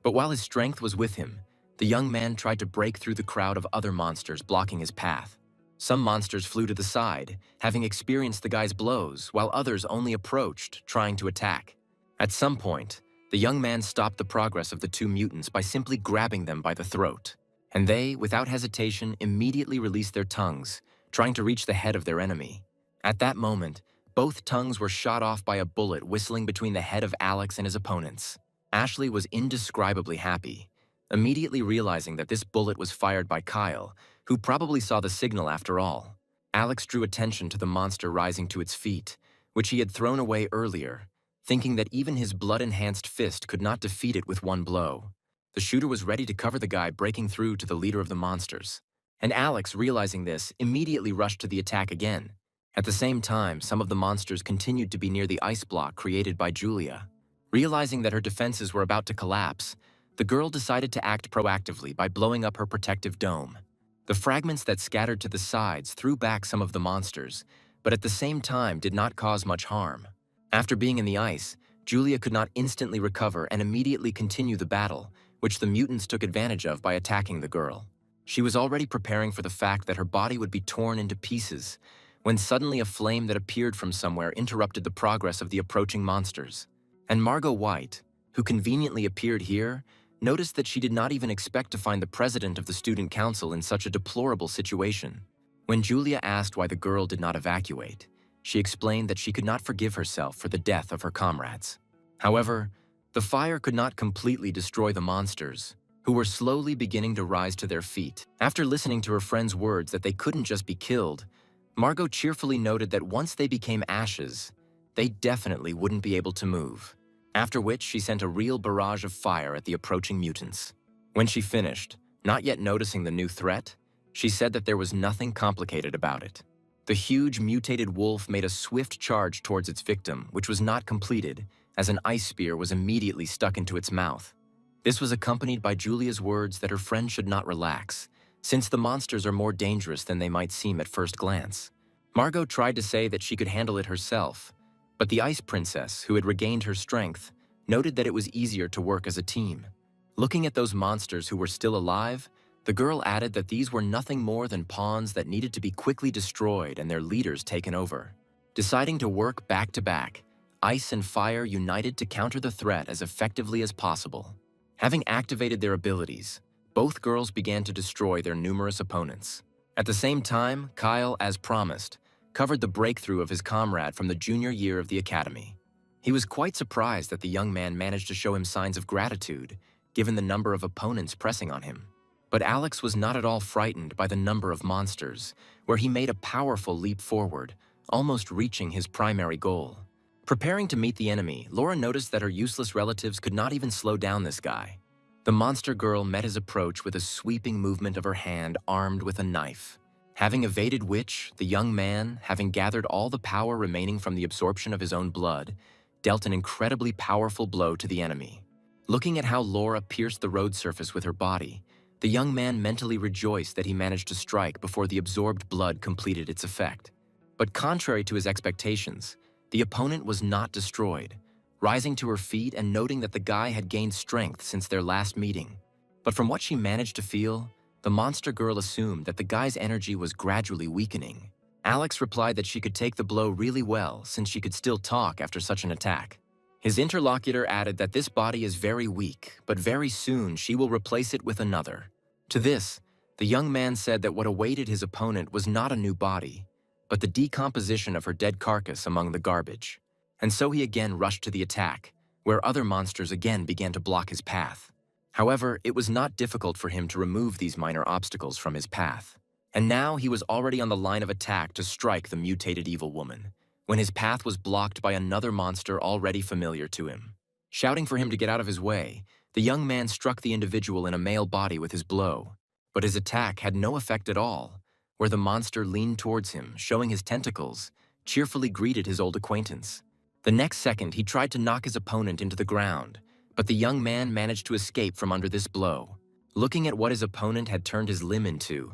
A: But while his strength was with him, the young man tried to break through the crowd of other monsters blocking his path. Some monsters flew to the side, having experienced the guy's blows, while others only approached, trying to attack. At some point, the young man stopped the progress of the two mutants by simply grabbing them by the throat. And they, without hesitation, immediately released their tongues, trying to reach the head of their enemy. At that moment, both tongues were shot off by a bullet whistling between the head of Alex and his opponents. Ashley was indescribably happy, immediately realizing that this bullet was fired by Kyle, who probably saw the signal after all. Alex drew attention to the monster rising to its feet, which he had thrown away earlier, thinking that even his blood-enhanced fist could not defeat it with one blow. The shooter was ready to cover the guy breaking through to the leader of the monsters. And Alex, realizing this, immediately rushed to the attack again. At the same time, some of the monsters continued to be near the ice block created by Julia. Realizing that her defenses were about to collapse, the girl decided to act proactively by blowing up her protective dome. The fragments that scattered to the sides threw back some of the monsters, but at the same time did not cause much harm. After being in the ice, Julia could not instantly recover and immediately continue the battle, which the mutants took advantage of by attacking the girl. She was already preparing for the fact that her body would be torn into pieces, when suddenly a flame that appeared from somewhere interrupted the progress of the approaching monsters. And Margot White, who conveniently appeared here, noticed that she did not even expect to find the president of the student council in such a deplorable situation. When Julia asked why the girl did not evacuate, she explained that she could not forgive herself for the death of her comrades. However, the fire could not completely destroy the monsters, who were slowly beginning to rise to their feet. After listening to her friend's words that they couldn't just be killed, Margot cheerfully noted that once they became ashes, they definitely wouldn't be able to move. After which she sent a real barrage of fire at the approaching mutants. When she finished, not yet noticing the new threat, she said that there was nothing complicated about it. The huge mutated wolf made a swift charge towards its victim, which was not completed, as an ice spear was immediately stuck into its mouth. This was accompanied by Julia's words that her friend should not relax, since the monsters are more dangerous than they might seem at first glance. Margot tried to say that she could handle it herself, but the Ice Princess, who had regained her strength, noted that it was easier to work as a team. Looking at those monsters who were still alive, the girl added that these were nothing more than pawns that needed to be quickly destroyed and their leaders taken over. Deciding to work back to back, ice and fire united to counter the threat as effectively as possible. Having activated their abilities, both girls began to destroy their numerous opponents. At the same time, Kyle, as promised, covered the breakthrough of his comrade from the junior year of the academy. He was quite surprised that the young man managed to show him signs of gratitude, given the number of opponents pressing on him. But Alex was not at all frightened by the number of monsters, where he made a powerful leap forward, almost reaching his primary goal. Preparing to meet the enemy, Laura noticed that her useless relatives could not even slow down this guy. The monster girl met his approach with a sweeping movement of her hand armed with a knife. Having evaded which, the young man, having gathered all the power remaining from the absorption of his own blood, dealt an incredibly powerful blow to the enemy. Looking at how Laura pierced the road surface with her body, the young man mentally rejoiced that he managed to strike before the absorbed blood completed its effect. But contrary to his expectations, the opponent was not destroyed, rising to her feet and noting that the guy had gained strength since their last meeting. But from what she managed to feel, the monster girl assumed that the guy's energy was gradually weakening. Alex replied that she could take the blow really well since she could still talk after such an attack. His interlocutor added that this body is very weak, but very soon she will replace it with another. To this, the young man said that what awaited his opponent was not a new body, but the decomposition of her dead carcass among the garbage. And so he again rushed to the attack, where other monsters again began to block his path. However, it was not difficult for him to remove these minor obstacles from his path. And now he was already on the line of attack to strike the mutated evil woman, when his path was blocked by another monster already familiar to him. Shouting for him to get out of his way, the young man struck the individual in a male body with his blow, but his attack had no effect at all, where the monster leaned towards him, showing his tentacles, cheerfully greeted his old acquaintance. The next second, he tried to knock his opponent into the ground, but the young man managed to escape from under this blow. Looking at what his opponent had turned his limb into,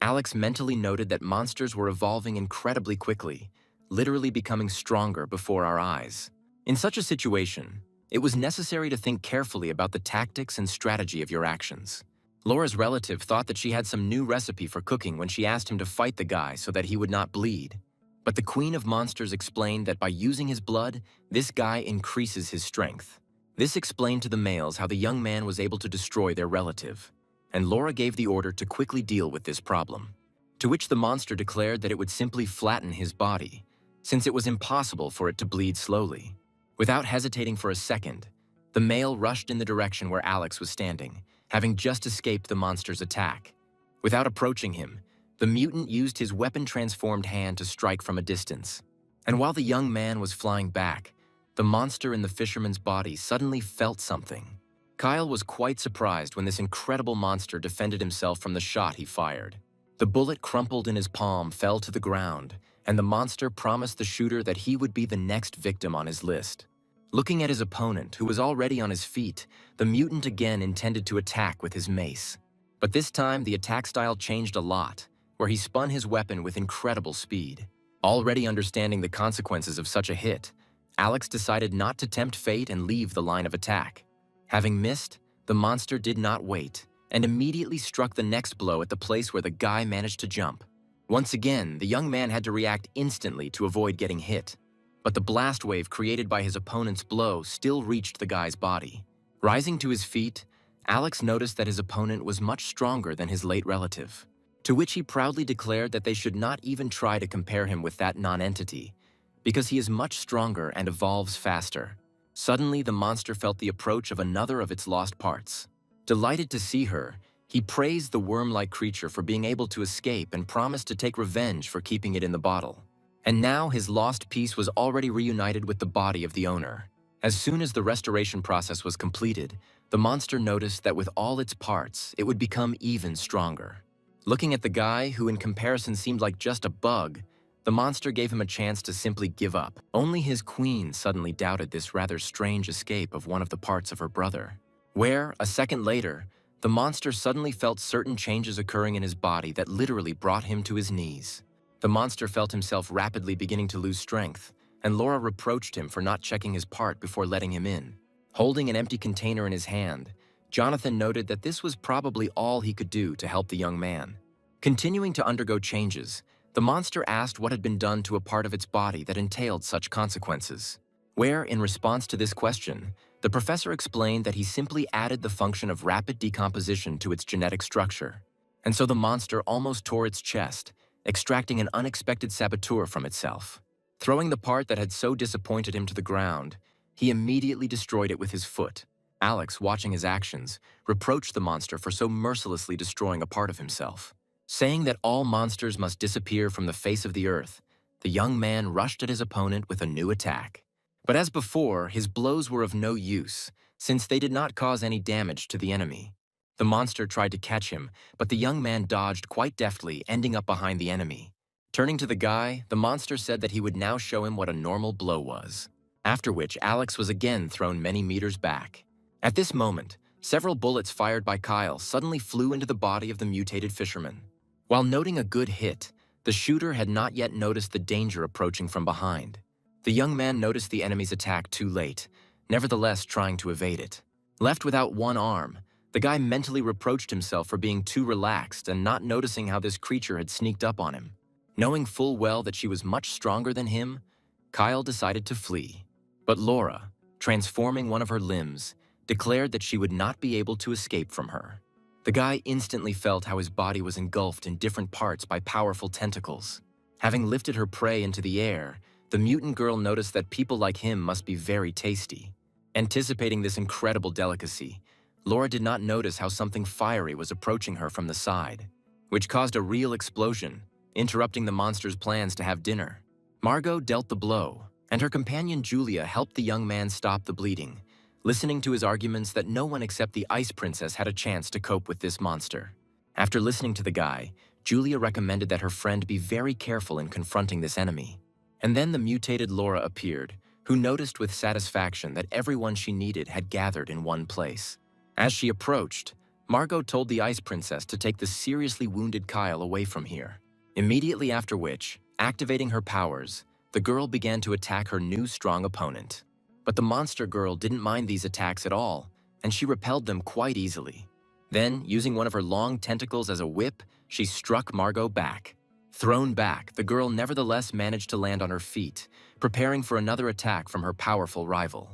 A: Alex mentally noted that monsters were evolving incredibly quickly, literally becoming stronger before our eyes. In such a situation, it was necessary to think carefully about the tactics and strategy of your actions. Laura's relative thought that she had some new recipe for cooking when she asked him to fight the guy so that he would not bleed. But the Queen of Monsters explained that by using his blood, this guy increases his strength. This explained to the males how the young man was able to destroy their relative, and Laura gave the order to quickly deal with this problem. To which the monster declared that it would simply flatten his body, since it was impossible for it to bleed slowly. Without hesitating for a second, the male rushed in the direction where Alex was standing, having just escaped the monster's attack. Without approaching him, the mutant used his weapon-transformed hand to strike from a distance. And while the young man was flying back, the monster in the fisherman's body suddenly felt something. Kyle was quite surprised when this incredible monster defended himself from the shot he fired. The bullet crumpled in his palm, fell to the ground, and the monster promised the shooter that he would be the next victim on his list. Looking at his opponent, who was already on his feet, the mutant again intended to attack with his mace. But this time, the attack style changed a lot, where he spun his weapon with incredible speed. Already understanding the consequences of such a hit, Alex decided not to tempt fate and leave the line of attack. Having missed, the monster did not wait, and immediately struck the next blow at the place where the guy managed to jump. Once again, the young man had to react instantly to avoid getting hit, but the blast wave created by his opponent's blow still reached the guy's body. Rising to his feet, Alex noticed that his opponent was much stronger than his late relative, to which he proudly declared that they should not even try to compare him with that non-entity, because he is much stronger and evolves faster. Suddenly, the monster felt the approach of another of its lost parts. Delighted to see her, he praised the worm-like creature for being able to escape and promised to take revenge for keeping it in the bottle. And now his lost piece was already reunited with the body of the owner. As soon as the restoration process was completed, the monster noticed that with all its parts, it would become even stronger. Looking at the guy, who in comparison seemed like just a bug, the monster gave him a chance to simply give up. Only his queen suddenly doubted this rather strange escape of one of the parts of her brother, where, a second later, the monster suddenly felt certain changes occurring in his body that literally brought him to his knees. The monster felt himself rapidly beginning to lose strength, and Laura reproached him for not checking his part before letting him in. Holding an empty container in his hand, Jonathan noted that this was probably all he could do to help the young man. Continuing to undergo changes, the monster asked what had been done to a part of its body that entailed such consequences. where, in response to this question, the professor explained that he simply added the function of rapid decomposition to its genetic structure. And so the monster almost tore its chest, extracting an unexpected saboteur from itself. Throwing the part that had so disappointed him to the ground, he immediately destroyed it with his foot. Alex, watching his actions, reproached the monster for so mercilessly destroying a part of himself. Saying that all monsters must disappear from the face of the earth, the young man rushed at his opponent with a new attack. But as before, his blows were of no use, since they did not cause any damage to the enemy. The monster tried to catch him, but the young man dodged quite deftly, ending up behind the enemy. Turning to the guy, the monster said that he would now show him what a normal blow was, after which Alex was again thrown many meters back. At this moment, several bullets fired by Kyle suddenly flew into the body of the mutated fisherman. While noting a good hit, the shooter had not yet noticed the danger approaching from behind. The young man noticed the enemy's attack too late, nevertheless trying to evade it. Left without one arm, the guy mentally reproached himself for being too relaxed and not noticing how this creature had sneaked up on him. Knowing full well that she was much stronger than him, Kyle decided to flee. But Laura, transforming one of her limbs, declared that she would not be able to escape from her. The guy instantly felt how his body was engulfed in different parts by powerful tentacles. Having lifted her prey into the air, the mutant girl noticed that people like him must be very tasty. Anticipating this incredible delicacy, Laura did not notice how something fiery was approaching her from the side, which caused a real explosion, interrupting the monster's plans to have dinner. Margot dealt the blow, and her companion Julia helped the young man stop the bleeding, listening to his arguments that no one except the Ice Princess had a chance to cope with this monster. After listening to the guy, Julia recommended that her friend be very careful in confronting this enemy. And then the mutated Laura appeared, who noticed with satisfaction that everyone she needed had gathered in one place. As she approached, Margot told the Ice Princess to take the seriously wounded Kyle away from here. Immediately after which, activating her powers, the girl began to attack her new strong opponent. But the monster girl didn't mind these attacks at all, and she repelled them quite easily. Then, using one of her long tentacles as a whip, she struck Margot back. Thrown back, the girl nevertheless managed to land on her feet, preparing for another attack from her powerful rival.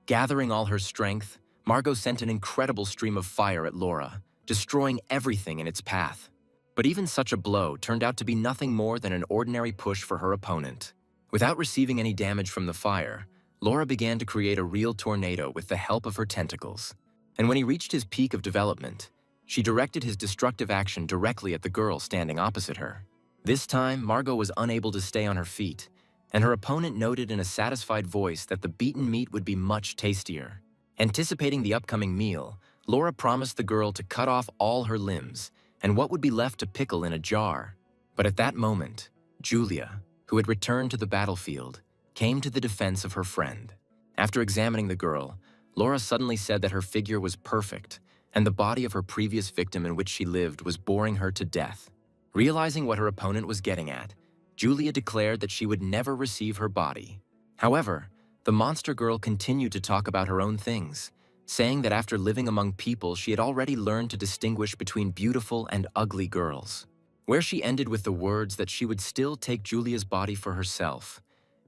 A: Gathering all her strength, Margot sent an incredible stream of fire at Laura, destroying everything in its path. But even such a blow turned out to be nothing more than an ordinary push for her opponent. Without receiving any damage from the fire, Laura began to create a real tornado with the help of her tentacles. And when he reached his peak of development, she directed his destructive action directly at the girl standing opposite her. This time, Margot was unable to stay on her feet, and her opponent noted in a satisfied voice that the beaten meat would be much tastier. Anticipating the upcoming meal, Laura promised the girl to cut off all her limbs, and what would be left to pickle in a jar. But at that moment, Julia, who had returned to the battlefield, came to the defense of her friend. After examining the girl, Laura suddenly said that her figure was perfect, and the body of her previous victim in which she lived was boring her to death. Realizing what her opponent was getting at, Julia declared that she would never receive her body. However, the monster girl continued to talk about her own things, saying that after living among people she had already learned to distinguish between beautiful and ugly girls, where she ended with the words that she would still take Julia's body for herself,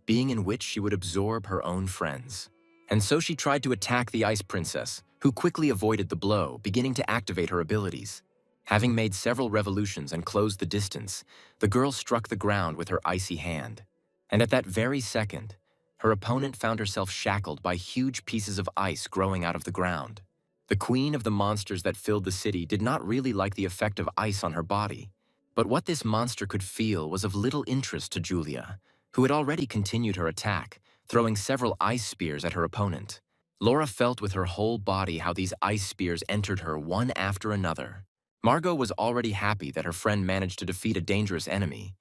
A: being in which she would absorb her own friends. And so she tried to attack the Ice Princess, who quickly avoided the blow, beginning to activate her abilities. Having made several revolutions and closed the distance, the girl struck the ground with her icy hand. And at that very second, her opponent found herself shackled by huge pieces of ice growing out of the ground. The queen of the monsters that filled the city did not really like the effect of ice on her body, but what this monster could feel was of little interest to Julia, who had already continued her attack, throwing several ice spears at her opponent. Laura felt with her whole body how these ice spears entered her one after another. Margot was already happy that her friend managed to defeat a dangerous enemy,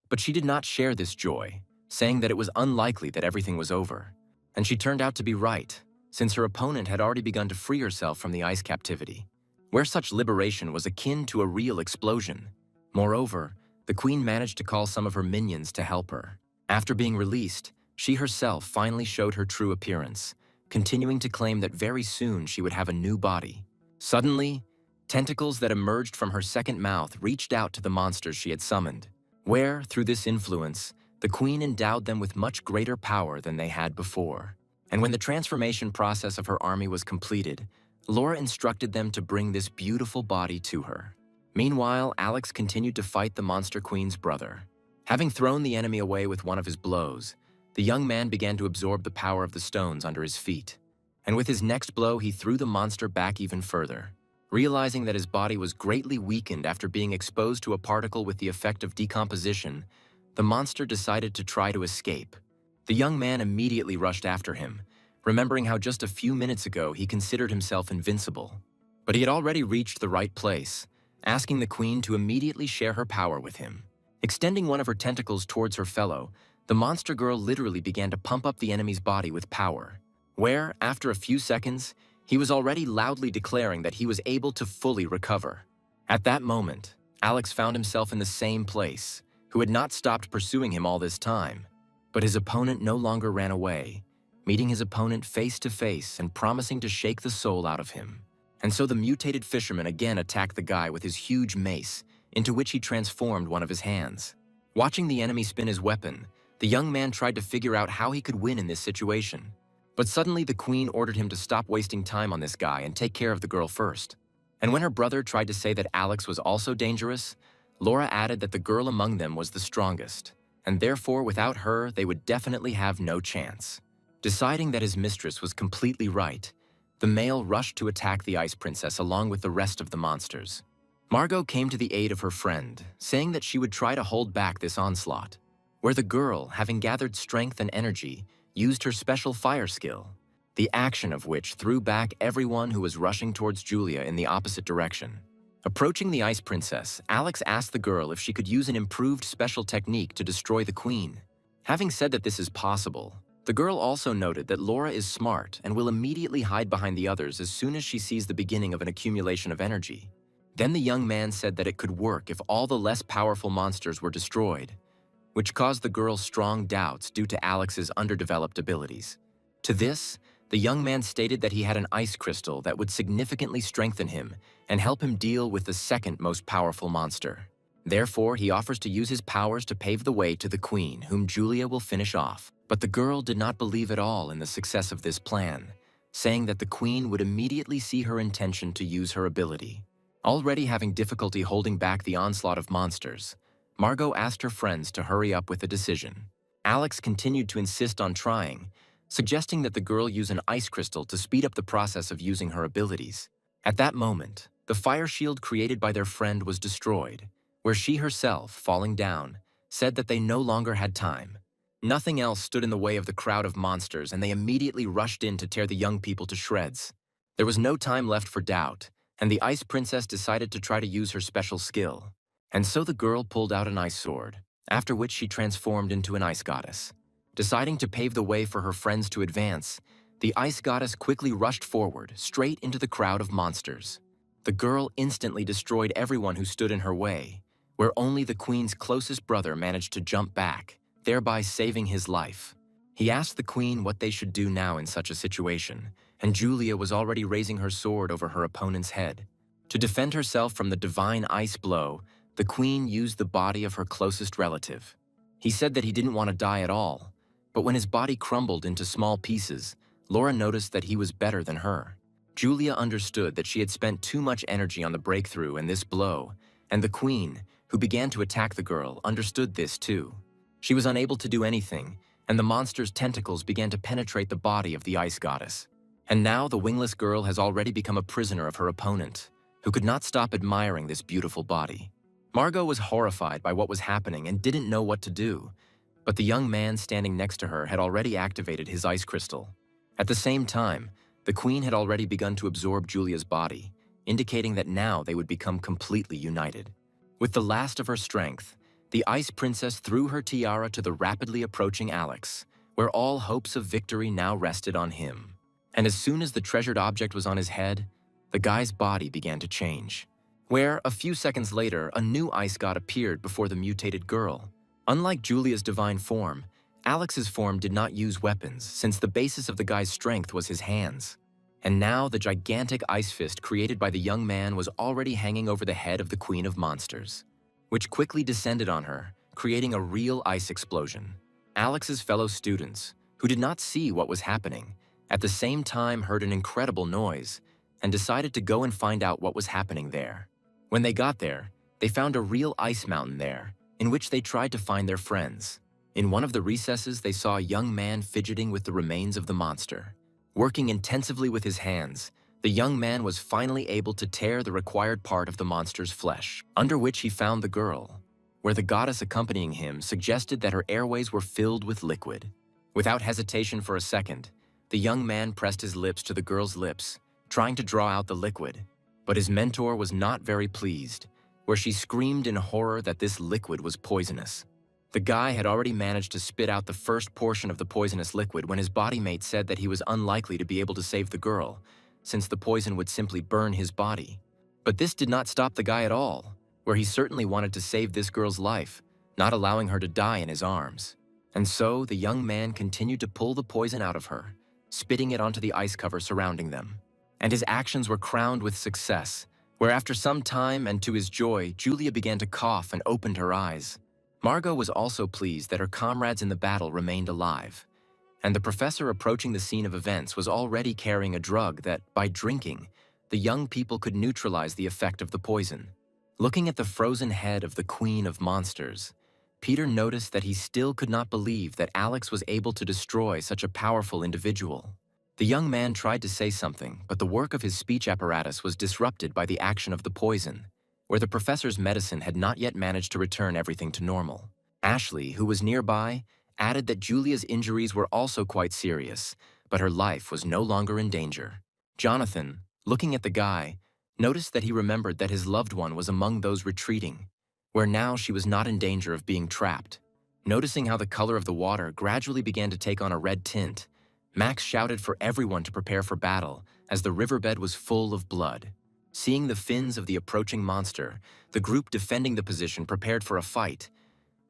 A: but she did not share this joy, saying that it was unlikely that everything was over. And she turned out to be right, since her opponent had already begun to free herself from the ice captivity, where such liberation was akin to a real explosion. Moreover, the queen managed to call some of her minions to help her. After being released, she herself finally showed her true appearance, continuing to claim that very soon she would have a new body. Suddenly, tentacles that emerged from her second mouth reached out to the monsters she had summoned, where, through this influence, the queen endowed them with much greater power than they had before. And when the transformation process of her army was completed, Laura instructed them to bring this beautiful body to her. Meanwhile, Alex continued to fight the Monster Queen's brother. Having thrown the enemy away with one of his blows, the young man began to absorb the power of the stones under his feet. And with his next blow, he threw the monster back even further. Realizing that his body was greatly weakened after being exposed to a particle with the effect of decomposition, the monster decided to try to escape. The young man immediately rushed after him, remembering how just a few minutes ago he considered himself invincible. But he had already reached the right place, asking the queen to immediately share her power with him. Extending one of her tentacles towards her fellow, the monster girl literally began to pump up the enemy's body with power, where, after a few seconds, he was already loudly declaring that he was able to fully recover. At that moment, Alex found himself in the same place, who had not stopped pursuing him all this time. But his opponent no longer ran away, meeting his opponent face to face and promising to shake the soul out of him. And so the mutated fisherman again attacked the guy with his huge mace, into which he transformed one of his hands. Watching the enemy spin his weapon, the young man tried to figure out how he could win in this situation. But suddenly the queen ordered him to stop wasting time on this guy and take care of the girl first. And when her brother tried to say that Alex was also dangerous, Laura added that the girl among them was the strongest, and therefore without her they would definitely have no chance. Deciding that his mistress was completely right, the male rushed to attack the Ice Princess along with the rest of the monsters. Margot came to the aid of her friend, saying that she would try to hold back this onslaught, where the girl, having gathered strength and energy, used her special fire skill, the action of which threw back everyone who was rushing towards Julia in the opposite direction. Approaching the Ice Princess, Alex asked the girl if she could use an improved special technique to destroy the queen. Having said that this is possible, the girl also noted that Laura is smart and will immediately hide behind the others as soon as she sees the beginning of an accumulation of energy. Then the young man said that it could work if all the less powerful monsters were destroyed, which caused the girl strong doubts due to Alex's underdeveloped abilities. To this, the young man stated that he had an ice crystal that would significantly strengthen him and help him deal with the second most powerful monster. Therefore, he offers to use his powers to pave the way to the queen, whom Julia will finish off. But the girl did not believe at all in the success of this plan, saying that the queen would immediately see her intention to use her ability. Already having difficulty holding back the onslaught of monsters, Margot asked her friends to hurry up with the decision. Alex continued to insist on trying, suggesting that the girl use an ice crystal to speed up the process of using her abilities. At that moment, the fire shield created by their friend was destroyed, where she herself, falling down, said that they no longer had time. Nothing else stood in the way of the crowd of monsters, and they immediately rushed in to tear the young people to shreds. There was no time left for doubt, and the Ice Princess decided to try to use her special skill. And so the girl pulled out an ice sword, after which she transformed into an ice goddess. Deciding to pave the way for her friends to advance, the ice goddess quickly rushed forward, straight into the crowd of monsters. The girl instantly destroyed everyone who stood in her way, where only the queen's closest brother managed to jump back, thereby saving his life. He asked the queen what they should do now in such a situation, and Julia was already raising her sword over her opponent's head. To defend herself from the divine ice blow, the queen used the body of her closest relative. He said that he didn't want to die at all, but when his body crumbled into small pieces, Laura noticed that he was better than her. Julia understood that she had spent too much energy on the breakthrough and this blow, and the queen, who began to attack the girl, understood this too. She was unable to do anything, and the monster's tentacles began to penetrate the body of the ice goddess. And now the wingless girl has already become a prisoner of her opponent, who could not stop admiring this beautiful body. Margot was horrified by what was happening and didn't know what to do, but the young man standing next to her had already activated his ice crystal. At the same time, the queen had already begun to absorb Julia's body, indicating that now they would become completely united. With the last of her strength, the Ice Princess threw her tiara to the rapidly approaching Alex, where all hopes of victory now rested on him. And as soon as the treasured object was on his head, the guy's body began to change, where, a few seconds later, a new ice god appeared before the mutated girl. Unlike Julia's divine form, Alex's form did not use weapons, since the basis of the guy's strength was his hands. And now the gigantic ice fist created by the young man was already hanging over the head of the Queen of Monsters, which quickly descended on her, creating a real ice explosion. Alex's fellow students, who did not see what was happening, at the same time heard an incredible noise and decided to go and find out what was happening there. When they got there, they found a real ice mountain there, in which they tried to find their friends. In one of the recesses, they saw a young man fidgeting with the remains of the monster. Working intensively with his hands, the young man was finally able to tear the required part of the monster's flesh, under which he found the girl, where the goddess accompanying him suggested that her airways were filled with liquid. Without hesitation for a second, the young man pressed his lips to the girl's lips, trying to draw out the liquid, but his mentor was not very pleased, where she screamed in horror that this liquid was poisonous. The guy had already managed to spit out the first portion of the poisonous liquid when his body mate said that he was unlikely to be able to save the girl, since the poison would simply burn his body. But this did not stop the guy at all, where he certainly wanted to save this girl's life, not allowing her to die in his arms. And so the young man continued to pull the poison out of her, spitting it onto the ice cover surrounding them. And his actions were crowned with success, where after some time and to his joy, Julia began to cough and opened her eyes. Margot was also pleased that her comrades in the battle remained alive, and the professor approaching the scene of events was already carrying a drug that, by drinking, the young people could neutralize the effect of the poison. Looking at the frozen head of the Queen of Monsters, Peter noticed that he still could not believe that Alex was able to destroy such a powerful individual. The young man tried to say something, but the work of his speech apparatus was disrupted by the action of the poison, where the professor's medicine had not yet managed to return everything to normal. Ashley, who was nearby, added that Julia's injuries were also quite serious, but her life was no longer in danger. Jonathan, looking at the guy, noticed that he remembered that his loved one was among those retreating, where now she was not in danger of being trapped. Noticing how the color of the water gradually began to take on a red tint, Max shouted for everyone to prepare for battle as the riverbed was full of blood. Seeing the fins of the approaching monster, the group defending the position prepared for a fight,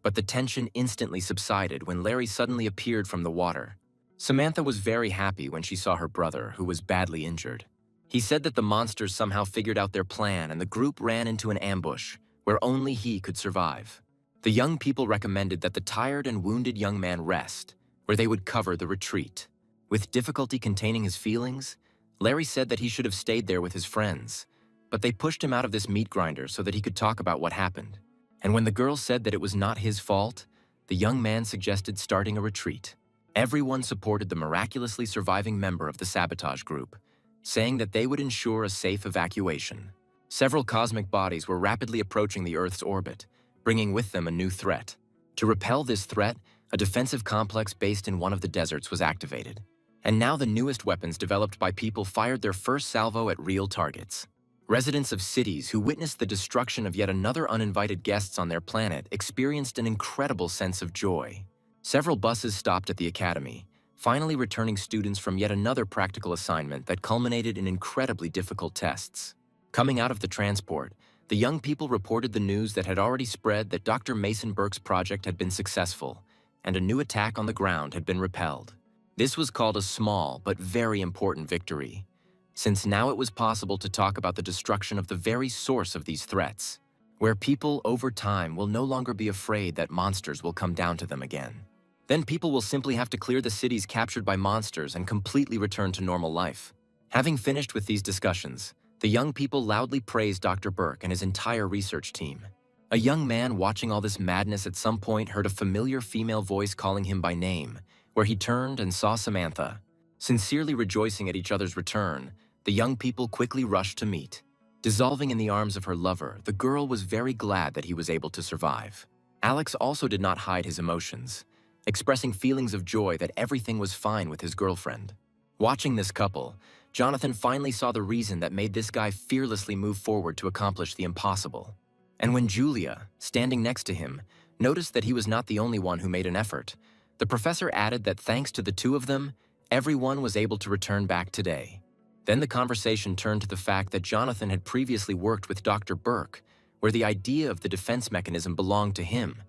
A: but the tension instantly subsided when Larry suddenly appeared from the water. Samantha was very happy when she saw her brother, who was badly injured. He said that the monsters somehow figured out their plan and the group ran into an ambush where only he could survive. The young people recommended that the tired and wounded young man rest, where they would cover the retreat. With difficulty containing his feelings, Larry said that he should have stayed there with his friends, but they pushed him out of this meat grinder so that he could talk about what happened. And when the girl said that it was not his fault, the young man suggested starting a retreat. Everyone supported the miraculously surviving member of the sabotage group, saying that they would ensure a safe evacuation. Several cosmic bodies were rapidly approaching the Earth's orbit, bringing with them a new threat. To repel this threat, a defensive complex based in one of the deserts was activated. And now the newest weapons developed by people fired their first salvo at real targets. Residents of cities who witnessed the destruction of yet another uninvited guests on their planet experienced an incredible sense of joy. Several buses stopped at the academy, finally returning students from yet another practical assignment that culminated in incredibly difficult tests. Coming out of the transport, the young people reported the news that had already spread that Dr. Mason Burke's project had been successful, and a new attack on the ground had been repelled. This was called a small but very important victory, since now it was possible to talk about the destruction of the very source of these threats, where people over time will no longer be afraid that monsters will come down to them again. Then people will simply have to clear the cities captured by monsters and completely return to normal life. Having finished with these discussions, the young people loudly praised Dr. Burke and his entire research team. A young man watching all this madness at some point heard a familiar female voice calling him by name, where he turned and saw Samantha. Sincerely rejoicing at each other's return, the young people quickly rushed to meet. Dissolving in the arms of her lover, the girl was very glad that he was able to survive. Alex also did not hide his emotions, expressing feelings of joy that everything was fine with his girlfriend. Watching this couple, Jonathan finally saw the reason that made this guy fearlessly move forward to accomplish the impossible. And when Julia, standing next to him, noticed that he was not the only one who made an effort, the professor added that thanks to the two of them, everyone was able to return back today. Then the conversation turned to the fact that Jonathan had previously worked with Dr. Burke, where the idea of the defense mechanism belonged to him,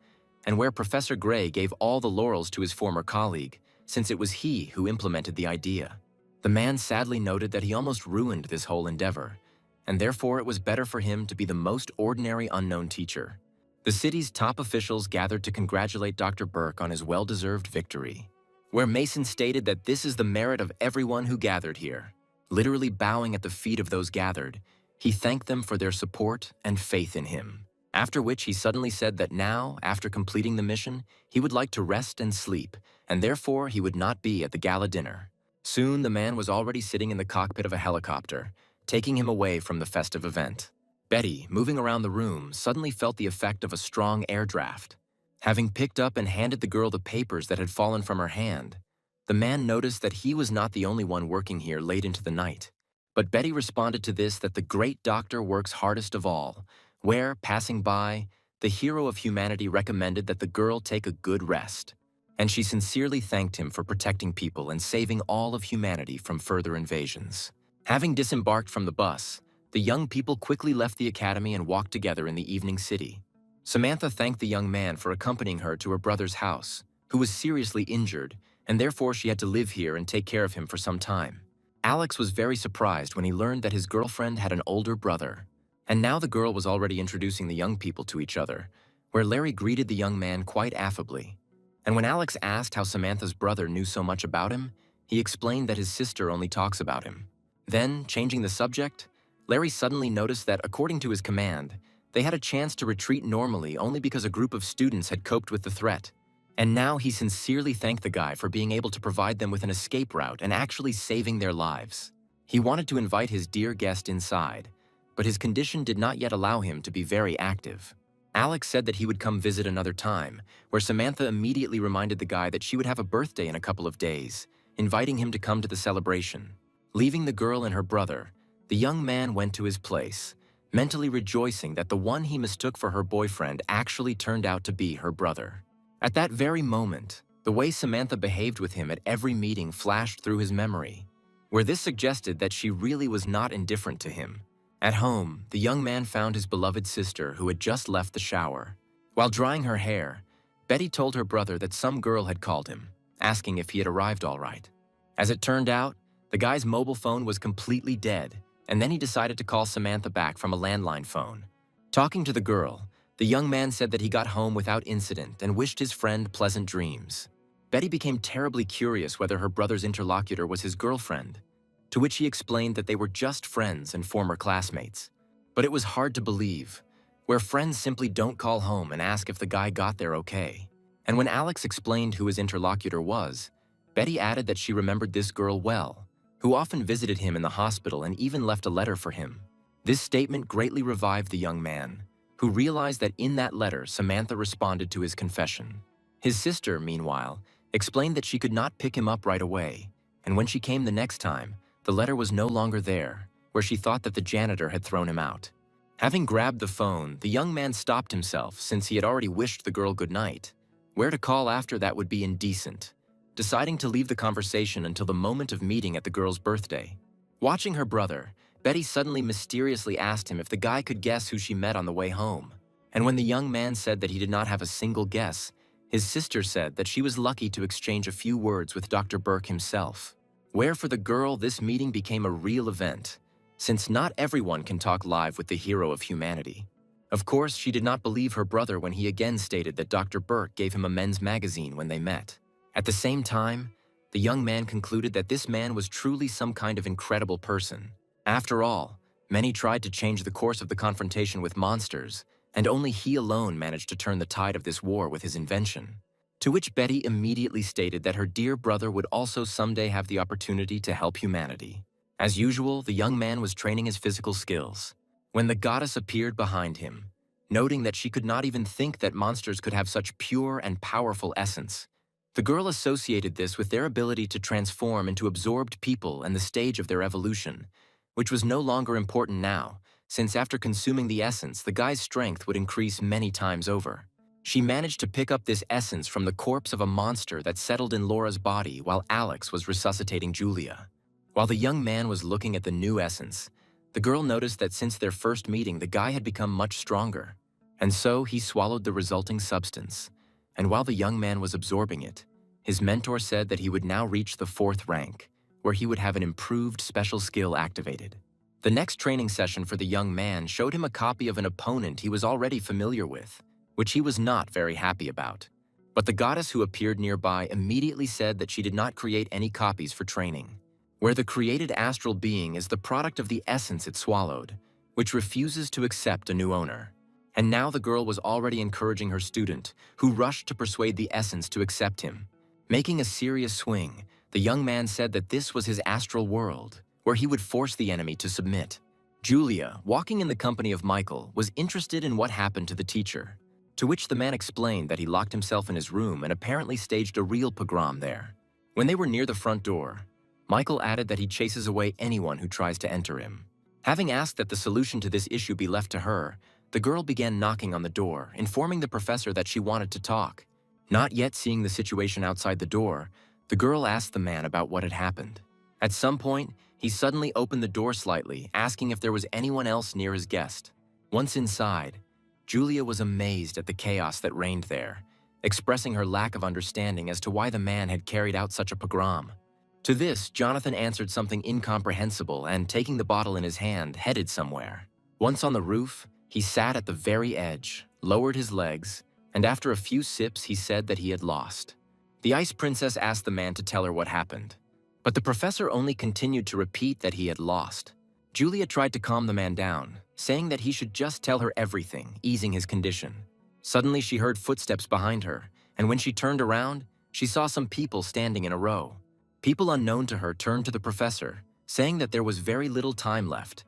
A: and where Professor Gray gave all the laurels to his former colleague, since it was he who implemented the idea. The man sadly noted that he almost ruined this whole endeavor, and therefore it was better for him to be the most ordinary unknown teacher. The city's top officials gathered to congratulate Dr. Burke on his well-deserved victory. where Mason stated that this is the merit of everyone who gathered here. Literally bowing at the feet of those gathered, he thanked them for their support and faith in him. After which he suddenly said that now, after completing the mission, he would like to rest and sleep, and therefore he would not be at the gala dinner. Soon the man was already sitting in the cockpit of a helicopter, taking him away from the festive event. Betty, moving around the room, suddenly felt the effect of a strong air draft. Having picked up and handed the girl the papers that had fallen from her hand, the man noticed that he was not the only one working here late into the night. But Betty responded to this that the great doctor works hardest of all, where, passing by, the hero of humanity recommended that the girl take a good rest. And she sincerely thanked him for protecting people and saving all of humanity from further invasions. Having disembarked from the bus, the young people quickly left the academy and walked together in the evening city. Samantha thanked the young man for accompanying her to her brother's house, who was seriously injured, and therefore she had to live here and take care of him for some time. Alex was very surprised when he learned that his girlfriend had an older brother, and now the girl was already introducing the young people to each other, where Larry greeted the young man quite affably. And when Alex asked how Samantha's brother knew so much about him, he explained that his sister only talks about him. Then, changing the subject, Larry suddenly noticed that, according to his command, they had a chance to retreat normally only because a group of students had coped with the threat. And now he sincerely thanked the guy for being able to provide them with an escape route and actually saving their lives. He wanted to invite his dear guest inside, but his condition did not yet allow him to be very active. Alex said that he would come visit another time, where Samantha immediately reminded the guy that she would have a birthday in a couple of days, inviting him to come to the celebration. Leaving the girl and her brother, the young man went to his place, mentally rejoicing that the one he mistook for her boyfriend actually turned out to be her brother. At that very moment, the way Samantha behaved with him at every meeting flashed through his memory, where this suggested that she really was not indifferent to him. At home, the young man found his beloved sister who had just left the shower. While drying her hair, Betty told her brother that some girl had called him, asking if he had arrived all right. As it turned out, the guy's mobile phone was completely dead, and then he decided to call Samantha back from a landline phone. Talking to the girl, the young man said that he got home without incident and wished his friend pleasant dreams. Betty became terribly curious whether her brother's interlocutor was his girlfriend, to which he explained that they were just friends and former classmates. But it was hard to believe, where friends simply don't call home and ask if the guy got there okay. And when Alex explained who his interlocutor was, Betty added that she remembered this girl well, who often visited him in the hospital and even left a letter for him. This statement greatly revived the young man, who realized that in that letter Samantha responded to his confession. His sister, meanwhile, explained that she could not pick him up right away, and when she came the next time, the letter was no longer there, where she thought that the janitor had thrown him out. Having grabbed the phone, the young man stopped himself since he had already wished the girl good night. Where to call after that would be indecent, deciding to leave the conversation until the moment of meeting at the girl's birthday. Watching her brother, Betty suddenly mysteriously asked him if the guy could guess who she met on the way home. And when the young man said that he did not have a single guess, his sister said that she was lucky to exchange a few words with Dr. Burke himself. Where for the girl, this meeting became a real event, since not everyone can talk live with the hero of humanity. Of course, she did not believe her brother when he again stated that Dr. Burke gave him a men's magazine when they met. At the same time, the young man concluded that this man was truly some kind of incredible person. After all, many tried to change the course of the confrontation with monsters, and only he alone managed to turn the tide of this war with his invention. To which Betty immediately stated that her dear brother would also someday have the opportunity to help humanity. As usual, the young man was training his physical skills, when the goddess appeared behind him, noting that she could not even think that monsters could have such pure and powerful essence. The girl associated this with their ability to transform into absorbed people and the stage of their evolution, which was no longer important now, since after consuming the essence, the guy's strength would increase many times over. She managed to pick up this essence from the corpse of a monster that settled in Laura's body while Alex was resuscitating Julia. While the young man was looking at the new essence, the girl noticed that since their first meeting, the guy had become much stronger. And so he swallowed the resulting substance. And while the young man was absorbing it, his mentor said that he would now reach the 4th rank, where he would have an improved special skill activated. The next training session for the young man showed him a copy of an opponent he was already familiar with, which he was not very happy about. But the goddess who appeared nearby immediately said that she did not create any copies for training, where the created astral being is the product of the essence it swallowed, which refuses to accept a new owner. And now the girl was already encouraging her student, who rushed to persuade the essence to accept him. Making a serious swing, the young man said that this was his astral world, where he would force the enemy to submit. Julia, walking in the company of Michael, was interested in what happened to the teacher, to which the man explained that he locked himself in his room and apparently staged a real pogrom there. When they were near the front door, Michael added that he chases away anyone who tries to enter him. Having asked that the solution to this issue be left to her, the girl began knocking on the door, informing the professor that she wanted to talk. Not yet seeing the situation outside the door, the girl asked the man about what had happened. At some point, he suddenly opened the door slightly, asking if there was anyone else near his guest. Once inside, Julia was amazed at the chaos that reigned there, expressing her lack of understanding as to why the man had carried out such a pogrom. To this, Jonathan answered something incomprehensible and, taking the bottle in his hand, headed somewhere. Once on the roof, he sat at the very edge, lowered his legs, and after a few sips he said that he had lost. The Ice Princess asked the man to tell her what happened, but the professor only continued to repeat that he had lost. Julia tried to calm the man down, saying that he should just tell her everything, easing his condition. Suddenly she heard footsteps behind her, and when she turned around, she saw some people standing in a row. People unknown to her turned to the professor, saying that there was very little time left,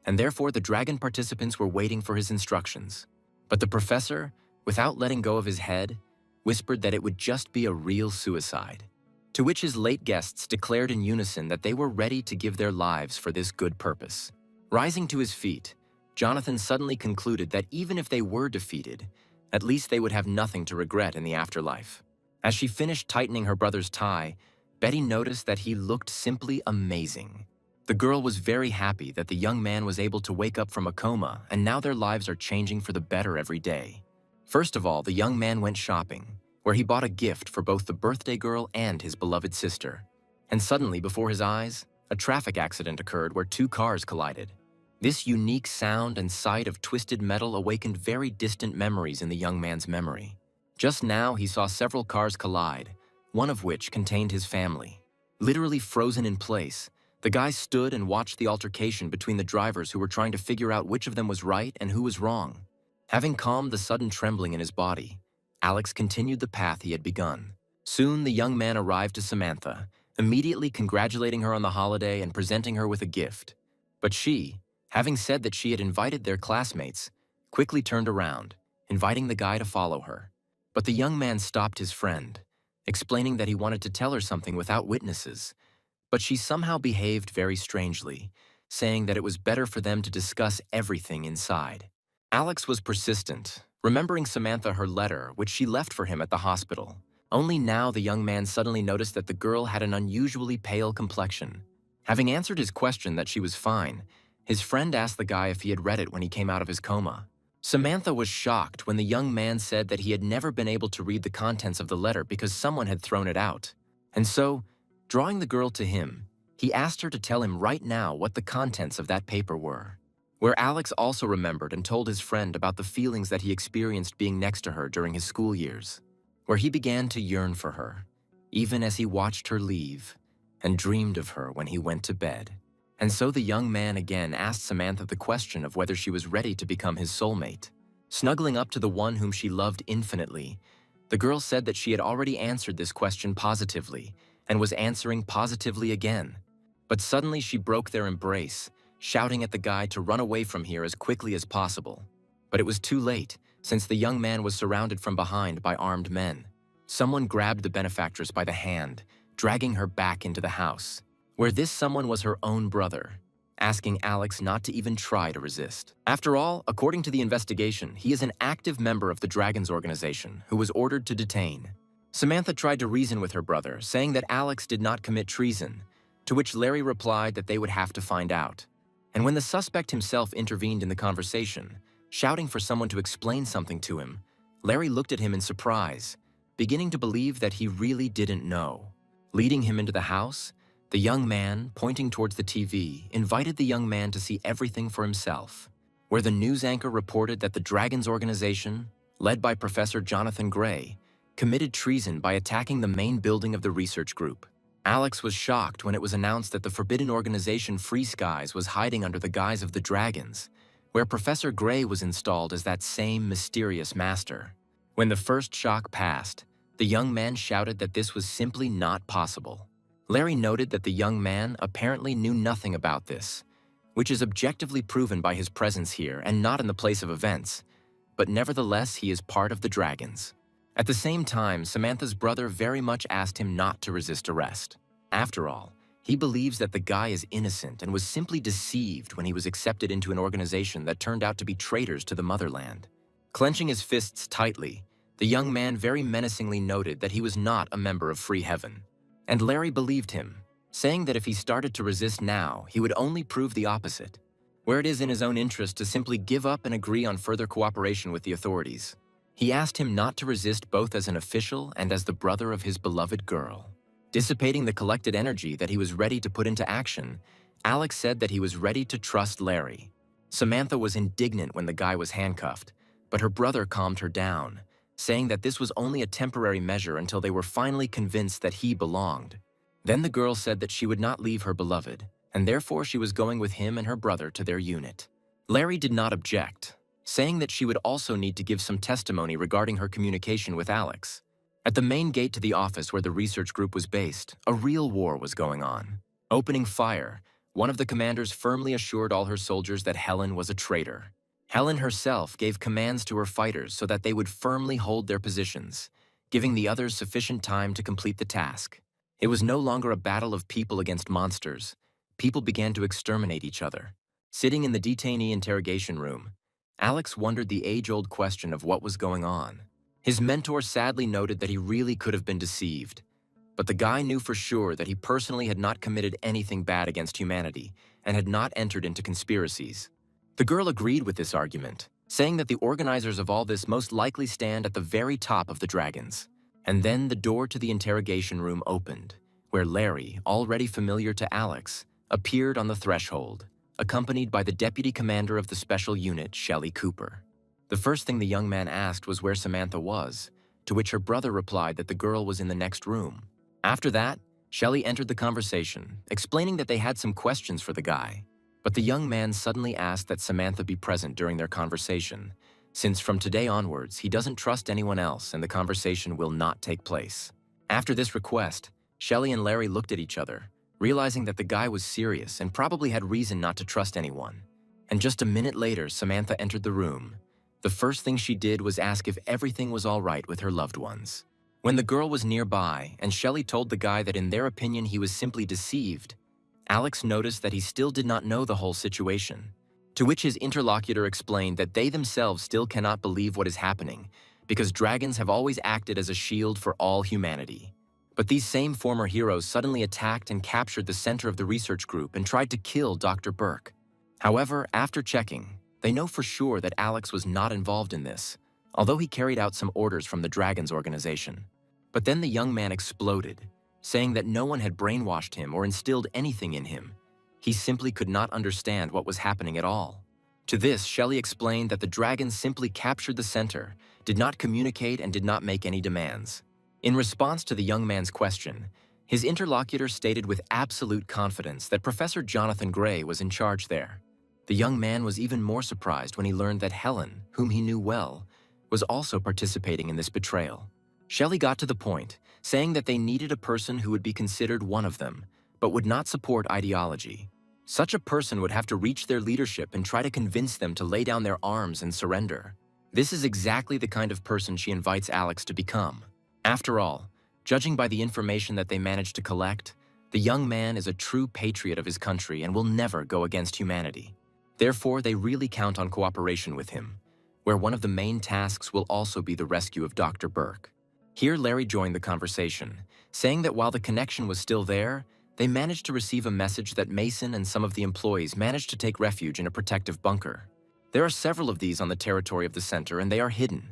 A: and therefore the dragon participants were waiting for his instructions. But the professor, without letting go of his head, whispered that it would just be a real suicide, to which his late guests declared in unison that they were ready to give their lives for this good purpose. Rising to his feet, Jonathan suddenly concluded that even if they were defeated, at least they would have nothing to regret in the afterlife. As she finished tightening her brother's tie, Betty noticed that he looked simply amazing. The girl was very happy that the young man was able to wake up from a coma, and now their lives are changing for the better every day. First of all, the young man went shopping, where he bought a gift for both the birthday girl and his beloved sister. And suddenly, before his eyes, a traffic accident occurred where two cars collided. This unique sound and sight of twisted metal awakened very distant memories in the young man's memory. Just now, he saw several cars collide, one of which contained his family. Literally frozen in place, the guy stood and watched the altercation between the drivers who were trying to figure out which of them was right and who was wrong. Having calmed the sudden trembling in his body, Alex continued the path he had begun. Soon the young man arrived to Samantha, immediately congratulating her on the holiday and presenting her with a gift. But she, having said that she had invited their classmates, quickly turned around, inviting the guy to follow her. But the young man stopped his friend, explaining that he wanted to tell her something without witnesses, but she somehow behaved very strangely, saying that it was better for them to discuss everything inside. Alex was persistent, remembering Samantha her letter, which she left for him at the hospital. Only now the young man suddenly noticed that the girl had an unusually pale complexion. Having answered his question that she was fine, his friend asked the guy if he had read it when he came out of his coma. Samantha was shocked when the young man said that he had never been able to read the contents of the letter because someone had thrown it out. And so, drawing the girl to him, he asked her to tell him right now what the contents of that paper were. Where Alex also remembered and told his friend about the feelings that he experienced being next to her during his school years, where he began to yearn for her, even as he watched her leave, and dreamed of her when he went to bed. And so the young man again asked Samantha the question of whether she was ready to become his soulmate. Snuggling up to the one whom she loved infinitely, the girl said that she had already answered this question positively, and was answering positively again. But suddenly she broke their embrace, shouting at the guy to run away from here as quickly as possible. But it was too late, since the young man was surrounded from behind by armed men. Someone grabbed the benefactress by the hand, dragging her back into the house, where this someone was her own brother, asking Alex not to even try to resist. After all, according to the investigation, he is an active member of the Dragons organization who was ordered to detain. Samantha tried to reason with her brother, saying that Alex did not commit treason, to which Larry replied that they would have to find out. And when the suspect himself intervened in the conversation, shouting for someone to explain something to him, Larry looked at him in surprise, beginning to believe that he really didn't know. Leading him into the house, the young man, pointing towards the TV, invited the young man to see everything for himself, where the news anchor reported that the Dragons organization, led by Professor Jonathan Gray, committed treason by attacking the main building of the research group. Alex was shocked when it was announced that the forbidden organization Free Skies was hiding under the guise of the Dragons, where Professor Gray was installed as that same mysterious master. When the first shock passed, the young man shouted that this was simply not possible. Larry noted that the young man apparently knew nothing about this, which is objectively proven by his presence here and not in the place of events, but nevertheless he is part of the Dragons. At the same time, Samantha's brother very much asked him not to resist arrest. After all, he believes that the guy is innocent and was simply deceived when he was accepted into an organization that turned out to be traitors to the motherland. Clenching his fists tightly, the young man very menacingly noted that he was not a member of Free Heaven. And Larry believed him, saying that if he started to resist now, he would only prove the opposite, where it is in his own interest to simply give up and agree on further cooperation with the authorities. He asked him not to resist both as an official and as the brother of his beloved girl. Dissipating the collected energy that he was ready to put into action, Alex said that he was ready to trust Larry. Samantha was indignant when the guy was handcuffed, but her brother calmed her down, saying that this was only a temporary measure until they were finally convinced that he belonged. Then the girl said that she would not leave her beloved, and therefore she was going with him and her brother to their unit. Larry did not object, saying that she would also need to give some testimony regarding her communication with Alex. At the main gate to the office where the research group was based, a real war was going on. Opening fire, one of the commanders firmly assured all her soldiers that Helen was a traitor. Helen herself gave commands to her fighters so that they would firmly hold their positions, giving the others sufficient time to complete the task. It was no longer a battle of people against monsters. People began to exterminate each other. Sitting in the detainee interrogation room, Alex wondered the age-old question of what was going on. His mentor sadly noted that he really could have been deceived, but the guy knew for sure that he personally had not committed anything bad against humanity and had not entered into conspiracies. The girl agreed with this argument, saying that the organizers of all this most likely stand at the very top of the Dragons. And then the door to the interrogation room opened, where Larry, already familiar to Alex, appeared on the threshold, accompanied by the deputy commander of the special unit, Shelley Cooper. The first thing the young man asked was where Samantha was, to which her brother replied that the girl was in the next room. After that, Shelley entered the conversation, explaining that they had some questions for the guy. But the young man suddenly asked that Samantha be present during their conversation, since from today onwards he doesn't trust anyone else and the conversation will not take place. After this request, Shelley and Larry looked at each other, realizing that the guy was serious and probably had reason not to trust anyone. And just a minute later, Samantha entered the room. The first thing she did was ask if everything was all right with her loved ones. When the girl was nearby and Shelley told the guy that in their opinion he was simply deceived, Alex noticed that he still did not know the whole situation, to which his interlocutor explained that they themselves still cannot believe what is happening because dragons have always acted as a shield for all humanity. But these same former heroes suddenly attacked and captured the center of the research group and tried to kill Dr. Burke. However, after checking, they know for sure that Alex was not involved in this, although he carried out some orders from the Dragons organization. But then the young man exploded, saying that no one had brainwashed him or instilled anything in him. He simply could not understand what was happening at all. To this, Shelley explained that the Dragons simply captured the center, did not communicate, and did not make any demands. In response to the young man's question, his interlocutor stated with absolute confidence that Professor Jonathan Gray was in charge there. The young man was even more surprised when he learned that Helen, whom he knew well, was also participating in this betrayal. Shelley got to the point, saying that they needed a person who would be considered one of them, but would not support ideology. Such a person would have to reach their leadership and try to convince them to lay down their arms and surrender. This is exactly the kind of person she invites Alex to become. After all, judging by the information that they managed to collect, the young man is a true patriot of his country and will never go against humanity. Therefore, they really count on cooperation with him, where one of the main tasks will also be the rescue of Dr. Burke. Here, Larry joined the conversation, saying that while the connection was still there, they managed to receive a message that Mason and some of the employees managed to take refuge in a protective bunker. There are several of these on the territory of the center, and they are hidden.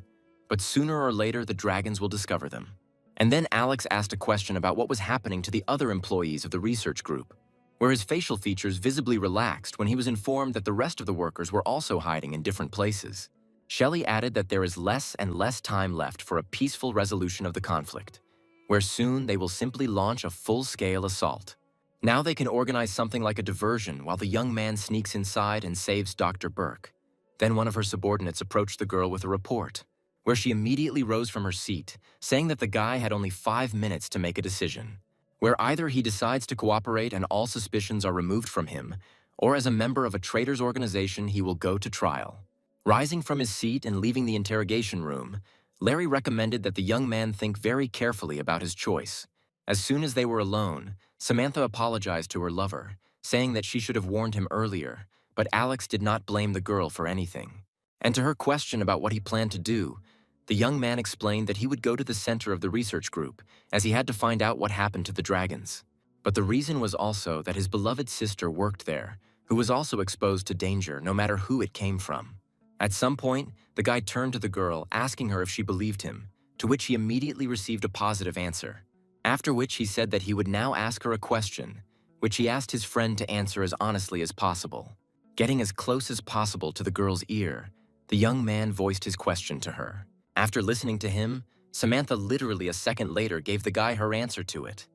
A: But sooner or later, the Dragons will discover them. And then Alex asked a question about what was happening to the other employees of the research group, where his facial features visibly relaxed when he was informed that the rest of the workers were also hiding in different places. Shelley added that there is less and less time left for a peaceful resolution of the conflict, where soon they will simply launch a full-scale assault. Now they can organize something like a diversion while the young man sneaks inside and saves Dr. Burke. Then one of her subordinates approached the girl with a report, where she immediately rose from her seat, saying that the guy had only 5 minutes to make a decision, where either he decides to cooperate and all suspicions are removed from him, or as a member of a traitor's organization he will go to trial. Rising from his seat and leaving the interrogation room, Larry recommended that the young man think very carefully about his choice. As soon as they were alone, Samantha apologized to her lover, saying that she should have warned him earlier, but Alex did not blame the girl for anything. And to her question about what he planned to do, the young man explained that he would go to the center of the research group, as he had to find out what happened to the dragons. But the reason was also that his beloved sister worked there, who was also exposed to danger no matter who it came from. At some point, the guy turned to the girl, asking her if she believed him, to which he immediately received a positive answer. After which he said that he would now ask her a question, which he asked his friend to answer as honestly as possible. Getting as close as possible to the girl's ear, the young man voiced his question to her. After listening to him, Samantha literally a second later gave the guy her answer to it.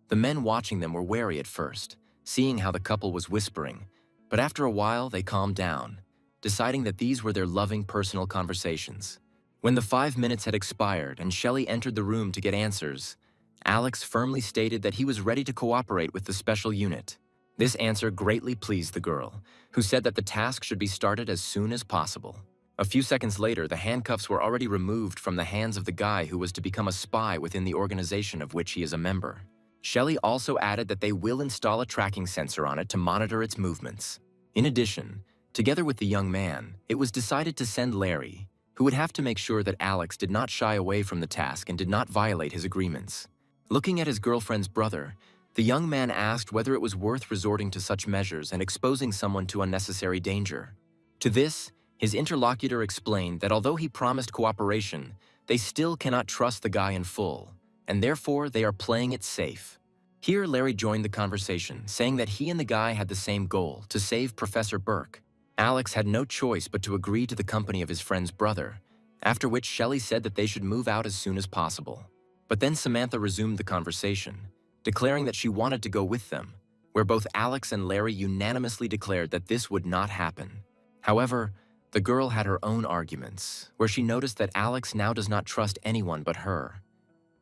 A: The men watching them were wary at first, seeing how the couple was whispering, but after a while they calmed down, deciding that these were their loving personal conversations. When the 5 minutes had expired and Shelley entered the room to get answers, Alex firmly stated that he was ready to cooperate with the special unit. This answer greatly pleased the girl, who said that the task should be started as soon as possible. A few seconds later, the handcuffs were already removed from the hands of the guy who was to become a spy within the organization of which he is a member. Shelley also added that they will install a tracking sensor on it to monitor its movements. In addition, together with the young man, it was decided to send Larry, who would have to make sure that Alex did not shy away from the task and did not violate his agreements. Looking at his girlfriend's brother, the young man asked whether it was worth resorting to such measures and exposing someone to unnecessary danger. To this, his interlocutor explained that although he promised cooperation, they still cannot trust the guy in full, and therefore they are playing it safe. Here, Larry joined the conversation, saying that he and the guy had the same goal, to save Professor Burke. Alex had no choice but to agree to the company of his friend's brother, after which Shelley said that they should move out as soon as possible. But then Samantha resumed the conversation, declaring that she wanted to go with them, where both Alex and Larry unanimously declared that this would not happen. However, the girl had her own arguments, where she noticed that Alex now does not trust anyone but her,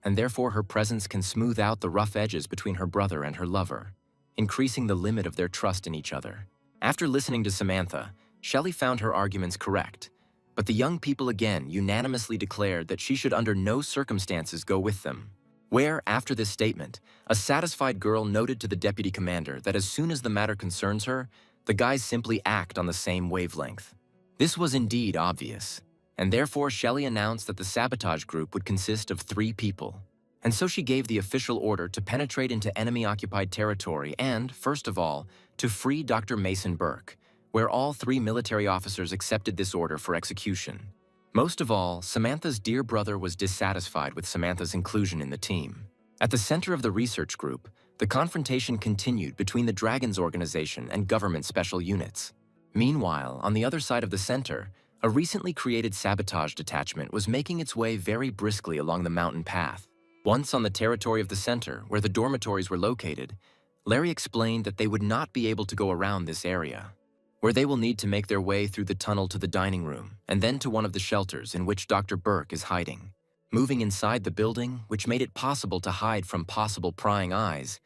A: and therefore her presence can smooth out the rough edges between her brother and her lover, increasing the limit of their trust in each other. After listening to Samantha, Shelley found her arguments correct, but the young people again unanimously declared that she should under no circumstances go with them. Where, after this statement, a satisfied girl noted to the deputy commander that as soon as the matter concerns her, the guys simply act on the same wavelength. This was indeed obvious, and therefore Shelley announced that the sabotage group would consist of 3 people. And so she gave the official order to penetrate into enemy-occupied territory and, first of all, to free Dr. Mason Burke, where all 3 military officers accepted this order for execution. Most of all, Samantha's dear brother was dissatisfied with Samantha's inclusion in the team. At the center of the research group, the confrontation continued between the Dragons organization and government special units. Meanwhile, on the other side of the center, a recently created sabotage detachment was making its way very briskly along the mountain path. Once on the territory of the center, where the dormitories were located, Larry explained that they would not be able to go around this area, where they will need to make their way through the tunnel to the dining room and then to one of the shelters in which Dr. Burke is hiding. Moving inside the building, which made it possible to hide from possible prying eyes,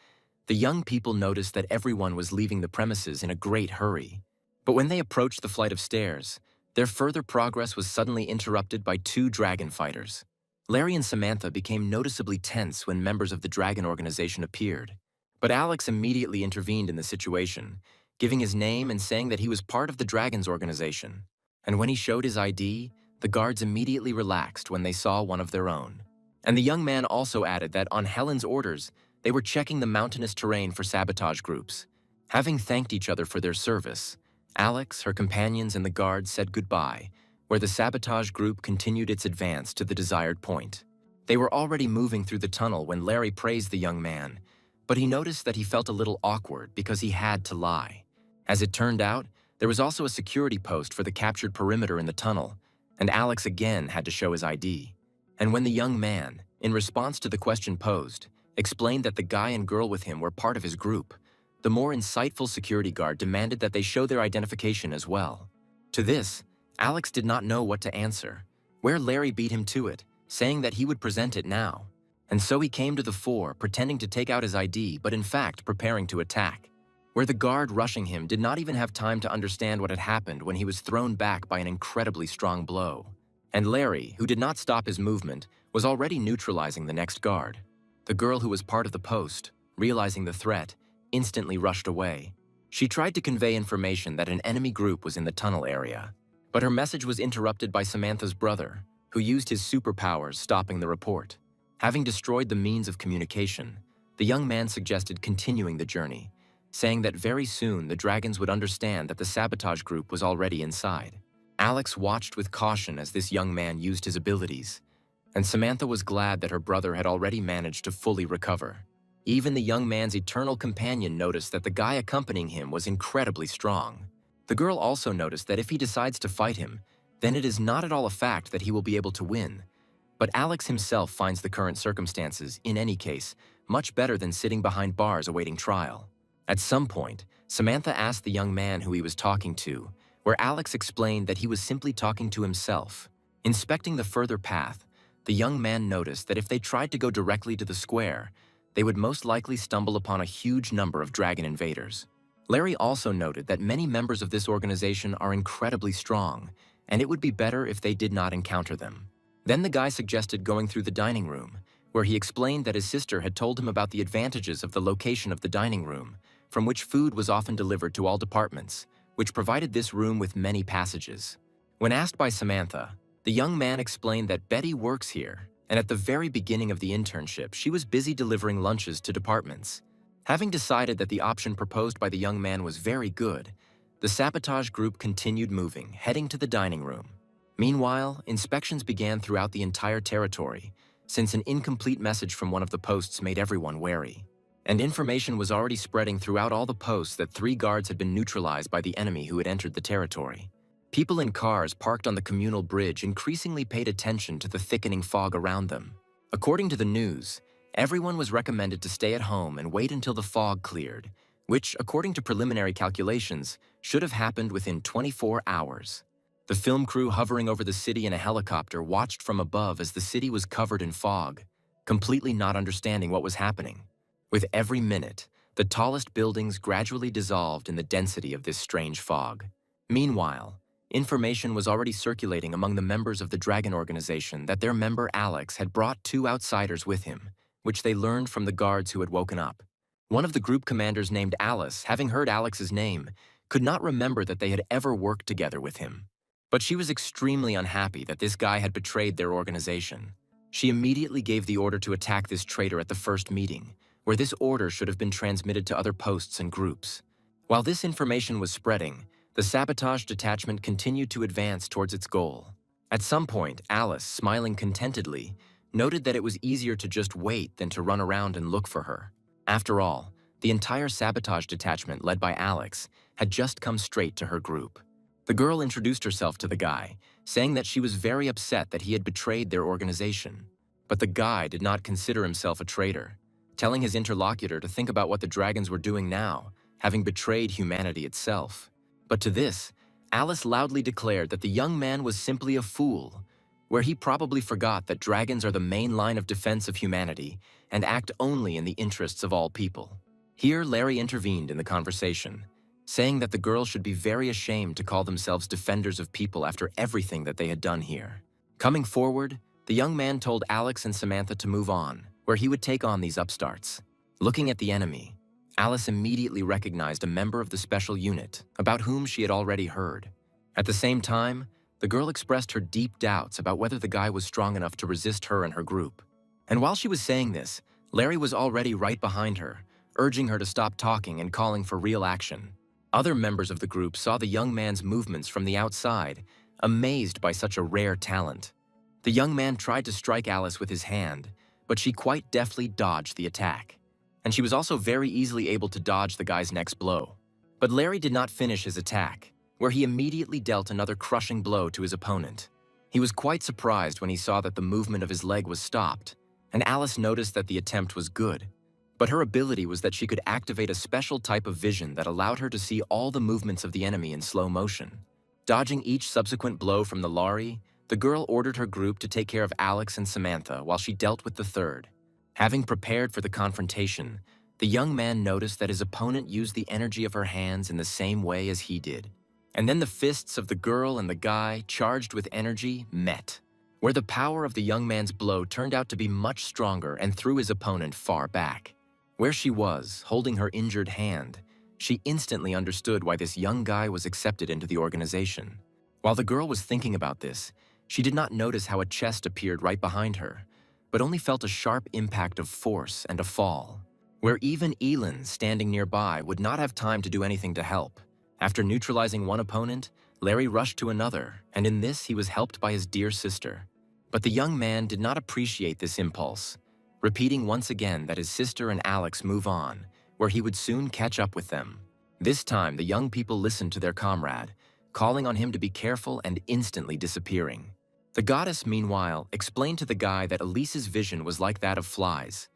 A: the young people noticed that everyone was leaving the premises in a great hurry. But when they approached the flight of stairs, their further progress was suddenly interrupted by 2 dragon fighters. Larry and Samantha became noticeably tense when members of the Dragon organization appeared, but Alex immediately intervened in the situation, giving his name and saying that he was part of the Dragons organization. And when he showed his ID, the guards immediately relaxed when they saw one of their own. And the young man also added that on Helen's orders, they were checking the mountainous terrain for sabotage groups. Having thanked each other for their service, Alex, her companions, and the guards said goodbye, where the sabotage group continued its advance to the desired point. They were already moving through the tunnel when Larry praised the young man, but he noticed that he felt a little awkward because he had to lie. As it turned out, there was also a security post for the captured perimeter in the tunnel, and Alex again had to show his ID. And when the young man, in response to the question posed, explained that the guy and girl with him were part of his group, the more insightful security guard demanded that they show their identification as well. To this, Alex did not know what to answer, where Larry beat him to it, saying that he would present it now. And so he came to the fore, pretending to take out his ID, but in fact preparing to attack, where the guard rushing him did not even have time to understand what had happened when he was thrown back by an incredibly strong blow. And Larry, who did not stop his movement, was already neutralizing the next guard. The girl who was part of the post, realizing the threat, instantly rushed away. She tried to convey information that an enemy group was in the tunnel area, but her message was interrupted by Samantha's brother, who used his superpowers, stopping the report. Having destroyed the means of communication, the young man suggested continuing the journey, saying that very soon the dragons would understand that the sabotage group was already inside. Alex watched with caution as this young man used his abilities, and Samantha was glad that her brother had already managed to fully recover. Even the young man's eternal companion noticed that the guy accompanying him was incredibly strong. The girl also noticed that if he decides to fight him, then it is not at all a fact that he will be able to win. But Alex himself finds the current circumstances, in any case, much better than sitting behind bars awaiting trial. At some point, Samantha asked the young man who he was talking to, where Alex explained that he was simply talking to himself. Inspecting the further path, the young man noticed that if they tried to go directly to the square, they would most likely stumble upon a huge number of dragon invaders. Larry also noted that many members of this organization are incredibly strong, and it would be better if they did not encounter them. Then the guy suggested going through the dining room, where he explained that his sister had told him about the advantages of the location of the dining room, from which food was often delivered to all departments, which provided this room with many passages. When asked by Samantha, the young man explained that Betty works here, and at the very beginning of the internship, she was busy delivering lunches to departments. Having decided that the option proposed by the young man was very good, the sabotage group continued moving, heading to the dining room. Meanwhile, inspections began throughout the entire territory, since an incomplete message from one of the posts made everyone wary. And information was already spreading throughout all the posts that 3 guards had been neutralized by the enemy who had entered the territory. People in cars parked on the communal bridge increasingly paid attention to the thickening fog around them. According to the news, everyone was recommended to stay at home and wait until the fog cleared, which, according to preliminary calculations, should have happened within 24 hours. The film crew hovering over the city in a helicopter watched from above as the city was covered in fog, completely not understanding what was happening. With every minute, the tallest buildings gradually dissolved in the density of this strange fog. Meanwhile, information was already circulating among the members of the Dragon organization that their member Alex had brought 2 outsiders with him, which they learned from the guards who had woken up. One of the group commanders named Alice, having heard Alex's name, could not remember that they had ever worked together with him. But she was extremely unhappy that this guy had betrayed their organization. She immediately gave the order to attack this traitor at the first meeting, where this order should have been transmitted to other posts and groups. While this information was spreading, the sabotage detachment continued to advance towards its goal. At some point, Alice, smiling contentedly, noted that it was easier to just wait than to run around and look for her. After all, the entire sabotage detachment led by Alex had just come straight to her group. The girl introduced herself to the guy, saying that she was very upset that he had betrayed their organization. But the guy did not consider himself a traitor, telling his interlocutor to think about what the dragons were doing now, having betrayed humanity itself. But to this, Alice loudly declared that the young man was simply a fool, where he probably forgot that dragons are the main line of defense of humanity and act only in the interests of all people. Here, Larry intervened in the conversation, saying that the girls should be very ashamed to call themselves defenders of people after everything that they had done here. Coming forward, the young man told Alex and Samantha to move on, where he would take on these upstarts. Looking at the enemy, Alice immediately recognized a member of the special unit, about whom she had already heard. At the same time, the girl expressed her deep doubts about whether the guy was strong enough to resist her and her group. And while she was saying this, Larry was already right behind her, urging her to stop talking and calling for real action. Other members of the group saw the young man's movements from the outside, amazed by such a rare talent. The young man tried to strike Alice with his hand, but she quite deftly dodged the attack. And she was also very easily able to dodge the guy's next blow. But Larry did not finish his attack, where he immediately dealt another crushing blow to his opponent. He was quite surprised when he saw that the movement of his leg was stopped, and Alice noticed that the attempt was good. But her ability was that she could activate a special type of vision that allowed her to see all the movements of the enemy in slow motion. Dodging each subsequent blow from the Lari, the girl ordered her group to take care of Alex and Samantha while she dealt with the third. Having prepared for the confrontation, the young man noticed that his opponent used the energy of her hands in the same way as he did. And then the fists of the girl and the guy, charged with energy, met, where the power of the young man's blow turned out to be much stronger and threw his opponent far back. Where she was, holding her injured hand, she instantly understood why this young guy was accepted into the organization. While the girl was thinking about this, she did not notice how a chest appeared right behind her, but only felt a sharp impact of force and a fall, where even Elin, standing nearby, would not have time to do anything to help. After neutralizing one opponent, Larry rushed to another, and in this he was helped by his dear sister. But the young man did not appreciate this impulse, repeating once again that his sister and Alex move on, where he would soon catch up with them. This time, the young people listened to their comrade, calling on him to be careful and instantly disappearing. The goddess, meanwhile, explained to the guy that Elise's vision was like that of flies.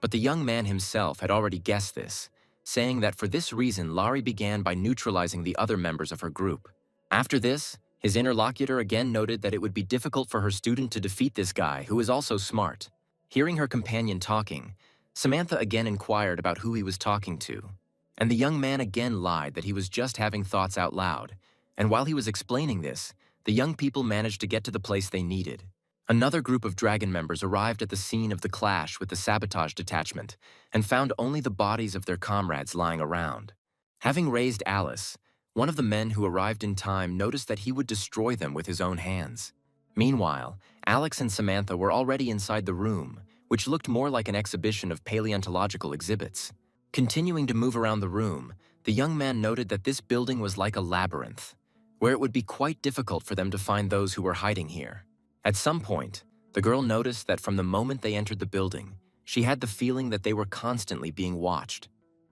A: But the young man himself had already guessed this, saying that for this reason Lari began by neutralizing the other members of her group. After this, his interlocutor again noted that it would be difficult for her student to defeat this guy, who is also smart. Hearing her companion talking, Samantha again inquired about who he was talking to, and the young man again lied that he was just having thoughts out loud, and while he was explaining this, the young people managed to get to the place they needed. Another group of dragon members arrived at the scene of the clash with the sabotage detachment and found only the bodies of their comrades lying around. Having raised Alice, one of the men who arrived in time noticed that he would destroy them with his own hands. Meanwhile, Alex and Samantha were already inside the room, which looked more like an exhibition of paleontological exhibits. Continuing to move around the room, the young man noted that this building was like a labyrinth, where it would be quite difficult for them to find those who were hiding here. At some point, the girl noticed that from the moment they entered the building, she had the feeling that they were constantly being watched.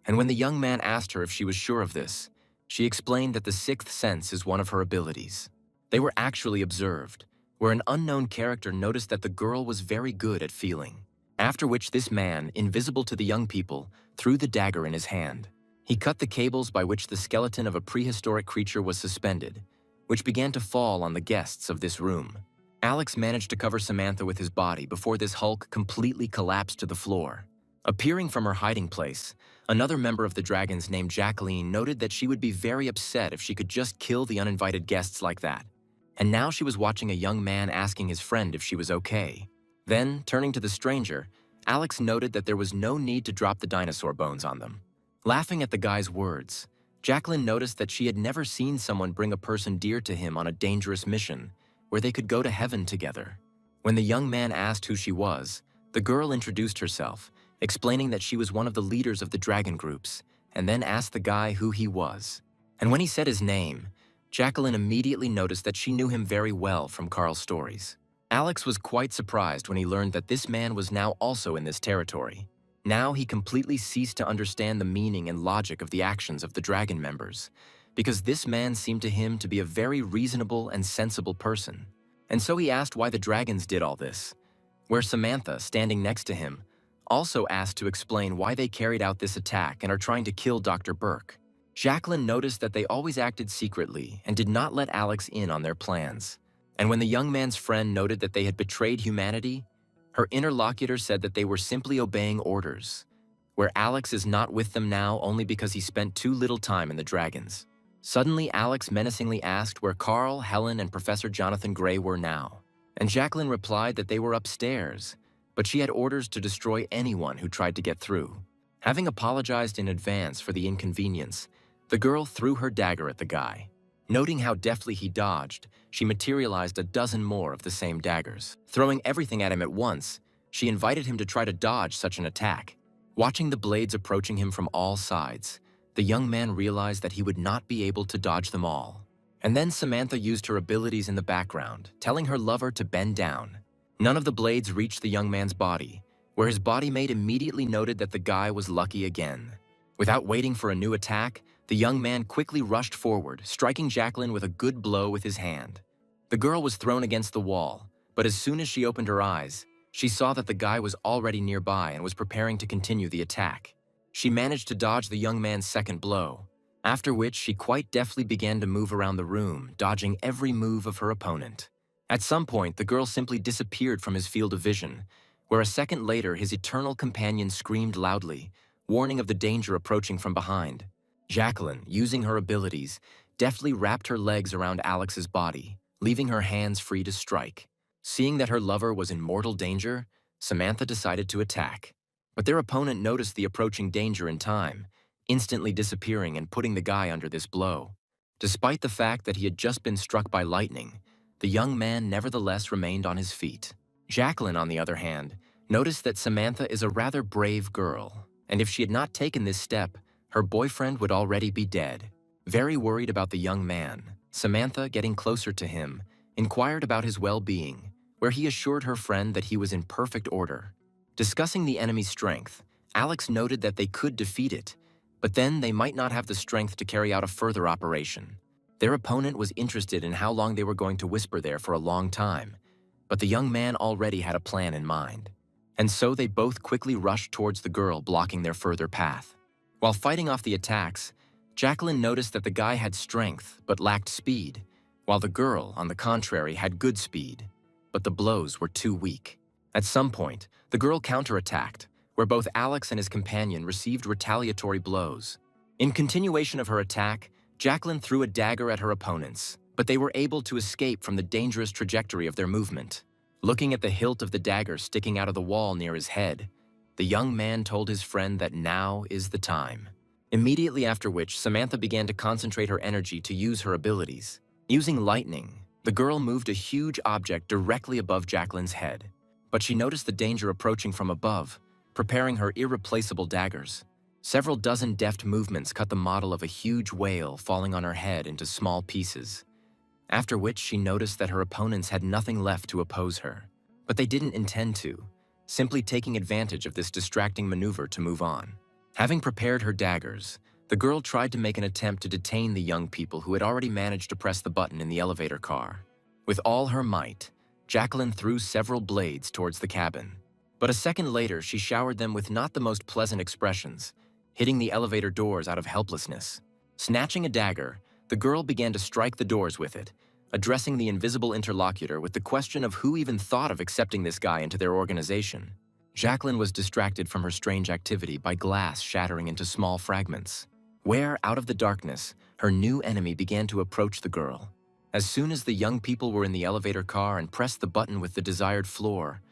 A: And when the young man asked her if she was sure of this, she explained that the sixth sense is one of her abilities. They were actually observed, where an unknown character noticed that the girl was very good at feeling. After which this man, invisible to the young people, threw the dagger in his hand. He cut the cables by which the skeleton of a prehistoric creature was suspended, which began to fall on the guests of this room. Alex managed to cover Samantha with his body before this hulk completely collapsed to the floor. Appearing from her hiding place, another member of the dragons named Jacqueline noted that she would be very upset if she could just kill the uninvited guests like that. And now she was watching a young man asking his friend if she was okay. Then, turning to the stranger, Alex noted that there was no need to drop the dinosaur bones on them. Laughing at the guy's words, Jacqueline noticed that she had never seen someone bring a person dear to him on a dangerous mission, where they could go to heaven together. When the young man asked who she was, the girl introduced herself, explaining that she was one of the leaders of the dragon groups, and then asked the guy who he was. And when he said his name, Jacqueline immediately noticed that she knew him very well from Carl's stories. Alex was quite surprised when he learned that this man was now also in this territory. Now he completely ceased to understand the meaning and logic of the actions of the dragon members, because this man seemed to him to be a very reasonable and sensible person. And so he asked why the dragons did all this, where Samantha, standing next to him, also asked to explain why they carried out this attack and are trying to kill Dr. Burke. Jacqueline noticed that they always acted secretly and did not let Alex in on their plans. And when the young man's friend noted that they had betrayed humanity, her interlocutor said that they were simply obeying orders, where Alex is not with them now only because he spent too little time in the dragons. Suddenly, Alex menacingly asked where Carl, Helen, and Professor Jonathan Gray were now, and Jacqueline replied that they were upstairs, but she had orders to destroy anyone who tried to get through. Having apologized in advance for the inconvenience, the girl threw her dagger at the guy. Noting how deftly he dodged, she materialized a dozen more of the same daggers. Throwing everything at him at once, she invited him to try to dodge such an attack. Watching the blades approaching him from all sides, the young man realized that he would not be able to dodge them all. And then Samantha used her abilities in the background, telling her lover to bend down. None of the blades reached the young man's body, where his body mate immediately noted that the guy was lucky again. Without waiting for a new attack, the young man quickly rushed forward, striking Jacqueline with a good blow with his hand. The girl was thrown against the wall, but as soon as she opened her eyes, she saw that the guy was already nearby and was preparing to continue the attack. She managed to dodge the young man's second blow, after which she quite deftly began to move around the room, dodging every move of her opponent. At some point, the girl simply disappeared from his field of vision, where a second later his eternal companion screamed loudly, warning of the danger approaching from behind. Jacqueline, using her abilities, deftly wrapped her legs around Alex's body, leaving her hands free to strike. Seeing that her lover was in mortal danger, Samantha decided to attack. But their opponent noticed the approaching danger in time, instantly disappearing and putting the guy under this blow. Despite the fact that he had just been struck by lightning, the young man nevertheless remained on his feet. Jacqueline, on the other hand, noticed that Samantha is a rather brave girl, and if she had not taken this step, her boyfriend would already be dead. Very worried about the young man, Samantha, getting closer to him, inquired about his well-being, where he assured her friend that he was in perfect order. Discussing the enemy's strength, Alex noted that they could defeat it, but then they might not have the strength to carry out a further operation. Their opponent was interested in how long they were going to whisper there for a long time, but the young man already had a plan in mind. And so they both quickly rushed towards the girl, blocking their further path. While fighting off the attacks, Jacqueline noticed that the guy had strength but lacked speed, while the girl, on the contrary, had good speed, but the blows were too weak. At some point, the girl counterattacked, where both Alex and his companion received retaliatory blows. In continuation of her attack, Jacqueline threw a dagger at her opponents, but they were able to escape from the dangerous trajectory of their movement. Looking at the hilt of the dagger sticking out of the wall near his head, the young man told his friend that now is the time. Immediately after which, Samantha began to concentrate her energy to use her abilities. Using lightning, the girl moved a huge object directly above Jacqueline's head, but she noticed the danger approaching from above, preparing her irreplaceable daggers. Several dozen deft movements cut the model of a huge whale falling on her head into small pieces, after which she noticed that her opponents had nothing left to oppose her. But they didn't intend to, simply taking advantage of this distracting maneuver to move on. Having prepared her daggers, the girl tried to make an attempt to detain the young people who had already managed to press the button in the elevator car. With all her might, Jacqueline threw several blades towards the cabin. But a second later, she showered them with not the most pleasant expressions, hitting the elevator doors out of helplessness. Snatching a dagger, the girl began to strike the doors with it, addressing the invisible interlocutor with the question of who even thought of accepting this guy into their organization. Jacqueline was distracted from her strange activity by glass shattering into small fragments, where, out of the darkness, her new enemy began to approach the girl. As soon as the young people were in the elevator car and pressed the button with the desired floor,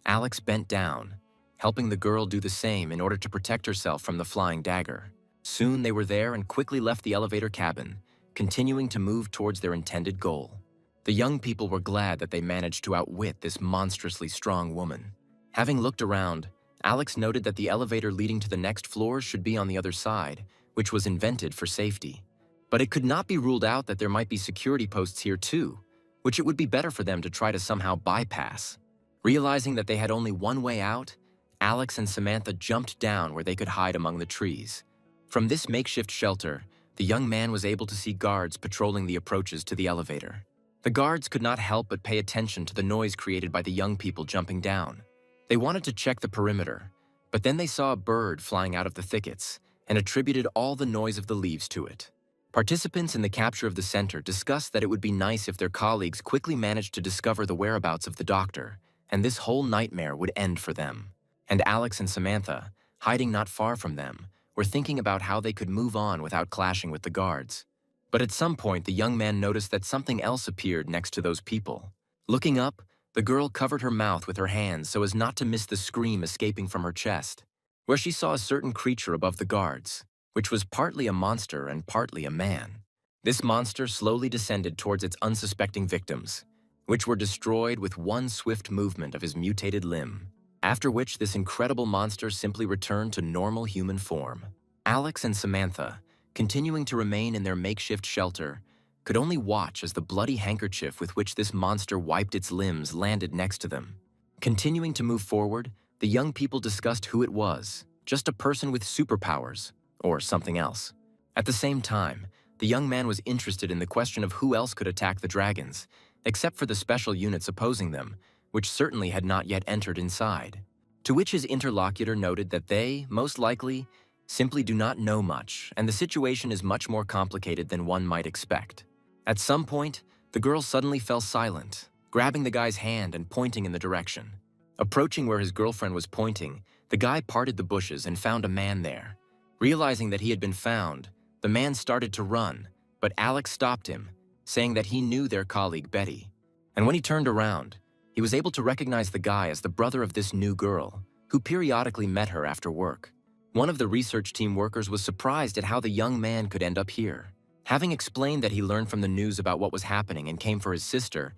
A: Alex bent down, helping the girl do the same in order to protect herself from the flying dagger. Soon they were there and quickly left the elevator cabin, continuing to move towards their intended goal. The young people were glad that they managed to outwit this monstrously strong woman. Having looked around, Alex noted that the elevator leading to the next floor should be on the other side, which was invented for safety. But it could not be ruled out that there might be security posts here too, which it would be better for them to try to somehow bypass. Realizing that they had only one way out, Alex and Samantha jumped down where they could hide among the trees. From this makeshift shelter, the young man was able to see guards patrolling the approaches to the elevator. The guards could not help but pay attention to the noise created by the young people jumping down. They wanted to check the perimeter, but then they saw a bird flying out of the thickets and attributed all the noise of the leaves to it. Participants in the capture of the center discussed that it would be nice if their colleagues quickly managed to discover the whereabouts of the doctor, and this whole nightmare would end for them. And Alex and Samantha, hiding not far from them, were thinking about how they could move on without clashing with the guards. But at some point, the young man noticed that something else appeared next to those people. Looking up, the girl covered her mouth with her hands so as not to miss the scream escaping from her chest, where she saw a certain creature above the guards, which was partly a monster and partly a man. This monster slowly descended towards its unsuspecting victims, which were destroyed with one swift movement of his mutated limb, after which this incredible monster simply returned to normal human form. Alex and Samantha, continuing to remain in their makeshift shelter, could only watch as the bloody handkerchief with which this monster wiped its limbs landed next to them. Continuing to move forward, the young people discussed who it was, just a person with superpowers, or something else. At the same time, the young man was interested in the question of who else could attack the dragons, except for the special units opposing them, which certainly had not yet entered inside. To which his interlocutor noted that they, most likely, simply do not know much, and the situation is much more complicated than one might expect. At some point, the girl suddenly fell silent, grabbing the guy's hand and pointing in the direction. Approaching where his girlfriend was pointing, the guy parted the bushes and found a man there. Realizing that he had been found, the man started to run, but Alex stopped him, saying that he knew their colleague Betty. And when he turned around, he was able to recognize the guy as the brother of this new girl, who periodically met her after work. One of the research team workers was surprised at how the young man could end up here. Having explained that he learned from the news about what was happening and came for his sister,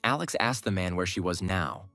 A: Alex asked the man where she was now.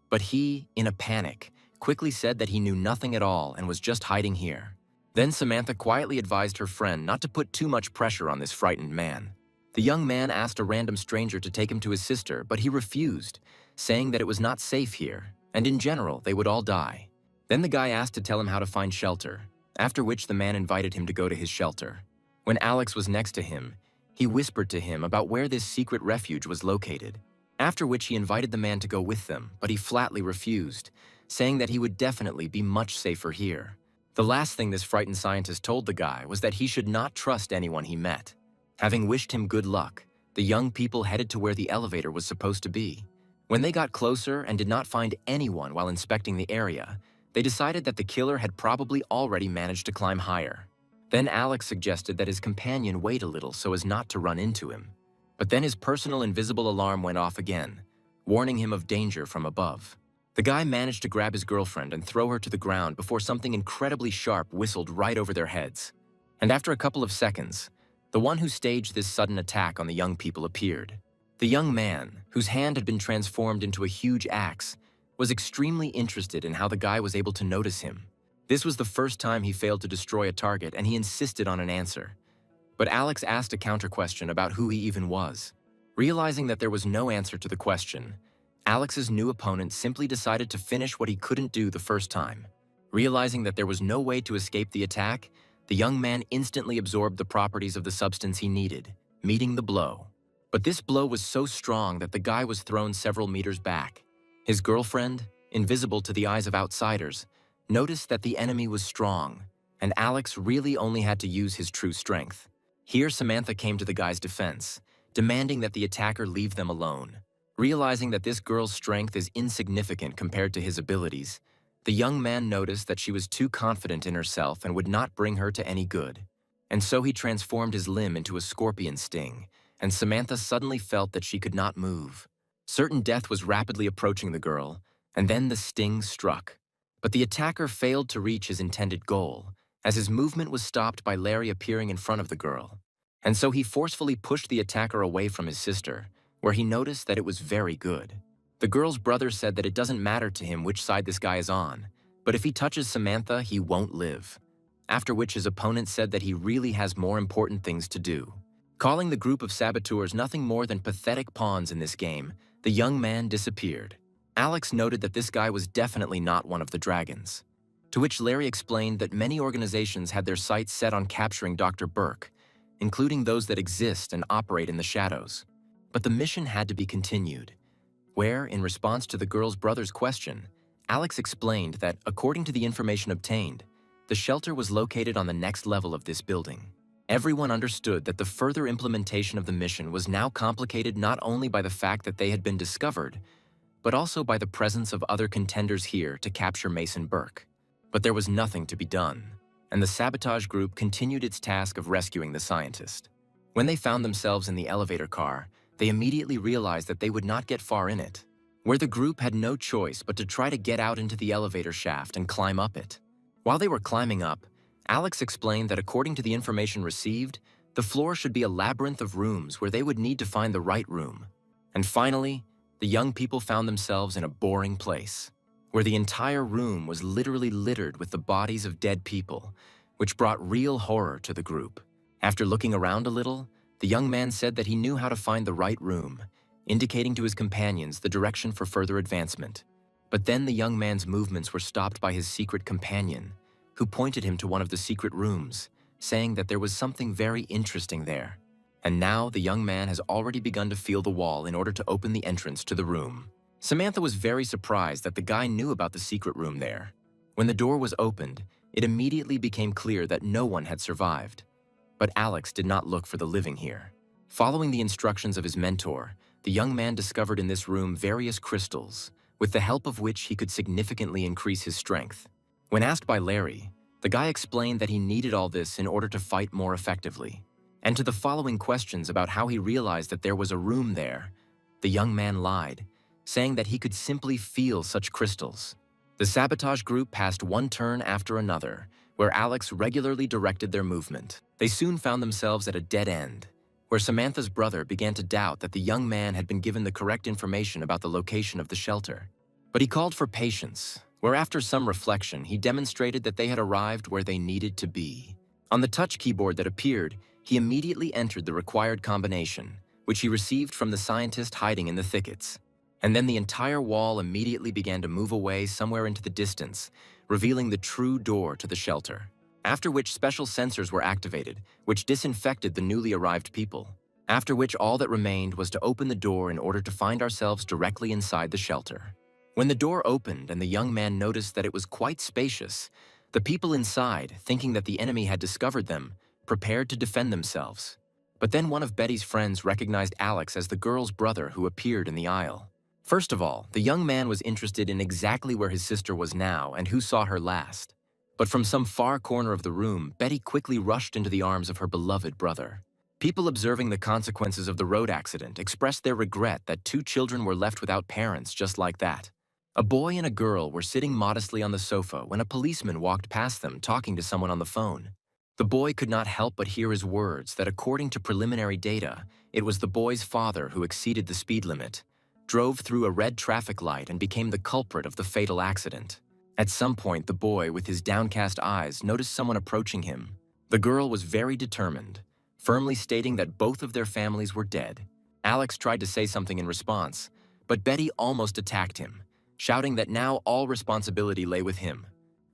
A: But he, in a panic, quickly said that he knew nothing at all and was just hiding here. Then Samantha quietly advised her friend not to put too much pressure on this frightened man. The young man asked a random stranger to take him to his sister, but he refused, saying that it was not safe here, and in general, they would all die. Then the guy asked to tell him how to find shelter, after which the man invited him to go to his shelter. When Alex was next to him, he whispered to him about where this secret refuge was located, after which he invited the man to go with them, but he flatly refused, saying that he would definitely be much safer here. The last thing this frightened scientist told the guy was that he should not trust anyone he met. Having wished him good luck, the young people headed to where the elevator was supposed to be. When they got closer and did not find anyone while inspecting the area, they decided that the killer had probably already managed to climb higher. Then Alex suggested that his companion wait a little so as not to run into him. But then his personal invisible alarm went off again, warning him of danger from above. The guy managed to grab his girlfriend and throw her to the ground before something incredibly sharp whistled right over their heads. And after a couple of seconds, the one who staged this sudden attack on the young people appeared. The young man, whose hand had been transformed into a huge axe, was extremely interested in how the guy was able to notice him. This was the first time he failed to destroy a target, and he insisted on an answer. But Alex asked a counter-question about who he even was. Realizing that there was no answer to the question, Alex's new opponent simply decided to finish what he couldn't do the first time. Realizing that there was no way to escape the attack, the young man instantly absorbed the properties of the substance he needed, meeting the blow. But this blow was so strong that the guy was thrown several meters back. His girlfriend, invisible to the eyes of outsiders, noticed that the enemy was strong, and Alex really only had to use his true strength. Here Samantha came to the guy's defense, demanding that the attacker leave them alone. Realizing that this girl's strength is insignificant compared to his abilities, the young man noticed that she was too confident in herself and would not bring her to any good. And so he transformed his limb into a scorpion sting, and Samantha suddenly felt that she could not move. Certain death was rapidly approaching the girl, and then the sting struck. But the attacker failed to reach his intended goal, as his movement was stopped by Larry appearing in front of the girl. And so he forcefully pushed the attacker away from his sister, where he noticed that it was very good. The girl's brother said that it doesn't matter to him which side this guy is on, but if he touches Samantha, he won't live. After which his opponent said that he really has more important things to do. Calling the group of saboteurs nothing more than pathetic pawns in this game, the young man disappeared. Alex noted that this guy was definitely not one of the dragons. To which Larry explained that many organizations had their sights set on capturing Dr. Burke, including those that exist and operate in the shadows. But the mission had to be continued, where, in response to the girl's brother's question, Alex explained that, according to the information obtained, the shelter was located on the next level of this building. Everyone understood that the further implementation of the mission was now complicated not only by the fact that they had been discovered, but also by the presence of other contenders here to capture Mason Burke. But there was nothing to be done, and the sabotage group continued its task of rescuing the scientist. When they found themselves in the elevator car, they immediately realized that they would not get far in it, where the group had no choice but to try to get out into the elevator shaft and climb up it. While they were climbing up, Alex explained that according to the information received, the floor should be a labyrinth of rooms where they would need to find the right room. And finally, the young people found themselves in a boring place, where the entire room was literally littered with the bodies of dead people, which brought real horror to the group. After looking around a little, the young man said that he knew how to find the right room, indicating to his companions the direction for further advancement. But then the young man's movements were stopped by his secret companion, who pointed him to one of the secret rooms, saying that there was something very interesting there. and now the young man has already begun to feel the wall in order to open the entrance to the room. Samantha was very surprised that the guy knew about the secret room there. When the door was opened, it immediately became clear that no one had survived. But Alex did not look for the living here. Following the instructions of his mentor, the young man discovered in this room various crystals, with the help of which he could significantly increase his strength. When asked by Larry, the guy explained that he needed all this in order to fight more effectively. And to the following questions about how he realized that there was a room there, the young man lied, saying that he could simply feel such crystals. The sabotage group passed one turn after another, where Alex regularly directed their movement. They soon found themselves at a dead end, where Samantha's brother began to doubt that the young man had been given the correct information about the location of the shelter. But he called for patience, where after some reflection, he demonstrated that they had arrived where they needed to be. On the touch keyboard that appeared, he immediately entered the required combination, which he received from the scientist hiding in the thickets. And then the entire wall immediately began to move away somewhere into the distance, revealing the true door to the shelter. After which special sensors were activated, which disinfected the newly arrived people. After which all that remained was to open the door in order to find ourselves directly inside the shelter. When the door opened and the young man noticed that it was quite spacious, the people inside, thinking that the enemy had discovered them, prepared to defend themselves. But then one of Betty's friends recognized Alex as the girl's brother who appeared in the aisle. First of all, the young man was interested in exactly where his sister was now and who saw her last. But from some far corner of the room, Betty quickly rushed into the arms of her beloved brother. People observing the consequences of the road accident expressed their regret that two children were left without parents just like that. A boy and a girl were sitting modestly on the sofa when a policeman walked past them talking to someone on the phone. The boy could not help but hear his words that according to preliminary data, it was the boy's father who exceeded the speed limit, drove through a red traffic light and became the culprit of the fatal accident. At some point, the boy, with his downcast eyes, noticed someone approaching him. The girl was very determined, firmly stating that both of their families were dead. Alex tried to say something in response, but Betty almost attacked him, shouting that now all responsibility lay with him.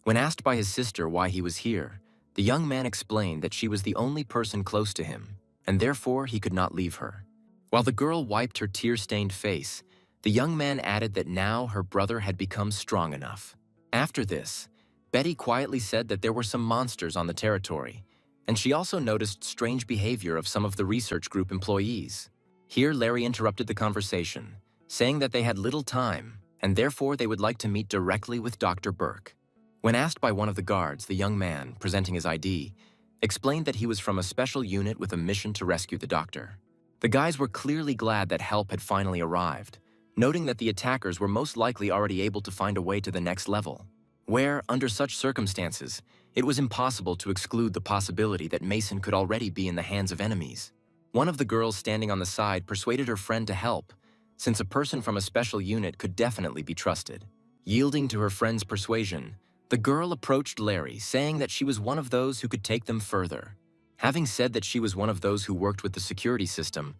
A: When asked by his sister why he was here, the young man explained that she was the only person close to him, and therefore he could not leave her. While the girl wiped her tear-stained face, the young man added that now her brother had become strong enough. After this, Betty quietly said that there were some monsters on the territory, and she also noticed strange behavior of some of the research group employees. Here, Larry interrupted the conversation, saying that they had little time, and therefore they would like to meet directly with Dr. Burke. When asked by one of the guards, the young man, presenting his ID, explained that he was from a special unit with a mission to rescue the doctor. The guys were clearly glad that help had finally arrived, noting that the attackers were most likely already able to find a way to the next level, where, under such circumstances, it was impossible to exclude the possibility that Mason could already be in the hands of enemies. One of the girls standing on the side persuaded her friend to help, since a person from a special unit could definitely be trusted. Yielding to her friend's persuasion, the girl approached Larry, saying that she was one of those who could take them further. Having said that she was one of those who worked with the security system,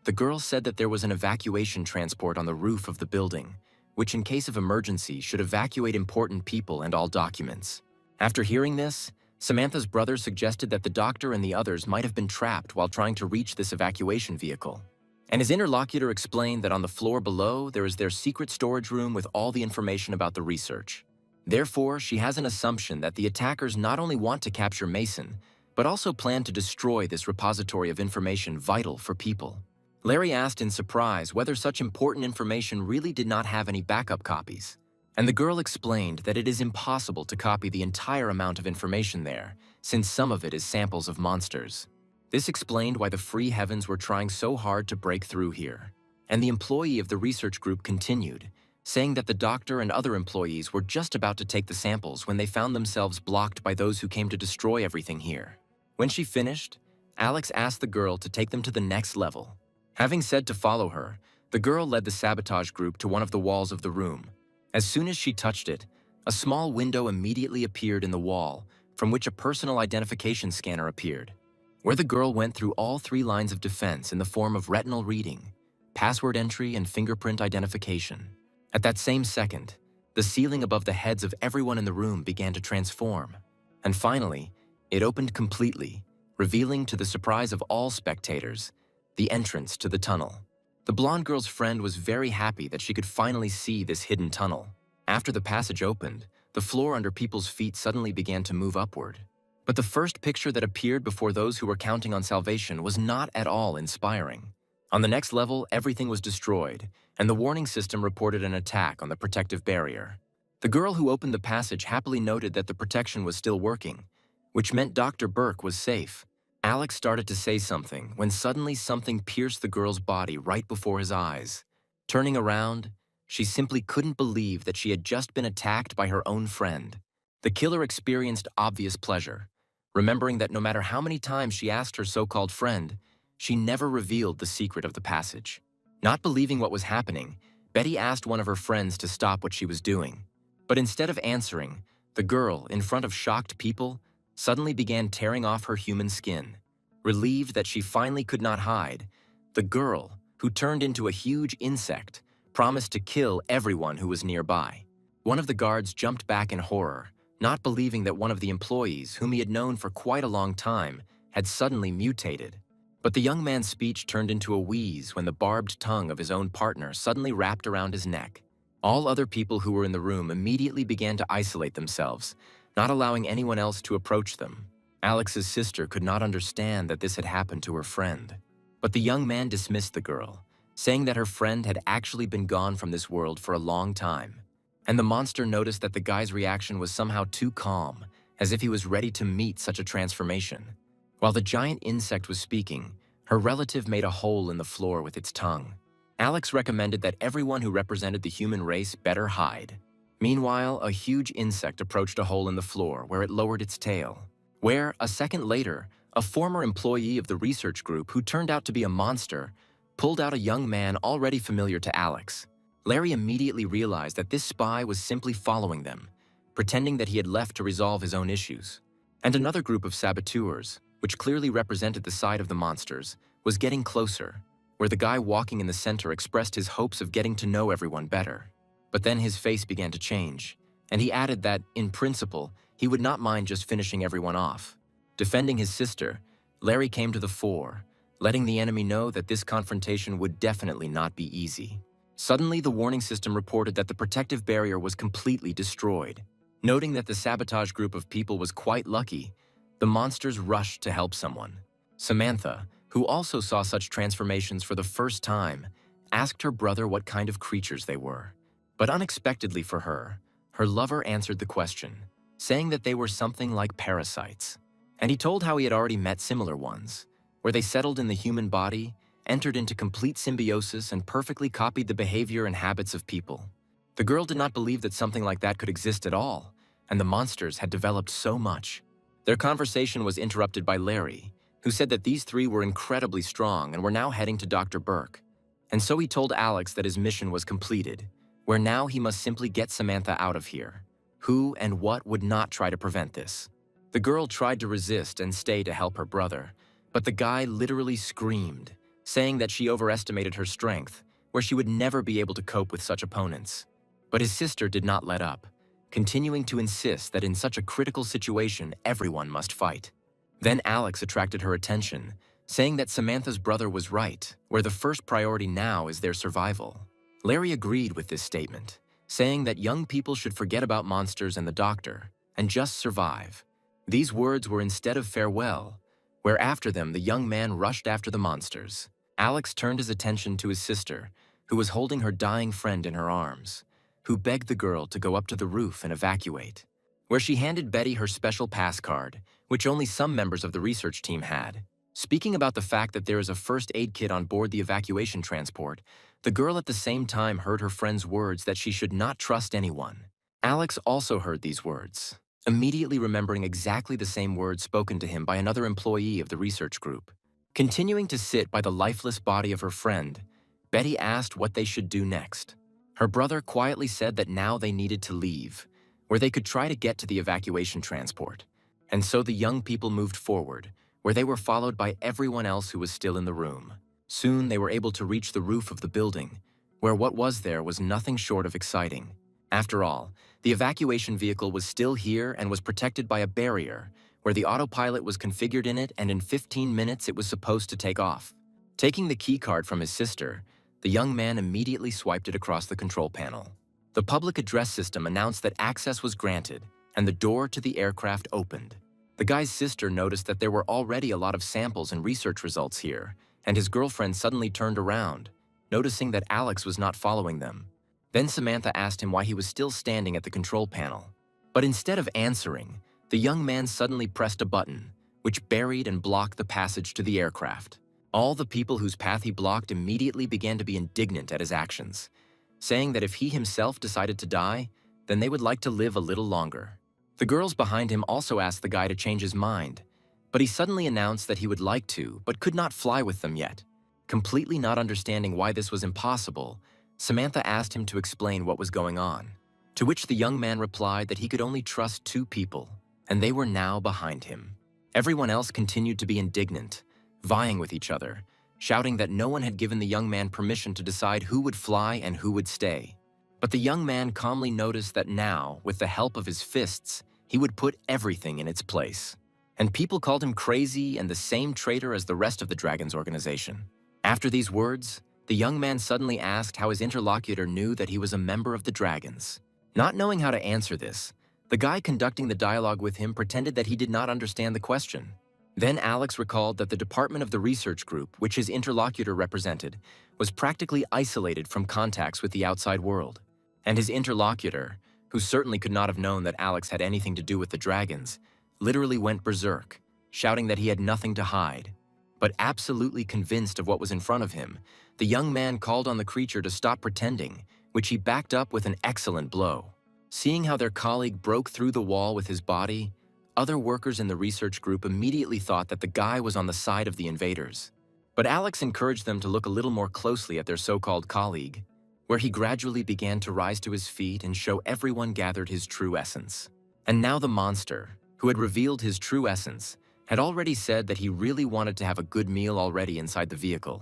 A: the girl said that there was an evacuation transport on the roof of the building, which in case of emergency should evacuate important people and all documents. After hearing this, Samantha's brother suggested that the doctor and the others might have been trapped while trying to reach this evacuation vehicle. And his interlocutor explained that on the floor below there is their secret storage room with all the information about the research. Therefore, she has an assumption that the attackers not only want to capture Mason, but also plan to destroy this repository of information vital for people. Larry asked in surprise whether such important information really did not have any backup copies, and the girl explained that it is impossible to copy the entire amount of information there, since some of it is samples of monsters. This explained why the Free Heavens were trying so hard to break through here, and the employee of the research group continued, saying that the doctor and other employees were just about to take the samples when they found themselves blocked by those who came to destroy everything here. When she finished, Alex asked the girl to take them to the next level. Having said to follow her, the girl led the sabotage group to one of the walls of the room. As soon as she touched it, a small window immediately appeared in the wall, from which a personal identification scanner appeared, where the girl went through all 3 lines of defense in the form of retinal reading, password entry, and fingerprint identification. At that same second, the ceiling above the heads of everyone in the room began to transform, and finally, it opened completely, revealing to the surprise of all spectators the entrance to the tunnel. The blonde girl's friend was very happy that she could finally see this hidden tunnel. After the passage opened, the floor under people's feet suddenly began to move upward. But the first picture that appeared before those who were counting on salvation was not at all inspiring. On the next level, everything was destroyed, and the warning system reported an attack on the protective barrier. The girl who opened the passage happily noted that the protection was still working, which meant Dr. Burke was safe. Alex started to say something when suddenly something pierced the girl's body right before his eyes. Turning around, she simply couldn't believe that she had just been attacked by her own friend. The killer experienced obvious pleasure, remembering that no matter how many times she asked her so-called friend, she never revealed the secret of the passage. Not believing what was happening, Betty asked one of her friends to stop what she was doing. But instead of answering, the girl, in front of shocked people, suddenly began tearing off her human skin. Relieved that she finally could not hide, the girl, who turned into a huge insect, promised to kill everyone who was nearby. One of the guards jumped back in horror, not believing that one of the employees, whom he had known for quite a long time, had suddenly mutated. But the young man's speech turned into a wheeze when the barbed tongue of his own partner suddenly wrapped around his neck. All other people who were in the room immediately began to isolate themselves, not allowing anyone else to approach them. Alex's sister could not understand that this had happened to her friend. But the young man dismissed the girl, saying that her friend had actually been gone from this world for a long time. And the monster noticed that the guy's reaction was somehow too calm, as if he was ready to meet such a transformation. While the giant insect was speaking, her relative made a hole in the floor with its tongue. Alex recommended that everyone who represented the human race better hide. Meanwhile, a huge insect approached a hole in the floor where it lowered its tail, where, a second later, a former employee of the research group who turned out to be a monster pulled out a young man already familiar to Alex. Larry immediately realized that this spy was simply following them, pretending that he had left to resolve his own issues. And another group of saboteurs, which clearly represented the side of the monsters, was getting closer, where the guy walking in the center expressed his hopes of getting to know everyone better. But then his face began to change, and he added that, in principle, he would not mind just finishing everyone off. Defending his sister, Larry came to the fore, letting the enemy know that this confrontation would definitely not be easy. Suddenly, the warning system reported that the protective barrier was completely destroyed. Noting that the sabotage group of people was quite lucky, the monsters rushed to help someone. Samantha, who also saw such transformations for the first time, asked her brother what kind of creatures they were. But unexpectedly for her, her lover answered the question, saying that they were something like parasites. And he told how he had already met similar ones, where they settled in the human body, entered into complete symbiosis, and perfectly copied the behavior and habits of people. The girl did not believe that something like that could exist at all, and the monsters had developed so much. Their conversation was interrupted by Larry, who said that these three were incredibly strong and were now heading to Dr. Burke. And so he told Alex that his mission was completed, where now he must simply get Samantha out of here. Who and what would not try to prevent this? The girl tried to resist and stay to help her brother, but the guy literally screamed, saying that she overestimated her strength, where she would never be able to cope with such opponents. But his sister did not let up, continuing to insist that in such a critical situation, everyone must fight. Then Alex attracted her attention, saying that Samantha's brother was right, where the first priority now is their survival. Larry agreed with this statement, saying that young people should forget about monsters and the doctor, and just survive. These words were instead of farewell, where after them the young man rushed after the monsters. Alex turned his attention to his sister, who was holding her dying friend in her arms, who begged the girl to go up to the roof and evacuate, where she handed Betty her special pass card, which only some members of the research team had. Speaking about the fact that there is a first aid kit on board the evacuation transport, the girl at the same time heard her friend's words that she should not trust anyone. Alex also heard these words, immediately remembering exactly the same words spoken to him by another employee of the research group. Continuing to sit by the lifeless body of her friend, Betty asked what they should do next. Her brother quietly said that now they needed to leave, where they could try to get to the evacuation transport. And so the young people moved forward, where they were followed by everyone else who was still in the room. Soon they were able to reach the roof of the building, where what was there was nothing short of exciting. After all, the evacuation vehicle was still here and was protected by a barrier, where the autopilot was configured in it, and in 15 minutes it was supposed to take off. Taking the keycard from his sister, the young man immediately swiped it across the control panel. The public address system announced that access was granted, and the door to the aircraft opened. The guy's sister noticed that there were already a lot of samples and research results here, and his girlfriend suddenly turned around, noticing that Alex was not following them. Then Samantha asked him why he was still standing at the control panel. But instead of answering, the young man suddenly pressed a button, which buried and blocked the passage to the aircraft. All the people whose path he blocked immediately began to be indignant at his actions, saying that if he himself decided to die, then they would like to live a little longer. The girls behind him also asked the guy to change his mind, but he suddenly announced that he would like to, but could not fly with them yet. Completely not understanding why this was impossible, Samantha asked him to explain what was going on, to which the young man replied that he could only trust 2 people, and they were now behind him. Everyone else continued to be indignant, vying with each other, shouting that no one had given the young man permission to decide who would fly and who would stay. But the young man calmly noticed that now, with the help of his fists, he would put everything in its place. And people called him crazy and the same traitor as the rest of the Dragon's organization. After these words, the young man suddenly asked how his interlocutor knew that he was a member of the Dragons. Not knowing how to answer this, the guy conducting the dialogue with him pretended that he did not understand the question. Then Alex recalled that the department of the research group, which his interlocutor represented, was practically isolated from contacts with the outside world. And his interlocutor, who certainly could not have known that Alex had anything to do with the Dragons, literally went berserk, shouting that he had nothing to hide. But absolutely convinced of what was in front of him, the young man called on the creature to stop pretending, which he backed up with an excellent blow. Seeing how their colleague broke through the wall with his body, other workers in the research group immediately thought that the guy was on the side of the invaders. But Alex encouraged them to look a little more closely at their so-called colleague, where he gradually began to rise to his feet and show everyone gathered his true essence. And now the monster, who had revealed his true essence, had already said that he really wanted to have a good meal already inside the vehicle.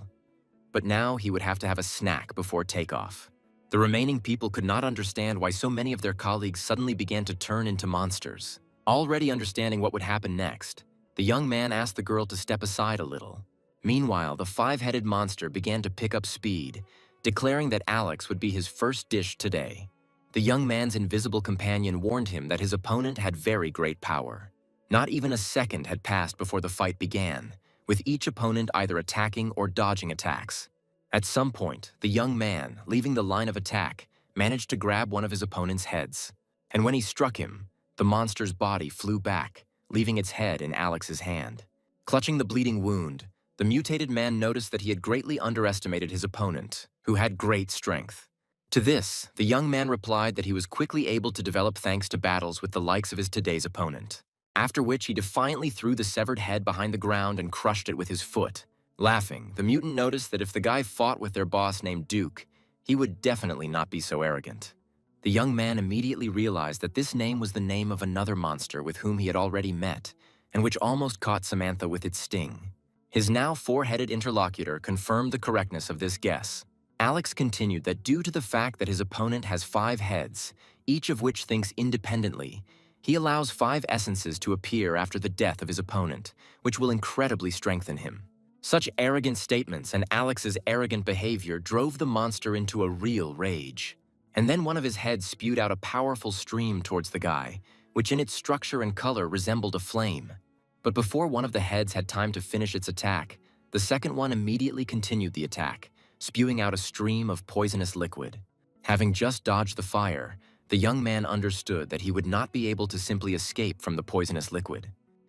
A: But now he would have to have a snack before takeoff. The remaining people could not understand why so many of their colleagues suddenly began to turn into monsters. Already understanding what would happen next, the young man asked the girl to step aside a little. Meanwhile, the 5-headed monster began to pick up speed, declaring that Alex would be his first dish today. The young man's invisible companion warned him that his opponent had very great power. Not even a second had passed before the fight began, with each opponent either attacking or dodging attacks. At some point, the young man, leaving the line of attack, managed to grab one of his opponent's heads. And when he struck him, the monster's body flew back, leaving its head in Alex's hand. Clutching the bleeding wound, the mutated man noticed that he had greatly underestimated his opponent, who had great strength. To this, the young man replied that he was quickly able to develop thanks to battles with the likes of his today's opponent. After which he defiantly threw the severed head behind the ground and crushed it with his foot. Laughing, the mutant noticed that if the guy fought with their boss named Duke, he would definitely not be so arrogant. The young man immediately realized that this name was the name of another monster with whom he had already met, and which almost caught Samantha with its sting. His now 4-headed interlocutor confirmed the correctness of this guess. Alex continued that due to the fact that his opponent has 5 heads, each of which thinks independently, he allows 5 essences to appear after the death of his opponent, which will incredibly strengthen him. Such arrogant statements and Alex's arrogant behavior drove the monster into a real rage. And then one of his heads spewed out a powerful stream towards the guy, which in its structure and color resembled a flame. But before one of the heads had time to finish its attack, the second one immediately continued the attack, spewing out a stream of poisonous liquid. Having just dodged the fire, the young man understood that he would not be able to simply escape from the poisonous liquid.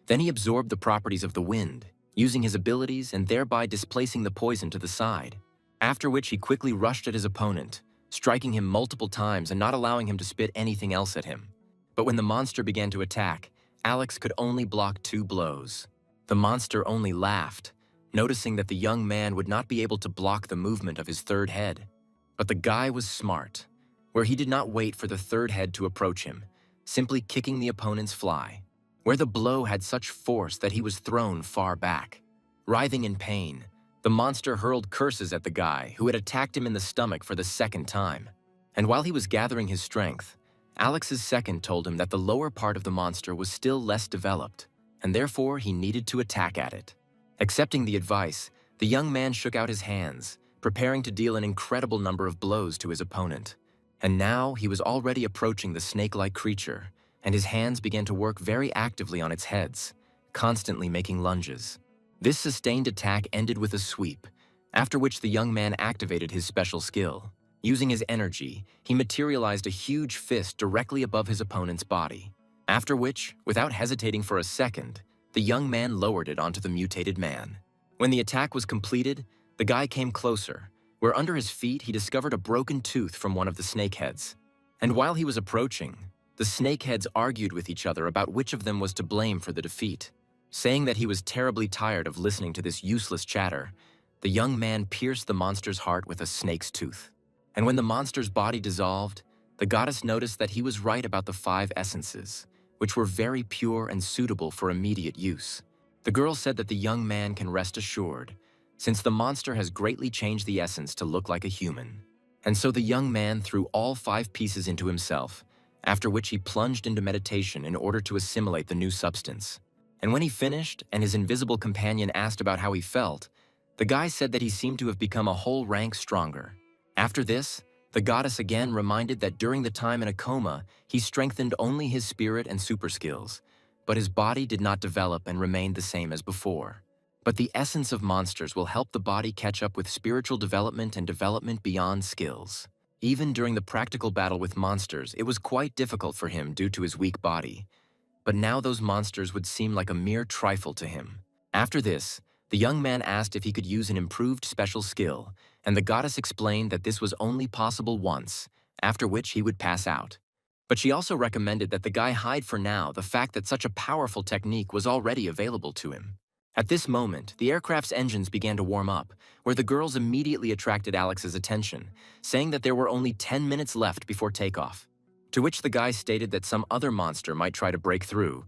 A: Then he absorbed the properties of the wind, using his abilities and thereby displacing the poison to the side. After which he quickly rushed at his opponent, striking him multiple times and not allowing him to spit anything else at him. But when the monster began to attack, Alex could only block 2 blows. The monster only laughed, noticing that the young man would not be able to block the movement of his 3rd head. But the guy was smart, where he did not wait for the 3rd head to approach him, simply kicking the opponent's fly, where the blow had such force that he was thrown far back. Writhing in pain, the monster hurled curses at the guy who had attacked him in the stomach for the 2nd time. And while he was gathering his strength, Alex's second told him that the lower part of the monster was still less developed, and therefore he needed to attack at it. Accepting the advice, the young man shook out his hands, preparing to deal an incredible number of blows to his opponent. And now he was already approaching the snake-like creature, and his hands began to work very actively on its heads, constantly making lunges. This sustained attack ended with a sweep, after which the young man activated his special skill. Using his energy, he materialized a huge fist directly above his opponent's body, after which, without hesitating for a second, the young man lowered it onto the mutated man. When the attack was completed, the guy came closer, where under his feet he discovered a broken tooth from one of the snakeheads. And while he was approaching, the snakeheads argued with each other about which of them was to blame for the defeat. Saying that he was terribly tired of listening to this useless chatter, the young man pierced the monster's heart with a snake's tooth. And when the monster's body dissolved, the goddess noticed that he was right about the 5 essences, which were very pure and suitable for immediate use. The girl said that the young man can rest assured, since the monster has greatly changed the essence to look like a human. And so the young man threw all 5 pieces into himself, after which he plunged into meditation in order to assimilate the new substance. And when he finished, and his invisible companion asked about how he felt, the guy said that he seemed to have become a whole rank stronger. After this, the goddess again reminded that during the time in a coma, he strengthened only his spirit and super skills, but his body did not develop and remained the same as before. But the essence of monsters will help the body catch up with spiritual development and development beyond skills. Even during the practical battle with monsters, it was quite difficult for him due to his weak body. But now those monsters would seem like a mere trifle to him. After this, the young man asked if he could use an improved special skill, and the goddess explained that this was only possible once, after which he would pass out. But she also recommended that the guy hide for now the fact that such a powerful technique was already available to him. At this moment, the aircraft's engines began to warm up, where the girls immediately attracted Alex's attention, saying that there were only 10 minutes left before takeoff. To which the guy stated that some other monster might try to break through,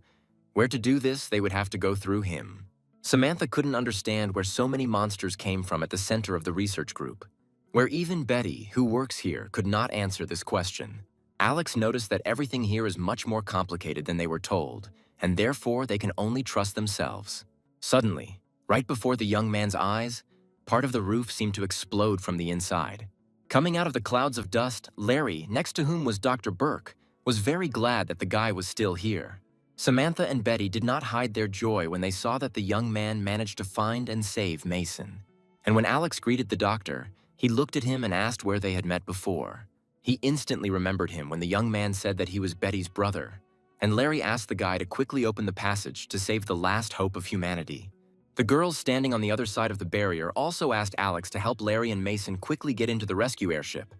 A: where to do this they would have to go through him. Samantha couldn't understand where so many monsters came from at the center of the research group, where even Betty, who works here, could not answer this question. Alex noticed that everything here is much more complicated than they were told, and therefore they can only trust themselves. Suddenly, right before the young man's eyes, part of the roof seemed to explode from the inside. Coming out of the clouds of dust, Larry, next to whom was Dr. Burke, was very glad that the guy was still here. Samantha and Betty did not hide their joy when they saw that the young man managed to find and save Mason. And when Alex greeted the doctor, he looked at him and asked where they had met before. He instantly remembered him when the young man said that he was Betty's brother, and Larry asked the guy to quickly open the passage to save the last hope of humanity. The girls standing on the other side of the barrier also asked Alex to help Larry and Mason quickly get into the rescue airship.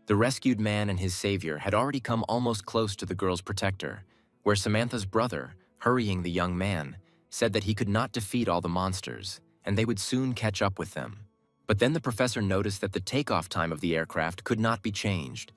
A: The rescued man and his savior had already come almost close to the girl's protector, where Samantha's brother, hurrying the young man, said that he could not defeat all the monsters, and they would soon catch up with them. But then the professor noticed that the takeoff time of the aircraft could not be changed,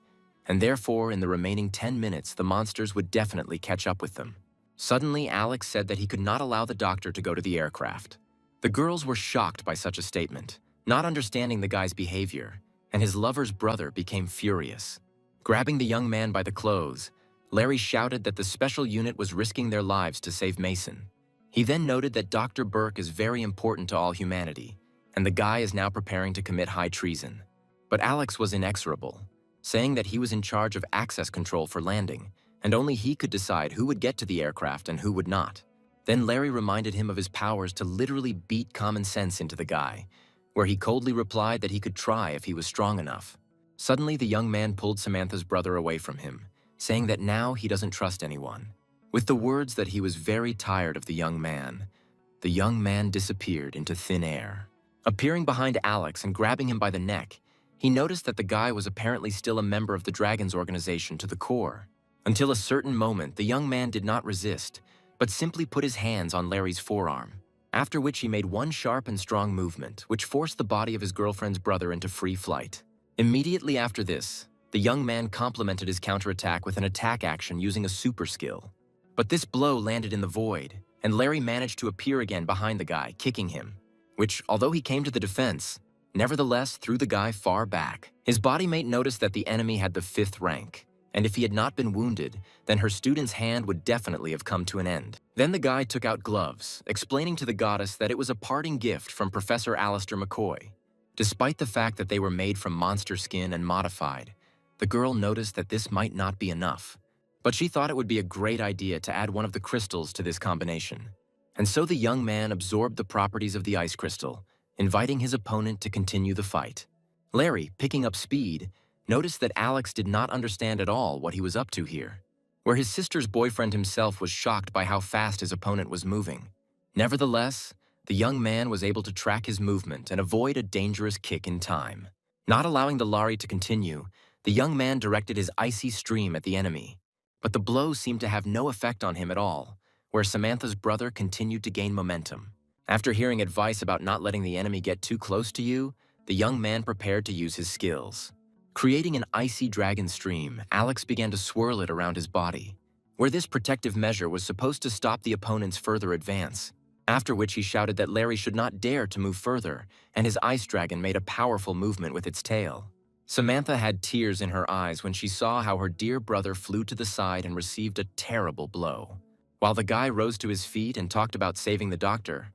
A: and therefore in the remaining 10 minutes the monsters would definitely catch up with them. Suddenly, Alex said that he could not allow the doctor to go to the aircraft. The girls were shocked by such a statement, not understanding the guy's behavior, and his lover's brother became furious. Grabbing the young man by the clothes, Larry shouted that the special unit was risking their lives to save Mason. He then noted that Dr. Burke is very important to all humanity, and the guy is now preparing to commit high treason. But Alex was inexorable, saying that he was in charge of access control for landing, and only he could decide who would get to the aircraft and who would not. Then Larry reminded him of his powers to literally beat common sense into the guy, where he coldly replied that he could try if he was strong enough. Suddenly, the young man pulled Samantha's brother away from him, saying that now he doesn't trust anyone. With the words that he was very tired of the young man disappeared into thin air. Appearing behind Alex and grabbing him by the neck, he noticed that the guy was apparently still a member of the Dragon's organization to the core. Until a certain moment, the young man did not resist, but simply put his hands on Larry's forearm, after which he made one sharp and strong movement, which forced the body of his girlfriend's brother into free flight. Immediately after this, the young man complemented his counterattack with an attack action using a super skill. But this blow landed in the void, and Larry managed to appear again behind the guy, kicking him, which, although he came to the defense, nevertheless threw the guy far back. His body mate noticed that the enemy had the 5th rank, And if he had not been wounded, then her student's hand would definitely have come to an end. Then the guy took out gloves, explaining to the goddess that it was a parting gift from Professor Alistair McCoy. Despite the fact that they were made from monster skin and modified, the girl noticed that this might not be enough. But she thought it would be a great idea to add one of the crystals to this combination. And so the young man absorbed the properties of the ice crystal, inviting his opponent to continue the fight. Larry, picking up speed, noticed that Alex did not understand at all what he was up to here, where his sister's boyfriend himself was shocked by how fast his opponent was moving. Nevertheless, the young man was able to track his movement and avoid a dangerous kick in time. Not allowing the Lari to continue, the young man directed his icy stream at the enemy. But the blow seemed to have no effect on him at all, where Samantha's brother continued to gain momentum. After hearing advice about not letting the enemy get too close to you, the young man prepared to use his skills. Creating an icy dragon stream, Alex began to swirl it around his body, where this protective measure was supposed to stop the opponent's further advance, after which he shouted that Larry should not dare to move further, and his ice dragon made a powerful movement with its tail. Samantha had tears in her eyes when she saw how her dear brother flew to the side and received a terrible blow. While the guy rose to his feet and talked about saving the doctor,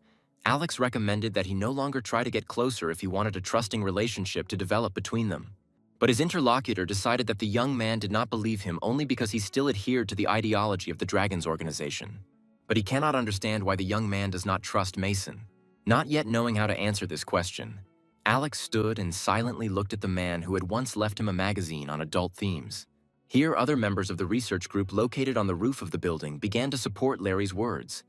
A: Alex recommended that he no longer try to get closer if he wanted a trusting relationship to develop between them. But his interlocutor decided that the young man did not believe him only because he still adhered to the ideology of the Dragons organization. But he cannot understand why the young man does not trust Mason. Not yet knowing how to answer this question, Alex stood and silently looked at the man who had once left him a magazine on adult themes. Here, other members of the research group located on the roof of the building began to support Larry's words,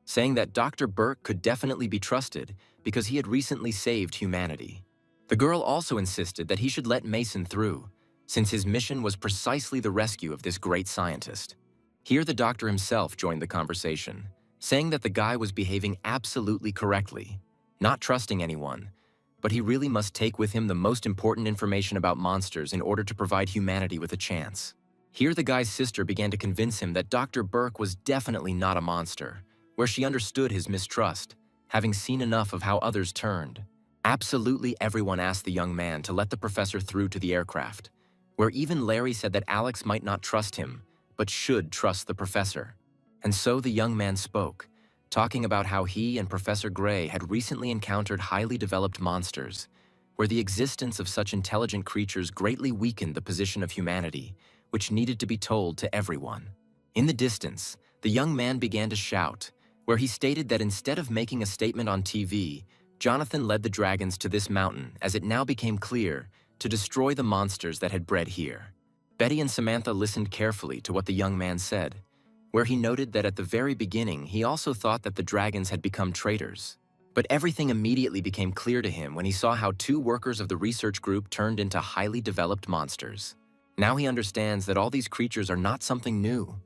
A: saying that Dr. Burke could definitely be trusted because he had recently saved humanity. The girl also insisted that he should let Mason through, since his mission was precisely the rescue of this great scientist. Here, the doctor himself joined the conversation, saying that the guy was behaving absolutely correctly, not trusting anyone, but he really must take with him the most important information about monsters in order to provide humanity with a chance. Here, the guy's sister began to convince him that Dr. Burke was definitely not a monster, where she understood his mistrust, having seen enough of how others turned. Absolutely everyone asked the young man to let the professor through to the aircraft, where even Larry said that Alex might not trust him, but should trust the professor. And so the young man spoke, talking about how he and Professor Gray had recently encountered highly developed monsters, where the existence of such intelligent creatures greatly weakened the position of humanity, which needed to be told to everyone. In the distance, the young man began to shout, where he stated that instead of making a statement on TV, Jonathan led the dragons to this mountain, as it now became clear, to destroy the monsters that had bred here. Betty and Samantha listened carefully to what the young man said, where he noted that at the very beginning he also thought that the dragons had become traitors. But everything immediately became clear to him when he saw how 2 workers of the research group turned into highly developed monsters. Now he understands that all these creatures are not something new.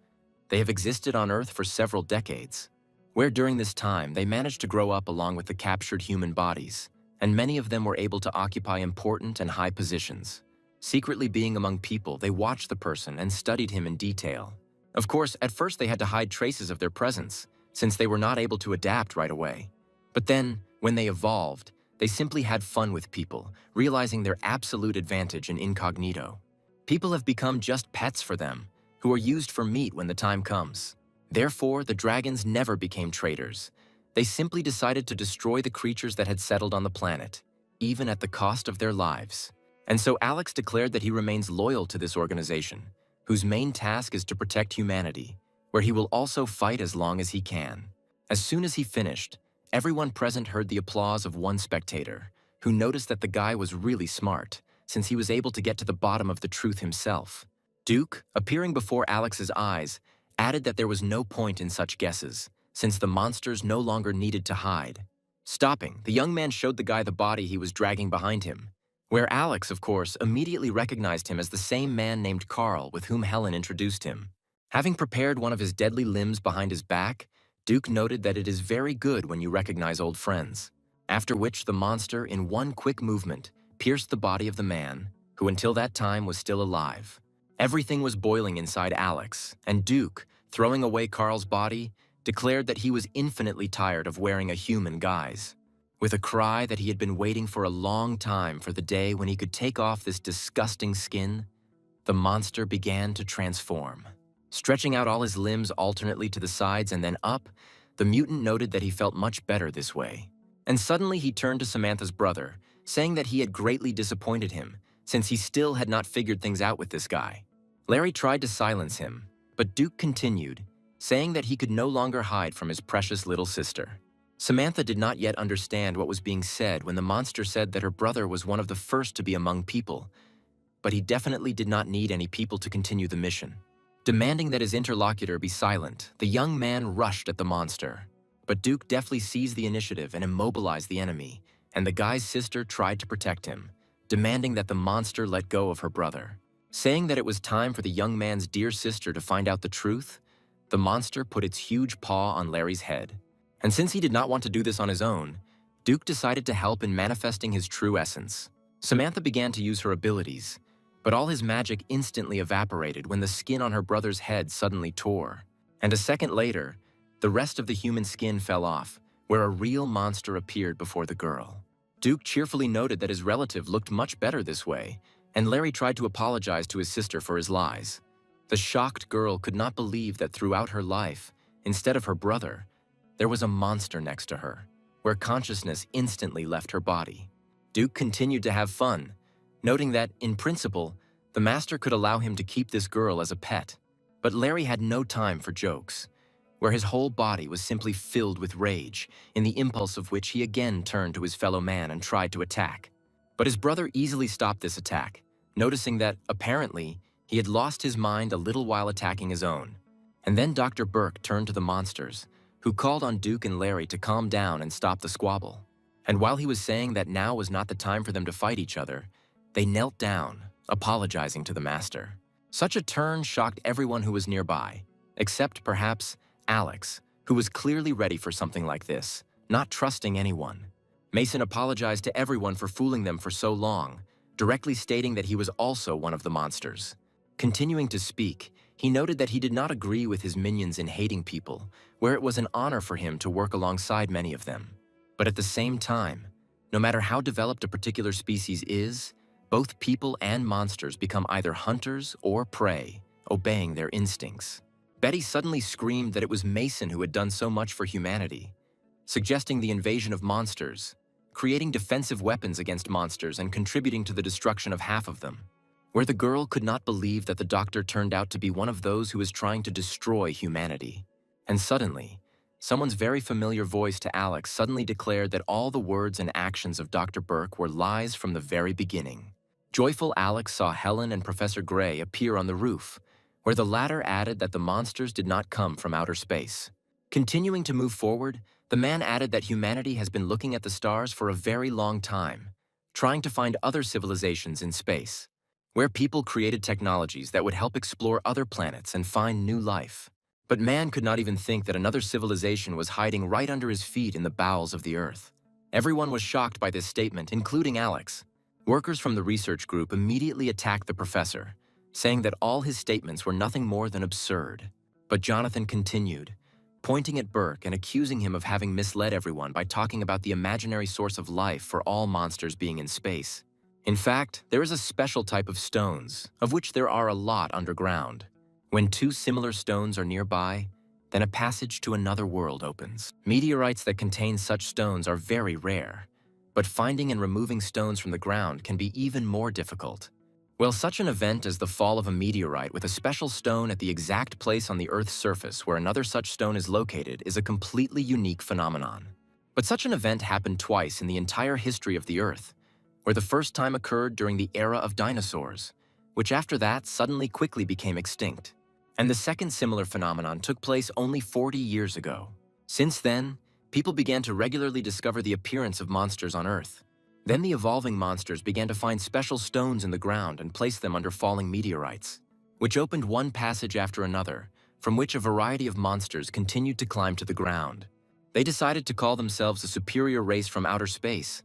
A: They have existed on Earth for several decades, where during this time they managed to grow up along with the captured human bodies, and many of them were able to occupy important and high positions. Secretly being among people, they watched the person and studied him in detail. Of course, at first they had to hide traces of their presence, since they were not able to adapt right away. But then, when they evolved, they simply had fun with people, realizing their absolute advantage in incognito. People have become just pets for them, who are used for meat when the time comes. Therefore, the dragons never became traitors. They simply decided to destroy the creatures that had settled on the planet, even at the cost of their lives. And so Alex declared that he remains loyal to this organization, whose main task is to protect humanity, where he will also fight as long as he can. As soon as he finished, everyone present heard the applause of one spectator, who noticed that the guy was really smart, since he was able to get to the bottom of the truth himself. Duke, appearing before Alex's eyes, added that there was no point in such guesses, since the monsters no longer needed to hide. Stopping, the young man showed the guy the body he was dragging behind him, where Alex, of course, immediately recognized him as the same man named Carl with whom Helen introduced him. Having prepared one of his deadly limbs behind his back, Duke noted that it is very good when you recognize old friends, after which the monster, in one quick movement, pierced the body of the man, who until that time was still alive. Everything was boiling inside Alex, and Duke, throwing away Carl's body, declared that he was infinitely tired of wearing a human guise. With a cry that he had been waiting for a long time for the day when he could take off this disgusting skin, the monster began to transform. Stretching out all his limbs alternately to the sides and then up, the mutant noted that he felt much better this way. And suddenly he turned to Samantha's brother, saying that he had greatly disappointed him, since he still had not figured things out with this guy. Larry tried to silence him, but Duke continued, saying that he could no longer hide from his precious little sister. Samantha did not yet understand what was being said when the monster said that her brother was one of the first to be among people, but he definitely did not need any people to continue the mission. Demanding that his interlocutor be silent, the young man rushed at the monster. But Duke deftly seized the initiative and immobilized the enemy, and the guy's sister tried to protect him, demanding that the monster let go of her brother. Saying that it was time for the young man's dear sister to find out the truth, the monster put its huge paw on Larry's head. And since he did not want to do this on his own, Duke decided to help in manifesting his true essence. Samantha began to use her abilities, but all his magic instantly evaporated when the skin on her brother's head suddenly tore. And a second later, the rest of the human skin fell off, where a real monster appeared before the girl. Duke cheerfully noted that his relative looked much better this way, and Larry tried to apologize to his sister for his lies. The shocked girl could not believe that throughout her life, instead of her brother, there was a monster next to her, where consciousness instantly left her body. Duke continued to have fun, noting that, in principle, the master could allow him to keep this girl as a pet. But Larry had no time for jokes, where his whole body was simply filled with rage, in the impulse of which he again turned to his fellow man and tried to attack. But his brother easily stopped this attack, noticing that, apparently, he had lost his mind a little while attacking his own. And then Dr. Burke turned to the monsters, who called on Duke and Larry to calm down and stop the squabble. And while he was saying that now was not the time for them to fight each other, they knelt down, apologizing to the master. Such a turn shocked everyone who was nearby, except perhaps Alex, who was clearly ready for something like this, not trusting anyone. Mason apologized to everyone for fooling them for so long, directly stating that he was also one of the monsters. Continuing to speak, he noted that he did not agree with his minions in hating people, where it was an honor for him to work alongside many of them. But at the same time, no matter how developed a particular species is, both people and monsters become either hunters or prey, obeying their instincts. Betty suddenly screamed that it was Mason who had done so much for humanity, suggesting the invasion of monsters, creating defensive weapons against monsters and contributing to the destruction of half of them. Where the girl could not believe that the doctor turned out to be one of those who was trying to destroy humanity. And suddenly, someone's very familiar voice to Alex suddenly declared that all the words and actions of Dr. Burke were lies from the very beginning. Joyful Alex saw Helen and Professor Gray appear on the roof, where the latter added that the monsters did not come from outer space. Continuing to move forward, the man added that humanity has been looking at the stars for a very long time, trying to find other civilizations in space, where people created technologies that would help explore other planets and find new life. But man could not even think that another civilization was hiding right under his feet in the bowels of the Earth. Everyone was shocked by this statement, including Alex. Workers from the research group immediately attacked the professor, saying that all his statements were nothing more than absurd. But Jonathan continued, pointing at Burke and accusing him of having misled everyone by talking about the imaginary source of life for all monsters being in space. In fact, there is a special type of stones, of which there are a lot underground. When two similar stones are nearby, then a passage to another world opens. Meteorites that contain such stones are very rare, but finding and removing stones from the ground can be even more difficult. Well, such an event as the fall of a meteorite with a special stone at the exact place on the Earth's surface where another such stone is located is a completely unique phenomenon. But such an event happened twice in the entire history of the Earth, where the first time occurred during the era of dinosaurs, which after that suddenly quickly became extinct. And the second similar phenomenon took place only 40 years ago. Since then, people began to regularly discover the appearance of monsters on Earth. Then the evolving monsters began to find special stones in the ground and place them under falling meteorites, which opened one passage after another, from which a variety of monsters continued to climb to the ground. They decided to call themselves a superior race from outer space,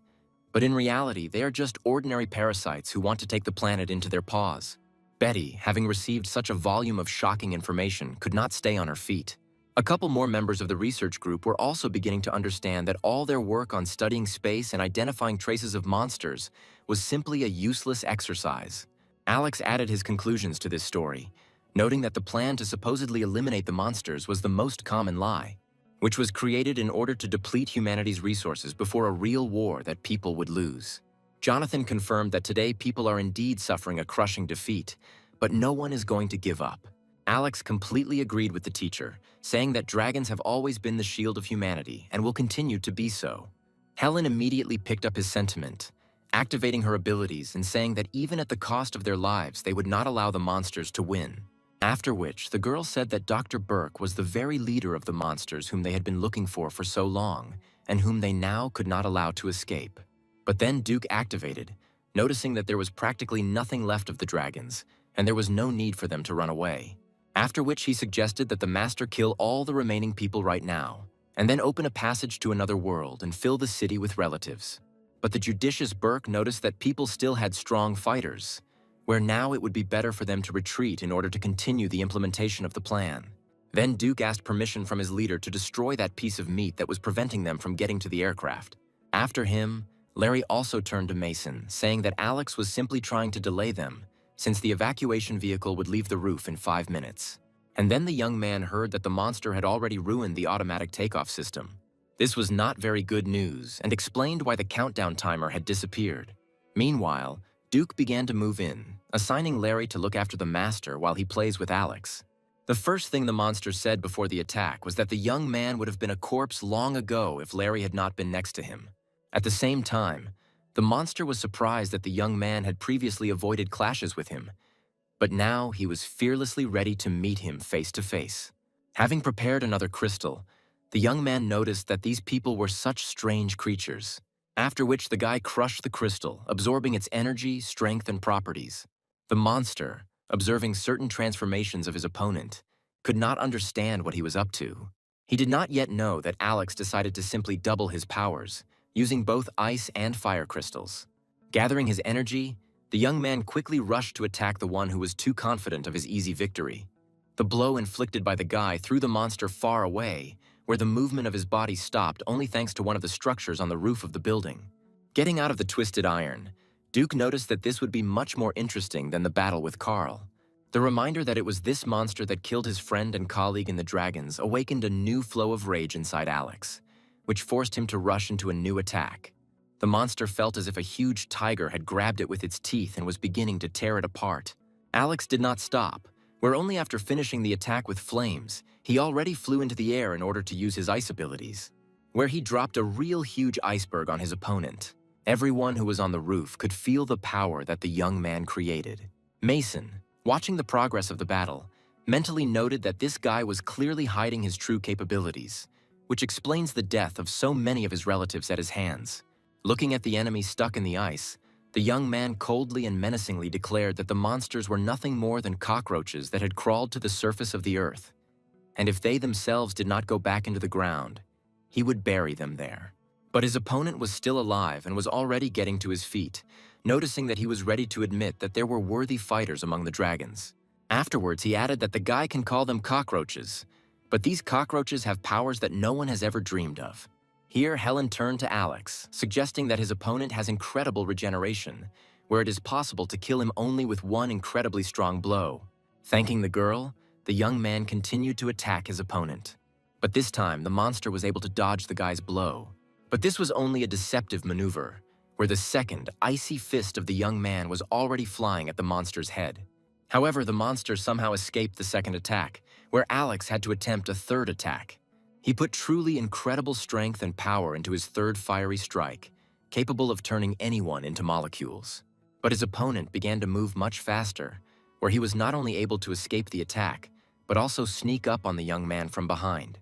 A: but in reality, they are just ordinary parasites who want to take the planet into their paws. Betty, having received such a volume of shocking information, could not stay on her feet. A couple more members of the research group were also beginning to understand that all their work on studying space and identifying traces of monsters was simply a useless exercise. Alex added his conclusions to this story, noting that the plan to supposedly eliminate the monsters was the most common lie, which was created in order to deplete humanity's resources before a real war that people would lose. Jonathan confirmed that today people are indeed suffering a crushing defeat, but no one is going to give up. Alex completely agreed with the teacher, saying that dragons have always been the shield of humanity and will continue to be so. Helen immediately picked up his sentiment, activating her abilities and saying that even at the cost of their lives, they would not allow the monsters to win. After which, the girl said that Dr. Burke was the very leader of the monsters whom they had been looking for so long, and whom they now could not allow to escape. But then Duke activated, noticing that there was practically nothing left of the dragons, and there was no need for them to run away. After which he suggested that the master kill all the remaining people right now, and then open a passage to another world and fill the city with relatives. But the judicious Burke noticed that people still had strong fighters, where now it would be better for them to retreat in order to continue the implementation of the plan. Then Duke asked permission from his leader to destroy that piece of meat that was preventing them from getting to the aircraft. After him, Larry also turned to Mason, saying that Alex was simply trying to delay them, since the evacuation vehicle would leave the roof in 5 minutes. And then the young man heard that the monster had already ruined the automatic takeoff system. This was not very good news and explained why the countdown timer had disappeared. Meanwhile, Duke began to move in, assigning Larry to look after the master while he plays with Alex. The first thing the monster said before the attack was that the young man would have been a corpse long ago if Larry had not been next to him. At the same time, the monster was surprised that the young man had previously avoided clashes with him, but now he was fearlessly ready to meet him face to face. Having prepared another crystal, the young man noticed that these people were such strange creatures, after which the guy crushed the crystal, absorbing its energy, strength, and properties. The monster, observing certain transformations of his opponent, could not understand what he was up to. He did not yet know that Alex decided to simply double his powers, using both ice and fire crystals. Gathering his energy, the young man quickly rushed to attack the one who was too confident of his easy victory. The blow inflicted by the guy threw the monster far away, where the movement of his body stopped only thanks to one of the structures on the roof of the building. Getting out of the twisted iron, Duke noticed that this would be much more interesting than the battle with Carl. The reminder that it was this monster that killed his friend and colleague in the dragons awakened a new flow of rage inside Alex, which forced him to rush into a new attack. The monster felt as if a huge tiger had grabbed it with its teeth and was beginning to tear it apart. Alex did not stop, where only after finishing the attack with flames, he already flew into the air in order to use his ice abilities, where he dropped a real huge iceberg on his opponent. Everyone who was on the roof could feel the power that the young man created. Mason, watching the progress of the battle, mentally noted that this guy was clearly hiding his true capabilities, which explains the death of so many of his relatives at his hands. Looking at the enemy stuck in the ice, the young man coldly and menacingly declared that the monsters were nothing more than cockroaches that had crawled to the surface of the earth, and if they themselves did not go back into the ground, he would bury them there. But his opponent was still alive and was already getting to his feet, noticing that he was ready to admit that there were worthy fighters among the dragons. Afterwards, he added that the guy can call them cockroaches, but these cockroaches have powers that no one has ever dreamed of. Here, Helen turned to Alex, suggesting that his opponent has incredible regeneration, where it is possible to kill him only with one incredibly strong blow. Thanking the girl, the young man continued to attack his opponent. But this time, the monster was able to dodge the guy's blow. But this was only a deceptive maneuver, where the second, icy fist of the young man was already flying at the monster's head. However, the monster somehow escaped the second attack, where Alex had to attempt a third attack. He put truly incredible strength and power into his third fiery strike, capable of turning anyone into molecules. But his opponent began to move much faster, where he was not only able to escape the attack, but also sneak up on the young man from behind.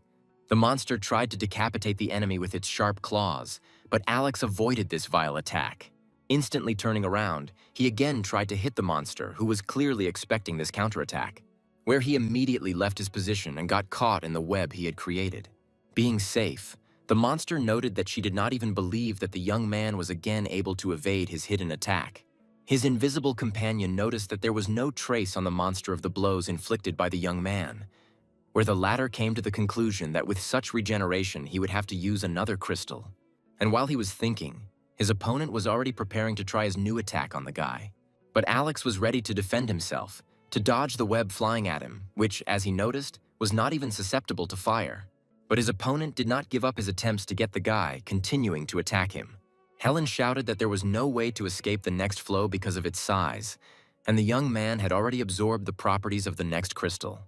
A: The monster tried to decapitate the enemy with its sharp claws, but Alex avoided this vile attack. Instantly turning around, he again tried to hit the monster, who was clearly expecting this counterattack, where he immediately left his position and got caught in the web he had created. Being safe, the monster noted that she did not even believe that the young man was again able to evade his hidden attack. His invisible companion noticed that there was no trace on the monster of the blows inflicted by the young man, where the latter came to the conclusion that with such regeneration he would have to use another crystal. And while he was thinking, his opponent was already preparing to try his new attack on the guy. But Alex was ready to defend himself, to dodge the web flying at him, which, as he noticed, was not even susceptible to fire. But his opponent did not give up his attempts to get the guy, continuing to attack him. Helen shouted that there was no way to escape the next flow because of its size, and the young man had already absorbed the properties of the next crystal.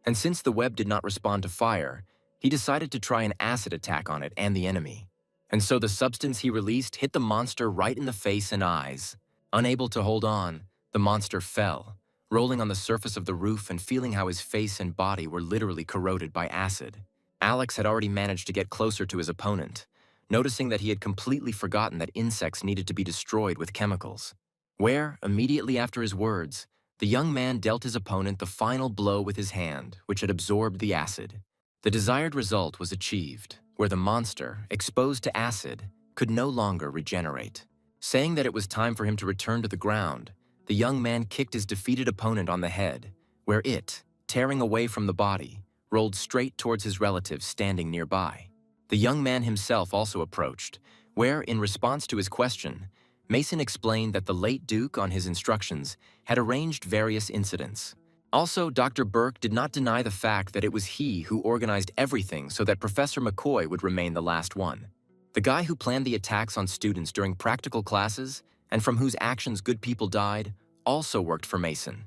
A: And since the web did not respond to fire, he decided to try an acid attack on it and the enemy. And so the substance he released hit the monster right in the face and eyes. Unable to hold on, the monster fell, rolling on the surface of the roof and feeling how his face and body were literally corroded by acid. Alex had already managed to get closer to his opponent, noticing that he had completely forgotten that insects needed to be destroyed with chemicals. Where, immediately after his words, the young man dealt his opponent the final blow with his hand, which had absorbed the acid. The desired result was achieved, where the monster, exposed to acid, could no longer regenerate. Saying that it was time for him to return to the ground, the young man kicked his defeated opponent on the head, where it, tearing away from the body, rolled straight towards his relatives standing nearby. The young man himself also approached, where, in response to his question, Mason explained that the late Duke, on his instructions, had arranged various incidents. Also, Dr. Burke did not deny the fact that it was he who organized everything so that Professor McCoy would remain the last one. The guy who planned the attacks on students during practical classes, and from whose actions good people died, also worked for Mason.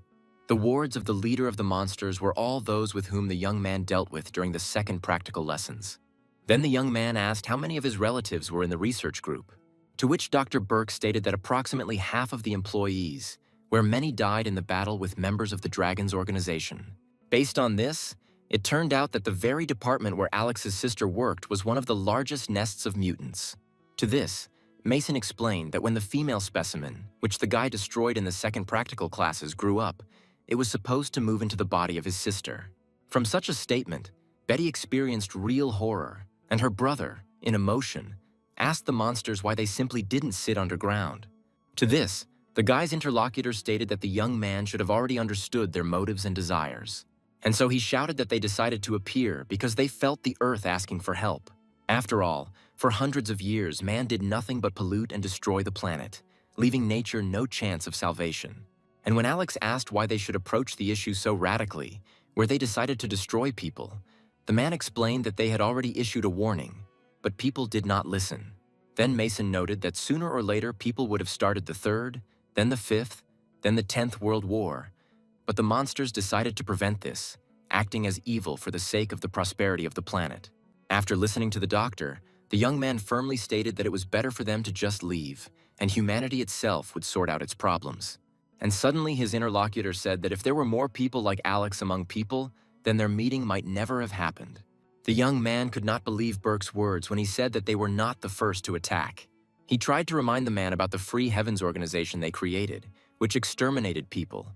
A: The wards of the leader of the monsters were all those with whom the young man dealt with during the second practical lessons. Then the young man asked how many of his relatives were in the research group, to which Dr. Burke stated that approximately half of the employees, where many died in the battle with members of the Dragon's organization. Based on this, it turned out that the very department where Alex's sister worked was one of the largest nests of mutants. To this, Mason explained that when the female specimen, which the guy destroyed in the second practical classes, grew up, it was supposed to move into the body of his sister. From such a statement, Betty experienced real horror, and her brother, in emotion, asked the monsters why they simply didn't sit underground. To this, the guy's interlocutor stated that the young man should have already understood their motives and desires. And so he shouted that they decided to appear because they felt the earth asking for help. After all, for hundreds of years, man did nothing but pollute and destroy the planet, leaving nature no chance of salvation. And when Alex asked why they should approach the issue so radically, where they decided to destroy people, the man explained that they had already issued a warning, but people did not listen. Then Mason noted that sooner or later people would have started the Third, then the Fifth, then the 10th World War, but the monsters decided to prevent this, acting as evil for the sake of the prosperity of the planet. After listening to the doctor, the young man firmly stated that it was better for them to just leave, and humanity itself would sort out its problems. And suddenly his interlocutor said that if there were more people like Alex among people, then their meeting might never have happened. The young man could not believe Burke's words when he said that they were not the first to attack. He tried to remind the man about the Free Heavens organization they created, which exterminated people.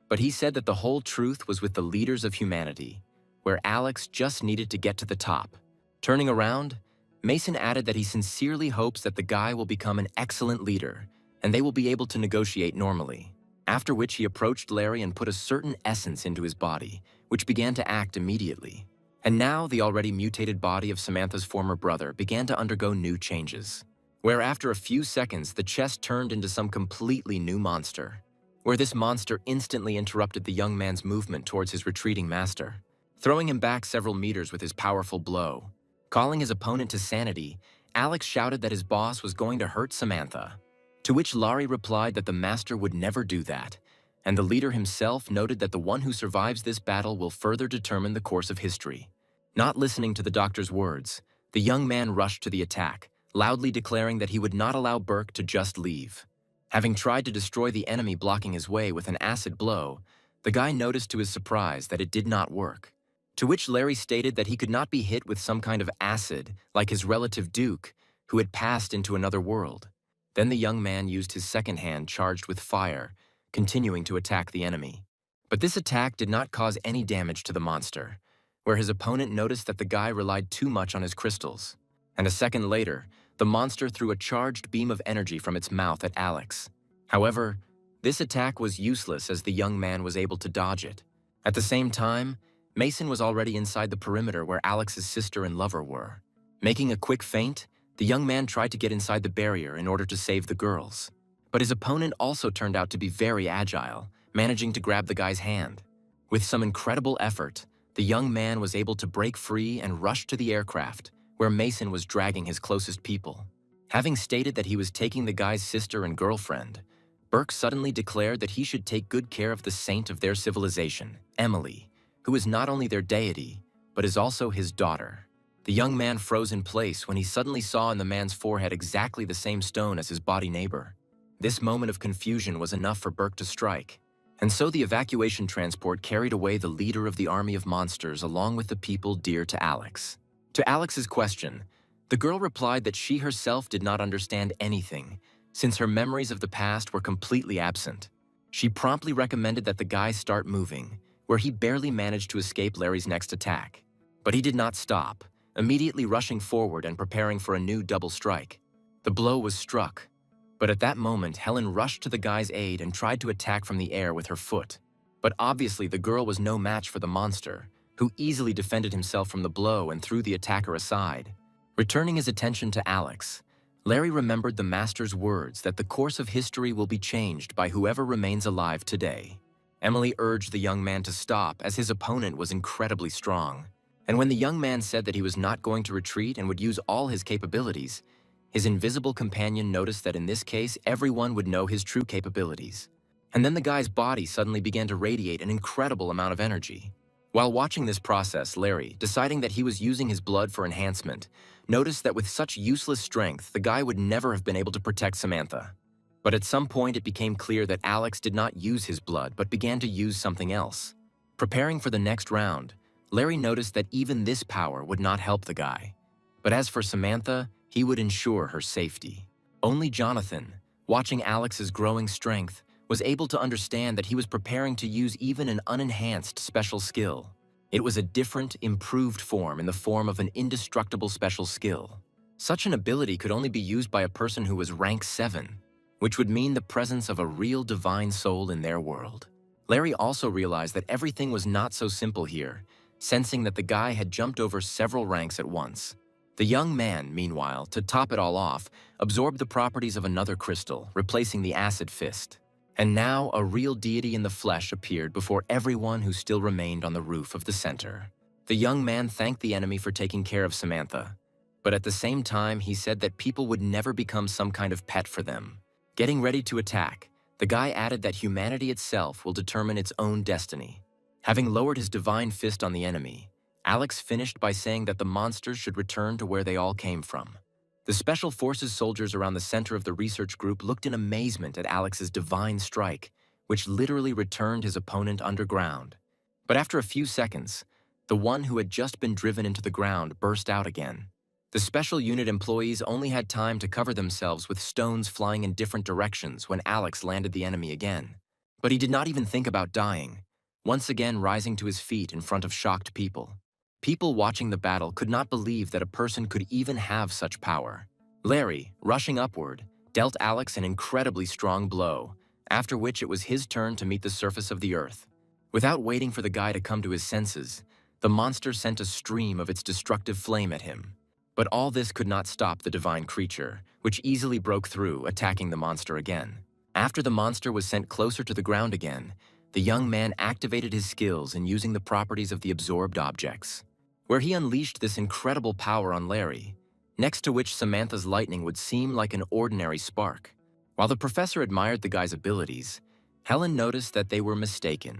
A: But he said that the whole truth was with the leaders of humanity, where Alex just needed to get to the top. Turning around, Mason added that he sincerely hopes that the guy will become an excellent leader, and they will be able to negotiate normally. After which he approached Larry and put a certain essence into his body, which began to act immediately. And now the already mutated body of Samantha's former brother began to undergo new changes, where after a few seconds the chest turned into some completely new monster, where this monster instantly interrupted the young man's movement towards his retreating master, throwing him back several meters with his powerful blow. Calling his opponent to sanity, Alex shouted that his boss was going to hurt Samantha, to which Laurie replied that the master would never do that, and the leader himself noted that the one who survives this battle will further determine the course of history. Not listening to the doctor's words, the young man rushed to the attack, loudly declaring that he would not allow Burke to just leave. Having tried to destroy the enemy blocking his way with an acid blow, the guy noticed to his surprise that it did not work. To which Larry stated that he could not be hit with some kind of acid like his relative Duke, who had passed into another world. Then the young man used his second hand charged with fire, continuing to attack the enemy. But this attack did not cause any damage to the monster, where his opponent noticed that the guy relied too much on his crystals. And a second later, the monster threw a charged beam of energy from its mouth at Alex. However, this attack was useless as the young man was able to dodge it. At the same time, Mason was already inside the perimeter where Alex's sister and lover were. Making a quick feint, the young man tried to get inside the barrier in order to save the girls. But his opponent also turned out to be very agile, managing to grab the guy's hand. With some incredible effort, the young man was able to break free and rush to the aircraft, where Mason was dragging his closest people. Having stated that he was taking the guy's sister and girlfriend, Burke suddenly declared that he should take good care of the saint of their civilization, Emily, who is not only their deity, but is also his daughter. The young man froze in place when he suddenly saw in the man's forehead exactly the same stone as his body neighbor. This moment of confusion was enough for Burke to strike, and so the evacuation transport carried away the leader of the army of monsters along with the people dear to Alex. To Alex's question, the girl replied that she herself did not understand anything, since her memories of the past were completely absent. She promptly recommended that the guy start moving, where he barely managed to escape Larry's next attack. But he did not stop, immediately rushing forward and preparing for a new double strike. The blow was struck, but at that moment Helen rushed to the guy's aid and tried to attack from the air with her foot. But obviously the girl was no match for the monster, who easily defended himself from the blow and threw the attacker aside. Returning his attention to Alex, Larry remembered the master's words that the course of history will be changed by whoever remains alive today. Emily urged the young man to stop as his opponent was incredibly strong. And when the young man said that he was not going to retreat and would use all his capabilities, his invisible companion noticed that in this case everyone would know his true capabilities. And then the guy's body suddenly began to radiate an incredible amount of energy. While watching this process, Larry, deciding that he was using his blood for enhancement, noticed that with such useless strength, the guy would never have been able to protect Samantha. But at some point it became clear that Alex did not use his blood but began to use something else. Preparing for the next round, Larry noticed that even this power would not help the guy. But as for Samantha, he would ensure her safety. Only Jonathan, watching Alex's growing strength, was able to understand that he was preparing to use even an unenhanced special skill. It was a different, improved form in the form of an indestructible special skill. Such an ability could only be used by a person who was rank 7, which would mean the presence of a real divine soul in their world. Larry also realized that everything was not so simple here, sensing that the guy had jumped over several ranks at once. The young man, meanwhile, to top it all off, absorbed the properties of another crystal, replacing the acid fist. And now a real deity in the flesh appeared before everyone who still remained on the roof of the center. The young man thanked the enemy for taking care of Samantha, but at the same time he said that people would never become some kind of pet for them. Getting ready to attack, the guy added that humanity itself will determine its own destiny. Having lowered his divine fist on the enemy, Alex finished by saying that the monsters should return to where they all came from. The Special Forces soldiers around the center of the research group looked in amazement at Alex's divine strike, which literally returned his opponent underground. But after a few seconds, the one who had just been driven into the ground burst out again. The special unit employees only had time to cover themselves with stones flying in different directions when Alex landed the enemy again. But he did not even think about dying, once again rising to his feet in front of shocked people. People watching the battle could not believe that a person could even have such power. Larry, rushing upward, dealt Alex an incredibly strong blow, after which it was his turn to meet the surface of the earth. Without waiting for the guy to come to his senses, the monster sent a stream of its destructive flame at him. But all this could not stop the divine creature, which easily broke through, attacking the monster again. After the monster was sent closer to the ground again, the young man activated his skills in using the properties of the absorbed objects, where he unleashed this incredible power on Larry, next to which Samantha's lightning would seem like an ordinary spark. While the professor admired the guy's abilities, Helen noticed that they were mistaken,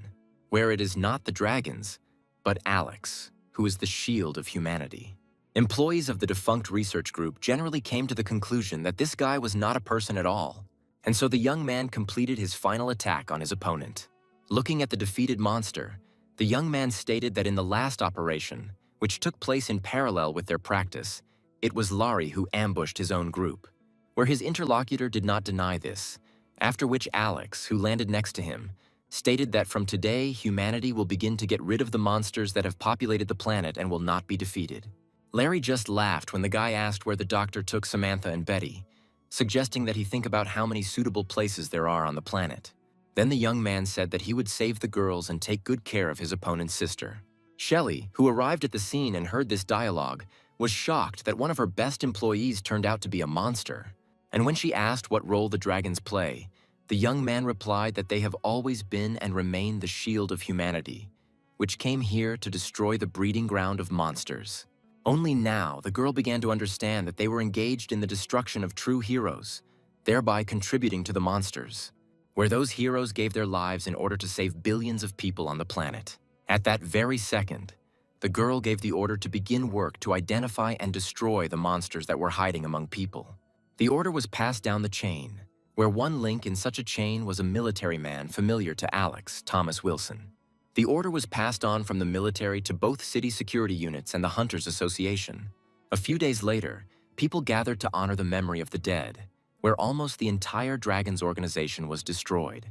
A: where it is not the dragons, but Alex, who is the shield of humanity. Employees of the defunct research group generally came to the conclusion that this guy was not a person at all, and so the young man completed his final attack on his opponent. Looking at the defeated monster, the young man stated that in the last operation, which took place in parallel with their practice, it was Larry who ambushed his own group, where his interlocutor did not deny this, after which Alex, who landed next to him, stated that from today humanity will begin to get rid of the monsters that have populated the planet and will not be defeated. Larry just laughed when the guy asked where the doctor took Samantha and Betty, suggesting that he think about how many suitable places there are on the planet. Then the young man said that he would save the girls and take good care of his opponent's sister. Shelley, who arrived at the scene and heard this dialogue, was shocked that one of her best employees turned out to be a monster. And when she asked what role the dragons play, the young man replied that they have always been and remain the shield of humanity, which came here to destroy the breeding ground of monsters. Only now, the girl began to understand that they were engaged in the destruction of true heroes, thereby contributing to the monsters, where those heroes gave their lives in order to save billions of people on the planet. At that very second, the girl gave the order to begin work to identify and destroy the monsters that were hiding among people. The order was passed down the chain, where one link in such a chain was a military man familiar to Alex, Thomas Wilson. The order was passed on from the military to both city security units and the Hunters Association. A few days later, people gathered to honor the memory of the dead, where almost the entire Dragons organization was destroyed.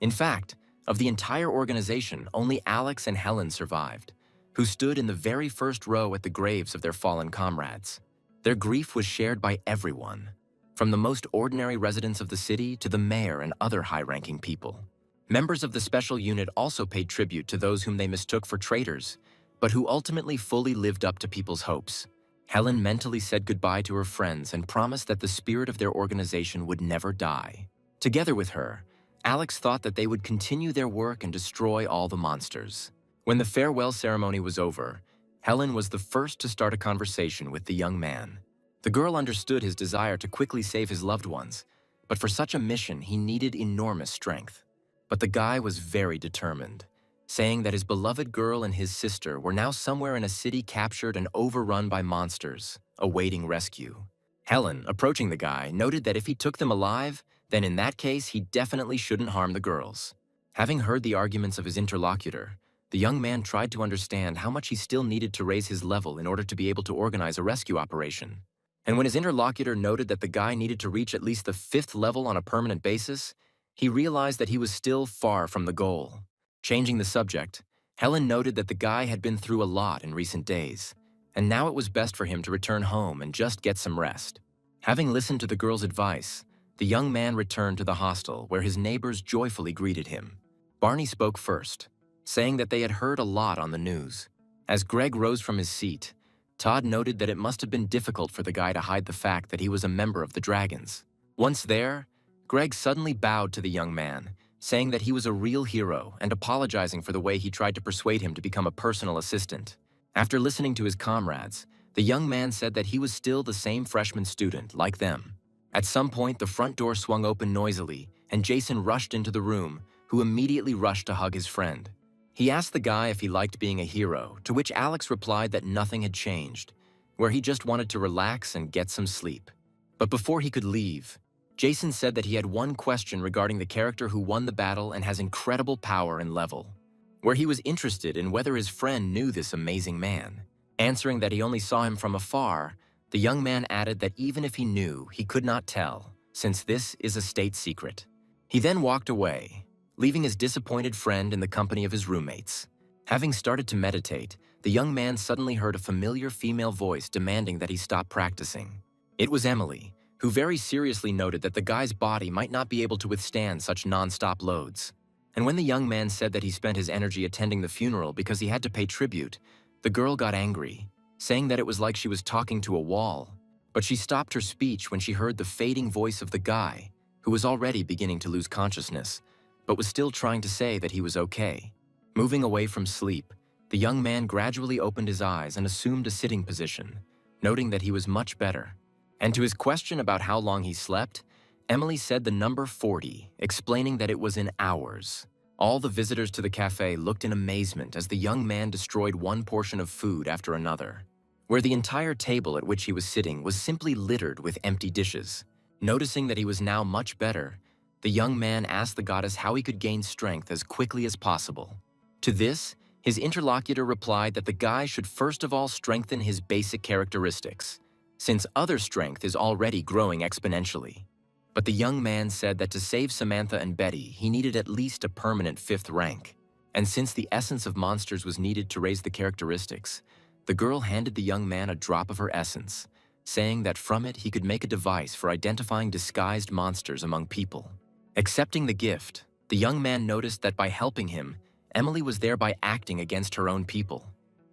A: In fact, of the entire organization, only Alex and Helen survived, who stood in the very first row at the graves of their fallen comrades. Their grief was shared by everyone, from the most ordinary residents of the city to the mayor and other high-ranking people. Members of the special unit also paid tribute to those whom they mistook for traitors, but who ultimately fully lived up to people's hopes. Helen mentally said goodbye to her friends and promised that the spirit of their organization would never die. Together with her, Alex thought that they would continue their work and destroy all the monsters. When the farewell ceremony was over, Helen was the first to start a conversation with the young man. The girl understood his desire to quickly save his loved ones, but for such a mission he needed enormous strength. But the guy was very determined, saying that his beloved girl and his sister were now somewhere in a city captured and overrun by monsters, awaiting rescue. Helen, approaching the guy, noted that if he took them alive, then in that case he definitely shouldn't harm the girls. Having heard the arguments of his interlocutor, the young man tried to understand how much he still needed to raise his level in order to be able to organize a rescue operation. And when his interlocutor noted that the guy needed to reach at least the 5th level on a permanent basis, he realized that he was still far from the goal. Changing the subject, Helen noted that the guy had been through a lot in recent days, and now it was best for him to return home and just get some rest. Having listened to the girl's advice, the young man returned to the hostel where his neighbors joyfully greeted him. Barney spoke first, saying that they had heard a lot on the news. As Greg rose from his seat, Todd noted that it must have been difficult for the guy to hide the fact that he was a member of the Dragons. Once there, Greg suddenly bowed to the young man, saying that he was a real hero and apologizing for the way he tried to persuade him to become a personal assistant. After listening to his comrades, the young man said that he was still the same freshman student, like them. At some point, the front door swung open noisily, and Jason rushed into the room, who immediately rushed to hug his friend. He asked the guy if he liked being a hero, to which Alex replied that nothing had changed, where he just wanted to relax and get some sleep. But before he could leave, Jason said that he had one question regarding the character who won the battle and has incredible power and level, where he was interested in whether his friend knew this amazing man. Answering that he only saw him from afar, the young man added that even if he knew, he could not tell, since this is a state secret. He then walked away, leaving his disappointed friend in the company of his roommates. Having started to meditate, the young man suddenly heard a familiar female voice demanding that he stop practicing. It was Emily, who very seriously noted that the guy's body might not be able to withstand such non-stop loads. And when the young man said that he spent his energy attending the funeral because he had to pay tribute, the girl got angry, saying that it was like she was talking to a wall. But she stopped her speech when she heard the fading voice of the guy, who was already beginning to lose consciousness, but was still trying to say that he was okay. Moving away from sleep, the young man gradually opened his eyes and assumed a sitting position, noting that he was much better. And to his question about how long he slept, Emily said the number 40, explaining that it was in hours. All the visitors to the cafe looked in amazement as the young man destroyed one portion of food after another, where the entire table at which he was sitting was simply littered with empty dishes. Noticing that he was now much better, the young man asked the goddess how he could gain strength as quickly as possible. To this, his interlocutor replied that the guy should first of all strengthen his basic characteristics, since other strength is already growing exponentially. But the young man said that to save Samantha and Betty, he needed at least a permanent 5th rank. And since the essence of monsters was needed to raise the characteristics, the girl handed the young man a drop of her essence, saying that from it he could make a device for identifying disguised monsters among people. Accepting the gift, the young man noticed that by helping him, Emily was thereby acting against her own people.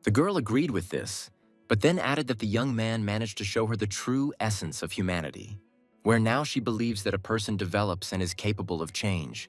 A: The girl agreed with this, but then added that the young man managed to show her the true essence of humanity. where now she believes that a person develops and is capable of change.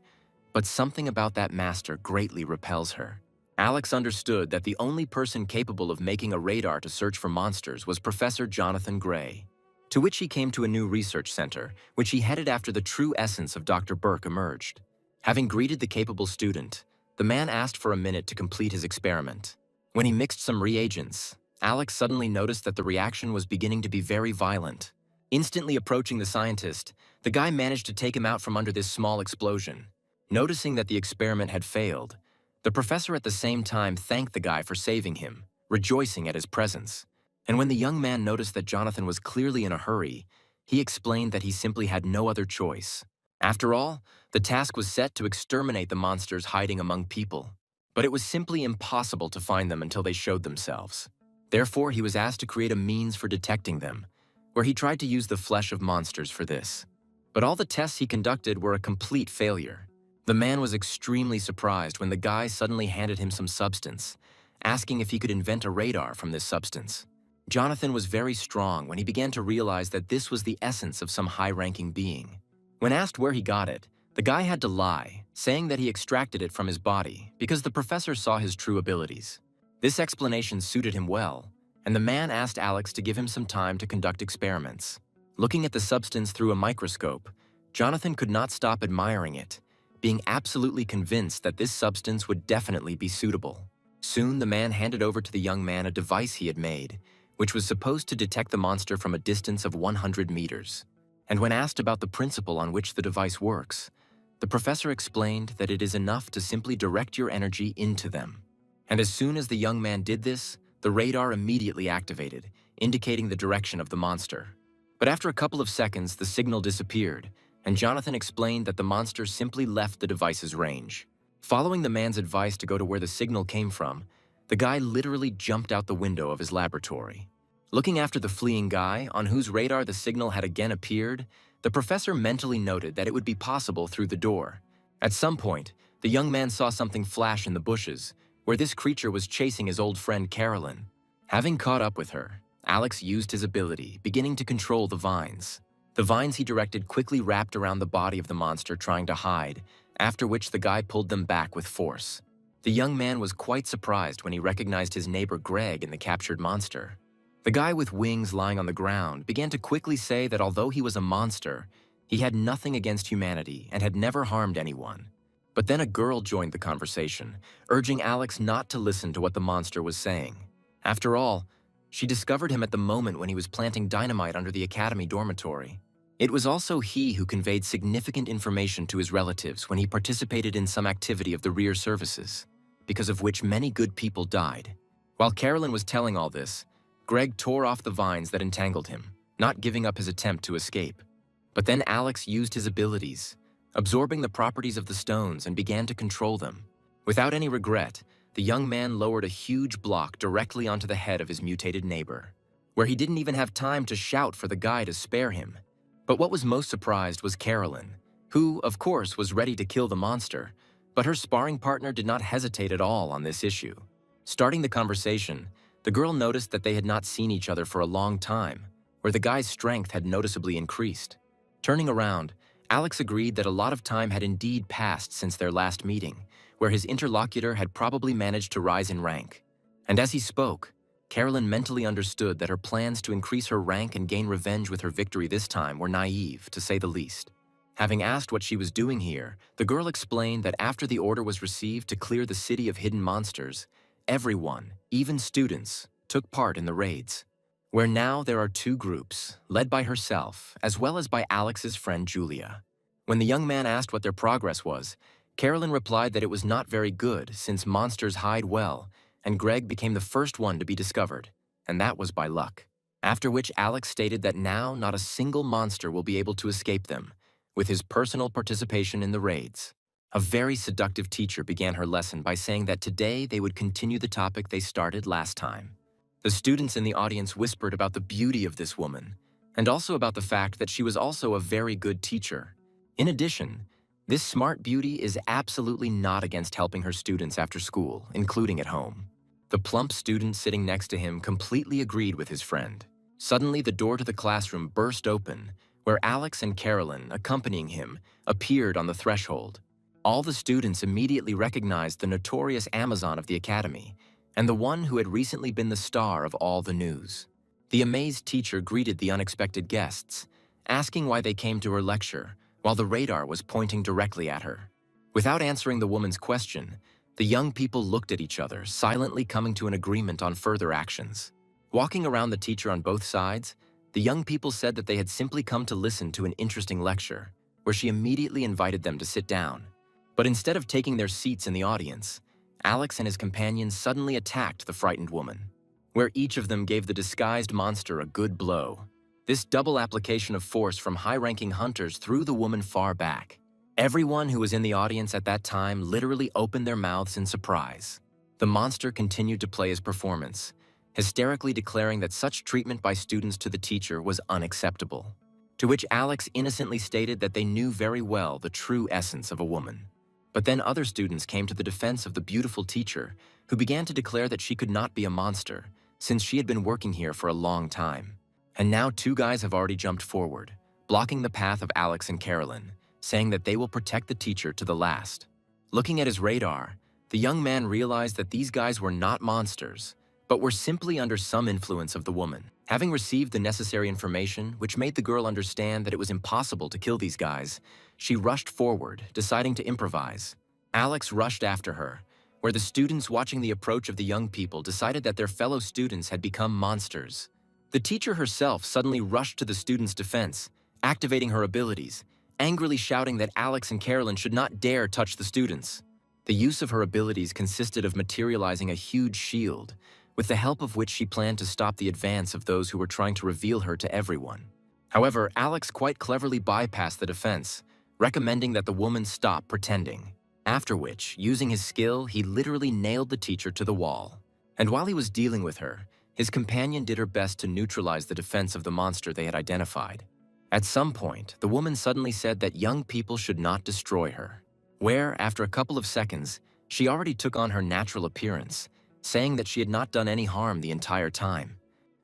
A: But something about that master greatly repels her. Alex understood that the only person capable of making a radar to search for monsters was Professor Jonathan Gray, to which he came to a new research center, which he headed after the true essence of Dr. Burke emerged. Having greeted the capable student, the man asked for a minute to complete his experiment. When he mixed some reagents, Alex suddenly noticed that the reaction was beginning to be very violent. Instantly approaching the scientist, the guy managed to take him out from under this small explosion. Noticing that the experiment had failed, the professor at the same time thanked the guy for saving him, rejoicing at his presence. And when the young man noticed that Jonathan was clearly in a hurry, he explained that he simply had no other choice. After all, the task was set to exterminate the monsters hiding among people. But it was simply impossible to find them until they showed themselves. Therefore, he was asked to create a means for detecting them, where he tried to use the flesh of monsters for this. But all the tests he conducted were a complete failure. The man was extremely surprised when the guy suddenly handed him some substance, asking if he could invent a radar from this substance. Jonathan was very strong when he began to realize that this was the essence of some high-ranking being. When asked where he got it, the guy had to lie, saying that he extracted it from his body because the professor saw his true abilities. This explanation suited him well, and the man asked Alex to give him some time to conduct experiments. Looking at the substance through a microscope, Jonathan could not stop admiring it, being absolutely convinced that this substance would definitely be suitable. Soon, the man handed over to the young man a device he had made, which was supposed to detect the monster from a distance of 100 meters. And when asked about the principle on which the device works, the professor explained that it is enough to simply direct your energy into them. And as soon as the young man did this, the radar immediately activated, indicating the direction of the monster. But after a couple of seconds, the signal disappeared, and Jonathan explained that the monster simply left the device's range. Following the man's advice to go to where the signal came from, the guy literally jumped out the window of his laboratory. Looking after the fleeing guy, on whose radar the signal had again appeared, the professor mentally noted that it would be possible through the door. At some point, the young man saw something flash in the bushes, where this creature was chasing his old friend Carolyn. Having caught up with her, Alex used his ability, beginning to control the vines. The vines he directed quickly wrapped around the body of the monster trying to hide, after which the guy pulled them back with force. The young man was quite surprised when he recognized his neighbor Greg in the captured monster. The guy with wings lying on the ground began to quickly say that although he was a monster, he had nothing against humanity and had never harmed anyone. But then a girl joined the conversation, urging Alex not to listen to what the monster was saying. After all, she discovered him at the moment when he was planting dynamite under the academy dormitory. It was also he who conveyed significant information to his relatives when he participated in some activity of the rear services, because of which many good people died. While Carolyn was telling all this, Greg tore off the vines that entangled him, not giving up his attempt to escape. But then Alex used his abilities, absorbing the properties of the stones, and began to control them. Without any regret, the young man lowered a huge block directly onto the head of his mutated neighbor, where he didn't even have time to shout for the guy to spare him. But what was most surprised was Carolyn, who, of course, was ready to kill the monster, but her sparring partner did not hesitate at all on this issue. Starting the conversation, the girl noticed that they had not seen each other for a long time, where the guy's strength had noticeably increased. Turning around, Alex agreed that a lot of time had indeed passed since their last meeting, where his interlocutor had probably managed to rise in rank. And as he spoke, Carolyn mentally understood that her plans to increase her rank and gain revenge with her victory this time were naive, to say the least. Having asked what she was doing here, the girl explained that after the order was received to clear the city of hidden monsters, everyone, even students, took part in the raids, where now there are two groups, led by herself, as well as by Alex's friend Julia. When the young man asked what their progress was, Carolyn replied that it was not very good since monsters hide well, and Greg became the first one to be discovered, and that was by luck. After which Alex stated that now not a single monster will be able to escape them, with his personal participation in the raids. A very seductive teacher began her lesson by saying that today they would continue the topic they started last time. The students in the audience whispered about the beauty of this woman, and also about the fact that she was also a very good teacher. In addition, this smart beauty is absolutely not against helping her students after school, including at home. The plump student sitting next to him completely agreed with his friend. Suddenly, the door to the classroom burst open, where Alex and Carolyn, accompanying him, appeared on the threshold. All the students immediately recognized the notorious Amazon of the academy, and the one who had recently been the star of all the news. The amazed teacher greeted the unexpected guests, asking why they came to her lecture, while the radar was pointing directly at her. Without answering the woman's question, the young people looked at each other, silently coming to an agreement on further actions. Walking around the teacher on both sides, the young people said that they had simply come to listen to an interesting lecture, where she immediately invited them to sit down. But instead of taking their seats in the audience, Alex and his companions suddenly attacked the frightened woman, where each of them gave the disguised monster a good blow. This double application of force from high-ranking hunters threw the woman far back. Everyone who was in the audience at that time literally opened their mouths in surprise. The monster continued to play his performance, hysterically declaring that such treatment by students to the teacher was unacceptable, to which Alex innocently stated that they knew very well the true essence of a woman. But then other students came to the defense of the beautiful teacher, who began to declare that she could not be a monster, since she had been working here for a long time. And now two guys have already jumped forward, blocking the path of Alex and Carolyn, saying that they will protect the teacher to the last. Looking at his radar, the young man realized that these guys were not monsters, but were simply under some influence of the woman. Having received the necessary information, which made the girl understand that it was impossible to kill these guys, she rushed forward, deciding to improvise. Alex rushed after her, where the students watching the approach of the young people decided that their fellow students had become monsters. The teacher herself suddenly rushed to the students' defense, activating her abilities, angrily shouting that Alex and Carolyn should not dare touch the students. The use of her abilities consisted of materializing a huge shield, with the help of which she planned to stop the advance of those who were trying to reveal her to everyone. However, Alex quite cleverly bypassed the defense, recommending that the woman stop pretending. After which, using his skill, he literally nailed the teacher to the wall. And while he was dealing with her, his companion did her best to neutralize the defense of the monster they had identified. At some point, the woman suddenly said that young people should not destroy her, where, after a couple of seconds, she already took on her natural appearance, saying that she had not done any harm the entire time.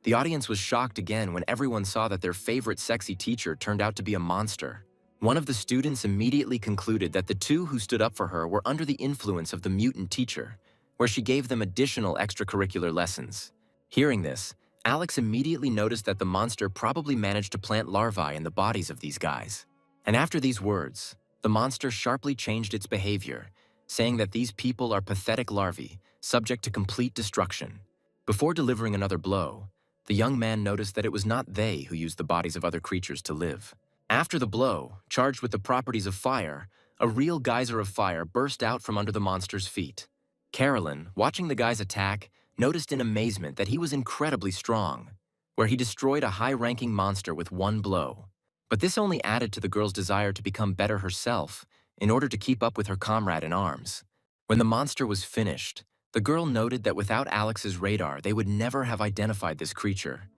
A: The audience was shocked again when everyone saw that their favorite sexy teacher turned out to be a monster. One of the students immediately concluded that the two who stood up for her were under the influence of the mutant teacher, where she gave them additional extracurricular lessons. Hearing this, Alex immediately noticed that the monster probably managed to plant larvae in the bodies of these guys. And after these words, the monster sharply changed its behavior, saying that these people are pathetic larvae, subject to complete destruction. Before delivering another blow, the young man noticed that it was not they who used the bodies of other creatures to live. After the blow, charged with the properties of fire, a real geyser of fire burst out from under the monster's feet. Carolyn, watching the guy's attack, noticed in amazement that he was incredibly strong, where he destroyed a high-ranking monster with one blow. But this only added to the girl's desire to become better herself in order to keep up with her comrade in arms. When the monster was finished, the girl noted that without Alex's radar, they would never have identified this creature.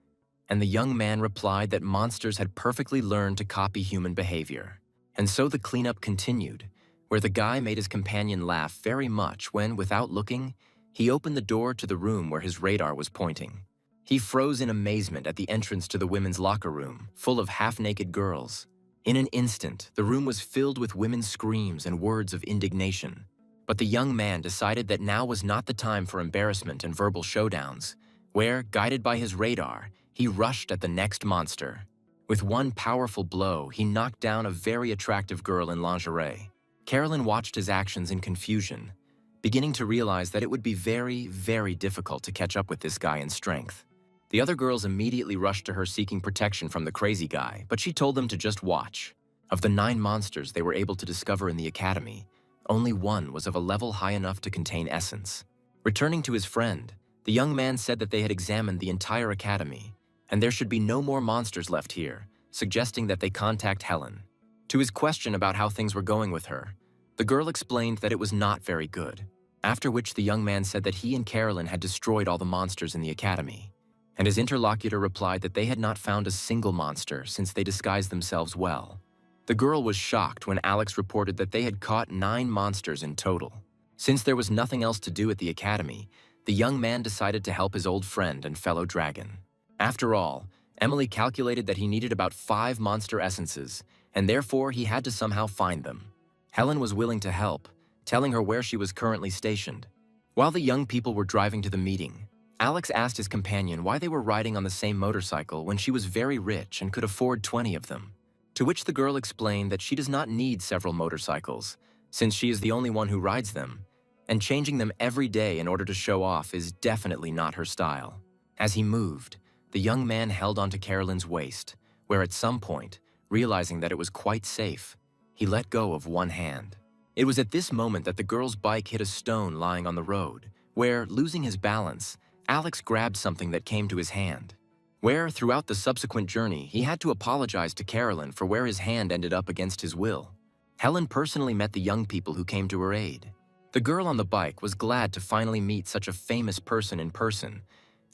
A: And the young man replied that monsters had perfectly learned to copy human behavior. And so the cleanup continued, where the guy made his companion laugh very much when, without looking, he opened the door to the room where his radar was pointing. He froze in amazement at the entrance to the women's locker room, full of half-naked girls. In an instant, the room was filled with women's screams and words of indignation. But the young man decided that now was not the time for embarrassment and verbal showdowns, where, guided by his radar, he rushed at the next monster. With one powerful blow, he knocked down a very attractive girl in lingerie. Carolyn watched his actions in confusion, beginning to realize that it would be very, very difficult to catch up with this guy in strength. The other girls immediately rushed to her seeking protection from the crazy guy, but she told them to just watch. Of the 9 monsters they were able to discover in the academy, only one was of a level high enough to contain essence. Returning to his friend, the young man said that they had examined the entire academy, and there should be no more monsters left here, suggesting that they contact Helen. To his question about how things were going with her, the girl explained that it was not very good, after which the young man said that he and Carolyn had destroyed all the monsters in the academy, and his interlocutor replied that they had not found a single monster since they disguised themselves well. The girl was shocked when Alex reported that they had caught 9 monsters in total. Since there was nothing else to do at the academy, the young man decided to help his old friend and fellow dragon. After all, Emily calculated that he needed about 5 monster essences, and therefore he had to somehow find them. Helen was willing to help, telling her where she was currently stationed. While the young people were driving to the meeting, Alex asked his companion why they were riding on the same motorcycle when she was very rich and could afford 20 of them. To which the girl explained that she does not need several motorcycles, since she is the only one who rides them, and changing them every day in order to show off is definitely not her style. As he moved, the young man held onto Carolyn's waist, where at some point, realizing that it was quite safe, he let go of one hand. It was at this moment that the girl's bike hit a stone lying on the road, where, losing his balance, Alex grabbed something that came to his hand, where, throughout the subsequent journey, he had to apologize to Carolyn for where his hand ended up against his will. Helen personally met the young people who came to her aid. The girl on the bike was glad to finally meet such a famous person in person,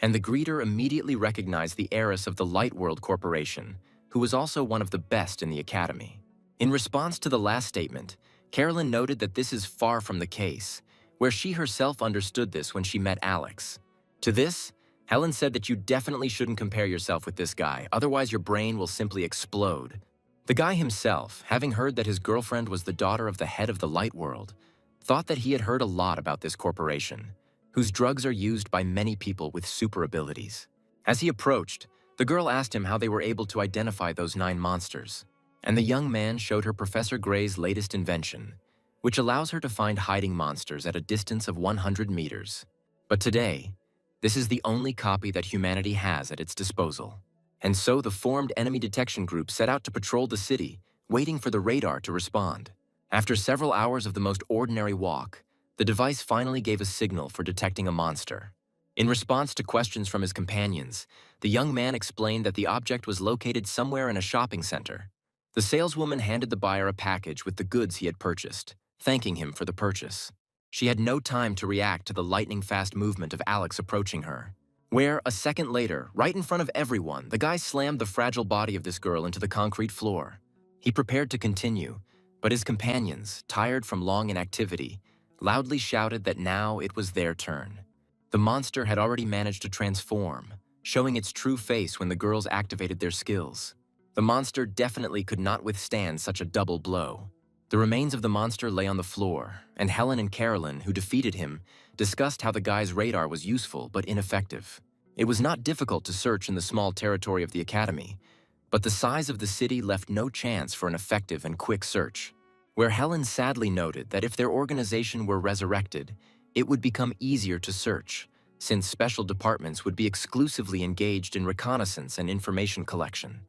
A: and the greeter immediately recognized the heiress of the Light World Corporation, who was also one of the best in the academy. In response to the last statement, Carolyn noted that this is far from the case, where she herself understood this when she met Alex. To this, Helen said that you definitely shouldn't compare yourself with this guy, otherwise your brain will simply explode. The guy himself, having heard that his girlfriend was the daughter of the head of the Light World, thought that he had heard a lot about this corporation, whose drugs are used by many people with super abilities. As he approached, the girl asked him how they were able to identify those 9 monsters, and the young man showed her Professor Gray's latest invention, which allows her to find hiding monsters at a distance of 100 meters. But today, this is the only copy that humanity has at its disposal. And so the formed enemy detection group set out to patrol the city, waiting for the radar to respond. After several hours of the most ordinary walk, the device finally gave a signal for detecting a monster. In response to questions from his companions, the young man explained that the object was located somewhere in a shopping center. The saleswoman handed the buyer a package with the goods he had purchased, thanking him for the purchase. She had no time to react to the lightning-fast movement of Alex approaching her, where, a second later, right in front of everyone, the guy slammed the fragile body of this girl into the concrete floor. He prepared to continue, but his companions, tired from long inactivity, loudly shouted that now it was their turn. The monster had already managed to transform, showing its true face when the girls activated their skills. The monster definitely could not withstand such a double blow. The remains of the monster lay on the floor, and Helen and Carolyn, who defeated him, discussed how the guy's radar was useful but ineffective. It was not difficult to search in the small territory of the academy, but the size of the city left no chance for an effective and quick search, where Helen sadly noted that if their organization were resurrected, it would become easier to search, since special departments would be exclusively engaged in reconnaissance and information collection.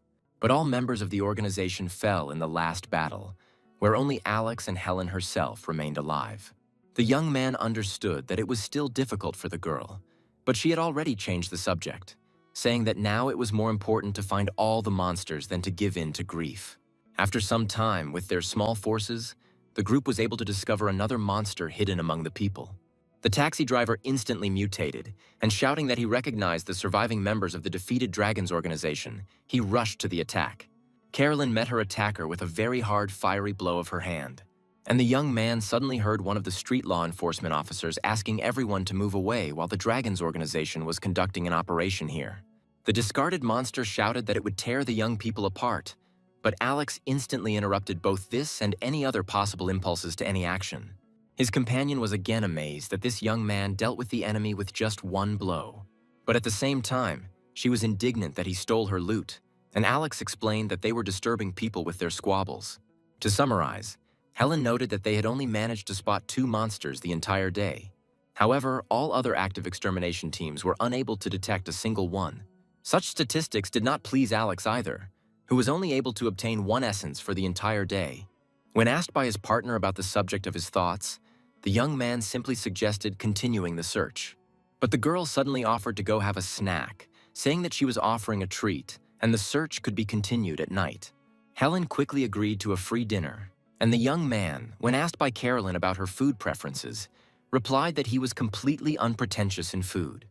A: But all members of the organization fell in the last battle, where only Alex and Helen herself remained alive. The young man understood that it was still difficult for the girl, but she had already changed the subject, saying that now it was more important to find all the monsters than to give in to grief. After some time, with their small forces, the group was able to discover another monster hidden among the people. The taxi driver instantly mutated, and shouting that he recognized the surviving members of the defeated Dragons organization, he rushed to the attack. Carolyn met her attacker with a very hard, fiery blow of her hand, and the young man suddenly heard one of the street law enforcement officers asking everyone to move away while the Dragons organization was conducting an operation here. The discarded monster shouted that it would tear the young people apart, but Alex instantly interrupted both this and any other possible impulses to any action. His companion was again amazed that this young man dealt with the enemy with just one blow. But at the same time, she was indignant that he stole her loot, and Alex explained that they were disturbing people with their squabbles. To summarize, Helen noted that they had only managed to spot 2 monsters the entire day. However, all other active extermination teams were unable to detect a single one. Such statistics did not please Alex either, who was only able to obtain 1 essence for the entire day. When asked by his partner about the subject of his thoughts, the young man simply suggested continuing the search. But the girl suddenly offered to go have a snack, saying that she was offering a treat, and the search could be continued at night. Helen quickly agreed to a free dinner, and the young man, when asked by Carolyn about her food preferences, replied that he was completely unpretentious in food.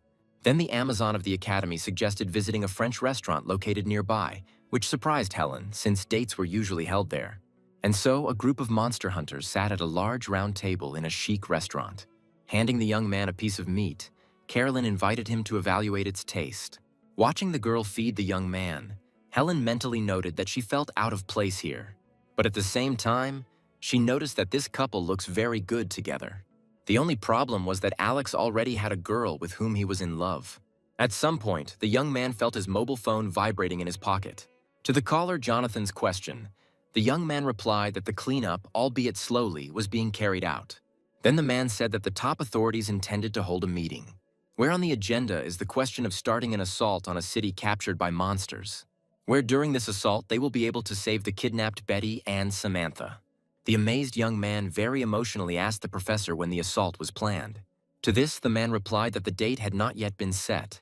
A: Then the Amazon of the academy suggested visiting a French restaurant located nearby, which surprised Helen since dates were usually held there. And so a group of monster hunters sat at a large round table in a chic restaurant. Handing the young man a piece of meat, Carolyn invited him to evaluate its taste. Watching the girl feed the young man, Helen mentally noted that she felt out of place here. But at the same time, she noticed that this couple looks very good together. The only problem was that Alex already had a girl with whom he was in love. At some point, the young man felt his mobile phone vibrating in his pocket. To the caller Jonathan's question, the young man replied that the cleanup, albeit slowly, was being carried out. Then the man said that the top authorities intended to hold a meeting, where on the agenda is the question of starting an assault on a city captured by monsters, where during this assault they will be able to save the kidnapped Betty and Samantha. The amazed young man very emotionally asked the professor when the assault was planned. To this, the man replied that the date had not yet been set,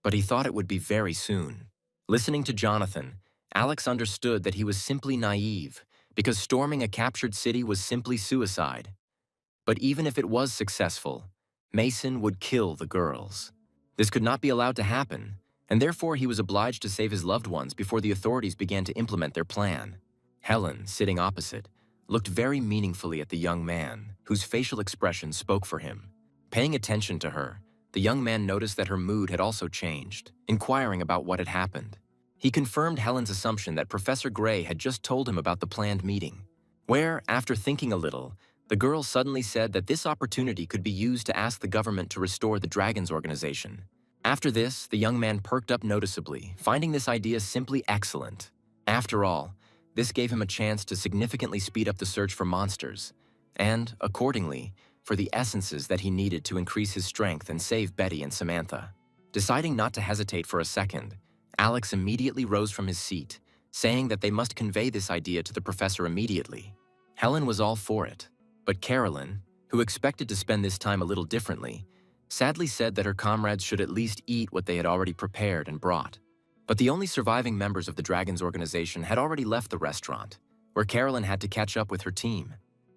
A: but he thought it would be very soon. Listening to Jonathan, Alex understood that he was simply naive, because storming a captured city was simply suicide. But even if it was successful, Mason would kill the girls. This could not be allowed to happen, and therefore he was obliged to save his loved ones before the authorities began to implement their plan. Helen, sitting opposite, looked very meaningfully at the young man, whose facial expression spoke for him. Paying attention to her, the young man noticed that her mood had also changed, inquiring about what had happened. He confirmed Helen's assumption that Professor Gray had just told him about the planned meeting, where, after thinking a little, the girl suddenly said that this opportunity could be used to ask the government to restore the Dragons organization. After this, the young man perked up noticeably, finding this idea simply excellent. After all, this gave him a chance to significantly speed up the search for monsters, and, accordingly, for the essences that he needed to increase his strength and save Betty and Samantha. Deciding not to hesitate for a second, Alex immediately rose from his seat, saying that they must convey this idea to the professor immediately. Helen was all for it, but Carolyn, who expected to spend this time a little differently, sadly said that her comrades should at least eat what they had already prepared and brought. But the only surviving members of the Dragons organization had already left the restaurant, where Carolyn had to catch up with her team.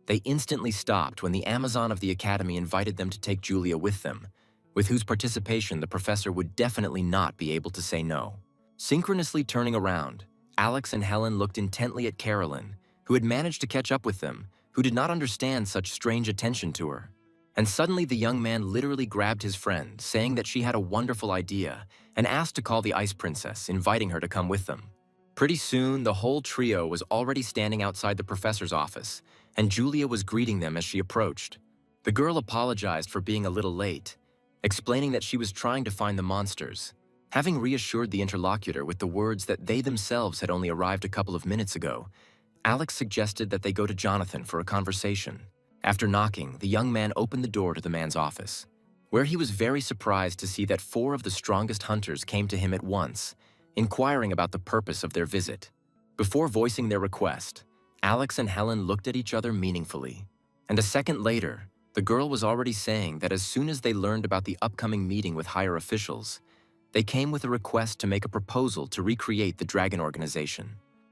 A: They instantly stopped when the Amazon of the Academy invited them to take Julia with them, with whose participation the professor would definitely not be able to say no. Synchronously turning around, Alex and Helen looked intently at Carolyn, who had managed to catch up with them, who did not understand such strange attention to her. And suddenly the young man literally grabbed his friend, saying that she had a wonderful idea, and asked to call the Ice Princess, inviting her to come with them. Pretty soon, the whole trio was already standing outside the professor's office, and Julia was greeting them as she approached. The girl apologized for being a little late, explaining that she was trying to find the monsters. Having reassured the interlocutor with the words that they themselves had only arrived a couple of minutes ago, Alex suggested that they go to Jonathan for a conversation. After knocking, the young man opened the door to the man's office, where he was very surprised to see that 4 of the strongest hunters came to him at once, inquiring about the purpose of their visit. Before voicing their request, Alex and Helen looked at each other meaningfully, and a second later, the girl was already saying that as soon as they learned about the upcoming meeting with higher officials, they came with a request to make a proposal to recreate the Dragon Organization.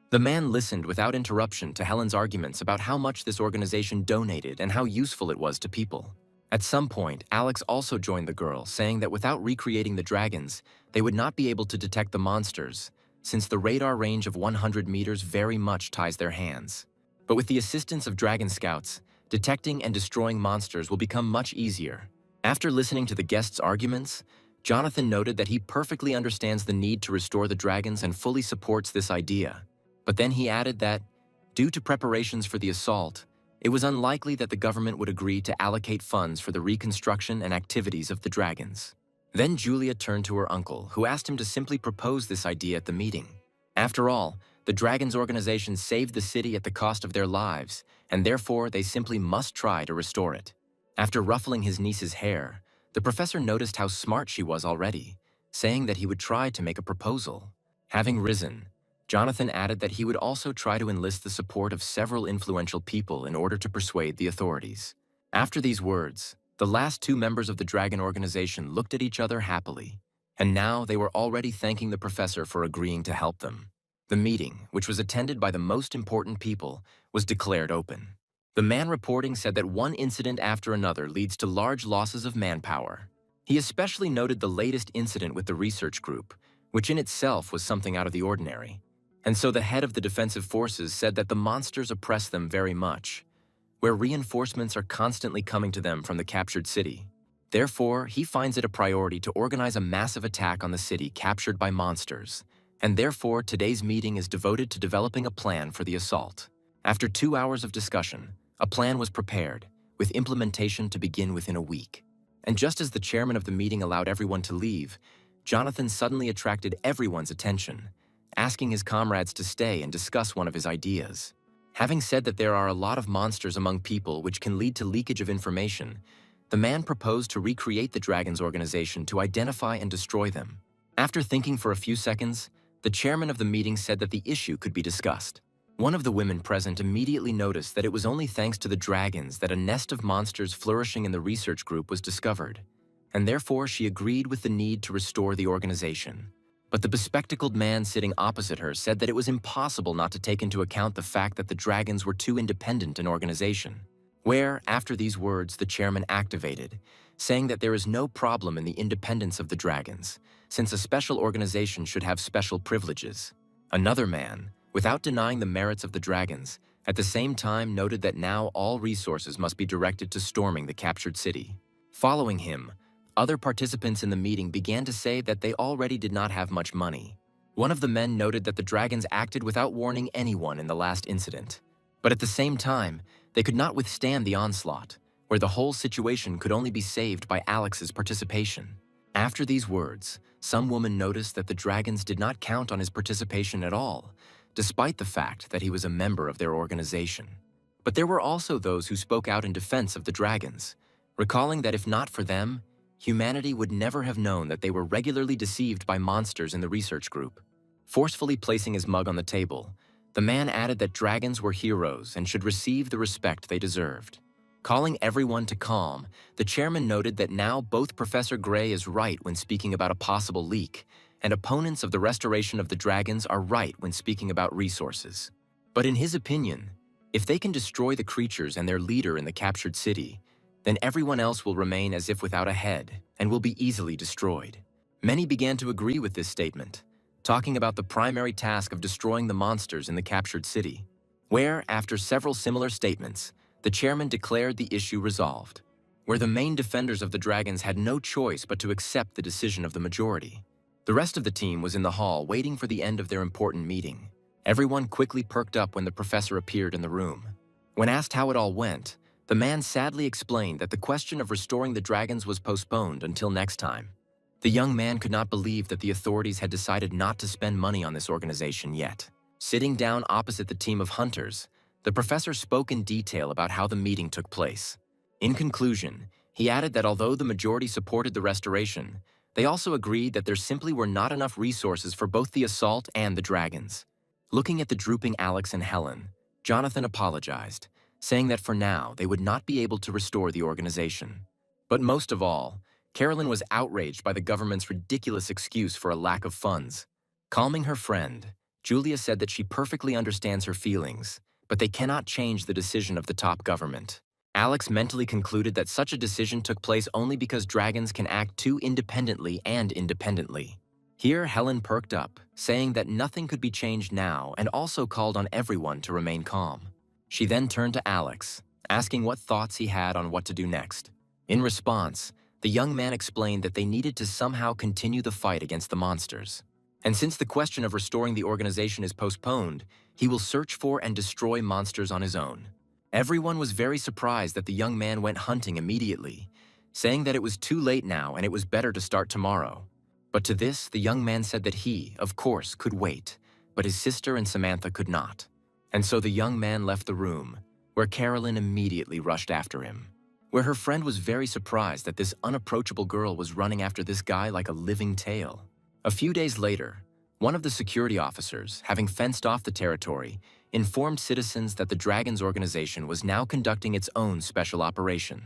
A: The man listened without interruption to Helen's arguments about how much this organization donated and how useful it was to people. At some point, Alex also joined the girl, saying that without recreating the dragons, they would not be able to detect the monsters, since the radar range of 100 meters very much ties their hands. But with the assistance of Dragon Scouts, detecting and destroying monsters will become much easier. After listening to the guests' arguments, Jonathan noted that he perfectly understands the need to restore the dragons and fully supports this idea. But then he added that, due to preparations for the assault, it was unlikely that the government would agree to allocate funds for the reconstruction and activities of the dragons. Then Julia turned to her uncle, who asked him to simply propose this idea at the meeting. After all, the Dragons organization saved the city at the cost of their lives, and therefore they simply must try to restore it. After ruffling his niece's hair, the professor noticed how smart she was already, saying that he would try to make a proposal. Having risen, Jonathan added that he would also try to enlist the support of several influential people in order to persuade the authorities. After these words, the last 2 members of the Dragon organization looked at each other happily, and now they were already thanking the professor for agreeing to help them. The meeting, which was attended by the most important people, was declared open. The man reporting said that one incident after another leads to large losses of manpower. He especially noted the latest incident with the research group, which in itself was something out of the ordinary. And so the head of the defensive forces said that the monsters oppress them very much, where reinforcements are constantly coming to them from the captured city. Therefore, he finds it a priority to organize a massive attack on the city captured by monsters, and therefore today's meeting is devoted to developing a plan for the assault. After 2 hours of discussion, a plan was prepared, with implementation to begin within a week. And just as the chairman of the meeting allowed everyone to leave, Jonathan suddenly attracted everyone's attention, asking his comrades to stay and discuss one of his ideas. Having said that there are a lot of monsters among people which can lead to leakage of information, the man proposed to recreate the Dragon's organization to identify and destroy them. After thinking for a few seconds, the chairman of the meeting said that the issue could be discussed. One of the women present immediately noticed that it was only thanks to the dragons that a nest of monsters flourishing in the research group was discovered, and therefore she agreed with the need to restore the organization. But the bespectacled man sitting opposite her said that it was impossible not to take into account the fact that the dragons were too independent an organization. Where, after these words, the chairman activated, saying that there is no problem in the independence of the dragons, since a special organization should have special privileges. Another man, without denying the merits of the dragons, at the same time noted that now all resources must be directed to storming the captured city. Following him, other participants in the meeting began to say that they already did not have much money. One of the men noted that the dragons acted without warning anyone in the last incident. But at the same time, they could not withstand the onslaught, where the whole situation could only be saved by Alex's participation. After these words, some woman noticed that the dragons did not count on his participation at all, despite the fact that he was a member of their organization. But there were also those who spoke out in defense of the dragons, recalling that if not for them, humanity would never have known that they were regularly deceived by monsters in the research group. Forcefully placing his mug on the table, the man added that dragons were heroes and should receive the respect they deserved. Calling everyone to calm, the chairman noted that now both Professor Gray is right when speaking about a possible leak, and opponents of the restoration of the dragons are right when speaking about resources. But in his opinion, if they can destroy the creatures and their leader in the captured city, then everyone else will remain as if without a head and will be easily destroyed. Many began to agree with this statement, talking about the primary task of destroying the monsters in the captured city, where, after several similar statements, the chairman declared the issue resolved, where the main defenders of the dragons had no choice but to accept the decision of the majority. The rest of the team was in the hall waiting for the end of their important meeting. Everyone quickly perked up when the professor appeared in the room. When asked how it all went, the man sadly explained that the question of restoring the dragons was postponed until next time. The young man could not believe that the authorities had decided not to spend money on this organization yet. Sitting down opposite the team of hunters, the professor spoke in detail about how the meeting took place. In conclusion, he added that although the majority supported the restoration, they also agreed that there simply were not enough resources for both the assault and the dragons. Looking at the drooping Alex and Helen, Jonathan apologized, saying that for now they would not be able to restore the organization. But most of all, Carolyn was outraged by the government's ridiculous excuse for a lack of funds. Calming her friend, Julia said that she perfectly understands her feelings, but they cannot change the decision of the top government. Alex mentally concluded that such a decision took place only because dragons can act too independently and independently. Here, Helen perked up, saying that nothing could be changed now and also called on everyone to remain calm. She then turned to Alex, asking what thoughts he had on what to do next. In response, the young man explained that they needed to somehow continue the fight against the monsters. And since the question of restoring the organization is postponed, he will search for and destroy monsters on his own. Everyone was very surprised that the young man went hunting immediately, saying that it was too late now and it was better to start tomorrow. But to this, the young man said that he, of course, could wait, but his sister and Samantha could not. And so the young man left the room, where Carolyn immediately rushed after him, where her friend was very surprised that this unapproachable girl was running after this guy like a living tail. A few days later, one of the security officers, having fenced off the territory, informed citizens that the Dragons organization was now conducting its own special operation.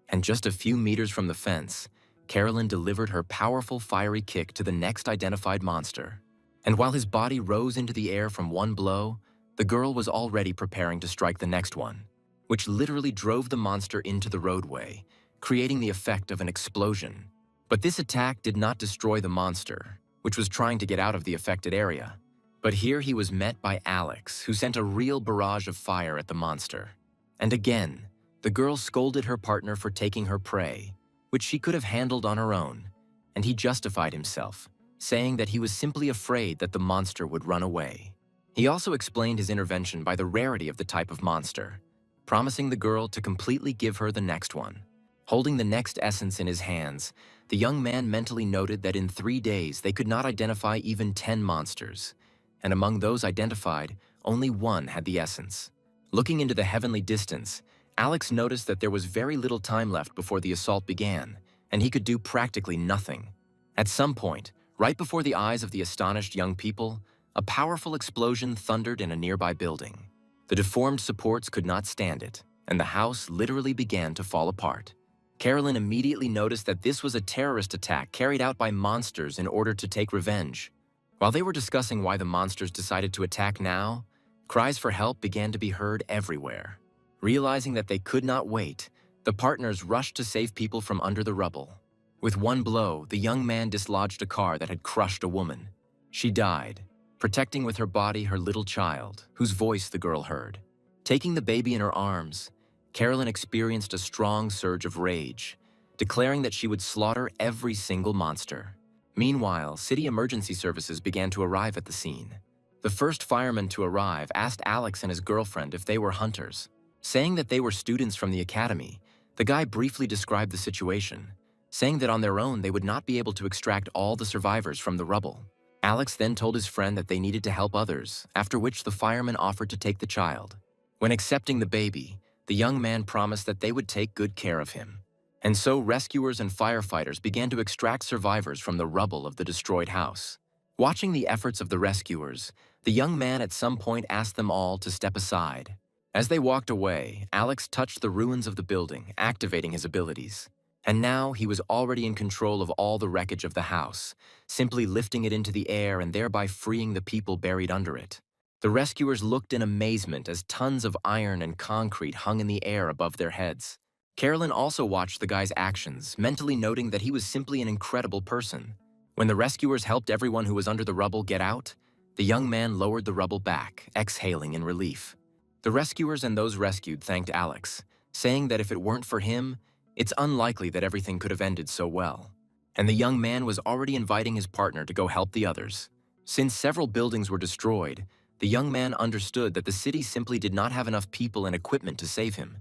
A: And just a few meters from the fence, Carolyn delivered her powerful fiery kick to the next identified monster. And while his body rose into the air from one blow, the girl was already preparing to strike the next one, which literally drove the monster into the roadway, creating the effect of an explosion. But this attack did not destroy the monster, which was trying to get out of the affected area. But here he was met by Alex, who sent a real barrage of fire at the monster. And again, the girl scolded her partner for taking her prey, which she could have handled on her own, and he justified himself, saying that he was simply afraid that the monster would run away. He also explained his intervention by the rarity of the type of monster, promising the girl to completely give her the next one. Holding the next essence in his hands, the young man mentally noted that in 3 days they could not identify even 10 monsters, and among those identified, only one had the essence. Looking into the heavenly distance, Alex noticed that there was very little time left before the assault began, and he could do practically nothing. At some point, right before the eyes of the astonished young people, a powerful explosion thundered in a nearby building. The deformed supports could not stand it, and the house literally began to fall apart. Carolyn immediately noticed that this was a terrorist attack carried out by monsters in order to take revenge. While they were discussing why the monsters decided to attack now, cries for help began to be heard everywhere. Realizing that they could not wait, the partners rushed to save people from under the rubble. With one blow, the young man dislodged a car that had crushed a woman. She died, protecting with her body her little child, whose voice the girl heard. Taking the baby in her arms, Carolyn experienced a strong surge of rage, declaring that she would slaughter every single monster. Meanwhile, city emergency services began to arrive at the scene. The first fireman to arrive asked Alex and his girlfriend if they were hunters. Saying that they were students from the academy, the guy briefly described the situation, saying that on their own they would not be able to extract all the survivors from the rubble. Alex then told his friend that they needed to help others, after which the fireman offered to take the child. When accepting the baby, the young man promised that they would take good care of him. And so rescuers and firefighters began to extract survivors from the rubble of the destroyed house. Watching the efforts of the rescuers, the young man at some point asked them all to step aside. As they walked away, Alex touched the ruins of the building, activating his abilities. And now he was already in control of all the wreckage of the house, simply lifting it into the air and thereby freeing the people buried under it. The rescuers looked in amazement as tons of iron and concrete hung in the air above their heads. Carolyn also watched the guy's actions, mentally noting that he was simply an incredible person. When the rescuers helped everyone who was under the rubble get out, the young man lowered the rubble back, exhaling in relief. The rescuers and those rescued thanked Alex, saying that if it weren't for him, it's unlikely that everything could have ended so well. And the young man was already inviting his partner to go help the others. Since several buildings were destroyed, the young man understood that the city simply did not have enough people and equipment to save him,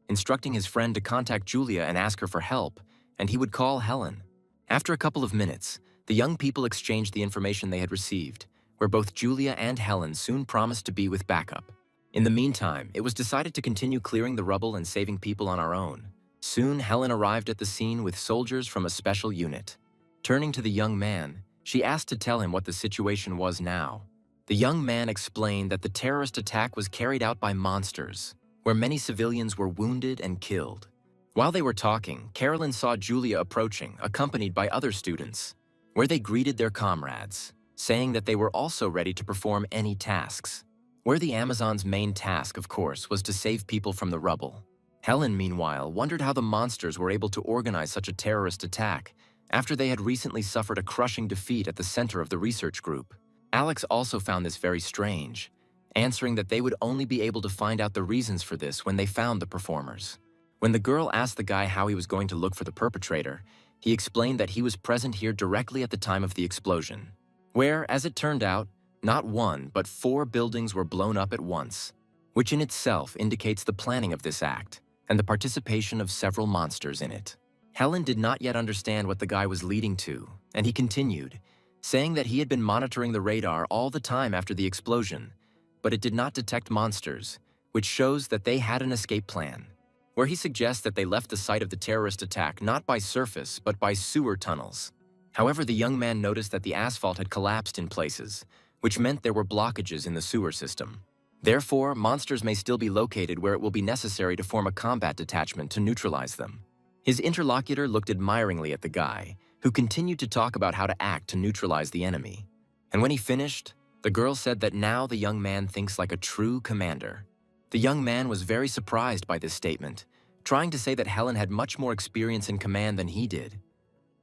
A: instructing his friend to contact Julia and ask her for help, and he would call Helen. After a couple of minutes, the young people exchanged the information they had received, where both Julia and Helen soon promised to be with backup. In the meantime, it was decided to continue clearing the rubble and saving people on our own. Soon, Helen arrived at the scene with soldiers from a special unit. Turning to the young man, she asked to tell him what the situation was now. The young man explained that the terrorist attack was carried out by monsters, where many civilians were wounded and killed. While they were talking, Carolyn saw Julia approaching, accompanied by other students, where they greeted their comrades, saying that they were also ready to perform any tasks. Where the Amazon's main task, of course, was to save people from the rubble. Helen, meanwhile, wondered how the monsters were able to organize such a terrorist attack after they had recently suffered a crushing defeat at the center of the research group. Alex also found this very strange, answering that they would only be able to find out the reasons for this when they found the performers. When the girl asked the guy how he was going to look for the perpetrator, he explained that he was present here directly at the time of the explosion, where, as it turned out, not 1 but 4 buildings were blown up at once, which in itself indicates the planning of this act and the participation of several monsters in it. Helen did not yet understand what the guy was leading to, and he continued, saying that he had been monitoring the radar all the time after the explosion, but it did not detect monsters, which shows that they had an escape plan, where he suggests that they left the site of the terrorist attack not by surface but by sewer tunnels. However, the young man noticed that the asphalt had collapsed in places, which meant there were blockages in the sewer system. Therefore, monsters may still be located where it will be necessary to form a combat detachment to neutralize them. His interlocutor looked admiringly at the guy, who continued to talk about how to act to neutralize the enemy. And when he finished, the girl said that now the young man thinks like a true commander. The young man was very surprised by this statement, trying to say that Helen had much more experience in command than he did.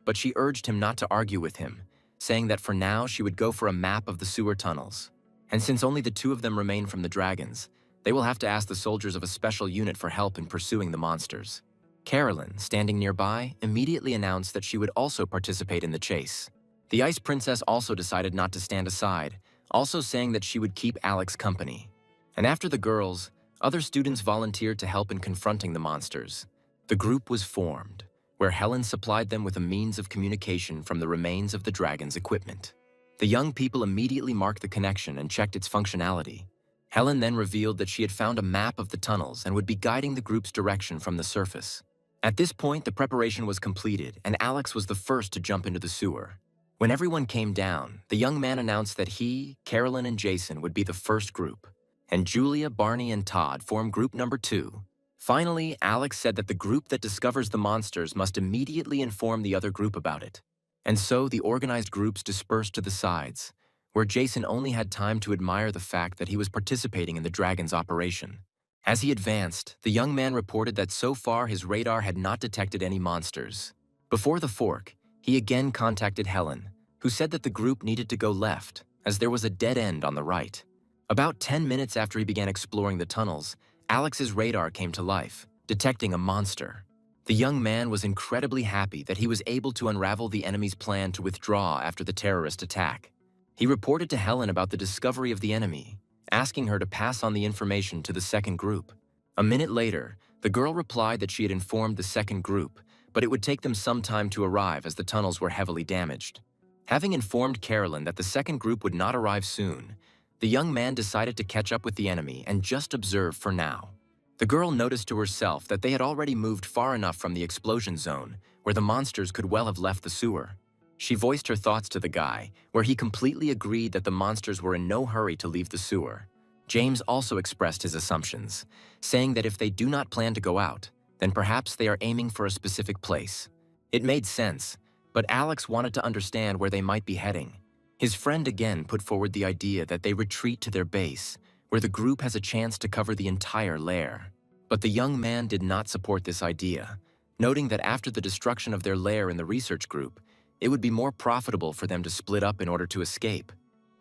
A: But she urged him not to argue with him, saying that for now she would go for a map of the sewer tunnels. And since only the 2 of them remain from the dragons, they will have to ask the soldiers of a special unit for help in pursuing the monsters. Carolyn, standing nearby, immediately announced that she would also participate in the chase. The Ice Princess also decided not to stand aside, also saying that she would keep Alex company. And after the girls, other students volunteered to help in confronting the monsters. The group was formed, where Helen supplied them with a means of communication from the remains of the dragon's equipment. The young people immediately marked the connection and checked its functionality. Helen then revealed that she had found a map of the tunnels and would be guiding the group's direction from the surface. At this point, the preparation was completed, and Alex was the first to jump into the sewer. When everyone came down, the young man announced that he, Carolyn, and Jason would be the first group, and Julia, Barney, and Todd formed group number 2. Finally, Alex said that the group that discovers the monsters must immediately inform the other group about it. And so the organized groups dispersed to the sides, where Jason only had time to admire the fact that he was participating in the dragon's operation. As he advanced, the young man reported that so far his radar had not detected any monsters. Before the fork, he again contacted Helen, who said that the group needed to go left, as there was a dead end on the right. About 10 minutes after he began exploring the tunnels, Alex's radar came to life, detecting a monster. The young man was incredibly happy that he was able to unravel the enemy's plan to withdraw after the terrorist attack. He reported to Helen about the discovery of the enemy, asking her to pass on the information to the second group. A minute later, the girl replied that she had informed the second group, but it would take them some time to arrive as the tunnels were heavily damaged. Having informed Carolyn that the second group would not arrive soon, the young man decided to catch up with the enemy and just observe for now. The girl noticed to herself that they had already moved far enough from the explosion zone, where the monsters could well have left the sewer. She voiced her thoughts to the guy, where he completely agreed that the monsters were in no hurry to leave the sewer. James also expressed his assumptions, saying that if they do not plan to go out, then perhaps they are aiming for a specific place. It made sense, but Alex wanted to understand where they might be heading. His friend again put forward the idea that they retreat to their base, where the group has a chance to cover the entire lair. But the young man did not support this idea, noting that after the destruction of their lair in the research group, it would be more profitable for them to split up in order to escape.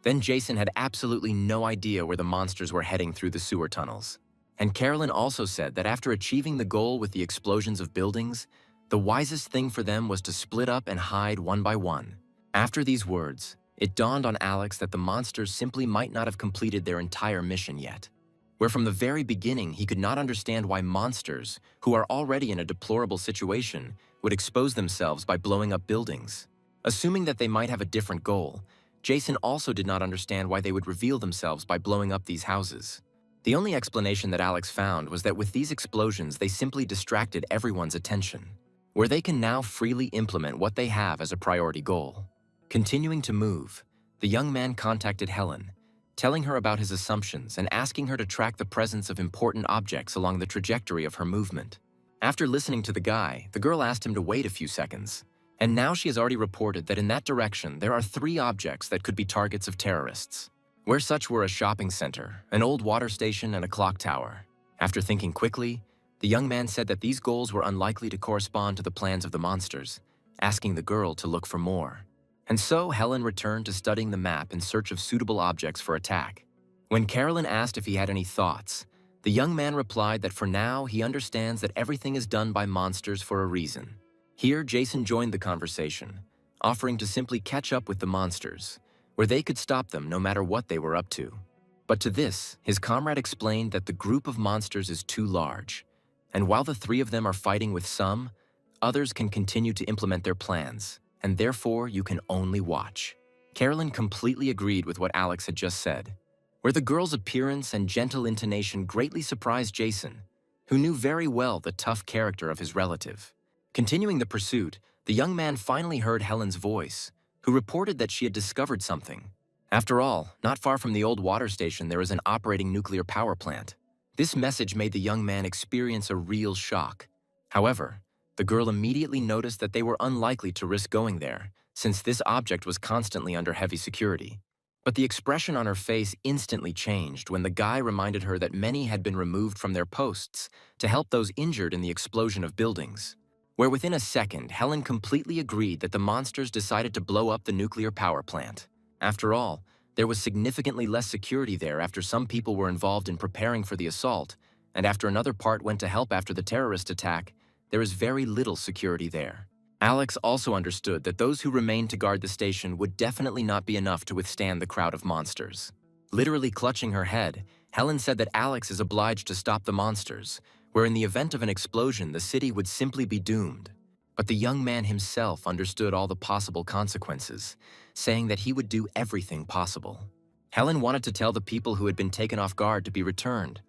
A: Then Jason had absolutely no idea where the monsters were heading through the sewer tunnels. And Carolyn also said that after achieving the goal with the explosions of buildings, the wisest thing for them was to split up and hide one by one. After these words, it dawned on Alex that the monsters simply might not have completed their entire mission yet. Where from the very beginning he could not understand why monsters, who are already in a deplorable situation, would expose themselves by blowing up buildings. Assuming that they might have a different goal, Jason also did not understand why they would reveal themselves by blowing up these houses. The only explanation that Alex found was that with these explosions they simply distracted everyone's attention, where they can now freely implement what they have as a priority goal. Continuing to move, the young man contacted Helen, telling her about his assumptions and asking her to track the presence of important objects along the trajectory of her movement. After listening to the guy, the girl asked him to wait a few seconds, and now she has already reported that in that direction there are 3 objects that could be targets of terrorists, where such were a shopping center, an old water station, and a clock tower. After thinking quickly, the young man said that these goals were unlikely to correspond to the plans of the monsters, asking the girl to look for more. And so Helen returned to studying the map in search of suitable objects for attack. When Carolyn asked if he had any thoughts, the young man replied that for now he understands that everything is done by monsters for a reason. Here, Jason joined the conversation, offering to simply catch up with the monsters, where they could stop them no matter what they were up to. But to this, his comrade explained that the group of monsters is too large, and while the 3 of them are fighting with some, others can continue to implement their plans, and therefore you can only watch. Carolyn completely agreed with what Alex had just said, where the girl's appearance and gentle intonation greatly surprised Jason, who knew very well the tough character of his relative. Continuing the pursuit, the young man finally heard Helen's voice, who reported that she had discovered something. After all, not far from the old water station there is an operating nuclear power plant. This message made the young man experience a real shock. However, the girl immediately noticed that they were unlikely to risk going there, since this object was constantly under heavy security. But the expression on her face instantly changed when the guy reminded her that many had been removed from their posts to help those injured in the explosion of buildings. Where within a second, Helen completely agreed that the monsters decided to blow up the nuclear power plant. After all, there was significantly less security there after some people were involved in preparing for the assault, and after another part went to help after the terrorist attack, there is very little security there. Alex also understood that those who remained to guard the station would definitely not be enough to withstand the crowd of monsters. Literally clutching her head, Helen said that Alex is obliged to stop the monsters, where in the event of an explosion, the city would simply be doomed. But the young man himself understood all the possible consequences, saying that he would do everything possible. Helen wanted to tell the people who had been taken off guard to be returned,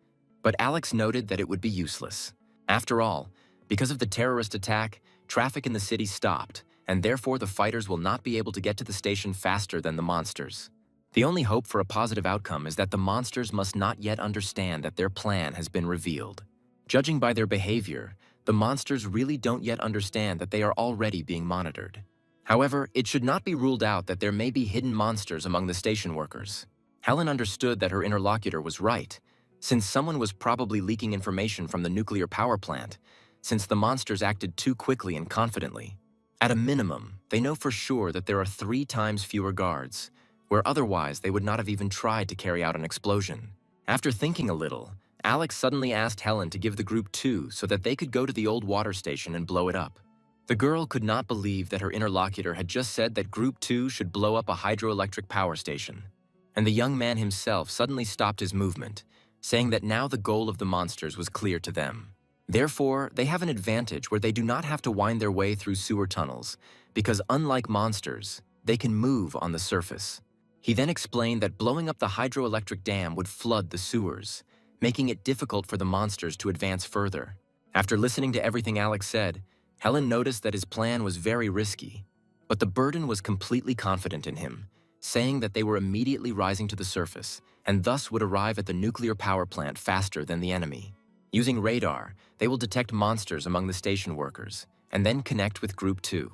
A: but Alex noted that it would be useless. After all, because of the terrorist attack, traffic in the city stopped, and therefore the fighters will not be able to get to the station faster than the monsters. The only hope for a positive outcome is that the monsters must not yet understand that their plan has been revealed. Judging by their behavior, the monsters really don't yet understand that they are already being monitored. However, it should not be ruled out that there may be hidden monsters among the station workers. Helen understood that her interlocutor was right, since someone was probably leaking information from the nuclear power plant, since the monsters acted too quickly and confidently. At a minimum, they know for sure that there are 3 times fewer guards, where otherwise they would not have even tried to carry out an explosion. After thinking a little, Alex suddenly asked Helen to give the group 2 so that they could go to the old water station and blow it up. The girl could not believe that her interlocutor had just said that Group 2 should blow up a hydroelectric power station. And the young man himself suddenly stopped his movement, saying that now the goal of the monsters was clear to them. Therefore, they have an advantage where they do not have to wind their way through sewer tunnels, because unlike monsters, they can move on the surface. He then explained that blowing up the hydroelectric dam would flood the sewers, making it difficult for the monsters to advance further. After listening to everything Alex said, Helen noticed that his plan was very risky, but the burden was completely confident in him, saying that they were immediately rising to the surface and thus would arrive at the nuclear power plant faster than the enemy. Using radar, they will detect monsters among the station workers and then connect with Group 2.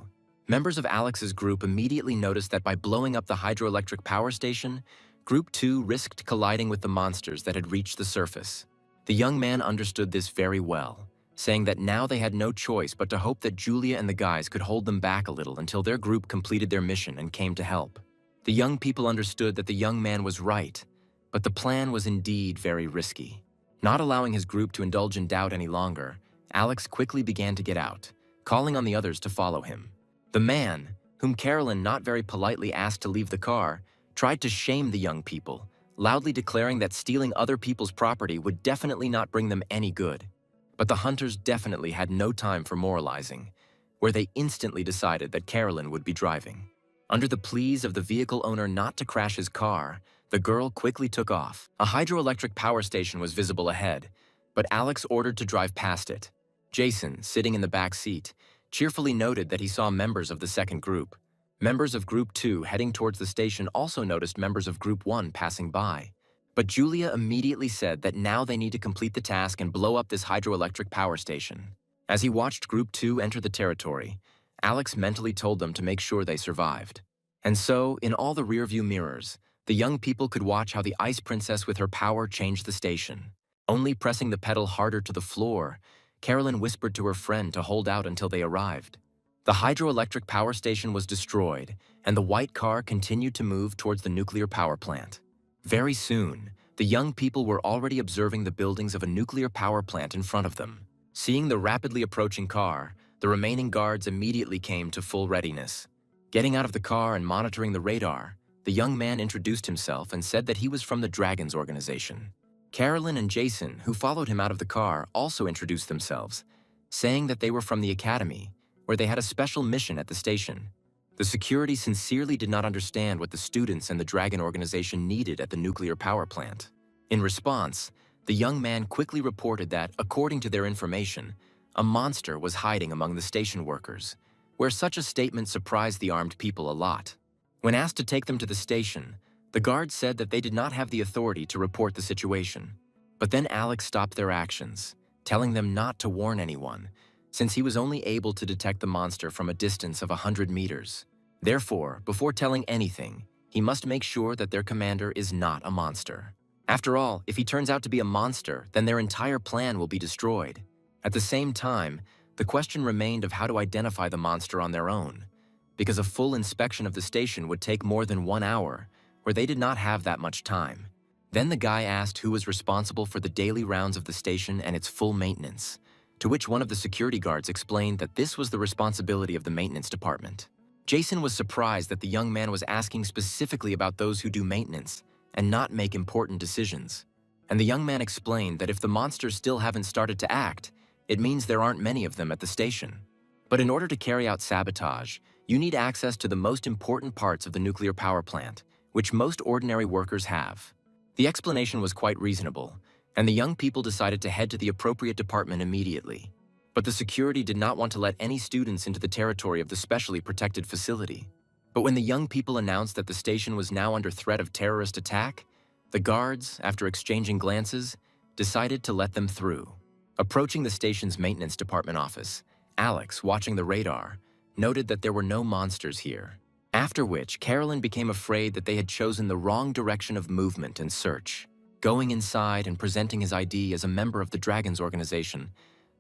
A: Members of Alex's group immediately noticed that by blowing up the hydroelectric power station, Group 2 risked colliding with the monsters that had reached the surface. The young man understood this very well, saying that now they had no choice but to hope that Julia and the guys could hold them back a little until their group completed their mission and came to help. The young people understood that the young man was right, but the plan was indeed very risky. Not allowing his group to indulge in doubt any longer, Alex quickly began to get out, calling on the others to follow him. The man, whom Carolyn not very politely asked to leave the car, tried to shame the young people, loudly declaring that stealing other people's property would definitely not bring them any good. But the hunters definitely had no time for moralizing, where they instantly decided that Carolyn would be driving. Under the pleas of the vehicle owner not to crash his car, the girl quickly took off. A hydroelectric power station was visible ahead, but Alex ordered to drive past it. Jason, sitting in the back seat, cheerfully noted that he saw members of the second group. Members of Group 2 heading towards the station also noticed members of Group 1 passing by. But Julia immediately said that now they need to complete the task and blow up this hydroelectric power station. As he watched Group 2 enter the territory, Alex mentally told them to make sure they survived. And so, in all the rearview mirrors, the young people could watch how the Ice Princess with her power changed the station. Only pressing the pedal harder to the floor, Carolyn whispered to her friend to hold out until they arrived. The hydroelectric power station was destroyed, and the white car continued to move towards the nuclear power plant. Very soon, the young people were already observing the buildings of a nuclear power plant in front of them. Seeing the rapidly approaching car, the remaining guards immediately came to full readiness. Getting out of the car and monitoring the radar, the young man introduced himself and said that he was from the Dragons organization. Carolyn and Jason, who followed him out of the car, also introduced themselves, saying that they were from the academy, where they had a special mission at the station. The security sincerely did not understand what the students and the Dragon organization needed at the nuclear power plant. In response, the young man quickly reported that, according to their information, a monster was hiding among the station workers, where such a statement surprised the armed people a lot. When asked to take them to the station, the guards said that they did not have the authority to report the situation. But then Alex stopped their actions, telling them not to warn anyone, since he was only able to detect the monster from a distance of 100 meters. Therefore, before telling anything, he must make sure that their commander is not a monster. After all, if he turns out to be a monster, then their entire plan will be destroyed. At the same time, the question remained of how to identify the monster on their own, because a full inspection of the station would take more than 1 hour, where they did not have that much time. Then the guy asked who was responsible for the daily rounds of the station and its full maintenance, to which one of the security guards explained that this was the responsibility of the maintenance department. Jason was surprised that the young man was asking specifically about those who do maintenance and not make important decisions. And the young man explained that if the monsters still haven't started to act, it means there aren't many of them at the station. But in order to carry out sabotage, you need access to the most important parts of the nuclear power plant, which most ordinary workers have. The explanation was quite reasonable, and the young people decided to head to the appropriate department immediately. But the security did not want to let any students into the territory of the specially protected facility. But when the young people announced that the station was now under threat of terrorist attack, the guards, after exchanging glances, decided to let them through. Approaching the station's maintenance department office, Alex, watching the radar, noted that there were no monsters here. After which, Carolyn became afraid that they had chosen the wrong direction of movement and search. Going inside and presenting his ID as a member of the Dragons organization,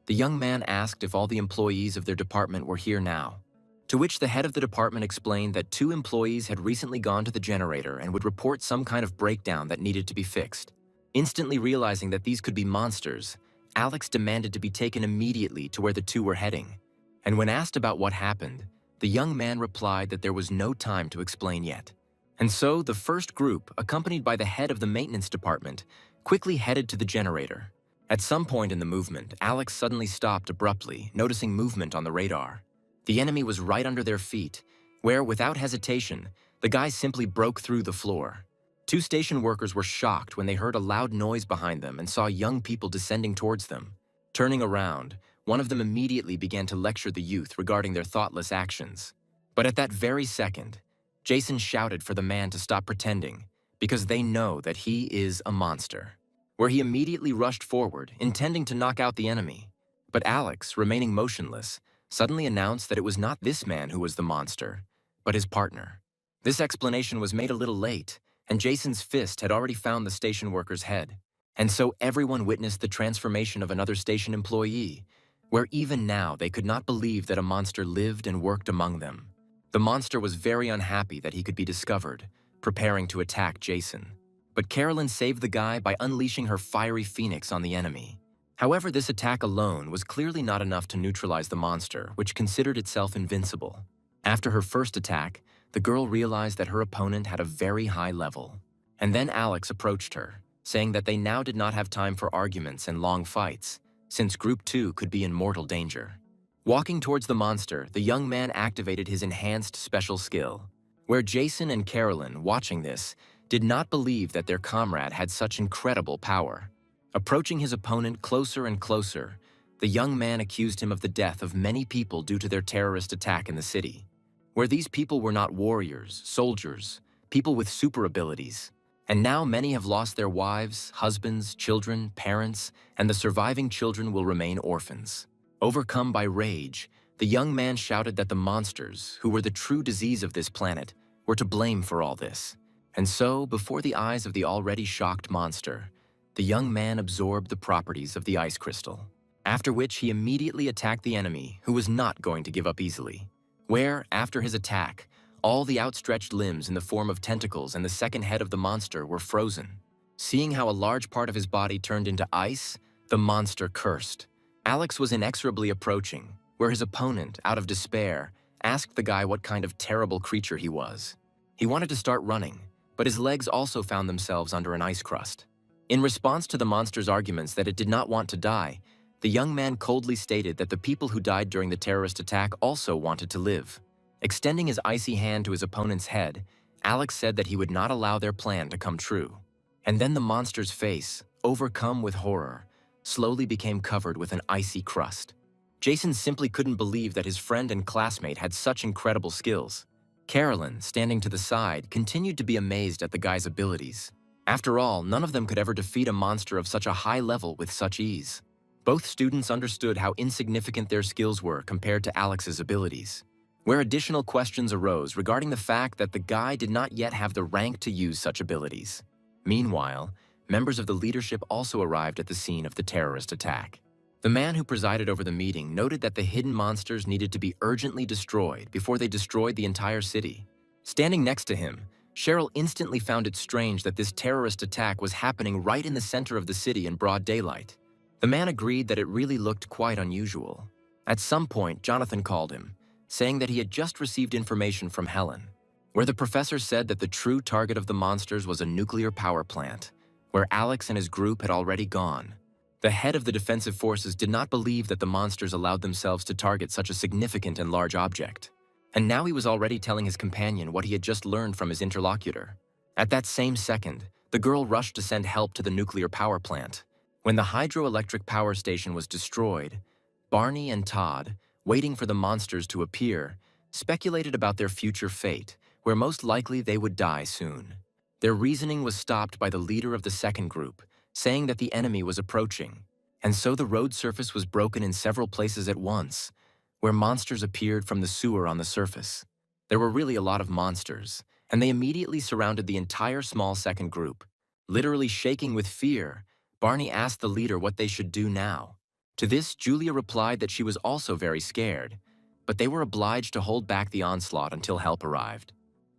A: the young man asked if all the employees of their department were here now. To which the head of the department explained that 2 employees had recently gone to the generator and would report some kind of breakdown that needed to be fixed. Instantly realizing that these could be monsters, Alex demanded to be taken immediately to where the 2 were heading. And when asked about what happened, the young man replied that there was no time to explain yet. And so the first group, accompanied by the head of the maintenance department, quickly headed to the generator. At some point in the movement, Alex suddenly stopped abruptly, noticing movement on the radar. The enemy was right under their feet, where, without hesitation, the guy simply broke through the floor. 2 station workers were shocked when they heard a loud noise behind them and saw young people descending towards them. Turning around, one of them immediately began to lecture the youth regarding their thoughtless actions. But at that very second, Jason shouted for the man to stop pretending, because they know that he is a monster. Where he immediately rushed forward, intending to knock out the enemy. But Alex, remaining motionless, suddenly announced that it was not this man who was the monster, but his partner. This explanation was made a little late, and Jason's fist had already found the station worker's head. And so everyone witnessed the transformation of another station employee, where even now they could not believe that a monster lived and worked among them. The monster was very unhappy that he could be discovered, preparing to attack Jason. But Carolyn saved the guy by unleashing her fiery phoenix on the enemy. However, this attack alone was clearly not enough to neutralize the monster, which considered itself invincible. After her first attack, the girl realized that her opponent had a very high level. And then Alex approached her, saying that they now did not have time for arguments and long fights, since Group 2 could be in mortal danger. Walking towards the monster, the young man activated his enhanced special skill, where Jason and Carolyn, watching this, did not believe that their comrade had such incredible power. Approaching his opponent closer and closer, the young man accused him of the death of many people due to their terrorist attack in the city, where these people were not warriors, soldiers, people with super abilities. And now many have lost their wives, husbands, children, parents, and the surviving children will remain orphans. Overcome by rage, the young man shouted that the monsters, who were the true disease of this planet, were to blame for all this. And so, before the eyes of the already shocked monster, the young man absorbed the properties of the ice crystal, after which he immediately attacked the enemy, who was not going to give up easily. Where, after his attack, all the outstretched limbs in the form of tentacles and the second head of the monster were frozen. Seeing how a large part of his body turned into ice, the monster cursed. Alex was inexorably approaching, where his opponent, out of despair, asked the guy what kind of terrible creature he was. He wanted to start running, but his legs also found themselves under an ice crust. In response to the monster's arguments that it did not want to die, the young man coldly stated that the people who died during the terrorist attack also wanted to live. Extending his icy hand to his opponent's head, Alex said that he would not allow their plan to come true. And then the monster's face, overcome with horror, slowly became covered with an icy crust. Jason simply couldn't believe that his friend and classmate had such incredible skills. Carolyn, standing to the side, continued to be amazed at the guy's abilities. After all, none of them could ever defeat a monster of such a high level with such ease. Both students understood how insignificant their skills were compared to Alex's abilities, where additional questions arose regarding the fact that the guy did not yet have the rank to use such abilities. Meanwhile, members of the leadership also arrived at the scene of the terrorist attack. The man who presided over the meeting noted that the hidden monsters needed to be urgently destroyed before they destroyed the entire city. Standing next to him, Cheryl instantly found it strange that this terrorist attack was happening right in the center of the city in broad daylight. The man agreed that it really looked quite unusual. At some point, Jonathan called him, saying that he had just received information from Helen, where the professor said that the true target of the monsters was a nuclear power plant, where Alex and his group had already gone. The head of the defensive forces did not believe that the monsters allowed themselves to target such a significant and large object. And now he was already telling his companion what he had just learned from his interlocutor. At that same second, the girl rushed to send help to the nuclear power plant. When the hydroelectric power station was destroyed, Barney and Todd, waiting for the monsters to appear, speculated about their future fate, where most likely they would die soon. Their reasoning was stopped by the leader of the second group, saying that the enemy was approaching, and so the road surface was broken in several places at once, where monsters appeared from the sewer on the surface. There were really a lot of monsters, and they immediately surrounded the entire small second group. Literally shaking with fear, Barney asked the leader what they should do now. To this, Julia replied that she was also very scared, but they were obliged to hold back the onslaught until help arrived.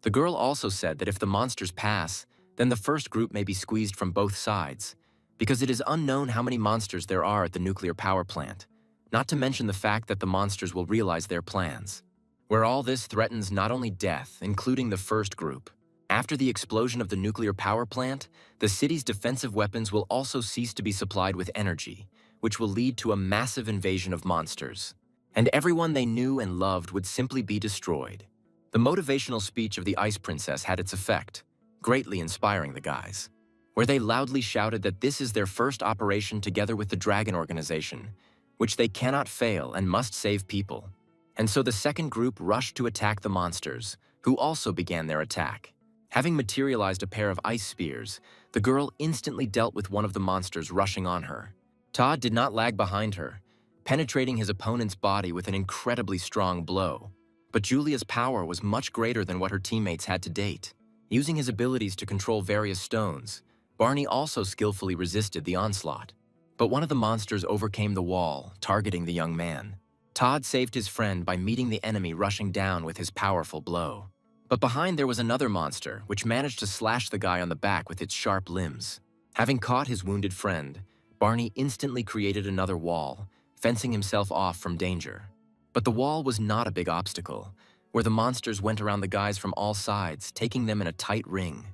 A: The girl also said that if the monsters pass, then the first group may be squeezed from both sides, because it is unknown how many monsters there are at the nuclear power plant, not to mention the fact that the monsters will realize their plans. Where all this threatens not only death, including the first group. After the explosion of the nuclear power plant, the city's defensive weapons will also cease to be supplied with energy, which will lead to a massive invasion of monsters. And everyone they knew and loved would simply be destroyed. The motivational speech of the Ice Princess had its effect, greatly inspiring the guys, where they loudly shouted that this is their first operation together with the Dragon Organization, which they cannot fail and must save people. And so the second group rushed to attack the monsters, who also began their attack. Having materialized a pair of ice spears, the girl instantly dealt with one of the monsters rushing on her. Todd did not lag behind her, penetrating his opponent's body with an incredibly strong blow. But Julia's power was much greater than what her teammates had to date. Using his abilities to control various stones, Barney also skillfully resisted the onslaught. But one of the monsters overcame the wall, targeting the young man. Todd saved his friend by meeting the enemy rushing down with his powerful blow. But behind there was another monster, which managed to slash the guy on the back with its sharp limbs. Having caught his wounded friend, Barney instantly created another wall, fencing himself off from danger. But the wall was not a big obstacle, where the monsters went around the guys from all sides, taking them in a tight ring.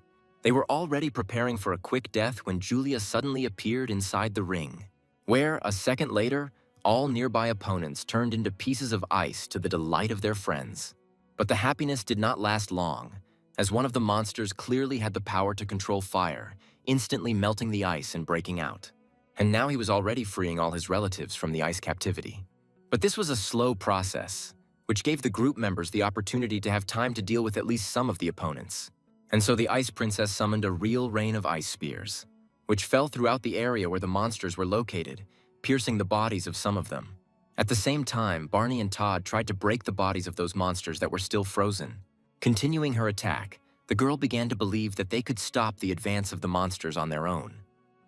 A: They were already preparing for a quick death when Julia suddenly appeared inside the ring, where, a second later, all nearby opponents turned into pieces of ice to the delight of their friends. But the happiness did not last long, as one of the monsters clearly had the power to control fire, instantly melting the ice and breaking out. And now he was already freeing all his relatives from the ice captivity. But this was a slow process, which gave the group members the opportunity to have time to deal with at least some of the opponents. And so the Ice Princess summoned a real rain of ice spears, which fell throughout the area where the monsters were located, piercing the bodies of some of them. At the same time, Barney and Todd tried to break the bodies of those monsters that were still frozen. Continuing her attack, the girl began to believe that they could stop the advance of the monsters on their own.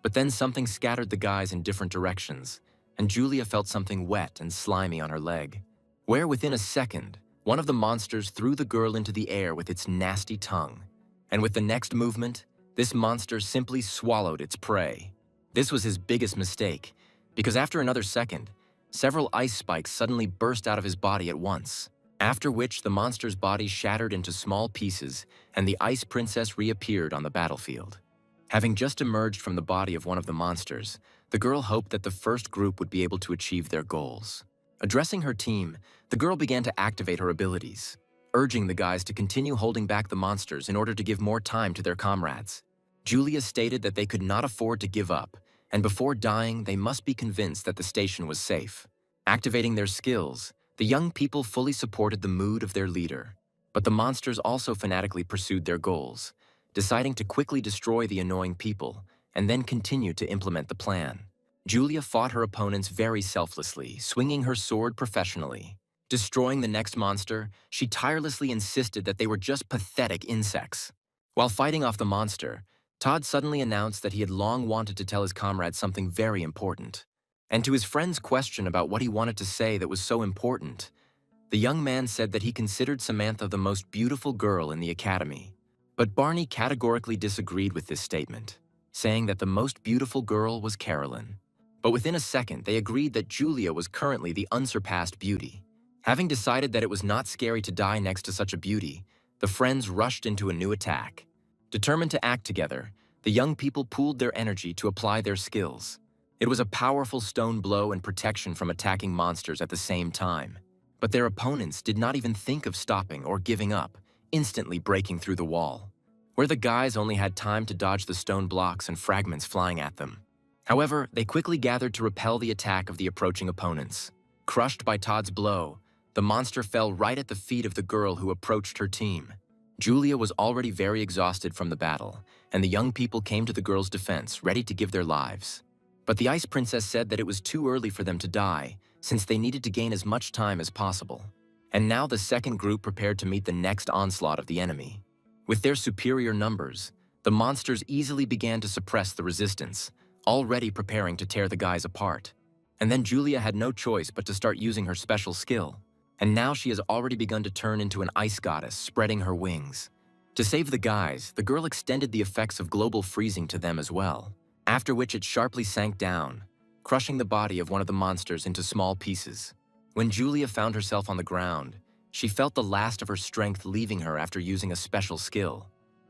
A: But then something scattered the guys in different directions, and Julia felt something wet and slimy on her leg, where within a second, one of the monsters threw the girl into the air with its nasty tongue. And with the next movement, this monster simply swallowed its prey. This was his biggest mistake, because after another second, several ice spikes suddenly burst out of his body at once, after which the monster's body shattered into small pieces and the Ice Princess reappeared on the battlefield. Having just emerged from the body of one of the monsters, the girl hoped that the first group would be able to achieve their goals. Addressing her team, the girl began to activate her abilities, urging the guys to continue holding back the monsters in order to give more time to their comrades. Julia stated that they could not afford to give up, and before dying, they must be convinced that the station was safe. Activating their skills, the young people fully supported the mood of their leader, but the monsters also fanatically pursued their goals, deciding to quickly destroy the annoying people and then continue to implement the plan. Julia fought her opponents very selflessly, swinging her sword professionally. Destroying the next monster, she tirelessly insisted that they were just pathetic insects. While fighting off the monster, Todd suddenly announced that he had long wanted to tell his comrades something very important. And to his friend's question about what he wanted to say that was so important, the young man said that he considered Samantha the most beautiful girl in the academy. But Barney categorically disagreed with this statement, saying that the most beautiful girl was Carolyn. But within a second, they agreed that Julia was currently the unsurpassed beauty. Having decided that it was not scary to die next to such a beauty, the friends rushed into a new attack. Determined to act together, the young people pooled their energy to apply their skills. It was a powerful stone blow and protection from attacking monsters at the same time. But their opponents did not even think of stopping or giving up, instantly breaking through the wall, where the guys only had time to dodge the stone blocks and fragments flying at them. However, they quickly gathered to repel the attack of the approaching opponents. Crushed by Todd's blow, the monster fell right at the feet of the girl who approached her team. Julia was already very exhausted from the battle, and the young people came to the girl's defense, ready to give their lives. But the Ice Princess said that it was too early for them to die, since they needed to gain as much time as possible. And now the second group prepared to meet the next onslaught of the enemy. With their superior numbers, the monsters easily began to suppress the resistance, already preparing to tear the guys apart. And then Julia had no choice but to start using her special skill. And now she has already begun to turn into an ice goddess, spreading her wings. To save the guys, the girl extended the effects of global freezing to them as well, after which it sharply sank down, crushing the body of one of the monsters into small pieces. When Julia found herself on the ground, she felt the last of her strength leaving her after using a special skill.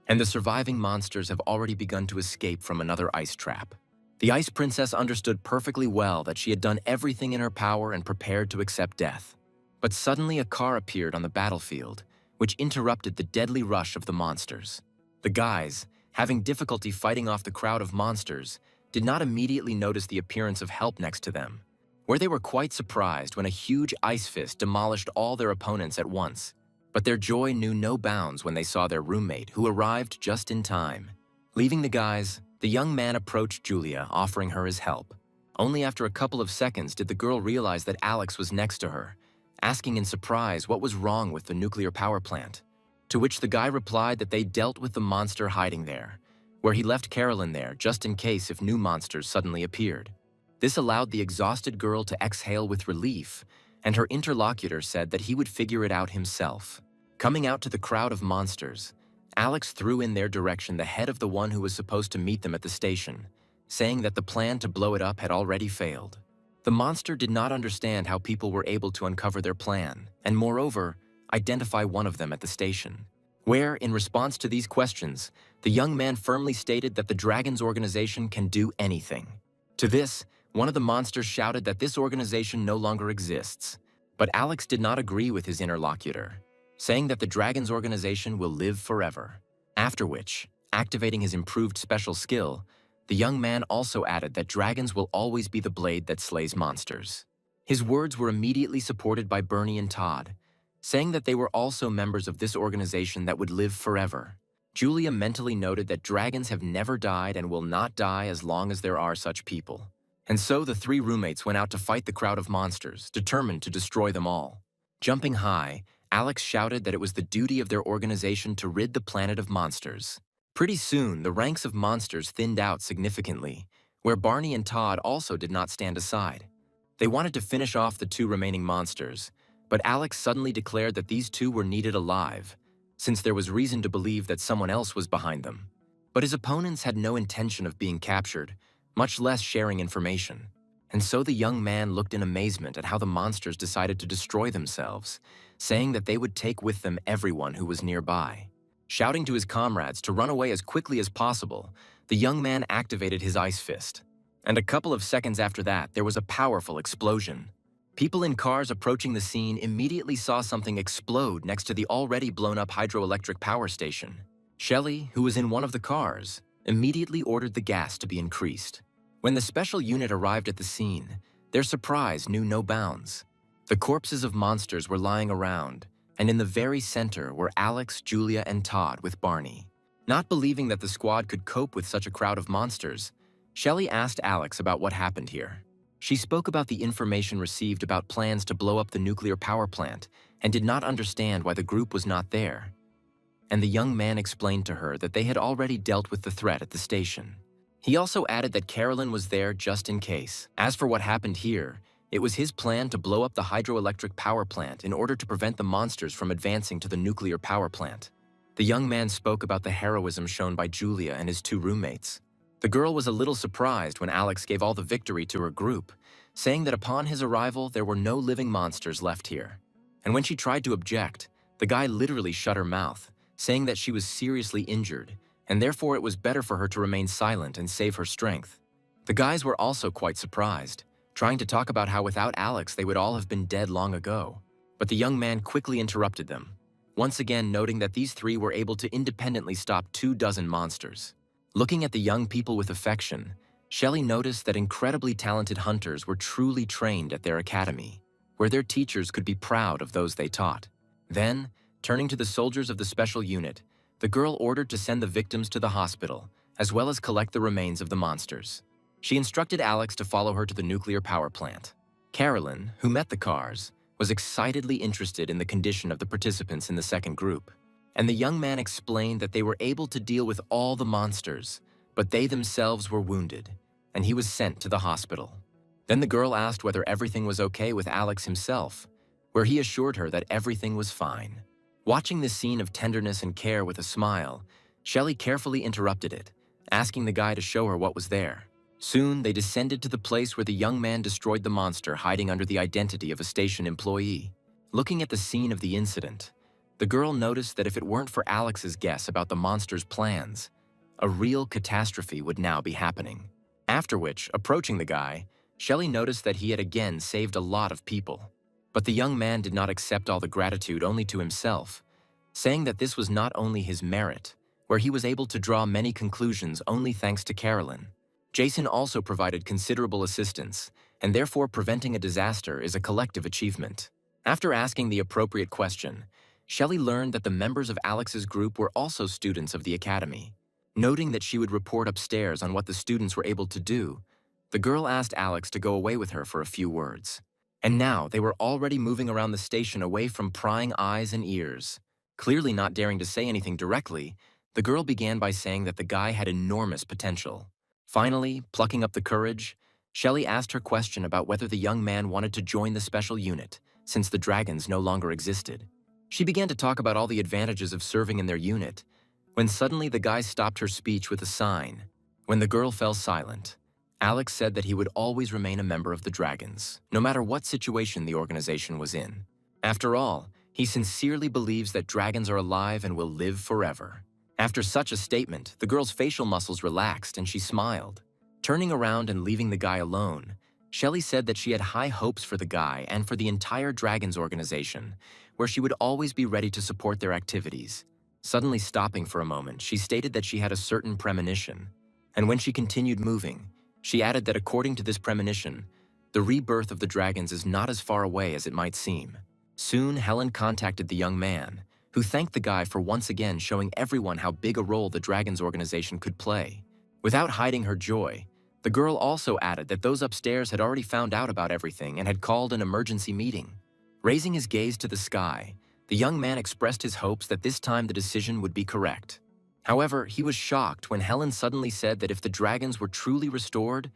A: And the surviving monsters have already begun to escape from another ice trap. The Ice Princess understood perfectly well that she had done everything in her power and prepared to accept death. But suddenly a car appeared on the battlefield, which interrupted the deadly rush of the monsters. The guys, having difficulty fighting off the crowd of monsters, did not immediately notice the appearance of help next to them, where they were quite surprised when a huge ice fist demolished all their opponents at once. But their joy knew no bounds when they saw their roommate, who arrived just in time. Leaving the guys, the young man approached Julia, offering her his help. Only after a couple of seconds did the girl realize that Alex was next to her, asking in surprise what was wrong with the nuclear power plant. To which the guy replied that they dealt with the monster hiding there, where he left Carolyn there just in case if new monsters suddenly appeared. This allowed the exhausted girl to exhale with relief, and her interlocutor said that he would figure it out himself. Coming out to the crowd of monsters, Alex threw in their direction the head of the one who was supposed to meet them at the station, saying that the plan to blow it up had already failed. The monster did not understand how people were able to uncover their plan, and moreover, identify one of them at the station, where, in response to these questions, the young man firmly stated that the Dragon's organization can do anything. To this, one of the monsters shouted that this organization no longer exists, but Alex did not agree with his interlocutor, saying that the Dragon's organization will live forever. After which, activating his improved special skill, the young man also added that dragons will always be the blade that slays monsters. His words were immediately supported by Bernie and Todd, saying that they were also members of this organization that would live forever. Julia mentally noted that dragons have never died and will not die as long as there are such people. And so the three roommates went out to fight the crowd of monsters, determined to destroy them all. Jumping high, Alex shouted that it was the duty of their organization to rid the planet of monsters. Pretty soon, the ranks of monsters thinned out significantly, where Barney and Todd also did not stand aside. They wanted to finish off the two remaining monsters, but Alex suddenly declared that these two were needed alive, since there was reason to believe that someone else was behind them. But his opponents had no intention of being captured, much less sharing information. And so the young man looked in amazement at how the monsters decided to destroy themselves, saying that they would take with them everyone who was nearby. Shouting to his comrades to run away as quickly as possible, the young man activated his ice fist. And a couple of seconds after that, there was a powerful explosion. People in cars approaching the scene immediately saw something explode next to the already blown-up hydroelectric power station. Shelley, who was in one of the cars, immediately ordered the gas to be increased. When the special unit arrived at the scene, their surprise knew no bounds. The corpses of monsters were lying around, and in the very center were Alex, Julia, and Todd with Barney. Not believing that the squad could cope with such a crowd of monsters, Shelley asked Alex about what happened here. She spoke about the information received about plans to blow up the nuclear power plant and did not understand why the group was not there. And the young man explained to her that they had already dealt with the threat at the station. He also added that Carolyn was there just in case. As for what happened here, it was his plan to blow up the hydroelectric power plant in order to prevent the monsters from advancing to the nuclear power plant. The young man spoke about the heroism shown by Julia and his two roommates, The girl was a little surprised when Alex gave all the victory to her group, saying that upon his arrival there were no living monsters left here. And when she tried to object, the guy literally shut her mouth, saying that she was seriously injured, and therefore it was better for her to remain silent and save her strength. The guys were also quite surprised, trying to talk about how without Alex they would all have been dead long ago. But the young man quickly interrupted them, once again noting that these three were able to independently stop 24 monsters. Looking at the young people with affection, Shelley noticed that incredibly talented hunters were truly trained at their academy, where their teachers could be proud of those they taught. Then, turning to the soldiers of the special unit, the girl ordered to send the victims to the hospital, as well as collect the remains of the monsters. She instructed Alex to follow her to the nuclear power plant. Carolyn, who met the cars, was excitedly interested in the condition of the participants in the second group, and the young man explained that they were able to deal with all the monsters, but they themselves were wounded, and he was sent to the hospital. Then the girl asked whether everything was okay with Alex himself, where he assured her that everything was fine. Watching this scene of tenderness and care with a smile, Shelley carefully interrupted it, asking the guy to show her what was there. Soon, they descended to the place where the young man destroyed the monster hiding under the identity of a station employee. Looking at the scene of the incident, the girl noticed that if it weren't for Alex's guess about the monster's plans, a real catastrophe would now be happening. After which, approaching the guy, Shelley noticed that he had again saved a lot of people. But the young man did not accept all the gratitude only to himself, saying that this was not only his merit, where he was able to draw many conclusions only thanks to Carolyn. Jason also provided considerable assistance, and therefore preventing a disaster is a collective achievement. After asking the appropriate question, Shelley learned that the members of Alex's group were also students of the academy. Noting that she would report upstairs on what the students were able to do, the girl asked Alex to go away with her for a few words. And now they were already moving around the station away from prying eyes and ears. Clearly not daring to say anything directly, the girl began by saying that the guy had enormous potential. Finally, plucking up the courage, Shelley asked her question about whether the young man wanted to join the special unit, since the dragons no longer existed. She began to talk about all the advantages of serving in their unit, when suddenly the guy stopped her speech with a sign. When the girl fell silent, Alex said that he would always remain a member of the Dragons, no matter what situation the organization was in. After all, he sincerely believes that dragons are alive and will live forever. After such a statement, the girl's facial muscles relaxed and she smiled. Turning around and leaving the guy alone, Shelley said that she had high hopes for the guy and for the entire Dragons organization, where she would always be ready to support their activities. Suddenly stopping for a moment, she stated that she had a certain premonition. And when she continued moving, she added that according to this premonition, the rebirth of the dragons is not as far away as it might seem. Soon, Helen contacted the young man, who thanked the guy for once again showing everyone how big a role the Dragons organization could play. Without hiding her joy, the girl also added that those upstairs had already found out about everything and had called an emergency meeting. Raising his gaze to the sky, the young man expressed his hopes that this time the decision would be correct. However, he was shocked when Helen suddenly said that if the dragons were truly restored,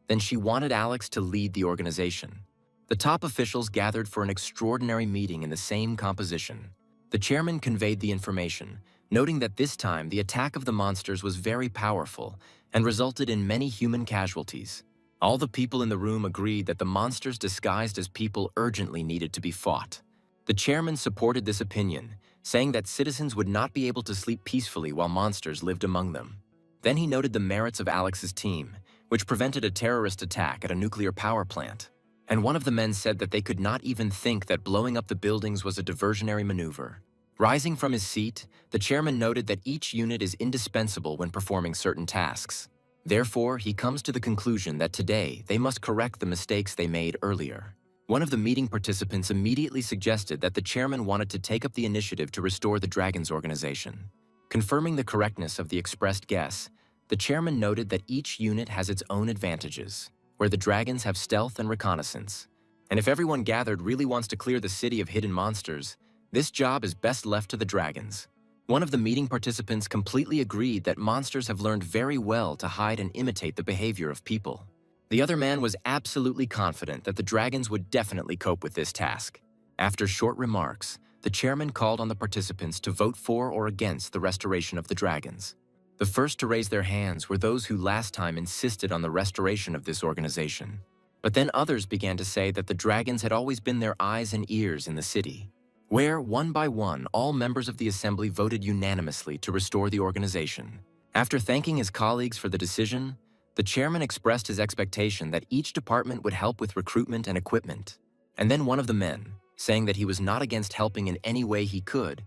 A: then she wanted Alex to lead the organization. The top officials gathered for an extraordinary meeting in the same composition. The chairman conveyed the information, noting that this time the attack of the monsters was very powerful and resulted in many human casualties. All the people in the room agreed that the monsters disguised as people urgently needed to be fought. The chairman supported this opinion, saying that citizens would not be able to sleep peacefully while monsters lived among them. Then he noted the merits of Alex's team, which prevented a terrorist attack at a nuclear power plant. And one of the men said that they could not even think that blowing up the buildings was a diversionary maneuver. Rising from his seat, the chairman noted that each unit is indispensable when performing certain tasks. Therefore, he comes to the conclusion that today they must correct the mistakes they made earlier. One of the meeting participants immediately suggested that the chairman wanted to take up the initiative to restore the Dragons organization. Confirming the correctness of the expressed guess, the chairman noted that each unit has its own advantages, where the dragons have stealth and reconnaissance. And if everyone gathered really wants to clear the city of hidden monsters, this job is best left to the dragons. One of the meeting participants completely agreed that monsters have learned very well to hide and imitate the behavior of people. The other man was absolutely confident that the dragons would definitely cope with this task. After short remarks, the chairman called on the participants to vote for or against the restoration of the dragons. The first to raise their hands were those who last time insisted on the restoration of this organization. But then others began to say that the dragons had always been their eyes and ears in the city, where, one by one, all members of the assembly voted unanimously to restore the organization. After thanking his colleagues for the decision, the chairman expressed his expectation that each department would help with recruitment and equipment. And then one of the men, saying that he was not against helping in any way he could,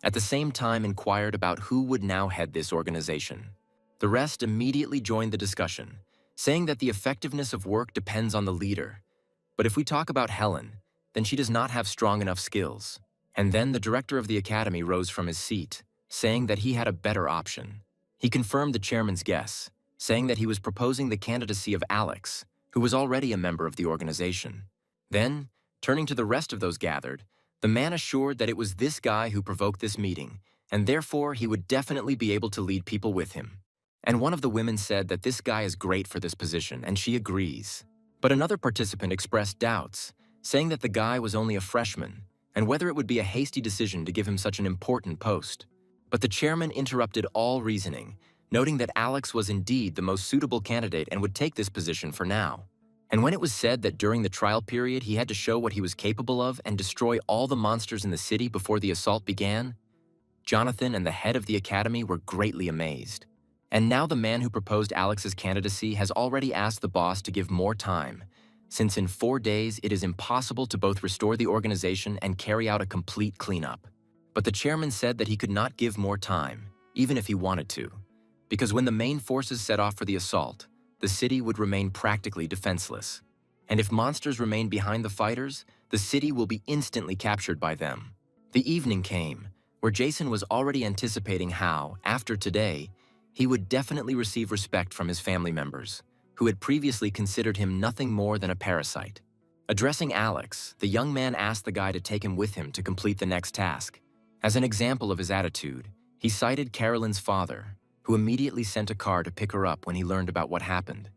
A: at the same time inquired about who would now head this organization. The rest immediately joined the discussion, saying that the effectiveness of work depends on the leader. But if we talk about Helen, then she does not have strong enough skills. And then the director of the academy rose from his seat, saying that he had a better option. He confirmed the chairman's guess, saying that he was proposing the candidacy of Alex, who was already a member of the organization. Then, turning to the rest of those gathered, the man assured that it was this guy who provoked this meeting, and therefore he would definitely be able to lead people with him. And one of the women said that this guy is great for this position, and she agrees. But another participant expressed doubts, saying that the guy was only a freshman, and whether it would be a hasty decision to give him such an important post. But the chairman interrupted all reasoning, noting that Alex was indeed the most suitable candidate and would take this position for now. And when it was said that during the trial period he had to show what he was capable of and destroy all the monsters in the city before the assault began, Jonathan and the head of the academy were greatly amazed. And now the man who proposed Alex's candidacy has already asked the boss to give more time, since in 4 days it is impossible to both restore the organization and carry out a complete cleanup. But the chairman said that he could not give more time, even if he wanted to, because when the main forces set off for the assault, the city would remain practically defenseless. And if monsters remain behind the fighters, the city will be instantly captured by them. The evening came, where Jason was already anticipating how, after today, he would definitely receive respect from his family members, who had previously considered him nothing more than a parasite. Addressing Alex, the young man asked the guy to take him with him to complete the next task. As an example of his attitude, he cited Carolyn's father, who immediately sent a car to pick her up when he learned about what happened.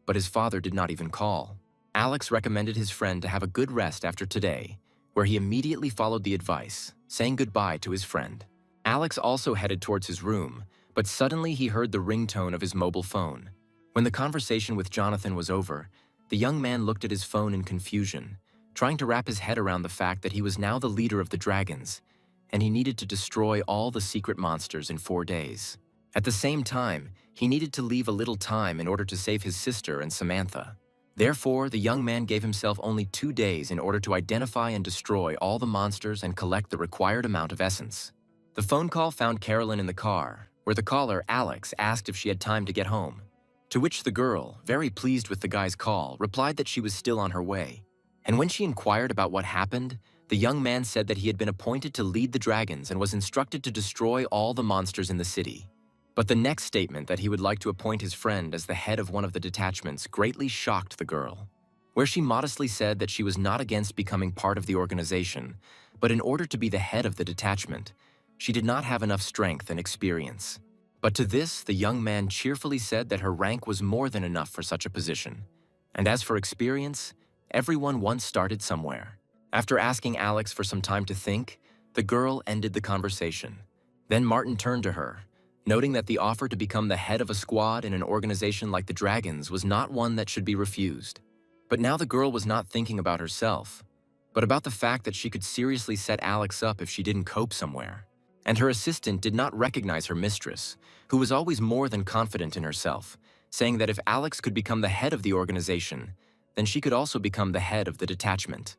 A: But his father did not even call. Alex recommended his friend to have a good rest after today, where he immediately followed the advice, saying goodbye to his friend. Alex also headed towards his room, but suddenly he heard the ringtone of his mobile phone. When the conversation with Jonathan was over, the young man looked at his phone in confusion, trying to wrap his head around the fact that he was now the leader of the dragons, and he needed to destroy all the secret monsters in 4 days. At the same time, he needed to leave a little time in order to save his sister and Samantha. Therefore, the young man gave himself only 2 days in order to identify and destroy all the monsters and collect the required amount of essence. The phone call found Carolyn in the car, where the caller, Alex, asked if she had time to get home. To which the girl, very pleased with the guy's call, replied that she was still on her way. And when she inquired about what happened, the young man said that he had been appointed to lead the dragons and was instructed to destroy all the monsters in the city. But the next statement that he would like to appoint his friend as the head of one of the detachments greatly shocked the girl, where she modestly said that she was not against becoming part of the organization, but in order to be the head of the detachment, she did not have enough strength and experience. But to this, the young man cheerfully said that her rank was more than enough for such a position. And as for experience, everyone once started somewhere. After asking Alex for some time to think, the girl ended the conversation. Then Martin turned to her, noting that the offer to become the head of a squad in an organization like the Dragons was not one that should be refused. But now the girl was not thinking about herself, but about the fact that she could seriously set Alex up if she didn't cope somewhere. And her assistant did not recognize her mistress, who was always more than confident in herself, saying that if Alex could become the head of the organization, then she could also become the head of the detachment.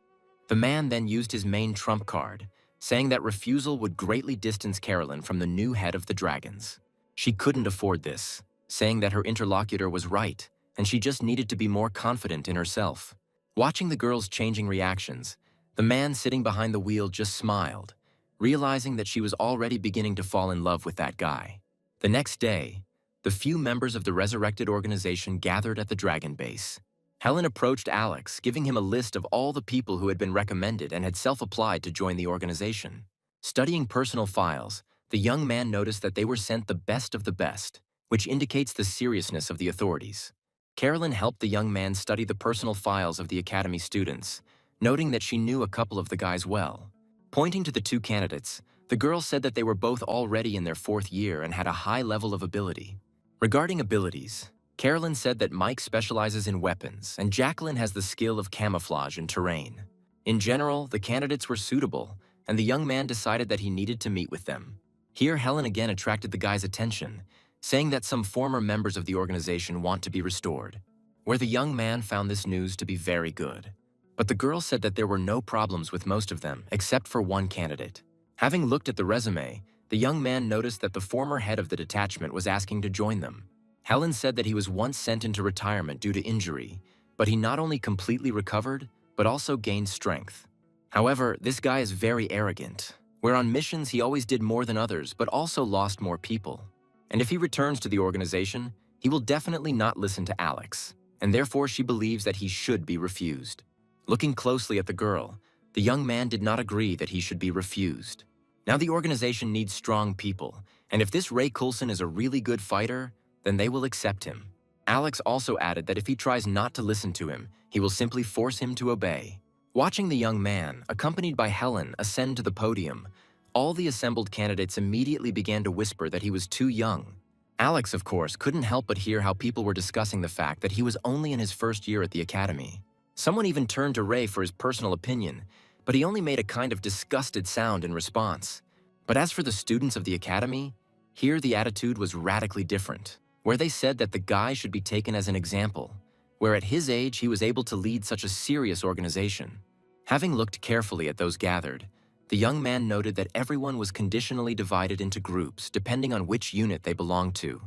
A: The man then used his main trump card, saying that refusal would greatly distance Carolyn from the new head of the Dragons. She couldn't afford this, saying that her interlocutor was right, and she just needed to be more confident in herself. Watching the girl's changing reactions, the man sitting behind the wheel just smiled, realizing that she was already beginning to fall in love with that guy. The next day, the few members of the resurrected organization gathered at the Dragon base. Helen approached Alex, giving him a list of all the people who had been recommended and had self-applied to join the organization. Studying personal files, the young man noticed that they were sent the best of the best, which indicates the seriousness of the authorities. Carolyn helped the young man study the personal files of the academy students, noting that she knew a couple of the guys well. Pointing to the 2 candidates, The girls said that they were both already in their 4th year and had a high level of ability. Regarding abilities, Carolyn said that Mike specializes in weapons and Jacqueline has the skill of camouflage in terrain. In general, the candidates were suitable, and the young man decided that he needed to meet with them. Here, Helen again attracted the guy's attention, saying that some former members of the organization want to be restored, where the young man found this news to be very good. But the girl said that there were no problems with most of them, except for one candidate. Having looked at the resume, the young man noticed that the former head of the detachment was asking to join them. Helen said that he was once sent into retirement due to injury, but he not only completely recovered, but also gained strength. However, this guy is very arrogant, where on missions he always did more than others, but also lost more people. And if he returns to the organization, he will definitely not listen to Alex, and therefore she believes that he should be refused. Looking closely at the girl, the young man did not agree that he should be refused. Now the organization needs strong people, and if this Ray Coulson is a really good fighter, then they will accept him. Alex also added that if he tries not to listen to him, he will simply force him to obey. Watching the young man, accompanied by Helen, ascend to the podium, all the assembled candidates immediately began to whisper that he was too young. Alex, of course, couldn't help but hear how people were discussing the fact that he was only in his 1st year at the academy. Someone even turned to Ray for his personal opinion, but he only made a kind of disgusted sound in response. But as for the students of the academy, here the attitude was radically different, where they said that the guy should be taken as an example, where at his age he was able to lead such a serious organization. Having looked carefully at those gathered, the young man noted that everyone was conditionally divided into groups depending on which unit they belonged to,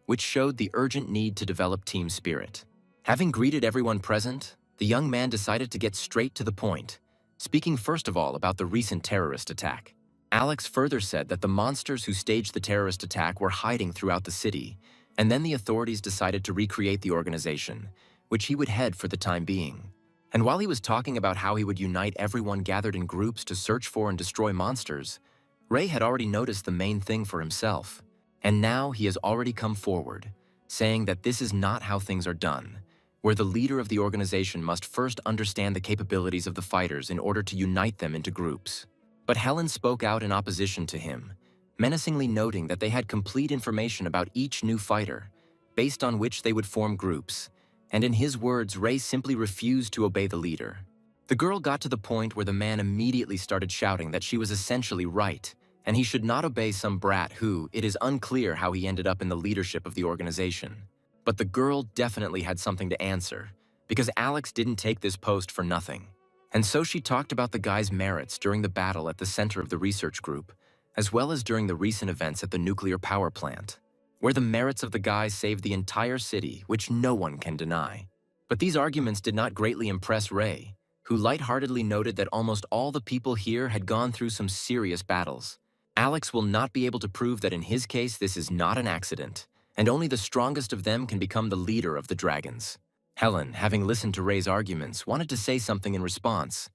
A: which showed the urgent need to develop team spirit. Having greeted everyone present, the young man decided to get straight to the point, speaking first of all about the recent terrorist attack. Alex further said that the monsters who staged the terrorist attack were hiding throughout the city, and then the authorities decided to recreate the organization, which he would head for the time being. And while he was talking about how he would unite everyone gathered in groups to search for and destroy monsters, Ray had already noticed the main thing for himself, and now he has already come forward, saying that this is not how things are done, where the leader of the organization must first understand the capabilities of the fighters in order to unite them into groups. But Helen spoke out in opposition to him, menacingly noting that they had complete information about each new fighter, based on which they would form groups, and in his words, Ray simply refused to obey the leader. The girl got to the point where the man immediately started shouting that she was essentially right, and he should not obey some brat who, it is unclear how he ended up in the leadership of the organization. But the girl definitely had something to answer, because Alex didn't take this post for nothing. And so she talked about the guy's merits during the battle at the center of the research group, as well as during the recent events at the nuclear power plant, where the merits of the guy saved the entire city, which no one can deny. But these arguments did not greatly impress Ray, who lightheartedly noted that almost all the people here had gone through some serious battles. Alex will not be able to prove that in his case this is not an accident, and only the strongest of them can become the leader of the dragons. Helen, having listened to Ray's arguments, wanted to say something in response,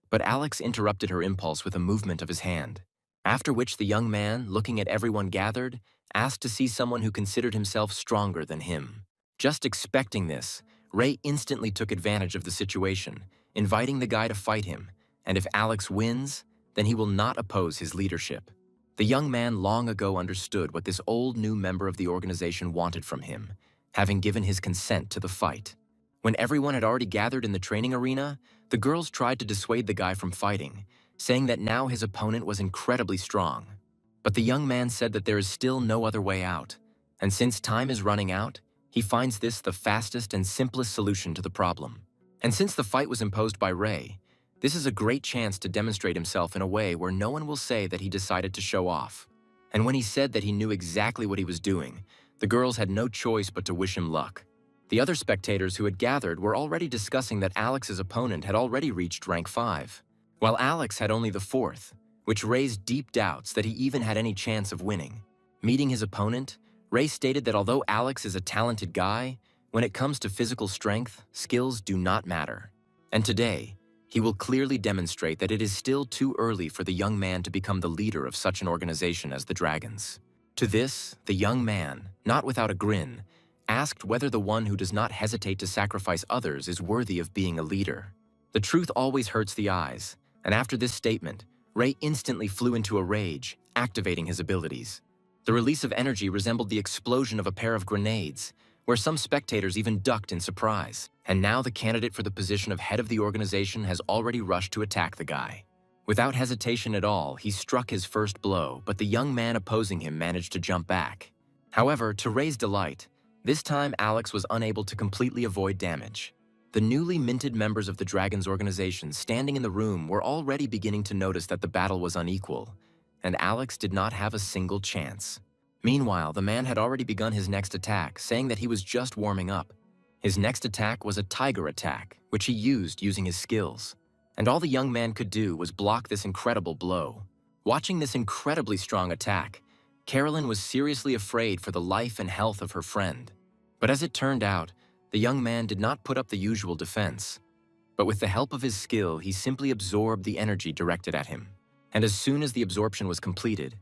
A: but Alex interrupted her impulse with a movement of his hand, after which the young man, looking at everyone gathered, asked to see someone who considered himself stronger than him. Just expecting this, Ray instantly took advantage of the situation, inviting the guy to fight him, and if Alex wins, then he will not oppose his leadership. The young man long ago understood what this old new member of the organization wanted from him, having given his consent to the fight. When everyone had already gathered in the training arena, the girls tried to dissuade the guy from fighting, saying that now his opponent was incredibly strong. But the young man said that there is still no other way out, and since time is running out, he finds this the fastest and simplest solution to the problem. And since the fight was imposed by Ray, this is a great chance to demonstrate himself in a way where no one will say that he decided to show off. And when he said that he knew exactly what he was doing, the girls had no choice but to wish him luck. The other spectators who had gathered were already discussing that Alex's opponent had already reached rank 5, while Alex had only the 4th, which raised deep doubts that he even had any chance of winning. Meeting his opponent, Ray stated that although Alex is a talented guy, when it comes to physical strength, skills do not matter. And today, he will clearly demonstrate that it is still too early for the young man to become the leader of such an organization as the Dragons. To this, the young man, not without a grin, asked whether the one who does not hesitate to sacrifice others is worthy of being a leader. The truth always hurts the eyes, and after this statement, Ray instantly flew into a rage, activating his abilities. The release of energy resembled the explosion of a pair of grenades, where some spectators even ducked in surprise. And now the candidate for the position of head of the organization has already rushed to attack the guy. Without hesitation at all, he struck his first blow, but the young man opposing him managed to jump back. However, to Ray's delight, this time Alex was unable to completely avoid damage. The newly minted members of the Dragon's organization standing in the room were already beginning to notice that the battle was unequal, and Alex did not have a single chance. Meanwhile, the man had already begun his next attack, saying that he was just warming up. His next attack was a tiger attack, which he used using his skills. And all the young man could do was block this incredible blow. Watching this incredibly strong attack, Carolyn was seriously afraid for the life and health of her friend. But as it turned out, the young man did not put up the usual defense. But with the help of his skill, he simply absorbed the energy directed at him. And as soon as the absorption was completed,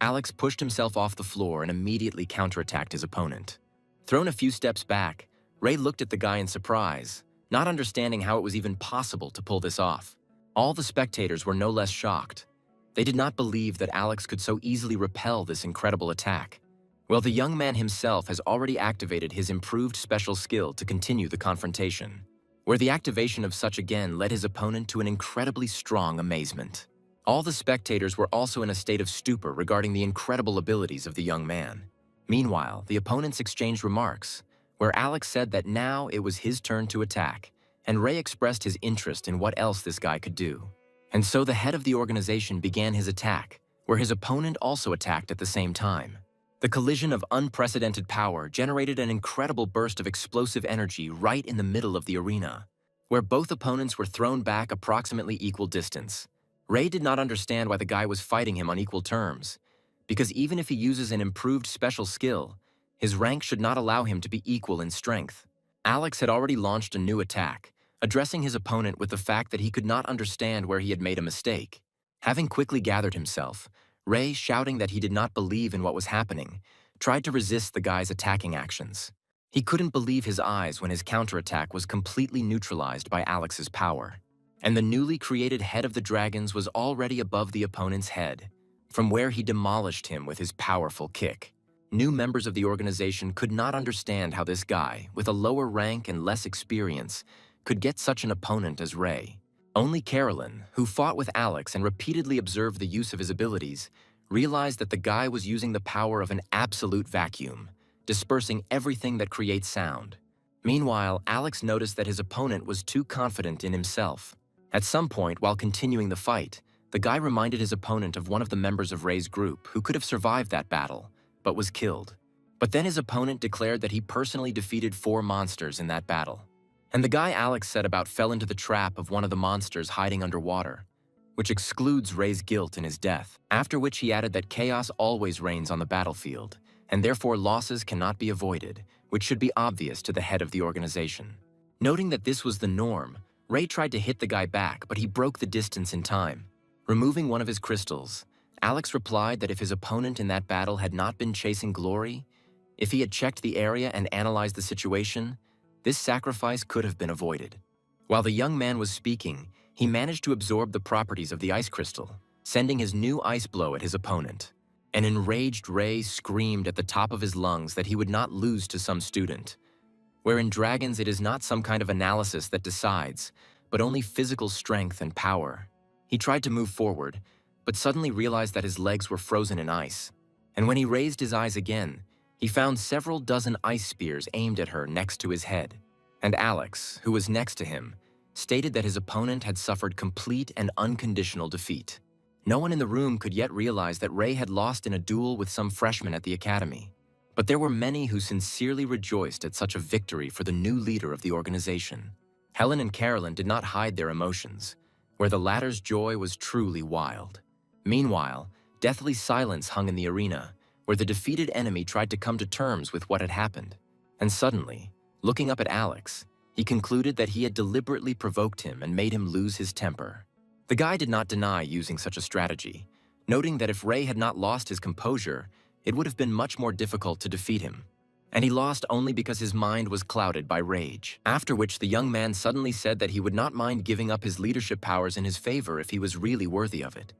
A: Alex pushed himself off the floor and immediately counterattacked his opponent. Thrown a few steps back, Ray looked at the guy in surprise, not understanding how it was even possible to pull this off. All the spectators were no less shocked. They did not believe that Alex could so easily repel this incredible attack. Well, the young man himself has already activated his improved special skill to continue the confrontation, where the activation of such again led his opponent to an incredibly strong amazement. All the spectators were also in a state of stupor regarding the incredible abilities of the young man. Meanwhile, the opponents exchanged remarks, where Alex said that now it was his turn to attack, and Ray expressed his interest in what else this guy could do. And so the head of the organization began his attack, where his opponent also attacked at the same time. The collision of unprecedented power generated an incredible burst of explosive energy right in the middle of the arena, where both opponents were thrown back approximately equal distance. Ray did not understand why the guy was fighting him on equal terms, because even if he uses an improved special skill, his rank should not allow him to be equal in strength. Alex had already launched a new attack, addressing his opponent with the fact that he could not understand where he had made a mistake. Having quickly gathered himself, Ray, shouting that he did not believe in what was happening, tried to resist the guy's attacking actions. He couldn't believe his eyes when his counterattack was completely neutralized by Alex's power. And the newly created head of the dragons was already above the opponent's head, from where he demolished him with his powerful kick. New members of the organization could not understand how this guy, with a lower rank and less experience, could get such an opponent as Ray. Only Carolyn, who fought with Alex and repeatedly observed the use of his abilities, realized that the guy was using the power of an absolute vacuum, dispersing everything that creates sound. Meanwhile, Alex noticed that his opponent was too confident in himself. At some point, while continuing the fight, the guy reminded his opponent of one of the members of Ray's group who could have survived that battle, but was killed. But then his opponent declared that he personally defeated 4 monsters in that battle. And the guy Alex said about fell into the trap of one of the monsters hiding underwater, which excludes Ray's guilt in his death, after which he added that chaos always reigns on the battlefield, and therefore losses cannot be avoided, which should be obvious to the head of the organization. Noting that this was the norm, Ray tried to hit the guy back, but he broke the distance in time. Removing one of his crystals, Alex replied that if his opponent in that battle had not been chasing glory, if he had checked the area and analyzed the situation, this sacrifice could have been avoided. While the young man was speaking, he managed to absorb the properties of the ice crystal, sending his new ice blow at his opponent. An enraged Ray screamed at the top of his lungs that he would not lose to some student, where in dragons it is not some kind of analysis that decides, but only physical strength and power. He tried to move forward, but suddenly realized that his legs were frozen in ice. And when he raised his eyes again, he found several dozen ice spears aimed at her next to his head. And Alex, who was next to him, stated that his opponent had suffered complete and unconditional defeat. No one in the room could yet realize that Ray had lost in a duel with some freshman at the academy. But there were many who sincerely rejoiced at such a victory for the new leader of the organization. Helen and Carolyn did not hide their emotions, where the latter's joy was truly wild. Meanwhile, deathly silence hung in the arena, where the defeated enemy tried to come to terms with what had happened. And suddenly, looking up at Alex, he concluded that he had deliberately provoked him and made him lose his temper. The guy did not deny using such a strategy, noting that if Ray had not lost his composure, it would have been much more difficult to defeat him. And he lost only because his mind was clouded by rage. After which the young man suddenly said that he would not mind giving up his leadership powers in his favor if he was really worthy of it.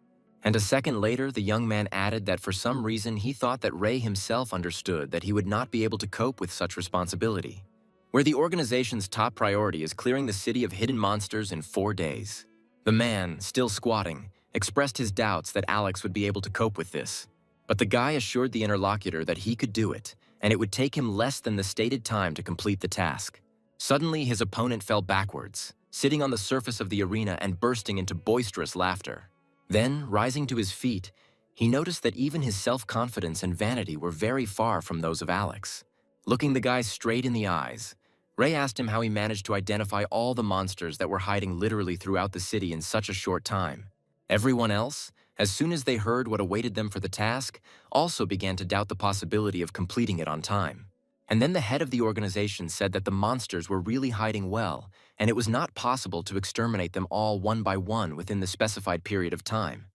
A: And a second later, the young man added that for some reason he thought that Ray himself understood that he would not be able to cope with such responsibility, where the organization's top priority is clearing the city of hidden monsters in 4 days. The man, still squatting, expressed his doubts that Alex would be able to cope with this. But the guy assured the interlocutor that he could do it, and it would take him less than the stated time to complete the task. Suddenly, his opponent fell backwards, sitting on the surface of the arena and bursting into boisterous laughter. Then, rising to his feet, he noticed that even his self-confidence and vanity were very far from those of Alex. Looking the guy straight in the eyes, Ray asked him how he managed to identify all the monsters that were hiding literally throughout the city in such a short time. Everyone else, as soon as they heard what awaited them for the task, also began to doubt the possibility of completing it on time. And then the head of the organization said that the monsters were really hiding well, and it was not possible to exterminate them all one by one within the specified period of time.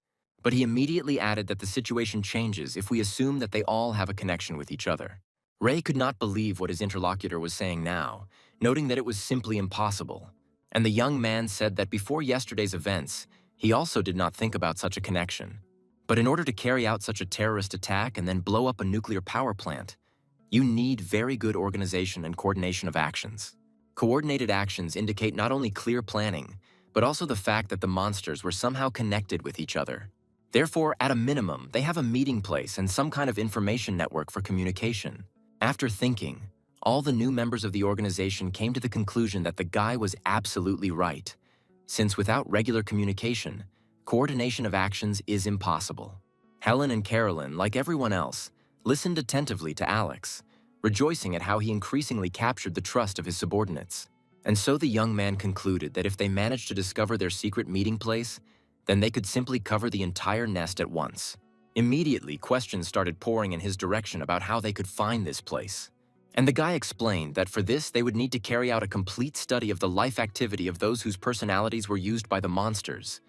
A: But he immediately added that the situation changes if we assume that they all have a connection with each other. Ray could not believe what his interlocutor was saying now, noting that it was simply impossible. And the young man said that before yesterday's events, he also did not think about such a connection. But in order to carry out such a terrorist attack and then blow up a nuclear power plant, you need very good organization and coordination of actions. Coordinated actions indicate not only clear planning, but also the fact that the monsters were somehow connected with each other. Therefore, at a minimum, they have a meeting place and some kind of information network for communication. After thinking, all the new members of the organization came to the conclusion that the guy was absolutely right, since without regular communication, coordination of actions is impossible. Helen and Carolyn, like everyone else, listened attentively to Alex, rejoicing at how he increasingly captured the trust of his subordinates. And so the young man concluded that if they managed to discover their secret meeting place, then they could simply cover the entire nest at once. Immediately, questions started pouring in his direction about how they could find this place. And the guy explained that for this they would need to carry out a complete study of the life activity of those whose personalities were used by the monsters,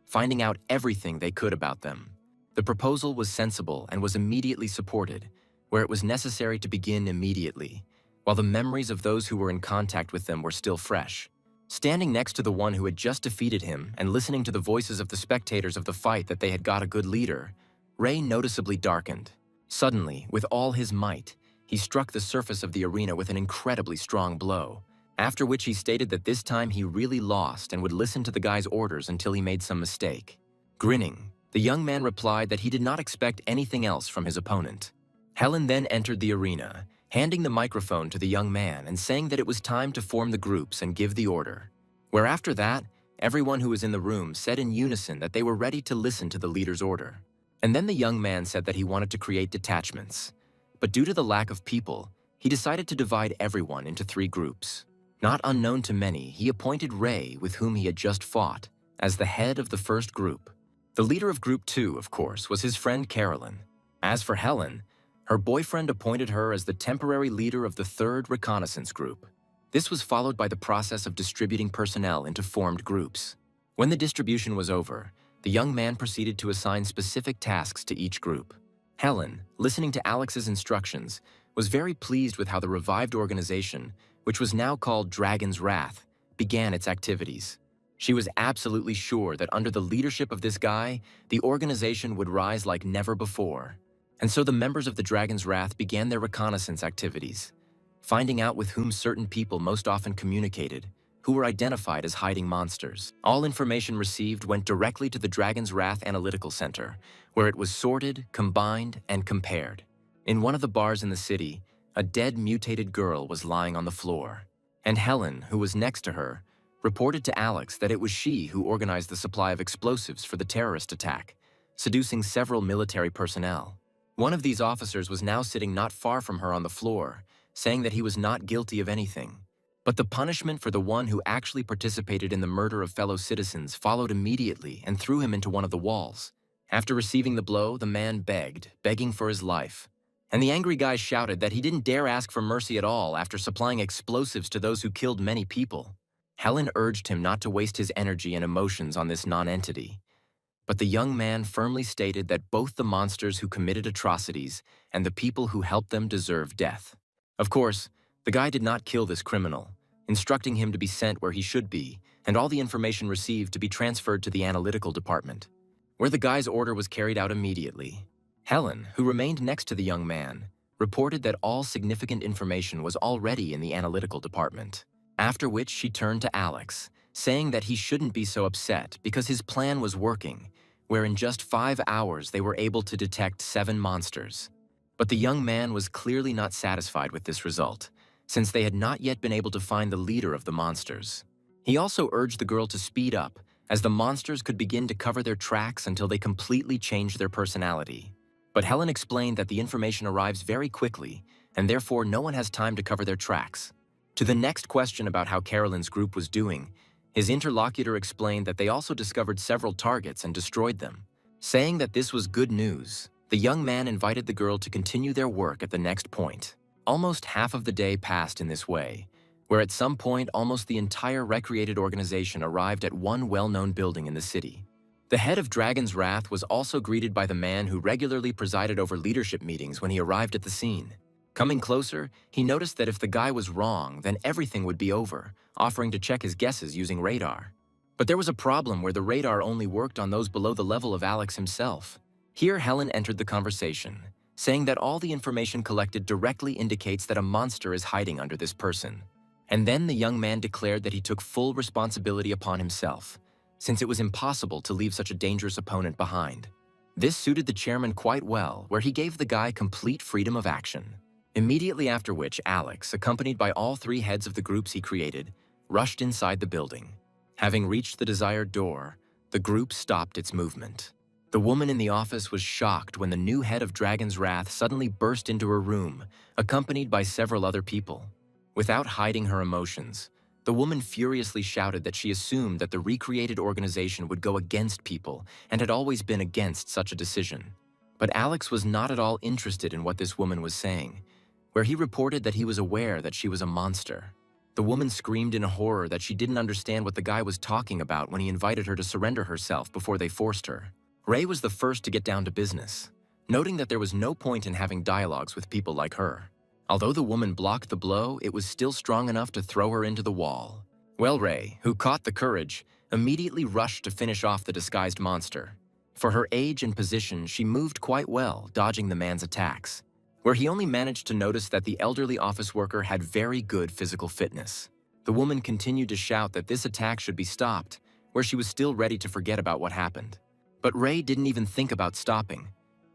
A: finding out everything they could about them. The proposal was sensible and was immediately supported, where it was necessary to begin immediately, while the memories of those who were in contact with them were still fresh. Standing next to the one who had just defeated him and listening to the voices of the spectators of the fight that they had got a good leader, Ray noticeably darkened. Suddenly, with all his might, he struck the surface of the arena with an incredibly strong blow, after which he stated that this time he really lost and would listen to the guy's orders until he made some mistake. Grinning, the young man replied that he did not expect anything else from his opponent. Helen then entered the arena, handing the microphone to the young man and saying that it was time to form the groups and give the order. Where after that, everyone who was in the room said in unison that they were ready to listen to the leader's order. And then the young man said that he wanted to create detachments. But due to the lack of people, he decided to divide everyone into 3 groups. Not unknown to many, he appointed Ray, with whom he had just fought, as the head of the first group. The leader of Group 2, of course, was his friend Carolyn. As for Helen, her boyfriend appointed her as the temporary leader of the 3rd reconnaissance group. This was followed by the process of distributing personnel into formed groups. When the distribution was over, the young man proceeded to assign specific tasks to each group. Helen, listening to Alex's instructions, was very pleased with how the revived organization, which was now called Dragon's Wrath, began its activities. She was absolutely sure that under the leadership of this guy, the organization would rise like never before. And so the members of the Dragon's Wrath began their reconnaissance activities, finding out with whom certain people most often communicated, who were identified as hiding monsters. All information received went directly to the Dragon's Wrath Analytical Center, where it was sorted, combined, and compared. In one of the bars in the city, a dead mutated girl was lying on the floor, and Helen, who was next to her, reported to Alex that it was she who organized the supply of explosives for the terrorist attack, seducing several military personnel. One of these officers was now sitting not far from her on the floor, saying that he was not guilty of anything. But the punishment for the one who actually participated in the murder of fellow citizens followed immediately and threw him into one of the walls. After receiving the blow, the man begging for his life. And the angry guy shouted that he didn't dare ask for mercy at all after supplying explosives to those who killed many people. Helen urged him not to waste his energy and emotions on this non-entity. But the young man firmly stated that both the monsters who committed atrocities and the people who helped them deserve death. Of course, the guy did not kill this criminal, instructing him to be sent where he should be, and all the information received to be transferred to the analytical department. where the guy's order was carried out immediately. Helen, who remained next to the young man, reported that all significant information was already in the analytical department, after which she turned to Alex, saying that he shouldn't be so upset because his plan was working, where in just 5 hours they were able to detect 7 monsters. But the young man was clearly not satisfied with this result, since they had not yet been able to find the leader of the monsters. He also urged the girl to speed up, as the monsters could begin to cover their tracks until they completely changed their personality. But Helen explained that the information arrives very quickly, and therefore no one has time to cover their tracks. To the next question about how Carolyn's group was doing, his interlocutor explained that they also discovered several targets and destroyed them. Saying that this was good news, the young man invited the girl to continue their work at the next point. Almost half of the day passed in this way, where at some point almost the entire recreated organization arrived at one well-known building in the city. The head of Dragon's Wrath was also greeted by the man who regularly presided over leadership meetings when he arrived at the scene. Coming closer, he noticed that if the guy was wrong, then everything would be over, offering to check his guesses using radar. But there was a problem where the radar only worked on those below the level of Alex himself. Here Helen entered the conversation, saying that all the information collected directly indicates that a monster is hiding under this person. And then the young man declared that he took full responsibility upon himself, since it was impossible to leave such a dangerous opponent behind. This suited the chairman quite well, where he gave the guy complete freedom of action. Immediately after which, Alex, accompanied by all 3 heads of the groups he created, rushed inside the building. Having reached the desired door, the group stopped its movement. The woman in the office was shocked when the new head of Dragon's Wrath suddenly burst into her room, accompanied by several other people. Without hiding her emotions, the woman furiously shouted that she assumed that the recreated organization would go against people and had always been against such a decision. But Alex was not at all interested in what this woman was saying, where he reported that he was aware that she was a monster. The woman screamed in horror that she didn't understand what the guy was talking about when he invited her to surrender herself before they forced her. Ray was the first to get down to business, noting that there was no point in having dialogues with people like her. Although the woman blocked the blow, it was still strong enough to throw her into the wall. Well, Ray, who caught the courage, immediately rushed to finish off the disguised monster. For her age and position, she moved quite well, dodging the man's attacks, where he only managed to notice that the elderly office worker had very good physical fitness. The woman continued to shout that this attack should be stopped, where she was still ready to forget about what happened. But Ray didn't even think about stopping,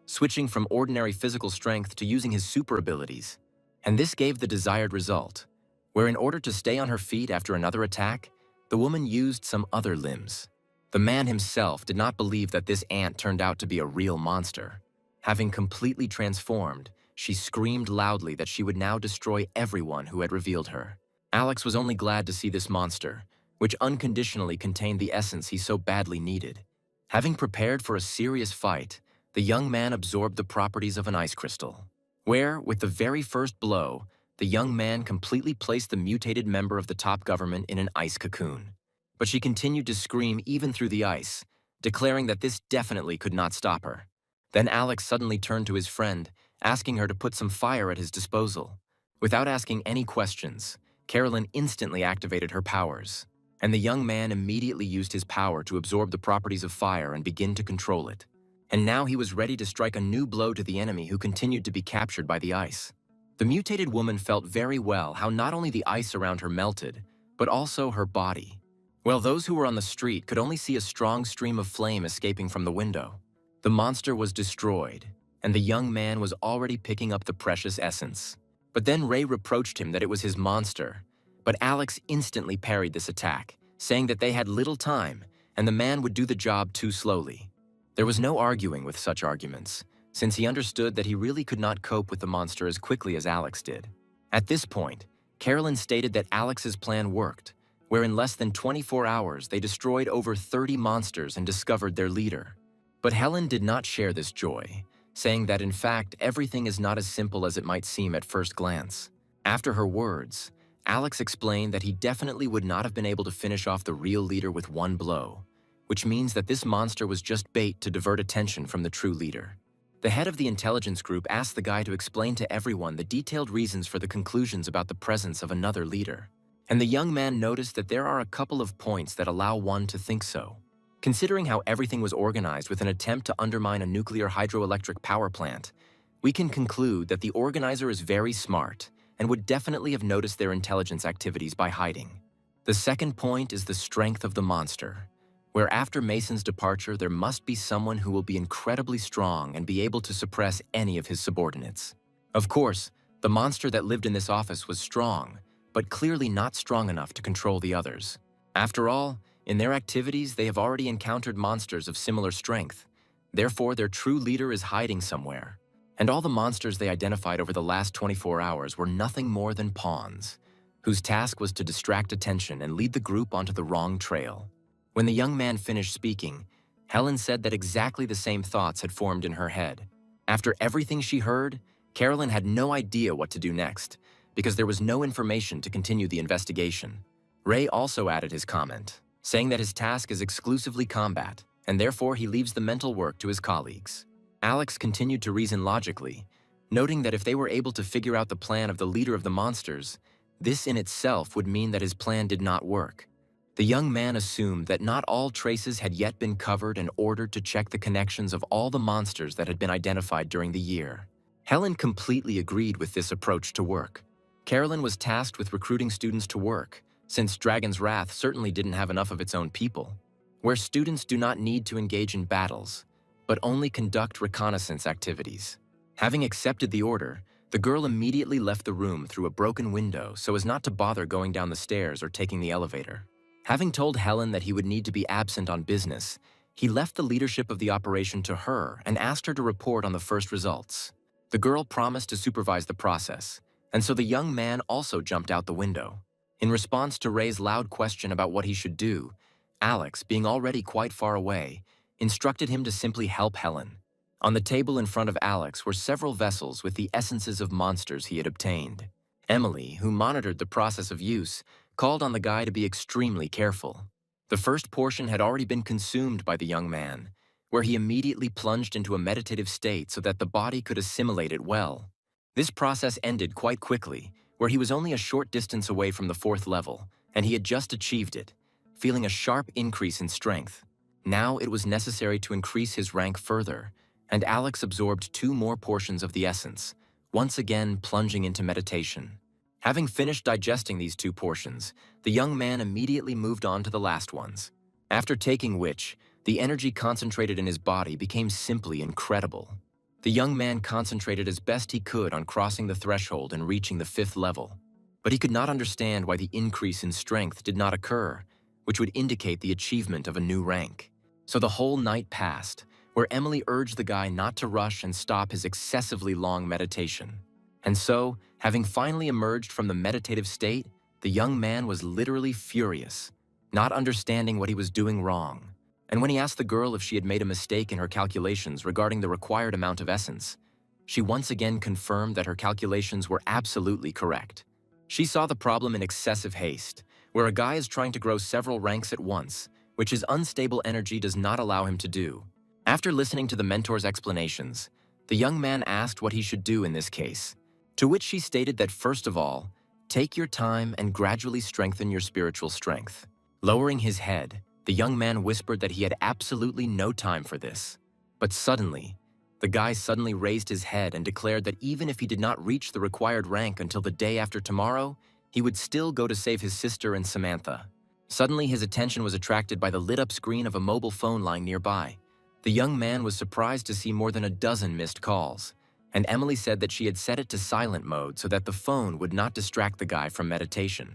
A: switching from ordinary physical strength to using his super abilities. And this gave the desired result, where in order to stay on her feet after another attack, the woman used some other limbs. The man himself did not believe that this ant turned out to be a real monster. Having completely transformed, she screamed loudly that she would now destroy everyone who had revealed her. Alex was only glad to see this monster, which unconditionally contained the essence he so badly needed. Having prepared for a serious fight, the young man absorbed the properties of an ice crystal, where, with the very first blow, the young man completely placed the mutated member of the top government in an ice cocoon. But she continued to scream even through the ice, declaring that this definitely could not stop her. Then Alex suddenly turned to his friend, asking her to put some fire at his disposal. Without asking any questions, Carolyn instantly activated her powers, and the young man immediately used his power to absorb the properties of fire and begin to control it. And now he was ready to strike a new blow to the enemy who continued to be captured by the ice. The mutated woman felt very well how not only the ice around her melted, but also her body. While those who were on the street could only see a strong stream of flame escaping from the window. The monster was destroyed, and the young man was already picking up the precious essence. But then Ray reproached him that it was his monster, but Alex instantly parried this attack, saying that they had little time, and the man would do the job too slowly. There was no arguing with such arguments, since he understood that he really could not cope with the monster as quickly as Alex did. At this point, Carolyn stated that Alex's plan worked, where in less than 24 hours they destroyed over 30 monsters and discovered their leader. But Helen did not share this joy, saying that in fact everything is not as simple as it might seem at first glance. After her words, Alex explained that he definitely would not have been able to finish off the real leader with one blow, which means that this monster was just bait to divert attention from the true leader. The head of the intelligence group asked the guy to explain to everyone the detailed reasons for the conclusions about the presence of another leader. And the young man noticed that there are a couple of points that allow one to think so. Considering how everything was organized with an attempt to undermine a nuclear hydroelectric power plant, we can conclude that the organizer is very smart and would definitely have noticed their intelligence activities by hiding. The second point is the strength of the monster, where after Mason's departure there must be someone who will be incredibly strong and be able to suppress any of his subordinates. Of course, the monster that lived in this office was strong, but clearly not strong enough to control the others. After all, in their activities they have already encountered monsters of similar strength. Therefore, their true leader is hiding somewhere. And all the monsters they identified over the last 24 hours were nothing more than pawns, whose task was to distract attention and lead the group onto the wrong trail. When the young man finished speaking, Helen said that exactly the same thoughts had formed in her head. After everything she heard, Carolyn had no idea what to do next, because there was no information to continue the investigation. Ray also added his comment, saying that his task is exclusively combat, and therefore he leaves the mental work to his colleagues. Alex continued to reason logically, noting that if they were able to figure out the plan of the leader of the monsters, this in itself would mean that his plan did not work. The young man assumed that not all traces had yet been covered and ordered to check the connections of all the monsters that had been identified during the year. Helen completely agreed with this approach to work. Carolyn was tasked with recruiting students to work, since Dragon's Wrath certainly didn't have enough of its own people, where students do not need to engage in battles, but only conduct reconnaissance activities. Having accepted the order, the girl immediately left the room through a broken window so as not to bother going down the stairs or taking the elevator. Having told Helen that he would need to be absent on business, he left the leadership of the operation to her and asked her to report on the first results. The girl promised to supervise the process, and so the young man also jumped out the window. In response to Ray's loud question about what he should do, Alex, being already quite far away, instructed him to simply help Helen. On the table in front of Alex were several vessels with the essences of monsters he had obtained. Emily, who monitored the process of use, called on the guy to be extremely careful. The first portion had already been consumed by the young man, where he immediately plunged into a meditative state so that the body could assimilate it well. This process ended quite quickly, where he was only a short distance away from the 4th level, and he had just achieved it, feeling a sharp increase in strength. Now it was necessary to increase his rank further, and Alex absorbed 2 more portions of the essence, once again plunging into meditation. Having finished digesting these 2 portions, the young man immediately moved on to the last ones. After taking which, the energy concentrated in his body became simply incredible. The young man concentrated as best he could on crossing the threshold and reaching the 5th level, but he could not understand why the increase in strength did not occur, which would indicate the achievement of a new rank. So the whole night passed, where Emily urged the guy not to rush and stop his excessively long meditation. And so, having finally emerged from the meditative state, the young man was literally furious, not understanding what he was doing wrong. And when he asked the girl if she had made a mistake in her calculations regarding the required amount of essence, she once again confirmed that her calculations were absolutely correct. She saw the problem in excessive haste, where a guy is trying to grow several ranks at once, which his unstable energy does not allow him to do. After listening to the mentor's explanations, the young man asked what he should do in this case, to which she stated that first of all, take your time and gradually strengthen your spiritual strength. Lowering his head, the young man whispered that he had absolutely no time for this. But suddenly, the guy suddenly raised his head and declared that even if he did not reach the required rank until the day after tomorrow, he would still go to save his sister and Samantha. Suddenly, his attention was attracted by the lit-up screen of a mobile phone lying nearby. The young man was surprised to see more than a dozen missed calls, and Emily said that she had set it to silent mode so that the phone would not distract the guy from meditation.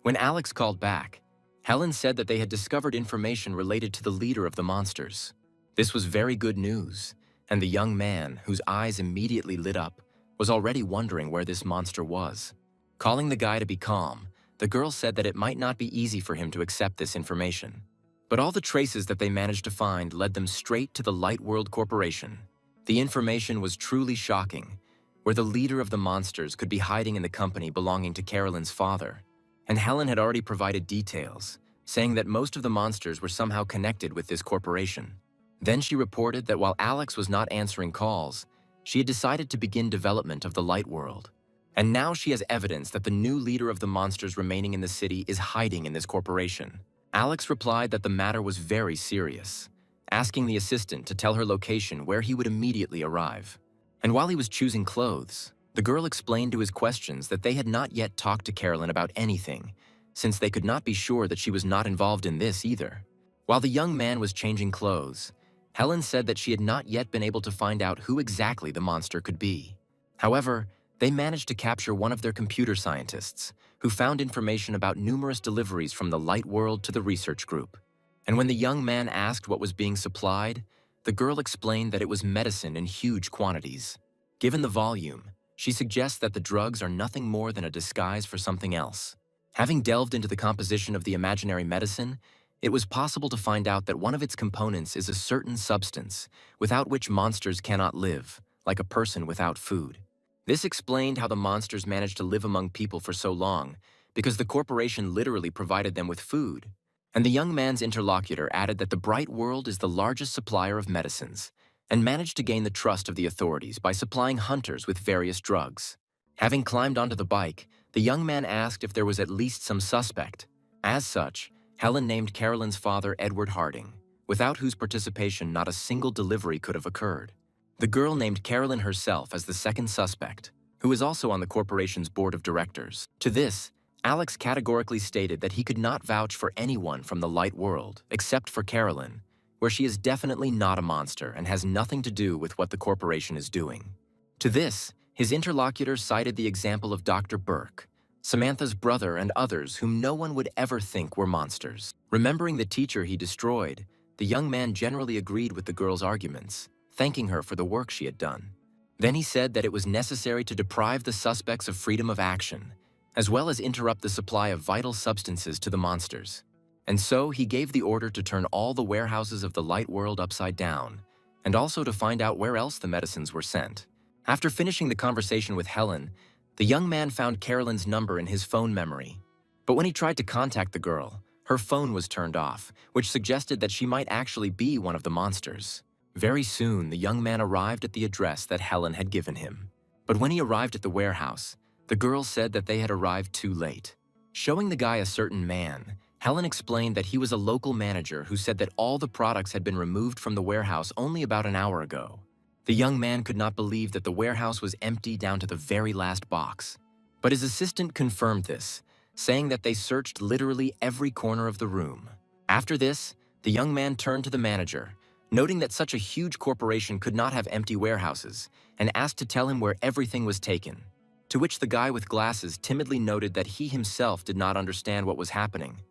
A: When Alex called back, Helen said that they had discovered information related to the leader of the monsters. This was very good news, and the young man, whose eyes immediately lit up, was already wondering where this monster was. Calling the guy to be calm, the girl said that it might not be easy for him to accept this information. But all the traces that they managed to find led them straight to the Light World Corporation. The information was truly shocking, where the leader of the monsters could be hiding in the company belonging to Carolyn's father. And Helen had already provided details, saying that most of the monsters were somehow connected with this corporation. Then she reported that while Alex was not answering calls, she had decided to begin development of the Light World. And now she has evidence that the new leader of the monsters remaining in the city is hiding in this corporation. Alex replied that the matter was very serious, asking the assistant to tell her location where he would immediately arrive. And while he was choosing clothes, the girl explained to his questions that they had not yet talked to Carolyn about anything, since they could not be sure that she was not involved in this either. While the young man was changing clothes, Helen said that she had not yet been able to find out who exactly the monster could be. However, they managed to capture one of their computer scientists, who found information about numerous deliveries from the light world to the research group. And when the young man asked what was being supplied, the girl explained that it was medicine in huge quantities. Given the volume, she suggests that the drugs are nothing more than a disguise for something else. Having delved into the composition of the imaginary medicine, it was possible to find out that one of its components is a certain substance, without which monsters cannot live, like a person without food. This explained how the monsters managed to live among people for so long, because the corporation literally provided them with food. And the young man's interlocutor added that the Bright World is the largest supplier of medicines, and managed to gain the trust of the authorities by supplying hunters with various drugs. Having climbed onto the bike, the young man asked if there was at least some suspect. As such, Helen named Carolyn's father Edward Harding, without whose participation not a single delivery could have occurred. The girl named Carolyn herself as the second suspect, who is also on the corporation's board of directors. To this, Alex categorically stated that he could not vouch for anyone from the light world, except for Carolyn, where she is definitely not a monster and has nothing to do with what the corporation is doing. To this, his interlocutor cited the example of Dr. Burke, Samantha's brother, and others whom no one would ever think were monsters. Remembering the teacher he destroyed, the young man generally agreed with the girl's arguments, thanking her for the work she had done. Then he said that it was necessary to deprive the suspects of freedom of action, as well as interrupt the supply of vital substances to the monsters. And so he gave the order to turn all the warehouses of the light world upside down, and also to find out where else the medicines were sent. After finishing the conversation with Helen, the young man found Carolyn's number in his phone memory. But when he tried to contact the girl, her phone was turned off, which suggested that she might actually be one of the monsters. Very soon, the young man arrived at the address that Helen had given him. But when he arrived at the warehouse, the girl said that they had arrived too late. Showing the guy a certain man, Helen explained that he was a local manager who said that all the products had been removed from the warehouse only about an hour ago. The young man could not believe that the warehouse was empty down to the very last box. But his assistant confirmed this, saying that they searched literally every corner of the room. After this, the young man turned to the manager, noting that such a huge corporation could not have empty warehouses, and asked to tell him where everything was taken. To which the guy with glasses timidly noted that he himself did not understand what was happening,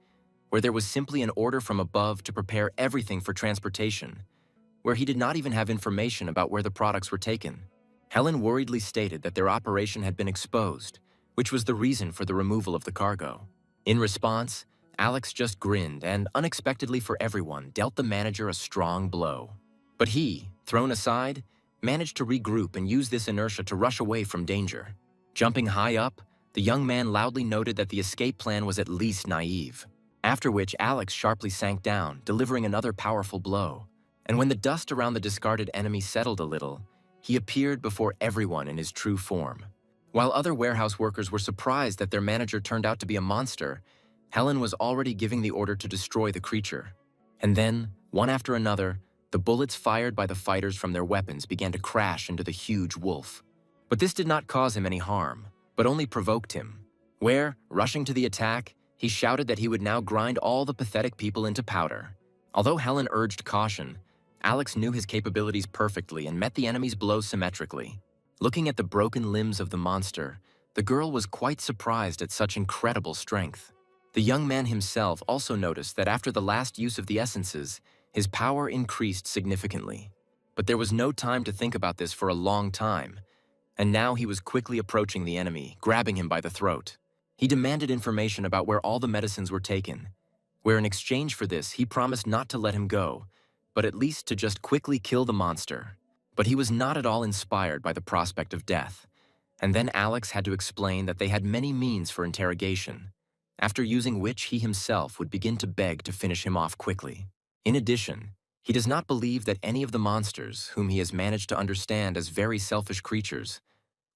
A: where there was simply an order from above to prepare everything for transportation, where he did not even have information about where the products were taken. Helen worriedly stated that their operation had been exposed, which was the reason for the removal of the cargo. In response, Alex just grinned and, unexpectedly for everyone, dealt the manager a strong blow. But he, thrown aside, managed to regroup and use this inertia to rush away from danger. Jumping high up, the young man loudly noted that the escape plan was at least naive, after which Alex sharply sank down, delivering another powerful blow. And when the dust around the discarded enemy settled a little, he appeared before everyone in his true form. While other warehouse workers were surprised that their manager turned out to be a monster, Helen was already giving the order to destroy the creature. And then, one after another, the bullets fired by the fighters from their weapons began to crash into the huge wolf. But this did not cause him any harm, but only provoked him, where, rushing to the attack, he shouted that he would now grind all the pathetic people into powder. Although Helen urged caution, Alex knew his capabilities perfectly and met the enemy's blows symmetrically. Looking at the broken limbs of the monster, the girl was quite surprised at such incredible strength. The young man himself also noticed that after the last use of the essences, his power increased significantly. But there was no time to think about this for a long time, and now he was quickly approaching the enemy, grabbing him by the throat. He demanded information about where all the medicines were taken, where in exchange for this he promised not to let him go, but at least to just quickly kill the monster. But he was not at all inspired by the prospect of death, and then Alex had to explain that they had many means for interrogation, after using which he himself would begin to beg to finish him off quickly. In addition, he does not believe that any of the monsters, whom he has managed to understand as very selfish creatures,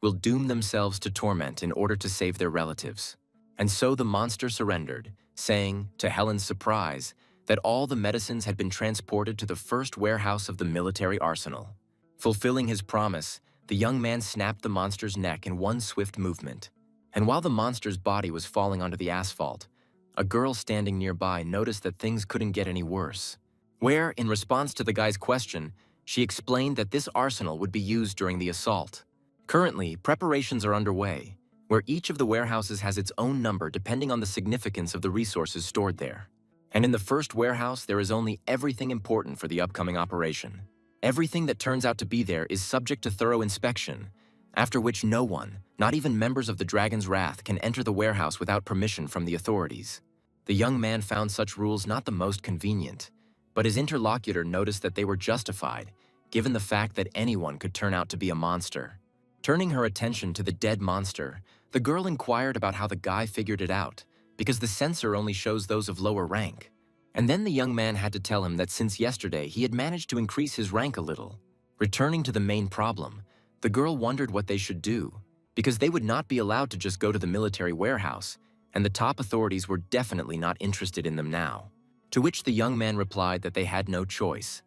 A: will doom themselves to torment in order to save their relatives. And so the monster surrendered, saying, to Helen's surprise, that all the medicines had been transported to the first warehouse of the military arsenal. Fulfilling his promise, the young man snapped the monster's neck in one swift movement. And while the monster's body was falling onto the asphalt, a girl standing nearby noticed that things couldn't get any worse. Where, in response to the guy's question, she explained that this arsenal would be used during the assault. Currently, preparations are underway, where each of the warehouses has its own number depending on the significance of the resources stored there. And in the first warehouse, there is only everything important for the upcoming operation. Everything that turns out to be there is subject to thorough inspection, after which no one, not even members of the Dragon's Wrath, can enter the warehouse without permission from the authorities. The young man found such rules not the most convenient, but his interlocutor noticed that they were justified, given the fact that anyone could turn out to be a monster. Turning her attention to the dead monster, the girl inquired about how the guy figured it out, because the sensor only shows those of lower rank. And then the young man had to tell him that since yesterday he had managed to increase his rank a little. Returning to the main problem, the girl wondered what they should do, because they would not be allowed to just go to the military warehouse, and the top authorities were definitely not interested in them now. To which the young man replied that they had no choice,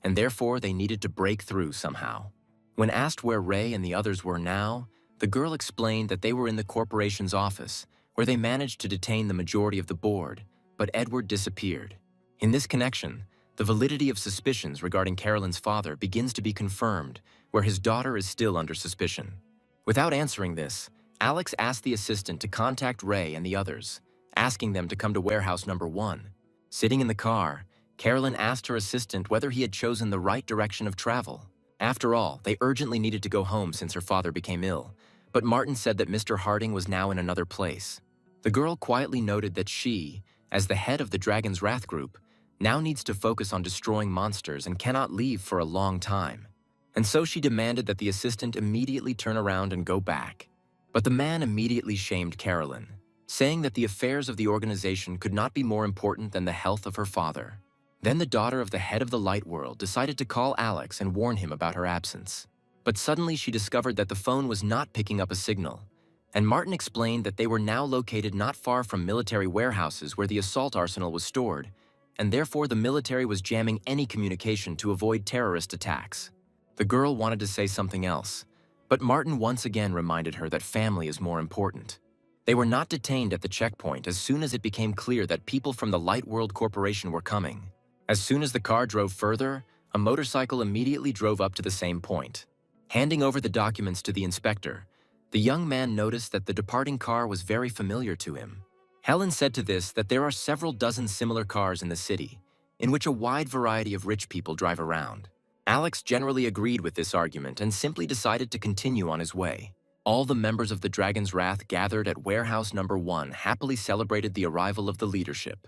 A: and therefore they needed to break through somehow. When asked where Ray and the others were now, the girl explained that they were in the corporation's office, where they managed to detain the majority of the board, but Edward disappeared. In this connection, the validity of suspicions regarding Carolyn's father begins to be confirmed, where his daughter is still under suspicion. Without answering this, Alex asked the assistant to contact Ray and the others, asking them to come to warehouse number 1. Sitting in the car, Carolyn asked her assistant whether he had chosen the right direction of travel. After all, they urgently needed to go home since her father became ill, but Martin said that Mr. Harding was now in another place. The girl quietly noted that she, as the head of the Dragon's Wrath group, now needs to focus on destroying monsters and cannot leave for a long time. And so she demanded that the assistant immediately turn around and go back. But the man immediately shamed Carolyn, saying that the affairs of the organization could not be more important than the health of her father. Then the daughter of the head of the Light World decided to call Alex and warn him about her absence. But suddenly she discovered that the phone was not picking up a signal, and Martin explained that they were now located not far from military warehouses where the assault arsenal was stored, and therefore the military was jamming any communication to avoid terrorist attacks. The girl wanted to say something else, but Martin once again reminded her that family is more important. They were not detained at the checkpoint as soon as it became clear that people from the Light World Corporation were coming. As soon as the car drove further, a motorcycle immediately drove up to the same point. Handing over the documents to the inspector, the young man noticed that the departing car was very familiar to him. Helen said to this that there are several dozen similar cars in the city, in which a wide variety of rich people drive around. Alex generally agreed with this argument and simply decided to continue on his way. All the members of the Dragon's Wrath gathered at warehouse number 1 happily celebrated the arrival of the leadership,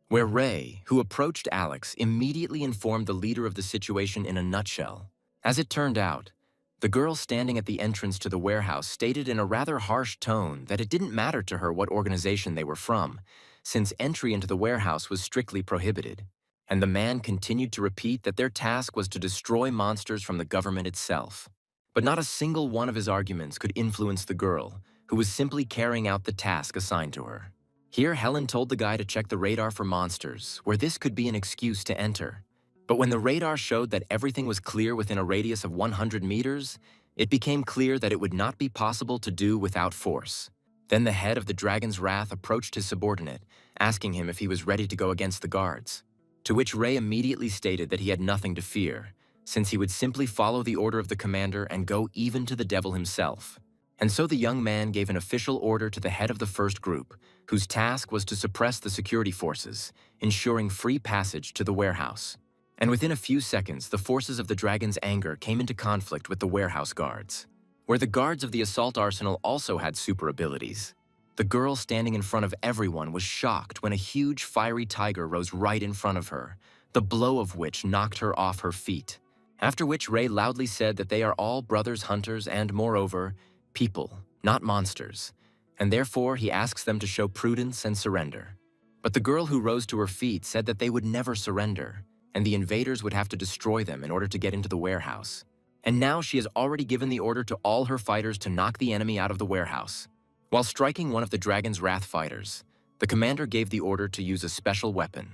A: where Ray, who approached Alex, immediately informed the leader of the situation in a nutshell. As it turned out, the girl standing at the entrance to the warehouse stated in a rather harsh tone that it didn't matter to her what organization they were from, since entry into the warehouse was strictly prohibited. And the man continued to repeat that their task was to destroy monsters from the government itself. But not a single one of his arguments could influence the girl, who was simply carrying out the task assigned to her. Here, Helen told the guy to check the radar for monsters, where this could be an excuse to enter. But when the radar showed that everything was clear within a radius of 100 meters, it became clear that it would not be possible to do without force. Then the head of the Dragon's Wrath approached his subordinate, asking him if he was ready to go against the guards. To which Ray immediately stated that he had nothing to fear, since he would simply follow the order of the commander and go even to the devil himself. And so the young man gave an official order to the head of the first group, whose task was to suppress the security forces, ensuring free passage to the warehouse. And within a few seconds, the forces of the Dragon's anger came into conflict with the warehouse guards, where the guards of the assault arsenal also had super abilities. The girl standing in front of everyone was shocked when a huge fiery tiger rose right in front of her, the blow of which knocked her off her feet. After which Ray loudly said that they are all brothers hunters and, moreover, people, not monsters, and therefore he asks them to show prudence and surrender. But the girl who rose to her feet said that they would never surrender, and the invaders would have to destroy them in order to get into the warehouse. And now she has already given the order to all her fighters to knock the enemy out of the warehouse. While striking one of the Dragon's Wrath fighters, The commander gave the order to use a special weapon,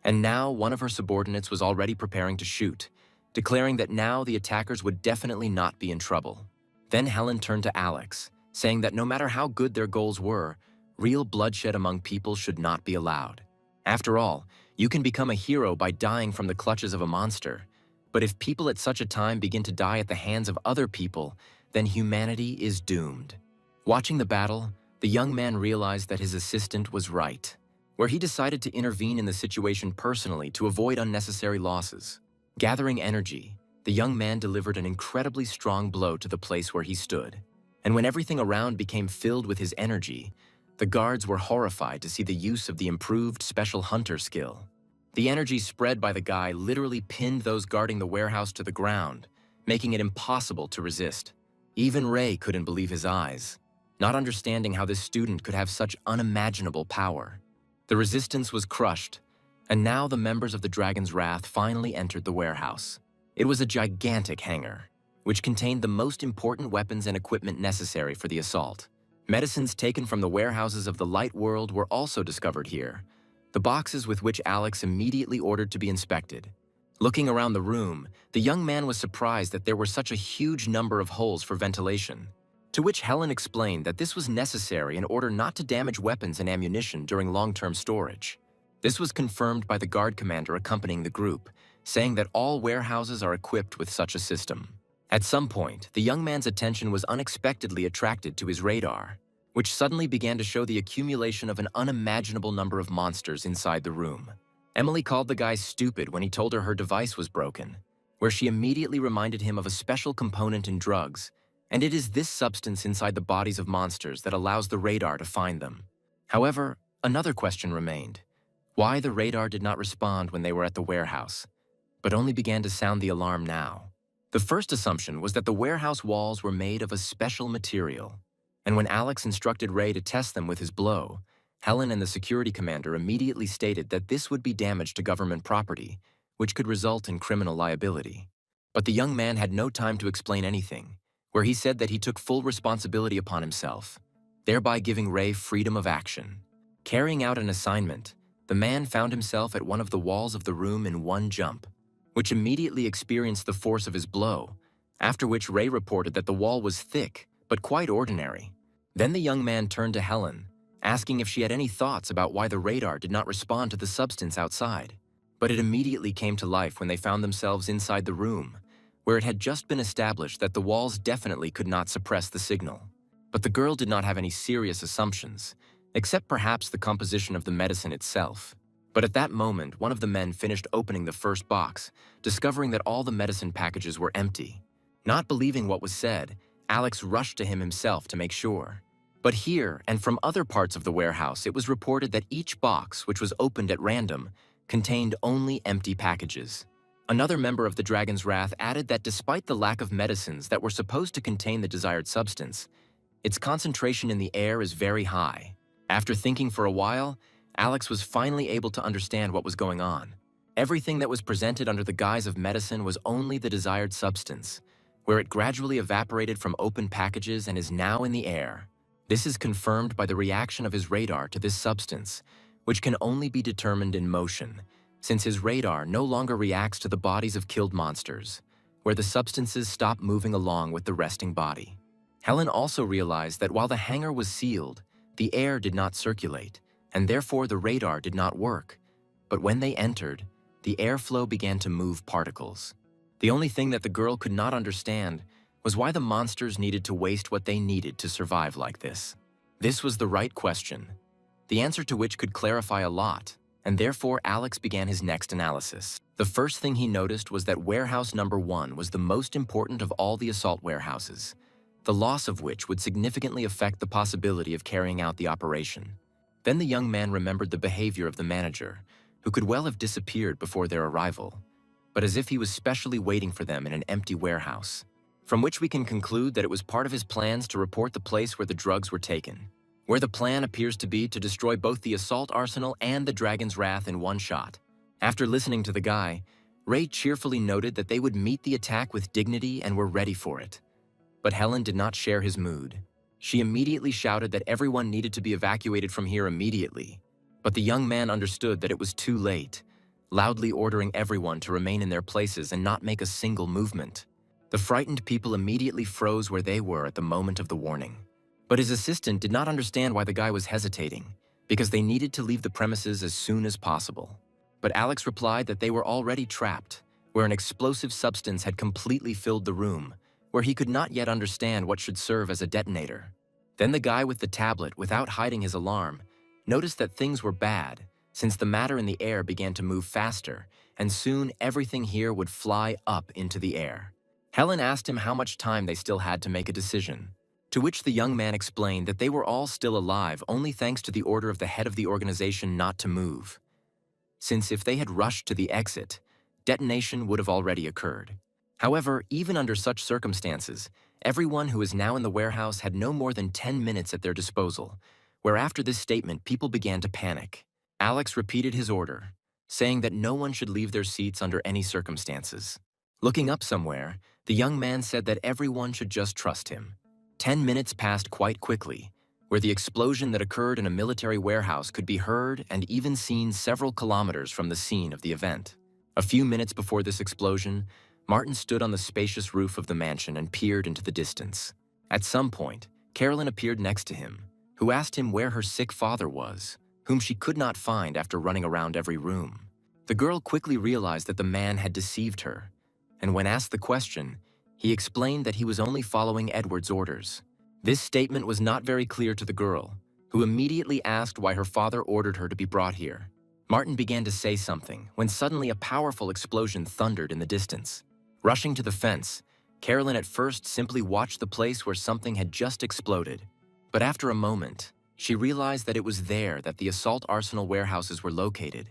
A: and now one of her subordinates was already preparing to shoot, declaring that now the attackers would definitely not be in trouble. Then Helen turned to Alex, saying that no matter how good their goals were, real bloodshed among people should not be allowed. After all, you can become a hero by dying from the clutches of a monster, but if people at such a time begin to die at the hands of other people, then humanity is doomed. Watching the battle, the young man realized that his assistant was right, where he decided to intervene in the situation personally to avoid unnecessary losses. Gathering energy, the young man delivered an incredibly strong blow to the place where he stood. And when everything around became filled with his energy, the guards were horrified to see the use of the improved special hunter skill. The energy spread by the guy literally pinned those guarding the warehouse to the ground, making it impossible to resist. Even Ray couldn't believe his eyes, not understanding how this student could have such unimaginable power. The resistance was crushed, and now the members of the Dragon's Wrath finally entered the warehouse. It was a gigantic hangar, which contained the most important weapons and equipment necessary for the assault. Medicines taken from the warehouses of the light world were also discovered here, the boxes with which Alex immediately ordered to be inspected. Looking around the room, the young man was surprised that there were such a huge number of holes for ventilation, to which Helen explained that this was necessary in order not to damage weapons and ammunition during long-term storage. This was confirmed by the guard commander accompanying the group, saying that all warehouses are equipped with such a system. At some point, the young man's attention was unexpectedly attracted to his radar, which suddenly began to show the accumulation of an unimaginable number of monsters inside the room. Emily called the guy stupid when he told her device was broken, where she immediately reminded him of a special component in drugs, and it is this substance inside the bodies of monsters that allows the radar to find them. However, another question remained: why the radar did not respond when they were at the warehouse, but only began to sound the alarm now. The first assumption was that the warehouse walls were made of a special material, and when Alex instructed Ray to test them with his blow, Helen and the security commander immediately stated that this would be damage to government property, which could result in criminal liability. But the young man had no time to explain anything, where he said that he took full responsibility upon himself, thereby giving Ray freedom of action. Carrying out an assignment, the man found himself at one of the walls of the room in one jump, which immediately experienced the force of his blow, after which Ray reported that the wall was thick, but quite ordinary. Then the young man turned to Helen, asking if she had any thoughts about why the radar did not respond to the substance outside. But it immediately came to life when they found themselves inside the room, where it had just been established that the walls definitely could not suppress the signal. But the girl did not have any serious assumptions, except perhaps the composition of the medicine itself. But at that moment, one of the men finished opening the first box, discovering that all the medicine packages were empty. Not believing what was said, Alex rushed to him himself to make sure. But here, and from other parts of the warehouse, it was reported that each box, which was opened at random, contained only empty packages. Another member of the Dragon's Wrath added that despite the lack of medicines that were supposed to contain the desired substance, its concentration in the air is very high. After thinking for a while, Alex was finally able to understand what was going on. Everything that was presented under the guise of medicine was only the desired substance, where it gradually evaporated from open packages and is now in the air. This is confirmed by the reaction of his radar to this substance, which can only be determined in motion, since his radar no longer reacts to the bodies of killed monsters, where the substances stop moving along with the resting body. Helen also realized that while the hangar was sealed, the air did not circulate, and therefore the radar did not work. But when they entered, the airflow began to move particles. The only thing that the girl could not understand was why the monsters needed to waste what they needed to survive like this. This was the right question, the answer to which could clarify a lot, and therefore Alex began his next analysis. The first thing he noticed was that warehouse number 1 was the most important of all the assault warehouses, the loss of which would significantly affect the possibility of carrying out the operation. Then the young man remembered the behavior of the manager, who could well have disappeared before their arrival, but as if he was specially waiting for them in an empty warehouse, from which we can conclude that it was part of his plans to report the place where the drugs were taken, where the plan appears to be to destroy both the assault arsenal and the Dragon's Wrath in one shot. After listening to the guy, Ray cheerfully noted that they would meet the attack with dignity and were ready for it. But Helen did not share his mood. She immediately shouted that everyone needed to be evacuated from here immediately, But the young man understood that it was too late, loudly ordering everyone to remain in their places and not make a single movement. The frightened people immediately froze where they were at the moment of the warning. But his assistant did not understand why the guy was hesitating, because they needed to leave the premises as soon as possible. But Alex replied that they were already trapped, where an explosive substance had completely filled the room, where he could not yet understand what should serve as a detonator. Then the guy with the tablet, without hiding his alarm, noticed that things were bad, since the matter in the air began to move faster, and soon everything here would fly up into the air. Helen asked him how much time they still had to make a decision, to which the young man explained that they were all still alive only thanks to the order of the head of the organization not to move, since if they had rushed to the exit, detonation would have already occurred. However, even under such circumstances, everyone who is now in the warehouse had no more than 10 minutes at their disposal, where after this statement people began to panic. Alex repeated his order, saying that no one should leave their seats under any circumstances. Looking up somewhere, the young man said that everyone should just trust him. 10 minutes passed quite quickly, where the explosion that occurred in a military warehouse could be heard and even seen several kilometers from the scene of the event. A few minutes before this explosion, Martin stood on the spacious roof of the mansion and peered into the distance. At some point, Carolyn appeared next to him, who asked him where her sick father was, whom she could not find after running around every room. The girl quickly realized that the man had deceived her, and when asked the question, he explained that he was only following Edward's orders. This statement was not very clear to the girl, who immediately asked why her father ordered her to be brought here. Martin began to say something when suddenly a powerful explosion thundered in the distance. Rushing to the fence, Carolyn at first simply watched the place where something had just exploded. But after a moment, she realized that it was there that the assault arsenal warehouses were located,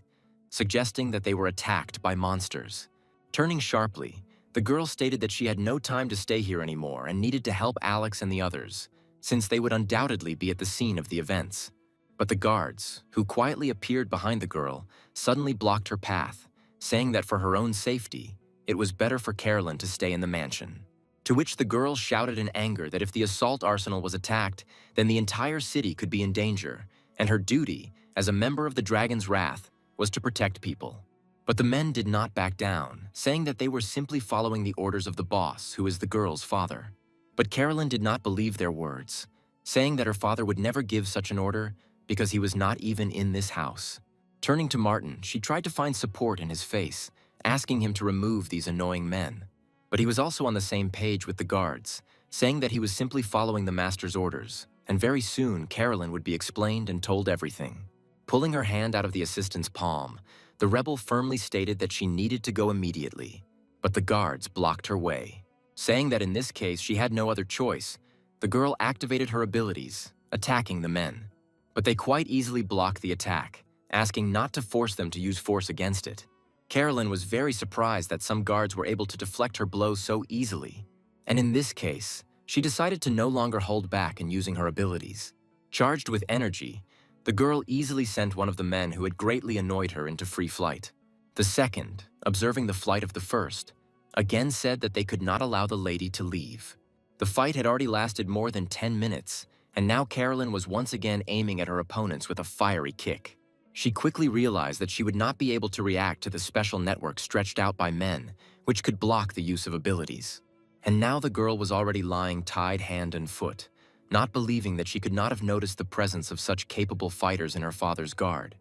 A: suggesting that they were attacked by monsters. Turning sharply, the girl stated that she had no time to stay here anymore and needed to help Alex and the others, since they would undoubtedly be at the scene of the events. But the guards, who quietly appeared behind the girl, suddenly blocked her path, saying that for her own safety, it was better for Carolyn to stay in the mansion. To which the girl shouted in anger that if the assault arsenal was attacked, then the entire city could be in danger, and her duty, as a member of the Dragon's Wrath, was to protect people. But the men did not back down, saying that they were simply following the orders of the boss, who is the girl's father. But Carolyn did not believe their words, saying that her father would never give such an order because he was not even in this house. Turning to Martin, she tried to find support in his face, asking him to remove these annoying men. But he was also on the same page with the guards, saying that he was simply following the master's orders, and very soon Carolyn would be explained and told everything. Pulling her hand out of the assistant's palm, the rebel firmly stated that she needed to go immediately, but the guards blocked her way. Saying that in this case she had no other choice, the girl activated her abilities, attacking the men. But they quite easily blocked the attack, asking not to force them to use force against it. Carolyn was very surprised that some guards were able to deflect her blows so easily, and in this case, she decided to no longer hold back in using her abilities. Charged with energy, the girl easily sent one of the men who had greatly annoyed her into free flight. The second, observing the flight of the first, again said that they could not allow the lady to leave. The fight had already lasted more than 10 minutes, and now Carolyn was once again aiming at her opponents with a fiery kick. She quickly realized that she would not be able to react to the special network stretched out by men, which could block the use of abilities. And now the girl was already lying tied hand and foot, not believing that she could not have noticed the presence of such capable fighters in her father's guard.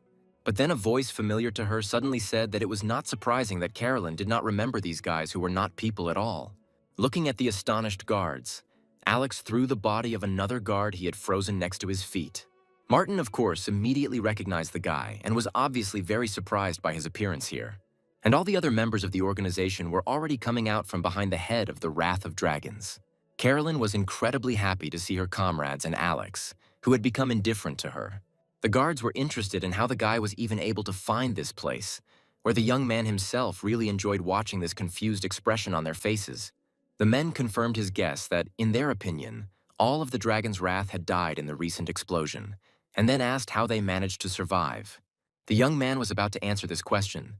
A: But then a voice familiar to her suddenly said that it was not surprising that Carolyn did not remember these guys who were not people at all. Looking at the astonished guards, Alex threw the body of another guard he had frozen next to his feet. Martin, of course, immediately recognized the guy and was obviously very surprised by his appearance here. And all the other members of the organization were already coming out from behind the head of the Wrath of Dragons. Carolyn was incredibly happy to see her comrades and Alex, who had become indifferent to her. The guards were interested in how the guy was even able to find this place, where the young man himself really enjoyed watching this confused expression on their faces. The men confirmed his guess that, in their opinion, all of the Dragon's Wrath had died in the recent explosion, and then asked how they managed to survive. The young man was about to answer this question,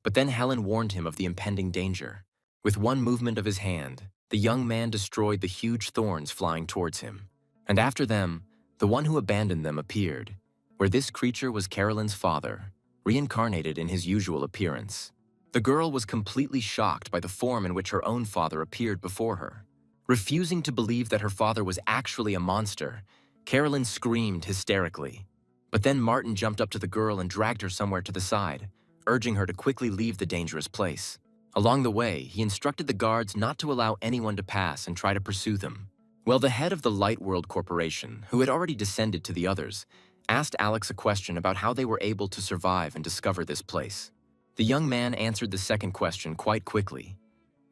A: but then Helen warned him of the impending danger. With one movement of his hand, the young man destroyed the huge thorns flying towards him. And after them, the one who abandoned them appeared. where this creature was Carolyn's father, reincarnated in his usual appearance. The girl was completely shocked by the form in which her own father appeared before her. Refusing to believe that her father was actually a monster, Carolyn screamed hysterically. But then Martin jumped up to the girl and dragged her somewhere to the side, urging her to quickly leave the dangerous place. Along the way, he instructed the guards not to allow anyone to pass and try to pursue them. Well, the head of the Light World Corporation, who had already descended to the others, asked Alex a question about how they were able to survive and discover this place. The young man answered the second question quite quickly,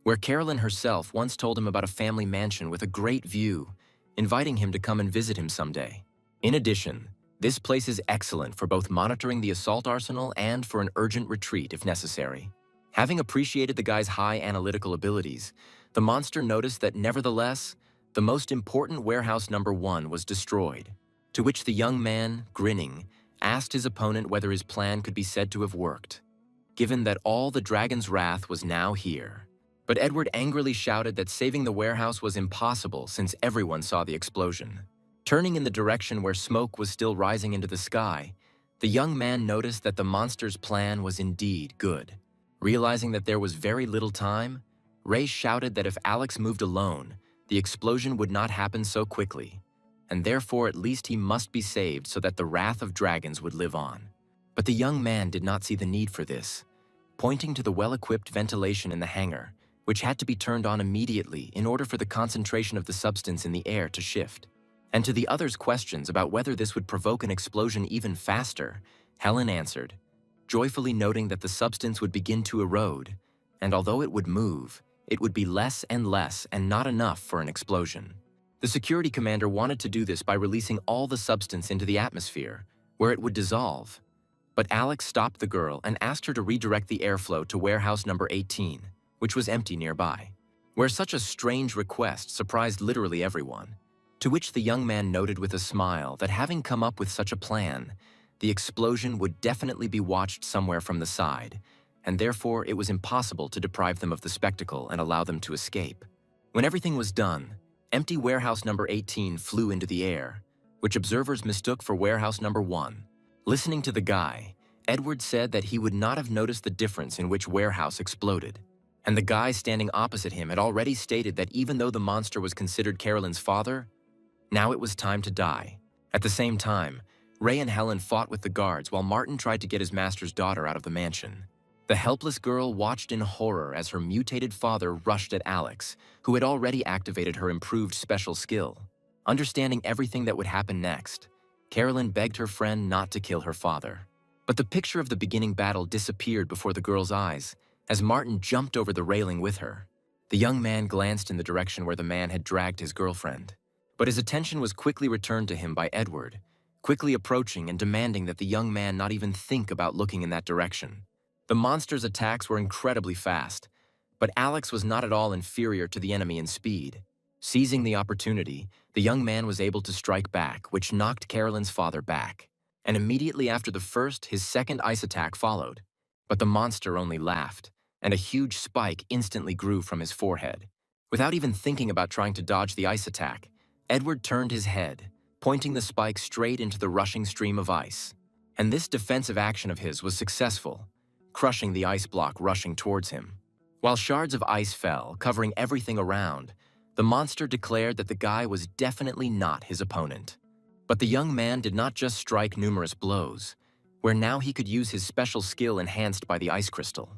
A: where Carolyn herself once told him about a family mansion with a great view, inviting him to come and visit him someday. In addition, this place is excellent for both monitoring the assault arsenal and for an urgent retreat if necessary. Having appreciated the guy's high analytical abilities, the monster noticed that nevertheless, the most important warehouse number 1 was destroyed, to which the young man, grinning, asked his opponent whether his plan could be said to have worked, given that all the dragon's wrath was now here. But Edward angrily shouted that saving the warehouse was impossible since everyone saw the explosion. Turning in the direction where smoke was still rising into the sky, the young man noticed that the monster's plan was indeed good. Realizing that there was very little time, Ray shouted that if Alex moved alone, the explosion would not happen so quickly, and therefore at least he must be saved so that the wrath of dragons would live on. But the young man did not see the need for this, pointing to the well-equipped ventilation in the hangar, which had to be turned on immediately in order for the concentration of the substance in the air to shift. And to the others' questions about whether this would provoke an explosion even faster, Helen answered, joyfully noting that the substance would begin to erode, and although it would move, it would be less and not enough for an explosion. The security commander wanted to do this by releasing all the substance into the atmosphere, where it would dissolve. But Alex stopped the girl and asked her to redirect the airflow to warehouse number 18, which was empty nearby, where such a strange request surprised literally everyone, to which the young man noted with a smile that having come up with such a plan, the explosion would definitely be watched somewhere from the side, and therefore it was impossible to deprive them of the spectacle and allow them to escape. When everything was done, empty warehouse number 18 flew into the air, which observers mistook for warehouse number 1. Listening to the guy, Edward said that he would not have noticed the difference in which warehouse exploded, and the guy standing opposite him had already stated that even though the monster was considered Carolyn's father, now it was time to die. At the same time, Ray and Helen fought with the guards while Martin tried to get his master's daughter out of the mansion. The helpless girl watched in horror as her mutated father rushed at Alex, who had already activated her improved special skill. Understanding everything that would happen next, Carolyn begged her friend not to kill her father. But the picture of the beginning battle disappeared before the girl's eyes as Martin jumped over the railing with her. The young man glanced in the direction where the man had dragged his girlfriend, but his attention was quickly returned to him by Edward, quickly approaching and demanding that the young man not even think about looking in that direction. The monster's attacks were incredibly fast, but Alex was not at all inferior to the enemy in speed. Seizing the opportunity, the young man was able to strike back, which knocked Carolyn's father back. And immediately after the first, his second ice attack followed. But the monster only laughed, and a huge spike instantly grew from his forehead. Without even thinking about trying to dodge the ice attack, Edward turned his head, pointing the spike straight into the rushing stream of ice. And this defensive action of his was successful, crushing the ice block rushing towards him. While shards of ice fell, covering everything around, the monster declared that the guy was definitely not his opponent. But the young man did not just strike numerous blows, where now he could use his special skill enhanced by the ice crystal.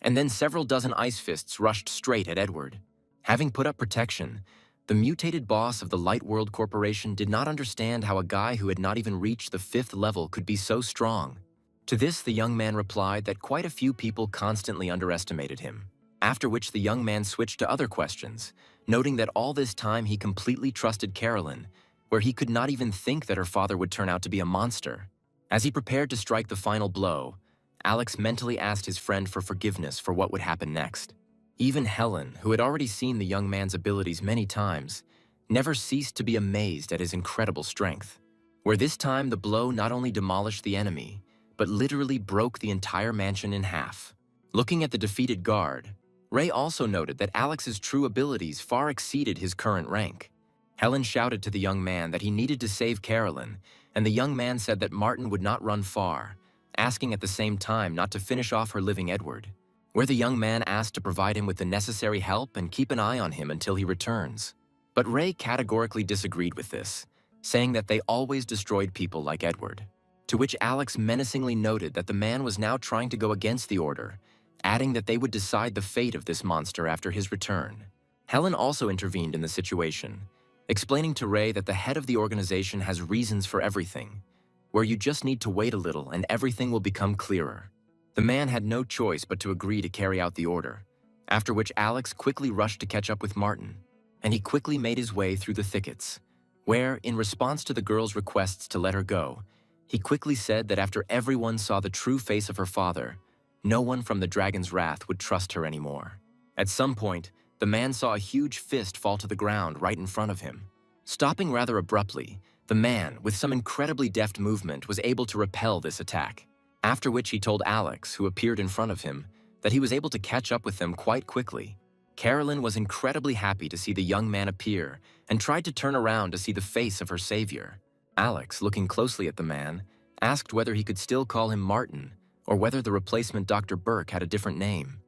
A: And then several dozen ice fists rushed straight at Edward. Having put up protection, the mutated boss of the Light World Corporation did not understand how a guy who had not even reached the 5th level could be so strong. To this, the young man replied that quite a few people constantly underestimated him, after which the young man switched to other questions, noting that all this time he completely trusted Carolyn, where he could not even think that her father would turn out to be a monster. As he prepared to strike the final blow, Alex mentally asked his friend for forgiveness for what would happen next. Even Helen, who had already seen the young man's abilities many times, never ceased to be amazed at his incredible strength, where this time the blow not only demolished the enemy, but literally broke the entire mansion in half. Looking at the defeated guard, Ray also noted that Alex's true abilities far exceeded his current rank. Helen shouted to the young man that he needed to save Carolyn, and the young man said that Martin would not run far, asking at the same time not to finish off her living Edward, where the young man asked to provide him with the necessary help and keep an eye on him until he returns. But Ray categorically disagreed with this, saying that they always destroyed people like Edward, to which Alex menacingly noted that the man was now trying to go against the order, adding that they would decide the fate of this monster after his return. Helen also intervened in the situation, explaining to Ray that the head of the organization has reasons for everything, where you just need to wait a little and everything will become clearer. The man had no choice but to agree to carry out the order, after which Alex quickly rushed to catch up with Martin, and he quickly made his way through the thickets, where, in response to the girl's requests to let her go, he quickly said that after everyone saw the true face of her father, no one from the dragon's wrath would trust her anymore. At some point, the man saw a huge fist fall to the ground right in front of him. Stopping rather abruptly, the man, with some incredibly deft movement, was able to repel this attack, after which he told Alex, who appeared in front of him, that he was able to catch up with them quite quickly. Carolyn was incredibly happy to see the young man appear and tried to turn around to see the face of her savior. Alex, looking closely at the man, asked whether he could still call him Martin or whether the replacement Dr. Burke had a different name.